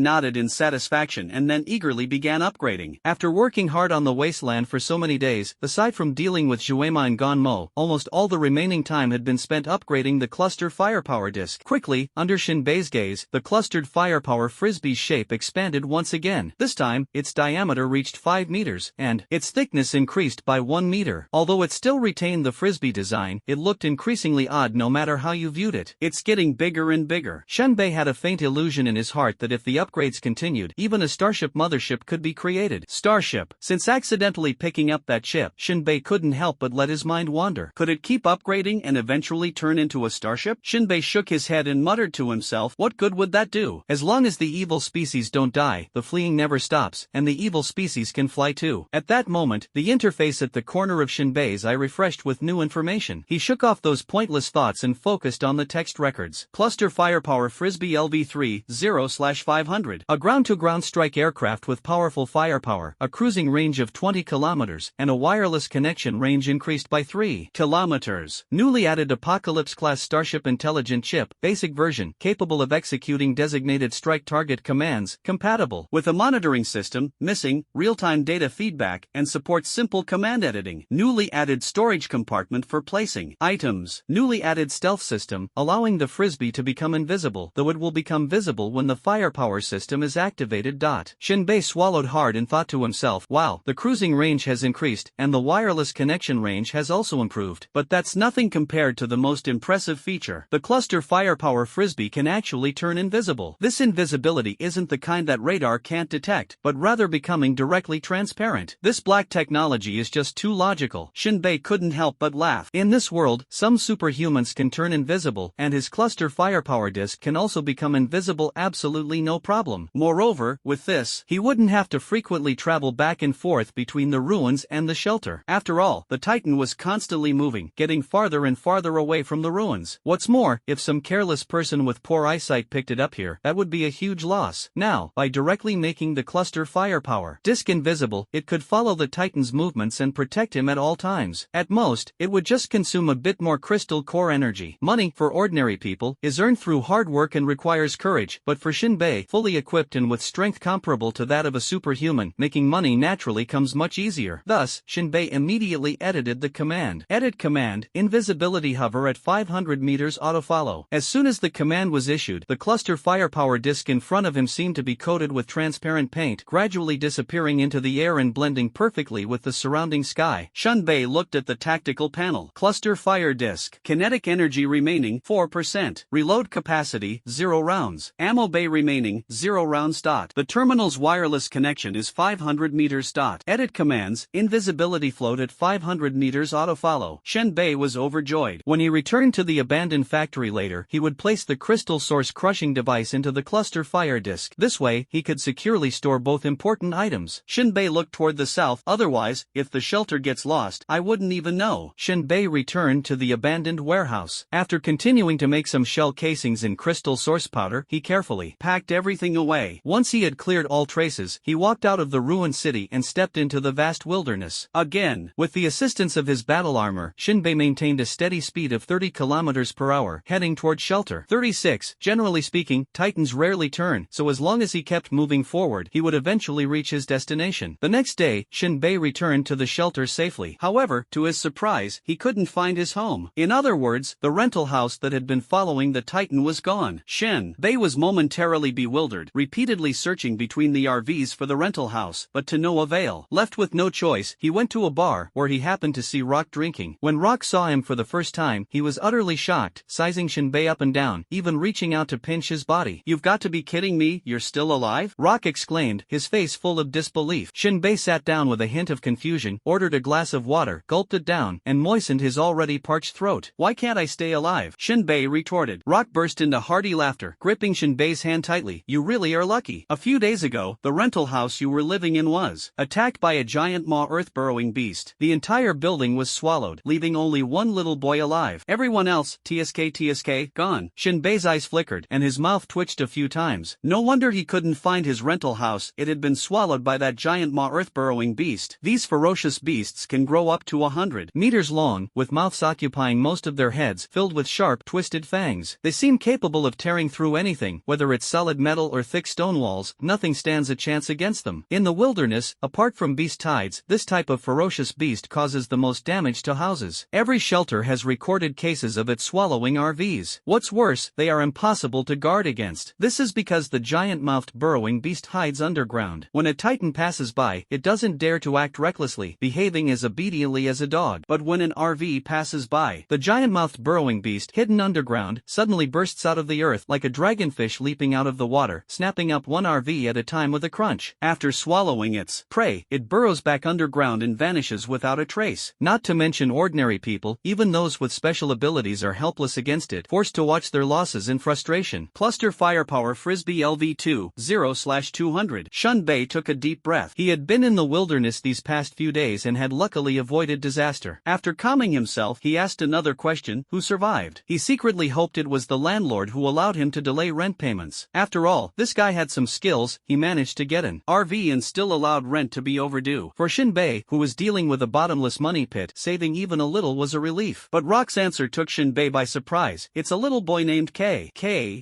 nodded in satisfaction and then eagerly began upgrading. After working hard on the wasteland for so many days, aside from dealing with Juema and Gonmo, almost all the remaining time had been spent upgrading the cluster firepower disc. Quickly, under Shinbei's gaze, the clustered firepower frisbee's shape expanded once again. This time, its diameter reached 5 meters, and its thickness increased by 1 meter. Although it still retained the frisbee design, it looked increasingly odd no matter how you viewed it. It's getting bigger and bigger. Shinbei had a faint illusion in his heart that if the upgrades continued, even a starship mothership could be created. Starship. Since accidentally picking up that ship, Shinbei couldn't help but let his mind wander. Could it keep upgrading and eventually turn into a starship? Shinbei shook his head and muttered to himself, what good would that do? As long as the evil species don't die, the fleeing never stops, and the evil species can fly too. At that moment, the interface at the corner of Shinbei's eye refreshed with new information. He shook off those pointless thoughts and focused on the text records. Cluster firepower frisbee LV3 0/500. A ground-to-ground strike aircraft with powerful firepower, a cruising range of 20 kilometers, and a wireless connection range increased by 3 kilometers. Newly added Apocalypse-class Starship intelligent chip, basic version, capable of executing designated strike target commands, compatible with a monitoring system, missing, real-time data feedback, and supports simple command editing. Newly added storage compartment for placing items. Newly added stealth system, allowing the frisbee to become invisible, though it will become visible when the firepower system is activated. Shinbei swallowed hard and thought to himself, wow, the cruising range has increased, and the wireless connection range has also improved. But that's nothing compared to the most impressive feature. The cluster firepower frisbee can actually turn invisible. This invisibility isn't the kind that radar can't detect, but rather becoming directly transparent. This black technology is just too logical. Shinbei couldn't help but laugh. In this world, some superhumans can turn invisible, and his cluster firepower disc can also become invisible absolutely no problem. Moreover, with this, he wouldn't have to frequently travel back and forth between the ruins and the shelter. After all, the Titan was constantly moving, getting farther and farther away from the ruins. What's more, if some careless person with poor eyesight picked it up here, that would be a huge loss. Now, by directly making the cluster firepower disc invisible, it could follow the Titan's movements and protect him at all times. At most, it would just consume a bit more crystal core energy. Money, for ordinary people, is earned through hard work and requires courage, but for Shinbei, fully equipped and with strength comparable to that of a superhuman, making money naturally comes much easier. Thus, Shinbei immediately edited the command. Edit command, invisibility hover at 500 meters autofollow. As soon as the command was issued, the cluster firepower disc in front of him seemed to be coated with transparent paint, gradually disappearing into the air and blending perfectly with the surrounding sky. Shinbei looked at the tactical panel. Cluster fire disc. Kinetic energy remaining 4%. Reload capacity 0 rounds. Ammo bay remaining 0 rounds. The terminal's wireless connection is 500 meters. Edit commands, invisibility float at 500 meters autofollow. Shinbei was overjoyed. When he returned to the abandoned factory later, he would place the crystal source crushing device into the cluster fire disc. This way, he could securely store both important items. Shinbei looked toward the south. Otherwise, if the shelter gets lost, I wouldn't even know. Shinbei returned to the abandoned warehouse. After continuing to make some shell casings in crystal source powder, he carefully packed everything away. Once he had cleared all traces, he walked out of the ruined city and stepped into the vast wilderness. Again, with the assistance of his battle armor, Shinbei maintained a steady speed of 30 kilometers per hour, heading toward shelter. 36. Generally speaking, Titans rarely turn, so as long as he kept moving forward, he would eventually reach his destination. The next day, Shinbei returned to the shelter safely. However, to his surprise, he couldn't find his home. In other words, the rental house that had been following the Titan was gone. Shinbei was momentarily bewildered, repeatedly searching between the RVs for the rental house, but to no avail. Left with no choice, he went to a bar, where he happened to see Rock drinking. When Rock saw him for the first time, he was utterly shocked, sizing Shinbei up and down, even reaching out to pinch his body. "You've got to be kidding me, you're still alive?" Rock exclaimed, his face full of disbelief. Shinbei sat down with a hint of confusion, ordered a glass of water, gulped it down, and moistened his already parched throat. "Why can't I stay alive?" Shinbei retorted. Rock burst into hearty laughter, gripping Shinbei's hand tightly. "You really are lucky. A few days ago, the rental house you were living in was attacked by a giant maw earth-burrowing beast. The entire building was swallowed, leaving only one little boy alive. Everyone else, TSK, gone." Shinbei's eyes flickered, and his mouth twitched a few times. No wonder he couldn't find his rental house, it had been swallowed by that giant maw earth-burrowing beast. These ferocious beasts can grow up to 100 meters long, with mouths occupying most of their heads, filled with sharp, twisted fangs. They seem capable of tearing through anything, whether it's solid metal or thick stone walls. Nothing stands a chance against them. In the wilderness, apart from beast tides, this type of ferocious beast causes the most damage to houses. Every shelter has recorded cases of it swallowing RVs. What's worse, they are impossible to guard against. This is because the giant-mouthed burrowing beast hides underground. When a Titan passes by, it doesn't dare to act recklessly, behaving as obediently as a dog. But when an RV passes by, the giant-mouthed burrowing beast, hidden underground, suddenly bursts out of the earth like a dragonfish leaping out of the water, snapping up one RV at a time with a crunch. After swallowing its prey, it burrows back underground and vanishes without a trace. Not to mention ordinary people, even those with special abilities are helpless against it, forced to watch their losses in frustration. Cluster firepower frisbee LV2 0/200. Shinbei took a deep breath. He had been in the wilderness these past few days and had luckily avoided disaster. After calming himself, he asked another question: who survived? He secretly hoped it was the landlord who allowed him to delay rent payments. After all, this guy had some skills. He managed to get an RV and still allowed rent to be overdue. For Shinbei, who was dealing with a bottomless money pit, saving even a little was a relief. But Rock's answer took Shinbei by surprise. "It's a little boy named K."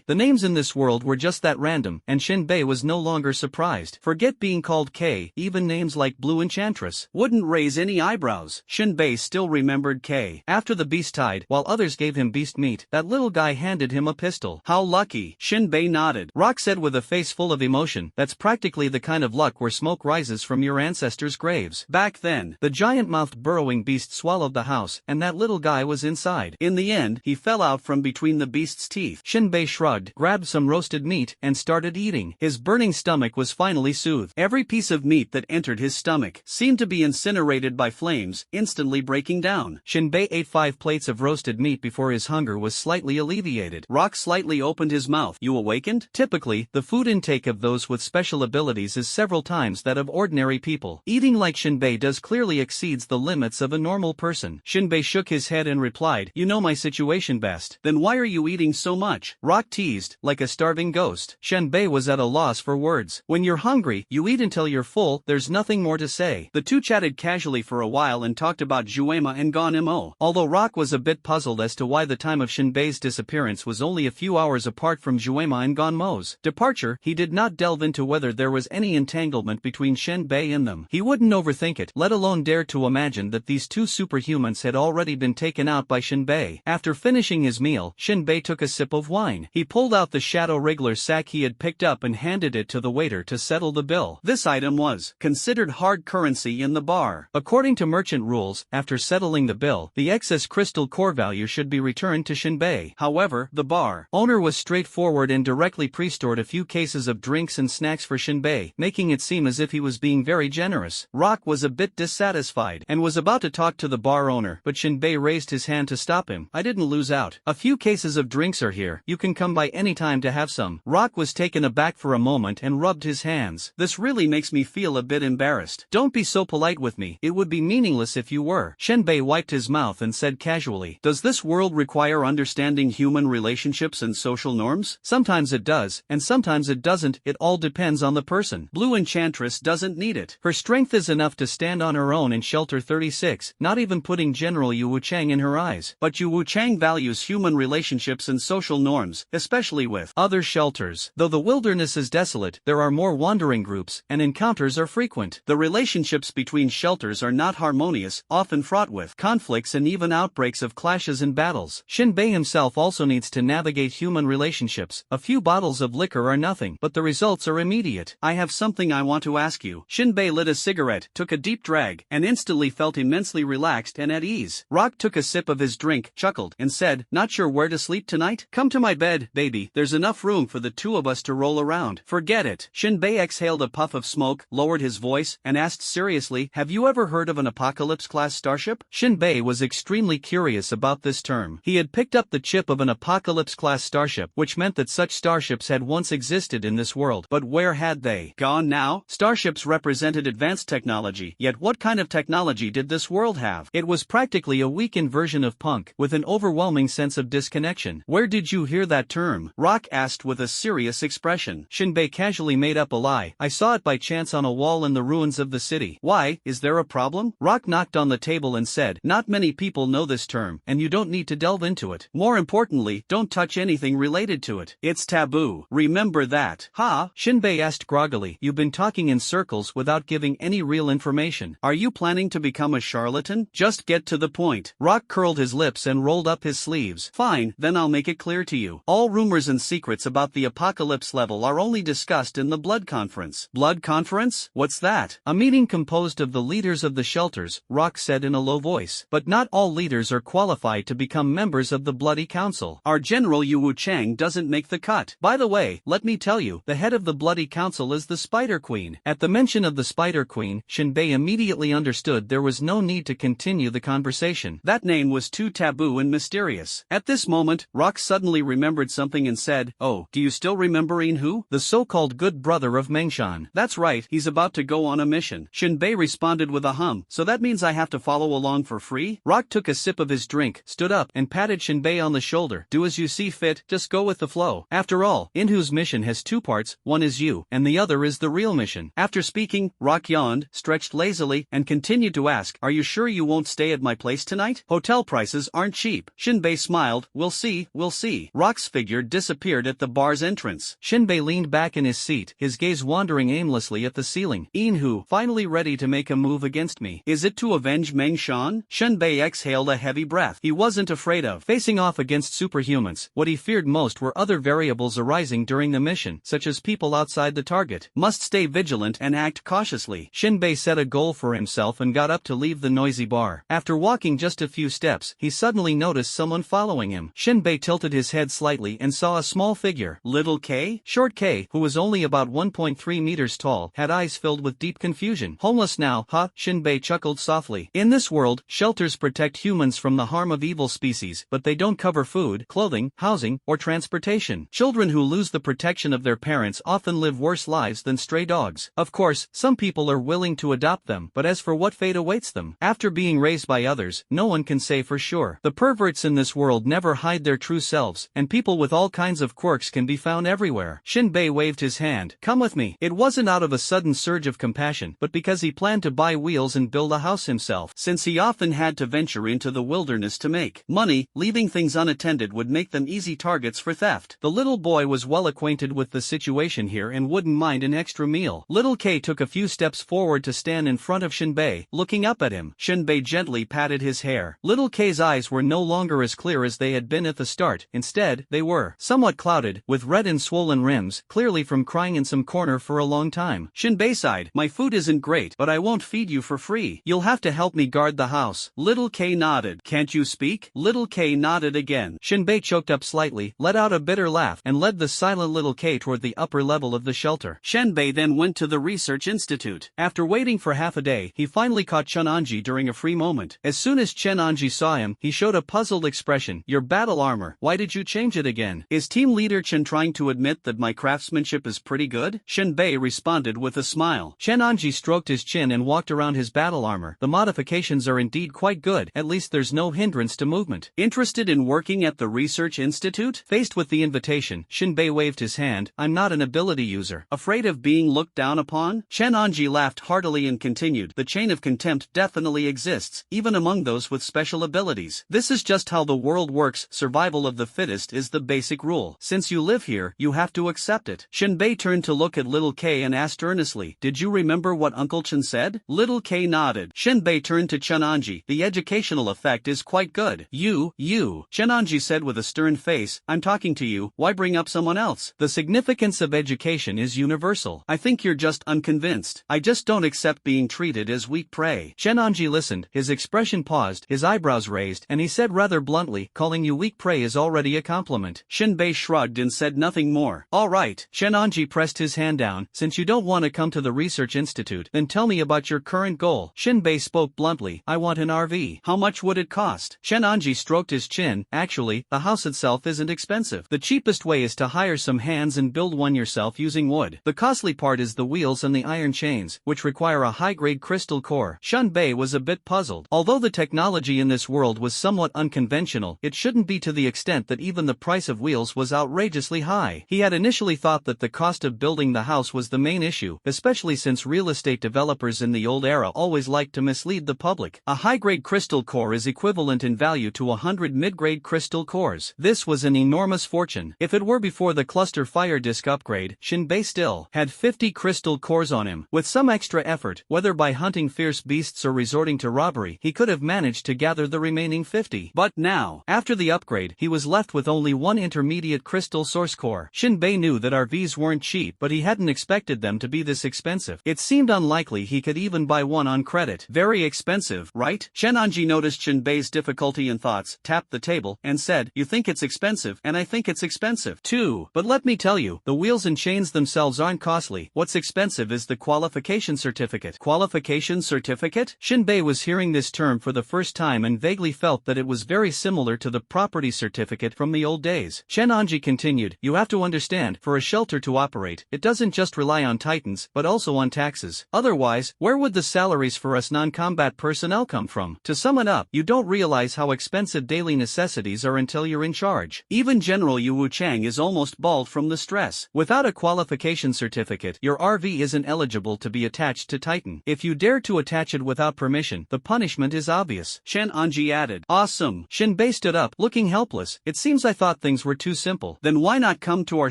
The names in this world were were just that random, and Shinbei was no longer surprised. Forget being called K, even names like Blue Enchantress wouldn't raise any eyebrows. Shinbei still remembered K. After the beast died, while others gave him beast meat, that little guy handed him a pistol. How lucky. Shinbei nodded. Rock said with a face full of emotion, that's practically the kind of luck where smoke rises from your ancestors' graves. Back then, the giant-mouthed burrowing beast swallowed the house, and that little guy was inside. In the end, he fell out from between the beast's teeth. Shinbei shrugged, grabbed some roasted meat, and started eating. His burning stomach was finally soothed. Every piece of meat that entered his stomach seemed to be incinerated by flames, instantly breaking down. Shinbei ate 5 plates of roasted meat before his hunger was slightly alleviated. Rock slightly opened his mouth. You awakened? Typically, the food intake of those with special abilities is several times that of ordinary people. Eating like Shinbei does clearly exceeds the limits of a normal person. Shinbei shook his head and replied, you know my situation best. Then why are you eating so much? Rock teased, like a starving ghost. Shinbei was at a loss for words. When you're hungry, you eat until you're full, there's nothing more to say. The two chatted casually for a while and talked about Juema and Gon-Mo. Although Rock was a bit puzzled as to why the time of Shinbei's disappearance was only a few hours apart from Juema and Gon-Mo's departure, he did not delve into whether there was any entanglement between Shinbei and them. He wouldn't overthink it, let alone dare to imagine that these two superhumans had already been taken out by Shinbei. After finishing his meal, Shinbei took a sip of wine. He pulled out the Shadow Wriggler sack he had picked up and handed it to the waiter to settle the bill. This item was considered hard currency in the bar. According to merchant rules, after settling the bill, the excess crystal core value should be returned to Shinbei. However, the bar owner was straightforward and directly pre-stored a few cases of drinks and snacks for Shinbei, making it seem as if he was being very generous. Rock was a bit dissatisfied and was about to talk to the bar owner, but Shinbei raised his hand to stop him. I didn't lose out. A few cases of drinks are here. You can come by any time to have some. Rock was taken aback for a moment and rubbed his hands. This really makes me feel a bit embarrassed. Don't be so polite with me. It would be meaningless if you were. Shinbei wiped his mouth and said casually, does this world require understanding human relationships and social norms? Sometimes it does, and sometimes it doesn't. It all depends on the person. Blue Enchantress doesn't need it. Her strength is enough to stand on her own in Shelter 36, not even putting General Yu Wuchang in her eyes. But Yu Wuchang values human relationships and social norms, especially with other shelters. Though the wilderness is desolate, there are more wandering groups, and encounters are frequent. The relationships between shelters are not harmonious, often fraught with conflicts and even outbreaks of clashes and battles. Shinbei himself also needs to navigate human relationships. A few bottles of liquor are nothing, but the results are immediate. I have something I want to ask you. Shinbei lit a cigarette, took a deep drag, and instantly felt immensely relaxed and at ease. Rock took a sip of his drink, chuckled, and said, not sure where to sleep tonight? Come to my bed, baby. There's enough room for the two of us to roll around. Forget it. Shinbei exhaled a puff of smoke, lowered his voice, and asked seriously, have you ever heard of an Apocalypse-class starship? Shinbei was extremely curious about this term. He had picked up the chip of an Apocalypse-class starship, which meant that such starships had once existed in this world. But where had they gone now? Starships represented advanced technology, yet what kind of technology did this world have? It was practically a weakened version of punk, with an overwhelming sense of disconnection. Where did you hear that term? Rock asked with a serious expression. Shinbei casually made up a lie. I saw it by chance on a wall in the ruins of the city. Why, is there a problem? Rock knocked on the table and said, not many people know this term, and you don't need to delve into it. More importantly, don't touch anything related to it. It's taboo. Remember that. Ha? Shinbei asked groggily. You've been talking in circles without giving any real information. Are you planning to become a charlatan? Just get to the point. Rock curled his lips and rolled up his sleeves. Fine, then I'll make it clear to you. All rumors and secrets about the apocalypse level are only discussed in the Blood Conference. Blood Conference? What's that? A meeting composed of the leaders of the shelters, Rock said in a low voice. But not all leaders are qualified to become members of the Bloody Council. Our General Yu Wuchang doesn't make the cut. By the way, let me tell you, the head of the Bloody Council is the Spider Queen. At the mention of the Spider Queen, Shinbei immediately understood there was no need to continue the conversation. That name was too taboo and mysterious. At this moment, Rock suddenly remembered something and said, oh, do you still remember Inhu? The so-called good brother of Mengshan. That's right, he's about to go on a mission. Shinbei responded with a hum. So that means I have to follow along for free? Rock took a sip of his drink, stood up, and patted Shinbei on the shoulder. Do as you see fit, just go with the flow. After all, Inhu's mission has two parts, one is you, and the other is the real mission. After speaking, Rock yawned, stretched lazily, and continued to ask, are you sure you won't stay at my place tonight? Hotel prices aren't cheap. Shinbei smiled, we'll see, we'll see. Rock's figure disappeared at the bar's entrance. Shinbei leaned back in his seat, his gaze wandering aimlessly at the ceiling. Inhu, finally ready to make a move against me. Is it to avenge Meng Shan? Shinbei exhaled a heavy breath. He wasn't afraid of facing off against superhumans. What he feared most were other variables arising during the mission, such as people outside the target. Must stay vigilant and act cautiously. Shinbei set a goal for himself and got up to leave the noisy bar. After walking just a few steps, he suddenly noticed someone following him. Shinbei tilted his head slightly and saw a small figure. Little K? Short K, who was only about 1.3 meters tall, had eyes filled with deep confusion. Homeless now, huh? Shinbei chuckled softly. In this world, shelters protect humans from the harm of evil species, but they don't cover food, clothing, housing, or transportation. Children who lose the protection of their parents often live worse lives than stray dogs. Of course, some people are willing to adopt them, but as for what fate awaits them after being raised by others, no one can say for sure. The perverts in this world never hide their true selves, and people with all kinds of quirks can be found everywhere. Shinbei waved his hand. Come with me. It wasn't out of a sudden surge of compassion, but because he planned to buy wheels and build a house himself. Since he often had to venture into the wilderness to make money, leaving things unattended would make them easy targets for theft. The little boy was well acquainted with the situation here and wouldn't mind an extra meal. Little K took a few steps forward to stand in front of Shinbei, looking up at him. Shinbei gently patted his hair. Little K's eyes were no longer as clear as they had been at the start. Instead, they were somewhat clouded, with red and swollen rims, clearly from crying in some corner for a long time. Shinbei sighed. My food isn't great, but I won't feed you for free. You'll have to help me guard the house. Little K nodded. Can't you speak? Little K nodded again. Shinbei choked up slightly, let out a bitter laugh, and led the silent little K toward the upper level of the shelter. Shinbei then went to the research institute. After waiting for half a day, he finally caught Chunanji during a free moment. As soon as Chunanji saw him, he showed a puzzled expression. Your battle armor, why did you change it again? Is team leader Chen trying to admit that my craftsmanship is pretty good? Shinbei responded with a smile. Chunanji stroked his chin and walked around his battle armor. The modifications are indeed quite good, at least there's no hindrance to movement. Interested in working at the research institute? Faced with the invitation, Shinbei waved his hand. I'm not an ability user. Afraid of being looked down upon? Chunanji laughed heartily and continued. The chain of contempt definitely exists, even among those with special abilities. This is just how the world works. Survival of the fittest is the basic rule. Since you live here, you have to accept it. Shinbei turned to look at little K and asked earnestly, did you remember what Uncle Chen said? Little K nodded. Shinbei turned to Chunanji. The educational effect is quite good. You. Chunanji said with a stern face, I'm talking to you, why bring up someone else? The significance of education is universal. I think you're just unconvinced. I just don't accept being treated as weak prey. Chunanji listened, his expression paused, his eyebrows raised, and he said rather bluntly, calling you weak prey is already a compliment. Shinbei shrugged and said nothing more. Alright. Chunanji pressed his hand down. Since you don't want to come to the research institute, then tell me about your current goal. Shinbei spoke bluntly. I want an RV. How much would it cost? Chunanji stroked his chin. Actually, the house itself isn't expensive. The cheapest way is to hire some hands and build one yourself using wood. The costly part is the wheels and the iron chains, which require a high-grade crystal core. Shinbei was a bit puzzled. Although the technology in this world was somewhat unconventional, it shouldn't be to the extent that even the price of wheels was outrageously high. He had initially thought that the cost of building the house was the main issue, especially since real estate developers in the old era always liked to mislead the public. A high-grade crystal core is equivalent in value to 100 mid-grade crystal cores. This was an enormous fortune. If it were before the cluster fire disk upgrade, Shinbei still had 50 crystal cores on him. With some extra effort, whether by hunting fierce beasts or resorting to robbery, he could have managed to gather the remaining 50. But now, after the upgrade, he was left with only one intermediate crystal source core. Shinbei knew that RVs weren't cheap, but he hadn't expected them to be this expensive. It seemed unlikely he could even buy one on credit. Very expensive, right? Chunanji noticed Shinbei's difficulty and thoughts, tapped the table, and said, you think it's expensive, and I think it's expensive too. But let me tell you, the wheels and chains themselves aren't costly. What's expensive is the qualification certificate. Qualification certificate? Shinbei was hearing this term for the first time and vaguely felt that it was very similar to the property certificate from the old days. Chunanji continued, you have to understand, for a shelter to operate, it doesn't just rely on titans, but also on taxes. Otherwise, where would the salaries for us non-combat personnel come from? To sum it up, you don't realize how expensive daily necessities are until you're in charge. Even General Yu Wuchang is almost bald from the stress. Without a qualification certificate, your RV isn't eligible to be attached to Titan. If you dare to attach it without permission, the punishment is obvious. Chunanji added. Awesome. Shinbei stood up, looking helpless. It seems I thought things were too simple. Then why not come to our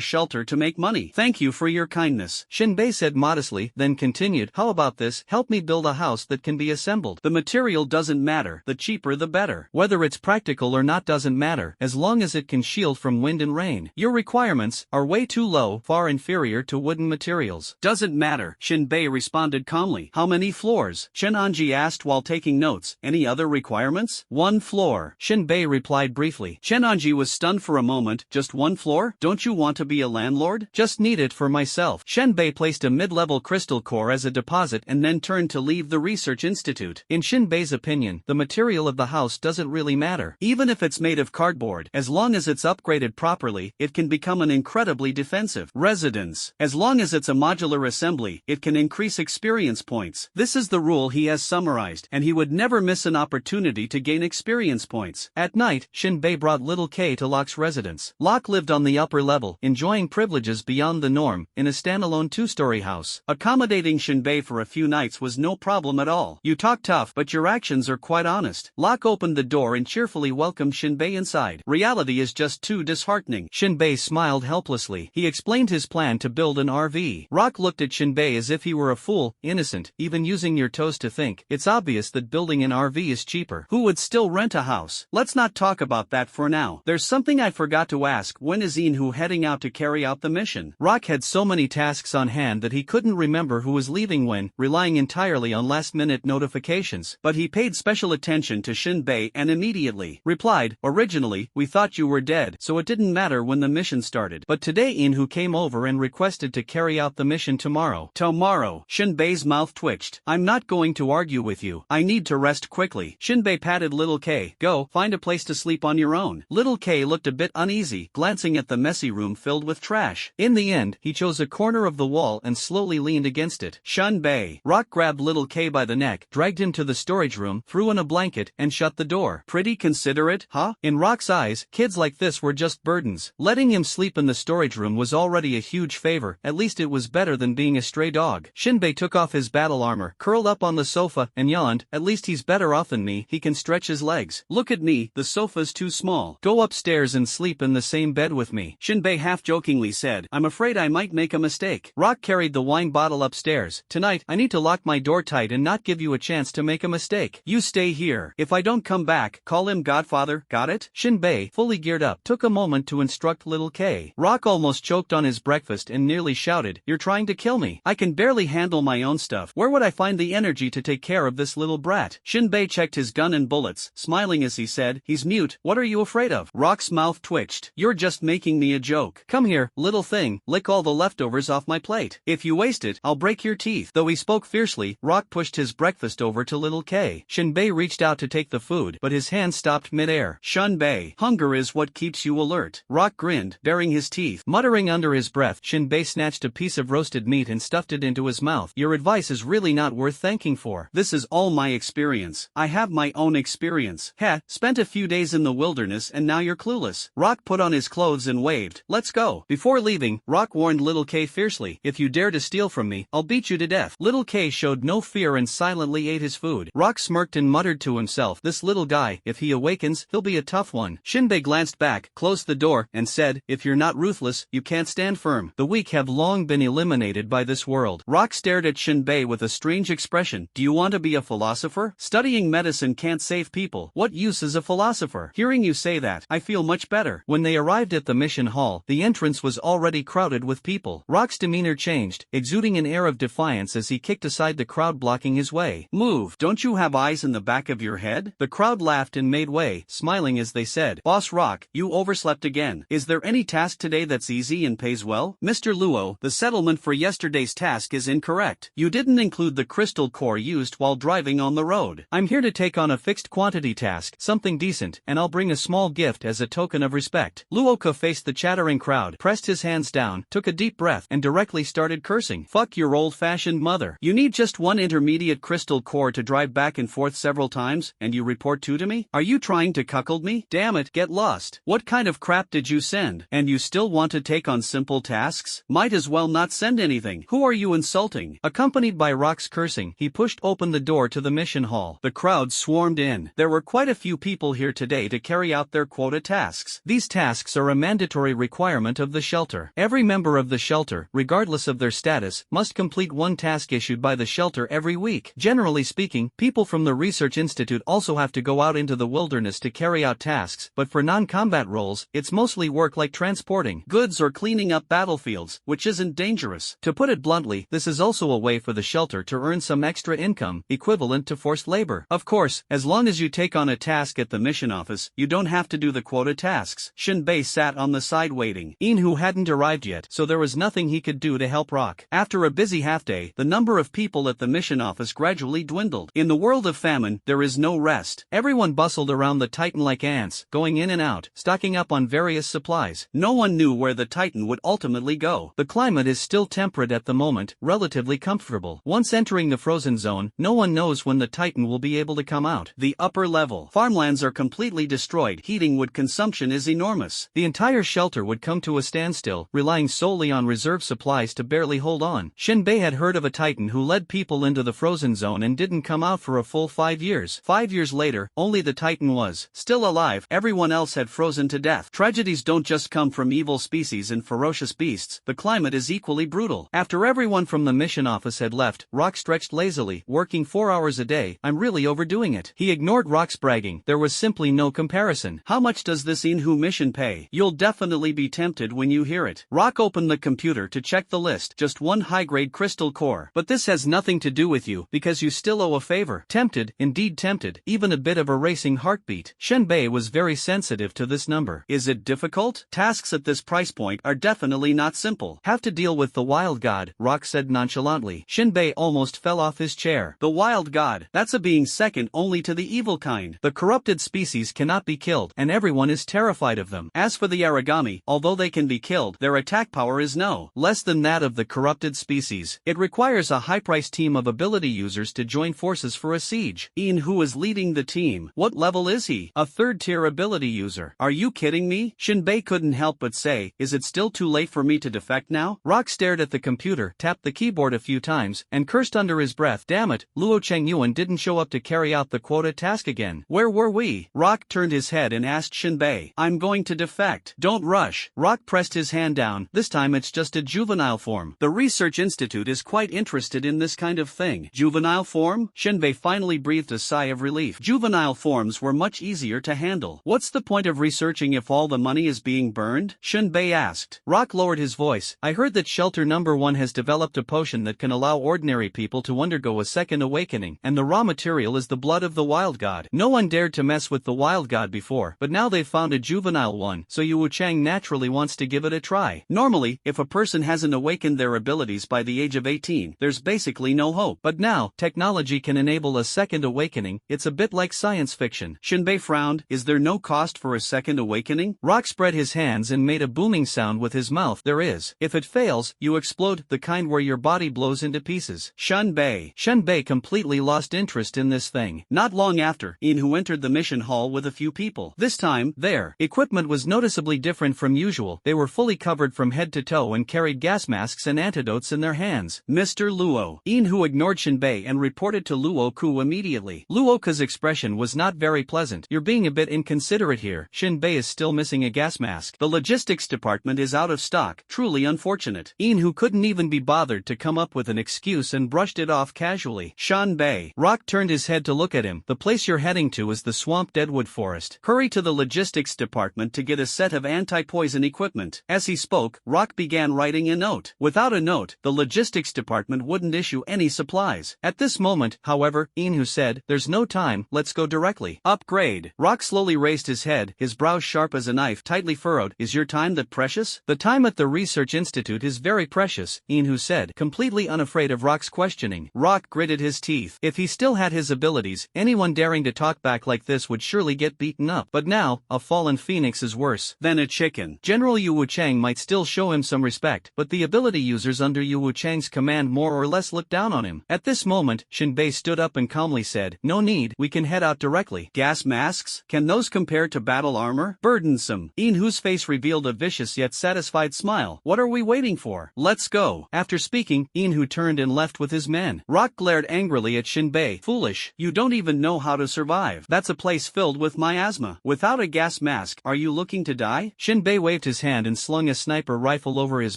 shelter to make money? Thank you for your kindness, Shinbei said modestly, then continued, how about this, help me build a house that can be assembled. The material doesn't matter, the cheaper the better. Whether it's practical or not doesn't matter, as long as it can shield from wind and rain. Your requirements are way too low, far inferior to wooden materials. Doesn't matter, Shinbei responded calmly. How many floors? Shenanji asked while taking notes. Any other requirements? 1 floor, Shinbei replied briefly. Shenanji was stunned for a moment. Just 1 floor? Don't you want to be a landlord? Just need it for myself. Shinbei placed a mid-level crystal core as a deposit and then turned to leave the research institute. In Shinbei's opinion, the material of the house doesn't really matter. Even if it's made of cardboard, as long as it's upgraded properly, it can become an incredibly defensive residence. As long as it's a modular assembly, it can increase experience points. This is the rule he has summarized, and he would never miss an opportunity to gain experience points. At night, Shinbei brought little K to Locke's residence. Locke lived on the upper level, enjoying privileges beyond the norm, in a standalone 2-story house. Accommodating Shinbei for a few nights was no problem at all. You talk tough, but your actions are quite honest. Locke opened the door and cheerfully welcomed Shinbei inside. Reality is just too disheartening. Shinbei smiled helplessly. He explained his plan to build an RV. Rock looked at Shinbei as if he were a fool, innocent, even using your toes to think. It's obvious that building an RV is cheaper. Who would still rent a house? Let's not talk about that for now. There's something I forgot to ask. When is Inhu heading out to carry out the mission? Rock had so many tasks on hand that he couldn't remember who was leaving when, relying entirely on last-minute notifications. But he paid special attention to Shinbei and immediately replied, originally, we thought you were dead, so it didn't matter when the mission started. But today Inhu came over and requested to carry out the mission tomorrow. Tomorrow? Shinbei's mouth twitched. I'm not going to argue with you. I need to rest quickly. Shinbei patted little K. Go, find a place to sleep on your own. Little K looked a bit uneasy, glancing at the messy room filled with trash. In the end, he chose a corner of the wall and slowly leaned against it. Shinbei. Rock grabbed little K by the neck, dragged him to the storage room, threw in a blanket, and shut the door. Pretty considerate, huh? In Rock's eyes, kids like this were just burdens. Letting him sleep in the storage room was already a huge favor, at least it was better than being a stray dog. Shinbei took off his battle armor, curled up on the sofa, and yawned, at least he's better off than me, he can stretch his legs. Look at me, the sofa's too small. Go upstairs and sleep in the same bed with me, Shinbei half-jokingly said. I'm afraid I might make a mistake. Rock carried the wine bottle upstairs. Tonight, I need to lock my door tight and not give you a chance to make a mistake. You stay here. If I don't come back, call him Godfather, got it? Shinbei, fully geared up, took a moment to instruct little K. Rock almost choked on his breakfast and nearly shouted, you're trying to kill me. I can barely handle my own stuff. Where would I find the energy to take care of this little brat? Shinbei checked his gun and bullets, smiling as he said, he's mute, what are you afraid of? Rock's mouth twitched. You're just making me a joke. Come here, little thing, lick all the leftovers off my plate. If you waste it, I'll break your teeth. Though he spoke fiercely, Rock pushed his breakfast over to little K. Shinbei reached out to take the food, but his hand stopped mid-air. Shinbei, hunger is what keeps you alert. Rock grinned, baring his teeth. Muttering under his breath, Shinbei snatched a piece of roasted meat and stuffed it into his mouth. Your advice is really not worth thanking for. This is all my experience. I have my own experience. Heh, spent a few days in the wilderness and now you're clueless. Rock put on his clothes and waved. Let's go. Before leaving, Rock warned little K fiercely, if you dare to steal from me, I'll beat you to death. Little K showed no fear and silently ate his food. Rock smirked and muttered to himself, this little guy, if he awakens, he'll be a tough one. Shinbei glanced back, closed the door, and said, if you're not ruthless, you can't stand firm. The weak have long been eliminated by this world. Rock stared at Shinbei with a strange expression. Do you want to be a philosopher? Studying medicine can't save people. What use is a philosopher? Hearing you say that, I feel much better. When they arrived at the mission hall, the entrance was already crowded with people. Rock's demeanor changed, exuding an air of defiance as he kicked aside the crowd blocking his way. Move, don't you have eyes in the back of your head? The crowd laughed and made way, smiling as they said, Boss Rock, you overslept again. Is there any task today that's easy and pays well? Mr. Luo, the settlement for yesterday's task is incorrect. You didn't include the crystal core used while driving on the road. I'm here to take on a fixed quantity task, something decent, and I'll bring a small gift as a token of respect. Luoka faced the chattering crowd, pressed his hands down, took a deep breath, and directly started cursing. Fuck your old-fashioned mother. You need just one intermediate crystal core to drive back and forth several times, and you report two to me? Are you trying to cuckold me? Damn it, get lost. What kind of crap did you send? And you still want to take on simple tasks? Might as well not send anything. Who are you insulting? Accompanied by Rock's cursing, he pushed open the door to the mission hall. The crowd swarmed in. There were quite a few people here today to carry out their quota tasks. These tasks are a mandatory mandatory requirement of the shelter. Every member of the shelter, regardless of their status, must complete one task issued by the shelter every week. Generally speaking, people from the research institute also have to go out into the wilderness to carry out tasks, but for non-combat roles, it's mostly work like transporting goods or cleaning up battlefields, which isn't dangerous. To put it bluntly, this is also a way for the shelter to earn some extra income, equivalent to forced labor. Of course, as long as you take on a task at the mission office, you don't have to do the quota tasks. Shinbei sat on the side waiting. Inhu hadn't arrived yet, so there was nothing he could do to help Rock. After a busy half-day, the number of people at the mission office gradually dwindled. In the world of famine, there is no rest. Everyone bustled around the Titan like ants, going in and out, stocking up on various supplies. No one knew where the Titan would ultimately go. The climate is still temperate at the moment, relatively comfortable. Once entering the frozen zone, no one knows when the Titan will be able to come out. The upper level farmlands are completely destroyed. Heating wood consumption is enormous. The entire shelter would come to a standstill, relying solely on reserve supplies to barely hold on. Shinbei had heard of a Titan who led people into the frozen zone and didn't come out for a full 5 years. 5 years later, only the Titan was still alive. Everyone else had frozen to death. Tragedies don't just come from evil species and ferocious beasts. The climate is equally brutal. After everyone from the mission office had left, Rock stretched lazily, working 4 hours a day. I'm really overdoing it. He ignored Rock's bragging. There was simply no comparison. How much does this Inhu mission pay? You'll definitely be tempted when you hear it. Rock opened the computer to check the list. Just one high-grade crystal core. But this has nothing to do with you, because you still owe a favor. Tempted, indeed tempted, even a bit of a racing heartbeat. Shinbei was very sensitive to this number. Is it difficult? Tasks at this price point are definitely not simple. Have to deal with the wild god, Rock said nonchalantly. Shinbei almost fell off his chair. The wild god, that's a being second only to the evil kind. The corrupted species cannot be killed, and everyone is terrified of them. As for the Aragami, although they can be killed, their attack power is no less than that of the corrupted species. It requires a high-priced team of ability users to join forces for a siege. Inhu is leading the team. What level is he? A third-tier ability user. Are you kidding me? Shinbei couldn't help but say, is it still too late for me to defect now? Rock stared at the computer, tapped the keyboard a few times, and cursed under his breath. Damn it, Luo Chengyuan didn't show up to carry out the quota task again. Where were we? Rock turned his head and asked Shinbei. I'm going to defect. Don't rush. Rock pressed his hand down. This time it's just a juvenile form. The research institute is quite interested in this kind of thing. Juvenile form? Shinbei finally breathed a sigh of relief. Juvenile forms were much easier to handle. What's the point of researching if all the money is being burned? Shinbei asked. Rock lowered his voice. I heard that shelter number 1 has developed a potion that can allow ordinary people to undergo a second awakening, and the raw material is the blood of the wild god. No one dared to mess with the wild god before, but now they've found a juvenile one, so Yu Chang naturally wants to give it a try. Normally, if a person hasn't awakened their abilities by the age of 18, there's basically no hope. But now, technology can enable a second awakening. It's a bit like science fiction. Shinbei frowned. Is there no cost for a second awakening? Rock spread his hands and made a booming sound with his mouth. There is. If it fails, you explode, the kind where your body blows into pieces. Shinbei completely lost interest in this thing. Not long after, Inhu entered the mission hall with a few people. This time, their equipment was noticeably different from usual. They were fully covered from head to toe and carried gas masks and antidotes in their hands. Mr. Luo. Inhu ignored Shinbei and reported to Luo Ku immediately. Luoka's expression was not very pleasant. You're being a bit inconsiderate here. Shinbei is still missing a gas mask. The logistics department is out of stock. Truly unfortunate. Inhu couldn't even be bothered to come up with an excuse and brushed it off casually. Shinbei. Rock turned his head to look at him. The place you're heading to is the swamp deadwood forest. Hurry to the logistics department to get a set of anti-poison equipment. As he spoke, Rock began writing a note. Without a note, the logistics department wouldn't issue any supplies. At this moment, however, Inhu said, there's no time, let's go directly. Upgrade. Rock slowly raised his head, his brows sharp as a knife, tightly furrowed. Is your time that precious? The time at the research institute is very precious, Inhu said, completely unafraid of Rock's questioning. Rock gritted his teeth. If he still had his abilities, anyone daring to talk back like this would surely get beaten up. But now, a fallen phoenix is worse than a chicken. General Yu Chang might still show him some respect, but the ability users under Yu Chang's command more or less looked down on him. At this moment, Shinbei stood up and calmly said, no need, we can head out directly. Gas masks? Can those compare to battle armor? Burdensome. Inhu's face revealed a vicious yet satisfied smile. What are we waiting for? Let's go. After speaking, Inhu turned and left with his men. Rock glared angrily at Shinbei. Foolish. You don't even know how to survive. That's a place filled with miasma. Without a gas mask, are you looking to die? Shinbei waved his hand and slung a sniper rifle over his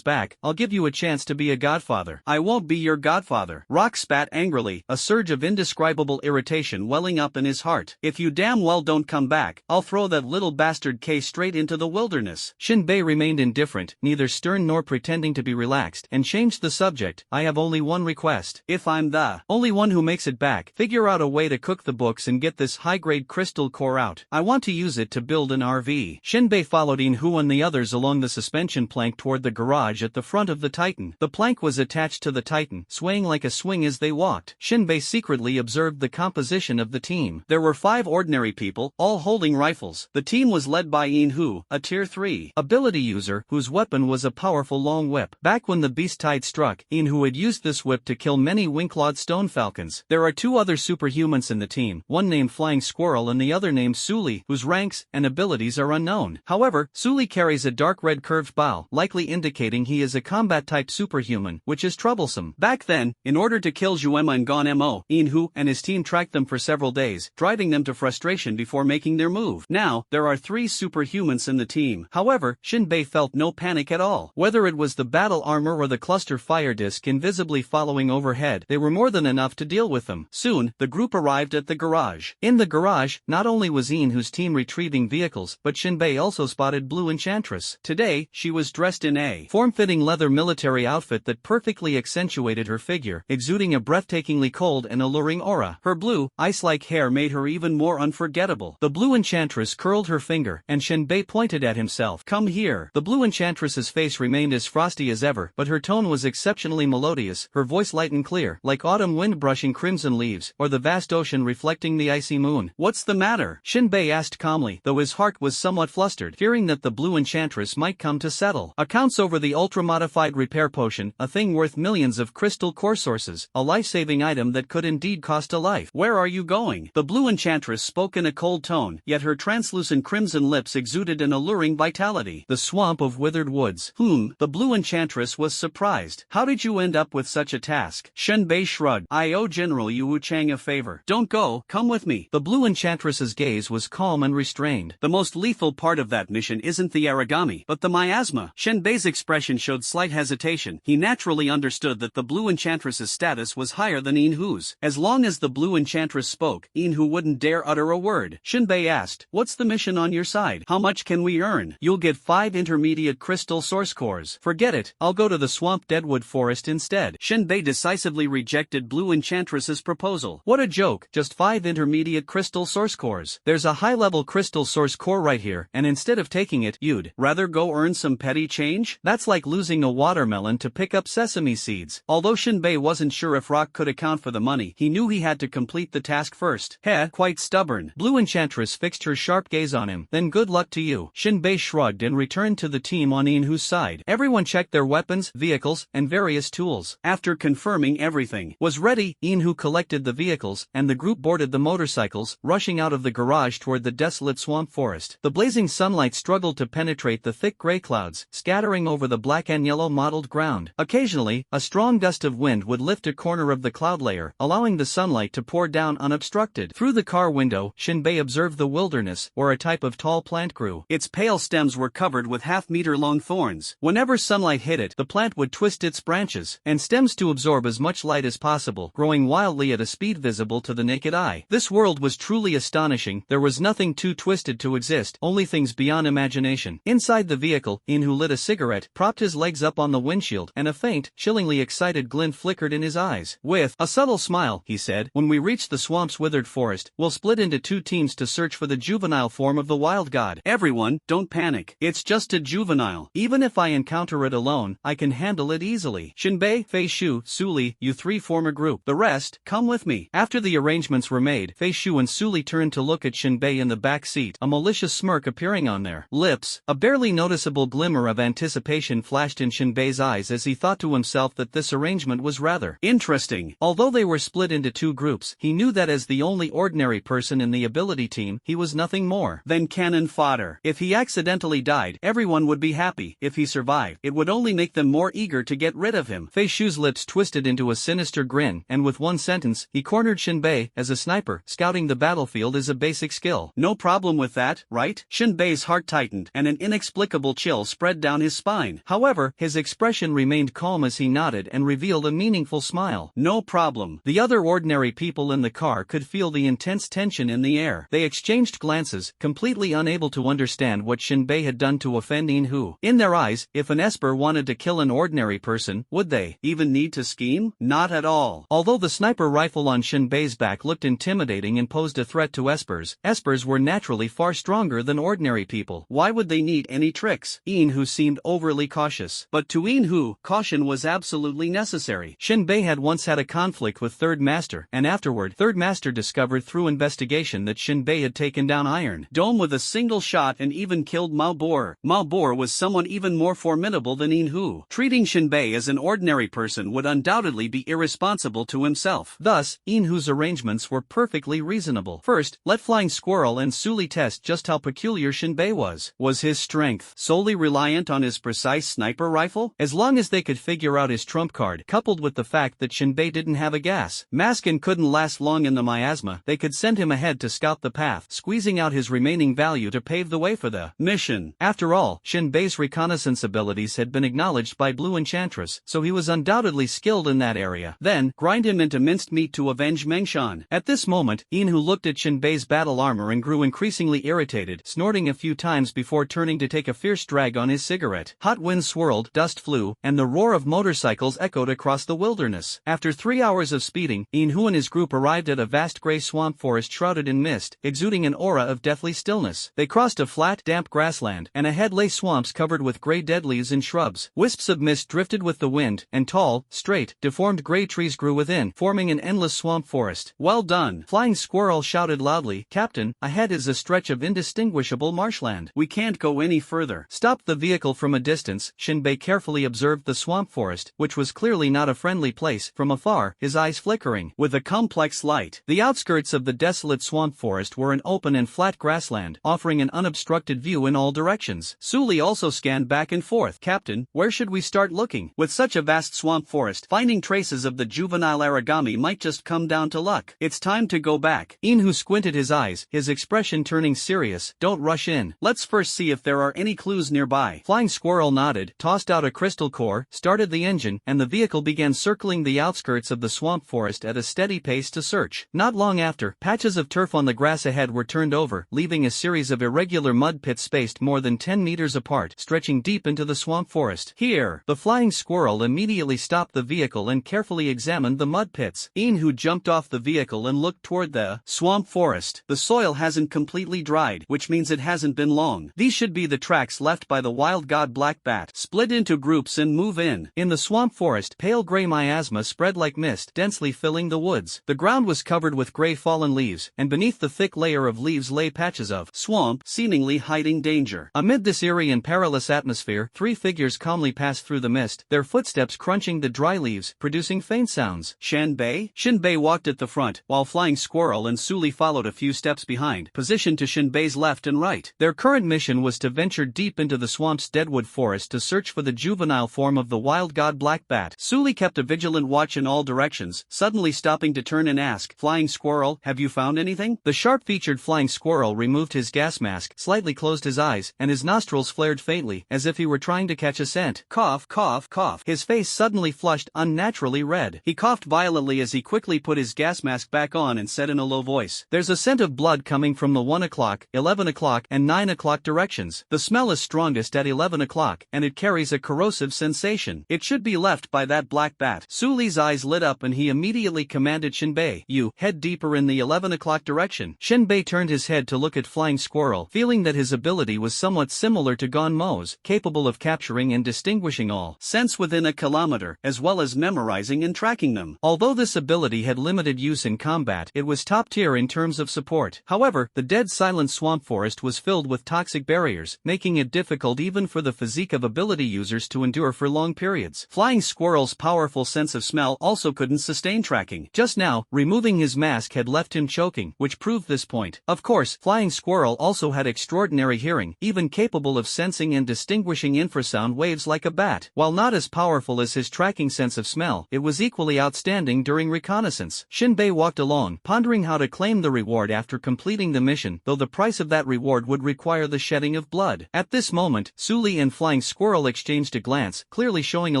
back. I'll give you a chance to be a godfather. I won't be your godfather. Rock spat angrily, a surge of indescribable irritation welling up in his heart. If you damn well don't come back, I'll throw that little bastard K straight into the wilderness. Shinbei remained indifferent, neither stern nor pretending to be relaxed, and changed the subject. I have only one request. If I'm the only one who makes it back, figure out a way to cook the books and get this high-grade crystal core out. I want to use it to build an RV. Shinbei followed Inhu and the others along the suspension plank toward the garage at the front of the Titan. The plank was attached to the Titan, swaying like a swing as they walked. Shinbei secretly observed the composition of the team. There were 5 ordinary people, all holding rifles. The team was led by Inhu, a tier 3 ability user whose weapon was a powerful long whip. Back when the beast tide struck, Inhu had used this whip to kill many wing-clawed stone falcons. There are 2 other superhumans in the team, one named Flying Squirrel and the other named Suli, whose ranks and abilities are unknown. However, Suli carries a dark red curved bow, likely indicating he is a combat-type superhuman, which is troublesome. Back then, in order to kill Juema and Gon Mo, Inhu and his team tracked them for several days, driving them to frustration before making their move. Now, there are 3 superhumans in the team. However, Shinbei felt no panic at all. Whether it was the battle armor or the cluster fire disc invisibly following overhead, they were more than enough to deal with them. Soon, the group arrived at the garage. In the garage, not only was Inhu's team retrieving vehicles, but Shinbei also spotted Blue Enchantress. Today, she was dressed in a form-fitting leather military outfit that perfectly accentuated her figure, exuding a breathtakingly cold and alluring aura. Her blue, ice-like hair made her even more unforgettable. The Blue Enchantress curled her finger, and Shinbei pointed at himself. Come here. The Blue Enchantress's face remained as frosty as ever, but her tone was exceptionally melodious, her voice light and clear, like autumn wind brushing crimson leaves, or the vast ocean reflecting the icy moon. What's the matter? Shinbei asked calmly, though his heart was somewhat flustered, fearing that the Blue Enchantress might come to settle accounts over the ultra-modified repair potion, a thing worth millions of crystal core sources, a life-saving item that could indeed cost a life. Where are you going? The Blue Enchantress spoke in a cold tone, yet her translucent crimson lips exuded an alluring vitality. The swamp of withered woods. The Blue Enchantress was surprised. How did you end up with such a task? Shinbei shrugged. I owe General Yu Chang a favor. Don't go, come with me. The Blue Enchantress's gaze was calm and restrained. The most lethal part of that mission isn't the origami, but the miasma. Shinbei's expression showed slight hesitation. He naturally understood that the Blue Enchantress's status was higher than Inhu's. As long as the Blue Enchantress spoke, Inhu wouldn't dare utter a word. Shinbei asked, what's the mission on your side? How much can we earn? You'll get 5 intermediate crystal source cores. Forget it, I'll go to the swamp deadwood forest instead. Shinbei decisively rejected Blue Enchantress's proposal. What a joke, just 5 intermediate crystal source cores. There's a high-level crystal source core right here, and instead of taking it, you'd rather go earn some petty change? That's like losing a watermelon to pick up sesame seeds. Although Shinbei wasn't sure if Rock could account for the money, he knew he had to complete the task first. Quite stubborn. Blue Enchantress fixed her sharp gaze on him. Then good luck to you. Shinbei shrugged and returned to the team on Inhu's side. Everyone checked their weapons, vehicles, and various tools. After confirming everything was ready, Inhu collected the vehicles, and the group boarded the motorcycles, rushing out of the garage toward the desolate swamp forest. The blazing sunlight struggled to penetrate the thick gray clouds, scattering over the black and yellow mottled ground. Occasionally, a strong gust of wind would lift a corner of the cloud layer, allowing the sunlight to pour down unobstructed. Through the car window, Shinbei observed the wilderness, where a type of tall plant grew. Its pale stems were covered with half-meter-long thorns. Whenever sunlight hit it, the plant would twist its branches and stems to absorb as much light as possible, growing wildly at a speed visible to the naked eye. This world was truly astonishing. There was nothing too twisted to exist, only things beyond imagination. Inside the vehicle, Inhu lit a cigarette, propped his legs up on the windshield, and a faint, chillingly excited glint flickered in his eyes. With a subtle smile, he said, when we reach the swamp's withered forest, we'll split into 2 teams to search for the juvenile form of the wild god. Everyone, don't panic. It's just a juvenile. Even if I encounter it alone, I can handle it easily. Shinbei, Fei Shu, Suli, you 3 form a group. The rest, come with me. After the arrangements were made, Fei Shu and Suli turned to look at Shinbei in the back seat, a malicious smirk appearing on their lips. A barely noticeable glimmer of anticipation flashed in Shinbei's eyes as he thought to himself that this arrangement was rather interesting. Although they were split into 2 groups, he knew that as the only ordinary person in the ability team, he was nothing more than cannon fodder. If he accidentally died, everyone would be happy. If he survived, it would only make them more eager to get rid of him. Fei Shu's lips twisted into a sinister grin, and with one sentence, he cornered Shinbei. As a sniper, scouting the battlefield is a basic skill. No problem with that, right? Shinbei's heart tightened. tightened and an inexplicable chill spread down his spine. However, his expression remained calm as he nodded and revealed a meaningful smile. "No problem." The other ordinary people in the car could feel the intense tension in the air. They exchanged glances, completely unable to understand what Shinbei had done to offend Inhu. In their eyes, if an Esper wanted to kill an ordinary person, would they even need to scheme? Not at all. Although the sniper rifle on Shinbei's back looked intimidating and posed a threat to Espers, Espers were naturally far stronger than ordinary people. Why would they need any tricks? Inhu seemed overly cautious. But to Inhu, caution was absolutely necessary. Shinbei had once had a conflict with Third Master, and afterward, Third Master discovered through investigation that Shinbei had taken down Iron Dome with a single shot and even killed Mao Bor. Mao Bor was someone even more formidable than Inhu. Treating Shinbei as an ordinary person would undoubtedly be irresponsible to himself. Thus, Inhu's arrangements were perfectly reasonable. First, let Flying Squirrel and Suli test just how peculiar Shinbei was. Was his strength solely reliant on his precise sniper rifle? As long as they could figure out his trump card, coupled with the fact that Shinbei didn't have a gas mask and couldn't last long in the miasma, they could send him ahead to scout the path, squeezing out his remaining value to pave the way for the mission. After all, Shinbei's reconnaissance abilities had been acknowledged by Blue Enchantress, so he was undoubtedly skilled in that area. Then, grind him into minced meat to avenge Mengshan. At this moment, Inhu looked at Shinbei's battle armor and grew increasingly irritated, snorting a few times before turning to take a fierce drag on his cigarette. Hot winds swirled, dust flew, and the roar of motorcycles echoed across the wilderness. After 3 hours of speeding, Inhu and his group arrived at a vast gray swamp forest shrouded in mist, exuding an aura of deathly stillness. They crossed a flat, damp grassland, and ahead lay swamps covered with gray dead leaves and shrubs. Wisps of mist drifted with the wind, and tall, straight, deformed gray trees grew within, forming an endless swamp forest. "Well done!" Flying Squirrel shouted loudly. "Captain, ahead is a stretch of indistinguishable marshland. We can't go any further." Stopped the vehicle from a distance, Shinbei carefully observed the swamp forest, which was clearly not a friendly place. From afar, his eyes flickering with a complex light. The outskirts of the desolate swamp forest were an open and flat grassland, offering an unobstructed view in all directions. Suli also scanned back and forth. "Captain, where should we start looking? With such a vast swamp forest, finding traces of the juvenile origami might just come down to luck. It's time to go back." Inhu squinted his eyes, his expression turning serious. "Don't rush in. Let's first see if there are any clues nearby." Flying Squirrel nodded, tossed out a crystal core, started the engine, and the vehicle began circling the outskirts of the swamp forest at a steady pace to search. Not long after, patches of turf on the grass ahead were turned over, leaving a series of irregular mud pits spaced more than 10 meters apart, stretching deep into the swamp forest. "Here!" The Flying Squirrel immediately stopped the vehicle and carefully examined the mud pits. Inhu jumped off the vehicle and looked toward the swamp forest. The soil hasn't completely dried, which means it hasn't been long. These should be the tracks left by the wild god black bat. Split into groups and move in. In the swamp forest, pale gray miasma spread like mist, densely filling the woods. The ground was covered with gray fallen leaves, and beneath the thick layer of leaves lay patches of swamp, seemingly hiding danger. Amid this eerie and perilous atmosphere, 3 figures calmly passed through the mist, their footsteps crunching the dry leaves, producing faint sounds. Shinbei? Shinbei walked at the front, while Flying Squirrel and Suli followed a few steps behind, positioned to Shinbei's left and right. Their current mission was to venture deep into the swamp's deadwood forest to search for the juvenile form of the wild god black bat. Suli kept a vigilant watch in all directions, suddenly stopping to turn and ask, "Flying Squirrel, have you found anything?" The sharp-featured Flying Squirrel removed his gas mask, slightly closed his eyes, and his nostrils flared faintly, as if he were trying to catch a scent. Cough, cough, cough. His face suddenly flushed unnaturally red. He coughed violently as he quickly put his gas mask back on and said in a low voice, "There's a scent of blood coming from the 1 o'clock, 11 o'clock, and 9 o'clock directions. The smell is strongest at 11 o'clock, and it carries a corrosive sensation. It should be left by that black bat." Suli's eyes lit up and he immediately commanded Shinbei, "You, head deeper in the 11 o'clock direction." Shinbei turned his head to look at Flying Squirrel, feeling that his ability was somewhat similar to Gonmo's, capable of capturing and distinguishing all scents within a kilometer, as well as memorizing and tracking them. Although this ability had limited use in combat, it was top tier in terms of support. However, the dead silent swamp forest was filled with toxic barriers, making it difficult even for the physique of ability users to endure for long periods. Flying Squirrel's powerful sense of smell also couldn't sustain tracking. Just now, removing his mask had left him choking, which proved this point. Of course, Flying Squirrel also had extraordinary hearing, even capable of sensing and distinguishing infrasound waves like a bat. While not as powerful as his tracking sense of smell, it was equally outstanding during reconnaissance. Shinbei walked along, pondering how to claim the reward after completing the mission, though the price of that reward would require the shedding of blood. At this moment, Suli and Flying Squirrel exchanged a glance, clearly showing a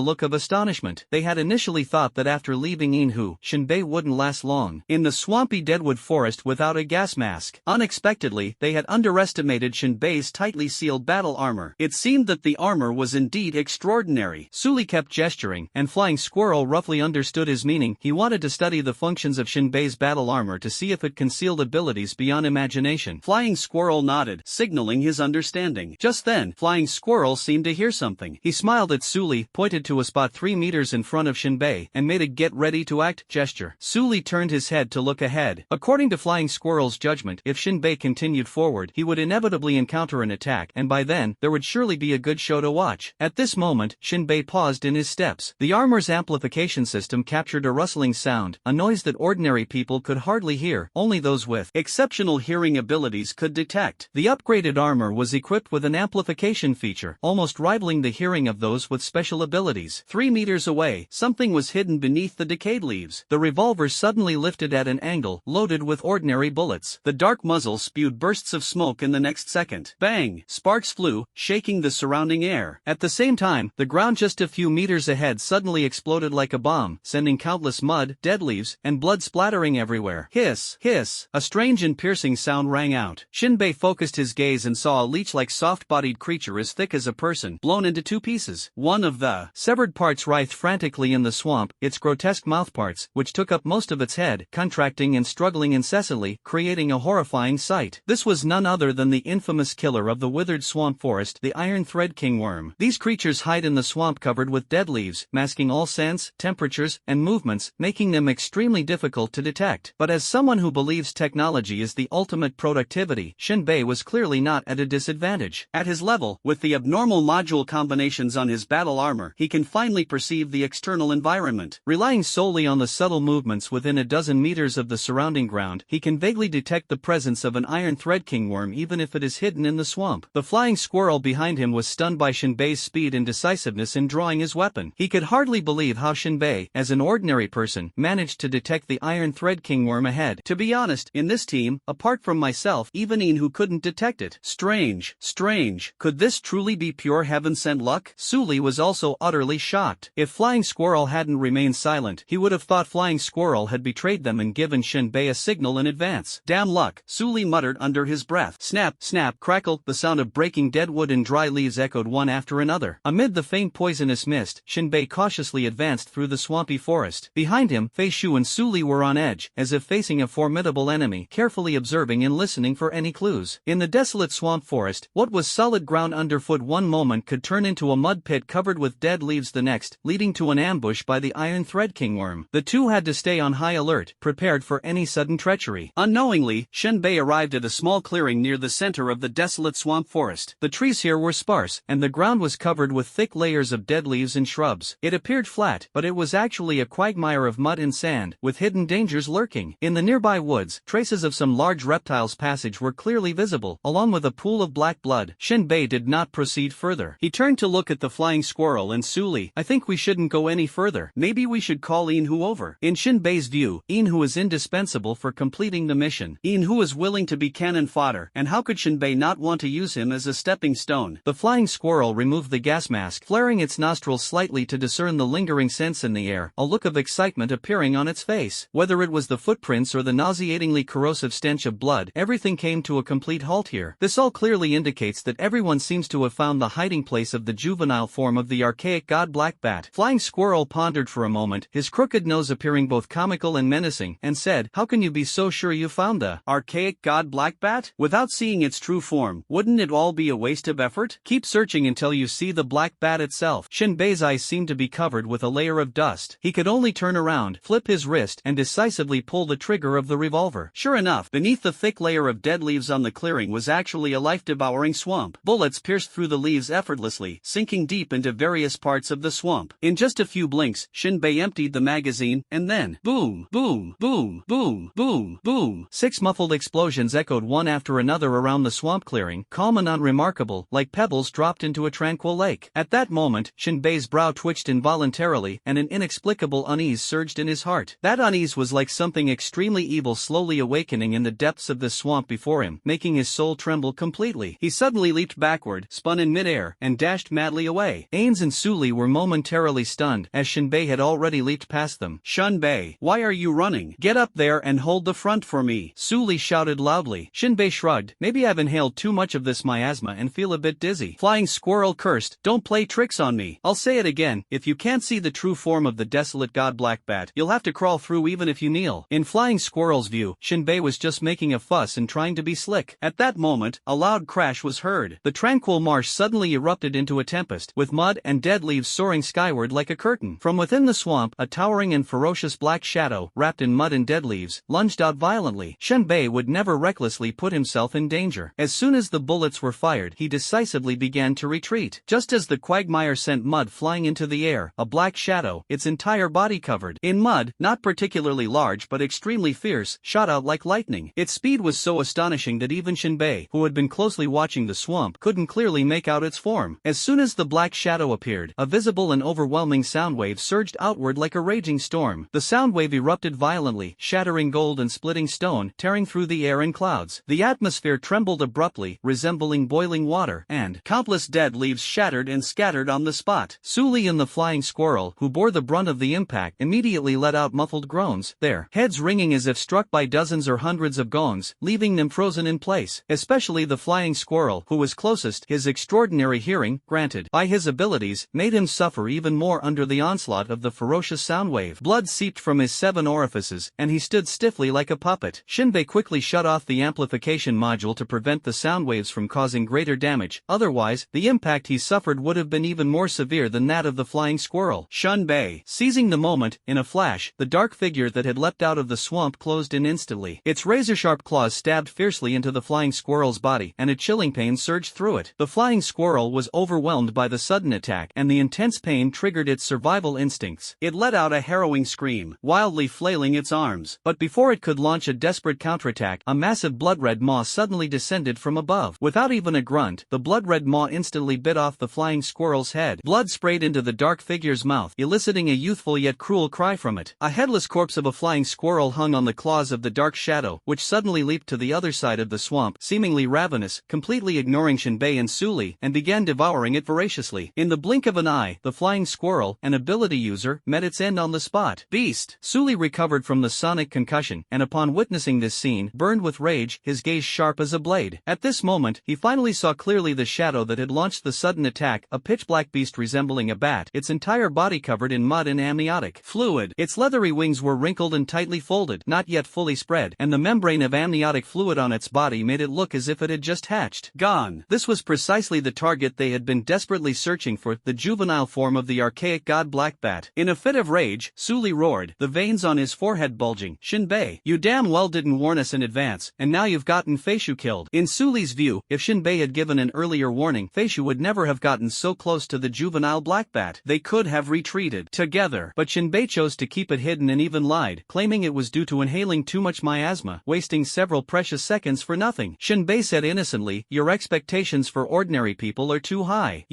look of astonishment. They had initially thought that after leaving Inhu, Shinbei wouldn't last long in the swampy deadwood forest without a gas mask. Unexpectedly, they had underestimated Shinbei's tightly sealed battle armor. It seemed that the armor was indeed extraordinary. Suli kept gesturing, and Flying Squirrel roughly understood his meaning. He wanted to study the functions of Shinbei's battle armor to see if it concealed abilities beyond imagination. Flying Squirrel nodded, signaling his understanding. Just then, Flying Squirrel seemed to hear something. He smiled at Suli, pointed to a spot 3 meters in front of Shinbei, and made a get-ready-to-act gesture. Suli turned his head to look ahead. According to Flying Squirrel's judgment, if Shinbei continued forward, he would inevitably encounter an attack, and by then, there would surely be a good show to watch. At this moment, Shinbei paused in his steps. The armor's amplification system captured a rustling sound, a noise that ordinary people could hardly hear. Only those with exceptional hearing abilities could detect. The upgraded armor was equipped with an amplification feature, almost rivaling the hearing of those with special abilities. 3 meters away, something was hidden beneath the decayed leaves. The revolver suddenly lifted at an angle, loaded with ordinary bullets. The dark muzzle spewed bursts of smoke in the next second. Bang! Sparks flew, shaking the surrounding air. At the same time, the ground just a few meters ahead suddenly exploded like a bomb, sending countless mud, dead leaves, and blood splattering everywhere. Hiss! Hiss! A strange and piercing sound rang out. Shinbei focused his gaze and saw a leech-like soft-bodied creature as thick as a person, blown into 2 pieces. One of the severed parts writhed frantically in the swamp, its grotesque mouthparts, which took up most of its head, contracting and struggling incessantly, creating a horrifying sight. This was none other than the infamous killer of the withered swamp forest, the iron thread kingworm. These creatures hide in the swamp covered with dead leaves, masking all scents, temperatures, and movements, making them extremely difficult to detect. But as someone who believes technology is the ultimate productivity, Shinbei was clearly not at a disadvantage. At his level, with the abnormal module combinations on his battle armor, he can finally perceive the external environment. Relying solely on the subtle movements within a dozen meters of the surrounding ground, he can vaguely detect the presence of an iron thread kingworm even if it is hidden in the swamp. The Flying Squirrel behind him was stunned by Shinbei's speed and decisiveness in drawing his weapon. He could hardly believe how Shinbei, as an ordinary person, managed to detect the iron thread kingworm ahead. To be honest, in this team, apart from myself, even Inhu couldn't detect it. Strange, strange. Could this truly be pure heaven-sent luck? Suli was also utterly shocked. If Flying Squirrel hadn't remained silent, he would have thought Flying Squirrel had betrayed them and given Shinbei a signal in advance. Damn luck, Suli muttered under his breath. Snap, snap, crackle, the sound of breaking dead wood and dry leaves echoed one after another. Amid the faint poisonous mist, Shinbei cautiously advanced through the swampy forest. Behind him, Fei Shu and Suli were on edge, as if facing a formidable enemy, carefully observing and listening for any clues. In the desolate swamp forest, what was solid ground underfoot one moment could turn into a mud pit covered with dead leaves the next, leading to an ambush by the iron thread kingworm. The two had to stay on high alert, prepared for any sudden treachery. Unknowingly, Shinbei arrived at a small clearing near the center of the desolate swamp forest. The trees here were sparse, and the ground was covered with thick layers of dead leaves and shrubs. It appeared flat, but it was actually a quagmire of mud and sand, with hidden dangers lurking. In the nearby woods, traces of some large reptile's passage were clearly visible, along with a pool of black blood. Shinbei did not proceed further. He turned to look at the Flying Squirrel and Suli. I think we shouldn't go any further. Maybe we should call Inhu over. In Shinbei's view, Inhu is indispensable for completing the mission. Inhu is willing to be cannon fodder, and how could Shinbei not want to use him as a stepping stone? The Flying Squirrel removed the gas mask, flaring its nostrils slightly to discern the lingering scents in the air, a look of excitement appearing on its face. Whether it was the footprints or the nauseatingly corrosive stench of blood, everything came to a complete halt here. This all clearly indicates that everyone seems to have found the hiding place of the juvenile form of the archaic god Black Bat. Flying Squirrel pondered for a moment, his crooked nose appearing both comical and menacing, and said, "How can you be so sure you found the archaic god Black Bat? Without seeing its true form, wouldn't it all be a waste of effort? Keep searching until you see the Black Bat itself." Shinbei's eyes seemed to be covered with a layer of dust. He could only turn around, flip his wrist, and decisively pull the trigger of the revolver. Sure enough, beneath the thick layer of dead leaves on the clearing was actually a life-devouring swamp. Bullets pierced through the leaves effortlessly, sinking deep into various parts of the swamp. In just a few blinks, Shinbei emptied the magazine, and then, boom, boom, boom, boom, boom, boom. 6 muffled explosions echoed one after another around the swamp clearing, calm and unremarkable, like pebbles dropped into a tranquil lake. At that moment, Shinbei's brow twitched involuntarily, and an inexplicable unease surged in his heart. That unease was like something extremely evil slowly awakening in the depths of the swamp before him, making his soul tremble completely. He suddenly leaped backward, spun in midair, and dashed madly away. Ains and Suli were momentarily stunned, as Shinbei had already leaped past them. Shinbei, why are you running? Get up there and hold the front for me, Suli shouted loudly. Shinbei shrugged. Maybe I've inhaled too much of this miasma and feel a bit dizzy. Flying Squirrel cursed, don't play tricks on me. I'll say it again, if you can't see the true form of the desolate god Black Bat, you'll have to crawl through even if you kneel. In Flying Squirrel's view, Shinbei was just making a fuss and trying to be slick. At that moment, a loud crash was heard. The tranquil marsh suddenly erupted into a tempest, with mud and dead leaves soaring skyward like a curtain. From within the swamp, a towering and ferocious black shadow, wrapped in mud and dead leaves, lunged out violently. Shinbei would never recklessly put himself in danger. As soon as the bullets were fired, he decisively began to retreat. Just as the quagmire sent mud flying into the air, a black shadow, its entire body covered in mud, not particularly large but extremely fierce, shot out like lightning. Its speed was so astonishing that even Shinbei, who had been closely watching the swamp, couldn't clearly make out its form. As soon as the black shadow appeared, a visible and overwhelming sound wave surged outward like a raging storm. The sound wave erupted violently, shattering gold and splitting stone, tearing through the air and clouds. The atmosphere trembled abruptly, resembling boiling water, and countless dead leaves shattered and scattered on the spot. Suli and the Flying Squirrel, who bore the brunt of the impact, immediately let out muffled groans, their heads ringing as if struck by dozens or hundreds of gongs, leaving them frozen in place. Especially the Flying Squirrel, who was closest. His extraordinary hearing, granted by his abilities, made him suffer even more under the onslaught of the ferocious sound wave. Blood seeped from his 7 orifices, and he stood stiffly like a puppet. Shinbei quickly shut off the amplification module to prevent the sound waves from causing greater damage, otherwise, the impact he suffered would have been even more severe than that of the Flying Squirrel. Shinbei, seizing the moment, in a flash, the dark figure that had leapt out of the swamp closed in instantly. Its razor-sharp claws stabbed fiercely into the Flying Squirrel's body, and a chilling pain surged through it. The Flying Squirrel was overwhelmed by the sudden attack, and the intense pain triggered its survival instincts. It let out a harrowing scream, wildly flailing its arms. But before it could launch a desperate counterattack, a massive blood-red maw suddenly descended from above. Without even a grunt, the blood-red maw instantly bit off the Flying Squirrel's head. Blood sprayed into the dark figure's mouth, eliciting a youthful yet cruel cry from it. A headless corpse of a Flying Squirrel hung on the claws of the dark shadow, which suddenly leaped to the other side of the swamp, seemingly ravenous, completely ignoring Shinbei and Suli, and began devouring it voraciously. In the blink of an eye, the Flying Squirrel, an ability user, met its end on the spot. Beast! Suli recovered from the sonic concussion, and upon witnessing this scene, burned with rage, his gaze sharp as a blade. At this moment, he finally saw clearly the shadow that had launched the sudden attack, a pitch-black beast resembling a bat, its entire body covered in mud and amniotic fluid. Its leathery wings were wrinkled and tightly folded, not yet fully spread, and the membrane of amniotic fluid on its body made it look as if it had just hatched. Gone. This was precisely the target they had been desperately searching for, the juvenile form of the archaic god Black Bat. In a fit of rage, Suli roared, the veins on his forehead bulging. Shinbei, you damn well didn't warn us in advance, and now you've gotten Feishu killed. In Suli's view, if Shinbei had given an earlier warning, Feishu would never have gotten so close to the juvenile Black Bat. They could have retreated together, but Shinbei chose to keep it hidden and even lied, claiming it was due to inhaling too much miasma, wasting several precious seconds for nothing. Shinbei said innocently, your expectations for ordinary people are too high.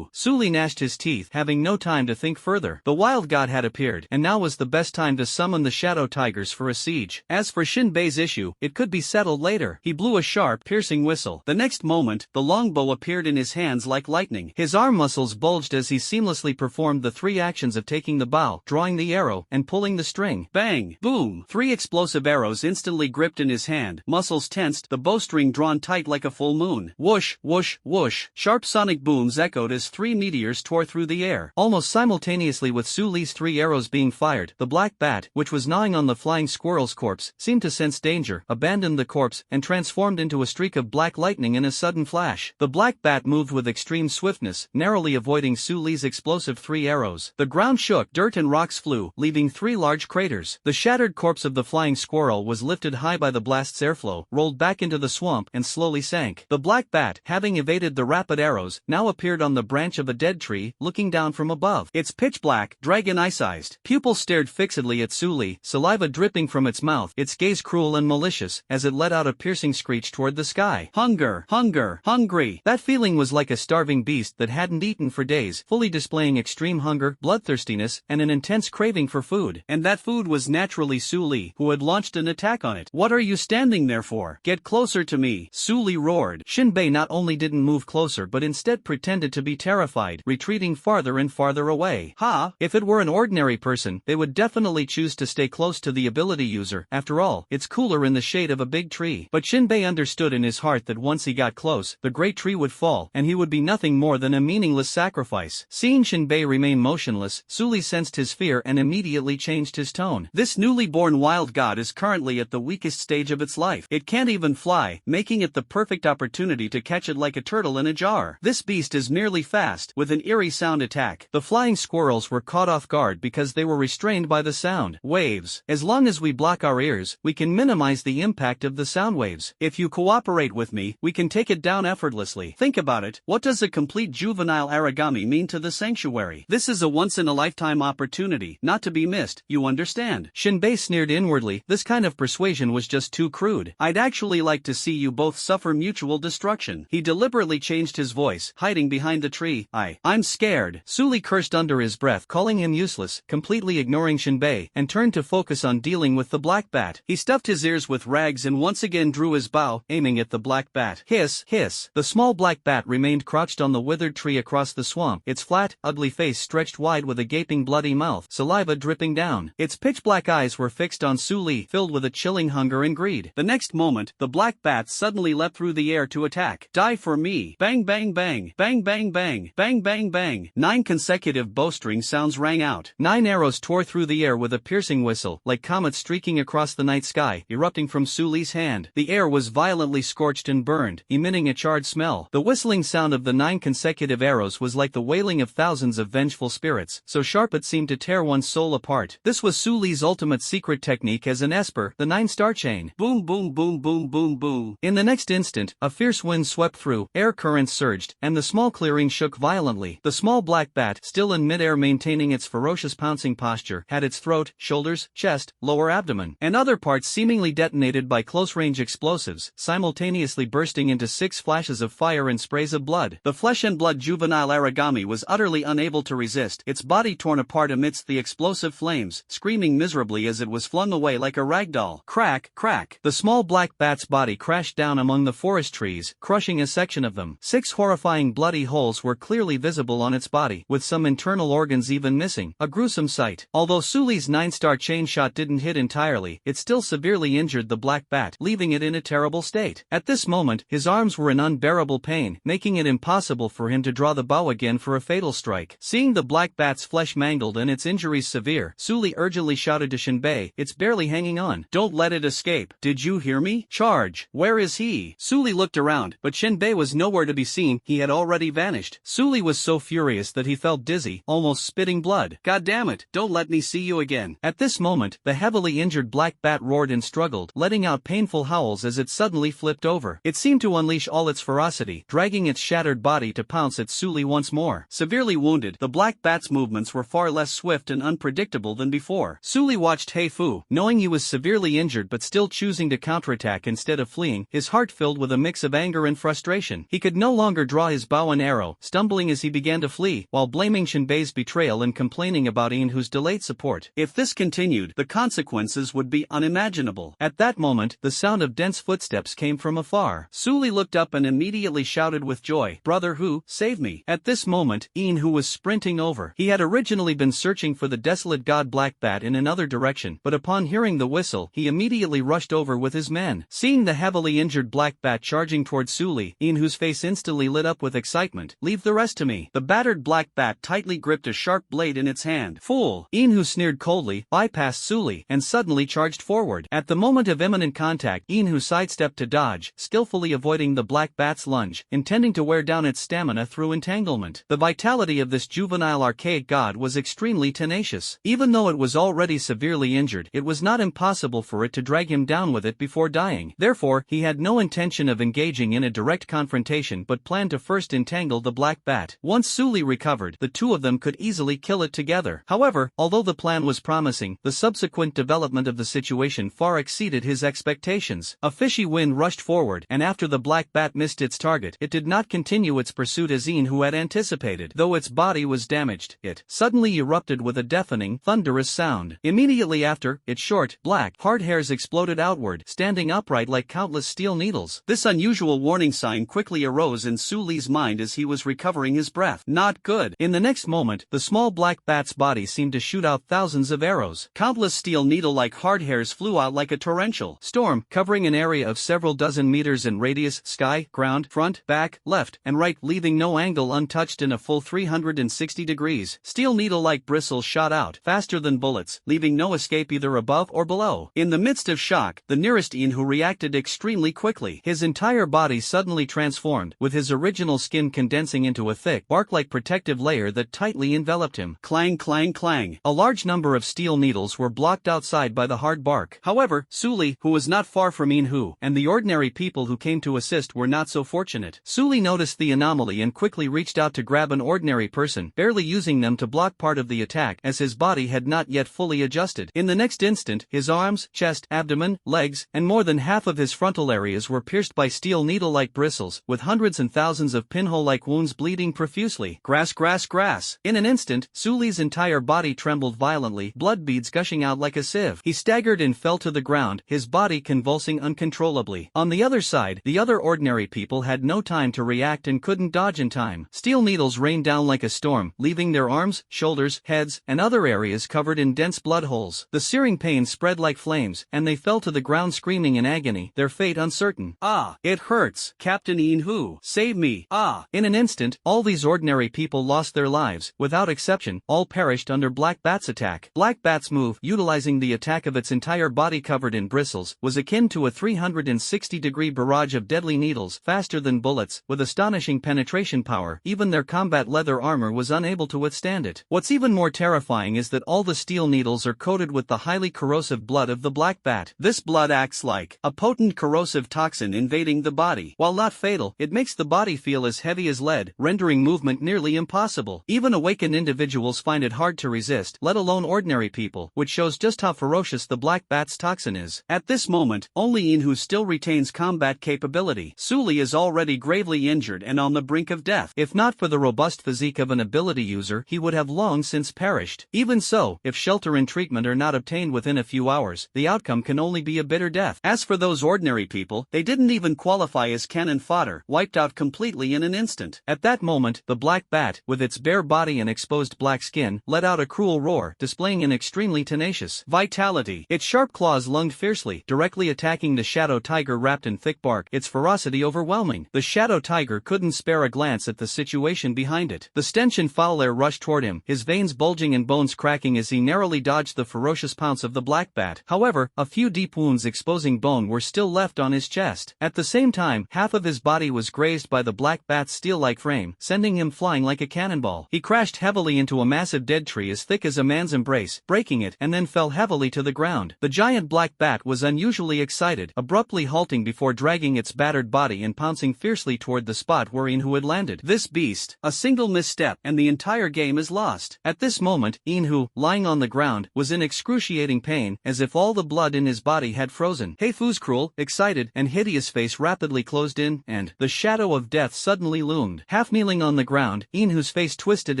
Suli gnashed his teeth, having no time to think further. The wild god had appeared, and now was the best time to summon the shadow tigers for a siege. As for Shinbei's issue, it could be settled later. He blew a sharp, piercing whistle. The next moment, the longbow appeared in his hands like lightning. His arm muscles bulged as he seamlessly performed the 3 actions of taking the bow, drawing the arrow, and pulling the string. Bang! Boom! 3 explosive arrows instantly gripped in his hand, muscles tensed, the bowstring drawn tight like a full moon. Whoosh, whoosh, whoosh. Sharp sonic booms echoed as 3 meteors tore through the air. Almost simultaneously with Suli's 3 arrows being fired, the Black Bat, which was gnawing on the Flying Squirrel's corpse, seemed to sense danger, abandoned the corpse, and transformed into a streak of black lightning in a sudden flash. The Black Bat moved with extreme swiftness, narrowly avoiding Suli's explosive 3 arrows. The ground shook, dirt and rocks flew, leaving 3 large craters. The shattered corpse of the Flying Squirrel was lifted high by the blast's airflow, rolled back into the swamp, and slowly sank. The Black Bat, having evaded the rapid arrows, now appeared on the branch of a dead tree, looking down from above. Its pitch-black, dragon eye-sized pupils stared fixedly at Suli, saliva dripping from its mouth, its gaze cruel and malicious, as it let out a piercing screech toward the sky. Hunger, hunger, hungry. That feeling was like a starving beast that hadn't eaten for days, fully displaying extreme hunger, bloodthirstiness, and an intense craving for food. And that food was naturally Suli, who had launched an attack on it. What are you standing there for? Get closer to me. Suli Suli roared. Shinbei not only didn't move closer but instead pretended to be terrified, retreating farther and farther away. Ha! If it were an ordinary person, they would definitely choose to stay close to the ability user. After all, it's cooler in the shade of a big tree. But Shinbei understood in his heart that once he got close, the great tree would fall, and he would be nothing more than a meaningless sacrifice. Seeing Shinbei remain motionless, Suli sensed his fear and immediately changed his tone. This newly born wild god is currently at the weakest stage of its life. It can't even fly, making it the perfect opportunity to catch it like a turtle in a jar. This beast is merely fast, with an eerie sound attack. The flying squirrels were caught off guard because they were restrained by the sound waves. As long as we block our ears, we can minimize the impact of the sound waves. If you cooperate with me, we can take it down effortlessly. Think about it. What does a complete juvenile origami mean to the sanctuary? This is a once-in-a-lifetime opportunity, not to be missed, you understand? Shinbei sneered inwardly. This kind of persuasion was just too crude. I'd actually like to see you both suffer mutual destruction. He deliberately changed his voice, hiding behind the tree. I'm scared. Suli cursed under his breath, calling him useless, completely ignoring Shinbei, and turned to focus on dealing with the black bat. He stuffed his ears with rags and once again drew his bow, aiming at the black bat. Hiss, hiss. The small black bat remained crouched on the withered tree across the swamp, its flat, ugly face stretched wide with a gaping bloody mouth, saliva dripping down. Its pitch-black eyes were fixed on Suli, filled with a chilling hunger and greed. The next moment, the black bat suddenly leapt through the air to attack. Die for me. Bang bang bang. Bang bang bang. Bang bang bang. 9 consecutive bowstring sounds rang out. 9 arrows tore through the air with a piercing whistle, like comets streaking across the night sky, erupting from Suli's hand. The air was violently scorched and burned, emitting a charred smell. The whistling sound of the 9 consecutive arrows was like the wailing of thousands of vengeful spirits, so sharp it seemed to tear one's soul apart. This was Suli's ultimate secret technique as an Esper, the 9-star chain. Boom boom boom boom boom boom. In the next instant, a fierce wind swept through, air currents surged, and the small clearing shook violently. The small black bat, still in midair maintaining its ferocious pouncing posture, had its throat, shoulders, chest, lower abdomen, and other parts seemingly detonated by close-range explosives, simultaneously bursting into 6 flashes of fire and sprays of blood. The flesh and blood juvenile origami was utterly unable to resist, its body torn apart amidst the explosive flames, screaming miserably as it was flung away like a rag doll. Crack, crack. The small black bat's body crashed down among the forest trees, crushing a section of them. 6 horrifying bloody holes were clearly visible on its body, with some internal organs even missing. A gruesome sight. Although Suli's 9-star chain shot didn't hit entirely, it still severely injured the black bat, leaving it in a terrible state. At this moment, his arms were in unbearable pain, making it impossible for him to draw the bow again for a fatal strike. Seeing the black bat's flesh mangled and its injuries severe, Suli urgently shouted to Shinbei, "It's barely hanging on. Don't let it escape. Did you hear me? Charge! Where is he?" Suli looked around, but Shinbei was nowhere to be seen. He had already vanished. Suli was so furious that he felt dizzy, almost spitting blood. "God damn it, don't let me see you again." At this moment, the heavily injured black bat roared and struggled, letting out painful howls as it suddenly flipped over. It seemed to unleash all its ferocity, dragging its shattered body to pounce at Suli once more. Severely wounded, the black bat's movements were far less swift and unpredictable than before. Suli watched Heifu, knowing he was severely injured but still choosing to counterattack instead of fleeing, his heart filled with a mix of anger and frustration. He could no longer draw his bow and arrow, stumbling as he began to flee, while blaming Shinbei's betrayal and complaining about Inhu's delayed support. If this continued, the consequences would be unimaginable. At that moment, the sound of dense footsteps came from afar. Suli looked up and immediately shouted with joy, "Brother Hu, save me." At this moment, Inhu was sprinting over. He had originally been searching for the desolate god Black Bat in another direction, but upon hearing the whistle, he immediately rushed over with his men. Seeing the heavily injured Black Bat charging towards Suli, Inhu's face instantly lit up with excitement. "Leave the rest to me." The battered Black Bat tightly gripped a sharp blade in its hand. "Fool!" Inhu sneered coldly, bypassed Suli, and suddenly charged forward. At the moment of imminent contact, Inhu sidestepped to dodge, skillfully avoiding the Black Bat's lunge, intending to wear down its stamina through entanglement. The vitality of this juvenile archaic god was extremely tenacious. Even though it was already severely injured, it was not impossible for it to drag him down with it before dying. Therefore, he had no intention of engaging in a direct confrontation but planned to first entangle the Black Bat. Once Suli recovered, the two of them could easily kill it together. However, although the plan was promising, the subsequent development of the situation far exceeded his expectations. A fishy wind rushed forward, and after the Black Bat missed its target, it did not continue its pursuit as Inhu had anticipated. Though its body was damaged, it suddenly erupted with a deafening, thunderous sound. Immediately after, its short, black, hard hairs exploded outward, standing upright like countless steel needles. Needles. This unusual warning sign quickly arose in Su Li's mind as he was recovering his breath. Not good. In the next moment, the small black bat's body seemed to shoot out thousands of arrows. Countless steel needle-like hard hairs flew out like a torrential storm, covering an area of several dozen meters in radius, sky, ground, front, back, left, and right, leaving no angle untouched in a full 360 degrees. Steel needle-like bristles shot out, faster than bullets, leaving no escape either above or below. In the midst of shock, the nearest Inhu reacted extremely quickly. His entire body suddenly transformed, with his original skin condensing into a thick, bark-like protective layer that tightly enveloped him. Clang clang clang. A large number of steel needles were blocked outside by the hard bark. However, Su Li, who was not far from Inhu, and the ordinary people who came to assist were not so fortunate. Su Li noticed the anomaly and quickly reached out to grab an ordinary person, barely using them to block part of the attack as his body had not yet fully adjusted. In the next instant, his arms, chest, abdomen, legs, and more than half of his frontal areas were pierced by steel needle-like bristles, with hundreds and thousands of pinhole-like wounds bleeding profusely. Grass, grass, grass. In an instant, Su Li's entire body trembled violently, blood beads gushing out like a sieve. He staggered and fell to the ground, his body convulsing uncontrollably. On the other side, the other ordinary people had no time to react and couldn't dodge in time. Steel needles rained down like a storm, leaving their arms, shoulders, heads, and other areas covered in dense blood holes. The searing pain spread like flames, and they fell to the ground screaming in agony, their fate uncertain. Ah, it hurts. Captain Inhu, save me. Ah. In an instant, all these ordinary people lost their lives. Without exception, all perished under Black Bat's attack. Black Bat's move, utilizing the attack of its entire body covered in bristles, was akin to a 360-degree barrage of deadly needles, faster than bullets, with astonishing penetration power. Even their combat leather armor was unable to withstand it. What's even more terrifying is that all the steel needles are coated with the highly corrosive blood of the Black Bat. This blood acts like a potent corrosive toxin invading the body. While not fatal, it makes the body feel as heavy as lead, rendering movement nearly impossible. Even awakened individuals find it hard to resist, let alone ordinary people, which shows just how ferocious the Black Bat's toxin is. At this moment, only Inhu still retains combat capability. Su Li is already gravely injured and on the brink of death. If not for the robust physique of an ability user, he would have long since perished. Even so, if shelter and treatment are not obtained within a few hours, the outcome can only be a bitter death. As for those ordinary people, they didn't even qualify as cannon fodder, wiped out completely in an instant. At that moment, the Black Bat, with its bare body and exposed black skin, let out a cruel roar, displaying an extremely tenacious vitality. Its sharp claws lunged fiercely, directly attacking the shadow tiger wrapped in thick bark, its ferocity overwhelming. The shadow tiger couldn't spare a glance at the situation behind it. The stench and foul air rushed toward him, his veins bulging and bones cracking as he narrowly dodged the ferocious pounce of the Black Bat. However, a few deep wounds exposing bone were still left on his chest. At the same time, half of his body was grazed by the Black Bat's steel-like frame, sending him flying like a cannonball. He crashed heavily into a massive dead tree as thick as a man's embrace, breaking it, and then fell heavily to the ground. The giant Black Bat was unusually excited, abruptly halting before dragging its battered body and pouncing fiercely toward the spot where Inhu had landed. This beast, a single misstep, and the entire game is lost. At this moment, Inhu, lying on the ground, was in excruciating pain, as if all the blood in his body had frozen. Heifu's cruel, excited, and hideous face rapidly closed in, and the shadow of death suddenly loomed. Half kneeling on the ground, Inhu's face twisted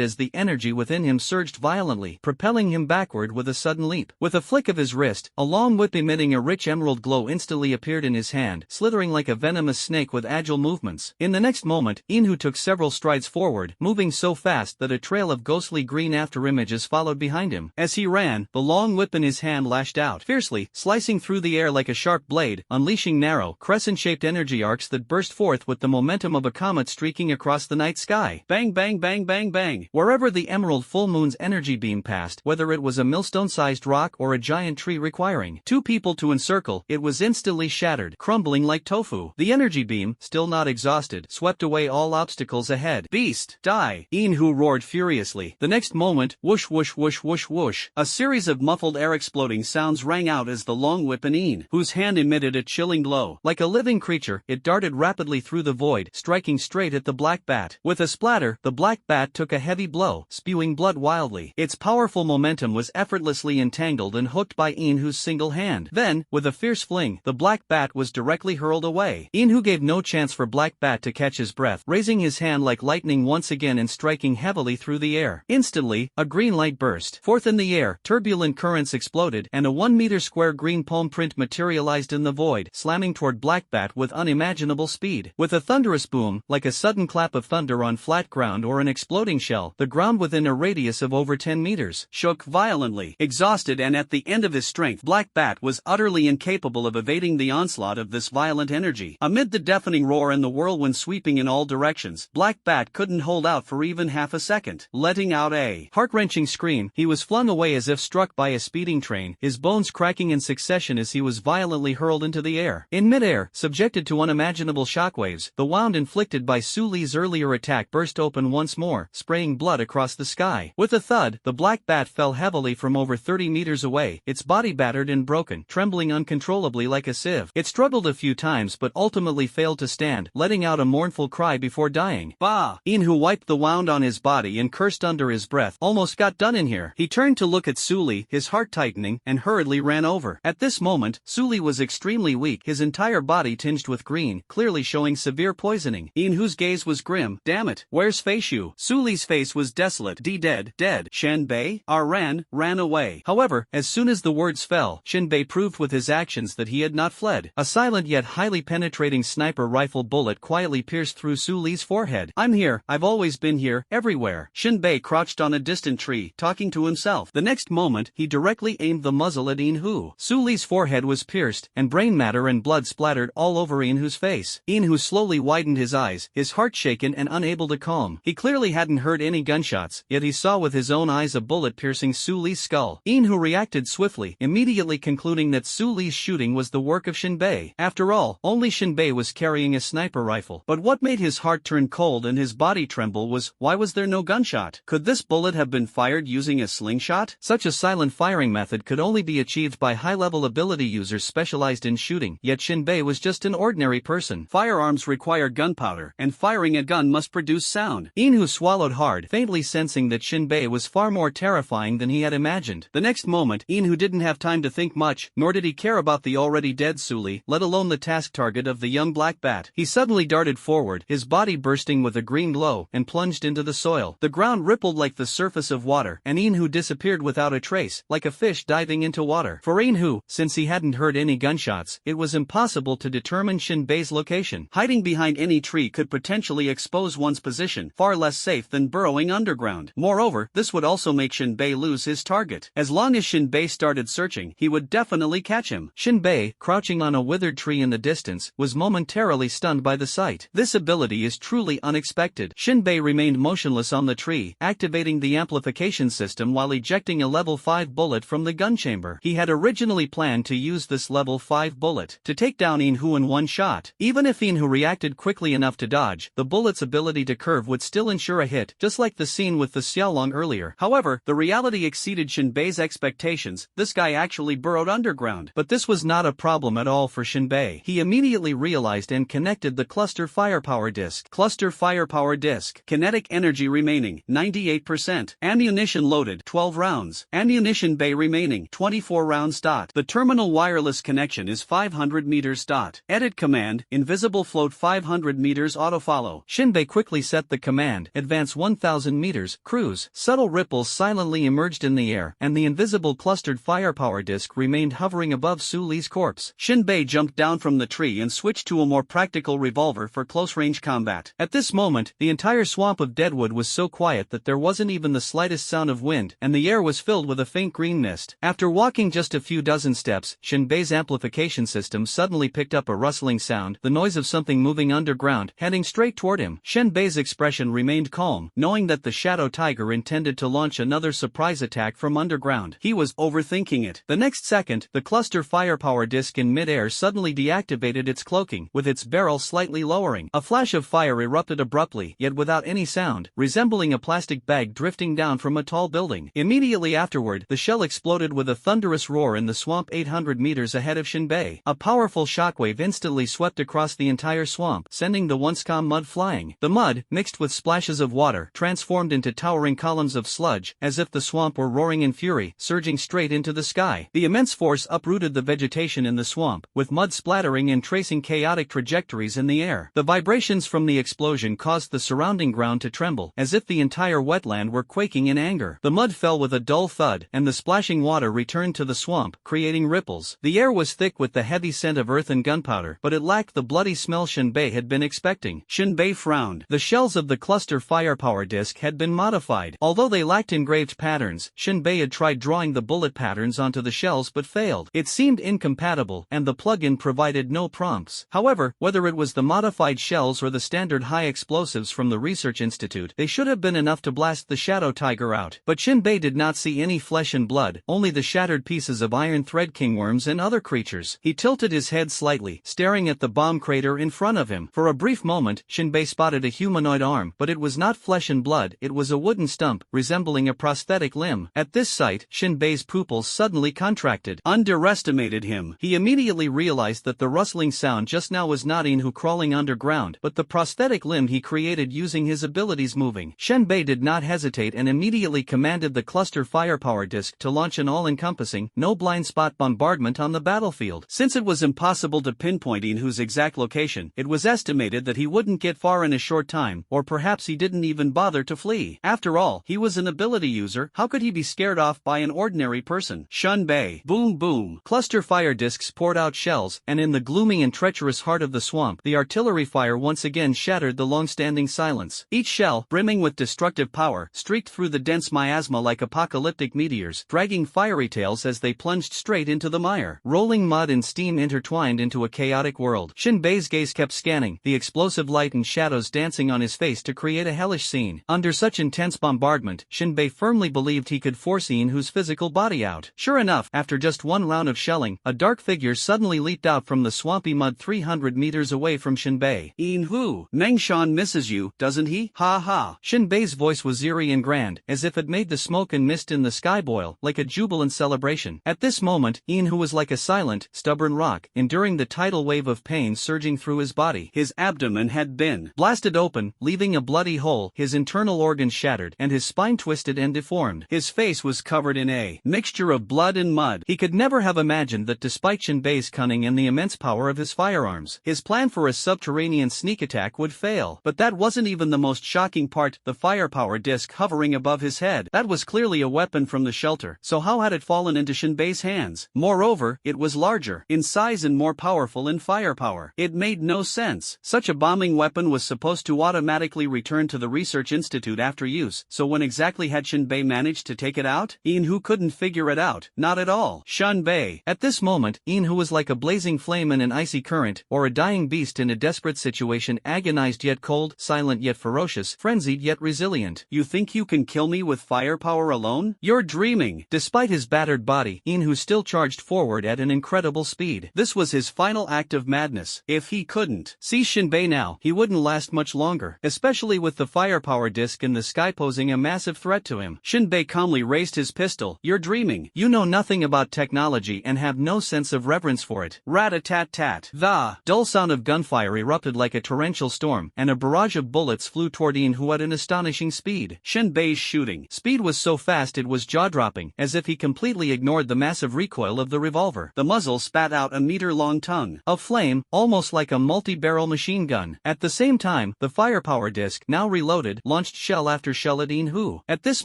as the energy within him surged violently, propelling him backward with a sudden leap. With a flick of his wrist, a long whip emitting a rich emerald glow instantly appeared in his hand, slithering like a venomous snake with agile movements. In the next moment, Inhu took several strides forward, moving so fast that a trail of ghostly green afterimages followed behind him. As he ran, the long whip in his hand lashed out fiercely, slicing through the air like a sharp blade, unleashing narrow, crescent-shaped energy arcs that burst forth with the momentum of a comet streaking across the night sky. Bang bang bang bang bang. Wherever the emerald full moon's energy beam passed, whether it was a millstone-sized rock or a giant tree requiring 2 people to encircle, it was instantly shattered, crumbling like tofu. The energy beam, still not exhausted, swept away all obstacles ahead. Beast, die! Inhu roared furiously. The next moment, whoosh whoosh whoosh whoosh whoosh, a series of muffled air exploding sounds rang out as the long whip in Inhu's hand emitted a chilling glow. Like a living creature, it darted rapidly through the void, striking straight at the Black Bat. With a splatter, the Black Bat took a heavy blow, spewing blood wildly. Its powerful momentum was effortlessly entangled and hooked by Inhu's single hand. Then, with a fierce fling, the Black Bat was directly hurled away. Inhu gave no chance for Black Bat to catch his breath, raising his hand like lightning once again and striking heavily through the air. Instantly, a green light burst forth in the air, turbulent currents exploded, and a 1-meter square green palm print materialized in the void, slamming toward Black black bat with unimaginable speed. With a thunderous boom, like a sudden clap of thunder on flat ground or an exploding shell, the ground within a radius of over 10 meters shook violently. Exhausted and at the end of his strength, Black Bat was utterly incapable of evading the onslaught of this violent energy. Amid the deafening roar and the whirlwind sweeping in all directions, Black Bat couldn't hold out for even half a second. Letting out a heart-wrenching scream, he was flung away as if struck by a speeding train, his bones cracking in succession as he was violently hurled into the air. In midair, subjected to unimaginable shockwaves, the wound inflicted by Su Li's earlier attack burst open once more, spraying blood across the sky. With a thud, the Black Bat fell heavily from over 30 meters away, its body battered and broken, trembling uncontrollably like a sieve. It struggled a few times but ultimately failed to stand, letting out a mournful cry before dying. Bah! Ian, who wiped the wound on his body and cursed under his breath, almost got done in here. He turned to look at Su Li, his heart tightening, and hurriedly ran over. At this moment, Su Li was extremely weak, his entire body tinged with green, clearly showing severe poisoning. Ian, whose gaze was grim. Damn it, where's Fei Shu? Su Li's face was desolate. Dead. Shen Bei? Ran away. However, as soon as the words fell, Shen Bei proved with his actions that he had not fled. A silent yet highly penetrating sniper rifle bullet quietly pierced through Su Li's forehead. I'm here, I've always been here, everywhere. Shen Bei crouched on a distant tree, talking to himself. The next moment, he directly aimed the muzzle at Ian Hu. Su Li's forehead was pierced, and brain matter and blood splattered all over Ian Hu's face. Ian Hu slowly widened his eyes, his heart shaken and unable to calm. He clearly hadn't heard any gunshots, yet he saw with his own eyes a bullet piercing Su Li's skull. Ian Hu reacted swiftly, immediately concluding that Su Li's shooting was the work of Shen Bei. After all, only Shen Bei was carrying a sniper rifle. But what made his heart turn cold and his body tremble was, why was there no gunshot? Could this bullet have been fired using a slingshot? Such a silent firing method could only be achieved by high-level ability users specialized in shooting, yet Shen Bei was just an ordinary person. Firearms require gunpowder, and firing a gun must produce sound. Ian Hu swallowed hard, faintly sensing that Shen Bei was far more terrifying than he had imagined. The next moment, Ian Hu didn't have time to think much, nor did he care about the already dead Su Li, let alone the task target of the young Black Bat. He suddenly darted forward, his body bursting with a green glow, and plunged into the soil. The ground rippled like the surface of water, and Ian Hu disappeared without a trace, like a fish diving into water. For Ian Hu, since he hadn't heard any gunshots, it was impossible to determine Shen Bei's location. Hiding behind any tree could potentially expose one's position, far less safe than burrowing underground. Moreover, this would also make Shen Bei lose his target. As long as Shen Bei started searching, he would definitely catch him. Shen Bei, crouching on a withered tree in the distance, was momentarily stunned by the sight. This ability is truly unexpected. Shen Bei remained motionless on the tree, activating the amplification system while ejecting a level 5 bullet from the gun chamber. He had originally planned to use this level 5 bullet to take down Ian Hu in one shot. Even if Ian Hu reacted quickly enough to dodge, the bullet's ability to curve would still ensure a hit, just like the scene with the Xiaolong earlier. However, the reality exceeded Shen Bei's expectations. This guy actually burrowed underground. But this was not a problem at all for Shen Bei. He immediately realized and connected the cluster firepower disc. Cluster firepower disc. Kinetic energy remaining, 98%. Ammunition loaded, 12 rounds. Ammunition bay remaining, 24 rounds. The terminal wireless connection is 500 meters. Edit command, invisible float 500 meters autofollow. Shen Bei quickly set the command, advance 1000 meters, cruise. Subtle ripples silently emerged in the air, and the invisible clustered firepower disc remained hovering above Su Li's corpse. Shen Bei jumped down from the tree and switched to a more practical revolver for close-range combat. At this moment, the entire swamp of deadwood was so quiet that there wasn't even the slightest sound of wind, and the air was filled with a faint green mist. After walking just a few dozen steps, Shen Bei's amplification system suddenly picked up a rustling sound, the noise of something moving underground, heading straight toward him. Shen Bei's expression remained calm, knowing that the Shadow Tiger intended to launch another surprise attack from underground. He was overthinking it. The next second, the cluster firepower disc in mid-air suddenly deactivated its cloaking, with its barrel slightly lowering. A flash of fire erupted abruptly, yet without any sound, resembling a plastic bag drifting down from a tall building. Immediately afterward, the shell exploded with a thunderous roar in the swamp 800 meters ahead of Shen Bei. A powerful shockwave instantly swept across the entire swamp, sending the once calm mud flying. The mud, mixed with splashes of water, transformed into towering columns of sludge, as if the swamp were roaring in fury, surging straight into the sky. The immense force uprooted the vegetation in the swamp, with mud splattering and tracing chaotic trajectories in the air. The vibrations from the explosion caused the surrounding ground to tremble, as if the entire wetland were quaking in anger. The mud fell with a dull thud, and the splashing water returned to the swamp, creating ripples. The air was thick with the heavy scent of earth and gunpowder, but it lacked the bloody smell Shinbei had been expecting. Shinbei frowned. The shells of the cluster firepower disc had been modified. Although they lacked engraved patterns, Shinbei had tried drawing the bullet patterns onto the shells but failed. It seemed incompatible, and the plug-in provided no prompts. However, whether it was the modified shells or the standard high explosives from the Research Institute, they should have been enough to blast the Shadow Tiger out. But Shinbei did not see any flesh and blood, only the shattered pieces of iron thread kingworms and other creatures. He tilted his head slightly, staring at the bomb crater in front of him. For a brief moment, Shinbei spotted a humanoid arm, but it was not flesh and blood, it was a wooden stump, resembling a prosthetic limb. At this sight, Shinbei's pupils suddenly contracted. Underestimated him. He immediately realized that the rustling sound just now was not Inhu crawling underground, but the prosthetic limb he created using his abilities moving. Shinbei did not hesitate and immediately commanded the cluster firepower disc to launch an all-encompassing, no blind spot bombardment on the battlefield. Since it was impossible to pinpoint Inhu's exact location, it was estimated that he wouldn't get far in a short time, or perhaps he didn't even bother to flee. After all, he was an ability user, how could he be scared off by an ordinary person? Shinbei. Boom boom. Cluster fire discs poured out shells, and in the gloomy and treacherous heart of the swamp, the artillery fire once again shattered the long-standing silence. Each shell, brimming with destructive power, streaked through the dense miasma like apocalyptic meteors, dragging fiery tails as they plunged straight into the mire. Rolling mud and steam intertwined into a chaotic world. Shinbei's gaze kept scanning, the explosive light and shadows dancing on his face to create a hellish scene. Under such intense bombardment, Shinbei firmly believed he could force Inhu's physical body out. Sure enough, after just one round of shelling, a dark figure suddenly leaped out from the swampy mud 300 meters away from Shinbei. Inhu, Mengshan misses you, doesn't he? Ha ha. Shinbei's voice was eerie and grand, as if it made the smoke and mist in the sky boil, like a jubilant celebration. At this moment, Inhu was like a silent, stubborn rock, enduring the tidal wave of pain surging through his body. His abdomen had been blasted open, leaving a bloody hole, his internal organs shattered, and his spine twisted and deformed. His face was covered in a mixture of blood and mud. He could never have imagined that despite Shinbei's cunning and the immense power of his firearms, his plan for a subterranean sneak attack would fail. But that wasn't even the most shocking part, the firepower disc hovering above his head. That was clearly a weapon from the shelter, so how had it fallen into Shinbei's hands? Moreover, it was larger in size and more powerful in firepower. It made no sense. Such a bombing weapon was supposed to automatically return to the Research Institute after use, so when exactly had Shinbei managed to take it out? Inhu couldn't figure it out, not at all. Shinbei. At this moment, Inhu was like a blazing flame in an icy current, or a dying beast in a desperate situation, agonized yet cold, silent yet ferocious, frenzied yet resilient. You think you can kill me with firepower alone? You're dreaming. Despite his battered body, Inhu still charged forward at an incredible speed. This was his final act of madness. If he couldn't see Shinbei now, he wouldn't last much longer, especially with the firepower disc in the sky posing a massive threat to him. Shinbei calmly raised his pistol. You're dreaming. You know nothing about technology and have no sense of reverence for it. Rat-a-tat-tat. The dull sound of gunfire erupted like a torrential storm, and a barrage of bullets flew toward Inhu at an astonishing speed. Shinbei's shooting speed was so fast it was jaw-dropping, as if he completely ignored the massive recoil of the revolver. The muzzle spat out a meter-long tongue of flame, almost like a multi-barrel machine gun. At the same time, the firepower disc, now reloaded, launched shell after shell at Inhu. At this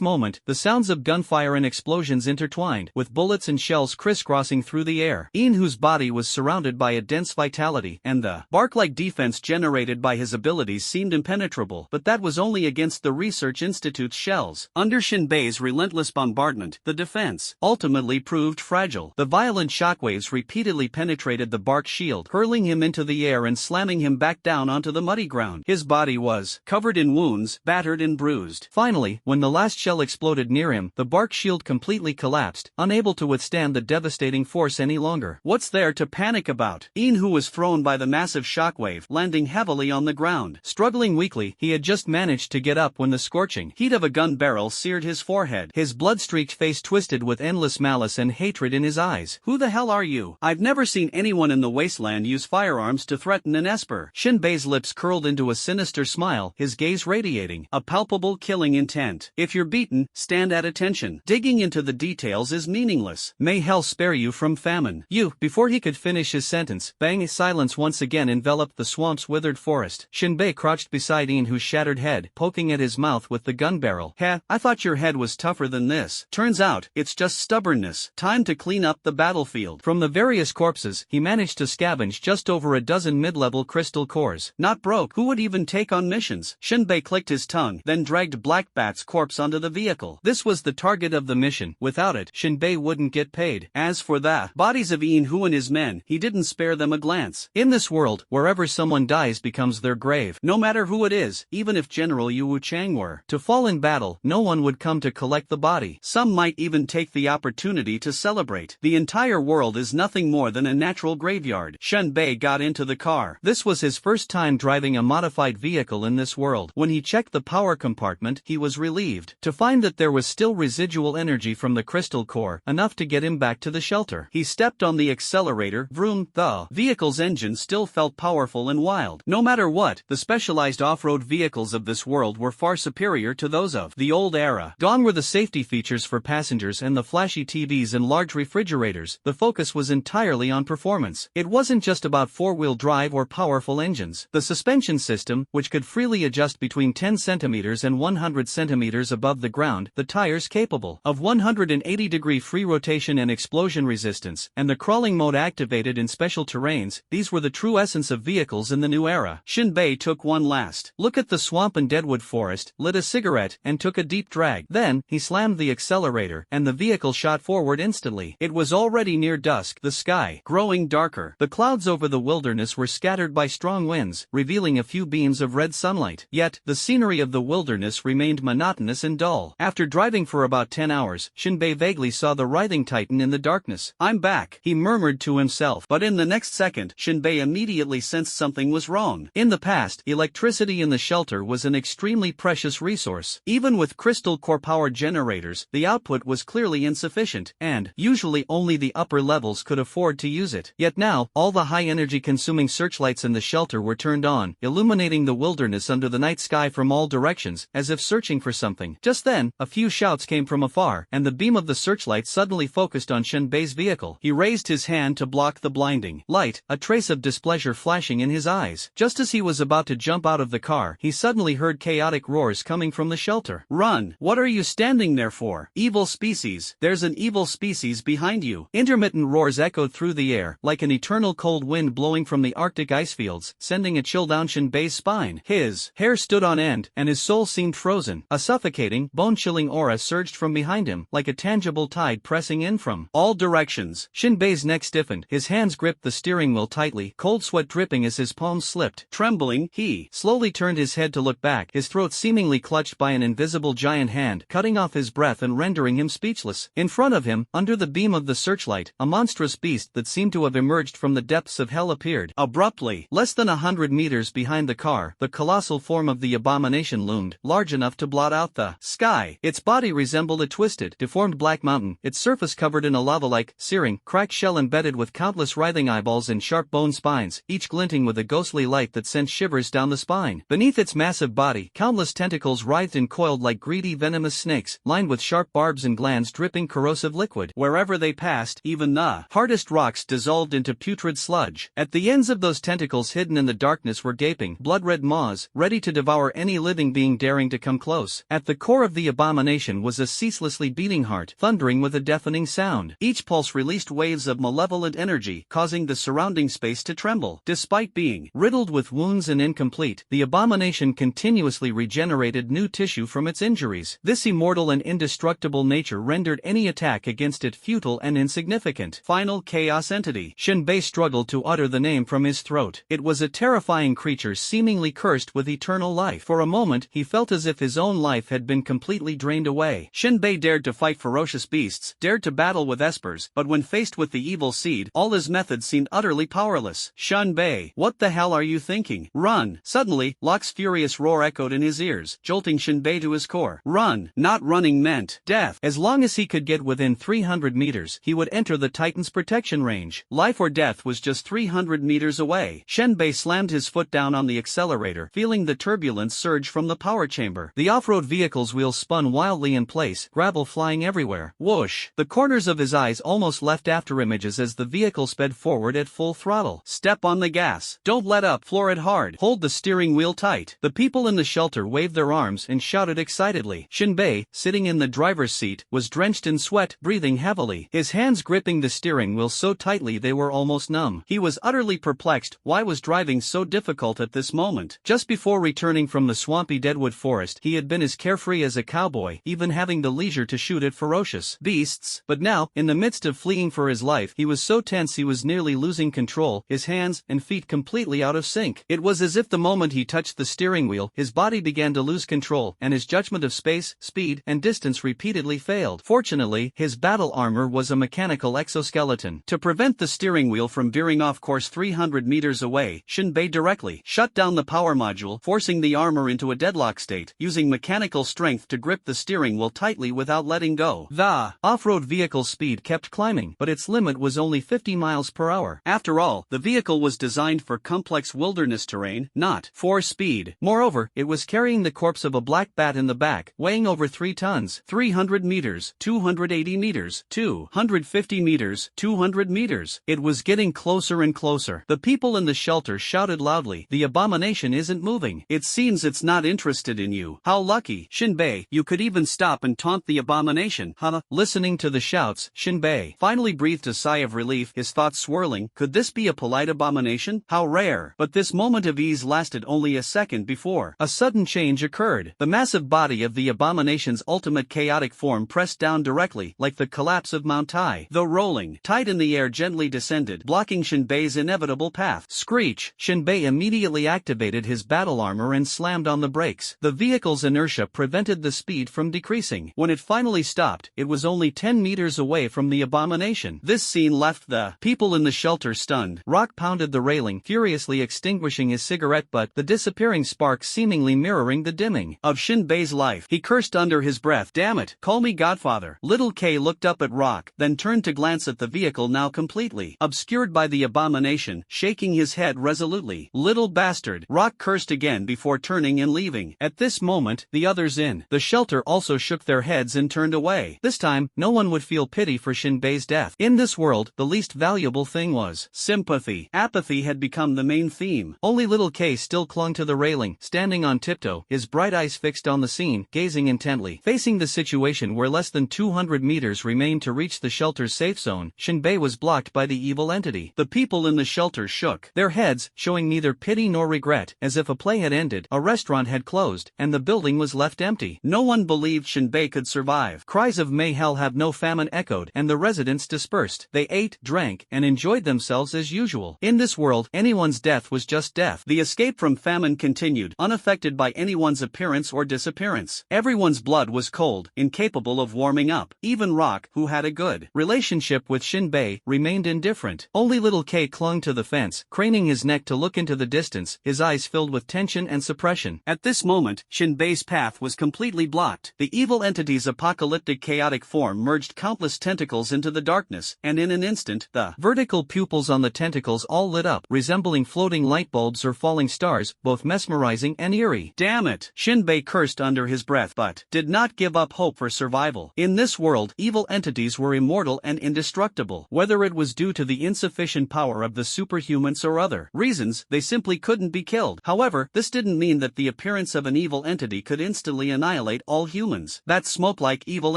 moment, the sounds of gunfire and explosions intertwined, with bullets and shells crisscrossing through the air. Inhu's body was surrounded by a dense vitality, and the bark-like defense generated by his abilities seemed impenetrable, but that was only against the Research Institute's shells. Under Shinbei's relentless bombardment, the defense ultimately proved fragile. The violent shockwaves repeatedly penetrated the bark shield, hurling him into the air and slamming him back down onto the muddy ground. His body was covered in wounds, battered and bruised. Finally, when the last shell exploded near him, the bark shield completely collapsed, unable to withstand the devastating force any longer. What's there to panic about? Inhu was thrown by the massive shockwave, landing heavily on the ground. Struggling weakly, he had just managed to get up when the scorching heat of a gun barrel seared his forehead. His blood-streaked face twisted with endless malice and hatred in his eyes. Who the hell are you? I've never seen anyone in the wasteland use firearms to threaten an Esper. Shinbei's lips curled into a sinister smile, his gaze radiating a palpable killing intent. If you're beaten, stand at attention. Digging into the details is meaningless. May hell spare you from famine. You. Before he could finish his sentence, bang! Silence once again enveloped the swamp's withered forest. Shinbei crouched beside Inhu's shattered head, poking at his mouth with the gun barrel. Heh, I thought your head was tougher than this. Turns out, it's just stubbornness. Time to clean up the battlefield. From the various corpses, he managed to scavenge just over a dozen mid-level crystal cores. Not broke, who would even take on missions? Shinbei clicked his tongue, then dragged Black Bat's corpse onto the vehicle. This was the target of the mission. Without it, Shinbei wouldn't get paid. As for the bodies of Ian Hu and his men, he didn't spare them a glance. In this world, wherever someone dies becomes their grave. No matter who it is, even if General Yu Wuchang were to fall in battle, no one would come to collect the body. Some might even take the opportunity to celebrate. The entire world is nothing more than a natural graveyard. Shinbei got into the car. This was his first time driving a modified vehicle in this world. When he checked the power compartment, he was relieved to find that there was still residual energy from the crystal core, enough to get him back to the shelter. He stepped on the accelerator. Vroom. The vehicle's engine still felt powerful and wild. No matter what, the specialized off-road vehicles of this world were far superior to those of the old era. Gone were the safety features for passengers and the flashy TVs and large refrigerators. The focus was entirely on performance. It wasn't just about four-wheel drive or powerful engines. The suspension system, which could freely adjust between 10 centimeters and 100 centimeters above the ground, the tires capable of 180-degree free rotation and explosion resistance, and the crawling mode activated in special terrains, these were the true essence of vehicles in the new era. Shinbei took one last look at the swamp and deadwood forest, lit a cigarette, and took a deep drag. Then, he slammed the accelerator, and the vehicle shot forward instantly. It was already near dusk, the sky growing darker. The clouds over the wilderness were scattered by strong winds, revealing a few beams of red sunlight. Yet, the scenery of the wilderness remained monotonous and dull. After driving for about 10 hours, Shinbei vaguely saw the writhing titan in the darkness. "I'm back," he murmured to himself. But in the next second, Shinbei immediately sensed something was wrong. In the past, electricity in the shelter was an extremely precious resource. Even with crystal core power generators, the output was clearly insufficient, and usually only the upper levels could afford to use it. Yet now, all the high-energy consuming searchlights in the shelter were turned on, illuminating the wilderness under the night sky from all directions, as if searching for something. Just then, a few shouts came from afar, and the beam of the searchlight suddenly focused on Shinbei's vehicle. He raised his hand to block the blinding light, a trace of displeasure flashing in his eyes. Just as he was about to jump out of the car, he suddenly heard chaotic roars coming from the shelter. "Run! What are you standing there for? Evil species! There's an evil species behind you!" Intermittent roars echoed through the air, like an eternal cold wind blowing from the Arctic icefields, sending a chill down Shinbei's spine. His hair stood on end, and his soul seemed frozen. A suffocating, bone-chilling aura surged from behind him, like a tangible tide pressing in from all directions. Shinbei's neck stiffened, his hands gripped the steering wheel tightly, cold sweat dripping as his palms slipped. Trembling, he slowly turned his head to look back, his throat seemingly clutched by an invisible giant hand, cutting off his breath and rendering him speechless. In front of him, under the beam of the searchlight, a monstrous beast that seemed to have emerged from the depths of hell appeared. Abruptly, less than 100 meters behind the car, the colossal form of the abomination loomed, large enough to blot out the sky. Its body resembled a twisted, deformed black mountain, its surface covered in a lava-like, searing, cracked shell embedded with countless writhing eyeballs and sharp bone spines, each glinting with a ghostly light that sent shivers down the spine. Beneath its massive body, countless tentacles writhed and coiled like greedy venomous snakes, lined with sharp barbs and glands dripping corrosive liquid. Wherever they passed, even the hardest rocks dissolved into putrid sludge. At the ends of those tentacles hidden in the darkness were gaping, blood-red maws, ready to devour any living being daring to come close. At the core of the abomination was a ceaselessly beating heart, thundering with a deafening sound. Each pulse released waves of malevolent energy, causing the surrounding space to tremble. Despite being riddled with wounds and incomplete, the abomination continuously regenerated new tissue from its injuries. This immortal and indestructible nature rendered any attack against it futile and insignificant. Final chaos entity. Shinbei struggled to utter the name from his throat. It was a terrifying creature seemingly cursed with eternal life. For a moment, he felt as if his own life had been completely drained away. Shinbei dared to fight ferocious beasts, dared to battle with espers, but when faced with the evil seed, all his methods seemed utterly powerless. "Shinbei, what the hell are you thinking? Run!" Suddenly, Locke's furious roar echoed in his ears, jolting Shinbei to his core. Run! Not running meant death. As long as he could get within 300 meters, he would enter the Titan's protection range. Life or death was just 300 meters away. Shinbei slammed his foot down on the accelerator, feeling the turbulence surge from the power chamber. The off-road vehicle's wheels spun wildly in place, gravel flying everywhere. Whoosh! The corners of his eyes almost left afterimages as the vehicle sped forward at full throttle. Step on the gas. Don't let up. Floor it hard. Hold the steering wheel tight. The people in the shelter waved their arms and shouted excitedly. Shinbei, sitting in the driver's seat, was drenched in sweat, breathing heavily, his hands gripping the steering wheel so tightly they were almost numb. He was utterly perplexed. Why was driving so difficult at this moment? Just before returning from the swampy deadwood forest, he had been as carefree as a cowboy, even having the leisure to shoot at ferocious beasts. But now, in the midst of fleeing for his life, he was so tense he was nearly losing control, his hands and feet completely out of sync. It was as if the moment he touched the steering wheel, his body began to lose control, and his judgment of space, speed, and distance repeatedly failed. Fortunately, his battle armor was a mechanical exoskeleton. To prevent the steering wheel from veering off course 300 meters away, Shinbei directly shut down the power module, forcing the armor into a deadlock state, using mechanical strength to grip the steering wheel tightly without letting go. The off-road vehicle's speed kept climbing, but its limit was only 50 miles per hour. After all, the vehicle was designed for complex wilderness terrain, not for speed. Moreover, it was carrying the corpse of a black bat in the back, weighing over 3 tons. 300 meters, 280 meters, 250 meters, 200 meters. It was getting closer and closer. The people in the shelter shouted loudly, "The abomination isn't moving. It seems it's not interested in you. How lucky, Shinbei, you could even stop and taunt the abomination, huh?" Listening to the shouts, Shinbei finally breathed a sigh of relief, his thoughts swirling. Could this be a polite abomination? How rare. But this moment of ease lasted only a second before a sudden change occurred. The massive body of the abomination's ultimate chaotic form pressed down directly, like the collapse of Mount Tai. Though rolling, tight in the air gently descended, blocking Shinbei's inevitable path. Screech! Shinbei immediately activated his battle armor and slammed on the brakes. The vehicle's inertia prevented the speed from decreasing. When it finally stopped, it was only 10 meters away from the abomination. This scene left the people in the shelter stunned. Rock pounded the railing, furiously extinguishing his cigarette butt, the disappearing spark seemingly mirroring the dimming of Shinbei's life. He cursed under his breath, "Damn it, call me Godfather." Little K looked up at Rock, then turned to glance at the vehicle now completely obscured by the abomination, shaking his head resolutely. "Little bastard," Rock cursed again before turning and leaving. At this moment, the others in the shelter also shook their heads and turned away. This time, no one would feel pity for Shinbei's death. In this world, the least valuable thing was sympathy. Apathy had become the main theme. Only little K still clung to the railing, standing on tiptoe, his bright eyes fixed on the scene, gazing intently. Facing the situation where less than 200 meters remained to reach the shelter's safe zone, Shinbei was blocked by the evil entity. The people in the shelter shook their heads, showing neither pity nor regret, as if a play had ended, a restaurant had closed, and the building was left empty. No one believed Shinbei could survive. Cries of "May hell have no famine" echoed, and the residents dispersed. They ate, drank, and enjoyed themselves as usual. In this world, anyone's death was just death. The escape from famine continued, unaffected by anyone's appearance or disappearance. Everyone's blood was cold, incapable of warming up. Even Rock, who had a good relationship with Shinbei, remained indifferent. Only little K clung to the fence, craning his neck to look into the distance, his eyes filled with tension and suppression. At this moment, Shinbei's path was completely blocked. The evil entity's apocalyptic chaotic form merged countless tentacles into the darkness, and in an instant, the vertical pupils on the tentacles all lit up, resembling floating light bulbs or falling stars, both mesmerizing and eerie. "Damn it!" Shinbei cursed under his breath, but did not give up hope for survival. In this world, evil entities were immortal and indestructible. Whether it was due to the insufficient power of the superhumans or other reasons, they simply couldn't be killed. However, this didn't mean that the appearance of an evil entity could instantly annihilate all humans. That smoke-like evil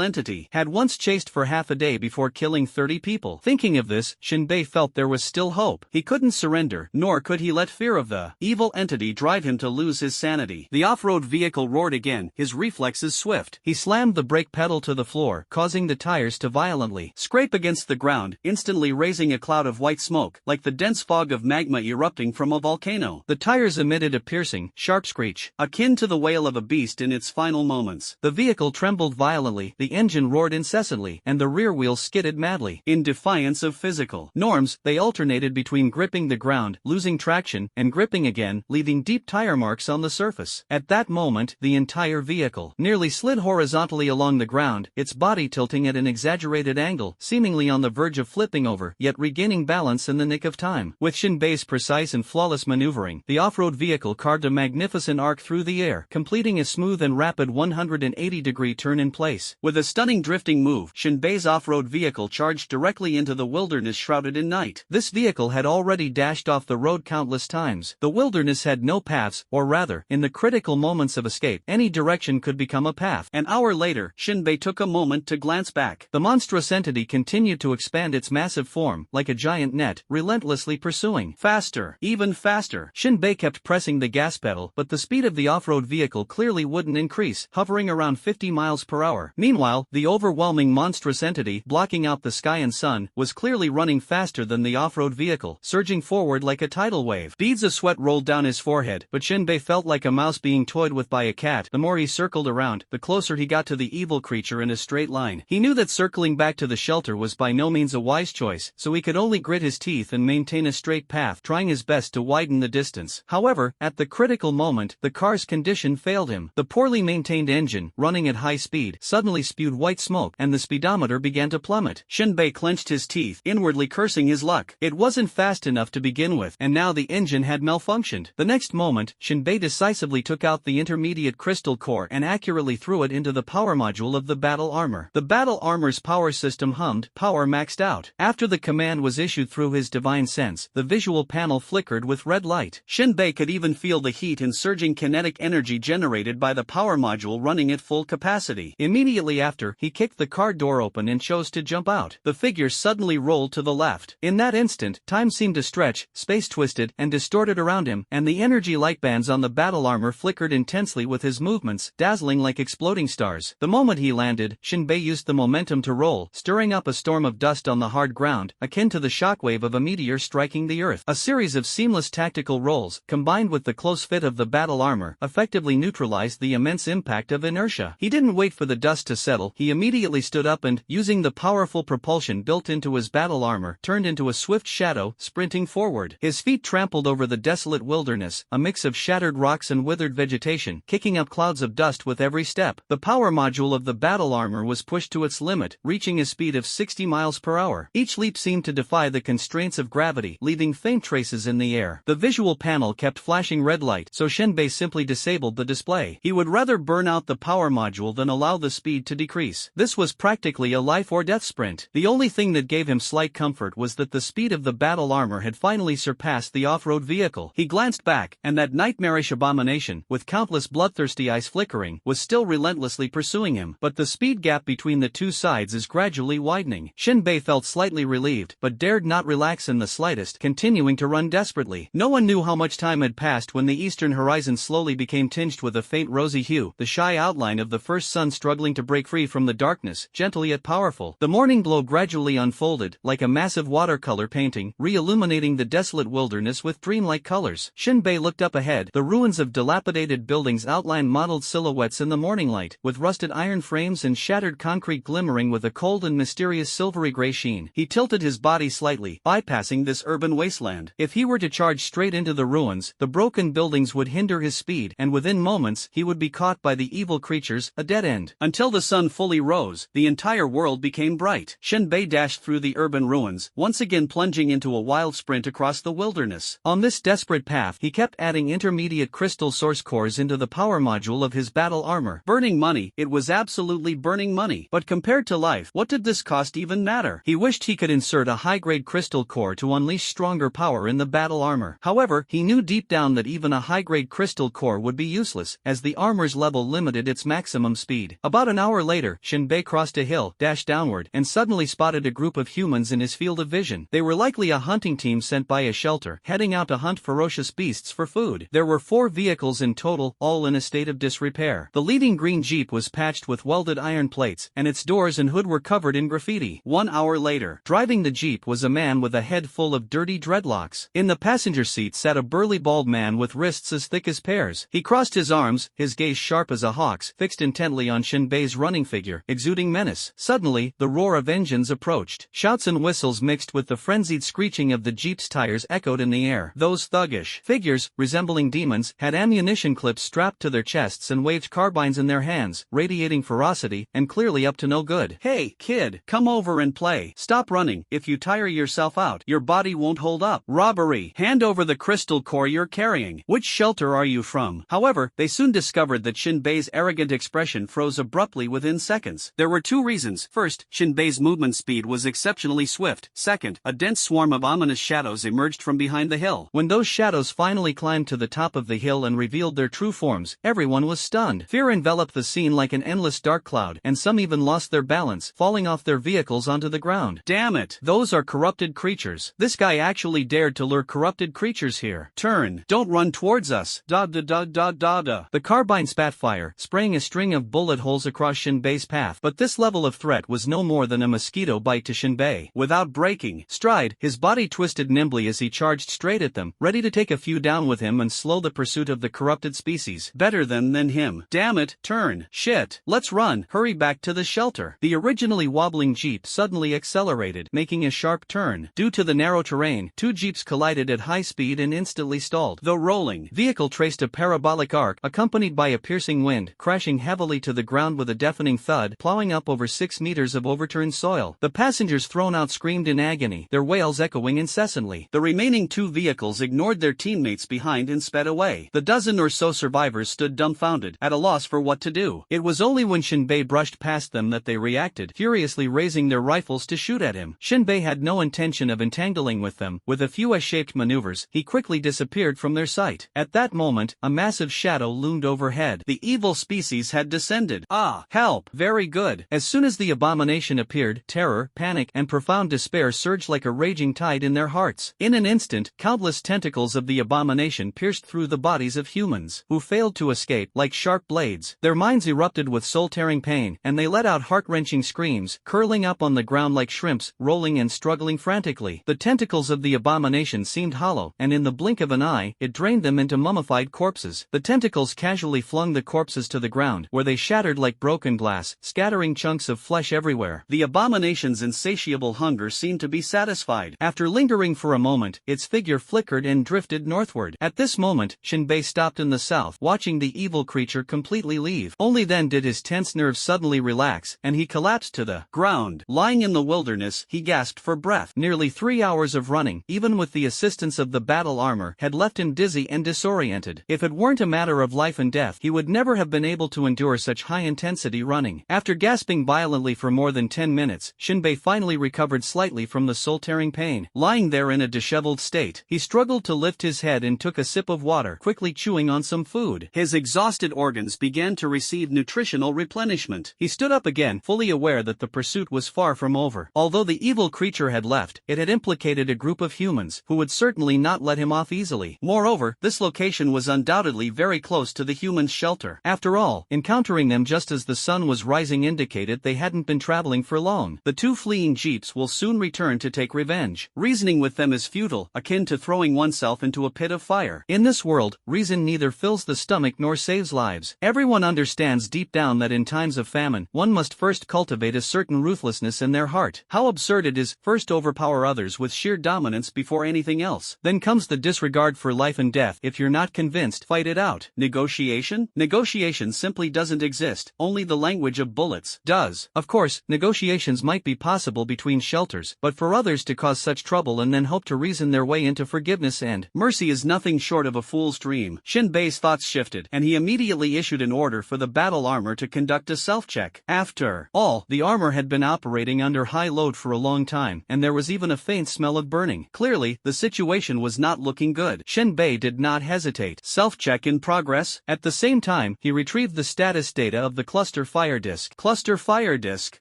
entity had once chased for half a day before killing 30 people. Thinking of this, Shinbei felt there was still hope. He couldn't surrender, nor could he let fear of the evil entity drive him to lose his sanity. The off-road vehicle roared again, his reflexes swift. He slammed the brake pedal to the floor, causing the tires to violently scrape against the ground, instantly raising a cloud of white smoke, like the dense fog of magma erupting from a volcano. The tires emitted a piercing, sharp screech, akin to the wail of a beast in its final moments. The vehicle trembled violently, the engine roared incessantly, and the rear wheels skidded madly. In defiance of physical norms, they alternated between gripping the ground, losing traction, and gripping again, leaving deep tire marks on the surface. At that moment, the entire vehicle nearly slid horizontally along the ground, its body tilting at an exaggerated angle, seemingly on the verge of flipping over, yet regaining balance in the nick of time. With Shinbei's precise and flawless maneuvering, the off-road vehicle carved a magnificent arc through the air, completing a smooth and rapid 180-degree turn in place. With a stunning drifting move, Shinbei's off-road vehicle charged directly into the wilderness shrouded in night. This vehicle had already dashed off the road countless times. The wilderness had no paths, or rather, in the critical moments of escape, any direction could become a path. An hour later, Shinbei took a moment to glance back. The monstrous entity continued to expand its massive form, like a a giant net, relentlessly pursuing. Faster, even faster. Shinbei kept pressing the gas pedal, but the speed of the off-road vehicle clearly wouldn't increase, hovering around 50 miles per hour. Meanwhile, the overwhelming monstrous entity, blocking out the sky and sun, was clearly running faster than the off-road vehicle, surging forward like a tidal wave. Beads of sweat rolled down his forehead, but Shinbei felt like a mouse being toyed with by a cat. The more he circled around, the closer he got to the evil creature in a straight line. He knew that circling back to the shelter was by no means a wise choice, so he could only grit his teeth and maintain a straight path, trying his best to widen the distance. However, at the critical moment, the car's condition failed him. The poorly maintained engine, running at high speed, suddenly spewed white smoke, and the speedometer began to plummet. Shinbei clenched his teeth, inwardly cursing his luck. It wasn't fast enough to begin with, and now the engine had malfunctioned. The next moment, Shinbei decisively took out the intermediate crystal core and accurately threw it into the power module of the battle armor. The battle armor's power system hummed, power maxed out. After the command was issued through his divine sense, the visual panel flickered with red light. Shinbei could even feel the heat and surging kinetic energy generated by the power module running at full capacity. Immediately after, he kicked the car door open and chose to jump out. The figure suddenly rolled to the left. In that instant, time seemed to stretch, space twisted and distorted around him, and the energy light bands on the battle armor flickered intensely with his movements, dazzling like exploding stars. The moment he landed, Shinbei used the momentum to roll, stirring up a storm of dust on the hard ground, akin to the shockwave of a meteor striking the earth. A series of seamless tactical rolls, combined with the close fit of the battle armor, effectively neutralized the immense impact of inertia. He didn't wait for the dust to settle, he immediately stood up and, using the powerful propulsion built into his battle armor, turned into a swift shadow, sprinting forward. His feet trampled over the desolate wilderness, a mix of shattered rocks and withered vegetation, kicking up clouds of dust with every step. The power module of the battle armor was pushed to its limit, reaching a speed of 60 miles per hour. Each leap seemed to defy the constraints of gravity, leaving faint traces in the air. The visual panel kept flashing red light, so Shinbei simply disabled the display. He would rather burn out the power module than allow the speed to decrease. This was practically a life-or-death sprint. The only thing that gave him slight comfort was that the speed of the battle armor had finally surpassed the off-road vehicle. He glanced back, and that nightmarish abomination, with countless bloodthirsty eyes flickering, was still relentlessly pursuing him. But the speed gap between the two sides is gradually widening. Shinbei felt slightly relieved, but dared not relax in the slightest, continuing to run desperately. No one knew how much time had passed when the eastern horizon slowly became tinged with a faint rosy hue, the shy outline of the first sun struggling to break free from the darkness, gentle yet powerful. The morning glow gradually unfolded, like a massive watercolor painting, re-illuminating the desolate wilderness with dreamlike colors. Shinbei looked up ahead. The ruins of dilapidated buildings outlined mottled silhouettes in the morning light, with rusted iron frames and shattered concrete glimmering with a cold and mysterious silvery gray sheen. He tilted his body slightly, bypassing this urban wasteland. If he were to charge straight into the ruins, the broken buildings would hinder his speed, and within moments, he would be caught by the evil creatures, a dead end. Until the sun fully rose, the entire world became bright. Shinbei dashed through the urban ruins, once again plunging into a wild sprint across the wilderness. On this desperate path, he kept adding intermediate crystal source cores into the power module of his battle armor. Burning money, it was absolutely burning money. But compared to life, what did this cost even matter? He wished he could insert a high-grade crystal core to unleash stronger power in the battle armor. However, he knew deep down that even a high-grade crystal core would be useless, as the armor's level limited its maximum speed. About an hour later, Shinbei crossed a hill, dashed downward, and suddenly spotted a group of humans in his field of vision. They were likely a hunting team sent by a shelter, heading out to hunt ferocious beasts for food. There were 4 vehicles in total, all in a state of disrepair. The leading green Jeep was patched with welded iron plates, and its doors and hood were covered in graffiti. 1 hour later, driving the Jeep was a man with a head full of dirty dreadlocks. In the passenger seat sat a burly bald man with wrists as thick as pears. He crossed his arms, his gaze sharp as a hawk's, fixed intently on Shinbei's running figure, exuding menace. Suddenly, the roar of engines approached. Shouts and whistles mixed with the frenzied screeching of the Jeep's tires echoed in the air. Those thuggish figures, resembling demons, had ammunition clips strapped to their chests and waved carbines in their hands, radiating ferocity, and clearly up to no good. "Hey, kid, come over and play. Stop running. If you tire yourself out, your body won't hold up. Robbery. Hand over the crystal core you're carrying. Which shelter are you from?" However, they soon discovered that Shinbei's arrogant expression froze abruptly within seconds. There were 2 reasons. First, Shinbei's movement speed was exceptionally swift. Second, a dense swarm of ominous shadows emerged from behind the hill. When those shadows finally climbed to the top of the hill and revealed their true forms, everyone was stunned. Fear enveloped the scene like an endless dark cloud, and some even lost their balance, falling off their vehicles onto the ground. "Damn it! Those are are corrupted creatures. This guy actually dared to lure corrupted creatures here. Turn. Don't run towards us. Da da da da da da. The carbine spat fire, spraying a string of bullet holes across Shinbei's path. But this level of threat was no more than a mosquito bite to Shinbei. Without breaking stride, his body twisted nimbly as he charged straight at them, ready to take a few down with him and slow the pursuit of the corrupted species. Better than him. Damn it, turn. Shit. Let's run. Hurry back to the shelter. The originally wobbling jeep suddenly accelerated, making a sharp turn. Due to the narrow terrain, two jeeps collided at high speed and instantly stalled. The rolling vehicle traced a parabolic arc, accompanied by a piercing wind, crashing heavily to the ground with a deafening thud, plowing up over 6 meters of overturned soil. The passengers thrown out screamed in agony, their wails echoing incessantly. The remaining two vehicles ignored their teammates behind and sped away. The dozen or so survivors stood dumbfounded, at a loss for what to do. It was only when Shinbei brushed past them that they reacted, furiously raising their rifles to shoot at him. Shinbei had no intention of entangling with them. With a few S-shaped maneuvers, he quickly disappeared from their sight. At that moment, a massive shadow loomed overhead. The evil species had descended. Ah, help! Very good. As soon as the abomination appeared, terror, panic, and profound despair surged like a raging tide in their hearts. In an instant, countless tentacles of the abomination pierced through the bodies of humans, who failed to escape, like sharp blades. Their minds erupted with soul-tearing pain, and they let out heart-wrenching screams, curling up on the ground like shrimps, rolling and struggling frantically. The tentacles of the abomination seemed hollow, and in the blink of an eye, it drained them into mummified corpses. The tentacles casually flung the corpses to the ground, where they shattered like broken glass, scattering chunks of flesh everywhere. The abomination's insatiable hunger seemed to be satisfied. After lingering for a moment, its figure flickered and drifted northward. At this moment, Shinbei stopped in the south, watching the evil creature completely leave. Only then did his tense nerves suddenly relax, and he collapsed to the ground. Lying in the wilderness, he gasped for breath. Nearly 3 hours of running, even with the assistance of the battle armor, had left him dizzy and disoriented. If it weren't a matter of life and death, he would never have been able to endure such high-intensity running. After gasping violently for more than 10 minutes, Shinbei finally recovered slightly from the soul-tearing pain. Lying there in a disheveled state, he struggled to lift his head and took a sip of water, quickly chewing on some food. His exhausted organs began to receive nutritional replenishment. He stood up again, fully aware that the pursuit was far from over. Although the evil creature had left, it had implicated a group of humans, who would certainly not let him off easily. Moreover, this location was undoubtedly very close to the humans' shelter. After all, encountering them just as the sun was rising indicated they hadn't been traveling for long. The two fleeing jeeps will soon return to take revenge. Reasoning with them is futile, akin to throwing oneself into a pit of fire. In this world, reason neither fills the stomach nor saves lives. Everyone understands deep down that in times of famine, one must first cultivate a certain ruthlessness in their heart. How absurd it is, first overpower others with sheer dominance before anything else. Then comes the disregard for life and death. If you're not convinced, fight it out. Negotiation? Negotiation simply doesn't exist, only the language of bullets does. Of course, negotiations might be possible between shelters, but for others to cause such trouble and then hope to reason their way into forgiveness and mercy is nothing short of a fool's dream. Shinbei's thoughts shifted, and he immediately issued an order for the battle armor to conduct a self-check. After all, the armor had been operating under high load for a long time, and there was even a faint smell of burning. Clearly, the situation was not looking good. Shinbei did not hesitate. Self-check in progress. At the same time, he retrieved the status data of the cluster fire disk. Cluster fire disk.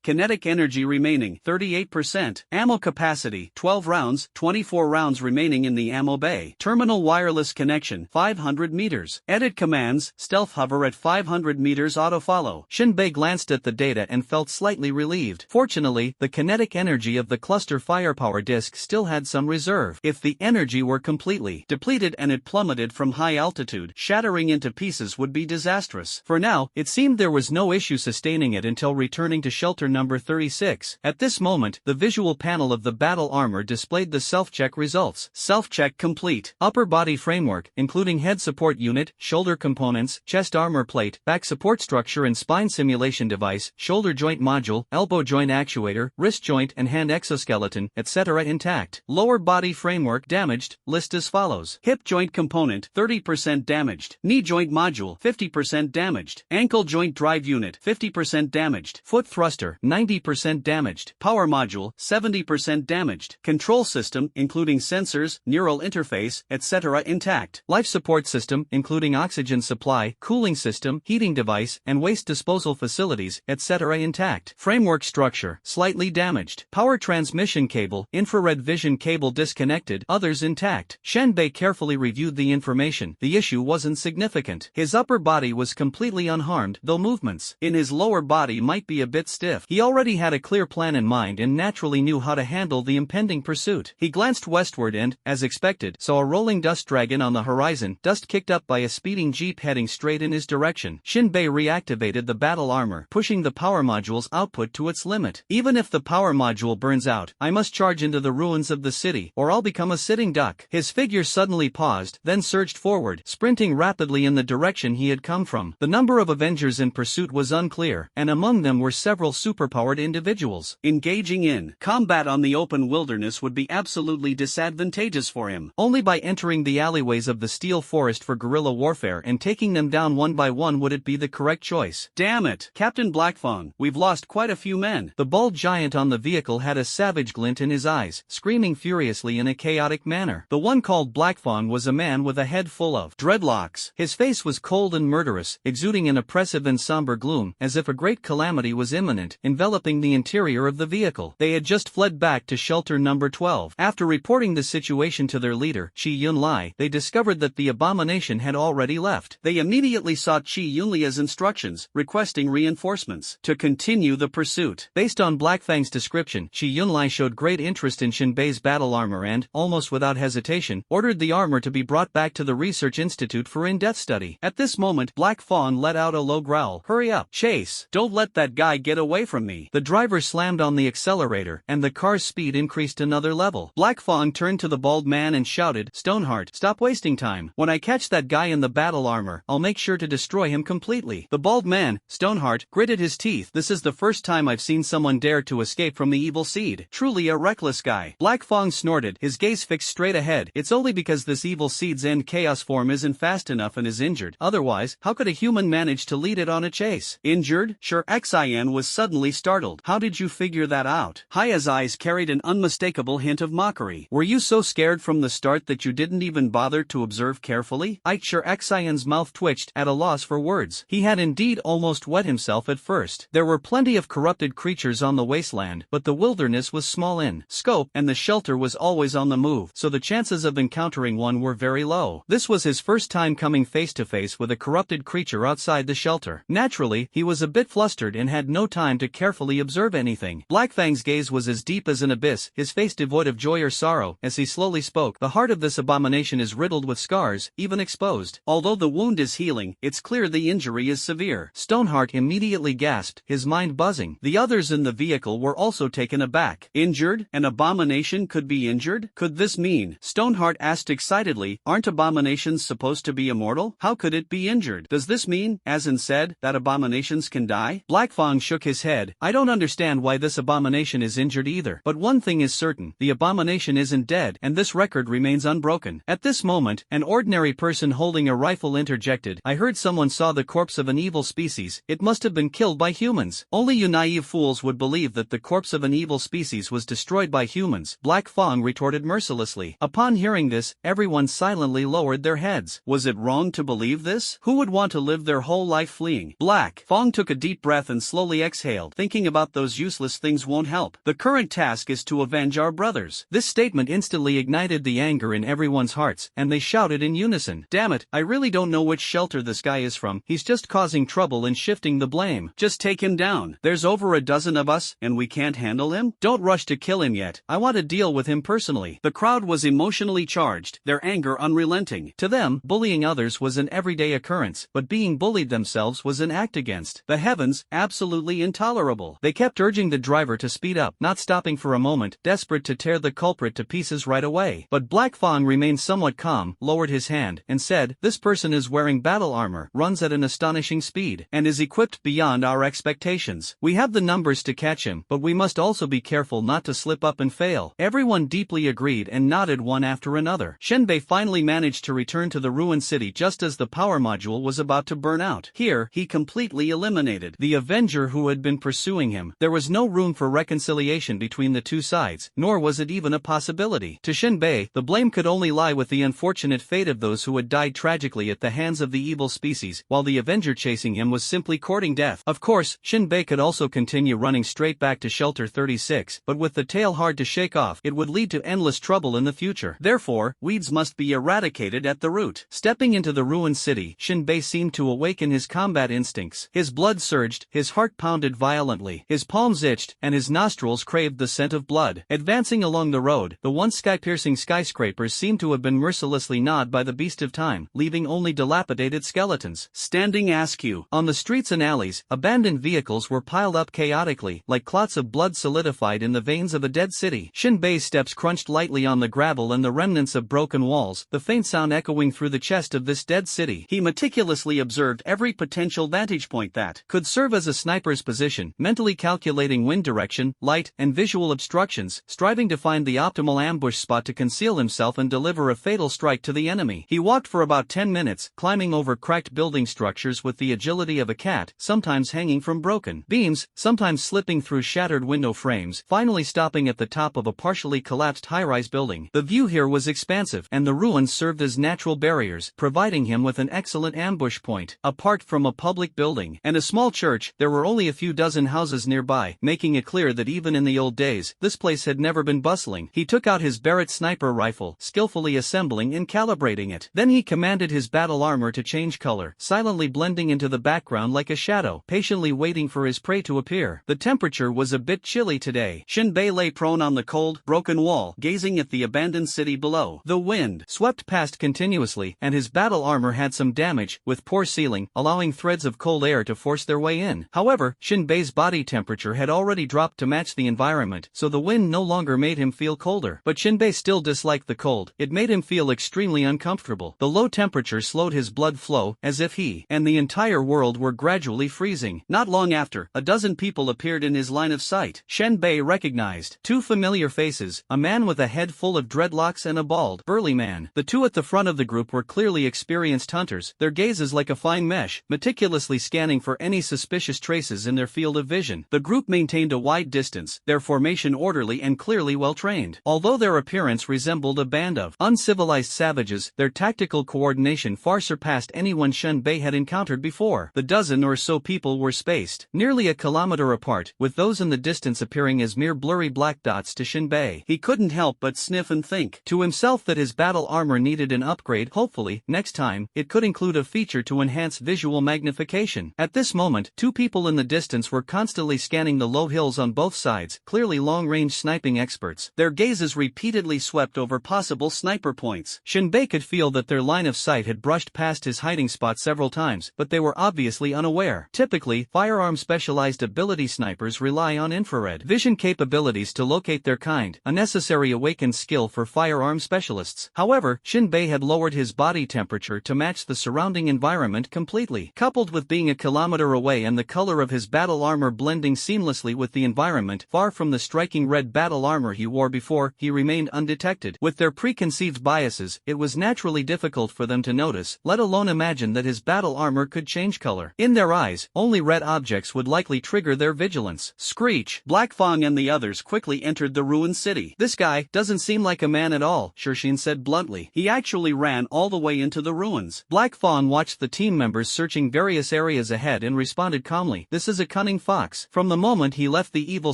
Kinetic energy remaining 38%. Ammo capacity 12 rounds, 24 rounds remaining in the ammo bay. Terminal wireless connection 500 meters. Edit commands, stealth hover at 500 meters auto-follow. Shinbei glanced at the data and felt slightly relieved. Fortunately, the kinetic energy of the cluster firepower disk still had some reserve. If the energy were completely depleted and it plummeted from high altitude, shattering into pieces would be disastrous. For now, it seemed there was no issue sustaining it until returning to shelter number 36. At this moment, the visual panel of the battle armor displayed the self-check results. Self-check complete. Upper body framework, including head support unit, shoulder components, chest armor plate, back support structure and spine simulation device, shoulder joint module, elbow joint actuator, wrist joint and hand exoskeleton, etc. intact. Lower body framework damaged, list as follows. Hip joint component 30% damaged. Knee joint module 50% damaged. Ankle joint drive unit 50% damaged. Foot thruster 90% damaged. Power module 70% damaged. Control system including sensors, neural interface, etc. intact. Life support system including oxygen supply, cooling system, heating device, and waste disposal facilities, etc. intact. Framework structure slightly damaged. Power transmission transmission cable, infrared vision cable disconnected, others intact. Shenbei carefully reviewed the information. The issue wasn't significant. His upper body was completely unharmed, though movements in his lower body might be a bit stiff. He already had a clear plan in mind and naturally knew how to handle the impending pursuit. He glanced westward and, as expected, saw a rolling dust dragon on the horizon, dust kicked up by a speeding jeep heading straight in his direction. Shinbei reactivated the battle armor, pushing the power module's output to its limit. Even if the power module burns out, I must charge into the ruins of the city, or I'll become a sitting duck. His figure suddenly paused, then surged forward, sprinting rapidly in the direction he had come from. The number of Avengers in pursuit was unclear, and among them were several superpowered individuals. Engaging in combat on the open wilderness would be absolutely disadvantageous for him. Only by entering the alleyways of the Steel Forest for guerrilla warfare and taking them down one by one would it be the correct choice. Damn it, Captain Blackfang, we've lost quite a few men. The bald giant on the vehicle had a savage glint in his eyes, screaming furiously in a chaotic manner. The one called Blackfang was a man with a head full of dreadlocks. His face was cold and murderous, exuding an oppressive and somber gloom, as if a great calamity was imminent, enveloping the interior of the vehicle. They had just fled back to shelter number 12. After reporting the situation to their leader, Chi Yunlai, they discovered that the abomination had already left. They immediately sought Chi Yunlia's instructions, requesting reinforcements to continue the pursuit. Based on Blackfang's description, Chi Yunlai showed great interest in Shinbei's battle armor and, almost without hesitation, ordered the armor to be brought back to the Research Institute for in-depth study. At this moment, Blackfang let out a low growl. Hurry up, Chase! Don't let that guy get away from me! The driver slammed on the accelerator, and the car's speed increased another level. Blackfang turned to the bald man and shouted, Stoneheart, stop wasting time. When I catch that guy in the battle armor, I'll make sure to destroy him completely. The bald man, Stoneheart, gritted his teeth. This is the first time I've seen someone dare to escape from the evil seed. Truly a reckless guy. Blackfang snorted, his gaze fixed straight ahead. It's only because this evil seed's end chaos form isn't fast enough and is injured. Otherwise, how could a human manage to lead it on a chase? Injured? Sure. Xian was suddenly startled. How did you figure that out? Haya's eyes carried an unmistakable hint of mockery. Were you so scared from the start that you didn't even bother to observe carefully? Xian's mouth twitched, at a loss for words. He had indeed almost wet himself at first. There were plenty of corrupted creatures on the wasteland, but the wilderness was small in scope, and the shelter was always on the move, so the chances of encountering one were very low. This was his first time coming face to face with a corrupted creature outside the shelter. Naturally, he was a bit flustered and had no time to carefully observe anything. Blackfang's gaze was as deep as an abyss, his face devoid of joy or sorrow, as he slowly spoke. The heart of this abomination is riddled with scars, even exposed. Although the wound is healing, it's clear the injury is severe. Stoneheart immediately gasped, his mind buzzing. The others in the vehicle were also taken aback. Injured? An abomination could be injured? Could this mean? Stoneheart asked excitedly, aren't abominations supposed to be immortal? How could it be injured? Does this mean, as in said, that abominations can die? Blackfang shook his head. I don't understand why this abomination is injured either. But one thing is certain, the abomination isn't dead, and this record remains unbroken. At this moment, an ordinary person holding a rifle interjected, I heard someone saw the corpse of an evil species. It must have been killed by humans. Only you naive fools would believe that the corpse of an evil species was destroyed by humans, Blackfang retorted mercilessly. Upon hearing this, everyone silently lowered their heads. Was it wrong to believe this? Who would want to live their whole life fleeing? Blackfang took a deep breath and slowly exhaled. Thinking about those useless things won't help. The current task is to avenge our brothers. This statement instantly ignited the anger in everyone's hearts, and they shouted in unison. Damn it, I really don't know which shelter this guy is from. He's just causing trouble and shifting the blame. Just take him down. There's over a dozen of us, and we can't handle him? Don't rush to kill him yet. I want to deal with him personally. The crowd was emotionally charged, their anger unrelenting. To them, bullying others was an everyday occurrence, but being bullied themselves was an act against the heavens, absolutely intolerable. They kept urging the driver to speed up, not stopping for a moment, desperate to tear the culprit to pieces right away. But Blackfang remained somewhat calm, lowered his hand, and said, this person is wearing battle armor, runs at an astonishing speed, and is equipped beyond our expectations. We have the numbers to catch him, but we must also be careful not to slip up and fail. Everyone deeply agreed and nodded one after another. Shenbei finally managed to return to the ruined city just as the power module was about to burn out. Here, he completely eliminated the Avenger who had been pursuing him. There was no room for reconciliation between the two sides, nor was it even a possibility. To Shenbei, the blame could only lie with the unfortunate fate of those who had died tragically at the hands of the evil species, while the Avenger chasing him was simply courting death. Of course, Shenbei could also continue running straight back to Shelter 36, but with the tail hard to shake off, it would lead to endless trouble in the future. Therefore, weeds must be eradicated at the root. Stepping into the ruined city, Shinbei seemed to awaken his combat instincts. His blood surged, his heart pounded violently, his palms itched, and his nostrils craved the scent of blood. Advancing along the road, the once sky-piercing skyscrapers seemed to have been mercilessly gnawed by the beast of time, leaving only dilapidated skeletons standing askew. On the streets and alleys, abandoned vehicles were piled up chaotically, like clots of blood solidified in the veins of a dead city. Shinbei's steps crunched lightly on the gravel and the remnants of broken walls, the faint sound echoing through the chest of this dead city. He meticulously observed every potential vantage point that could serve as a sniper's position, mentally calculating wind direction, light, and visual obstructions, striving to find the optimal ambush spot to conceal himself and deliver a fatal strike to the enemy. He walked for about 10 minutes, climbing over cracked building structures with the agility of a cat, sometimes hanging from broken beams, sometimes slipping through shattered window frames, finally stopping at the top of a partially collapsed high-rise building. The view here was expansive, and the ruins served as natural barriers, providing him with an excellent ambush point. Apart from a public building and a small church, there were only a few dozen houses nearby, making it clear that even in the old days, this place had never been bustling. He took out his Barrett sniper rifle, skillfully assembling and calibrating it. Then he commanded his battle armor to change color, silently blending into the background like a shadow, patiently waiting for his prey to appear. The temperature was a bit chilly today. Shinbei lay prone on the cold, broken wall, gazing at the abandoned city below. The wind swept past continuously, and his battle armor had some damage, with poor sealing, allowing threads of cold air to force their way in. However, Shinbei's body temperature had already dropped to match the environment, so the wind no longer made him feel colder. But Shinbei still disliked the cold. It made him feel extremely uncomfortable. The low temperature slowed his blood flow, as if he and the entire world were gradually freezing. Not long after, a dozen people appeared in his line of sight. Shinbei recognized two familiar faces, a man with a head full of dreadlocks and a bald, burly man. The two at the front of the group were clearly experienced hunters, their gazes like a fine mesh, meticulously scanning for any suspicious traces in their field of vision. The group maintained a wide distance, their formation orderly and clearly well-trained. Although their appearance resembled a band of uncivilized savages, their tactical coordination far surpassed anyone Shinbei had encountered before. The dozen or so people were spaced nearly a kilometer apart, with those in the distance appearing as mere blurry black dots to Shinbei. He couldn't help but sniff and think to himself that his battle armor needed an upgrade. Hopefully, next time, it could include a feature to enhance visual magnification. At this moment, two people in the distance were constantly scanning the low hills on both sides, clearly long-range sniping experts. Their gazes repeatedly swept over possible sniper points. Shinbei could feel that their line of sight had brushed past his hiding spot several times, but they were obviously unaware. Typically, firearm-specialized ability snipers rely on infrared vision capabilities to locate their kind, a necessary awakened skill for firearm specialists. However, Shinbei had lowered his body temperature to match the surrounding environment completely. Coupled with being a kilometer away and the color of his battle armor blending seamlessly with the environment, far from the striking red battle armor he wore before, he remained undetected. With their preconceived biases, it was naturally difficult for them to notice, let alone imagine that his battle armor could change color. In their eyes, only red objects would likely trigger their vigilance. Screech! Black Fang and the others quickly entered the ruined city. "This guy doesn't seem like a man at all," Shirshin said bluntly. "He actually ran all the way into the ruins." Black Fang watched the team members searching various areas ahead and responded calmly, "This is a cunning fox. From the moment he left the evil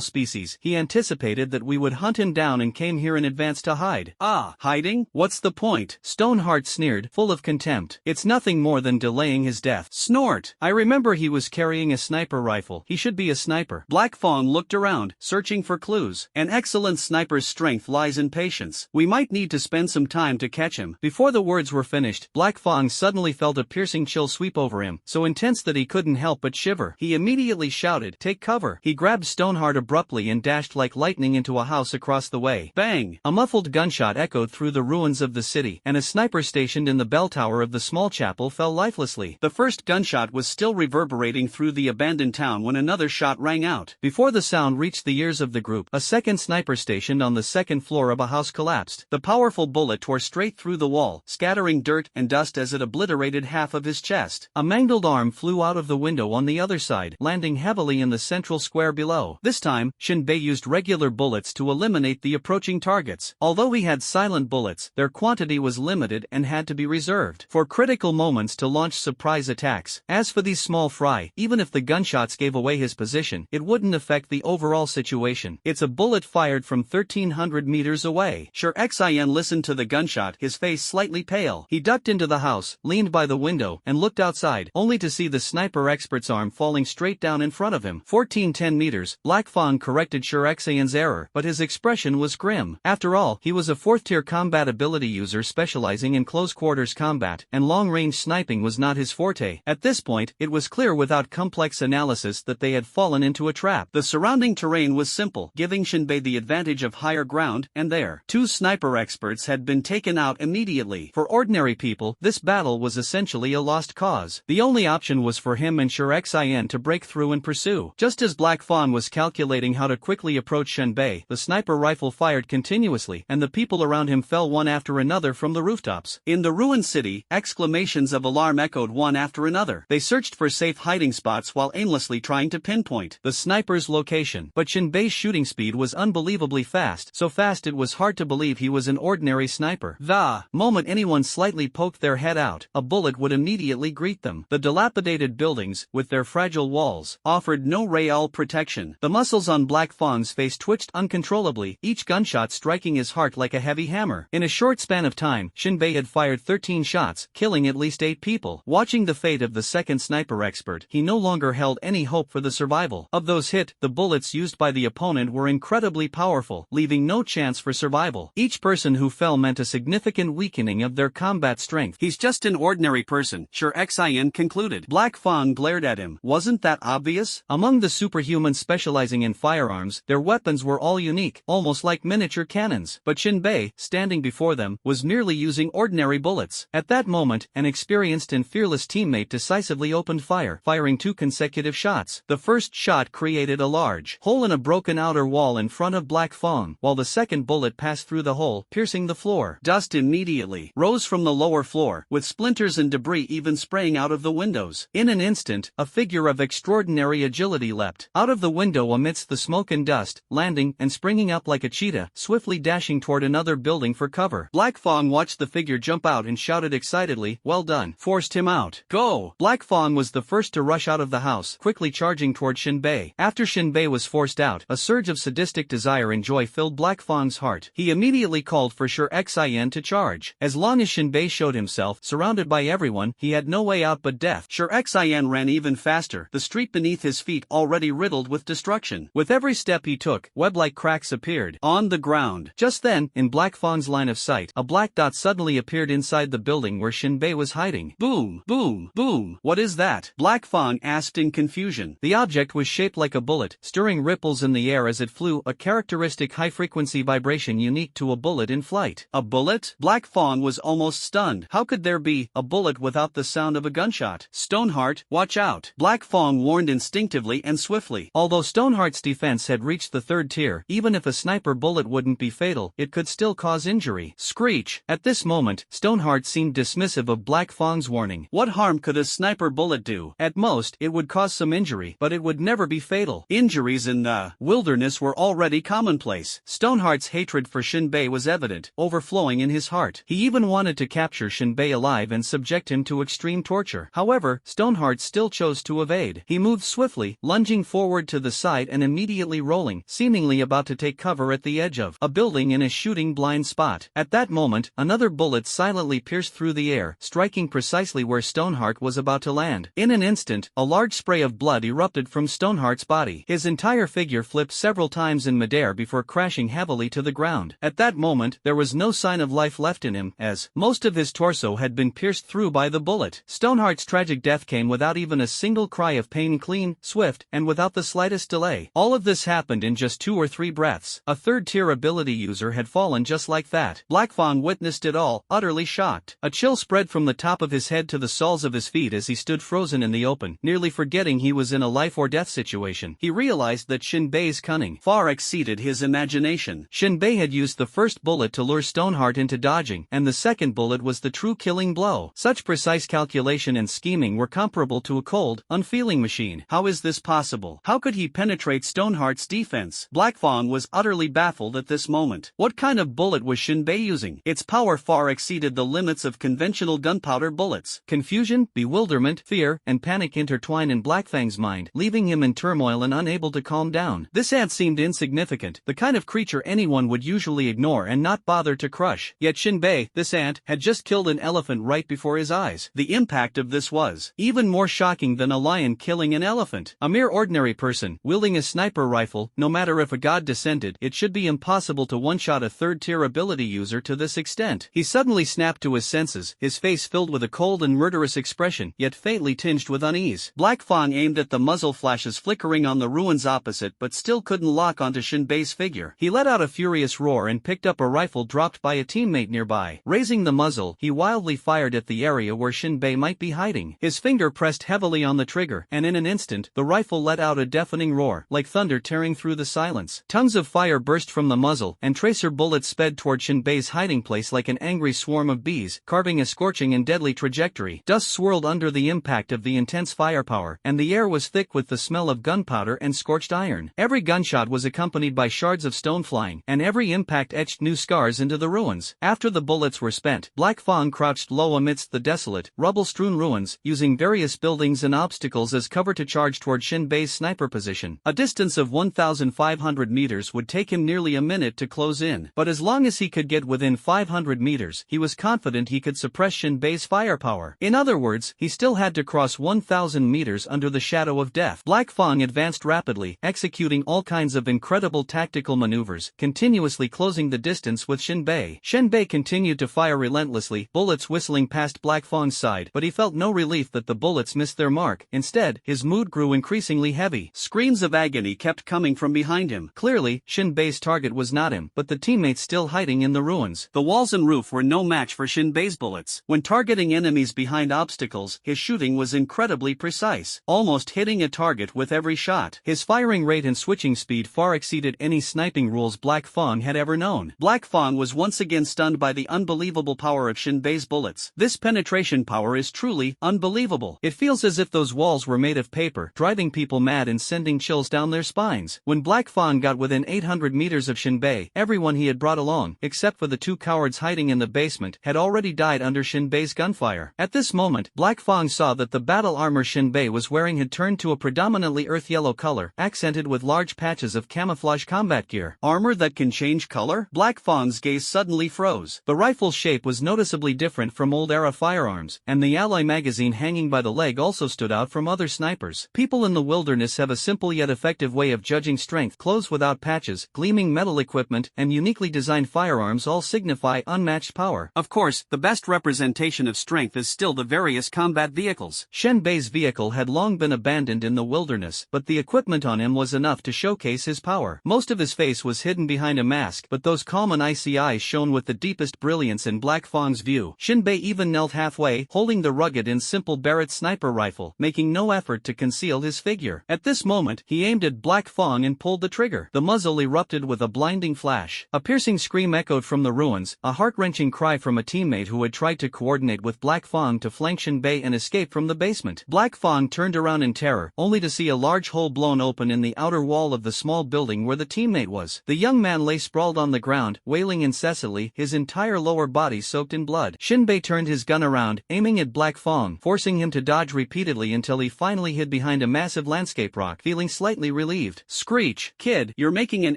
species, he anticipated that we would hunt him down and came here in advance to hide." "Ah, hiding? What's the point?" Stoneheart sneered, full of contempt. "It's nothing more than delaying his death." Snort! "I remember he was carrying a sniper rifle. He should be a sniper." Black Fang looked around, searching for clues. "An excellent sniper's strength lies in patience. We might need to spend some time to catch him." Before the words were finished, Black Fang suddenly felt a piercing chill sweep over him, so intense that he couldn't help but shiver. He immediately shouted, "Take cover!" He grabbed Stoneheart abruptly and dashed like lightning into a house across the way. Bang! A muffled gunshot echoed through the ruins of the city, and a sniper stationed in the bell tower of the small chapel fell lifelessly. The first gunshot was still reverberating through the abandoned town when another shot rang out. Before the sound reached the ears of the group, a second sniper stationed on the second floor of a house collapsed. The powerful bullet tore straight through the wall, scattering dirt and dust as it obliterated half of his chest. A mangled arm flew out of the window on the other side, landing heavily in the central square below. This time, Shinbei used regular bullets to eliminate the approaching targets. Although he had silent bullets, their quantity was limited and had to be reserved for critical moments to launch surprise attacks. As for these small fry, even if the gunshots gave away his position, it wouldn't affect the overall situation. reaction. It's a bullet fired from 1,300 meters away. Sure Xian listened to the gunshot, his face slightly pale. He ducked into the house, leaned by the window, and looked outside, only to see the sniper expert's arm falling straight down in front of him. 1410 meters, Black Fang corrected Sure Xian's error, but his expression was grim. After all, he was a 4th-tier combat ability user specializing in close-quarters combat, and long-range sniping was not his forte. At this point, it was clear without complex analysis that they had fallen into a trap. The surrounding terrain was simple, giving Shinbei the advantage of higher ground, and there, 2 sniper experts had been taken out immediately. For ordinary people, this battle was essentially a lost cause. The only option was for him and Sure Xian to break through and pursue. Just as Black Fawn was calculating how to quickly approach Shinbei, the sniper rifle fired continuously, and the people around him fell one after another from the rooftops. In the ruined city, exclamations of alarm echoed one after another. They searched for safe hiding spots while aimlessly trying to pinpoint the sniper's location. But Shinbei's shooting speed was unbelievably fast, so fast it was hard to believe he was an ordinary sniper. The moment anyone slightly poked their head out, a bullet would immediately greet them. The dilapidated buildings, with their fragile walls, offered no real protection. The muscles on Black Fang's face twitched uncontrollably, each gunshot striking his heart like a heavy hammer. In a short span of time, Shinbei had fired 13 shots, killing at least 8 people. Watching the fate of the second sniper expert, he no longer held any hope for the survival. Of those hit, the bullets used by the opponent were incredibly powerful, leaving no chance for survival. Each person who fell meant a significant weakening of their combat strength. He's just an ordinary person, Sure Xian concluded. Black Fang glared at him. Wasn't that obvious? Among the superhumans specializing in firearms, their weapons were all unique, almost like miniature cannons. But Shinbei, standing before them, was merely using ordinary bullets. At that moment, an experienced and fearless teammate decisively opened fire, firing 2 consecutive shots. The first shot created a large hole in a broken outer wall in front of Black Fang, while the second bullet passed through the hole, piercing the floor. Dust immediately rose from the lower floor, with splinters and debris even spraying out of the windows. In an instant, a figure of extraordinary agility leapt out of the window amidst the smoke and dust, landing and springing up like a cheetah, swiftly dashing toward another building for cover. Black Fang watched the figure jump out and shouted excitedly, "Well done. Forced him out. Go!" Black Fang was the first to rush out of the house, quickly charging toward Shinbei. After Shinbei was forced out, a surge of sadistic desire and joy filled Black Fang's heart. He immediately called for Sure Xian to charge. As long as Shinbei showed himself, surrounded by everyone, he had no way out but death. Sure Xian ran even faster, the street beneath his feet already riddled with destruction. With every step he took, web-like cracks appeared on the ground. Just then, in Black Fang's line of sight, a black dot suddenly appeared inside the building where Shinbei was hiding. Boom, boom, boom. What is that? Black Fang asked in confusion. The object was shaped like a bullet, stirring ripples in the air as it flew, a characteristic high-frequency vibration unique to a bullet in flight. A bullet? Black Fang was almost stunned. How could there be a bullet without the sound of a gunshot? Stoneheart, watch out! Black Fang warned instinctively and swiftly. Although Stoneheart's defense had reached the 3rd tier, even if a sniper bullet wouldn't be fatal, it could still cause injury. Screech! At this moment, Stoneheart seemed dismissive of Black Fang's warning. What harm could a sniper bullet do? At most, it would cause some injury, but it would never be fatal. Injuries in the wilderness were already commonplace. Stoneheart's hatred for Shinbei was evident, overflowing in his heart. He even wanted to capture Shinbei alive and subject him to extreme torture. However, Stoneheart still chose to evade. He moved swiftly, lunging forward to the side and immediately rolling, seemingly about to take cover at the edge of a building in a shooting blind spot. At that moment, another bullet silently pierced through the air, striking precisely where Stoneheart was about to land. In an instant, a large spray of blood erupted from Stoneheart's body. His entire figure flipped several times in midair before crashing heavily to the ground. At that moment, there was no sign of life left in him, as most of his torso had been pierced through by the bullet. Stoneheart's tragic death came without even a single cry of pain, clean, swift, and without the slightest delay. All of this happened in just 2 or 3 breaths. A 3rd-tier ability user had fallen just like that. Black Fang witnessed it all, utterly shocked. A chill spread from the top of his head to the soles of his feet as he stood frozen in the open, nearly forgetting he was in a life-or-death situation. He realized that Shinbei's cunning far exceeded his imagination. Shinbei had used the first bullet to lure Stoneheart into dodging, and the second bullet was the true killing blow. Such precise calculation and scheming were comparable to a cold, unfeeling machine. How is this possible? How could he penetrate Stoneheart's defense? Black Fang was utterly baffled at this moment. What kind of bullet was Shinbei using? Its power far exceeded the limits of conventional gunpowder bullets. Confusion, bewilderment, fear, and panic intertwined in Black Fang's mind, leaving him in turmoil and unable to calm down. This ant seemed insignificant, the kind of creature anyone would usually ignore and not bother to crush. Yet Shinbei, this ant, had just killed an elephant right before his eyes. The impact of this was even more shocking than a lion killing an elephant. A mere ordinary person, wielding a sniper rifle, no matter if a god descended, it should be impossible to one-shot a third-tier ability user to this extent. He suddenly snapped to his senses, his face filled with a cold and murderous expression, yet faintly tinged with unease. Black Fang aimed at the muzzle flashes flickering on the ruins opposite but still couldn't lock onto Shinbei's figure. He let out a furious roar and picked up a rifle dropped by a teammate nearby. Raising the muzzle, he wildly fired at the area where Shinbei might be hiding. His finger pressed heavily on the trigger, and in an instant, the rifle let out a deafening roar, like thunder tearing through the silence. Tongues of fire burst from the muzzle, and tracer bullets sped toward Shinbei's hiding place like an angry swarm of bees, carving a scorching and deadly trajectory. Dust swirled under the impact of the intense firepower, and the air was thick with the smell of gunpowder and scorched iron. Every gunshot was accompanied by shards of stone flying, and every impact etched new scars into the ruins. After the bullets were spent, Black Fang crouched low amidst the desolate, rubble-strewn ruins, using various buildings and obstacles as cover to charge toward Shinbei's sniper position. A distance of 1,500 meters would take him nearly a minute to close in, but as long as he could get within 500 meters, he was confident he could suppress Shinbei's firepower. In other words, he still had to cross 1,000 meters under the shadow of death. Black Fang advanced rapidly, executing all kinds of incredible tactical maneuvers, continuously closing the distance with Shinbei. Shinbei continued to fire relentlessly, bullets whistling past Black Fang's side, but he felt no relief that the bullets missed their mark. Instead, his mood grew increasingly heavy. Screams of agony kept coming from behind him. Clearly, Shinbei's target was not him, but the teammates still hiding in the ruins. The walls and roof were no match for Shinbei's bullets. When targeting enemies behind obstacles, his shooting was incredibly precise, almost hitting a target with every shot. His firing rate and switching speed far exceeded any sniping rules Black Fang had ever known. Black Fang was once again stunned by the unbelievable power of Shinbei's bullets. This penetration power is truly unbelievable. It feels as if those walls were made of paper, driving people mad and sending chills down their spines. When Black Fang got within 800 meters of Shinbei, everyone he had brought along, except for the two cowards hiding in the basement, had already died under Shinbei's gunfire. At this moment, Black Fang saw that the battle armor Shinbei was wearing had turned to a predominantly earth-yellow color, accented with large patches of camouflage combat gear. Armor that can change color? Black Fang's gaze suddenly froze. The rifle's shape was noticeably different from old-era firearms, and the alloy magazine hanging by the leg also stood out from other snipers. People in the wilderness have a simple yet effective way of judging strength. Clothes without patches, gleaming metal equipment, and uniquely designed firearms all signify unmatched power. Of course, the best representation of strength is still the various combat vehicles. Shinbei's vehicle had long been abandoned in the wilderness, but the equipment on him was enough to showcase his power. Most of his face was hidden behind a mask, but those calm and icy eyes shone with the deepest brilliance in Black Fang's view. Shinbei even knelt halfway, holding the rugged and simple Barrett sniper rifle, making no effort to conceal his figure. At this moment, he aimed at Black Fang and pulled the trigger. The muzzle erupted with a blinding flash. A piercing scream echoed from the ruins, a heart-wrenching cry from a teammate who had tried to coordinate with Black Fang to flank Shinbei and escape from the basement. Black Fang turned around in terror, only to see a large hole blown open in the outer wall of the small building where the teammate was. The young man lay sprawled on the ground, wailing incessantly, his entire lower body soaked in blood. Shinbei turned his gun around, aiming at Black Fang, forcing him to dodge repeatedly until he finally hid behind a massive landscape rock, feeling slightly relieved. "Screech, kid, you're making an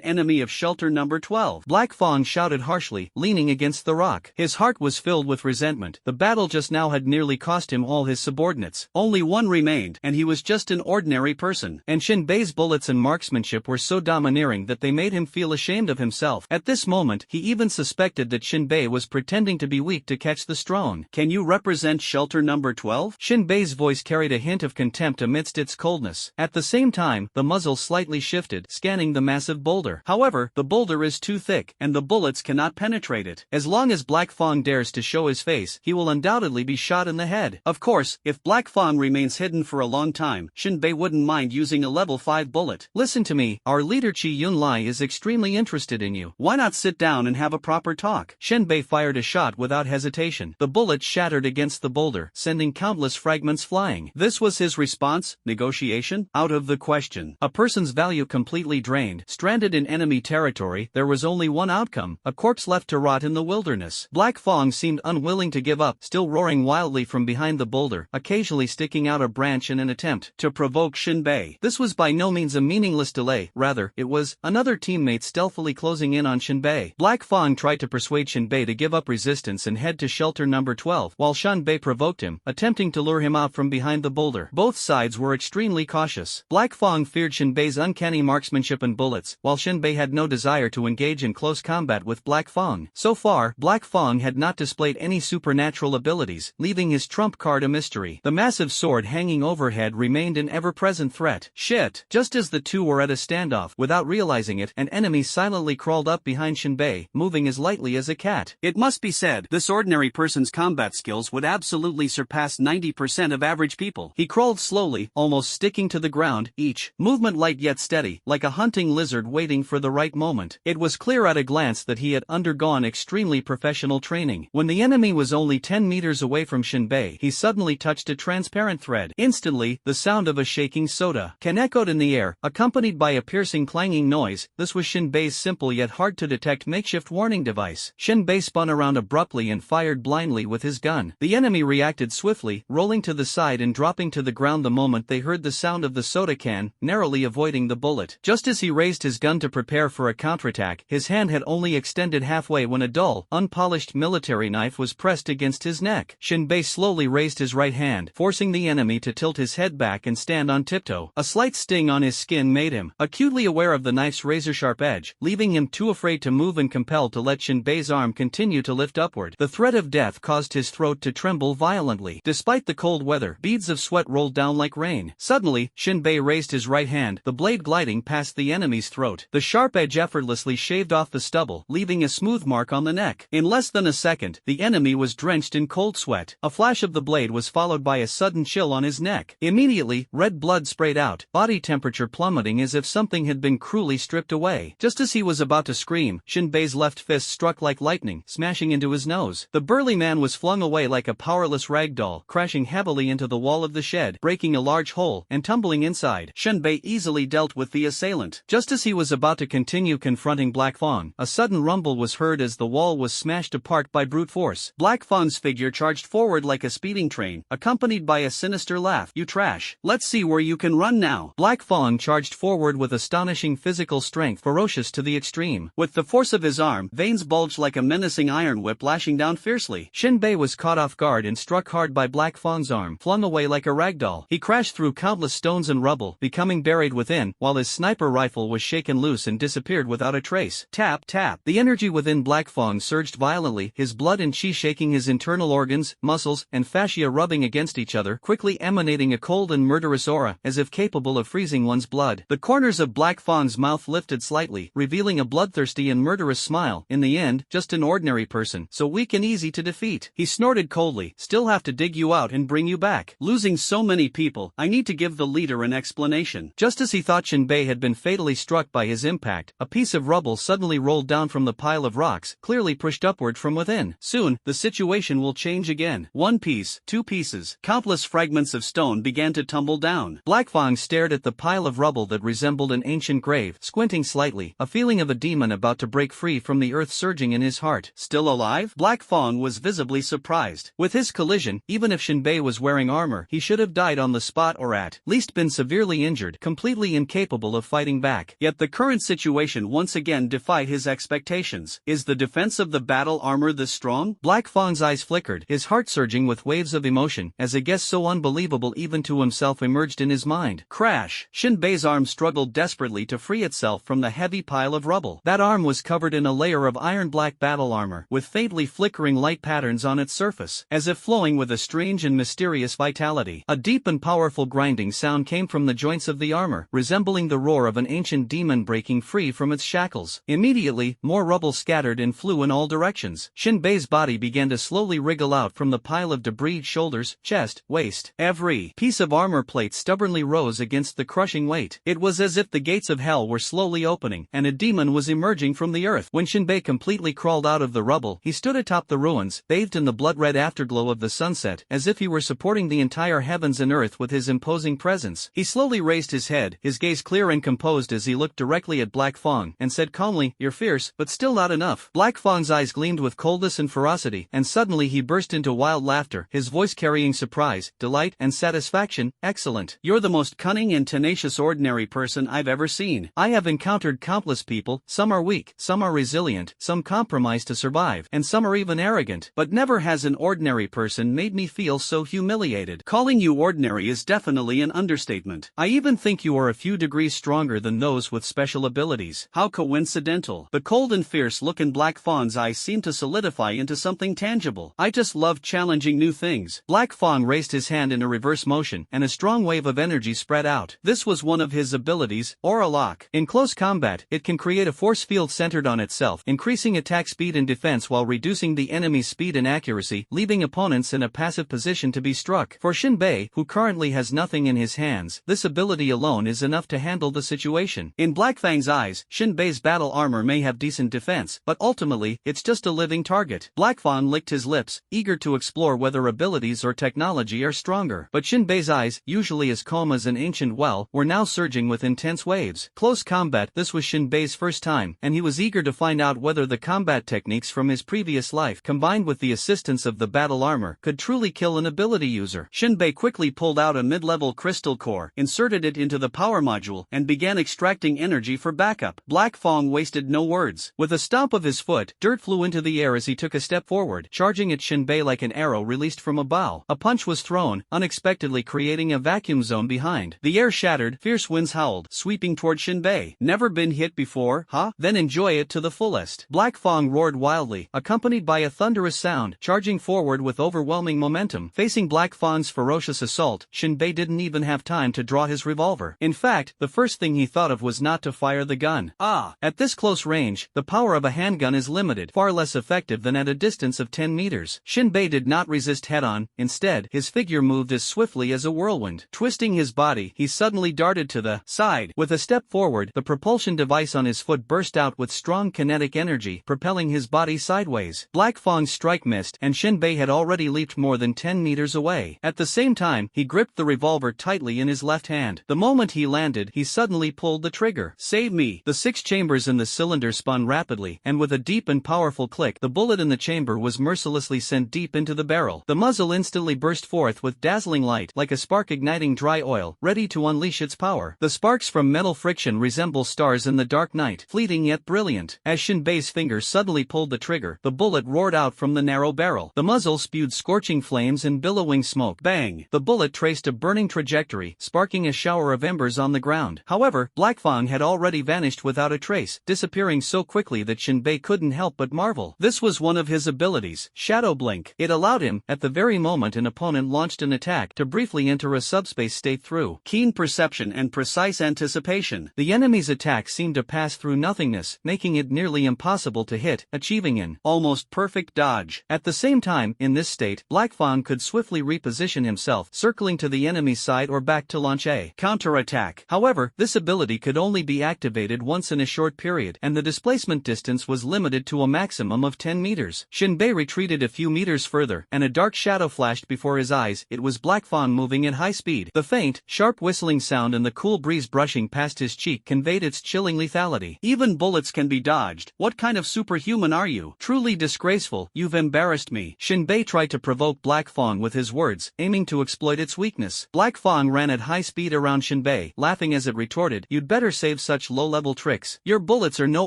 enemy of shelter number 12. Black Fang shouted harshly, leaning against the rock. His heart was filled with resentment. The battle just now had nearly cost him all his subordinates. Only one remained, and he was just an ordinary person. And Shinbei's bullets and marksmanship were so domineering that they made him feel ashamed of himself. At this moment, he even suspected that Shinbei was pretending to be weak to catch the strong. "Can you represent shelter number 12? Shinbei's voice carried a hint of contempt amidst its coldness. At the same time, the muzzle slightly shifted, scanning the massive boulder. However, the boulder is too thick, and the bullets cannot penetrate it. As long as Black Fang dares to show his face, he will undoubtedly be shot in the head. Of course, if Black Fang remains hidden for a long time, Shinbei wouldn't mind using a level 5 bullet. Listen to me, our leader Chi Yunlai is extremely interested in you. Why not sit down and have a proper talk?" Shinbei fired a shot without hesitation. The bullet shattered against the boulder, sending countless fragments flying. This was his response: negotiation? Out of the question. A person's value completely drained, stranded in enemy territory, there was only one outcome: a corpse left to rot in the wilderness. Black Fang seemed unwilling to give up, still roaring wildly from behind the boulder, occasionally sticking out a branch in an attempt to provoke Shinbei. This was by no means a meaningless delay lay, rather, it was another teammate stealthily closing in on Shinbei. Black Fang tried to persuade Shinbei to give up resistance and head to shelter number 12, while Shinbei provoked him, attempting to lure him out from behind the boulder. Both sides were extremely cautious. Black Fang feared Shinbei's uncanny marksmanship and bullets, while Shinbei had no desire to engage in close combat with Black Fang. So far, Black Fang had not displayed any supernatural abilities, leaving his trump card a mystery. The massive sword hanging overhead remained an ever-present threat. Shit! Just as the two were at a standoff, without realizing it, an enemy silently crawled up behind Shinbei, moving as lightly as a cat. It must be said, this ordinary person's combat skills would absolutely surpass 90% of average people. He crawled slowly, almost sticking to the ground, each movement light yet steady, like a hunting lizard waiting for the right moment. It was clear at a glance that he had undergone extremely professional training. When the enemy was only 10 meters away from Shinbei, he suddenly touched a transparent thread. Instantly, the sound of a shaking soda can echoed in the air, accompanied by a piercing clanging noise. This was Shinbei's simple yet hard-to-detect makeshift warning device. Shinbei spun around abruptly and fired blindly with his gun. The enemy reacted swiftly, rolling to the side and dropping to the ground the moment they heard the sound of the soda can, narrowly avoiding the bullet. Just as he raised his gun to prepare for a counterattack, his hand had only extended halfway when a dull, unpolished military knife was pressed against his neck. Shinbei slowly raised his right hand, forcing the enemy to tilt his head back and stand on tiptoe. A slight sting on his skin made him acutely aware of the knife's razor-sharp edge, leaving him too afraid to move and compelled to let Shinbei's arm continue to lift upward. The threat of death caused his throat to tremble violently. Despite the cold weather, beads of sweat rolled down like rain. Suddenly, Shinbei raised his right hand, the blade gliding past the enemy's throat. The sharp edge effortlessly shaved off the stubble, leaving a smooth mark on the neck. In less than a second, the enemy was drenched in cold sweat. A flash of the blade was followed by a sudden chill on his neck. Immediately, red blood sprayed out, body temperature plummeting as if something had been cruelly stripped away. Just as he was about to scream, Shinbei's left fist struck like lightning, smashing into his nose. The burly man was flung away like a powerless rag doll, crashing heavily into the wall of the shed, breaking a large hole, and tumbling inside. Shinbei easily dealt with the assailant. Just as he was about to continue confronting Black Fang, a sudden rumble was heard as the wall was smashed apart by brute force. Black Fang's figure charged forward like a speeding train, accompanied by a sinister laugh. "You trash. Let's see where you can run now." Black Fang charged forward with astonishing physical strength, ferocious to the extreme. With the force of his arm, veins bulged like a menacing iron whip lashing down fiercely. Shinbei was caught off guard and struck hard by Black Fang's arm, flung away like a ragdoll. He crashed through countless stones and rubble, becoming buried within, while his sniper rifle was shaken loose and disappeared without a trace. Tap, tap. The energy within Black Fang surged violently, his blood and chi shaking his internal organs, muscles, and fascia rubbing against each other, quickly emanating a cold and murderous aura, as if capable of freezing one's blood. The corners of Black Fang's mouth lifted slightly, revealing a bloodthirsty and murderous smile. "In the end, just an ordinary person, so weak and easy to defeat," he snorted coldly. "Still have to dig you out and bring you back. Losing so many people, I need to give the leader an explanation." Just as he thought Shinbei had been fatally struck by his impact, a piece of rubble suddenly rolled down from the pile of rocks, clearly pushed upward from within. Soon, the situation will change again. One piece, two pieces, countless fragments of stone began to tumble down. Black Fang stared at the pile of rubble that resembled an ancient grave, squinting slightly, a feeling of a demon about to break free from the earth surging in his heart. "Still alive?" Black Fang was visibly surprised. With his collision, even if Shinbei was wearing armor, he should have died on the spot or at least been severely injured, completely incapable of fighting back. Yet the current situation once again defied his expectations. Is the defense of the battle armor this strong? Black Fang's eyes flickered, his heart surging with waves of emotion, as a guess so unbelievable even to himself emerged in his mind. Crash! Shinbei's arm struggled desperately to free itself from the heavy pile of rubble. That arm was covered in a layer of iron-black battle armor, with faintly flickering light patterns on its surface, as if flowing with a strange and mysterious vitality. A deep and powerful grinding sound came from the joints of the armor, resembling the roar of an ancient demon breaking free from its shackles. Immediately, more rubble scattered and flew in all directions. Shinbei's body began to slowly wriggle out from the pile of debris, shoulders, chest, waist. Every piece of armor plate stubbornly rose against the crushing weight. It was as if the gates of hell were slowly opening, and a demon was emerging from the earth. When Shinbei completely crawled out of the rubble, he stood atop the ruins, bathed in the blood-red afterglow of the sunset, as if he were supporting the entire heavens and earth with his imposing presence. He slowly raised his head, his gaze clear and composed as he looked directly at Black Fang, and said calmly, "You're fierce, but still not enough." Black Fang's eyes gleamed with coldness and ferocity, and suddenly he burst into wild laughter, his voice carrying surprise, delight, and satisfaction. "Excellent. You're the most cunning and tenacious ordinary person person I've ever seen. I have encountered countless people, some are weak, some are resilient, some compromise to survive, and some are even arrogant, but never has an ordinary person made me feel so humiliated. Calling you ordinary is definitely an understatement. I even think you are a few degrees stronger than those with special abilities. How coincidental. The cold and fierce look in Black Fawn's eyes seemed to solidify into something tangible. I just love challenging new things. Black Fawn raised his hand in a reverse motion, and a strong wave of energy spread out. This was one of his abilities, Aura Lock. In close combat, it can create a force field centered on itself, increasing attack speed and defense while reducing the enemy's speed and accuracy, leaving opponents in a passive position to be struck. For Shinbei, who currently has nothing in his hands, this ability alone is enough to handle the situation. In Black Fang's eyes, Shinbei's battle armor may have decent defense, but ultimately, it's just a living target. Black Fawn licked his lips, eager to explore whether abilities or technology are stronger. But Shinbei's eyes, usually as calm as an ancient well, were now surging with intense waves. Close combat, this was Shinbei's first time, and he was eager to find out whether the combat techniques from his previous life, combined with the assistance of the battle armor, could truly kill an ability user. Shinbei quickly pulled out a mid-level crystal core, inserted it into the power module, and began extracting energy for backup. Black Fang wasted no words. With a stomp of his foot, dirt flew into the air as he took a step forward, charging at Shinbei like an arrow released from a bow. A punch was thrown, unexpectedly creating a vacuum zone behind. The air shattered, fierce winds howled, sweeping toward Shinbei. Never been hit before, huh? Then enjoy it to the fullest. Black Fang roared wildly, accompanied by a thunderous sound, charging forward with overwhelming momentum. Facing Black Fang's ferocious assault, Shinbei didn't even have time to draw his revolver. In fact, the first thing he thought of was not to fire the gun. At this close range, the power of a handgun is limited, far less effective than at a distance of 10 meters. Shinbei did not resist head-on, instead, his figure moved as swiftly as a whirlwind. Twisting his body, he suddenly darted to the side. With a step forward, the propulsion device on his foot burst out with strong kinetic energy, propelling his body sideways. Black Fang's strike missed, and Shinbei had already leaped more than 10 meters away. At the same time, he gripped the revolver tightly in his left hand. The moment he landed, he suddenly pulled the trigger. Save me! The 6 chambers in the cylinder spun rapidly, and with a deep and powerful click, the bullet in the chamber was mercilessly sent deep into the barrel. The muzzle instantly burst forth with dazzling light, like a spark igniting dry oil, ready to unleash its power. The sparks from metal friction resemble stars in the dark night, fleeting yet brilliant. As Shinbei's fingers suddenly pulled the trigger, the bullet roared out from the narrow barrel. The muzzle spewed scorching flames and billowing smoke. Bang! The bullet traced a burning trajectory, sparking a shower of embers on the ground. However, Black Fang had already vanished without a trace, disappearing so quickly that Shinbei couldn't help but marvel. This was one of his abilities, Shadow Blink. It allowed him, at the very moment an opponent launched an attack, to briefly enter a subspace state through keen perception and precise anticipation. The enemy's attack seemed to pass through nothingness, making it nearly impossible to hit, achieving an almost perfect dodge. At the same time, in this state, Black Fang could swiftly reposition himself, circling to the enemy's side or back to launch a counterattack. However, this ability could only be activated once in a short period, and the displacement distance was limited to a maximum of 10 meters. Shinbei retreated a few meters further, and a dark shadow flashed before his eyes. It was Black Fang moving at high speed. The faint, sharp whistling sound and the cool breeze brushing past his cheek conveyed its chilling lethality. Even bullets can be dodged. What kind of superhuman are you? Truly disgraceful, you've embarrassed me. Shinbei tried to provoke Black Fang with his words, aiming to exploit its weakness. Black Fang ran at high speed around Shinbei, laughing as it retorted, "You'd better save such low-level tricks. Your bullets are no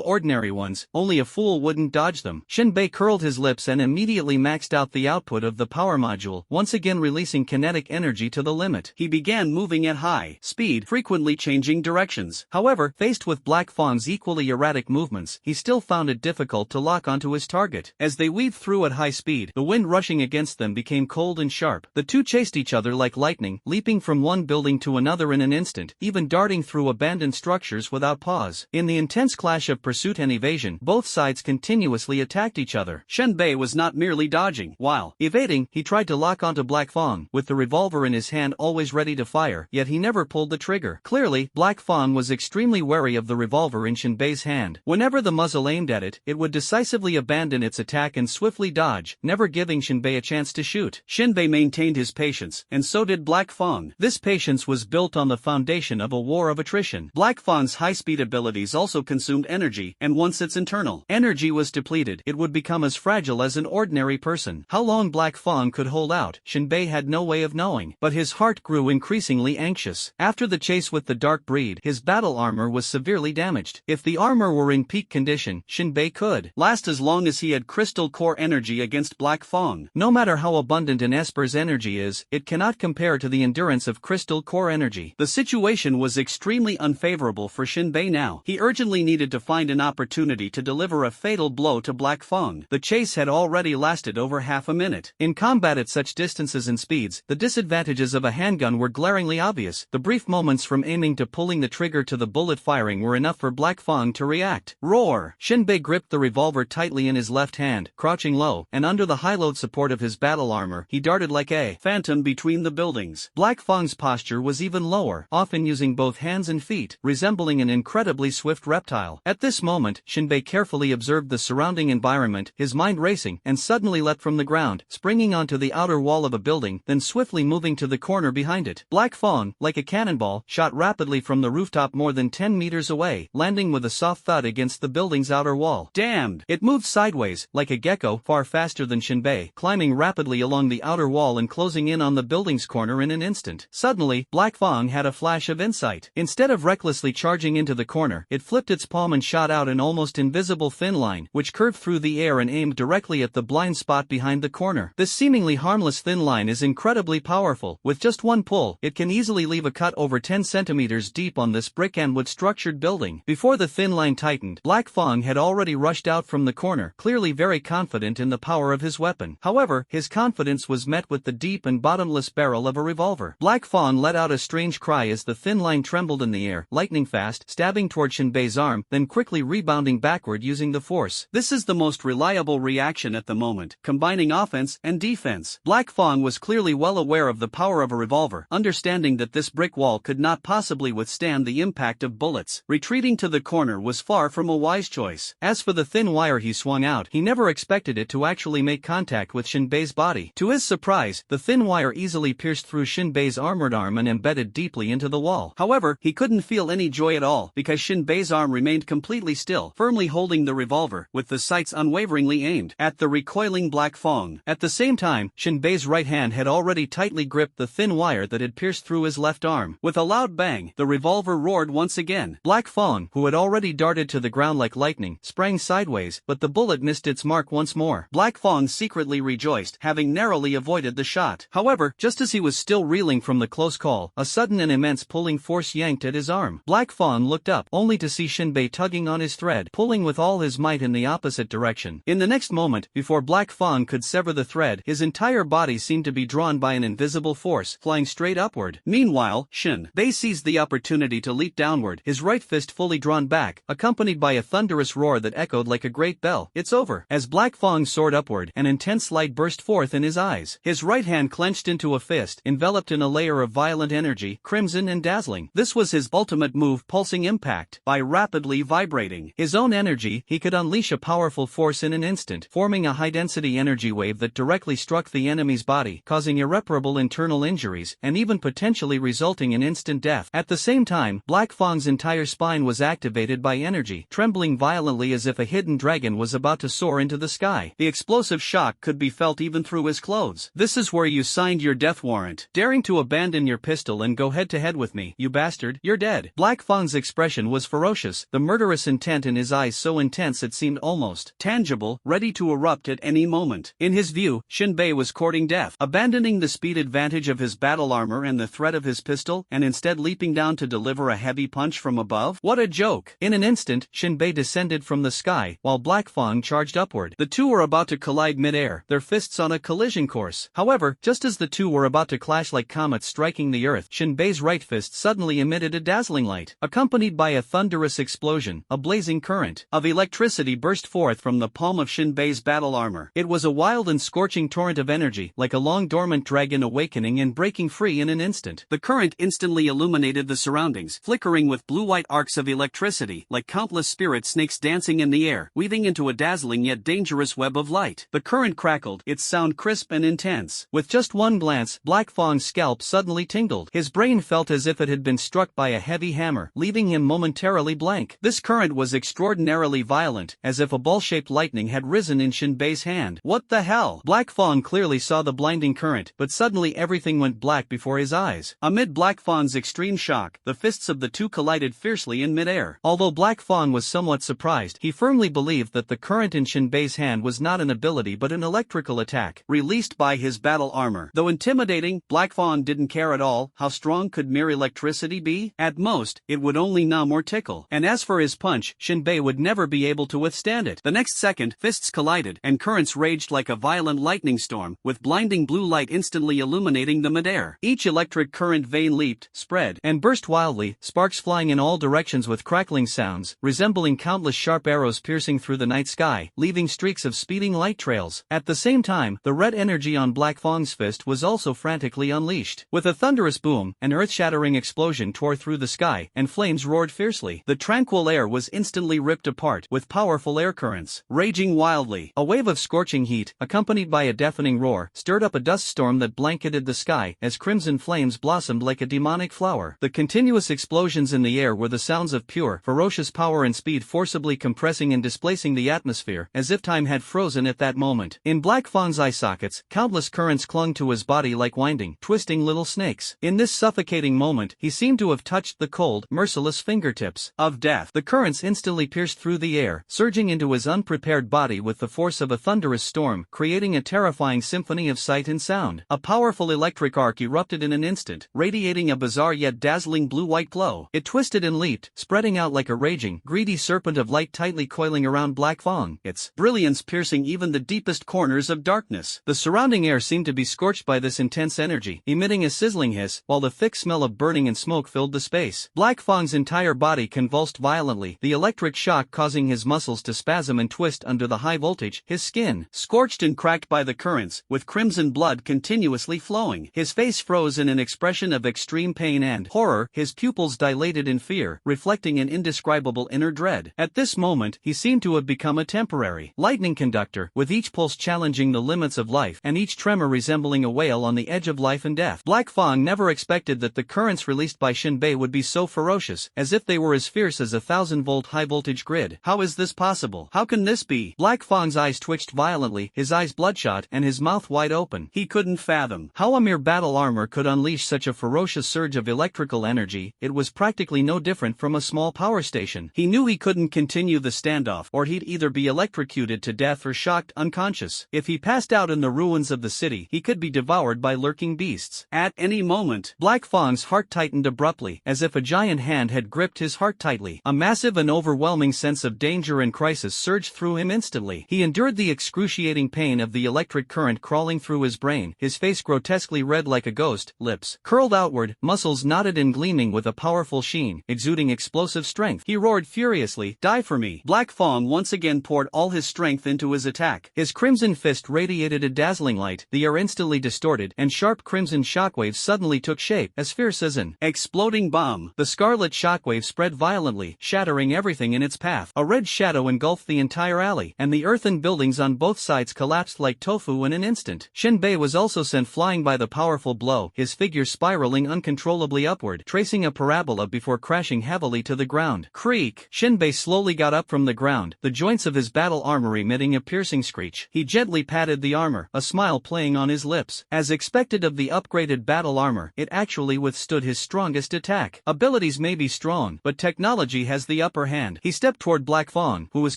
ordinary ones, only a fool wouldn't dodge them." Shinbei curled his lips and immediately maxed out the output of the power module, once again releasing kinetic energy to the limit. He began moving at high speed, frequently changing directions. However, faced with Black Fang's equally erratic movements, he still found it difficult to lock onto his target. As they weaved through at high speed, the wind rushing against them became cold and sharp. The two chased each other like lightning, leaping from one building to another in an instant, even darting through abandoned structures without pause. In the intense clash of pursuit and evasion, both sides continuously attacked each other. Shinbei was not merely dodging. While evading, he tried to lock onto Black Fang, with the revolver in his hand always ready to fire, yet he never pulled the trigger. Clearly, Black Fang was extremely wary of the revolver in Shinbei's hand. Whenever the muzzle aimed at it, it would decisively abandon its attack and swiftly dodge, never giving Shinbei a chance to shoot. Shinbei maintained his patience, and so did Black Fang. This patience was built on the foundation of a war of attrition. Black Fang's high-speed abilities also consumed energy, and once its internal energy was depleted, it would become as fragile as an ordinary person. How long Black Fang could hold out, Shinbei had no way of knowing, but his heart grew increasingly anxious. After the chase with the dark breed, his battle armor was severely damaged. If the armor were in peak condition, Shinbei could last as long as he had crystal core energy against Black Fang. No matter how abundant an Esper's energy is, it cannot compare to the endurance of crystal core energy. The situation was extremely unfavorable for Shinbei now. He urgently needed to find an opportunity to deliver a fatal blow to Black Fang. The chase had already lasted over half a minute. In combat at such distances and speeds, the disadvantages of a handgun were glaringly obvious. The brief moments from aiming to pulling the trigger to the bullet firing were enough for Black Fang to react. Roar! Shinbei gripped the revolver tightly in his left hand, crouching low, and under the high-load support of his battle armor, he darted like a phantom between the buildings. Black Fang's posture was even lower, often using both hands and feet, resembling an incredibly swift reptile. At this moment, Shinbei carefully observed the surrounding environment, his mind racing, and suddenly leapt from the ground, springing onto the outer wall of a building, then swiftly moving to the corner behind it. Black Fang, like a cannonball, shot rapidly from the rooftop more than 10 meters away, landing with a soft thud against the building's outer wall. Damned! It moved sideways, like a gecko, far faster than Shinbei, climbing rapidly along the outer wall and closing in on the building's corner in an instant. Suddenly, Black Fang had a flash of insight. Instead of recklessly charging into the corner, it flipped its palm and shot out an almost invisible thin line, which curved through the air and aimed directly at the blind spot behind the corner. This seemingly harmless thin line is incredibly powerful. With just one pull, it can easily leave a cut over 10 centimeters deep on this brick and wood structured building. Before the thin line tightened, Black Fang had already rushed out from the corner, clearly very confident in the power of his weapon. However, his confidence was met with the deep and bottomless barrel of a revolver. Black Fang let out a strange cry as the thin line trembled in the air, lightning fast, stabbing toward Shinbei's arm, then quickly rebounding backward using the force. This is the most reliable reaction at the moment, combining offense and defense. Black Fang was clearly well aware of the power of a revolver, understanding that this brick wall could not possibly withstand the impact of bullets. Retreating to the corner was far from a wise choice. As for the thin wire he swung out, he never expected it to actually make contact with Shinbei's body. To his surprise, the thin wire easily pierced through Shinbei's armored arm and embedded deeply into the wall. However, he couldn't feel any joy at all, because Shinbei's arm remained completely still, firmly holding the revolver, with the sights unwaveringly aimed at the recoiling Black Fang. At the same time, Shinbei's right hand had already tightly gripped the thin wire that had pierced through his left arm. With a loud bang, the revolver roared once again. Black Fang, who had already darted to the ground like lightning, sprang sideways, but the bullet missed its mark once more. Black Fang secretly rejoiced, having narrowly avoided the shot. However, just as he was still reeling from the close call, a sudden and immense pulling force yanked at his arm. Black Fang looked up, only to see Shinbei tugging on his thread, pulling with all his might in the opposite direction. In the next moment, before Black Fang could sever the thread, his entire body seemed to be drawn by an invisible force, flying straight upward. Meanwhile, Shinbei seized the opportunity to leap downward, his right fist fully drawn back, accompanied by a thunderous roar that echoed like a great bell. "It's over." As Black Fang soared upward, an intense light burst forth in his eyes. His right hand clenched into a fist, enveloped in a layer of violent energy, crimson and dazzling. This was his ultimate move, pulsing impact. By rapidly vibrating his own energy, he could unleash a powerful force in an instant, forming a high-density energy wave that directly struck the enemy's body, causing irreparable internal injuries, and even potentially resulting in instant death. At the same time, Black Fang's entire spine was activated by energy, trembling violently as if a hidden dragon was about to soar into the sky. The explosive shock could be felt even through his clothes. "This is where you signed your death warrant. Daring to abandon your pistol and go head-to-head with me, you bastard, you're dead." Black Fang's expression was ferocious, the murderous intent in his eyes so intense it seemed almost tangible, ready to erupt at any moment. In his view, Shinbei was courting death, abandoning the speed advantage of his battle armor and the threat of his pistol, and instead leaping down to deliver a heavy punch from above. What a joke! In an instant, Shinbei descended from the sky, while Black Fang charged upward. The two were about to collide mid-air, their fists on a collision course. However, just as the two were about to clash like comets striking the earth, Shinbei's right fist suddenly emitted a dazzling light, accompanied by a thunderous explosion. A blazing current of electricity burst forth from the palm of Shinbei's battle armor. It was a wild and scorching torrent of energy, like a long-dormant dragon awakening and breaking free in an instant. The current instantly illuminated the surroundings, flickering with blue-white arcs of electricity, like countless spirit snakes dancing in the air, weaving into a dazzling yet dangerous web of light. The current crackled, its sound crisp and intense. With just one glance, Black Fang's scalp suddenly tingled. His brain felt as if it had been struck by a heavy hammer, leaving him momentarily blank. This current was extraordinarily violent, as if a ball-shaped lightning had risen in Shinbei's hand. What the hell? Black Fang clearly saw the blinding current, but suddenly everything went black before his eyes. Amid Black Fang's extreme shock, shock, the fists of the two collided fiercely in midair. Although Black Fawn was somewhat surprised, he firmly believed that the current in Shinbei's hand was not an ability but an electrical attack, released by his battle armor. Though intimidating, Black Fawn didn't care at all. How strong could mere electricity be? At most, it would only numb or tickle. And as for his punch, Shinbei would never be able to withstand it. The next second, fists collided, and currents raged like a violent lightning storm, with blinding blue light instantly illuminating the midair. Each electric current vein leaped, spread, and burst wildly, sparks flying in all directions with crackling sounds, resembling countless sharp arrows piercing through the night sky, leaving streaks of speeding light trails. At the same time, the red energy on Black Fawn's fist was also frantically unleashed. With a thunderous boom, an earth-shattering explosion tore through the sky, and flames roared fiercely. The tranquil air was instantly ripped apart, with powerful air currents raging wildly. A wave of scorching heat, accompanied by a deafening roar, stirred up a dust storm that blanketed the sky as crimson flames blossomed like a demonic flower. The continuous explosions in the air were the sounds of pure, ferocious power and speed forcibly compressing and displacing the atmosphere, as if time had frozen at that moment. In Black Fawn's eye sockets, countless currents clung to his body like winding, twisting little snakes. In this suffocating moment, he seemed to have touched the cold, merciless fingertips of death. The currents instantly pierced through the air, surging into his unprepared body with the force of a thunderous storm, creating a terrifying symphony of sight and sound. A powerful electric arc erupted in an instant, radiating a bizarre yet dazzling blue-white glow. It twisted and leaped, spreading out like a raging, greedy serpent of light tightly coiling around Black Fawn, its brilliance piercing even the deepest corners of darkness. The surrounding air seemed to be scorched by this intense energy, emitting a sizzling hiss, while the thick smell of burning and smoke filled the space. Black Fawn's entire body convulsed violently, the electric shock causing his muscles to spasm and twist under the high voltage, his skin scorched and cracked by the currents, with crimson blood continuously flowing. His face froze in an expression of extreme pain and horror, his pupils dilated in fear, reflecting an indescribable inner dread. At this moment, he seemed to have become a temporary lightning conductor, with each pulse challenging the limits of life, and each tremor resembling a wail on the edge of life and death. Black Fawn never expected that the currents released by Shinbei would be so ferocious, as if they were as fierce as a 1,000-volt high-voltage grid. How is this possible? How can this be? Black Fawn's eyes twitched violently, his eyes bloodshot, and his mouth wide open. He couldn't fathom how a mere battle armor could unleash such a ferocious surge of electrical energy. It was practically no different from a small power station. He knew he couldn't continue the standoff, or he'd either be electrocuted to death or shocked unconscious. If he passed out in the ruins of the city, he could be devoured by lurking beasts at any moment. Black Fawn's heart tightened abruptly, as if a giant hand had gripped his heart tightly. A massive and overwhelming sense of danger and crisis surged through him instantly. He endured the excruciating pain of the electric current crawling through his brain, his face grotesquely red like a ghost, lips curled outward, muscles knotted and gleaming with a powerful sheen, exuding explosive strength. He roared furiously, "Die for me!" Black Fawn once again poured all his strength into his attack. His crimson fist radiated a dazzling light, the air instantly distorted, and sharp crimson shockwaves suddenly took shape, as fierce as an exploding bomb. The scarlet shockwave spread violently, shattering everything in its path. A red shadow engulfed the entire alley, and the earthen buildings on both sides collapsed like tofu in an instant. Shinbei was also sent flying by the powerful blow, his figure spiraling uncontrollably upward, tracing a parabola before crashing heavily to the ground. Creak! Shinbei slowly got up from the ground, the joints of his battle armor emitting a piercing screech. He gently patted the armor, a smile playing on his lips. As expected of the upgraded battle armor, it actually withstood his strongest attack. Abilities may be strong, but technology has the upper hand. He stepped toward Black Fawn, who was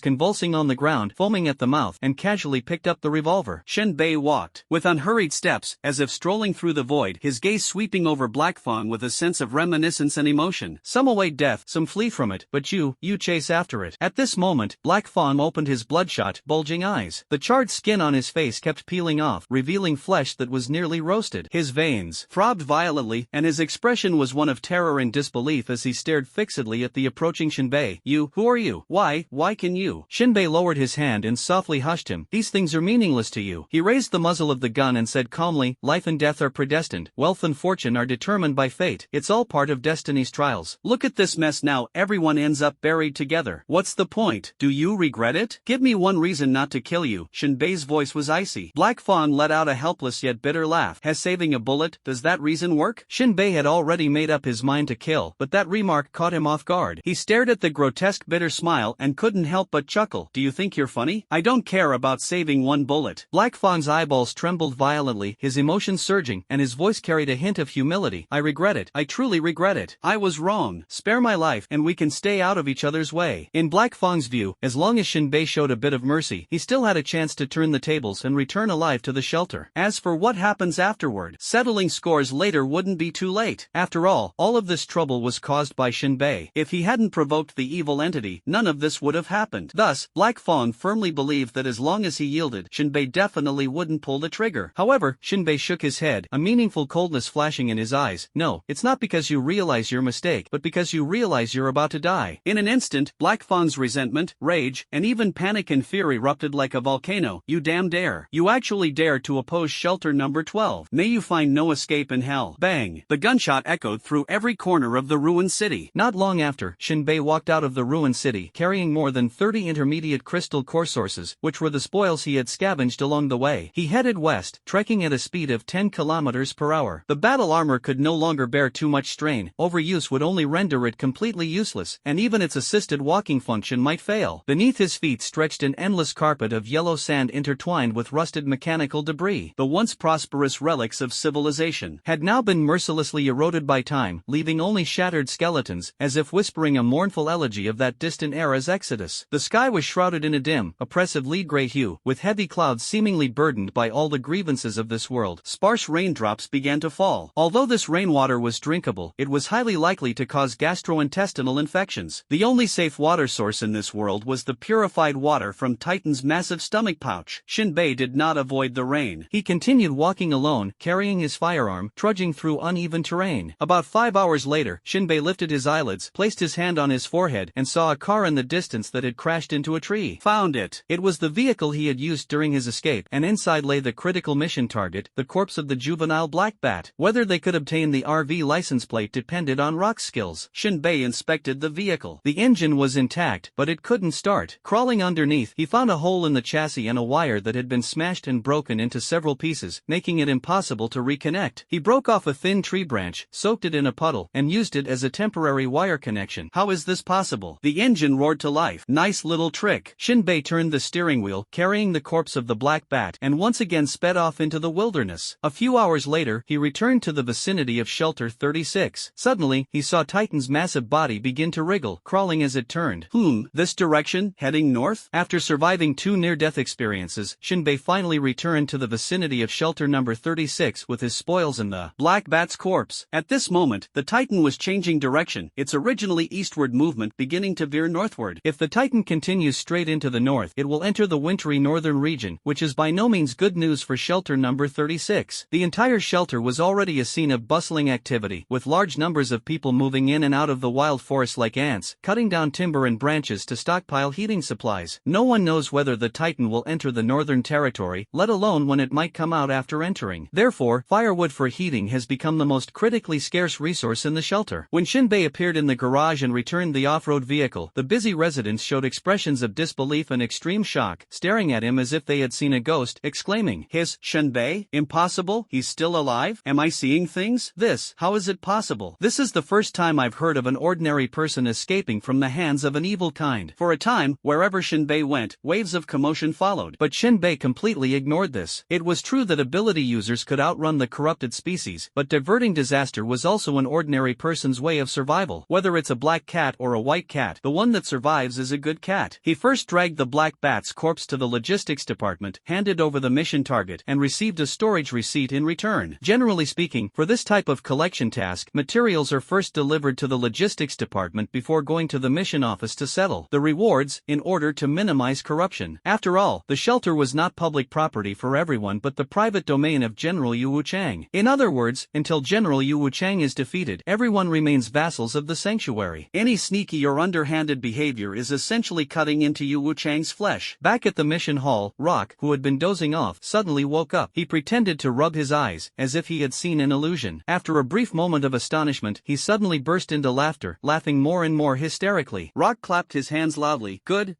convulsing on the ground, foaming at the mouth, and casually picked up the revolver. Shinbei walked with unhurried steps, as if strolling through the void, his gaze sweeping over Black Fawn with a sense of reminiscence and emotion. Some await death, some flee from it, but you chase after it. At this moment, Black Fawn opened his bloodshot, bulging eyes. The charred skin on his face kept peeling off, revealing flesh that was nearly roasted. His veins throbbed violently, and his expression was one of terror and disbelief as he stared fixedly at the approaching Shinbei. Who are you? Why can you? Shinbei lowered his hand and softly hushed him. These things are meaningless to you. He raised the muzzle of the gun and said calmly, life and death are predestined. Wealth and fortune are determined by fate. It's all part of destiny's trials. Look at this mess now, everyone ends up buried together. What's the point? Do you regret it? Give me one reason not to kill you. Shinbei's voice was icy. Black Fawn let out a helpless yet bitter laugh. Has saving a bullet, does that reason work? Shinbei had already made up his mind to kill, but that remark caught him off guard. He stared at the grotesque bitter smile and couldn't help but chuckle. Do you think you're funny? I don't care about saving one bullet. Black Fawn's eyeballs trembled violently, his emotions surging, and his voice carried a hint of humility. I regret it. I truly only regret it. I was wrong. Spare my life and we can stay out of each other's way. In Black Fang's view, as long as Shinbei showed a bit of mercy, he still had a chance to turn the tables and return alive to the shelter. As for what happens afterward, settling scores later wouldn't be too late. After all of this trouble was caused by Shinbei. If he hadn't provoked the evil entity, none of this would have happened. Thus, Black Fang firmly believed that as long as he yielded, Shinbei definitely wouldn't pull the trigger. However, Shinbei shook his head, a meaningful coldness flashing in his eyes. No, it's not because you realize your mistake, but because you realize you're about to die. In an instant, Black Fang's resentment, rage, and even panic and fear erupted like a volcano. You damn dare. You actually dare to oppose shelter number 12. May you find no escape in hell. Bang! The gunshot echoed through every corner of the ruined city. Not long after, Shinbei walked out of the ruined city, carrying more than 30 intermediate crystal core sources, which were the spoils he had scavenged along the way. He headed west, trekking at a speed of 10 kilometers per hour. The battle armor could no longer bear too much strain. Overuse would only render it completely useless, and even its assisted walking function might fail. Beneath his feet stretched an endless carpet of yellow sand intertwined with rusted mechanical debris. The once prosperous relics of civilization had now been mercilessly eroded by time, leaving only shattered skeletons, as if whispering a mournful elegy of that distant era's exodus. The sky was shrouded in a dim, oppressive lead-gray hue, with heavy clouds seemingly burdened by all the grievances of this world. Sparse raindrops began to fall. Although this rainwater was drinkable, it was highly likely to cause gastrointestinal infections. The only safe water source in this world was the purified water from Titan's massive stomach pouch. Shinbei did not avoid the rain. He continued walking alone, carrying his firearm, trudging through uneven terrain. About 5 hours later, Shinbei lifted his eyelids, placed his hand on his forehead, and saw a car in the distance that had crashed into a tree. Found it. It was the vehicle he had used during his escape, and inside lay the critical mission target, the corpse of the juvenile black bat. Whether they could obtain the RV license plate depended on Rock's skills. Shinbei inspected the vehicle. The engine was intact, but it couldn't start. Crawling underneath, he found a hole in the chassis and a wire that had been smashed and broken into several pieces, making it impossible to reconnect. He broke off a thin tree branch, soaked it in a puddle, and used it as a temporary wire connection. How is this possible? The engine roared to life. Nice little trick. Shinbei turned the steering wheel, carrying the corpse of the black bat, and once again sped off into the wilderness. A few hours later, he returned to the vicinity of Shelter 36. Suddenly, he saw Titan's massive body begin to wriggle, crawling as it turned. This direction, heading north? After surviving 2 near-death experiences, Shinbei finally returned to the vicinity of Shelter number 36 with his spoils and the black bat's corpse. At this moment, the Titan was changing direction, its originally eastward movement beginning to veer northward. If the Titan continues straight into the north, it will enter the wintry northern region, which is by no means good news for Shelter number 36. The entire shelter was already a scene of bustling activity, with large numbers of people moving in and out of the wild forest like ants, cutting down timber and branches to stockpile heating supplies. No one knows whether the Titan will enter the northern territory, let alone when it might come out after entering. Therefore, firewood for heating has become the most critically scarce resource in the shelter. When Shinbei appeared in the garage and returned the off-road vehicle, the busy residents showed expressions of disbelief and extreme shock, staring at him as if they had seen a ghost, exclaiming, Shinbei? Impossible? He's still alive? Am I seeing things? How is it possible? This is the first time I've heard of an ordinary person escaping from the hands of an evil kind. For a time, wherever Shinbei went, waves of commotion followed. But Shinbei completely ignored this. It was true that ability users could outrun the corrupted species, but diverting disaster was also an ordinary person's way of survival. Whether it's a black cat or a white cat, the one that survives is a good cat. He first dragged the black bat's corpse to the logistics department, handed over the mission target, and received a storage receipt in return. Generally speaking, for this type of collection task, materials are first delivered to the logistics department before going to the mission office to settle the rewards, in order to minimize corruption. After all, the shelter was not public property for everyone but the private domain of General Yu Wuchang. In other words, until General Yu Wuchang is defeated, everyone remains vassals of the sanctuary. Any sneaky or underhanded behavior is essentially cutting into Yu Wuchang's flesh. Back at the mission hall, Rock, who had been dozing off, suddenly woke up. He pretended to rub his eyes, as if he had seen an illusion. After a brief moment of astonishment, he suddenly burst into laughter, laughing more and more hysterically. Rock clapped his hands loudly. Good.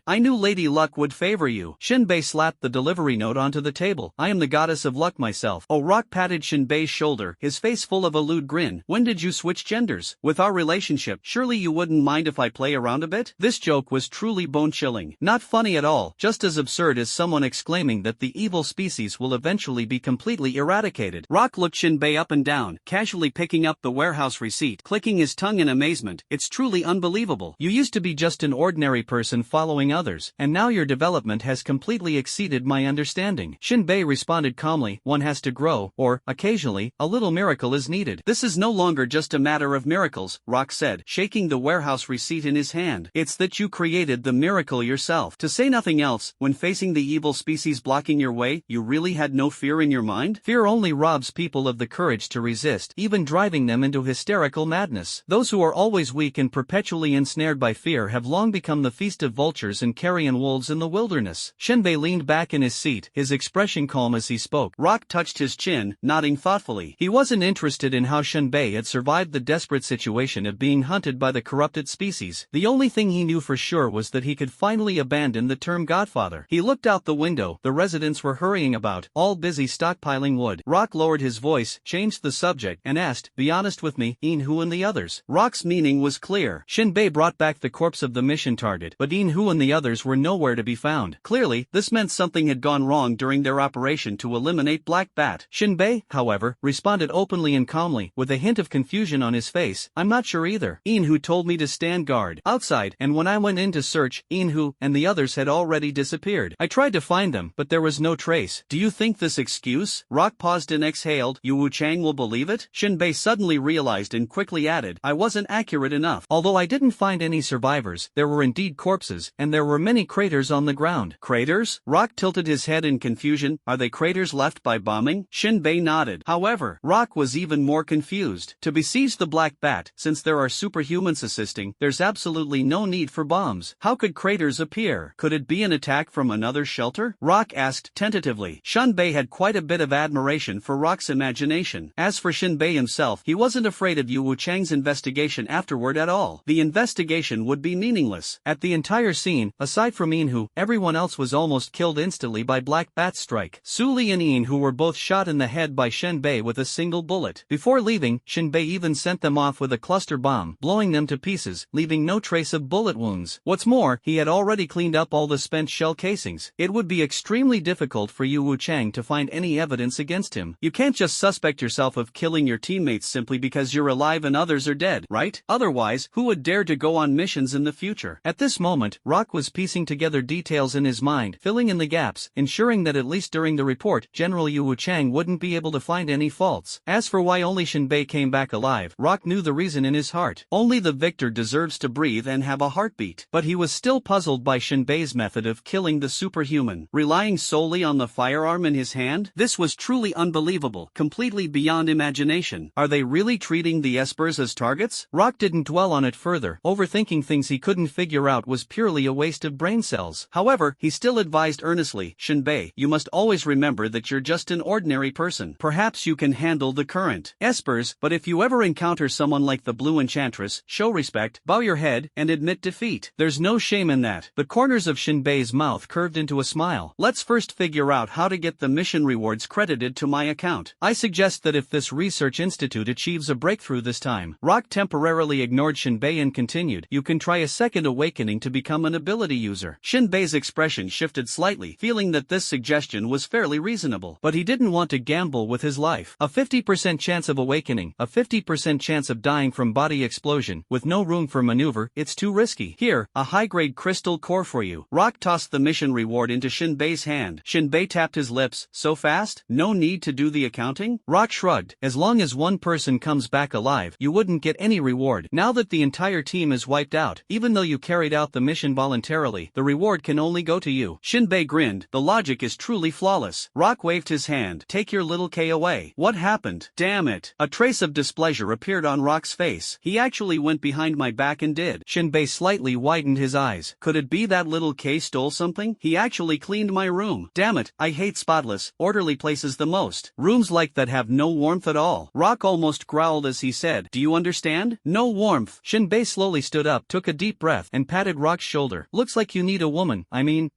I knew Lady Luck would favor you. Shinbei slapped the delivery note onto the table. I am the goddess of luck myself. Oh, Rock patted Shinbei's shoulder, his face full of a lewd grin. When did you switch genders? With our relationship, surely you wouldn't mind if I play around a bit? This joke was truly bone-chilling. Not funny at all, just as absurd as someone exclaiming that the evil species will eventually be completely eradicated. Rock looked Shinbei up and down, casually picking up the warehouse receipt, clicking his tongue in amazement. It's truly unbelievable. You used to be just an ordinary person following others, and now your development has completely exceeded my understanding. Shinbei responded calmly, one has to grow, or, occasionally, a little miracle is needed. This is no longer just a matter of miracles, Rock said, shaking the warehouse receipt in his hand. It's that you created the miracle yourself. To say nothing else, when facing the evil species blocking your way, you really had no fear in your mind? Fear only robs people of the courage to resist, even driving them into hysterical madness. Those who are always weak and perpetually ensnared by fear have long become the feast of vultures and carrion wolves in the wilderness. Shinbei leaned back in his seat, his expression calm as he spoke. Rock touched his chin, nodding thoughtfully. He wasn't interested in how Shinbei had survived the desperate situation of being hunted by the corrupted species. The only thing he knew for sure was that he could finally abandon the term godfather. He looked out the window. The residents were hurrying about, all busy stockpiling wood. Rock lowered his voice, changed the subject, and asked, "Be honest with me, Yin-Hu and the others." Rock's meaning was clear. Shinbei brought back the corpse of the mission target, but Yin-Hu and the others were nowhere to be found. Clearly, this meant something had gone wrong during their operation to eliminate Black Bat. Shinbei, however, responded openly and calmly, with a hint of confusion on his face, "I'm not sure either. Yin-Hu told me to stand guard outside, and when I went in to search, Yin-Hu and the others had already disappeared. I tried to find them, but there was no trace." "Do you think this excuse?" Rock paused and exhaled. "Yu Wu-Chang will believe it?" Shinbei suddenly realized and quickly added, "I wasn't accurate enough. Although I didn't find any survivors, there were indeed corpses, and there were many craters on the ground." "Craters?" Rock tilted his head in confusion. "Are they craters left by bombing?" Shinbei nodded. However, Rock was even more confused. To besiege the Black Bat, since there are superhumans assisting, there's absolutely no need for bombs. How could craters appear? Could it be an attack from another shelter? Rock asked tentatively. Shinbei had quite a bit of admiration for Rock's imagination. As for Shinbei himself, he wasn't afraid of Yu Wu-Chang's investigation afterward at all. The investigation would be meaningless. At the entire scene, aside from Yin-Hu, everyone else was almost killed instantly by Black Bat's strike. Su Li and Yin-Hu were both shot in the head by Shinbei with a single bullet. Before leaving, Shinbei even sent them off with a cluster bomb, blowing them to pieces, leaving no trace of bullet wounds. What's more, he had already cleaned up all the spent shell casings. It would be extremely difficult for Yu Wu-Chang to find any evidence against him. You can't just suspect yourself of killing your teammates simply because you're alive and others are dead, right? Otherwise, who would dare to go on missions in the future? At this moment, Rock was piecing together details in his mind, filling in the gaps, ensuring that at least during the report, General Yu Wu-Chang wouldn't be able to find any faults. As for why only Shinbei came back alive, Rock knew the reason in his heart. Only the victor deserves to breathe and have a heartbeat. But he was still puzzled by Shinbei's method of killing the superhuman, relying solely on the firearm in his hand. This was truly unbelievable, completely beyond imagination. Are they really treating the espers as targets? Rock didn't dwell on it further. Overthinking things he couldn't figure out was purely a waste of brain cells. However, he still advised earnestly, "Shinbei, you must always remember that you're just an ordinary person. Perhaps you can handle the current espers, but if you ever encounter someone like the Blue Enchantress, show respect, bow your head, and admit defeat. There's no shame in that." The corners of Shinbei's mouth curved into a smile. "Let's first figure out how to get the mission rewards credited to my account. I suggest that if this research institute achieves a breakthrough this time." Rock temporarily ignored Shinbei and continued, "You can try a second awakening to become an ability user." Shinbei's expression shifted slightly, feeling that this suggestion was fairly reasonable. But he didn't want to gamble with his life. A 50% chance of awakening, a 50% chance of dying from body explosion, with no room for maneuver, it's too risky. "Here, a high-grade crystal core for you." Rock tossed the mission reward into Shinbei's hand. Shinbei tapped his lips. "So fast? No need to do the accounting?" Rock shrugged. "As long as one person comes back alive, you wouldn't get any reward. Now that the entire team is wiped out, even though you carried out the mission voluntarily, the reward can only go to you." Shinbei grinned. "The logic is truly flawless." Rock waved his hand. "Take your little K away." "What happened?" "Damn it." A trace of displeasure appeared on Rock's face. "He actually went behind my back and did." Shinbei slightly widened his eyes. "Could it be that little K stole something? He actually cleaned my room. Damn it, I hate spotless, orderly places the most. Rooms like that have no warmth at all." Rock almost growled as he said, "Do you understand? No warmth." Shinbei slowly stood up, took a deep breath, and patted Rock's shoulder. "Looks like you need a woman.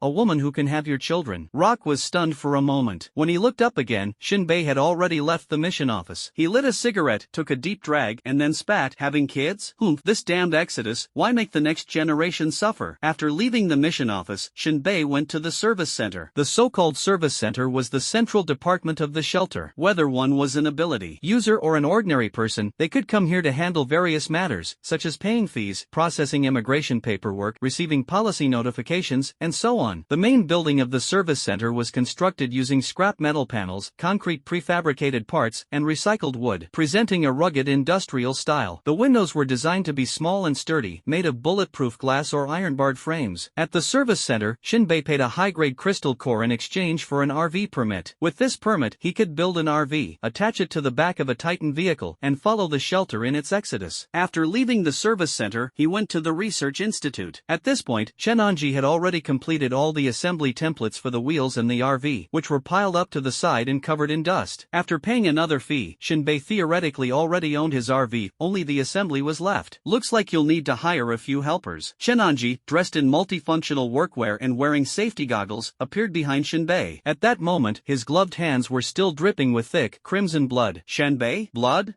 A woman who can have your children." Rock was stunned for a moment. When he looked up again, Shinbei had already left the mission office. He lit a cigarette, took a deep drag, and then spat. "Having kids? Humph, this damned exodus, why make the next generation suffer?" After leaving the mission office, Shinbei went to the service center. The so-called service center was the central department of the shelter. Whether one was an ability user or for an ordinary person, they could come here to handle various matters, such as paying fees, processing immigration paperwork, receiving policy notifications, and so on. The main building of the service center was constructed using scrap metal panels, concrete prefabricated parts, and recycled wood, presenting a rugged industrial style. The windows were designed to be small and sturdy, made of bulletproof glass or iron-barred frames. At the service center, Shinbei paid a high-grade crystal core in exchange for an RV permit. With this permit, he could build an RV, attach it to the back of a Titan vehicle, and follow the shelter in its exodus. After leaving the service center, he went to the research institute. At this point, Shenanji had already completed all the assembly templates for the wheels and the RV, which were piled up to the side and covered in dust. After paying another fee, Shinbei theoretically already owned his RV, only the assembly was left. Looks like you'll need to hire a few helpers. Shenanji, dressed in multifunctional workwear and wearing safety goggles, appeared behind Shinbei. At that moment, his gloved hands were still dripping with thick, crimson blood. Shinbei? Blood?